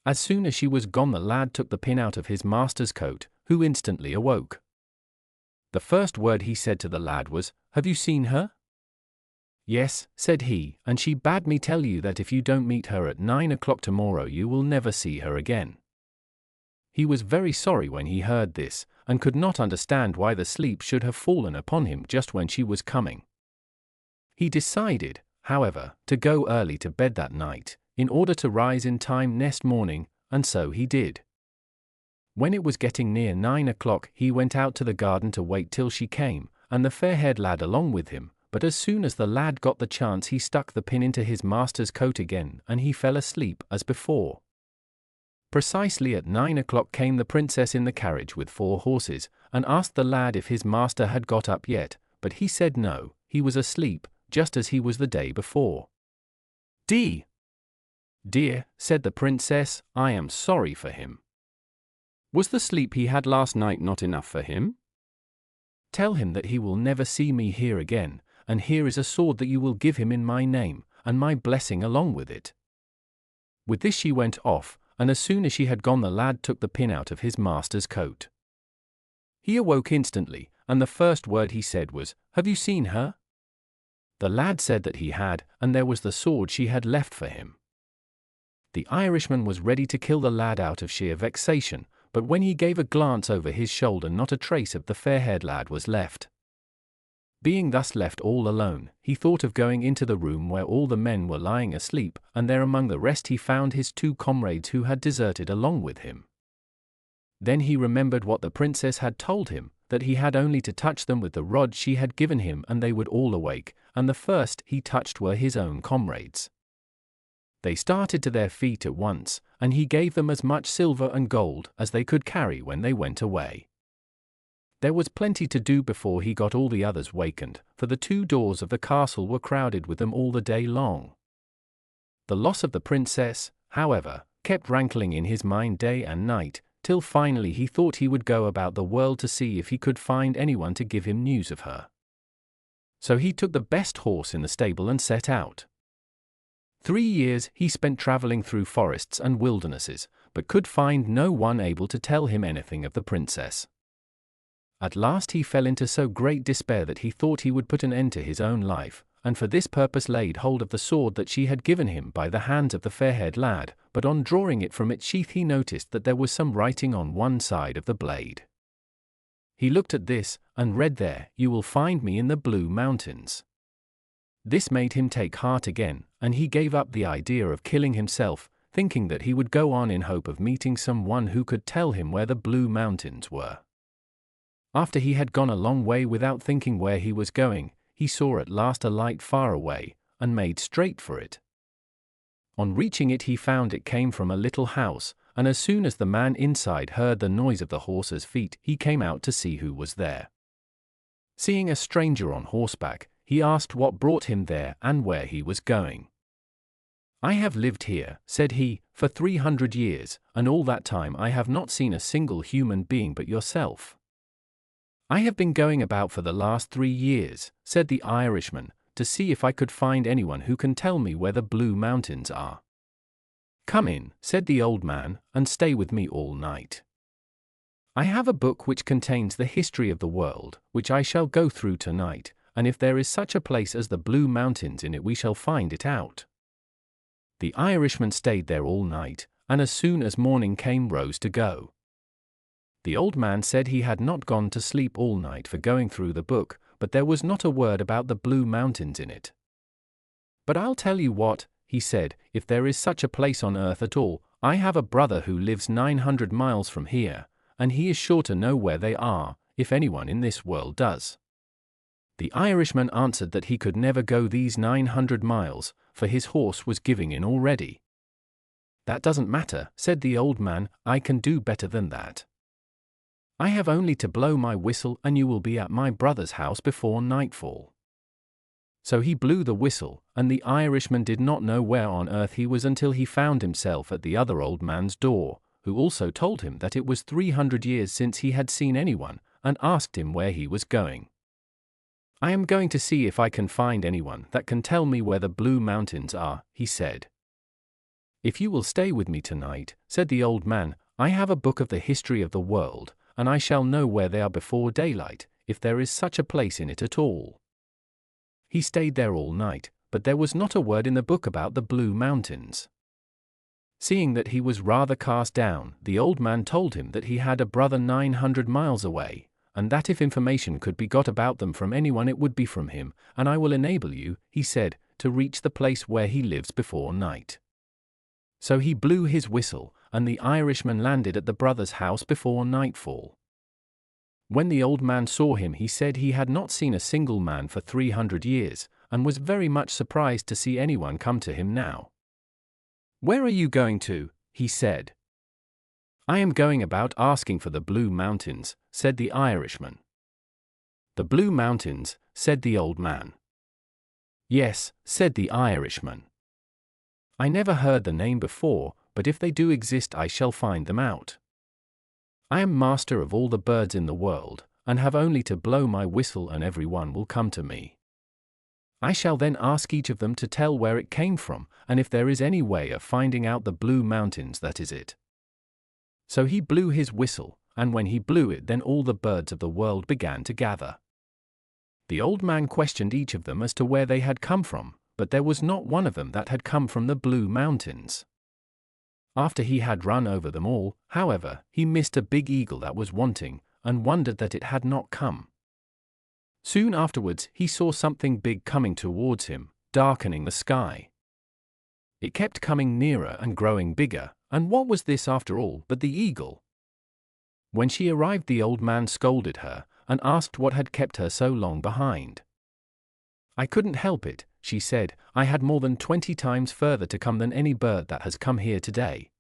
As soon as she was gone the lad took the pin out of his master's coat, who instantly awoke. The first word he said to the lad was, "Have you seen her?" "Yes," said he, "and she bade me tell you that if you don't meet her at 9 o'clock tomorrow you will never see her again." He was very sorry when he heard this, and could not understand why the sleep should have fallen upon him just when she was coming. He decided, however, to go early to bed that night, in order to rise in time next morning, and so he did. When it was getting near 9 o'clock he went out to the garden to wait till she came, and the fair-haired lad along with him, but as soon as the lad got the chance he stuck the pin into his master's coat again, and he fell asleep as before. Precisely at 9 o'clock came the princess in the carriage with 4 horses, and asked the lad if his master had got up yet, but he said no, he was asleep, just as he was the day before. "Dear," said the princess, "I am sorry for him. Was the sleep he had last night not enough for him? Tell him that he will never see me here again, and here is a sword that you will give him in my name, and my blessing along with it." With this she went off, and as soon as she had gone the lad took the pin out of his master's coat. He awoke instantly, and the first word he said was, "Have you seen her?" The lad said that he had, and there was the sword she had left for him. The Irishman was ready to kill the lad out of sheer vexation, but when he gave a glance over his shoulder not a trace of the fair-haired lad was left. Being thus left all alone, he thought of going into the room where all the men were lying asleep, and there among the rest he found his 2 comrades who had deserted along with him. Then he remembered what the princess had told him, that he had only to touch them with the rod she had given him and they would all awake, and the first he touched were his own comrades. They started to their feet at once, and he gave them as much silver and gold as they could carry when they went away. There was plenty to do before he got all the others wakened, for the 2 doors of the castle were crowded with them all the day long. The loss of the princess, however, kept rankling in his mind day and night, till finally he thought he would go about the world to see if he could find anyone to give him news of her. So he took the best horse in the stable and set out. 3 years he spent traveling through forests and wildernesses, but could find no one able to tell him anything of the princess. At last he fell into so great despair that he thought he would put an end to his own life, and for this purpose laid hold of the sword that she had given him by the hands of the fair-haired lad, but on drawing it from its sheath he noticed that there was some writing on one side of the blade. He looked at this, and read there, "You will find me in the Blue Mountains." This made him take heart again, and he gave up the idea of killing himself, thinking that he would go on in hope of meeting someone who could tell him where the Blue Mountains were. After he had gone a long way without thinking where he was going, he saw at last a light far away, and made straight for it. On reaching it, he found it came from a little house, and as soon as the man inside heard the noise of the horse's feet, he came out to see who was there. Seeing a stranger on horseback, he asked what brought him there and where he was going. "I have lived here," said he, "for 300 years, and all that time I have not seen a single human being but yourself." "I have been going about for the last 3 years," said the Irishman, "to see if I could find anyone who can tell me where the Blue Mountains are." "Come in," said the old man, "and stay with me all night. I have a book which contains the history of the world, which I shall go through tonight, and if there is such a place as the Blue Mountains in it, we shall find it out." The Irishman stayed there all night, and as soon as morning came rose to go. The old man said he had not gone to sleep all night for going through the book, but there was not a word about the Blue Mountains in it. "But I'll tell you what," he said, "if there is such a place on earth at all, I have a brother who lives 900 miles from here, and he is sure to know where they are, if anyone in this world does." The Irishman answered that he could never go these 900 miles, for his horse was giving in already. "That doesn't matter," said the old man, "I can do better than that. I have only to blow my whistle and you will be at my brother's house before nightfall." So he blew the whistle, and the Irishman did not know where on earth he was until he found himself at the other old man's door, who also told him that it was 300 years since he had seen anyone, and asked him where he was going. "I am going to see if I can find anyone that can tell me where the Blue Mountains are," he said. "If you will stay with me tonight," said the old man, "I have a book of the history of the world, and I shall know where they are before daylight, if there is such a place in it at all." He stayed there all night, but there was not a word in the book about the Blue Mountains. Seeing that he was rather cast down, the old man told him that he had a brother 900 miles away, and that if information could be got about them from anyone it would be from him, "and I will enable you," he said, "to reach the place where he lives before night." So he blew his whistle, and the Irishman landed at the brother's house before nightfall. When the old man saw him, he said he had not seen a single man for 300 years, and was very much surprised to see anyone come to him now. "Where are you going to?" he said. "I am going about asking for the Blue Mountains," said the Irishman. "The Blue Mountains," said the old man. "Yes," said the Irishman. "I never heard the name before, but if they do exist I shall find them out. I am master of all the birds in the world, and have only to blow my whistle and every one will come to me. I shall then ask each of them to tell where it came from, and if there is any way of finding out the Blue Mountains, that is it." So he blew his whistle, and when he blew it, then all the birds of the world began to gather. The old man questioned each of them as to where they had come from, but there was not one of them that had come from the Blue Mountains. After he had run over them all, however, he missed a big eagle that was wanting, and wondered that it had not come. Soon afterwards he saw something big coming towards him, darkening the sky. It kept coming nearer and growing bigger, and what was this after all but the eagle? When she arrived, the old man scolded her, and asked what had kept her so long behind. "I couldn't help it," she said, "I had more than 20 times further to come than any bird that has come here today."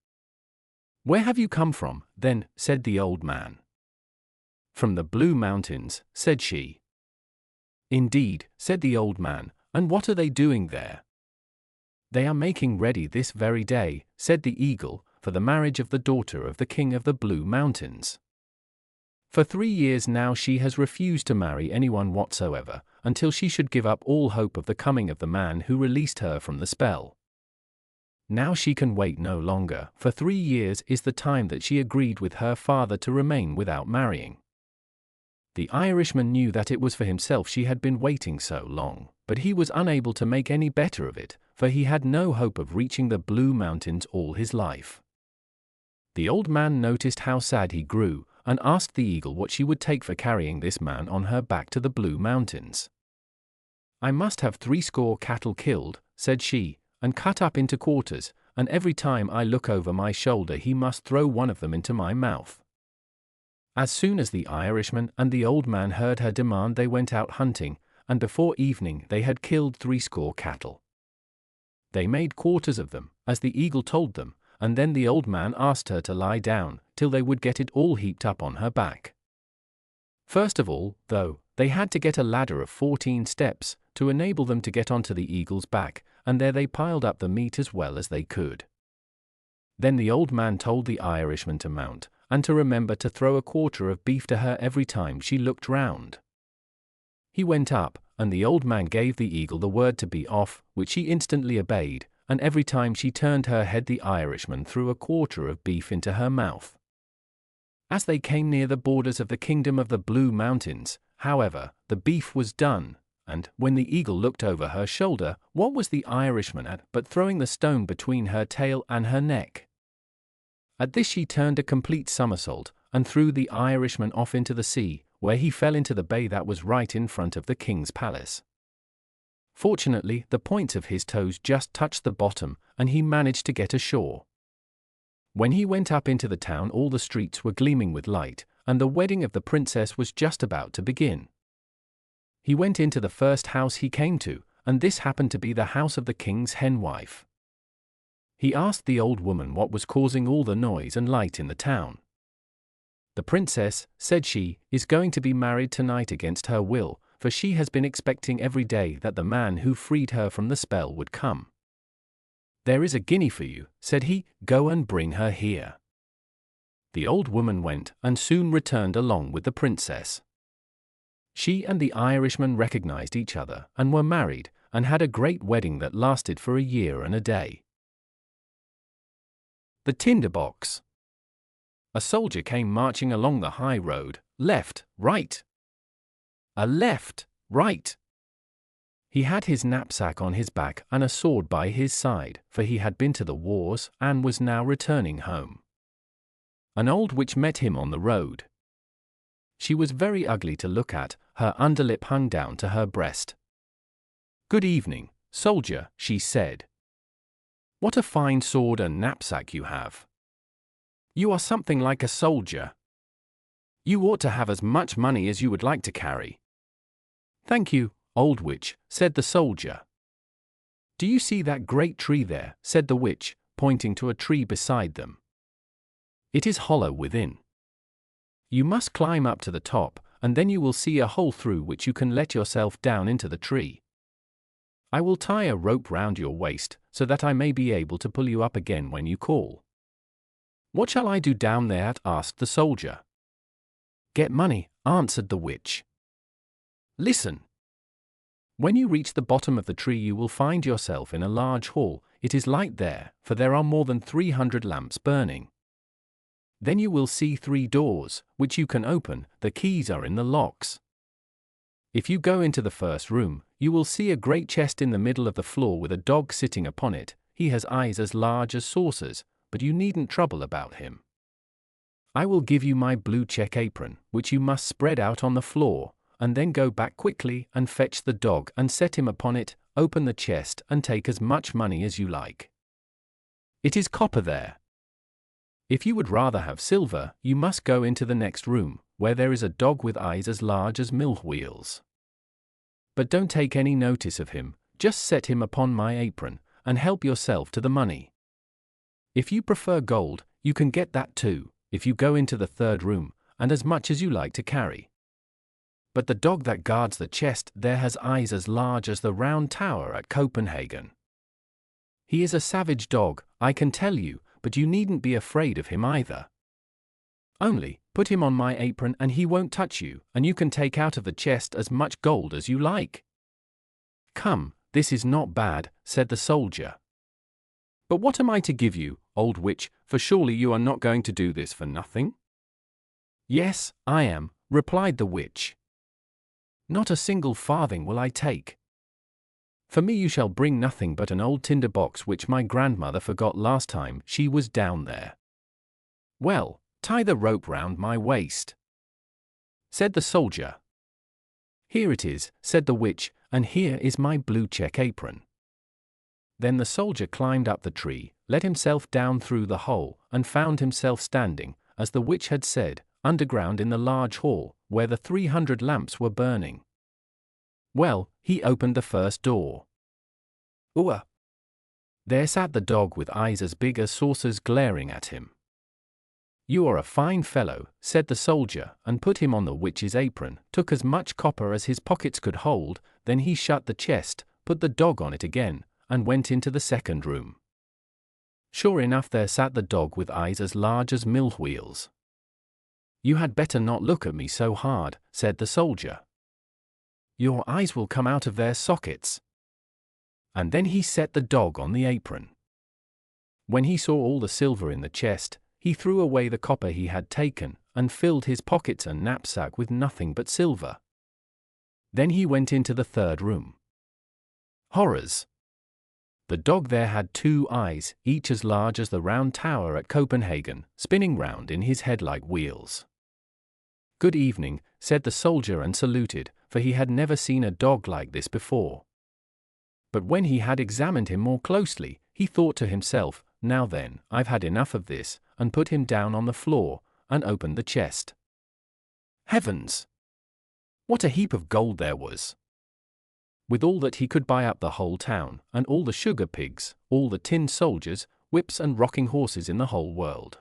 "Where have you come from, then?" said the old man. "From the Blue Mountains," said she. "Indeed," said the old man, "and what are they doing there?" "They are making ready this very day," said the eagle, "for the marriage of the daughter of the king of the Blue Mountains. For 3 years now she has refused to marry anyone whatsoever, until she should give up all hope of the coming of the man who released her from the spell. Now she can wait no longer, for 3 years is the time that she agreed with her father to remain without marrying." The Irishman knew that it was for himself she had been waiting so long, but he was unable to make any better of it, for he had no hope of reaching the Blue Mountains all his life. The old man noticed how sad he grew, and asked the eagle what she would take for carrying this man on her back to the Blue Mountains. "I must have 80 cattle killed," said she, "and cut up into quarters, and every time I look over my shoulder he must throw one of them into my mouth." As soon as the Irishman and the old man heard her demand, they went out hunting, and before evening they had killed 60 cattle. They made quarters of them, as the eagle told them, and then the old man asked her to lie down, till they would get it all heaped up on her back. First of all, though, they had to get a ladder of 14 steps, to enable them to get onto the eagle's back, and there they piled up the meat as well as they could. Then the old man told the Irishman to mount, and to remember to throw a quarter of beef to her every time she looked round. He went up, and the old man gave the eagle the word to be off, which she instantly obeyed, and every time she turned her head the Irishman threw a quarter of beef into her mouth. As they came near the borders of the kingdom of the Blue Mountains, however, the beef was done, and, when the eagle looked over her shoulder, what was the Irishman at but throwing the stone between her tail and her neck? At this she turned a complete somersault, and threw the Irishman off into the sea, where he fell into the bay that was right in front of the king's palace. Fortunately, the points of his toes just touched the bottom, and he managed to get ashore. When he went up into the town, all the streets were gleaming with light, and the wedding of the princess was just about to begin. He went into the first house he came to, and this happened to be the house of the king's henwife. He asked the old woman what was causing all the noise and light in the town. "The princess," said she, "is going to be married tonight against her will, for she has been expecting every day that the man who freed her from the spell would come." "There is a guinea for you," said he, "go and bring her here." The old woman went, and soon returned along with the princess. She and the Irishman recognized each other, and were married, and had a great wedding that lasted for a year and a day. The Tinder-Box. A soldier came marching along the high road, left, right. A left, right. He had his knapsack on his back and a sword by his side, for he had been to the wars and was now returning home. An old witch met him on the road. She was very ugly to look at, her underlip hung down to her breast. "Good evening, soldier," she said. "What a fine sword and knapsack you have. You are something like a soldier. You ought to have as much money as you would like to carry." "Thank you, old witch," said the soldier. "Do you see that great tree there?" said the witch, pointing to a tree beside them. "It is hollow within. You must climb up to the top, and then you will see a hole through which you can let yourself down into the tree. I will tie a rope round your waist, so that I may be able to pull you up again when you call." "What shall I do down there?" asked the soldier. "Get money," answered the witch. "Listen. When you reach the bottom of the tree you will find yourself in a large hall. It is light there, for there are more than 300 lamps burning. Then you will see 3 doors, which you can open. The keys are in the locks. If you go into the first room, you will see a great chest in the middle of the floor with a dog sitting upon it. He has eyes as large as saucers, but you needn't trouble about him. I will give you my blue check apron, which you must spread out on the floor, and then go back quickly and fetch the dog and set him upon it, open the chest and take as much money as you like. It is copper there. If you would rather have silver, you must go into the next room, where there is a dog with eyes as large as mill wheels. But don't take any notice of him, just set him upon my apron, and help yourself to the money. If you prefer gold, you can get that too, if you go into the third room, and as much as you like to carry. But the dog that guards the chest there has eyes as large as the round tower at Copenhagen. He is a savage dog, I can tell you, but you needn't be afraid of him either. Only, put him on my apron and he won't touch you, and you can take out of the chest as much gold as you like." "Come, this is not bad," said the soldier. "But what am I to give you, old witch, for surely you are not going to do this for nothing?" "Yes, I am," replied the witch. "Not a single farthing will I take. For me you shall bring nothing but an old tinder box which my grandmother forgot last time she was down there." "Well, tie the rope round my waist," said the soldier. "Here it is," said the witch, "and here is my blue check apron." Then the soldier climbed up the tree, let himself down through the hole, and found himself standing, as the witch had said, underground in the large hall, where the 300 lamps were burning. Well, he opened the first door. Ooh! There sat the dog with eyes as big as saucers glaring at him. "You are a fine fellow," said the soldier, and put him on the witch's apron, took as much copper as his pockets could hold, then he shut the chest, put the dog on it again, and went into the second room. Sure enough, there sat the dog with eyes as large as mill wheels. "You had better not look at me so hard," said the soldier. "Your eyes will come out of their sockets." And then he set the dog on the apron. When he saw all the silver in the chest, he threw away the copper he had taken, and filled his pockets and knapsack with nothing but silver. Then he went into the third room. Horrors! The dog there had 2 eyes, each as large as the round tower at Copenhagen, spinning round in his head like wheels. "Good evening," said the soldier, and saluted, for he had never seen a dog like this before. But when he had examined him more closely, he thought to himself, "Now then, I've had enough of this," and put him down on the floor, and opened the chest. Heavens! What a heap of gold there was! With all that he could buy up the whole town, and all the sugar pigs, all the tin soldiers, whips and rocking horses in the whole world.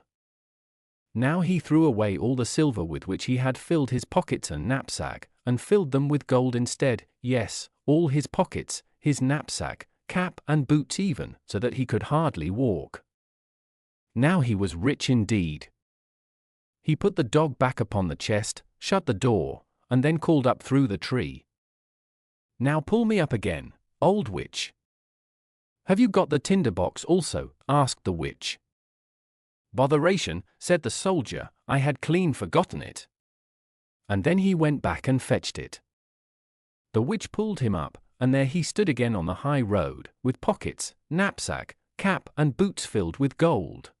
Now he threw away all the silver with which he had filled his pockets and knapsack, and filled them with gold instead, yes, all his pockets, his knapsack, cap and boots even, so that he could hardly walk. Now he was rich indeed. He put the dog back upon the chest, shut the door, and then called up through the tree, "Now pull me up again, old witch." "Have you got the tinder-box also?" asked the witch. "Botheration," said the soldier, "I had clean forgotten it." And then he went back and fetched it. The witch pulled him up, and there he stood again on the high road, with pockets, knapsack, cap and boots filled with gold.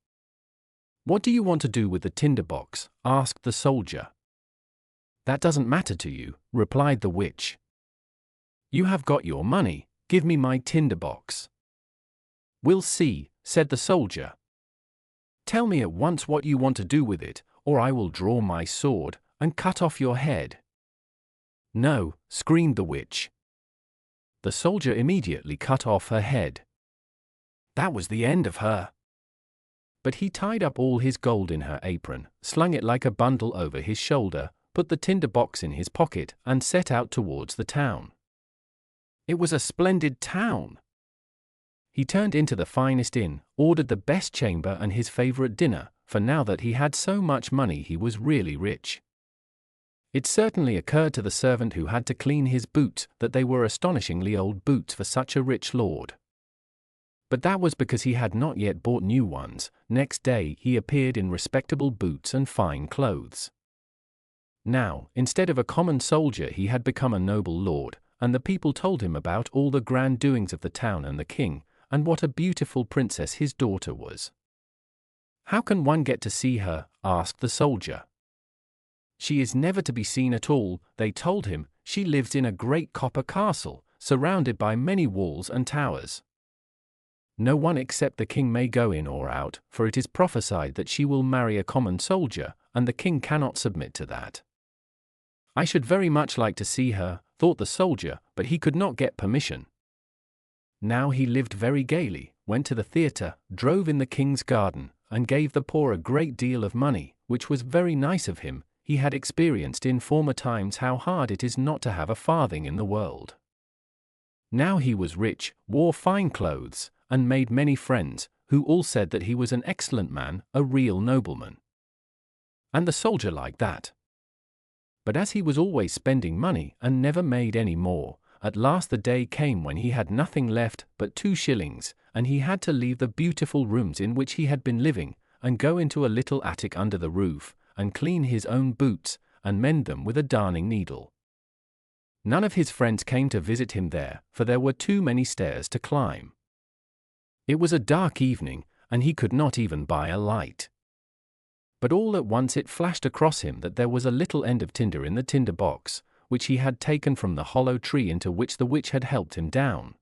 "What do you want to do with the tinder-box?" asked the soldier. "That doesn't matter to you," replied the witch. "You have got your money, give me my tinder-box." "We'll see," said the soldier. "Tell me at once what you want to do with it, or I will draw my sword, and cut off your head." "No," screamed the witch. The soldier immediately cut off her head. That was the end of her. But he tied up all his gold in her apron, slung it like a bundle over his shoulder, put the tinder-box in his pocket, and set out towards the town. It was a splendid town. He turned into the finest inn, ordered the best chamber and his favorite dinner, for now that he had so much money he was really rich. It certainly occurred to the servant who had to clean his boots that they were astonishingly old boots for such a rich lord. But that was because he had not yet bought new ones. Next day he appeared in respectable boots and fine clothes. Now, instead of a common soldier, he had become a noble lord, and the people told him about all the grand doings of the town and the king, and what a beautiful princess his daughter was. "How can one get to see her?" asked the soldier. "She is never to be seen at all," they told him. "She lives in a great copper castle, surrounded by many walls and towers. No one except the king may go in or out, for it is prophesied that she will marry a common soldier, and the king cannot submit to that." "I should very much like to see her," thought the soldier, but he could not get permission. Now he lived very gaily, went to the theatre, drove in the king's garden, and gave the poor a great deal of money, which was very nice of him. He had experienced in former times how hard it is not to have a farthing in the world. Now he was rich, wore fine clothes, and made many friends, who all said that he was an excellent man, a real nobleman. And the soldier liked that. But as he was always spending money and never made any more, at last the day came when he had nothing left but 2 shillings, and he had to leave the beautiful rooms in which he had been living, and go into a little attic under the roof, and clean his own boots, and mend them with a darning needle. None of his friends came to visit him there, for there were too many stairs to climb. It was a dark evening, and he could not even buy a light. But all at once it flashed across him that there was a little end of tinder in the tinder-box, which he had taken from the hollow tree into which the witch had helped him down.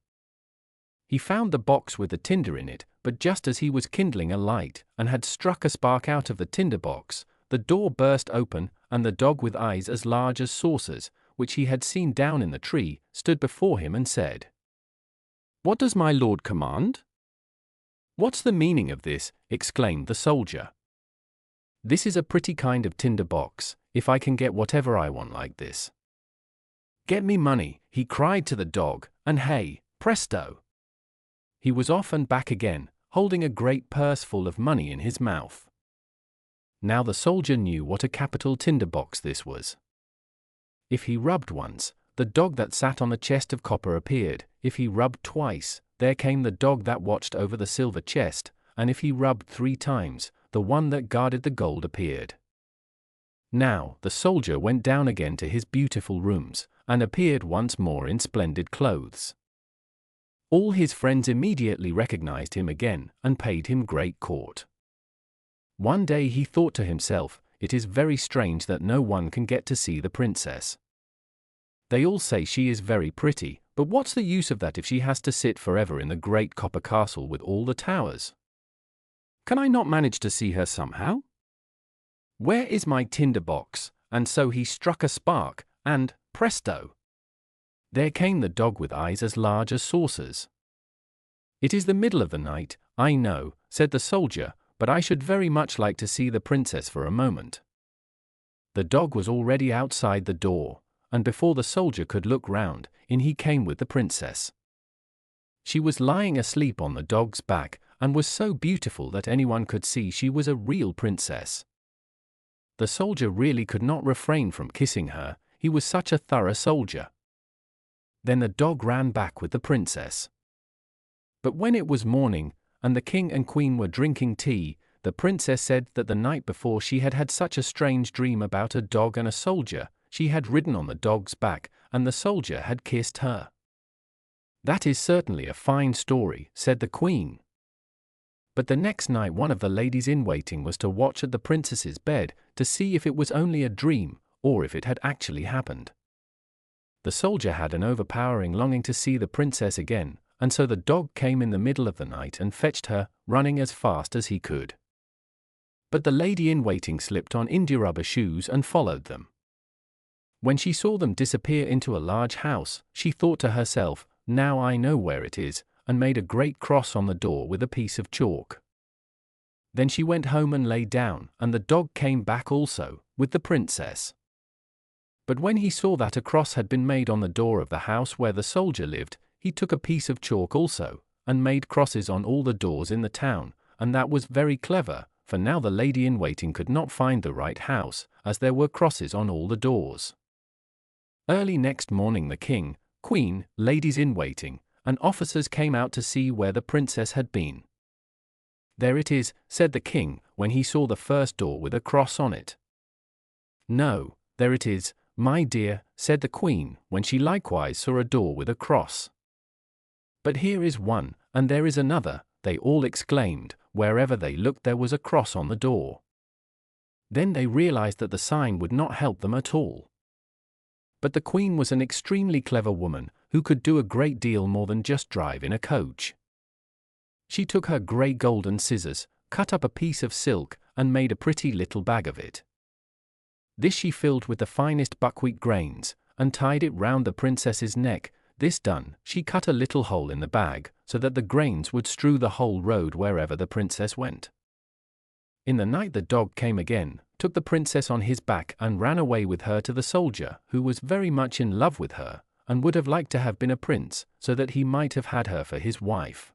He found the box with the tinder in it, but just as he was kindling a light and had struck a spark out of the tinder-box, the door burst open, and the dog with eyes as large as saucers, which he had seen down in the tree, stood before him and said, "What does my lord command?" "What's the meaning of this?" exclaimed the soldier. "This is a pretty kind of tinder-box, if I can get whatever I want like this." "Get me money," he cried to the dog, and hey, presto! He was off and back again, holding a great purse full of money in his mouth. Now the soldier knew what a capital tinder-box this was. If he rubbed once, the dog that sat on the chest of copper appeared. If he rubbed twice, there came the dog that watched over the silver chest, and if he rubbed 3 times, the one that guarded the gold appeared. Now the soldier went down again to his beautiful rooms, and appeared once more in splendid clothes. All his friends immediately recognized him again, and paid him great court. One day he thought to himself, "It is very strange that no one can get to see the princess. They all say she is very pretty, but what's the use of that if she has to sit forever in the great copper castle with all the towers? Can I not manage to see her somehow? Where is my tinder-box?" And so he struck a spark, and, presto! There came the dog with eyes as large as saucers. "It is the middle of the night, I know," said the soldier, "but I should very much like to see the princess for a moment." The dog was already outside the door, and before the soldier could look round, in he came with the princess. She was lying asleep on the dog's back, and was so beautiful that anyone could see she was a real princess. The soldier really could not refrain from kissing her, he was such a thorough soldier. Then the dog ran back with the princess. But when it was morning, and the king and queen were drinking tea, the princess said that the night before she had had such a strange dream about a dog and a soldier. She had ridden on the dog's back, and the soldier had kissed her. "That is certainly a fine story," said the queen. But the next night one of the ladies-in-waiting was to watch at the princess's bed, to see if it was only a dream, or if it had actually happened. The soldier had an overpowering longing to see the princess again, and so the dog came in the middle of the night and fetched her, running as fast as he could. But the lady-in-waiting slipped on india-rubber shoes and followed them. When she saw them disappear into a large house, she thought to herself, "Now I know where it is," and made a great cross on the door with a piece of chalk. Then she went home and lay down, and the dog came back also, with the princess. But when he saw that a cross had been made on the door of the house where the soldier lived, he took a piece of chalk also, and made crosses on all the doors in the town, and that was very clever, for now the lady-in-waiting could not find the right house, as there were crosses on all the doors. Early next morning the king, queen, ladies-in-waiting, and officers came out to see where the princess had been. "There it is," said the king, when he saw the first door with a cross on it. "No, there it is, my dear," said the queen, when she likewise saw a door with a cross. "But here is one, and there is another," they all exclaimed. Wherever they looked there was a cross on the door. Then they realized that the sign would not help them at all. But the queen was an extremely clever woman, who could do a great deal more than just drive in a coach. She took her great golden scissors, cut up a piece of silk, and made a pretty little bag of it. This she filled with the finest buckwheat grains, and tied it round the princess's neck. This done, she cut a little hole in the bag, so that the grains would strew the whole road wherever the princess went. In the night the dog came again, took the princess on his back and ran away with her to the soldier, who was very much in love with her, and would have liked to have been a prince, so that he might have had her for his wife.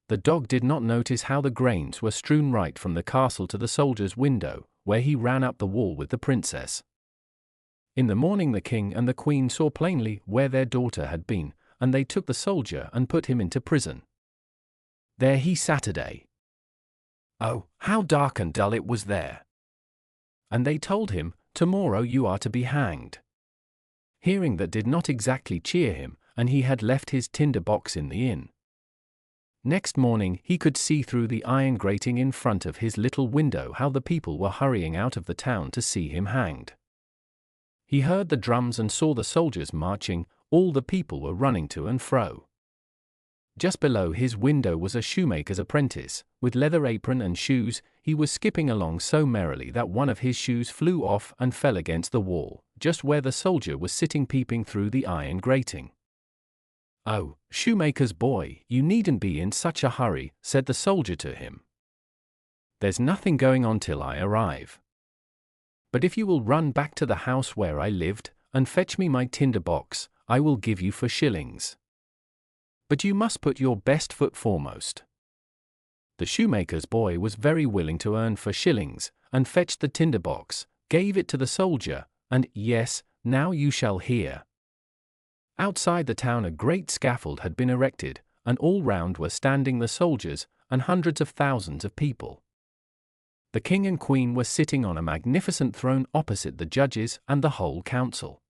The dog did not notice how the grains were strewn right from the castle to the soldier's window, where he ran up the wall with the princess. In the morning the king and the queen saw plainly where their daughter had been, and they took the soldier and put him into prison. There he sat a day. Oh, how dark and dull it was there! And they told him, "Tomorrow you are to be hanged." Hearing that did not exactly cheer him, and he had left his tinder-box in the inn. Next morning he could see through the iron grating in front of his little window how the people were hurrying out of the town to see him hanged. He heard the drums and saw the soldiers marching, all the people were running to and fro. Just below his window was a shoemaker's apprentice, with leather apron and shoes. He was skipping along so merrily that one of his shoes flew off and fell against the wall, just where the soldier was sitting peeping through the iron grating. "Oh, shoemaker's boy, you needn't be in such a hurry," said the soldier to him. "There's nothing going on till I arrive. But if you will run back to the house where I lived, and fetch me my tinder-box, I will give you 4 shillings. But you must put your best foot foremost." The shoemaker's boy was very willing to earn 4 shillings, and fetched the tinder-box, gave it to the soldier, and yes, now you shall hear. Outside the town a great scaffold had been erected, and all round were standing the soldiers, and hundreds of thousands of people. The king and queen were sitting on a magnificent throne opposite the judges and the whole council.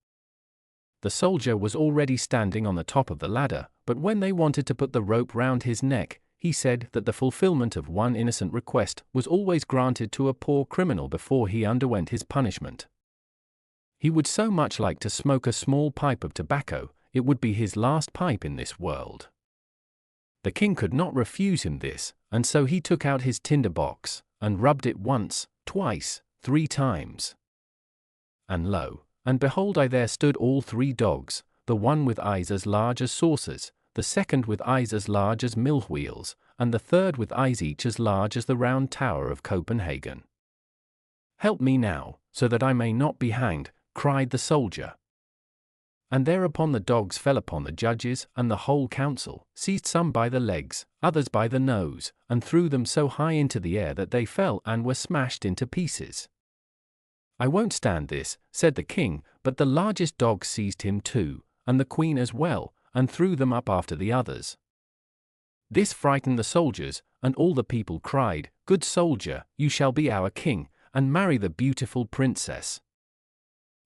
The soldier was already standing on the top of the ladder, but when they wanted to put the rope round his neck, he said that the fulfillment of one innocent request was always granted to a poor criminal before he underwent his punishment. He would so much like to smoke a small pipe of tobacco, it would be his last pipe in this world. The king could not refuse him this, and so he took out his tinder-box, and rubbed it once, twice, 3 times. And lo, and behold, there stood all 3 dogs, the one with eyes as large as saucers, the second with eyes as large as mill wheels, and the third with eyes each as large as the round tower of Copenhagen. "Help me now, so that I may not be hanged," cried the soldier. And thereupon the dogs fell upon the judges and the whole council, seized some by the legs, others by the nose, and threw them so high into the air that they fell and were smashed into pieces. "I won't stand this," said the king, but the largest dog seized him too, and the queen as well, and threw them up after the others. This frightened the soldiers, and all the people cried, "Good soldier, you shall be our king, and marry the beautiful princess."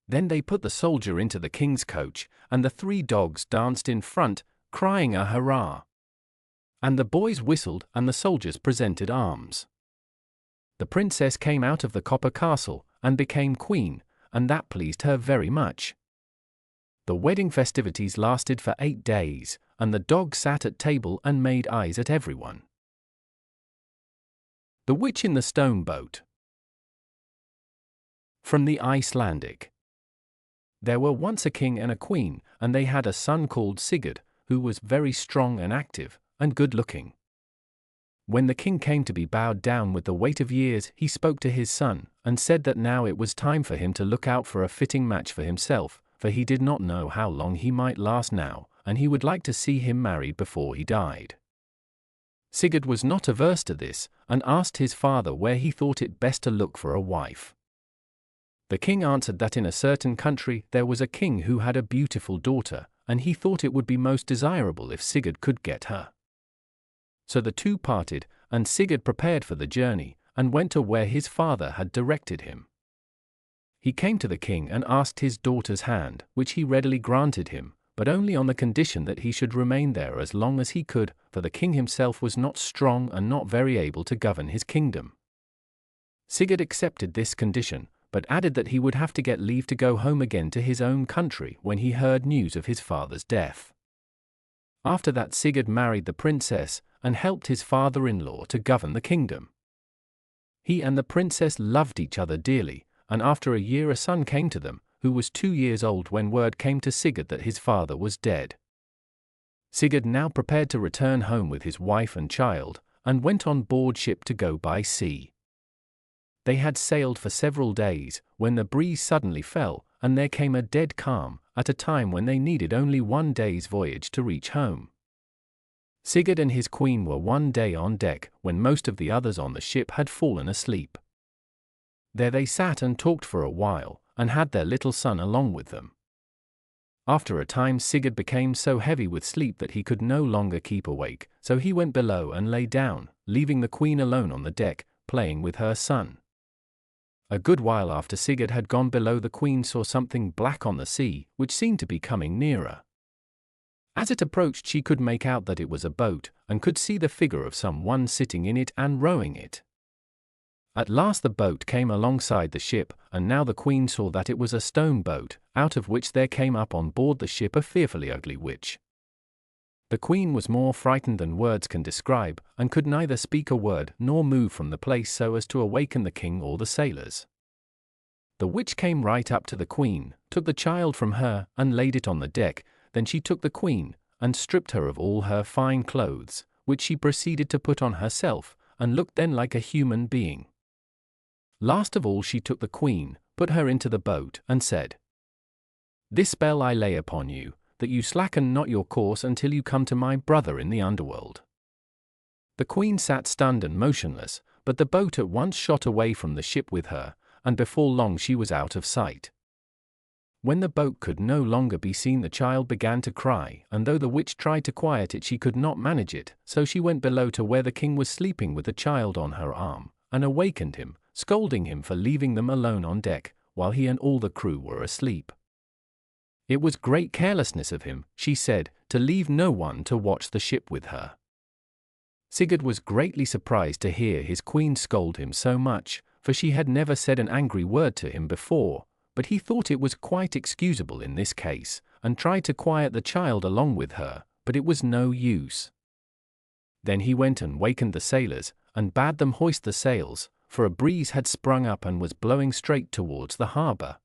Then they put the soldier into the king's coach, and the 3 dogs danced in front, crying a hurrah. And the boys whistled, and the soldiers presented arms. The princess came out of the copper castle, and became queen, and that pleased her very much. The wedding festivities lasted for 8 days, and the dog sat at table and made eyes at everyone. The Witch in the Stone Boat. From the Icelandic. There were once a king and a queen, and they had a son called Sigurd, who was very strong and active, and good-looking. When the king came to be bowed down with the weight of years, he spoke to his son, and said that now it was time for him to look out for a fitting match for himself, for he did not know how long he might last now, and he would like to see him married before he died. Sigurd was not averse to this, and asked his father where he thought it best to look for a wife. The king answered that in a certain country there was a king who had a beautiful daughter, and he thought it would be most desirable if Sigurd could get her. So the two parted, and Sigurd prepared for the journey, and went to where his father had directed him. He came to the king and asked his daughter's hand, which he readily granted him, but only on the condition that he should remain there as long as he could, for the king himself was not strong and not very able to govern his kingdom. Sigurd accepted this condition, but added that he would have to get leave to go home again to his own country when he heard news of his father's death. After that, Sigurd married the princess, and helped his father-in-law to govern the kingdom. He and the princess loved each other dearly, and after a year a son came to them, who was 2 years old when word came to Sigurd that his father was dead. Sigurd now prepared to return home with his wife and child, and went on board ship to go by sea. They had sailed for several days, when the breeze suddenly fell, and there came a dead calm, at a time when they needed only 1 day's voyage to reach home. Sigurd and his queen were 1 day on deck, when most of the others on the ship had fallen asleep. There they sat and talked for a while, and had their little son along with them. After a time Sigurd became so heavy with sleep that he could no longer keep awake, so he went below and lay down, leaving the queen alone on the deck, playing with her son. A good while after Sigurd had gone below, the queen saw something black on the sea, which seemed to be coming nearer. As it approached, she could make out that it was a boat, and could see the figure of someone sitting in it and rowing it. At last the boat came alongside the ship, and now the queen saw that it was a stone boat, out of which there came up on board the ship a fearfully ugly witch. The queen was more frightened than words can describe, and could neither speak a word nor move from the place so as to awaken the king or the sailors. The witch came right up to the queen, took the child from her, and laid it on the deck. Then she took the queen, and stripped her of all her fine clothes, which she proceeded to put on herself, and looked then like a human being. Last of all she took the queen, put her into the boat, and said, "This spell I lay upon you, that you slacken not your course until you come to my brother in the underworld." The queen sat stunned and motionless, but the boat at once shot away from the ship with her, and before long she was out of sight. When the boat could no longer be seen, the child began to cry, and though the witch tried to quiet it, she could not manage it, so she went below to where the king was sleeping with the child on her arm, and awakened him, scolding him for leaving them alone on deck, while he and all the crew were asleep. It was great carelessness of him, she said, to leave no one to watch the ship with her. Sigurd was greatly surprised to hear his queen scold him so much, for she had never said an angry word to him before, but he thought it was quite excusable in this case, and tried to quiet the child along with her, but it was no use. Then he went and wakened the sailors, and bade them hoist the sails, for a breeze had sprung up and was blowing straight towards the harbour.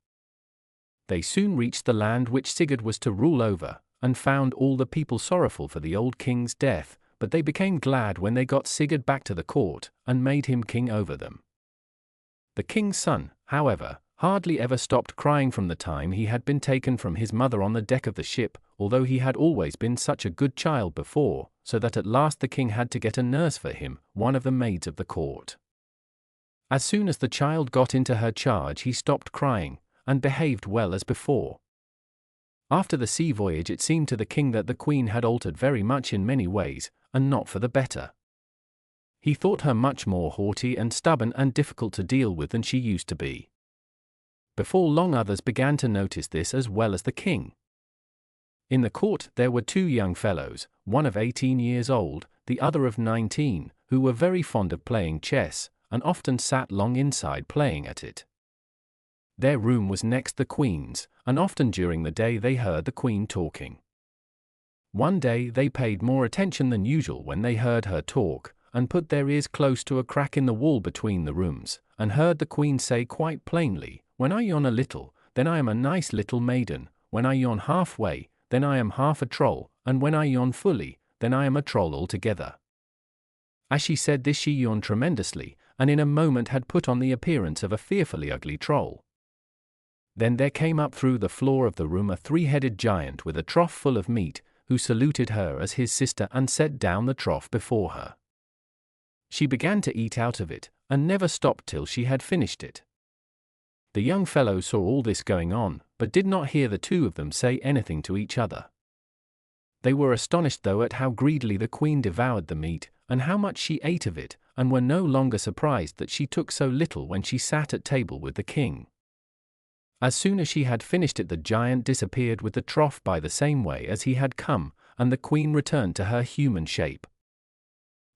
They soon reached the land which Sigurd was to rule over, and found all the people sorrowful for the old king's death, but they became glad when they got Sigurd back to the court, and made him king over them. The king's son, however, hardly ever stopped crying from the time he had been taken from his mother on the deck of the ship, although he had always been such a good child before, so that at last the king had to get a nurse for him, one of the maids of the court. As soon as the child got into her charge he stopped crying, and behaved well as before. After the sea voyage it seemed to the king that the queen had altered very much in many ways, and not for the better. He thought her much more haughty and stubborn and difficult to deal with than she used to be. Before long others began to notice this as well as the king. In the court there were two young fellows, one of 18 years old, the other of 19, who were very fond of playing chess, and often sat long inside playing at it. Their room was next the queen's, and often during the day they heard the queen talking. One day they paid more attention than usual when they heard her talk, and put their ears close to a crack in the wall between the rooms, and heard the queen say quite plainly, "When I yawn a little, then I am a nice little maiden, when I yawn halfway, then I am half a troll, and when I yawn fully, then I am a troll altogether." As she said this she yawned tremendously, and in a moment had put on the appearance of a fearfully ugly troll. Then there came up through the floor of the room a three-headed giant with a trough full of meat, who saluted her as his sister and set down the trough before her. She began to eat out of it, and never stopped till she had finished it. The young fellow saw all this going on, but did not hear the two of them say anything to each other. They were astonished though at how greedily the queen devoured the meat, and how much she ate of it, and were no longer surprised that she took so little when she sat at table with the king. As soon as she had finished it the giant disappeared with the trough by the same way as he had come, and the queen returned to her human shape.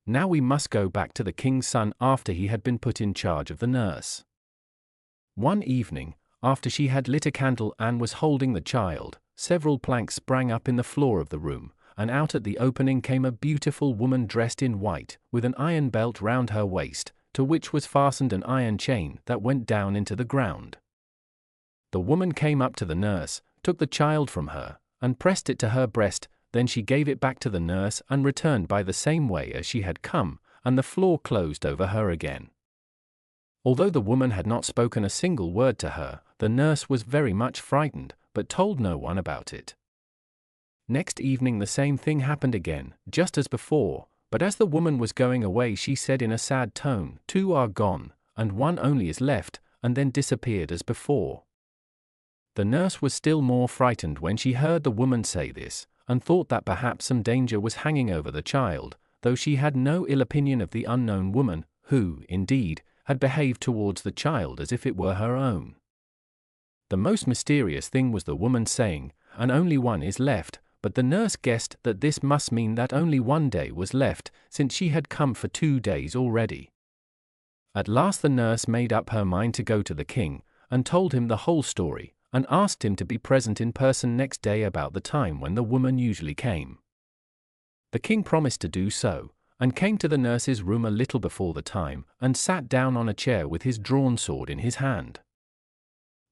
Now we must go back to the king's son after he had been put in charge of the nurse. One evening, after she had lit a candle and was holding the child, several planks sprang up in the floor of the room, and out at the opening came a beautiful woman dressed in white, with an iron belt round her waist, to which was fastened an iron chain that went down into the ground. The woman came up to the nurse, took the child from her, and pressed it to her breast, then she gave it back to the nurse and returned by the same way as she had come, and the floor closed over her again. Although the woman had not spoken a single word to her, the nurse was very much frightened, but told no one about it. Next evening the same thing happened again, just as before, but as the woman was going away she said in a sad tone, "Two are gone, and one only is left," and then disappeared as before. The nurse was still more frightened when she heard the woman say this, and thought that perhaps some danger was hanging over the child, though she had no ill opinion of the unknown woman, who, indeed, had behaved towards the child as if it were her own. The most mysterious thing was the woman saying, "And only one is left," but the nurse guessed that this must mean that only one day was left, since she had come for 2 days already. At last the nurse made up her mind to go to the king, and told him the whole story, and asked him to be present in person next day about the time when the woman usually came. The king promised to do so, and came to the nurse's room a little before the time, and sat down on a chair with his drawn sword in his hand.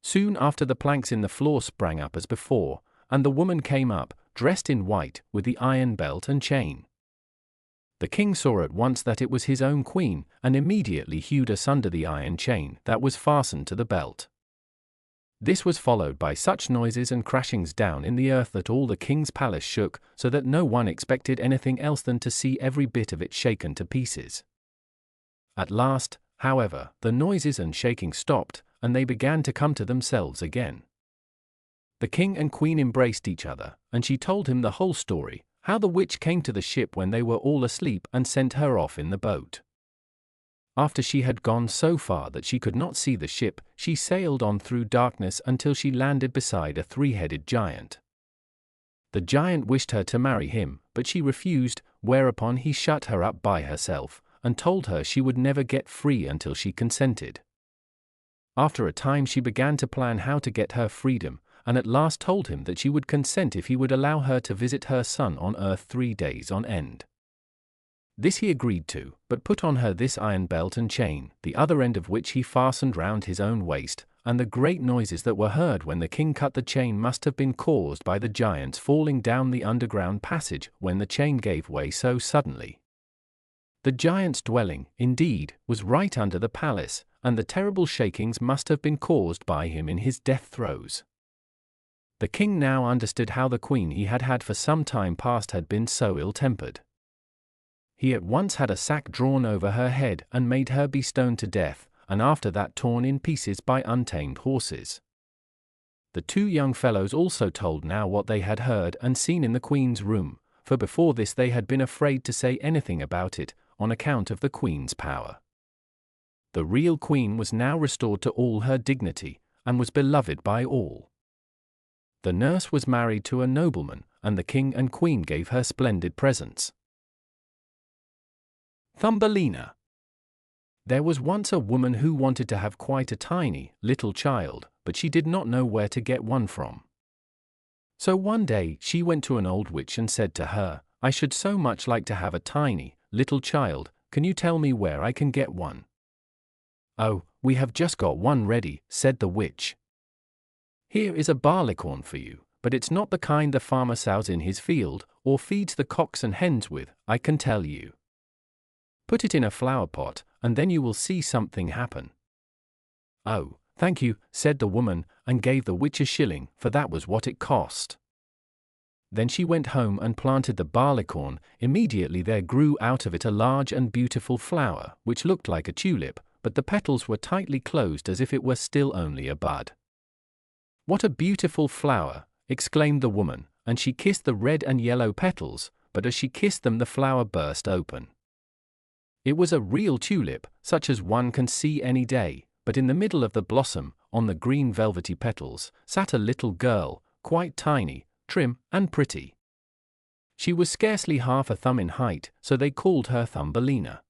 Soon after the planks in the floor sprang up as before, and the woman came up, dressed in white, with the iron belt and chain. The king saw at once that it was his own queen, and immediately hewed asunder the iron chain that was fastened to the belt. This was followed by such noises and crashings down in the earth that all the king's palace shook, so that no one expected anything else than to see every bit of it shaken to pieces. At last, however, the noises and shaking stopped, and they began to come to themselves again. The king and queen embraced each other, and she told him the whole story, how the witch came to the ship when they were all asleep and sent her off in the boat. After she had gone so far that she could not see the ship, she sailed on through darkness until she landed beside a three-headed giant. The giant wished her to marry him, but she refused, whereupon he shut her up by herself, and told her she would never get free until she consented. After a time she began to plan how to get her freedom, and at last told him that she would consent if he would allow her to visit her son on earth 3 days on end. This he agreed to, but put on her this iron belt and chain, the other end of which he fastened round his own waist, and the great noises that were heard when the king cut the chain must have been caused by the giants falling down the underground passage when the chain gave way so suddenly. The giant's dwelling, indeed, was right under the palace, and the terrible shakings must have been caused by him in his death throes. The king now understood how the queen he had had for some time past had been so ill-tempered. He at once had a sack drawn over her head and made her be stoned to death, and after that torn in pieces by untamed horses. The 2 young fellows also told now what they had heard and seen in the queen's room, for before this they had been afraid to say anything about it, on account of the queen's power. The real queen was now restored to all her dignity, and was beloved by all. The nurse was married to a nobleman, and the king and queen gave her splendid presents. Thumbelina. There was once a woman who wanted to have quite a tiny, little child, but she did not know where to get one from. So one day she went to an old witch and said to her, "I should so much like to have a tiny, little child, can you tell me where I can get one?" "Oh, we have just got one ready," said the witch. "Here is a barleycorn for you, but it's not the kind the farmer sows in his field, or feeds the cocks and hens with, I can tell you. Put it in a flower pot, and then you will see something happen." "Oh, thank you," said the woman, and gave the witch a shilling, for that was what it cost. Then she went home and planted the barleycorn. Immediately there grew out of it a large and beautiful flower, which looked like a tulip, but the petals were tightly closed as if it were still only a bud. "What a beautiful flower!" exclaimed the woman, and she kissed the red and yellow petals, but as she kissed them the flower burst open. It was a real tulip, such as one can see any day, but in the middle of the blossom, on the green velvety petals, sat a little girl, quite tiny, trim, and pretty. She was scarcely half a thumb in height, so they called her Thumbelina.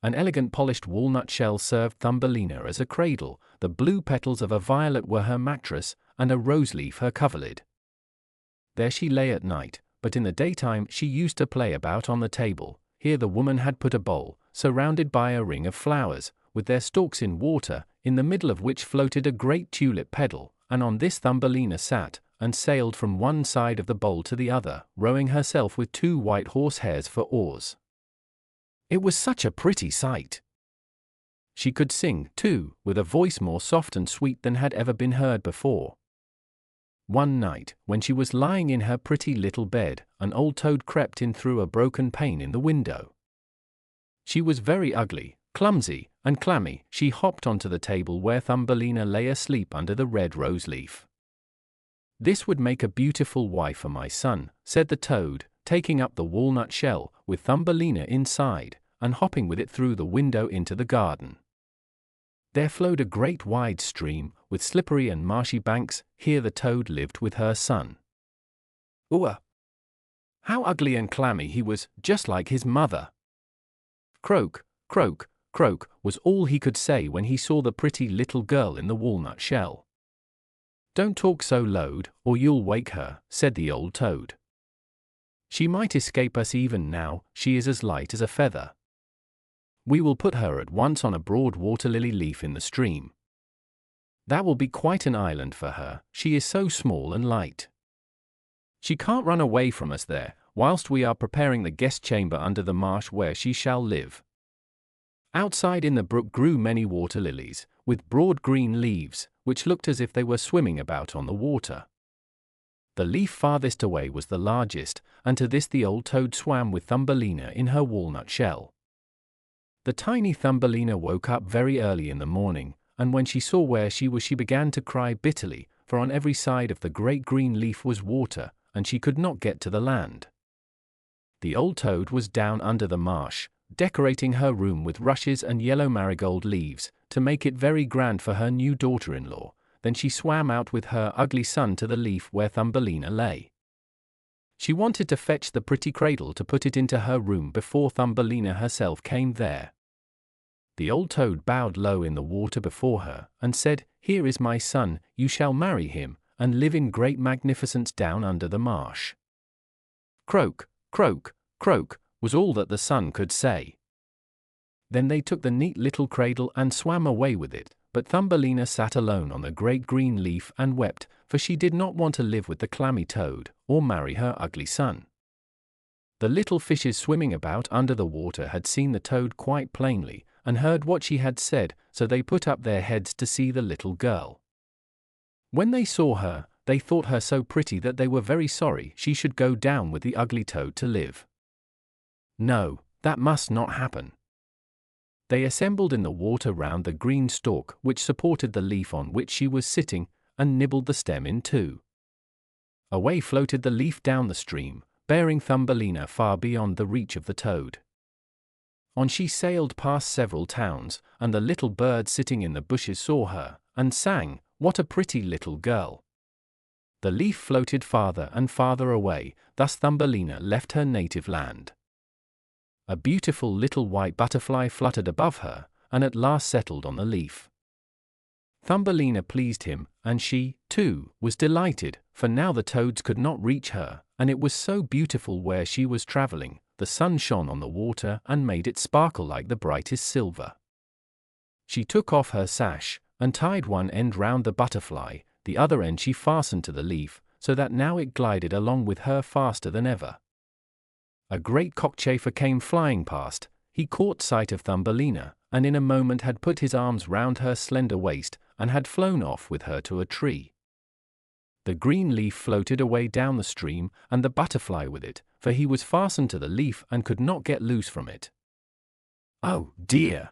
An elegant polished walnut shell served Thumbelina as a cradle, the blue petals of a violet were her mattress, and a rose leaf her coverlid. There she lay at night, but in the daytime she used to play about on the table. Here the woman had put a bowl, surrounded by a ring of flowers, with their stalks in water, in the middle of which floated a great tulip petal, and on this Thumbelina sat, and sailed from one side of the bowl to the other, rowing herself with 2 white horsehairs for oars. It was such a pretty sight. She could sing, too, with a voice more soft and sweet than had ever been heard before. One night, when she was lying in her pretty little bed, an old toad crept in through a broken pane in the window. She was very ugly, clumsy, and clammy. She hopped onto the table where Thumbelina lay asleep under the red rose leaf. "This would make a beautiful wife for my son," said the toad, taking up the walnut shell, with Thumbelina inside, and hopping with it through the window into the garden. There flowed a great wide stream, with slippery and marshy banks. Here the toad lived with her son. Ooh! How ugly and clammy he was, just like his mother. "Croak, croak, croak," was all he could say when he saw the pretty little girl in the walnut shell. "Don't talk so loud, or you'll wake her," said the old toad. She might escape us even now, she is as light as a feather. We will put her at once on a broad water lily leaf in the stream. That will be quite an island for her, she is so small and light. She can't run away from us there, whilst we are preparing the guest chamber under the marsh where she shall live. Outside in the brook grew many water lilies, with broad green leaves, which looked as if they were swimming about on the water. The leaf farthest away was the largest, and to this the old toad swam with Thumbelina in her walnut shell. The tiny Thumbelina woke up very early in the morning, and when she saw where she was she began to cry bitterly, for on every side of the great green leaf was water, and she could not get to the land. The old toad was down under the marsh, decorating her room with rushes and yellow marigold leaves, to make it very grand for her new daughter-in-law. Then she swam out with her ugly son to the leaf where Thumbelina lay. She wanted to fetch the pretty cradle to put it into her room before Thumbelina herself came there. The old toad bowed low in the water before her, and said, "Here is my son, you shall marry him, and live in great magnificence down under the marsh." Croak, croak, croak, was all that the son could say. Then they took the neat little cradle and swam away with it, but Thumbelina sat alone on the great green leaf and wept, for she did not want to live with the clammy toad, or marry her ugly son. The little fishes swimming about under the water had seen the toad quite plainly, and heard what she had said, so they put up their heads to see the little girl. When they saw her, they thought her so pretty that they were very sorry she should go down with the ugly toad to live. No, that must not happen. They assembled in the water round the green stalk which supported the leaf on which she was sitting, and nibbled the stem in two. Away floated the leaf down the stream, bearing Thumbelina far beyond the reach of the toad. On she sailed past several towns, and the little bird sitting in the bushes saw her, and sang, "What a pretty little girl." The leaf floated farther and farther away, thus Thumbelina left her native land. A beautiful little white butterfly fluttered above her, and at last settled on the leaf. Thumbelina pleased him, and she, too, was delighted, for now the toads could not reach her, and it was so beautiful where she was travelling. The sun shone on the water and made it sparkle like the brightest silver. She took off her sash, and tied one end round the butterfly, the other end she fastened to the leaf, so that now it glided along with her faster than ever. A great cockchafer came flying past. He caught sight of Thumbelina, and in a moment had put his arms round her slender waist, and had flown off with her to a tree. The green leaf floated away down the stream, and the butterfly with it, for he was fastened to the leaf and could not get loose from it. Oh, dear!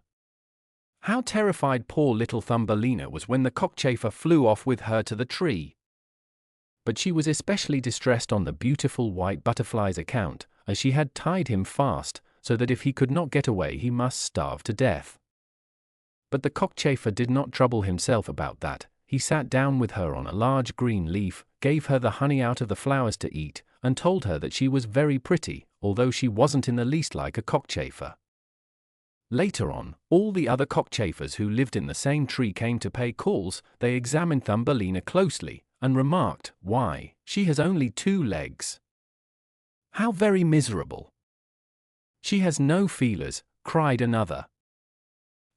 How terrified poor little Thumbelina was when the cockchafer flew off with her to the tree! But she was especially distressed on the beautiful white butterfly's account, as she had tied him fast, so that if he could not get away he must starve to death. But the cockchafer did not trouble himself about that. He sat down with her on a large green leaf, gave her the honey out of the flowers to eat, and told her that she was very pretty, although she wasn't in the least like a cockchafer. Later on, all the other cockchafers who lived in the same tree came to pay calls. They examined Thumbelina closely, and remarked, "Why, she has only 2 legs. How very miserable! She has no feelers," cried another.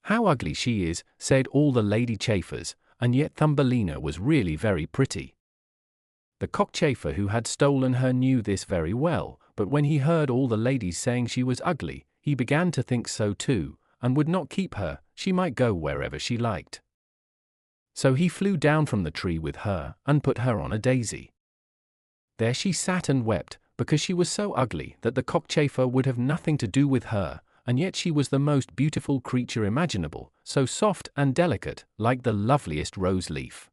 "How ugly she is," said all the lady chafers, and yet Thumbelina was really very pretty. The cockchafer who had stolen her knew this very well, but when he heard all the ladies saying she was ugly, he began to think so too, and would not keep her. She might go wherever she liked. So he flew down from the tree with her, and put her on a daisy. There she sat and wept, because she was so ugly that the cockchafer would have nothing to do with her, and yet she was the most beautiful creature imaginable, so soft and delicate, like the loveliest rose leaf.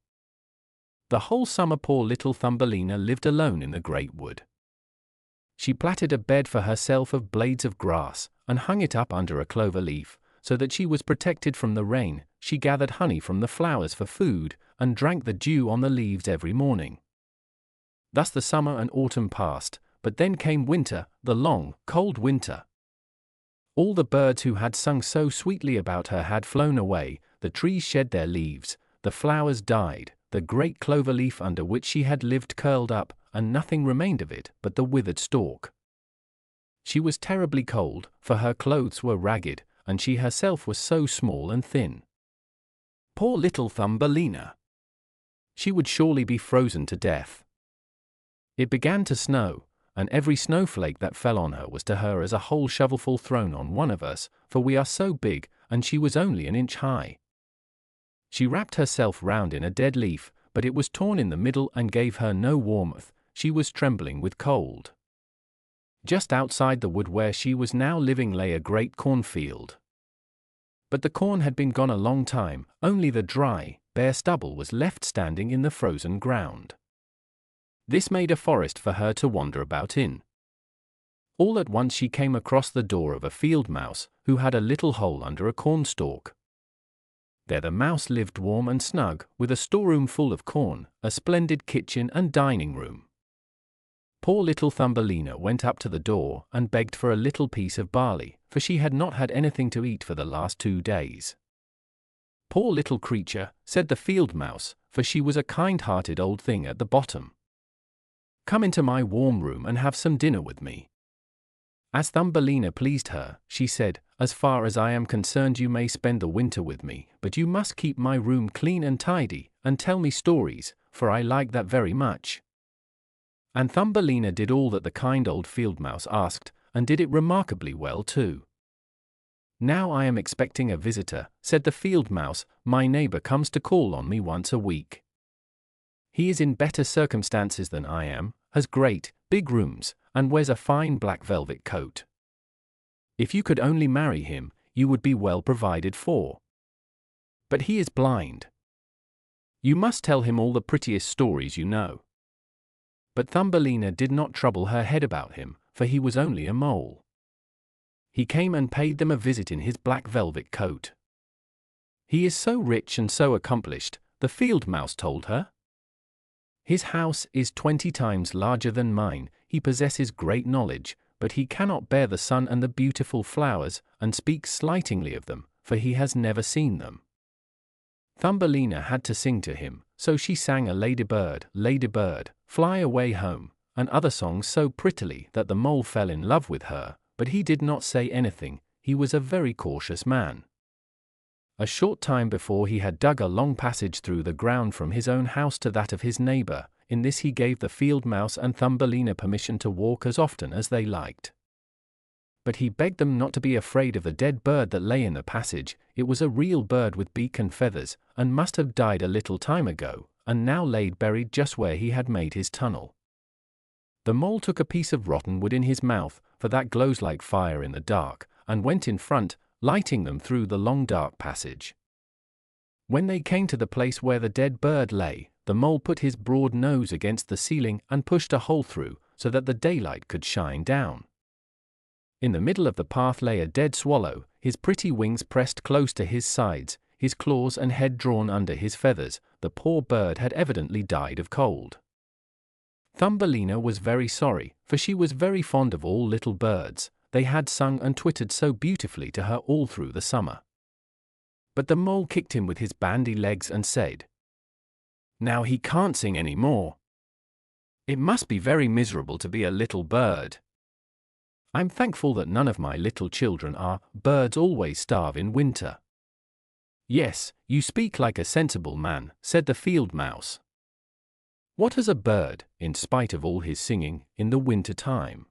The whole summer poor little Thumbelina lived alone in the great wood. She plaited a bed for herself of blades of grass, and hung it up under a clover leaf, so that she was protected from the rain. She gathered honey from the flowers for food, and drank the dew on the leaves every morning. Thus the summer and autumn passed, but then came winter, the long, cold winter. All the birds who had sung so sweetly about her had flown away, the trees shed their leaves, the flowers died, the great clover leaf under which she had lived curled up, and nothing remained of it but the withered stalk. She was terribly cold, for her clothes were ragged, and she herself was so small and thin. Poor little Thumbelina! She would surely be frozen to death. It began to snow, and every snowflake that fell on her was to her as a whole shovelful thrown on one of us, for we are so big, and she was only an inch high. She wrapped herself round in a dead leaf, but it was torn in the middle and gave her no warmth. She was trembling with cold. Just outside the wood where she was now living lay a great cornfield. But the corn had been gone a long time, only the dry, bare stubble was left standing in the frozen ground. This made a forest for her to wander about in. All at once she came across the door of a field mouse, who had a little hole under a cornstalk. There the mouse lived warm and snug, with a storeroom full of corn, a splendid kitchen and dining room. Poor little Thumbelina went up to the door and begged for a little piece of barley, for she had not had anything to eat for the last 2 days. Poor little creature, said the field mouse, for she was a kind-hearted old thing at the bottom. Come into my warm room and have some dinner with me. As Thumbelina pleased her, she said, as far as I am concerned you may spend the winter with me, but you must keep my room clean and tidy, and tell me stories, for I like that very much. And Thumbelina did all that the kind old field mouse asked, and did it remarkably well too. Now I am expecting a visitor, said the field mouse. My neighbor comes to call on me once a week. He is in better circumstances than I am, has great, big rooms, and wears a fine black velvet coat. If you could only marry him, you would be well provided for. But he is blind. You must tell him all the prettiest stories you know. But Thumbelina did not trouble her head about him, for he was only a mole. He came and paid them a visit in his black velvet coat. He is so rich and so accomplished, the field mouse told her. His house is 20 times larger than mine, he possesses great knowledge, but he cannot bear the sun and the beautiful flowers, and speaks slightingly of them, for he has never seen them. Thumbelina had to sing to him, so she sang a ladybird, fly away home, and other songs so prettily that the mole fell in love with her, but he did not say anything. He was a very cautious man. A short time before he had dug a long passage through the ground from his own house to that of his neighbor. In this he gave the field mouse and Thumbelina permission to walk as often as they liked. But he begged them not to be afraid of the dead bird that lay in the passage. It was a real bird with beak and feathers, and must have died a little time ago, and now laid buried just where he had made his tunnel. The mole took a piece of rotten wood in his mouth, for that glows like fire in the dark, and went in front, lighting them through the long dark passage. When they came to the place where the dead bird lay, the mole put his broad nose against the ceiling and pushed a hole through, so that the daylight could shine down. In the middle of the path lay a dead swallow, his pretty wings pressed close to his sides, his claws and head drawn under his feathers. The poor bird had evidently died of cold. Thumbelina was very sorry, for she was very fond of all little birds. They had sung and twittered so beautifully to her all through the summer. But the mole kicked him with his bandy legs and said, "Now he can't sing any more. It must be very miserable to be a little bird. I'm thankful that none of my little children are. Birds always starve in winter." "Yes, you speak like a sensible man," said the field mouse. "What has a bird, in spite of all his singing, in the winter time?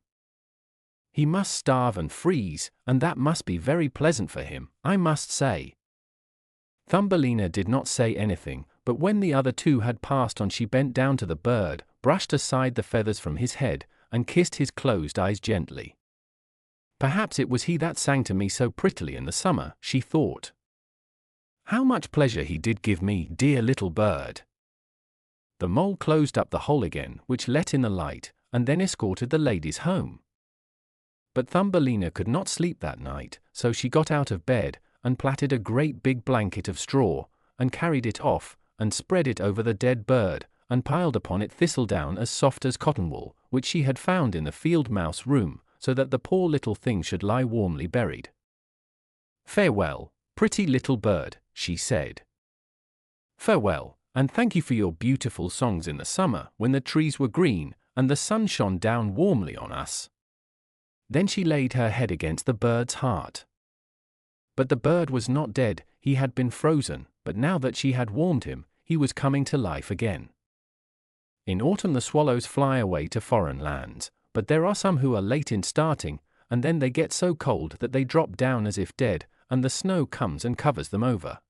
He must starve and freeze, and that must be very pleasant for him, I must say." Thumbelina did not say anything, but when the other two had passed on she bent down to the bird, brushed aside the feathers from his head, and kissed his closed eyes gently. "Perhaps it was he that sang to me so prettily in the summer," she thought. "How much pleasure he did give me, dear little bird." The mole closed up the hole again, which let in the light, and then escorted the ladies home. But Thumbelina could not sleep that night, so she got out of bed, and plaited a great big blanket of straw, and carried it off, and spread it over the dead bird, and piled upon it thistledown as soft as cotton wool, which she had found in the field mouse room, so that the poor little thing should lie warmly buried. "Farewell, pretty little bird," she said. "Farewell, and thank you for your beautiful songs in the summer, when the trees were green, and the sun shone down warmly on us. Then she laid her head against the bird's heart. But the bird was not dead, he had been frozen, but now that she had warmed him, he was coming to life again. In autumn the swallows fly away to foreign lands, but there are some who are late in starting, and then they get so cold that they drop down as if dead, and the snow comes and covers them over.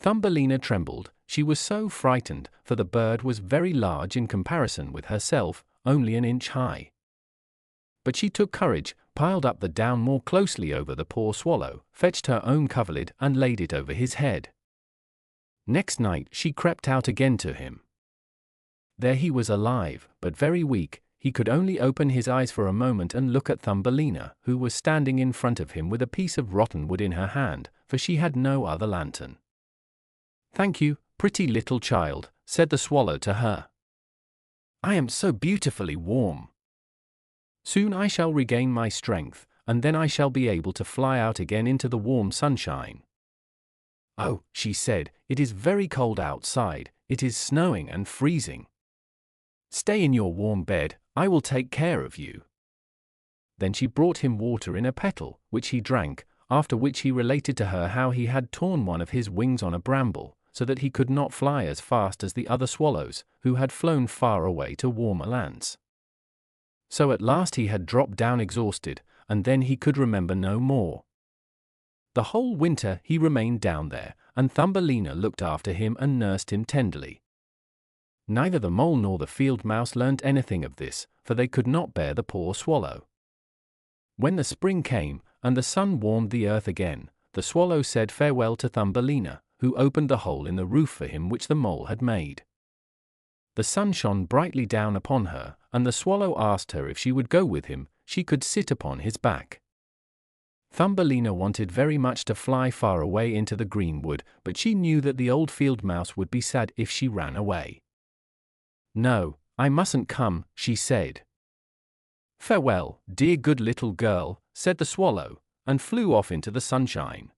Thumbelina trembled, she was so frightened, for the bird was very large in comparison with herself, only an inch high. But she took courage, piled up the down more closely over the poor swallow, fetched her own coverlid and laid it over his head. Next night she crept out again to him. There he was alive, but very weak. He could only open his eyes for a moment and look at Thumbelina, who was standing in front of him with a piece of rotten wood in her hand, for she had no other lantern. "Thank you, pretty little child," said the swallow to her. "I am so beautifully warm. Soon I shall regain my strength, and then I shall be able to fly out again into the warm sunshine." "Oh," she said, "it is very cold outside, it is snowing and freezing. Stay in your warm bed, I will take care of you." Then she brought him water in a petal, which he drank, after which he related to her how he had torn one of his wings on a bramble, so that he could not fly as fast as the other swallows, who had flown far away to warmer lands. So at last he had dropped down exhausted, and then he could remember no more. The whole winter he remained down there, and Thumbelina looked after him and nursed him tenderly. Neither the mole nor the field mouse learnt anything of this, for they could not bear the poor swallow. When the spring came, and the sun warmed the earth again, the swallow said farewell to Thumbelina, who opened the hole in the roof for him which the mole had made. The sun shone brightly down upon her, and the swallow asked her if she would go with him, she could sit upon his back. Thumbelina wanted very much to fly far away into the green wood, but she knew that the old field mouse would be sad if she ran away. "No, I mustn't come," she said. "Farewell, dear good little girl," said the swallow, and flew off into the sunshine.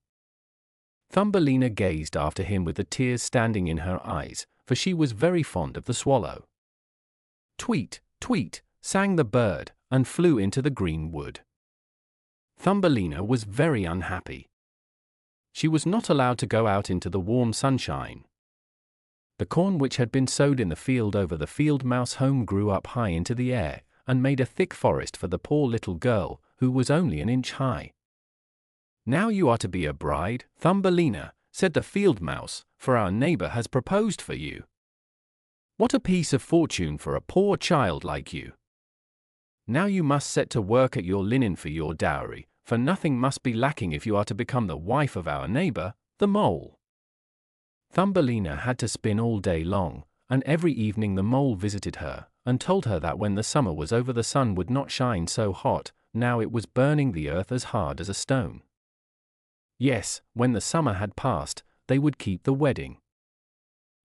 Thumbelina gazed after him with the tears standing in her eyes, for she was very fond of the swallow. "Tweet, tweet," sang the bird, and flew into the green wood. Thumbelina was very unhappy. She was not allowed to go out into the warm sunshine. The corn which had been sowed in the field over the field mouse home grew up high into the air, and made a thick forest for the poor little girl, who was only an inch high. "Now you are to be a bride, Thumbelina," said the field mouse, "for our neighbor has proposed for you. What a piece of fortune for a poor child like you! Now you must set to work at your linen for your dowry, for nothing must be lacking if you are to become the wife of our neighbor, the mole." Thumbelina had to spin all day long, and every evening the mole visited her, and told her that when the summer was over the sun would not shine so hot, now it was burning the earth as hard as a stone. Yes, when the summer had passed, they would keep the wedding.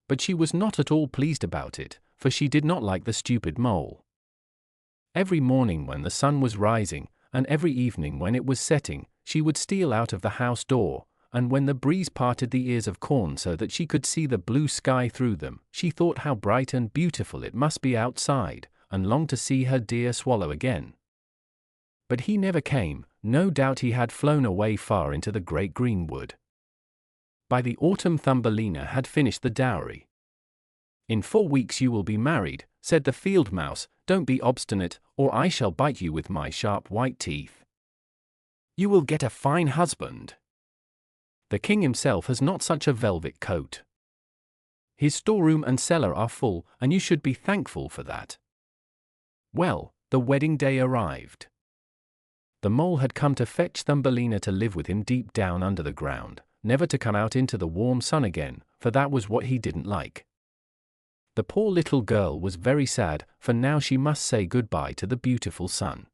But she was not at all pleased about it, for she did not like the stupid mole. Every morning when the sun was rising, and every evening when it was setting, she would steal out of the house door, and when the breeze parted the ears of corn so that she could see the blue sky through them, she thought how bright and beautiful it must be outside, and longed to see her dear swallow again. But he never came, no doubt he had flown away far into the great green wood. By the autumn Thumbelina had finished the dowry. "In 4 weeks you will be married," said the field mouse, "don't be obstinate, or I shall bite you with my sharp white teeth. You will get a fine husband. The king himself has not such a velvet coat. His storeroom and cellar are full, and you should be thankful for that." Well, the wedding day arrived. The mole had come to fetch Thumbelina to live with him deep down under the ground, never to come out into the warm sun again, for that was what he didn't like. The poor little girl was very sad, for now she must say goodbye to the beautiful sun.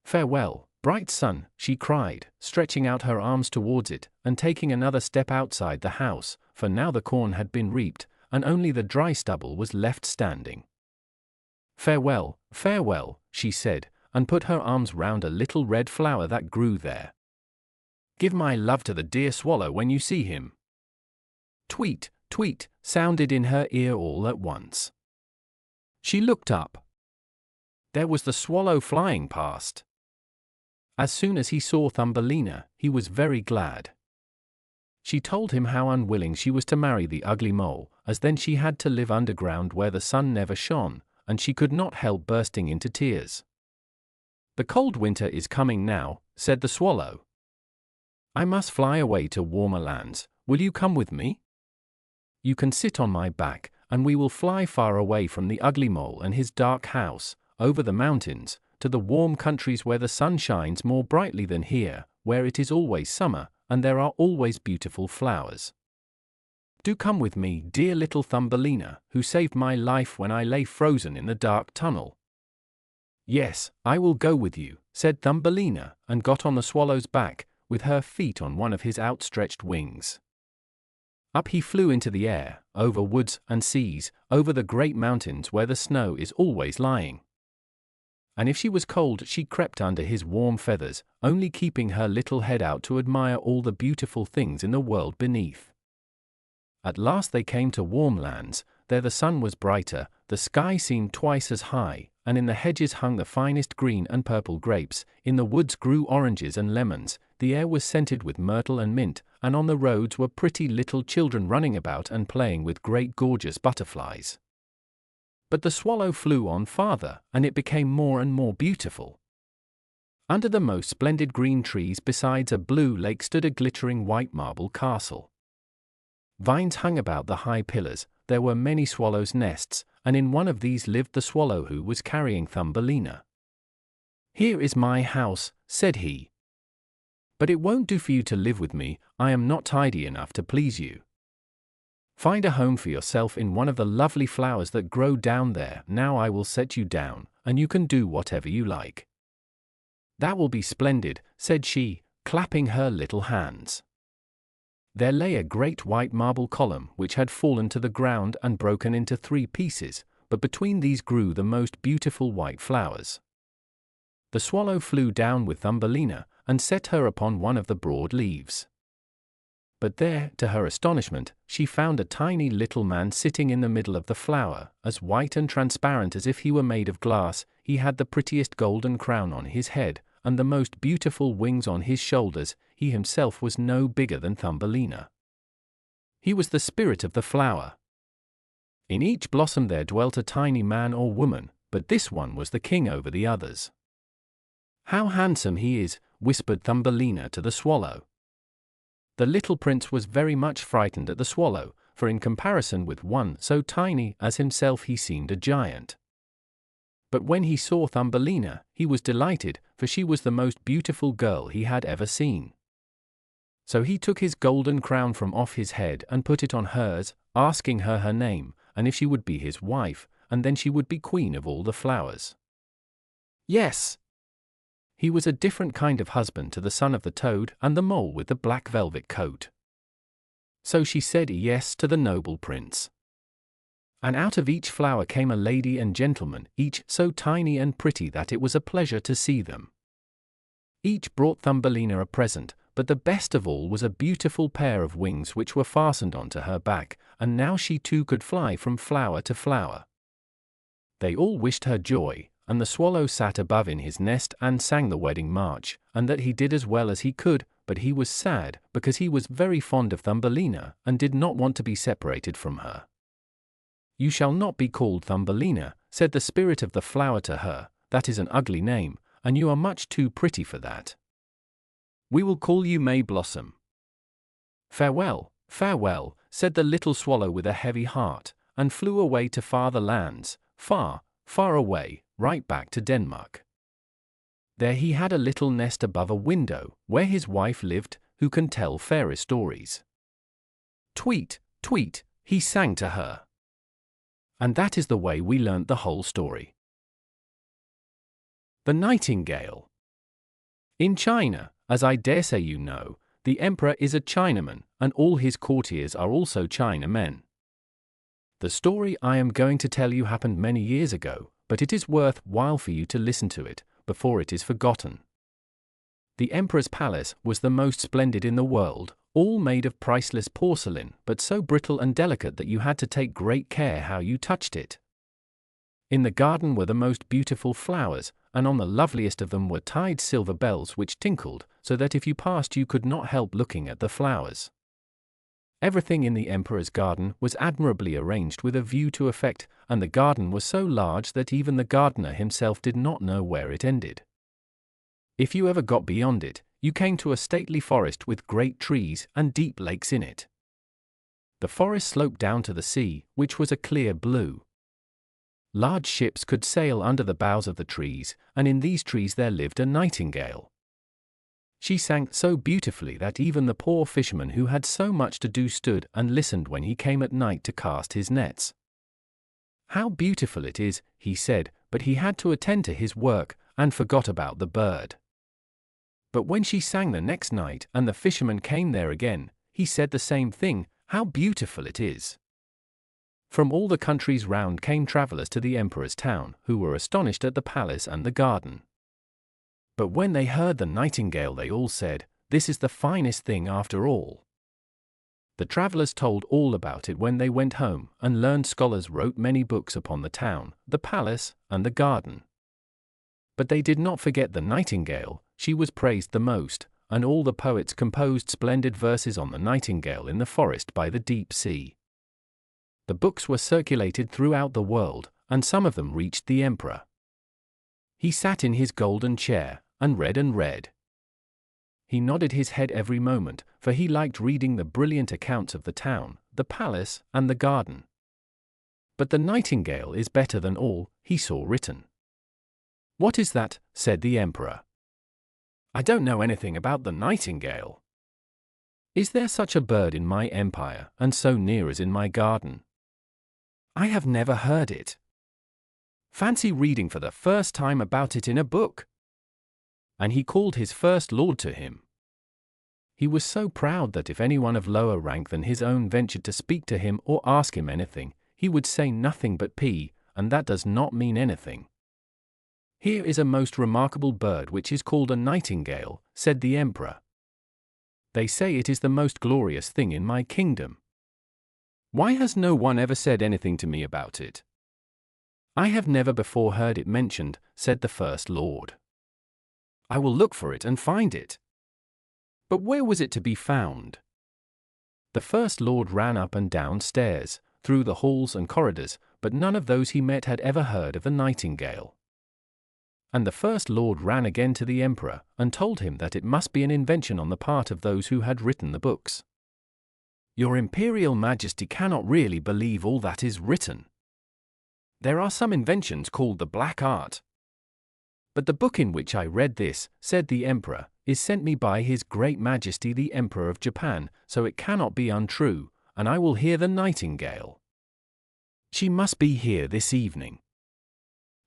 "Farewell, bright sun," she cried, stretching out her arms towards it, and taking another step outside the house, for now the corn had been reaped, and only the dry stubble was left standing. "Farewell, farewell," she said, and put her arms round a little red flower that grew there. "Give my love to the dear swallow when you see him." Tweet, tweet, sounded in her ear all at once. She looked up. There was the swallow flying past. As soon as he saw Thumbelina, he was very glad. She told him how unwilling she was to marry the ugly mole, as then she had to live underground where the sun never shone, and she could not help bursting into tears. "The cold winter is coming now," said the swallow. "I must fly away to warmer lands. Will you come with me? You can sit on my back, and we will fly far away from the ugly mole and his dark house, over the mountains, to the warm countries where the sun shines more brightly than here, where it is always summer, and there are always beautiful flowers. Do come with me, dear little Thumbelina, who saved my life when I lay frozen in the dark tunnel." "Yes, I will go with you," said Thumbelina, and got on the swallow's back, with her feet on one of his outstretched wings. Up he flew into the air, over woods and seas, over the great mountains where the snow is always lying. And if she was cold, she crept under his warm feathers, only keeping her little head out to admire all the beautiful things in the world beneath. At last they came to warm lands. There the sun was brighter, the sky seemed twice as high, and in the hedges hung the finest green and purple grapes, in the woods grew oranges and lemons, the air was scented with myrtle and mint, and on the roads were pretty little children running about and playing with great gorgeous butterflies. But the swallow flew on farther, and it became more and more beautiful. Under the most splendid green trees besides a blue lake stood a glittering white marble castle. Vines hung about the high pillars, there were many swallows' nests, and in one of these lived the swallow who was carrying Thumbelina. "Here is my house," said he. "But it won't do for you to live with me, I am not tidy enough to please you. Find a home for yourself in one of the lovely flowers that grow down there. Now I will set you down, and you can do whatever you like." "That will be splendid," said she, clapping her little hands. There lay a great white marble column which had fallen to the ground and broken into 3 pieces, but between these grew the most beautiful white flowers. The swallow flew down with Thumbelina, and set her upon one of the broad leaves. But there, to her astonishment, she found a tiny little man sitting in the middle of the flower, as white and transparent as if he were made of glass. He had the prettiest golden crown on his head, and the most beautiful wings on his shoulders. He himself was no bigger than Thumbelina. He was the spirit of the flower. In each blossom there dwelt a tiny man or woman, but this one was the king over the others. "How handsome he is," whispered Thumbelina to the swallow. The little prince was very much frightened at the swallow, for in comparison with one so tiny as himself he seemed a giant. But when he saw Thumbelina, he was delighted, for she was the most beautiful girl he had ever seen. So he took his golden crown from off his head and put it on hers, asking her her name, and if she would be his wife, and then she would be queen of all the flowers. Yes! He was a different kind of husband to the son of the toad and the mole with the black velvet coat. So she said yes to the noble prince. And out of each flower came a lady and gentleman, each so tiny and pretty that it was a pleasure to see them. Each brought Thumbelina a present, but the best of all was a beautiful pair of wings which were fastened onto her back, and now she too could fly from flower to flower. They all wished her joy, and the swallow sat above in his nest and sang the wedding march, and that he did as well as he could, but he was sad, because he was very fond of Thumbelina, and did not want to be separated from her. "You shall not be called Thumbelina," said the spirit of the flower to her, "that is an ugly name, and you are much too pretty for that. We will call you May Blossom." "Farewell, farewell," said the little swallow with a heavy heart, and flew away to farther lands, far, far away, right back to Denmark. There he had a little nest above a window, where his wife lived, who can tell fairy stories. Tweet, tweet, he sang to her. And that is the way we learnt the whole story. The Nightingale. In China, as I dare say you know, the emperor is a Chinaman, and all his courtiers are also Chinamen. The story I am going to tell you happened many years ago, but it is worth while for you to listen to it, before it is forgotten. The emperor's palace was the most splendid in the world, all made of priceless porcelain, but so brittle and delicate that you had to take great care how you touched it. In the garden were the most beautiful flowers, and on the loveliest of them were tied silver bells which tinkled, so that if you passed you could not help looking at the flowers. Everything in the emperor's garden was admirably arranged with a view to effect, and the garden was so large that even the gardener himself did not know where it ended. If you ever got beyond it, you came to a stately forest with great trees and deep lakes in it. The forest sloped down to the sea, which was a clear blue. Large ships could sail under the boughs of the trees, and in these trees there lived a nightingale. She sang so beautifully that even the poor fisherman who had so much to do stood and listened when he came at night to cast his nets. "How beautiful it is," he said, but he had to attend to his work and forgot about the bird. But when she sang the next night and the fisherman came there again, he said the same thing, "How beautiful it is." From all the countries round came travellers to the emperor's town, who were astonished at the palace and the garden. But when they heard the nightingale they all said, "This is the finest thing after all." The travellers told all about it when they went home, and learned scholars wrote many books upon the town, the palace, and the garden. But they did not forget the nightingale. She was praised the most, and all the poets composed splendid verses on the nightingale in the forest by the deep sea. The books were circulated throughout the world, and some of them reached the emperor. He sat in his golden chair, and read. He nodded his head every moment, for he liked reading the brilliant accounts of the town, the palace, and the garden. But the nightingale is better than all, he saw written. "What is that?" said the emperor. "I don't know anything about the nightingale." "Is there such a bird in my empire, and so near as in my garden?" "I have never heard it." "Fancy reading for the first time about it in a book." And he called his first lord to him. He was so proud that if anyone of lower rank than his own ventured to speak to him or ask him anything, he would say nothing but "P," and that does not mean anything. "Here is a most remarkable bird which is called a nightingale," said the emperor. "They say it is the most glorious thing in my kingdom. Why has no one ever said anything to me about it?" "I have never before heard it mentioned," said the first lord. "I will look for it and find it." But where was it to be found? The first lord ran up and down stairs, through the halls and corridors, but none of those he met had ever heard of the nightingale. And the first lord ran again to the emperor, and told him that it must be an invention on the part of those who had written the books. "Your Imperial Majesty cannot really believe all that is written. There are some inventions called the black art. But the book in which I read this," said the emperor, "is sent me by His Great Majesty the Emperor of Japan, so it cannot be untrue, and I will hear the nightingale. She must be here this evening.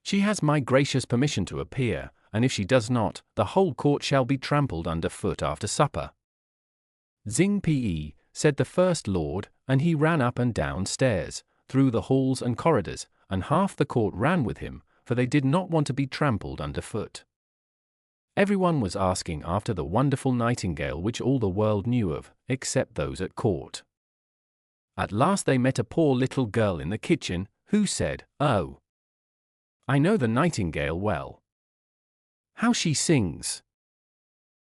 She has my gracious permission to appear, and if she does not, the whole court shall be trampled underfoot after supper." "Zing pe," said the first lord, and he ran up and down stairs, through the halls and corridors, and half the court ran with him, for they did not want to be trampled underfoot. Everyone was asking after the wonderful nightingale which all the world knew of, except those at court. At last they met a poor little girl in the kitchen, who said, "Oh, I know the nightingale well. How she sings!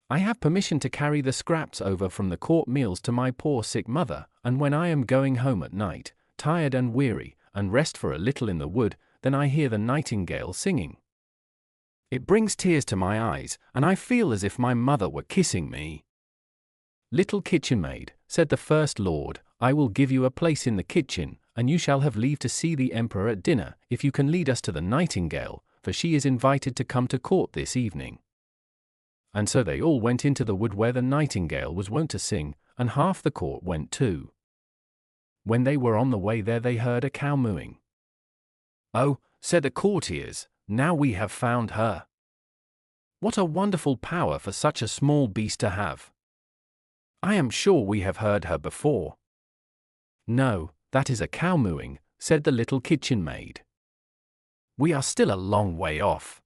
I have permission to carry the scraps over from the court meals to my poor sick mother, and when I am going home at night, tired and weary, and rest for a little in the wood, then I hear the nightingale singing. It brings tears to my eyes, and I feel as if my mother were kissing me." "Little kitchen maid," said the first lord, "I will give you a place in the kitchen, and you shall have leave to see the emperor at dinner, if you can lead us to the nightingale, for she is invited to come to court this evening." And so they all went into the wood where the nightingale was wont to sing, and half the court went too. When they were on the way there they heard a cow mooing. "Oh," said the courtiers, "now we have found her. What a wonderful power for such a small beast to have. I am sure we have heard her before." "No, that is a cow mooing," said the little kitchen maid. "We are still a long way off."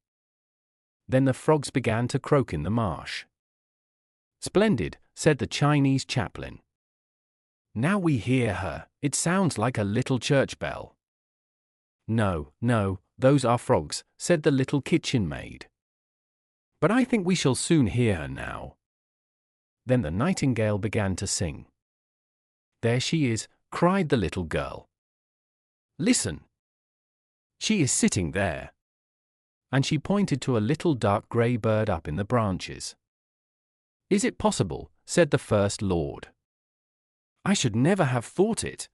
Then the frogs began to croak in the marsh. "Splendid," said the Chinese chaplain. "Now we hear her, it sounds like a little church bell." "No, no, those are frogs," said the little kitchen maid. "But I think we shall soon hear her now." Then the nightingale began to sing. "There she is," cried the little girl. "Listen! She is sitting there." And she pointed to a little dark grey bird up in the branches. "Is it possible?" said the First Lord. "I should never have thought it.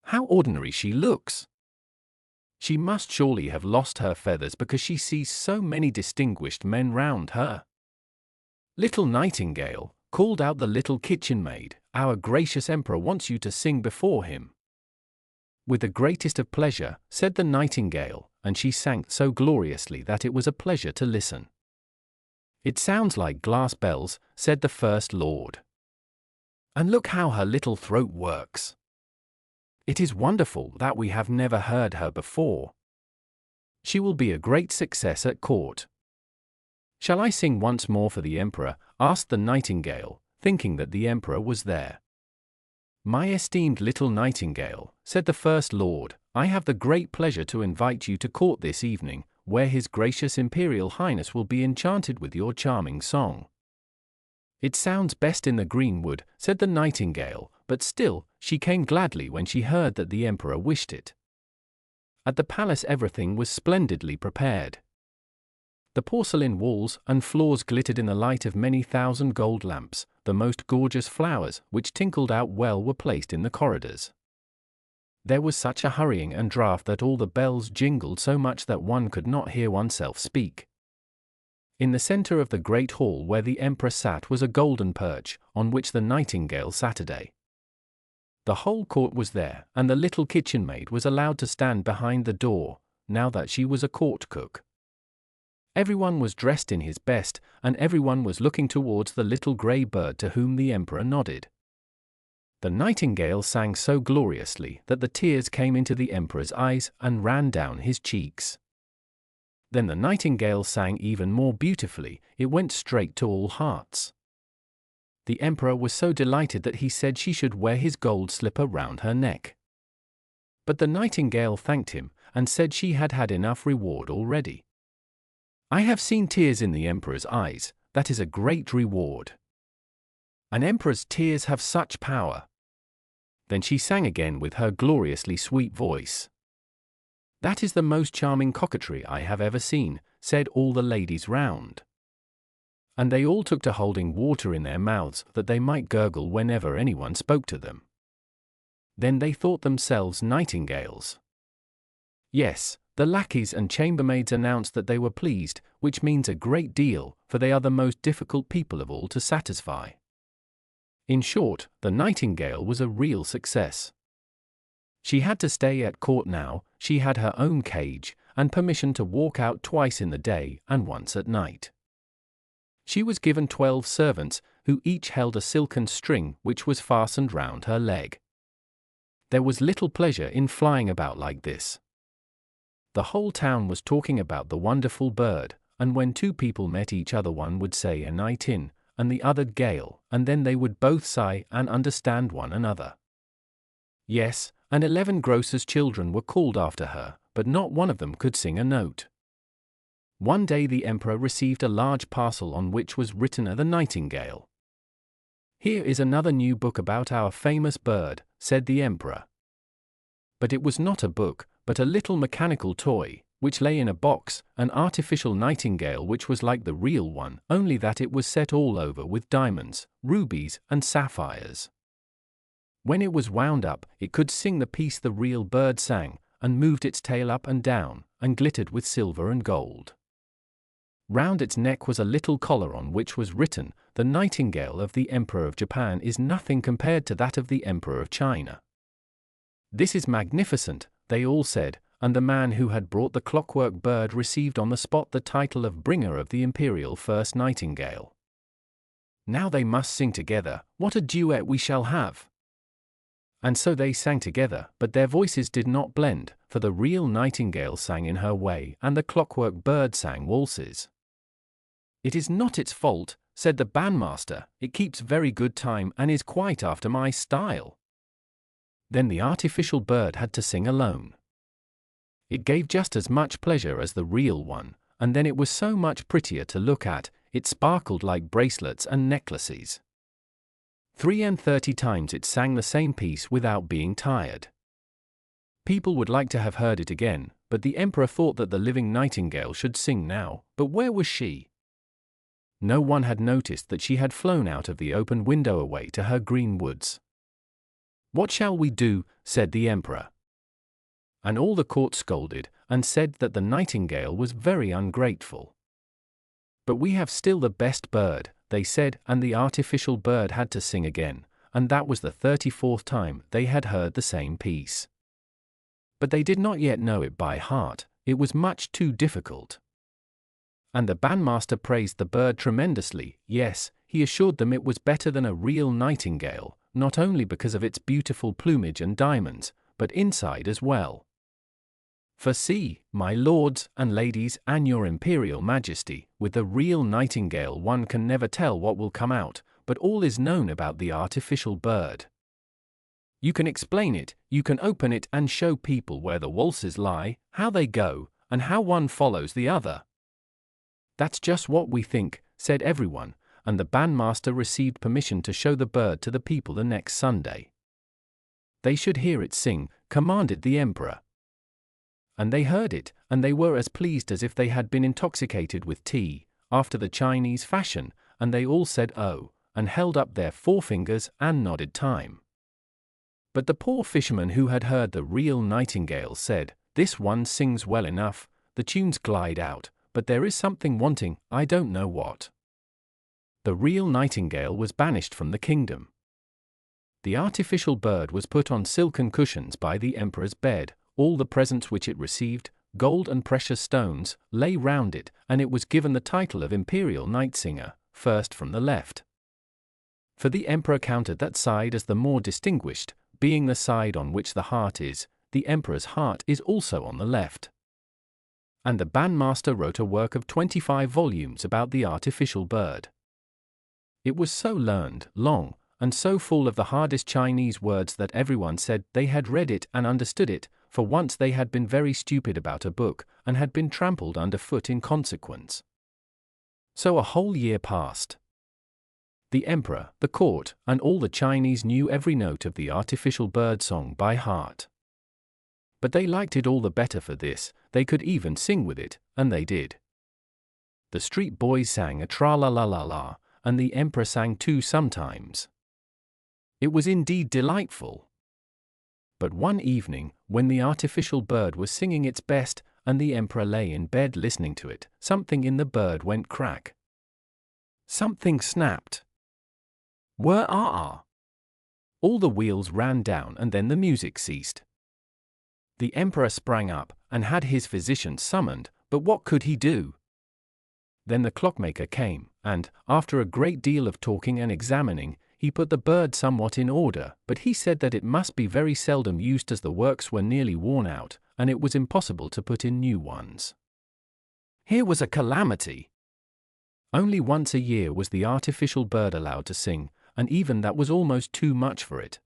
How ordinary she looks! She must surely have lost her feathers because she sees so many distinguished men round her." "Little Nightingale," called out the little kitchen maid, "our gracious emperor wants you to sing before him." "With the greatest of pleasure," said the nightingale, and she sang so gloriously that it was a pleasure to listen. "It sounds like glass bells," said the First Lord. "And look how her little throat works. It is wonderful that we have never heard her before. She will be a great success at court." "Shall I sing once more for the emperor?" asked the nightingale, thinking that the emperor was there. "My esteemed little nightingale," said the First Lord, "I have the great pleasure to invite you to court this evening, where His Gracious Imperial Highness will be enchanted with your charming song." "It sounds best in the greenwood," said the nightingale, but still, she came gladly when she heard that the emperor wished it. At the palace everything was splendidly prepared. The porcelain walls and floors glittered in the light of many thousand gold lamps. The most gorgeous flowers, which tinkled out well, were placed in the corridors. There was such a hurrying and draught that all the bells jingled so much that one could not hear oneself speak. In the center of the great hall where the emperor sat was a golden perch, on which the nightingale Saturday. The whole court was there, and the little kitchen maid was allowed to stand behind the door, now that she was a court cook. Everyone was dressed in his best, and everyone was looking towards the little grey bird to whom the emperor nodded. The nightingale sang so gloriously that the tears came into the emperor's eyes and ran down his cheeks. Then the nightingale sang even more beautifully. It went straight to all hearts. The emperor was so delighted that he said she should wear his gold slipper round her neck. But the nightingale thanked him, and said she had had enough reward already. "I have seen tears in the emperor's eyes. That is a great reward. An emperor's tears have such power." Then she sang again with her gloriously sweet voice. "That is the most charming coquetry I have ever seen," said all the ladies round. And they all took to holding water in their mouths that they might gurgle whenever anyone spoke to them. Then they thought themselves nightingales. Yes, the lackeys and chambermaids announced that they were pleased, which means a great deal, for they are the most difficult people of all to satisfy. In short, the nightingale was a real success. She had to stay at court now. She had her own cage, and permission to walk out twice in the day and once at night. She was given 12 servants, who each held a silken string which was fastened round her leg. There was little pleasure in flying about like this. The whole town was talking about the wonderful bird, and when two people met each other, one would say a nightin, and the other gale, and then they would both sigh and understand one another. Yes, and 11 grocers' children were called after her, but not one of them could sing a note. One day the emperor received a large parcel on which was written "The Nightingale." "Here is another new book about our famous bird," said the emperor. But it was not a book, but a little mechanical toy, which lay in a box, an artificial nightingale which was like the real one, only that it was set all over with diamonds, rubies, and sapphires. When it was wound up, it could sing the piece the real bird sang, and moved its tail up and down, and glittered with silver and gold. Round its neck was a little collar on which was written, "The nightingale of the Emperor of Japan is nothing compared to that of the Emperor of China." "This is magnificent," they all said, and the man who had brought the clockwork bird received on the spot the title of bringer of the imperial first nightingale. "Now they must sing together. What a duet we shall have!" And so they sang together, but their voices did not blend, for the real nightingale sang in her way, and the clockwork bird sang waltzes. "It is not its fault," said the bandmaster. "It keeps very good time and is quite after my style." Then the artificial bird had to sing alone. It gave just as much pleasure as the real one, and then it was so much prettier to look at, it sparkled like bracelets and necklaces. 33 times it sang the same piece without being tired. People would like to have heard it again, but the emperor thought that the living nightingale should sing now, but where was she? No one had noticed that she had flown out of the open window away to her green woods. "What shall we do?" said the emperor. And all the court scolded, and said that the nightingale was very ungrateful. "But we have still the best bird," they said, and the artificial bird had to sing again, and that was the 34th time they had heard the same piece. But they did not yet know it by heart, it was much too difficult. And the bandmaster praised the bird tremendously. Yes, he assured them it was better than a real nightingale, not only because of its beautiful plumage and diamonds, but inside as well. "For see, my lords and ladies and your imperial majesty, with the real nightingale one can never tell what will come out, but all is known about the artificial bird. You can explain it, you can open it and show people where the waltzes lie, how they go, and how one follows the other." "That's just what we think," said everyone, and the bandmaster received permission to show the bird to the people the next Sunday. They should hear it sing, commanded the emperor. And they heard it, and they were as pleased as if they had been intoxicated with tea, after the Chinese fashion, and they all said "Oh," and held up their forefingers and nodded time. But the poor fisherman who had heard the real nightingale said, "This one sings well enough, the tunes glide out, but there is something wanting, I don't know what." The real nightingale was banished from the kingdom. The artificial bird was put on silken cushions by the emperor's bed, all the presents which it received, gold and precious stones, lay round it, and it was given the title of Imperial Night Singer, first from the left. For the emperor counted that side as the more distinguished, being the side on which the heart is, the emperor's heart is also on the left. And the bandmaster wrote a work of 25 volumes about the artificial bird. It was so learned, long, and so full of the hardest Chinese words that everyone said they had read it and understood it, for once they had been very stupid about a book, and had been trampled underfoot in consequence. So a whole year passed. The emperor, the court, and all the Chinese knew every note of the artificial bird song by heart. But they liked it all the better for this, they could even sing with it, and they did. The street boys sang a tra-la-la-la-la, and the emperor sang too sometimes. It was indeed delightful. But one evening, when the artificial bird was singing its best, and the emperor lay in bed listening to it, something in the bird went crack. Something snapped. Whir-ah-ah! All the wheels ran down and then the music ceased. The emperor sprang up, and had his physicians summoned, but what could he do? Then the clockmaker came, and, after a great deal of talking and examining, he put the bird somewhat in order, but he said that it must be very seldom used as the works were nearly worn out, and it was impossible to put in new ones. Here was a calamity! Only once a year was the artificial bird allowed to sing, and even that was almost too much for it.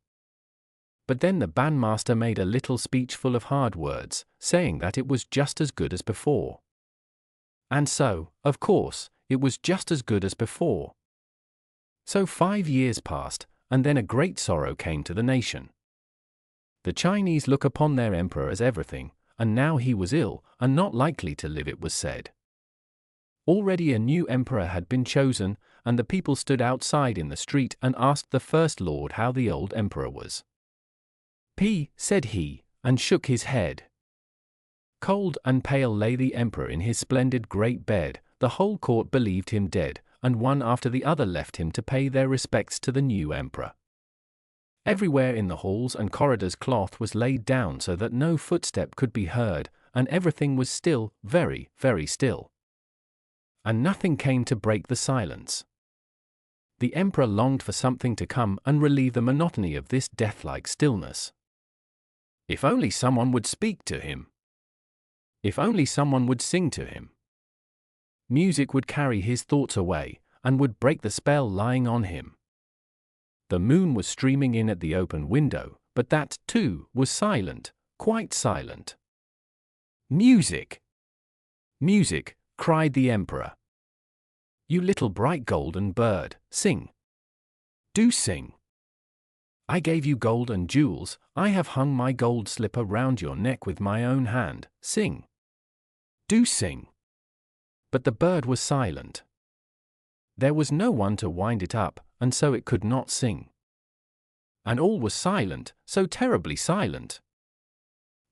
But then the bandmaster made a little speech full of hard words, saying that it was just as good as before. And so, of course, it was just as good as before. So 5 years passed, and then a great sorrow came to the nation. The Chinese look upon their emperor as everything, and now he was ill, and not likely to live, it was said. Already a new emperor had been chosen, and the people stood outside in the street and asked the first lord how the old emperor was. "P," said he, and shook his head. Cold and pale lay the emperor in his splendid great bed, the whole court believed him dead, and one after the other left him to pay their respects to the new emperor. Everywhere in the halls and corridors cloth was laid down so that no footstep could be heard, and everything was still, very, very still. And nothing came to break the silence. The emperor longed for something to come and relieve the monotony of this death-like stillness. If only someone would speak to him. If only someone would sing to him. Music would carry his thoughts away, and would break the spell lying on him. The moon was streaming in at the open window, but that, too, was silent, quite silent. Music! Music! Cried the emperor. You little bright golden bird, sing! Do sing! I gave you gold and jewels, I have hung my gold slipper round your neck with my own hand, sing! Do sing! But the bird was silent. There was no one to wind it up, and so it could not sing. And all was silent, so terribly silent.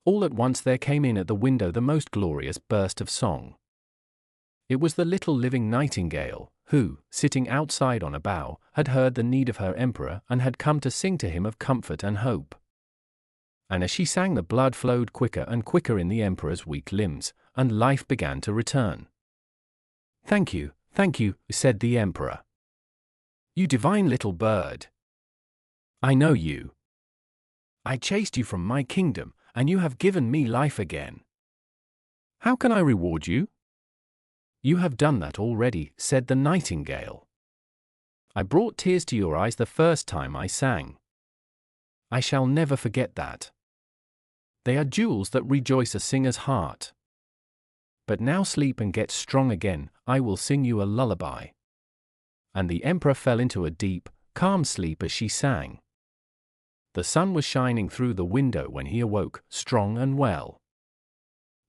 All at once there came in at the window the most glorious burst of song. It was the little living nightingale, who, sitting outside on a bough, had heard the need of her emperor and had come to sing to him of comfort and hope. And as she sang, the blood flowed quicker and quicker in the emperor's weak limbs, and life began to return. Thank you, said the emperor. You divine little bird. I know you. I chased you from my kingdom, and you have given me life again. How can I reward you? You have done that already, said the nightingale. I brought tears to your eyes the first time I sang. I shall never forget that. They are jewels that rejoice a singer's heart. But now sleep and get strong again, I will sing you a lullaby. And the emperor fell into a deep, calm sleep as she sang. The sun was shining through the window when he awoke, strong and well.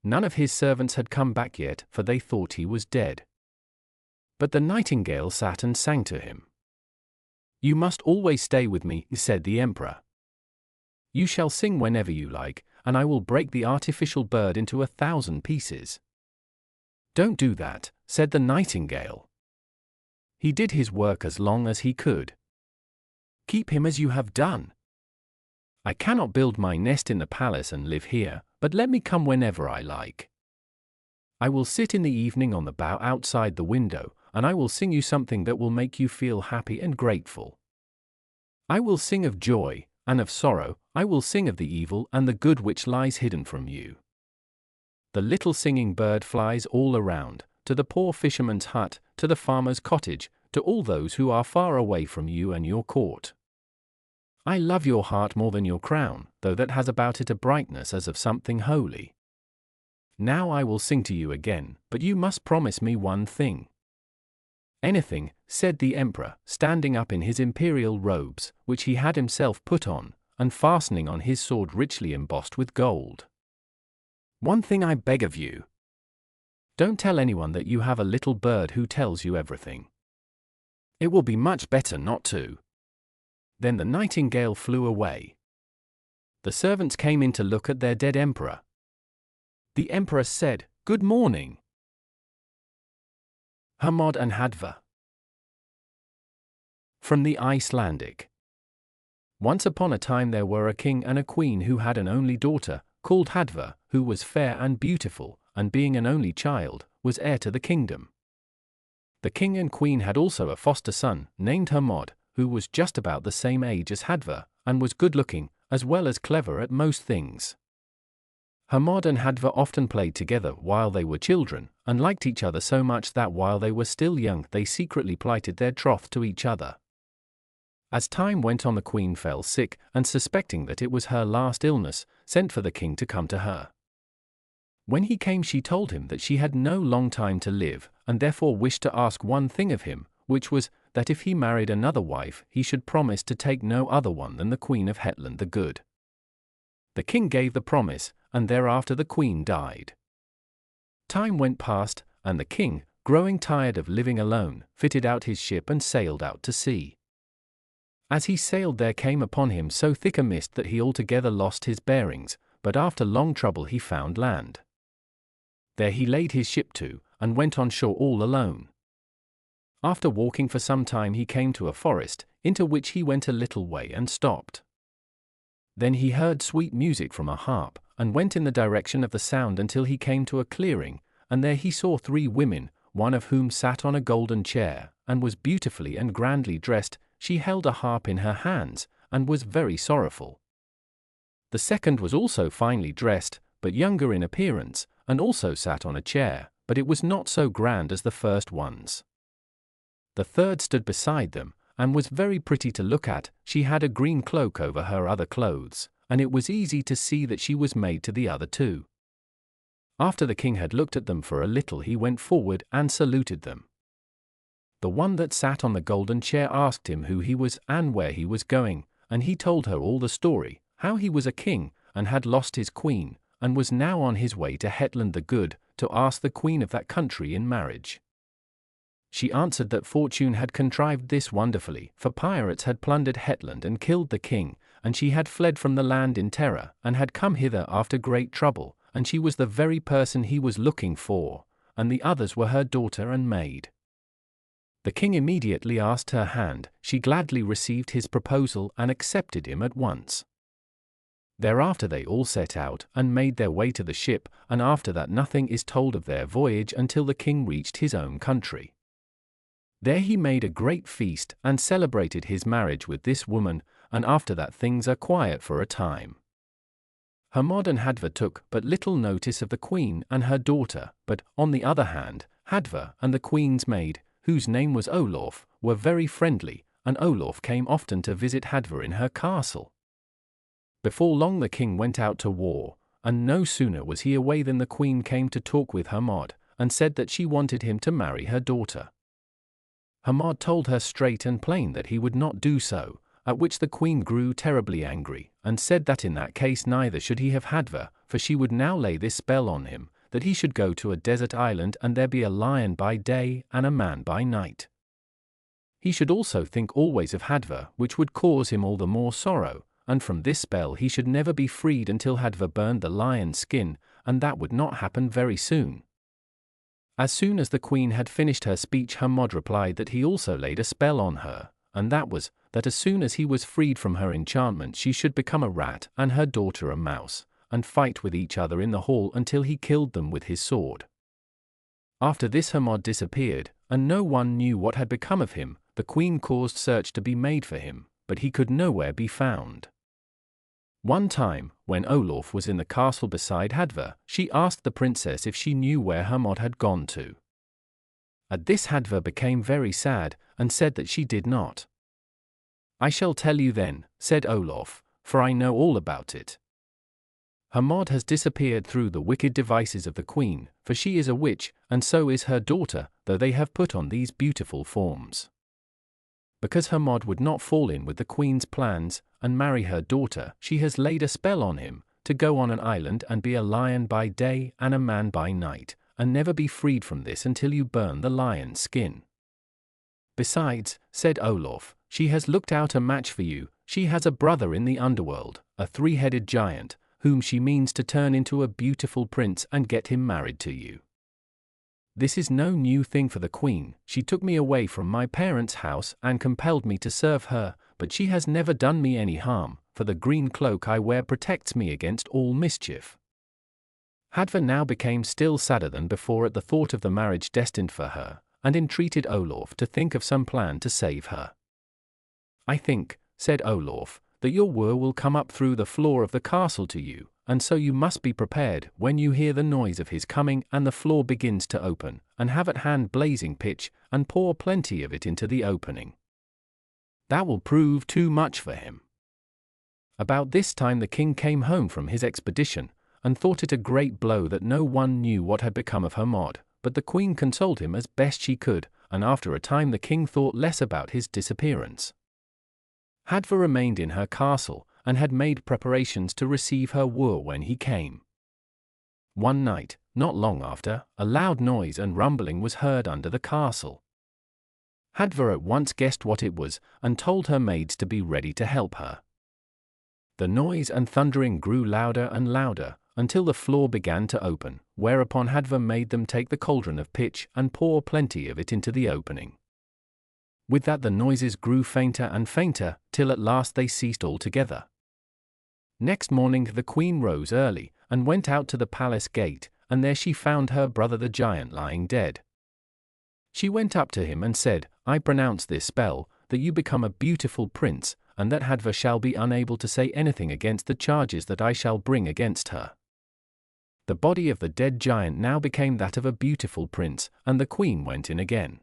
None of his servants had come back yet, for they thought he was dead. But the nightingale sat and sang to him. You must always stay with me, said the emperor. You shall sing whenever you like, and I will break the artificial bird into 1,000 pieces. Don't do that, said the nightingale. He did his work as long as he could. Keep him as you have done. I cannot build my nest in the palace and live here, but let me come whenever I like. I will sit in the evening on the bough outside the window, and I will sing you something that will make you feel happy and grateful. I will sing of joy, and of sorrow, I will sing of the evil and the good which lies hidden from you. The little singing bird flies all around, to the poor fisherman's hut, to the farmer's cottage, to all those who are far away from you and your court. I love your heart more than your crown, though that has about it a brightness as of something holy. Now I will sing to you again, but you must promise me one thing. Anything, said the emperor, standing up in his imperial robes, which he had himself put on, and fastening on his sword richly embossed with gold. One thing I beg of you. Don't tell anyone that you have a little bird who tells you everything. It will be much better not to. Then the nightingale flew away. The servants came in to look at their dead emperor. The emperor said, "Good morning." HERMOD and HADVOR. From the Icelandic. Once upon a time there were a king and a queen who had an only daughter, called HADVOR, who was fair and beautiful, and being an only child, was heir to the kingdom. The king and queen had also a foster son, named HERMOD, who was just about the same age as HADVOR, and was good-looking, as well as clever at most things. HERMOD and HADVOR often played together while they were children, and liked each other so much that while they were still young they secretly plighted their troth to each other. As time went on, the queen fell sick, and suspecting that it was her last illness, sent for the king to come to her. When he came, she told him that she had no long time to live, and therefore wished to ask one thing of him, which was, that if he married another wife, he should promise to take no other one than the Queen of Hetland the Good. The king gave the promise, and thereafter the queen died. Time went past, and the king, growing tired of living alone, fitted out his ship and sailed out to sea. As he sailed, there came upon him so thick a mist that he altogether lost his bearings, but after long trouble he found land. There he laid his ship to, and went on shore all alone. After walking for some time he came to a forest, into which he went a little way and stopped. Then he heard sweet music from a harp, and went in the direction of the sound until he came to a clearing, and there he saw 3 women, one of whom sat on a golden chair, and was beautifully and grandly dressed. She held a harp in her hands, and was very sorrowful. The second was also finely dressed, but younger in appearance, and also sat on a chair, but it was not so grand as the first ones. The third stood beside them, and was very pretty to look at. She had a green cloak over her other clothes, and it was easy to see that she was maid to the other 2. After the king had looked at them for a little, he went forward and saluted them. The one that sat on the golden chair asked him who he was and where he was going, and he told her all the story, how he was a king, and had lost his queen, and was now on his way to Hetland the Good, to ask the queen of that country in marriage. She answered that fortune had contrived this wonderfully, for pirates had plundered Hetland and killed the king, and she had fled from the land in terror, and had come hither after great trouble, and she was the very person he was looking for, and the others were her daughter and maid. The king immediately asked her hand. She gladly received his proposal and accepted him at once. Thereafter they all set out and made their way to the ship, and after that nothing is told of their voyage until the king reached his own country. There he made a great feast and celebrated his marriage with this woman, and after that things are quiet for a time. HERMOD and HADVOR took but little notice of the queen and her daughter, but, on the other hand, HADVOR and the queen's maid, whose name was Olaf, were very friendly, and Olaf came often to visit HADVOR in her castle. Before long the king went out to war, and no sooner was he away than the queen came to talk with HERMOD, and said that she wanted him to marry her daughter. HERMOD told her straight and plain that he would not do so, at which the queen grew terribly angry, and said that in that case neither should he have HADVOR, for she would now lay this spell on him, that he should go to a desert island and there be a lion by day and a man by night. He should also think always of HADVOR, which would cause him all the more sorrow, and from this spell he should never be freed until HADVOR burned the lion's skin, and that would not happen very soon. As soon as the queen had finished her speech, HERMOD replied that he also laid a spell on her, and that was, that as soon as he was freed from her enchantment she should become a rat and her daughter a mouse, and fight with each other in the hall until he killed them with his sword. After this HERMOD disappeared, and no one knew what had become of him. The queen caused search to be made for him, but he could nowhere be found. One time, when Olaf was in the castle beside HADVOR, she asked the princess if she knew where HERMOD had gone to. At this HADVOR became very sad, and said that she did not. "I shall tell you then," said Olaf, "for I know all about it. HERMOD has disappeared through the wicked devices of the queen, for she is a witch, and so is her daughter, though they have put on these beautiful forms. Because HERMOD would not fall in with the queen's plans, and marry her daughter, she has laid a spell on him, to go on an island and be a lion by day and a man by night, and never be freed from this until you burn the lion's skin. Besides," said Olaf, "she has looked out a match for you. She has a brother in the underworld, a three-headed giant, whom she means to turn into a beautiful prince and get him married to you. This is no new thing for the queen. She took me away from my parents' house and compelled me to serve her, but she has never done me any harm, for the green cloak I wear protects me against all mischief." HADVOR now became still sadder than before at the thought of the marriage destined for her, and entreated Olaf to think of some plan to save her. "I think," said Olaf, "that your wooer will come up through the floor of the castle to you, and so you must be prepared when you hear the noise of his coming and the floor begins to open, and have at hand blazing pitch, and pour plenty of it into the opening. That will prove too much for him." About this time the king came home from his expedition, and thought it a great blow that no one knew what had become of HERMOD, but the queen consoled him as best she could, and after a time the king thought less about his disappearance. HADVOR remained in her castle, and had made preparations to receive her wooer when he came. One night, not long after, a loud noise and rumbling was heard under the castle. HADVOR at once guessed what it was, and told her maids to be ready to help her. The noise and thundering grew louder and louder, until the floor began to open, whereupon HADVOR made them take the cauldron of pitch and pour plenty of it into the opening. With that the noises grew fainter and fainter, till at last they ceased altogether. Next morning the queen rose early, and went out to the palace gate, and there she found her brother the giant lying dead. She went up to him and said, "I pronounce this spell, that you become a beautiful prince, and that HADVOR shall be unable to say anything against the charges that I shall bring against her." The body of the dead giant now became that of a beautiful prince, and the queen went in again.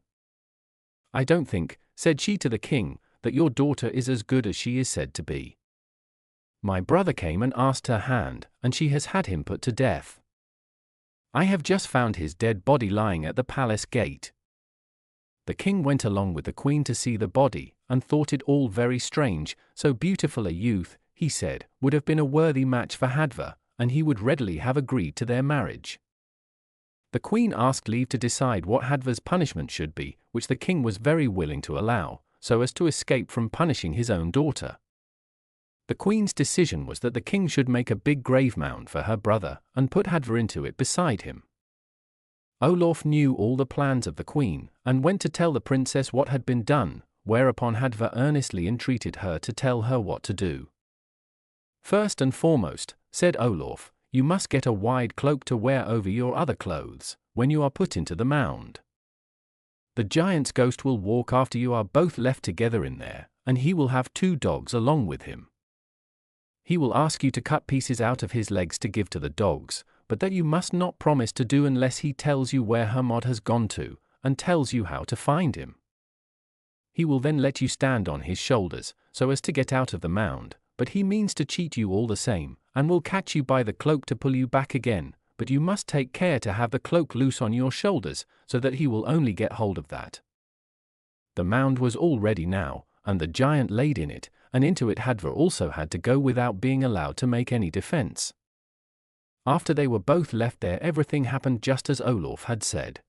"I don't think," said she to the king, "that your daughter is as good as she is said to be. My brother came and asked her hand, and she has had him put to death." I have just found his dead body lying at the palace gate." The king went along with the queen to see the body, and thought it all very strange. So beautiful a youth, he said, would have been a worthy match for HADVOR, and he would readily have agreed to their marriage. The queen asked leave to decide what HADVOR's punishment should be, which the king was very willing to allow, so as to escape from punishing his own daughter. The queen's decision was that the king should make a big grave mound for her brother, and put HADVOR into it beside him. Olaf knew all the plans of the queen, and went to tell the princess what had been done, whereupon HADVOR earnestly entreated her to tell her what to do. "First and foremost," said Olaf, "you must get a wide cloak to wear over your other clothes, when you are put into the mound. The giant's ghost will walk after you are both left together in there, and he will have 2 dogs along with him. He will ask you to cut pieces out of his legs to give to the dogs, but that you must not promise to do unless he tells you where HERMOD has gone to, and tells you how to find him. He will then let you stand on his shoulders, so as to get out of the mound, but he means to cheat you all the same, and will catch you by the cloak to pull you back again, but you must take care to have the cloak loose on your shoulders, so that he will only get hold of that." The mound was all ready now, and the giant laid in it, and into it HADVOR also had to go without being allowed to make any defense. After they were both left there, everything happened just as Olaf had said.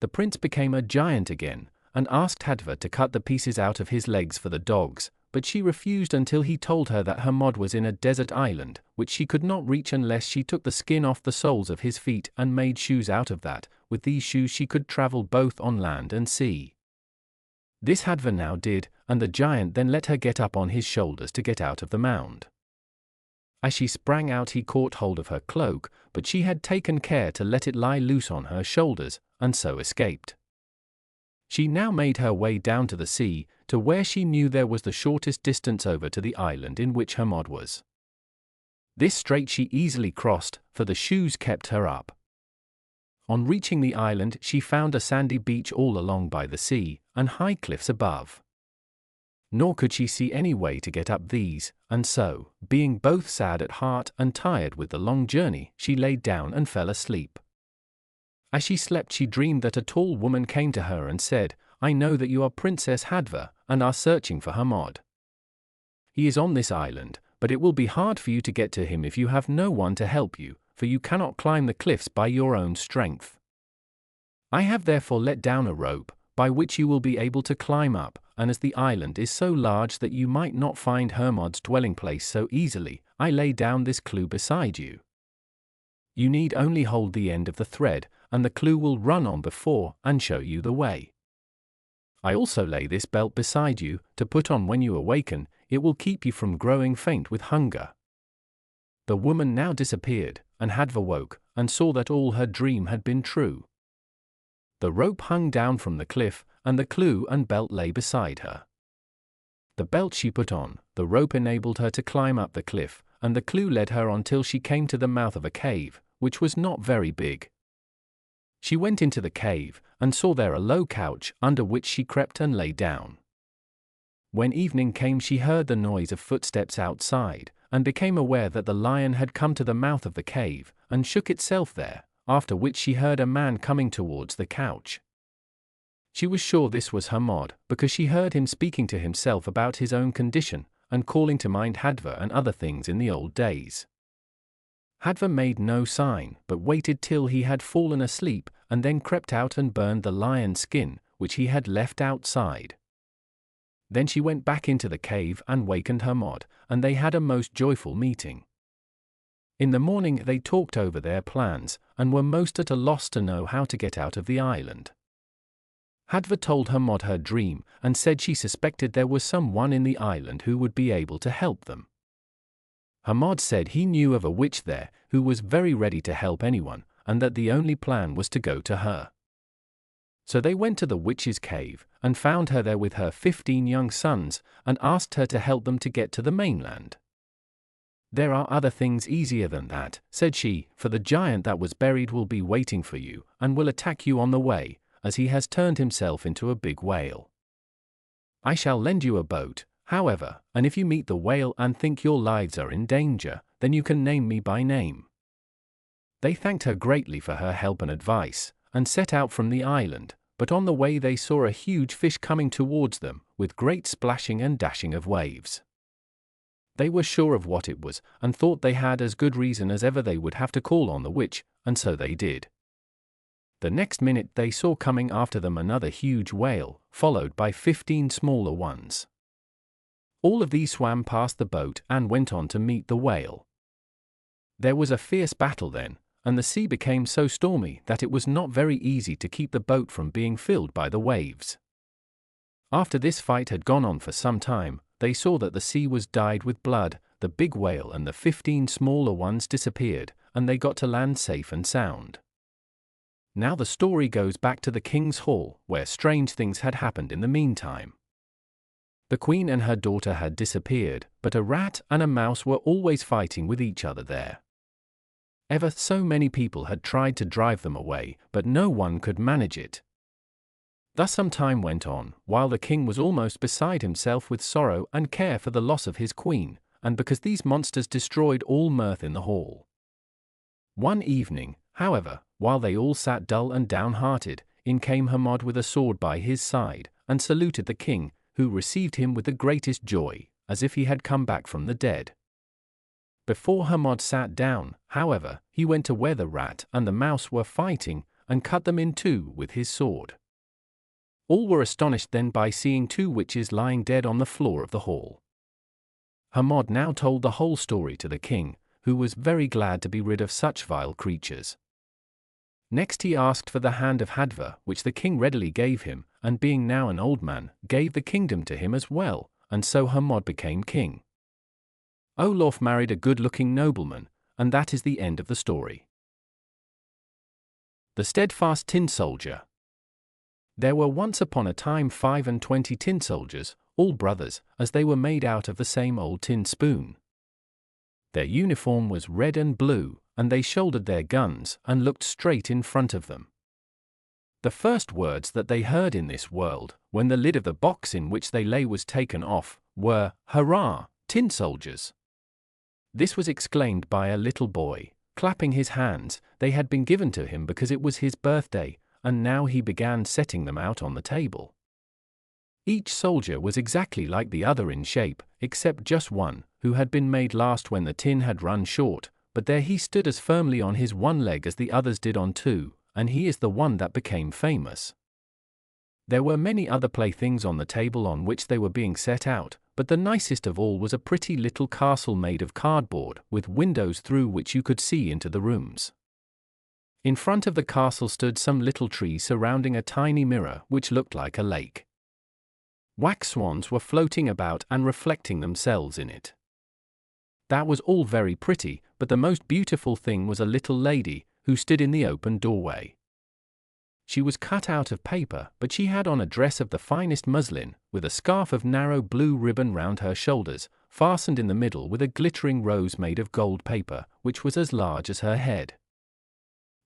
The prince became a giant again, and asked HADVOR to cut the pieces out of his legs for the dogs, but she refused until he told her that HERMOD was in a desert island, which she could not reach unless she took the skin off the soles of his feet and made shoes out of that. With these shoes she could travel both on land and sea. This HADVOR now did, and the giant then let her get up on his shoulders to get out of the mound. As she sprang out he caught hold of her cloak, but she had taken care to let it lie loose on her shoulders, and so escaped. She now made her way down to the sea, to where she knew there was the shortest distance over to the island in which HERMOD was. This strait she easily crossed, for the shoes kept her up. On reaching the island she found a sandy beach all along by the sea, and high cliffs above. Nor could she see any way to get up these, and so, being both sad at heart and tired with the long journey, she lay down and fell asleep. As she slept she dreamed that a tall woman came to her and said, "I know that you are Princess HADVOR, and are searching for HERMOD. He is on this island, but it will be hard for you to get to him if you have no one to help you, for you cannot climb the cliffs by your own strength. I have therefore let down a rope, by which you will be able to climb up, and as the island is so large that you might not find HERMOD's dwelling place so easily, I lay down this clue beside you. You need only hold the end of the thread, and the clue will run on before and show you the way. I also lay this belt beside you, to put on when you awaken. It will keep you from growing faint with hunger." The woman now disappeared, and HADVOR woke, and saw that all her dream had been true. The rope hung down from the cliff, and the clue and belt lay beside her. The belt she put on, the rope enabled her to climb up the cliff, and the clue led her on till she came to the mouth of a cave, which was not very big. She went into the cave, and saw there a low couch, under which she crept and lay down. When evening came she heard the noise of footsteps outside, and became aware that the lion had come to the mouth of the cave, and shook itself there, after which she heard a man coming towards the couch. She was sure this was HERMOD, because she heard him speaking to himself about his own condition, and calling to mind HADVOR and other things in the old days. HADVOR made no sign, but waited till he had fallen asleep, and then crept out and burned the lion's skin, which he had left outside. Then she went back into the cave and wakened HERMOD, and they had a most joyful meeting. In the morning they talked over their plans, and were most at a loss to know how to get out of the island. HADVOR told HERMOD her dream, and said she suspected there was some one in the island who would be able to help them. HERMOD said he knew of a witch there, who was very ready to help anyone, and that the only plan was to go to her. So they went to the witch's cave, and found her there with her 15 young sons, and asked her to help them to get to the mainland. "There are other things easier than that," said she, "for the giant that was buried will be waiting for you, and will attack you on the way, as he has turned himself into a big whale. I shall lend you a boat, however, and if you meet the whale and think your lives are in danger, then you can name me by name. They thanked her greatly for her help and advice, and set out from the island, but on the way they saw a huge fish coming towards them, with great splashing and dashing of waves. They were sure of what it was, and thought they had as good reason as ever they would have to call on the witch, and so they did. The next minute they saw coming after them another huge whale, followed by 15 smaller ones. All of these swam past the boat and went on to meet the whale. There was a fierce battle then, and the sea became so stormy that it was not very easy to keep the boat from being filled by the waves. After this fight had gone on for some time, they saw that the sea was dyed with blood, the big whale and the 15 smaller ones disappeared, and they got to land safe and sound. Now the story goes back to the king's hall, where strange things had happened in the meantime. The queen and her daughter had disappeared, but a rat and a mouse were always fighting with each other there. Ever so many people had tried to drive them away, but no one could manage it. Thus some time went on, while the king was almost beside himself with sorrow and care for the loss of his queen, and because these monsters destroyed all mirth in the hall. One evening, however, while they all sat dull and downhearted, in came HERMOD with a sword by his side, and saluted the king, who received him with the greatest joy, as if he had come back from the dead. Before HERMOD sat down, however, he went to where the rat and the mouse were fighting, and cut them in two with his sword. All were astonished then by seeing two witches lying dead on the floor of the hall. HERMOD now told the whole story to the king, who was very glad to be rid of such vile creatures. Next he asked for the hand of HADVOR, which the king readily gave him, and being now an old man, gave the kingdom to him as well, and so HERMOD became king. Olaf married a good-looking nobleman, and that is the end of the story. The Steadfast Tin Soldier. There were once upon a time 25 tin soldiers, all brothers, as they were made out of the same old tin spoon. Their uniform was red and blue, and they shouldered their guns and looked straight in front of them. The first words that they heard in this world, when the lid of the box in which they lay was taken off, were, "Hurrah, tin soldiers!" This was exclaimed by a little boy, clapping his hands. They had been given to him because it was his birthday, and now he began setting them out on the table. Each soldier was exactly like the other in shape, except just one, who had been made last when the tin had run short, but there he stood as firmly on his one leg as the others did on two, and he is the one that became famous. There were many other playthings on the table on which they were being set out, but the nicest of all was a pretty little castle made of cardboard, with windows through which you could see into the rooms. In front of the castle stood some little trees surrounding a tiny mirror which looked like a lake. Wax swans were floating about and reflecting themselves in it. That was all very pretty, but the most beautiful thing was a little lady, who stood in the open doorway. She was cut out of paper, but she had on a dress of the finest muslin, with a scarf of narrow blue ribbon round her shoulders, fastened in the middle with a glittering rose made of gold paper, which was as large as her head.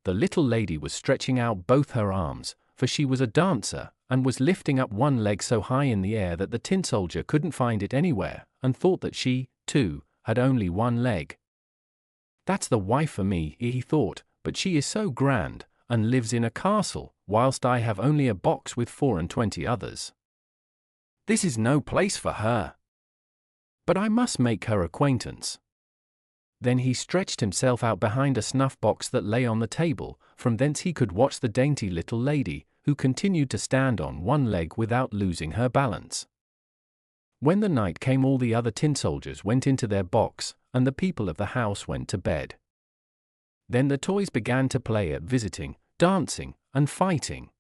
The little lady was stretching out both her arms, for she was a dancer, and was lifting up one leg so high in the air that the tin soldier couldn't find it anywhere, and thought that she, too, had only one leg. "That's the wife for me," he thought, "but she is so grand, and lives in a castle, whilst I have only a box with 24 others. This is no place for her. But I must make her acquaintance." Then he stretched himself out behind a snuff-box that lay on the table. From thence he could watch the dainty little lady, who continued to stand on one leg without losing her balance. When the night came, all the other tin soldiers went into their box, and the people of the house went to bed. Then the toys began to play at visiting, dancing, and fighting.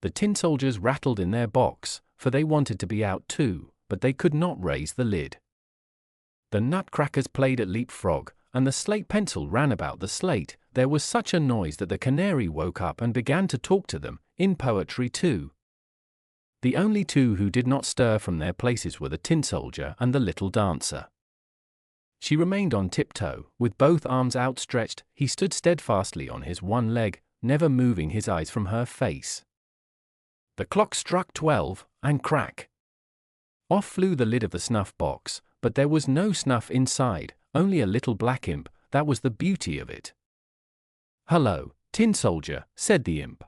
The tin soldiers rattled in their box, for they wanted to be out too, but they could not raise the lid. The nutcrackers played at leapfrog, and the slate pencil ran about the slate. There was such a noise that the canary woke up and began to talk to them, in poetry too. The only two who did not stir from their places were the tin soldier and the little dancer. She remained on tiptoe, with both arms outstretched. He stood steadfastly on his one leg, never moving his eyes from her face. The clock struck 12, and crack! Off flew the lid of the snuff-box, but there was no snuff inside, only a little black imp. That was the beauty of it. "Hello, tin soldier," said the imp.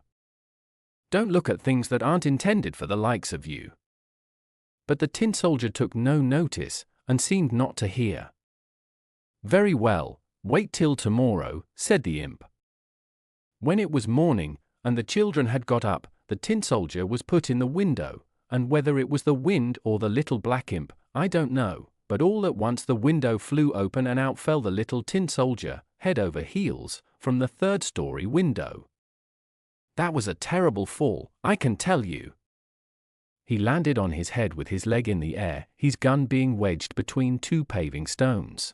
"Don't look at things that aren't intended for the likes of you." But the tin soldier took no notice, and seemed not to hear. "Very well, wait till tomorrow," said the imp. When it was morning, and the children had got up, the tin soldier was put in the window, and whether it was the wind or the little black imp, I don't know, but all at once the window flew open and out fell the little tin soldier, head over heels, from the third-story window. That was a terrible fall, I can tell you. He landed on his head with his leg in the air, his gun being wedged between two paving stones.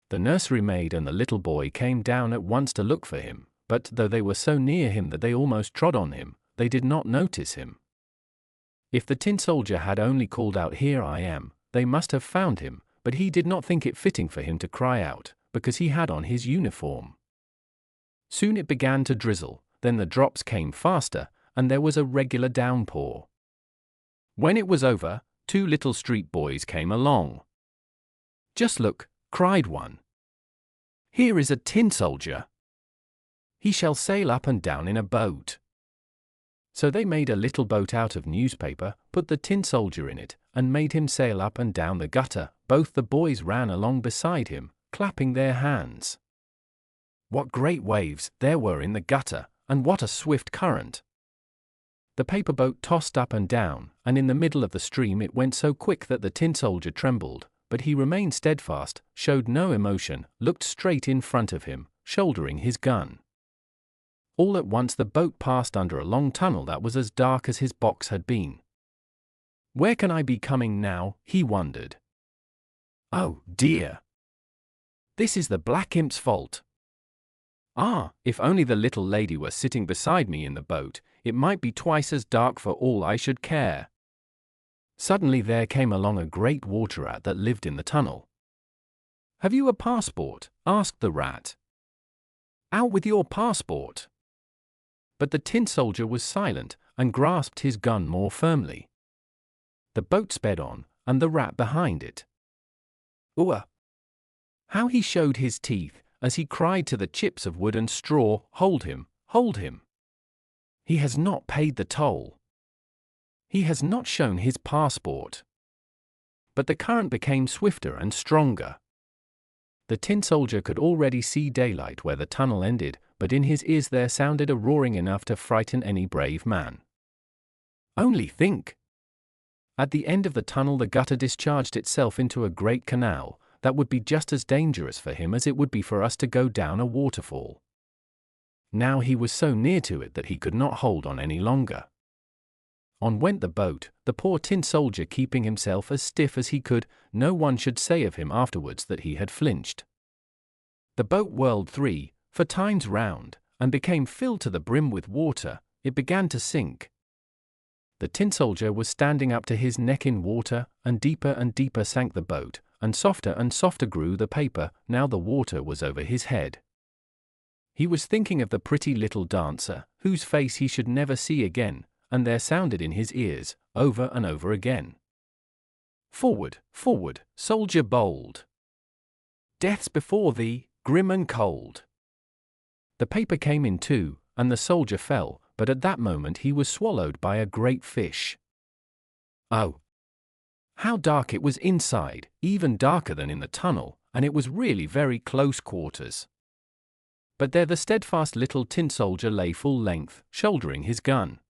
The nursery maid and the little boy came down at once to look for him, but though they were so near him that they almost trod on him, they did not notice him. If the tin soldier had only called out, "Here I am," they must have found him, but he did not think it fitting for him to cry out, because he had on his uniform. Soon it began to drizzle, then the drops came faster, and there was a regular downpour. When it was over, two little street boys came along. "Just look," cried one. "Here is a tin soldier. He shall sail up and down in a boat." So they made a little boat out of newspaper, put the tin soldier in it, and made him sail up and down the gutter. Both the boys ran along beside him, clapping their hands. What great waves there were in the gutter, and what a swift current! The paper boat tossed up and down, and in the middle of the stream it went so quick that the tin soldier trembled, but he remained steadfast, showed no emotion, looked straight in front of him, shouldering his gun. All at once the boat passed under a long tunnel that was as dark as his box had been. "Where can I be coming now?" he wondered. "Oh, dear! This is the black imp's fault. Ah, if only the little lady were sitting beside me in the boat, it might be twice as dark for all I should care." Suddenly there came along a great water rat that lived in the tunnel. "Have you a passport?" asked the rat. "Out with your passport!" But the tin soldier was silent, and grasped his gun more firmly. The boat sped on, and the rat behind it. Ooh! How he showed his teeth, as he cried to the chips of wood and straw, "Hold him, hold him! He has not paid the toll. He has not shown his passport." But the current became swifter and stronger. The tin soldier could already see daylight where the tunnel ended, but in his ears there sounded a roaring enough to frighten any brave man. Only think! At the end of the tunnel the gutter discharged itself into a great canal, that would be just as dangerous for him as it would be for us to go down a waterfall. Now he was so near to it that he could not hold on any longer. On went the boat, the poor tin soldier keeping himself as stiff as he could. No one should say of him afterwards that he had flinched. The boat whirled 3-4 times round, and became filled to the brim with water. It began to sink. The tin soldier was standing up to his neck in water, and deeper sank the boat, and softer grew the paper. Now the water was over his head. He was thinking of the pretty little dancer, whose face he should never see again, and there sounded in his ears, over and over again, "Forward, forward, soldier bold! Death's before thee, grim and cold." The paper came in two, and the soldier fell, but at that moment he was swallowed by a great fish. Oh! How dark it was inside, even darker than in the tunnel, and it was really very close quarters. But there the steadfast little tin soldier lay full length, shouldering his gun.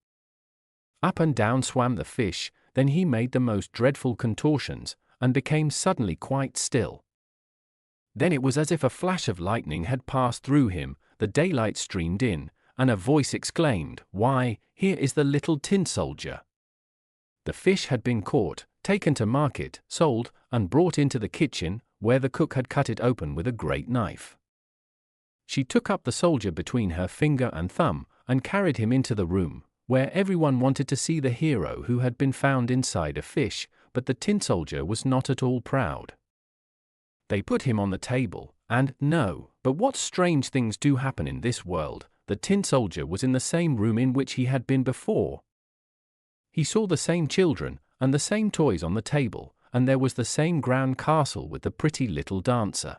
Up and down swam the fish, then he made the most dreadful contortions, and became suddenly quite still. Then it was as if a flash of lightning had passed through him, the daylight streamed in, and a voice exclaimed, "Why, here is the little tin soldier." The fish had been caught, taken to market, sold, and brought into the kitchen, where the cook had cut it open with a great knife. She took up the soldier between her finger and thumb, and carried him into the room, where everyone wanted to see the hero who had been found inside a fish, but the tin soldier was not at all proud. They put him on the table, and, no, but what strange things do happen in this world, the tin soldier was in the same room in which he had been before. He saw the same children, and the same toys on the table, and there was the same grand castle with the pretty little dancer.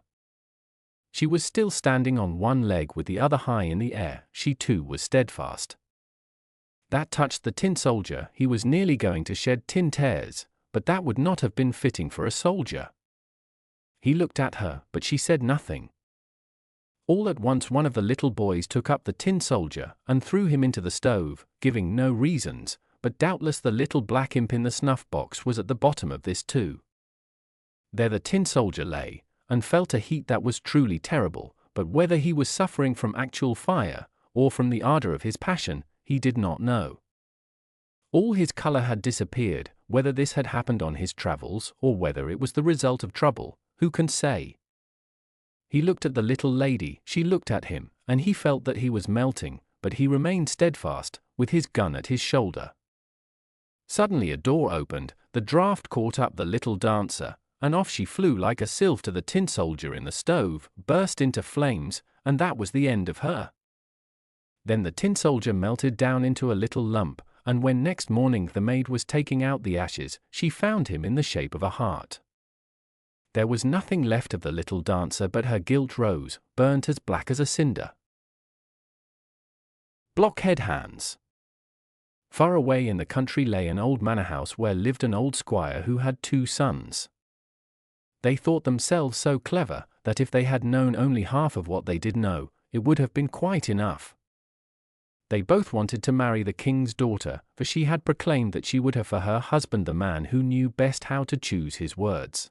She was still standing on one leg with the other high in the air. She too was steadfast. That touched the tin soldier. He was nearly going to shed tin tears, but that would not have been fitting for a soldier. He looked at her, but she said nothing. All at once one of the little boys took up the tin soldier and threw him into the stove, giving no reasons, but doubtless the little black imp in the snuff box was at the bottom of this too. There the tin soldier lay, and felt a heat that was truly terrible, but whether he was suffering from actual fire, or from the ardor of his passion, he did not know. All his color had disappeared. Whether this had happened on his travels, or whether it was the result of trouble, who can say? He looked at the little lady, she looked at him, and he felt that he was melting, but he remained steadfast, with his gun at his shoulder. Suddenly a door opened, the draught caught up the little dancer, and off she flew like a sylph to the tin soldier in the stove, burst into flames, and that was the end of her. Then the tin soldier melted down into a little lump, and when next morning the maid was taking out the ashes, she found him in the shape of a heart. There was nothing left of the little dancer but her gilt rose, burnt as black as a cinder. Blockhead Hans. Far away in the country lay an old manor house where lived an old squire who had 2 sons. They thought themselves so clever that if they had known only half of what they did know, it would have been quite enough. They both wanted to marry the king's daughter, for she had proclaimed that she would have for her husband the man who knew best how to choose his words.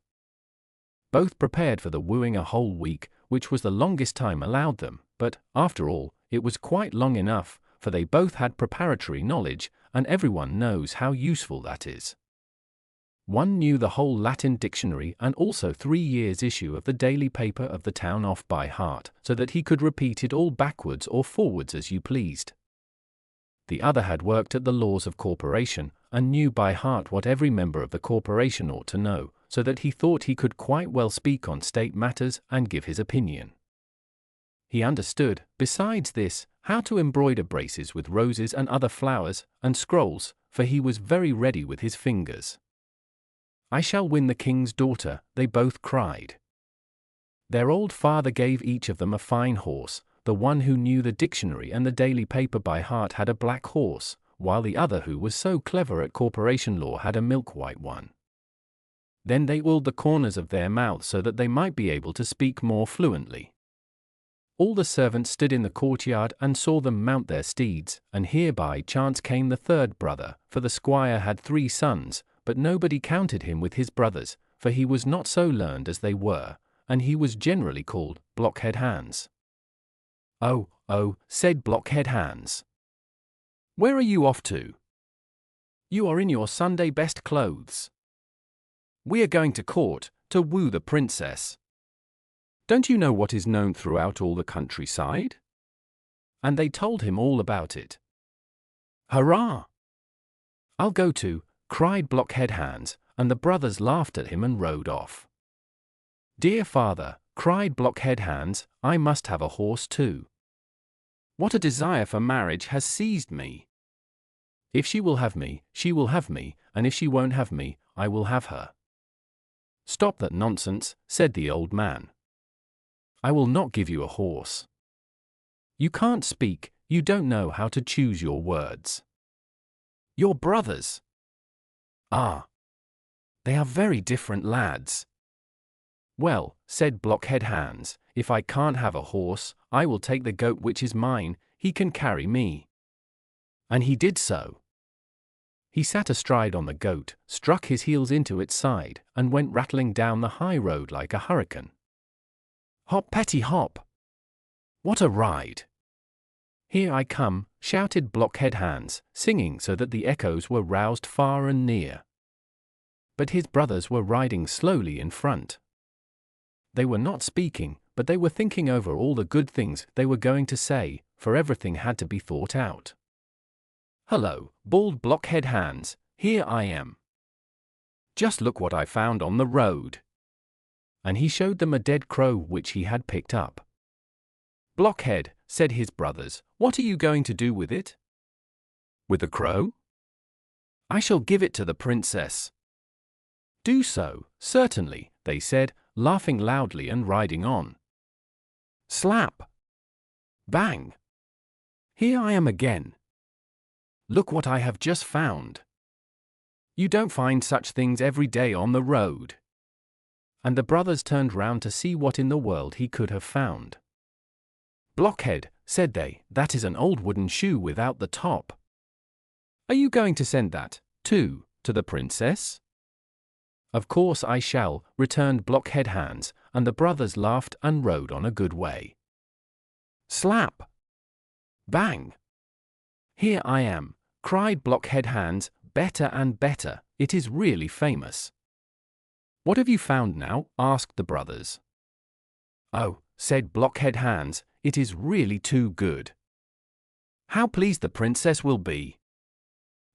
Both prepared for the wooing a whole week, which was the longest time allowed them, but, after all, it was quite long enough, for they both had preparatory knowledge, and everyone knows how useful that is. One knew the whole Latin dictionary and also 3 years' issue of the daily paper of the town off by heart, so that he could repeat it all backwards or forwards as you pleased. The other had worked at the laws of corporation, and knew by heart what every member of the corporation ought to know, so that he thought he could quite well speak on state matters and give his opinion. He understood, besides this, how to embroider braces with roses and other flowers, and scrolls, for he was very ready with his fingers. "I shall win the king's daughter," they both cried. Their old father gave each of them a fine horse. The one who knew the dictionary and the daily paper by heart had a black horse, while the other, who was so clever at corporation law, had a milk-white one. Then they oiled the corners of their mouths so that they might be able to speak more fluently. All the servants stood in the courtyard and saw them mount their steeds, and here by chance came the 3rd brother, for the squire had 3 sons, but nobody counted him with his brothers, for he was not so learned as they were, and he was generally called Blockhead Hans. "Oh, oh," said Blockhead Hans. "Where are you off to? You are in your Sunday best clothes. We are going to court, to woo the princess. Don't you know what is known throughout all the countryside?" And they told him all about it. "Hurrah!" "I'll go too," cried Blockhead Hans, and the brothers laughed at him and rode off. "Dear father," cried Blockhead Hans, "I must have a horse too. What a desire for marriage has seized me. If she will have me, she will have me, and if she won't have me, I will have her." "Stop that nonsense," said the old man. "I will not give you a horse. You can't speak, you don't know how to choose your words. Your brothers! Ah! They are very different lads." "Well," said Blockhead Hans, "if I can't have a horse, I will take the goat which is mine, he can carry me." And he did so. He sat astride on the goat, struck his heels into its side, and went rattling down the high road like a hurricane. "Hop, petty hop! What a ride! Here I come," shouted Blockhead Hans, singing so that the echoes were roused far and near. But his brothers were riding slowly in front. They were not speaking, but they were thinking over all the good things they were going to say, for everything had to be thought out. "Hello," bawled Blockhead Hans, "here I am. Just look what I found on the road." And he showed them a dead crow which he had picked up. "Blockhead," said his brothers, "what are you going to do with it?" "With the crow? I shall give it to the princess." "Do so, certainly," they said, laughing loudly and riding on. Slap! Bang! Here I am again. Look what I have just found. You don't find such things every day on the road. And the brothers turned round to see what in the world he could have found. Blockhead, said they, that is an old wooden shoe without the top. Are you going to send that, too, to the princess? Of course I shall, returned Blockhead Hans, and the brothers laughed and rode on a good way. Slap! Bang! Here I am, cried Blockhead Hans, better and better, it is really famous. What have you found now? Asked the brothers. Oh, said Blockhead Hans, it is really too good. How pleased the princess will be.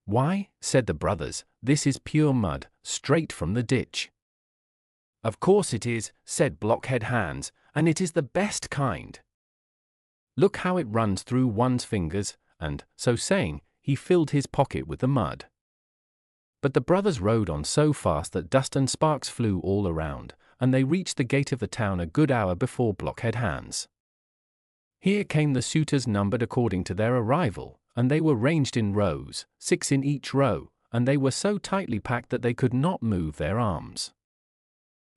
Why, said the brothers, this is pure mud, straight from the ditch. Of course it is, said Blockhead Hans, and it is the best kind. Look how it runs through one's fingers, and, so saying, he filled his pocket with the mud. But the brothers rode on so fast that dust and sparks flew all around, and they reached the gate of the town a good hour before Blockhead Hans. Here came the suitors numbered according to their arrival, and they were ranged in rows, 6 in each row, and they were so tightly packed that they could not move their arms.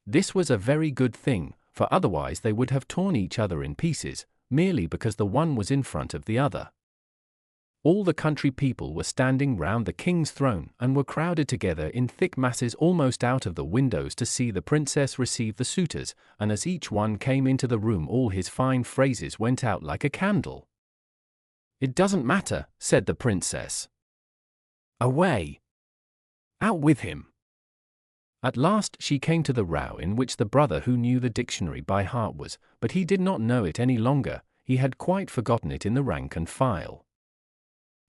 This was a very good thing, for otherwise they would have torn each other in pieces, merely because the one was in front of the other. All the country people were standing round the king's throne and were crowded together in thick masses almost out of the windows to see the princess receive the suitors, and as each one came into the room all his fine phrases went out like a candle. It doesn't matter, said the princess. Away! Out with him! At last she came to the row in which the brother who knew the dictionary by heart was, but he did not know it any longer, he had quite forgotten it in the rank and file.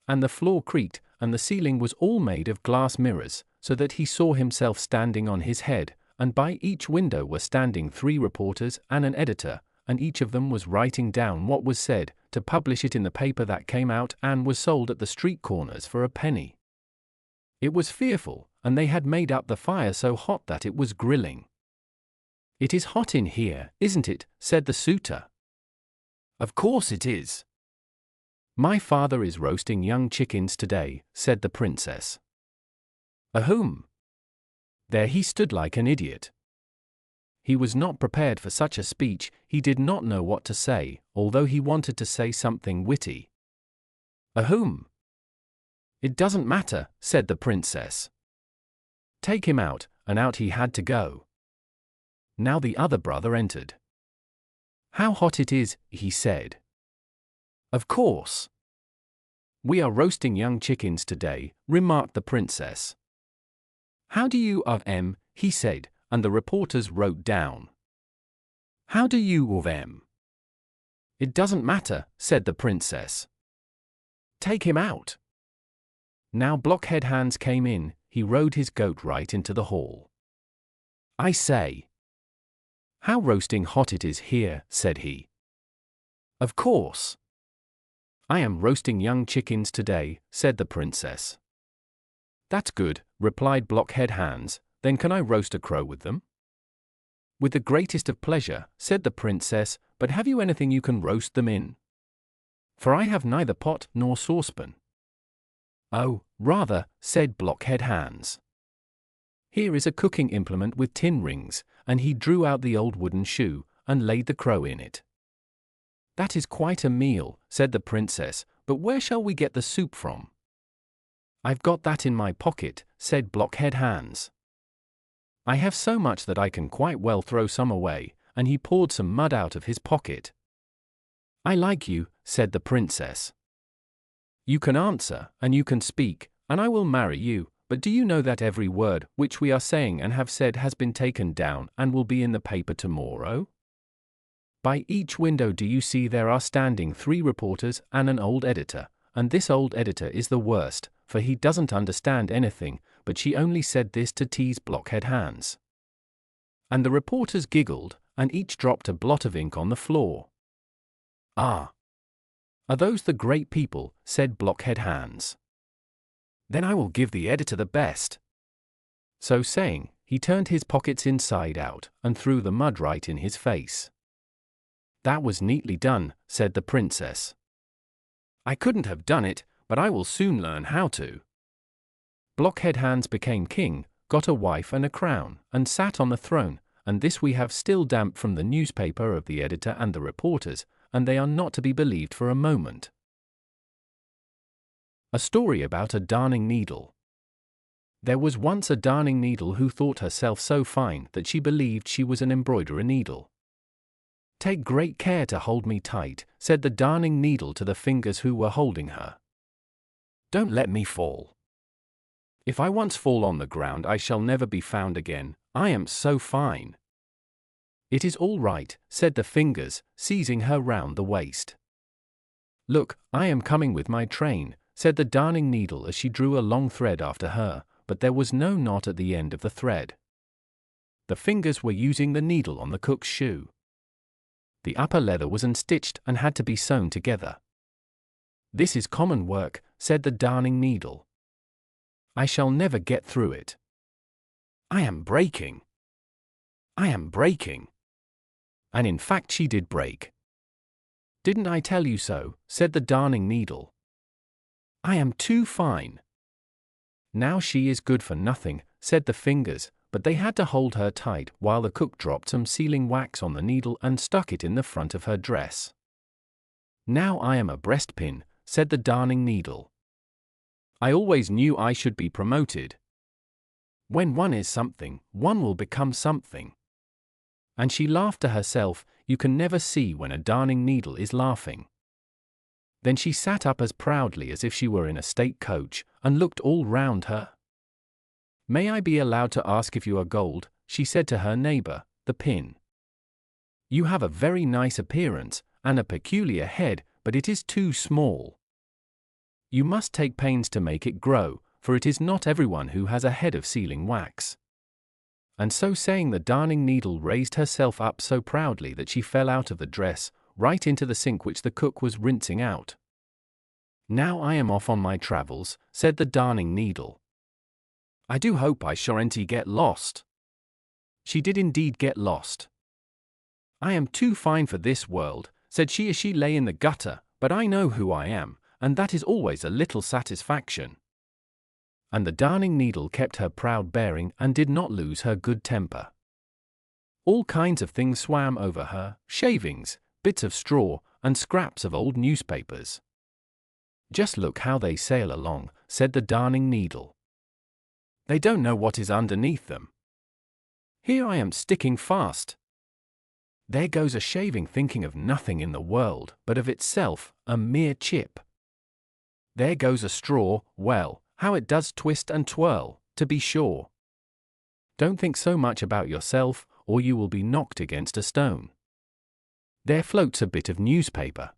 And the floor creaked, and the ceiling was all made of glass mirrors, so that he saw himself standing on his head, and by each window were standing 3 reporters and an editor, and each of them was writing down what was said, to publish it in the paper that came out and was sold at the street corners for a penny. It was fearful, and they had made up the fire so hot that it was grilling. It is hot in here, isn't it? Said the suitor. Of course it is. My father is roasting young chickens today, said the princess. Ahum! There he stood like an idiot. He was not prepared for such a speech, he did not know what to say, although he wanted to say something witty. Ahum! It doesn't matter, said the princess. Take him out, and out he had to go. Now the other brother entered. How hot it is, he said. Of course. We are roasting young chickens today, remarked the princess. How do you of em, he said, and the reporters wrote down. How do you of em? It doesn't matter, said the princess. Take him out. Now Blockhead Hans came in, he rode his goat right into the hall. I say. How roasting hot it is here, said he. Of course. I am roasting young chickens today, said the princess. That's good, replied Blockhead Hans, then can I roast a crow with them? With the greatest of pleasure, said the princess, but have you anything you can roast them in? For I have neither pot nor saucepan. Oh, rather, said Blockhead Hans. Here is a cooking implement with tin rings, and he drew out the old wooden shoe, and laid the crow in it. That is quite a meal, said the princess, but where shall we get the soup from? I've got that in my pocket, said Blockhead Hans. I have so much that I can quite well throw some away, and he poured some mud out of his pocket. I like you, said the princess. You can answer, and you can speak, and I will marry you, but do you know that every word which we are saying and have said has been taken down and will be in the paper tomorrow? By each window do you see there are standing 3 reporters and an old editor, and this old editor is the worst, for he doesn't understand anything, but she only said this to tease Blockhead Hans. And the reporters giggled, and each dropped a blot of ink on the floor. Ah! Are those the great people, said Blockhead Hans. Then I will give the editor the best. So saying, he turned his pockets inside out, and threw the mud right in his face. "That was neatly done," said the princess. "I couldn't have done it, but I will soon learn how to." Blockhead-Hans became king, got a wife and a crown, and sat on the throne, and this we have still damp from the newspaper of the editor and the reporters, and they are not to be believed for a moment. A story about a darning needle. There was once a darning needle who thought herself so fine that she believed she was an embroiderer needle. "Take great care to hold me tight," said the darning needle to the fingers who were holding her. "Don't let me fall. If I once fall on the ground I shall never be found again, I am so fine." "It is all right," said the fingers, seizing her round the waist. "Look, I am coming with my train," said the darning needle as she drew a long thread after her, but there was no knot at the end of the thread. The fingers were using the needle on the cook's shoe. The upper leather was unstitched and had to be sewn together. "This is common work," said the darning needle. "I shall never get through it. I am breaking. I am breaking." And in fact she did break. "Didn't I tell you so?" said the darning needle. "I am too fine." "Now she is good for nothing," said the fingers, but they had to hold her tight while the cook dropped some sealing wax on the needle and stuck it in the front of her dress. "Now I am a breastpin," said the darning needle. "I always knew I should be promoted. When one is something, one will become something." And she laughed to herself. You can never see when a darning needle is laughing. Then she sat up as proudly as if she were in a state coach, and looked all round her. "May I be allowed to ask if you are gold?" she said to her neighbor, the pin. "You have a very nice appearance, and a peculiar head, but it is too small. You must take pains to make it grow, for it is not everyone who has a head of sealing wax." And so saying, the darning needle raised herself up so proudly that she fell out of the dress, right into the sink which the cook was rinsing out. "Now I am off on my travels," said the darning needle. "I do hope I shan't get lost." She did indeed get lost. "I am too fine for this world," said she as she lay in the gutter, "but I know who I am, and that is always a little satisfaction." And the darning needle kept her proud bearing and did not lose her good temper. All kinds of things swam over her, shavings, bits of straw, and scraps of old newspapers. "Just look how they sail along," said the darning needle. "They don't know what is underneath them. Here I am sticking fast. There goes a shaving thinking of nothing in the world but of itself, a mere chip. There goes a straw, well, how it does twist and twirl, to be sure. Don't think so much about yourself, or you will be knocked against a stone. There floats a bit of newspaper.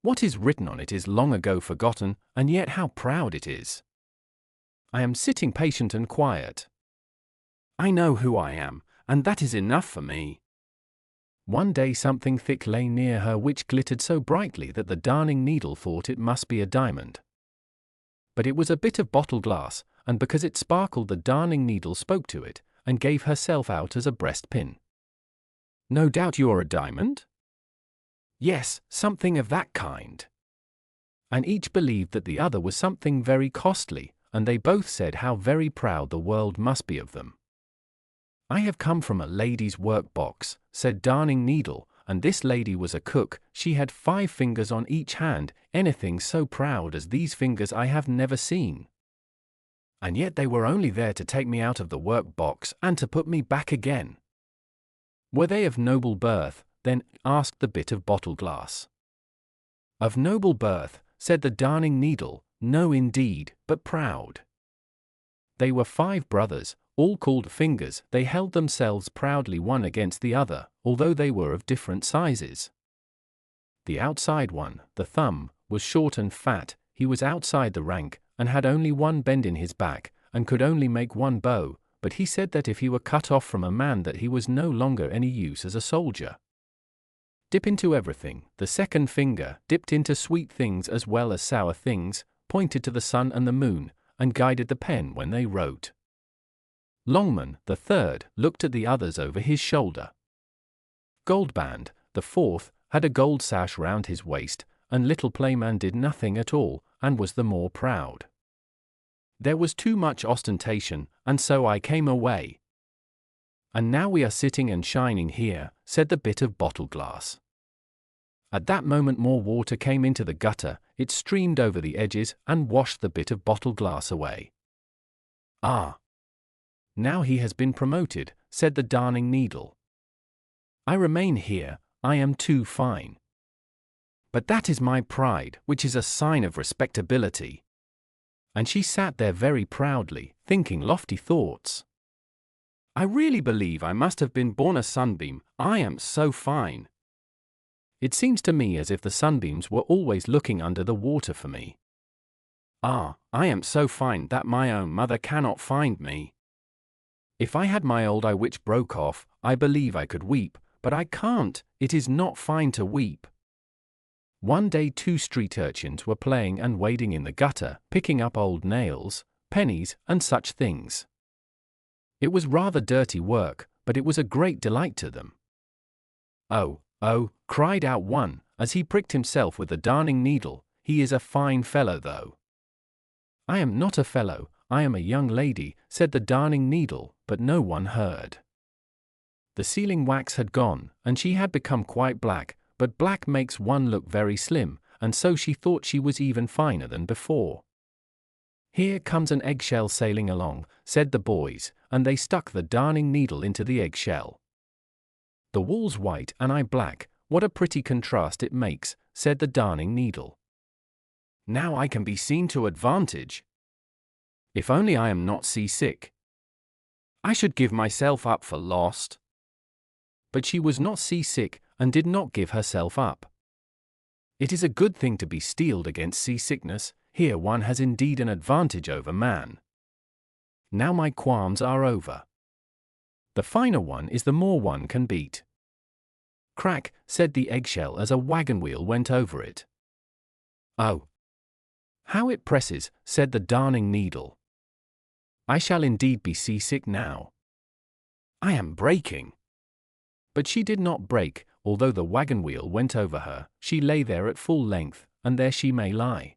What is written on it is long ago forgotten, and yet how proud it is. I am sitting patient and quiet. I know who I am, and that is enough for me." One day something thick lay near her which glittered so brightly that the darning needle thought it must be a diamond. But it was a bit of bottle glass, and because it sparkled the darning needle spoke to it, and gave herself out as a breastpin. "No doubt you are a diamond?" "Yes, something of that kind." And each believed that the other was something very costly, and they both said how very proud the world must be of them. "I have come from a lady's work-box," said darning needle, and this lady was a cook. She had 5 fingers on each hand. Anything so proud as these fingers I have never seen. And yet they were only there to take me out of the work-box and to put me back again. "Were they of noble birth, then?" asked the bit of bottle glass. "Of noble birth," said the darning needle, "no indeed, but proud. They were 5 brothers, all called fingers. They held themselves proudly one against the other, although they were of different sizes. The outside one, the thumb, was short and fat. He was outside the rank, and had only one bend in his back, and could only make one bow, but he said that if he were cut off from a man that he was no longer any use as a soldier. Dip into everything. The second finger dipped into sweet things as well as sour things, pointed to the sun and the moon, and guided the pen when they wrote. Longman, the third, looked at the others over his shoulder. Goldband, the fourth, had a gold sash round his waist, and little Playman did nothing at all, and was the more proud. There was too much ostentation, and so I came away. And now we are sitting and shining here, said the bit of bottle glass. At that moment more water came into the gutter, it streamed over the edges and washed the bit of bottle glass away. Ah! Now he has been promoted, said the Darning Needle. I remain here, I am too fine. But that is my pride, which is a sign of respectability. And she sat there very proudly, thinking lofty thoughts. I really believe I must have been born a sunbeam, I am so fine. It seems to me as if the sunbeams were always looking under the water for me. Ah, I am so fine that my own mother cannot find me. If I had my old eye which broke off, I believe I could weep, but I can't, it is not fine to weep. One day 2 street urchins were playing and wading in the gutter, picking up old nails, pennies, and such things. It was rather dirty work, but it was a great delight to them. Oh, cried out one, as he pricked himself with the Darning Needle, he is a fine fellow though. I am not a fellow, I am a young lady, said the Darning Needle, but no one heard. The sealing wax had gone, and she had become quite black, but black makes one look very slim, and so she thought she was even finer than before. Here comes an eggshell sailing along, said the boys, and they stuck the Darning Needle into the eggshell. The wall's white and I black, what a pretty contrast it makes, said the Darning Needle. Now I can be seen to advantage. If only I am not seasick. I should give myself up for lost. But she was not seasick, and did not give herself up. It is a good thing to be steeled against seasickness, here one has indeed an advantage over man. Now my qualms are over. The finer one is the more one can beat. Crack, said the eggshell as a wagon wheel went over it. Oh! How it presses, said the Darning Needle. I shall indeed be seasick now. I am breaking. But she did not break, although the wagon wheel went over her, she lay there at full length, and there she may lie.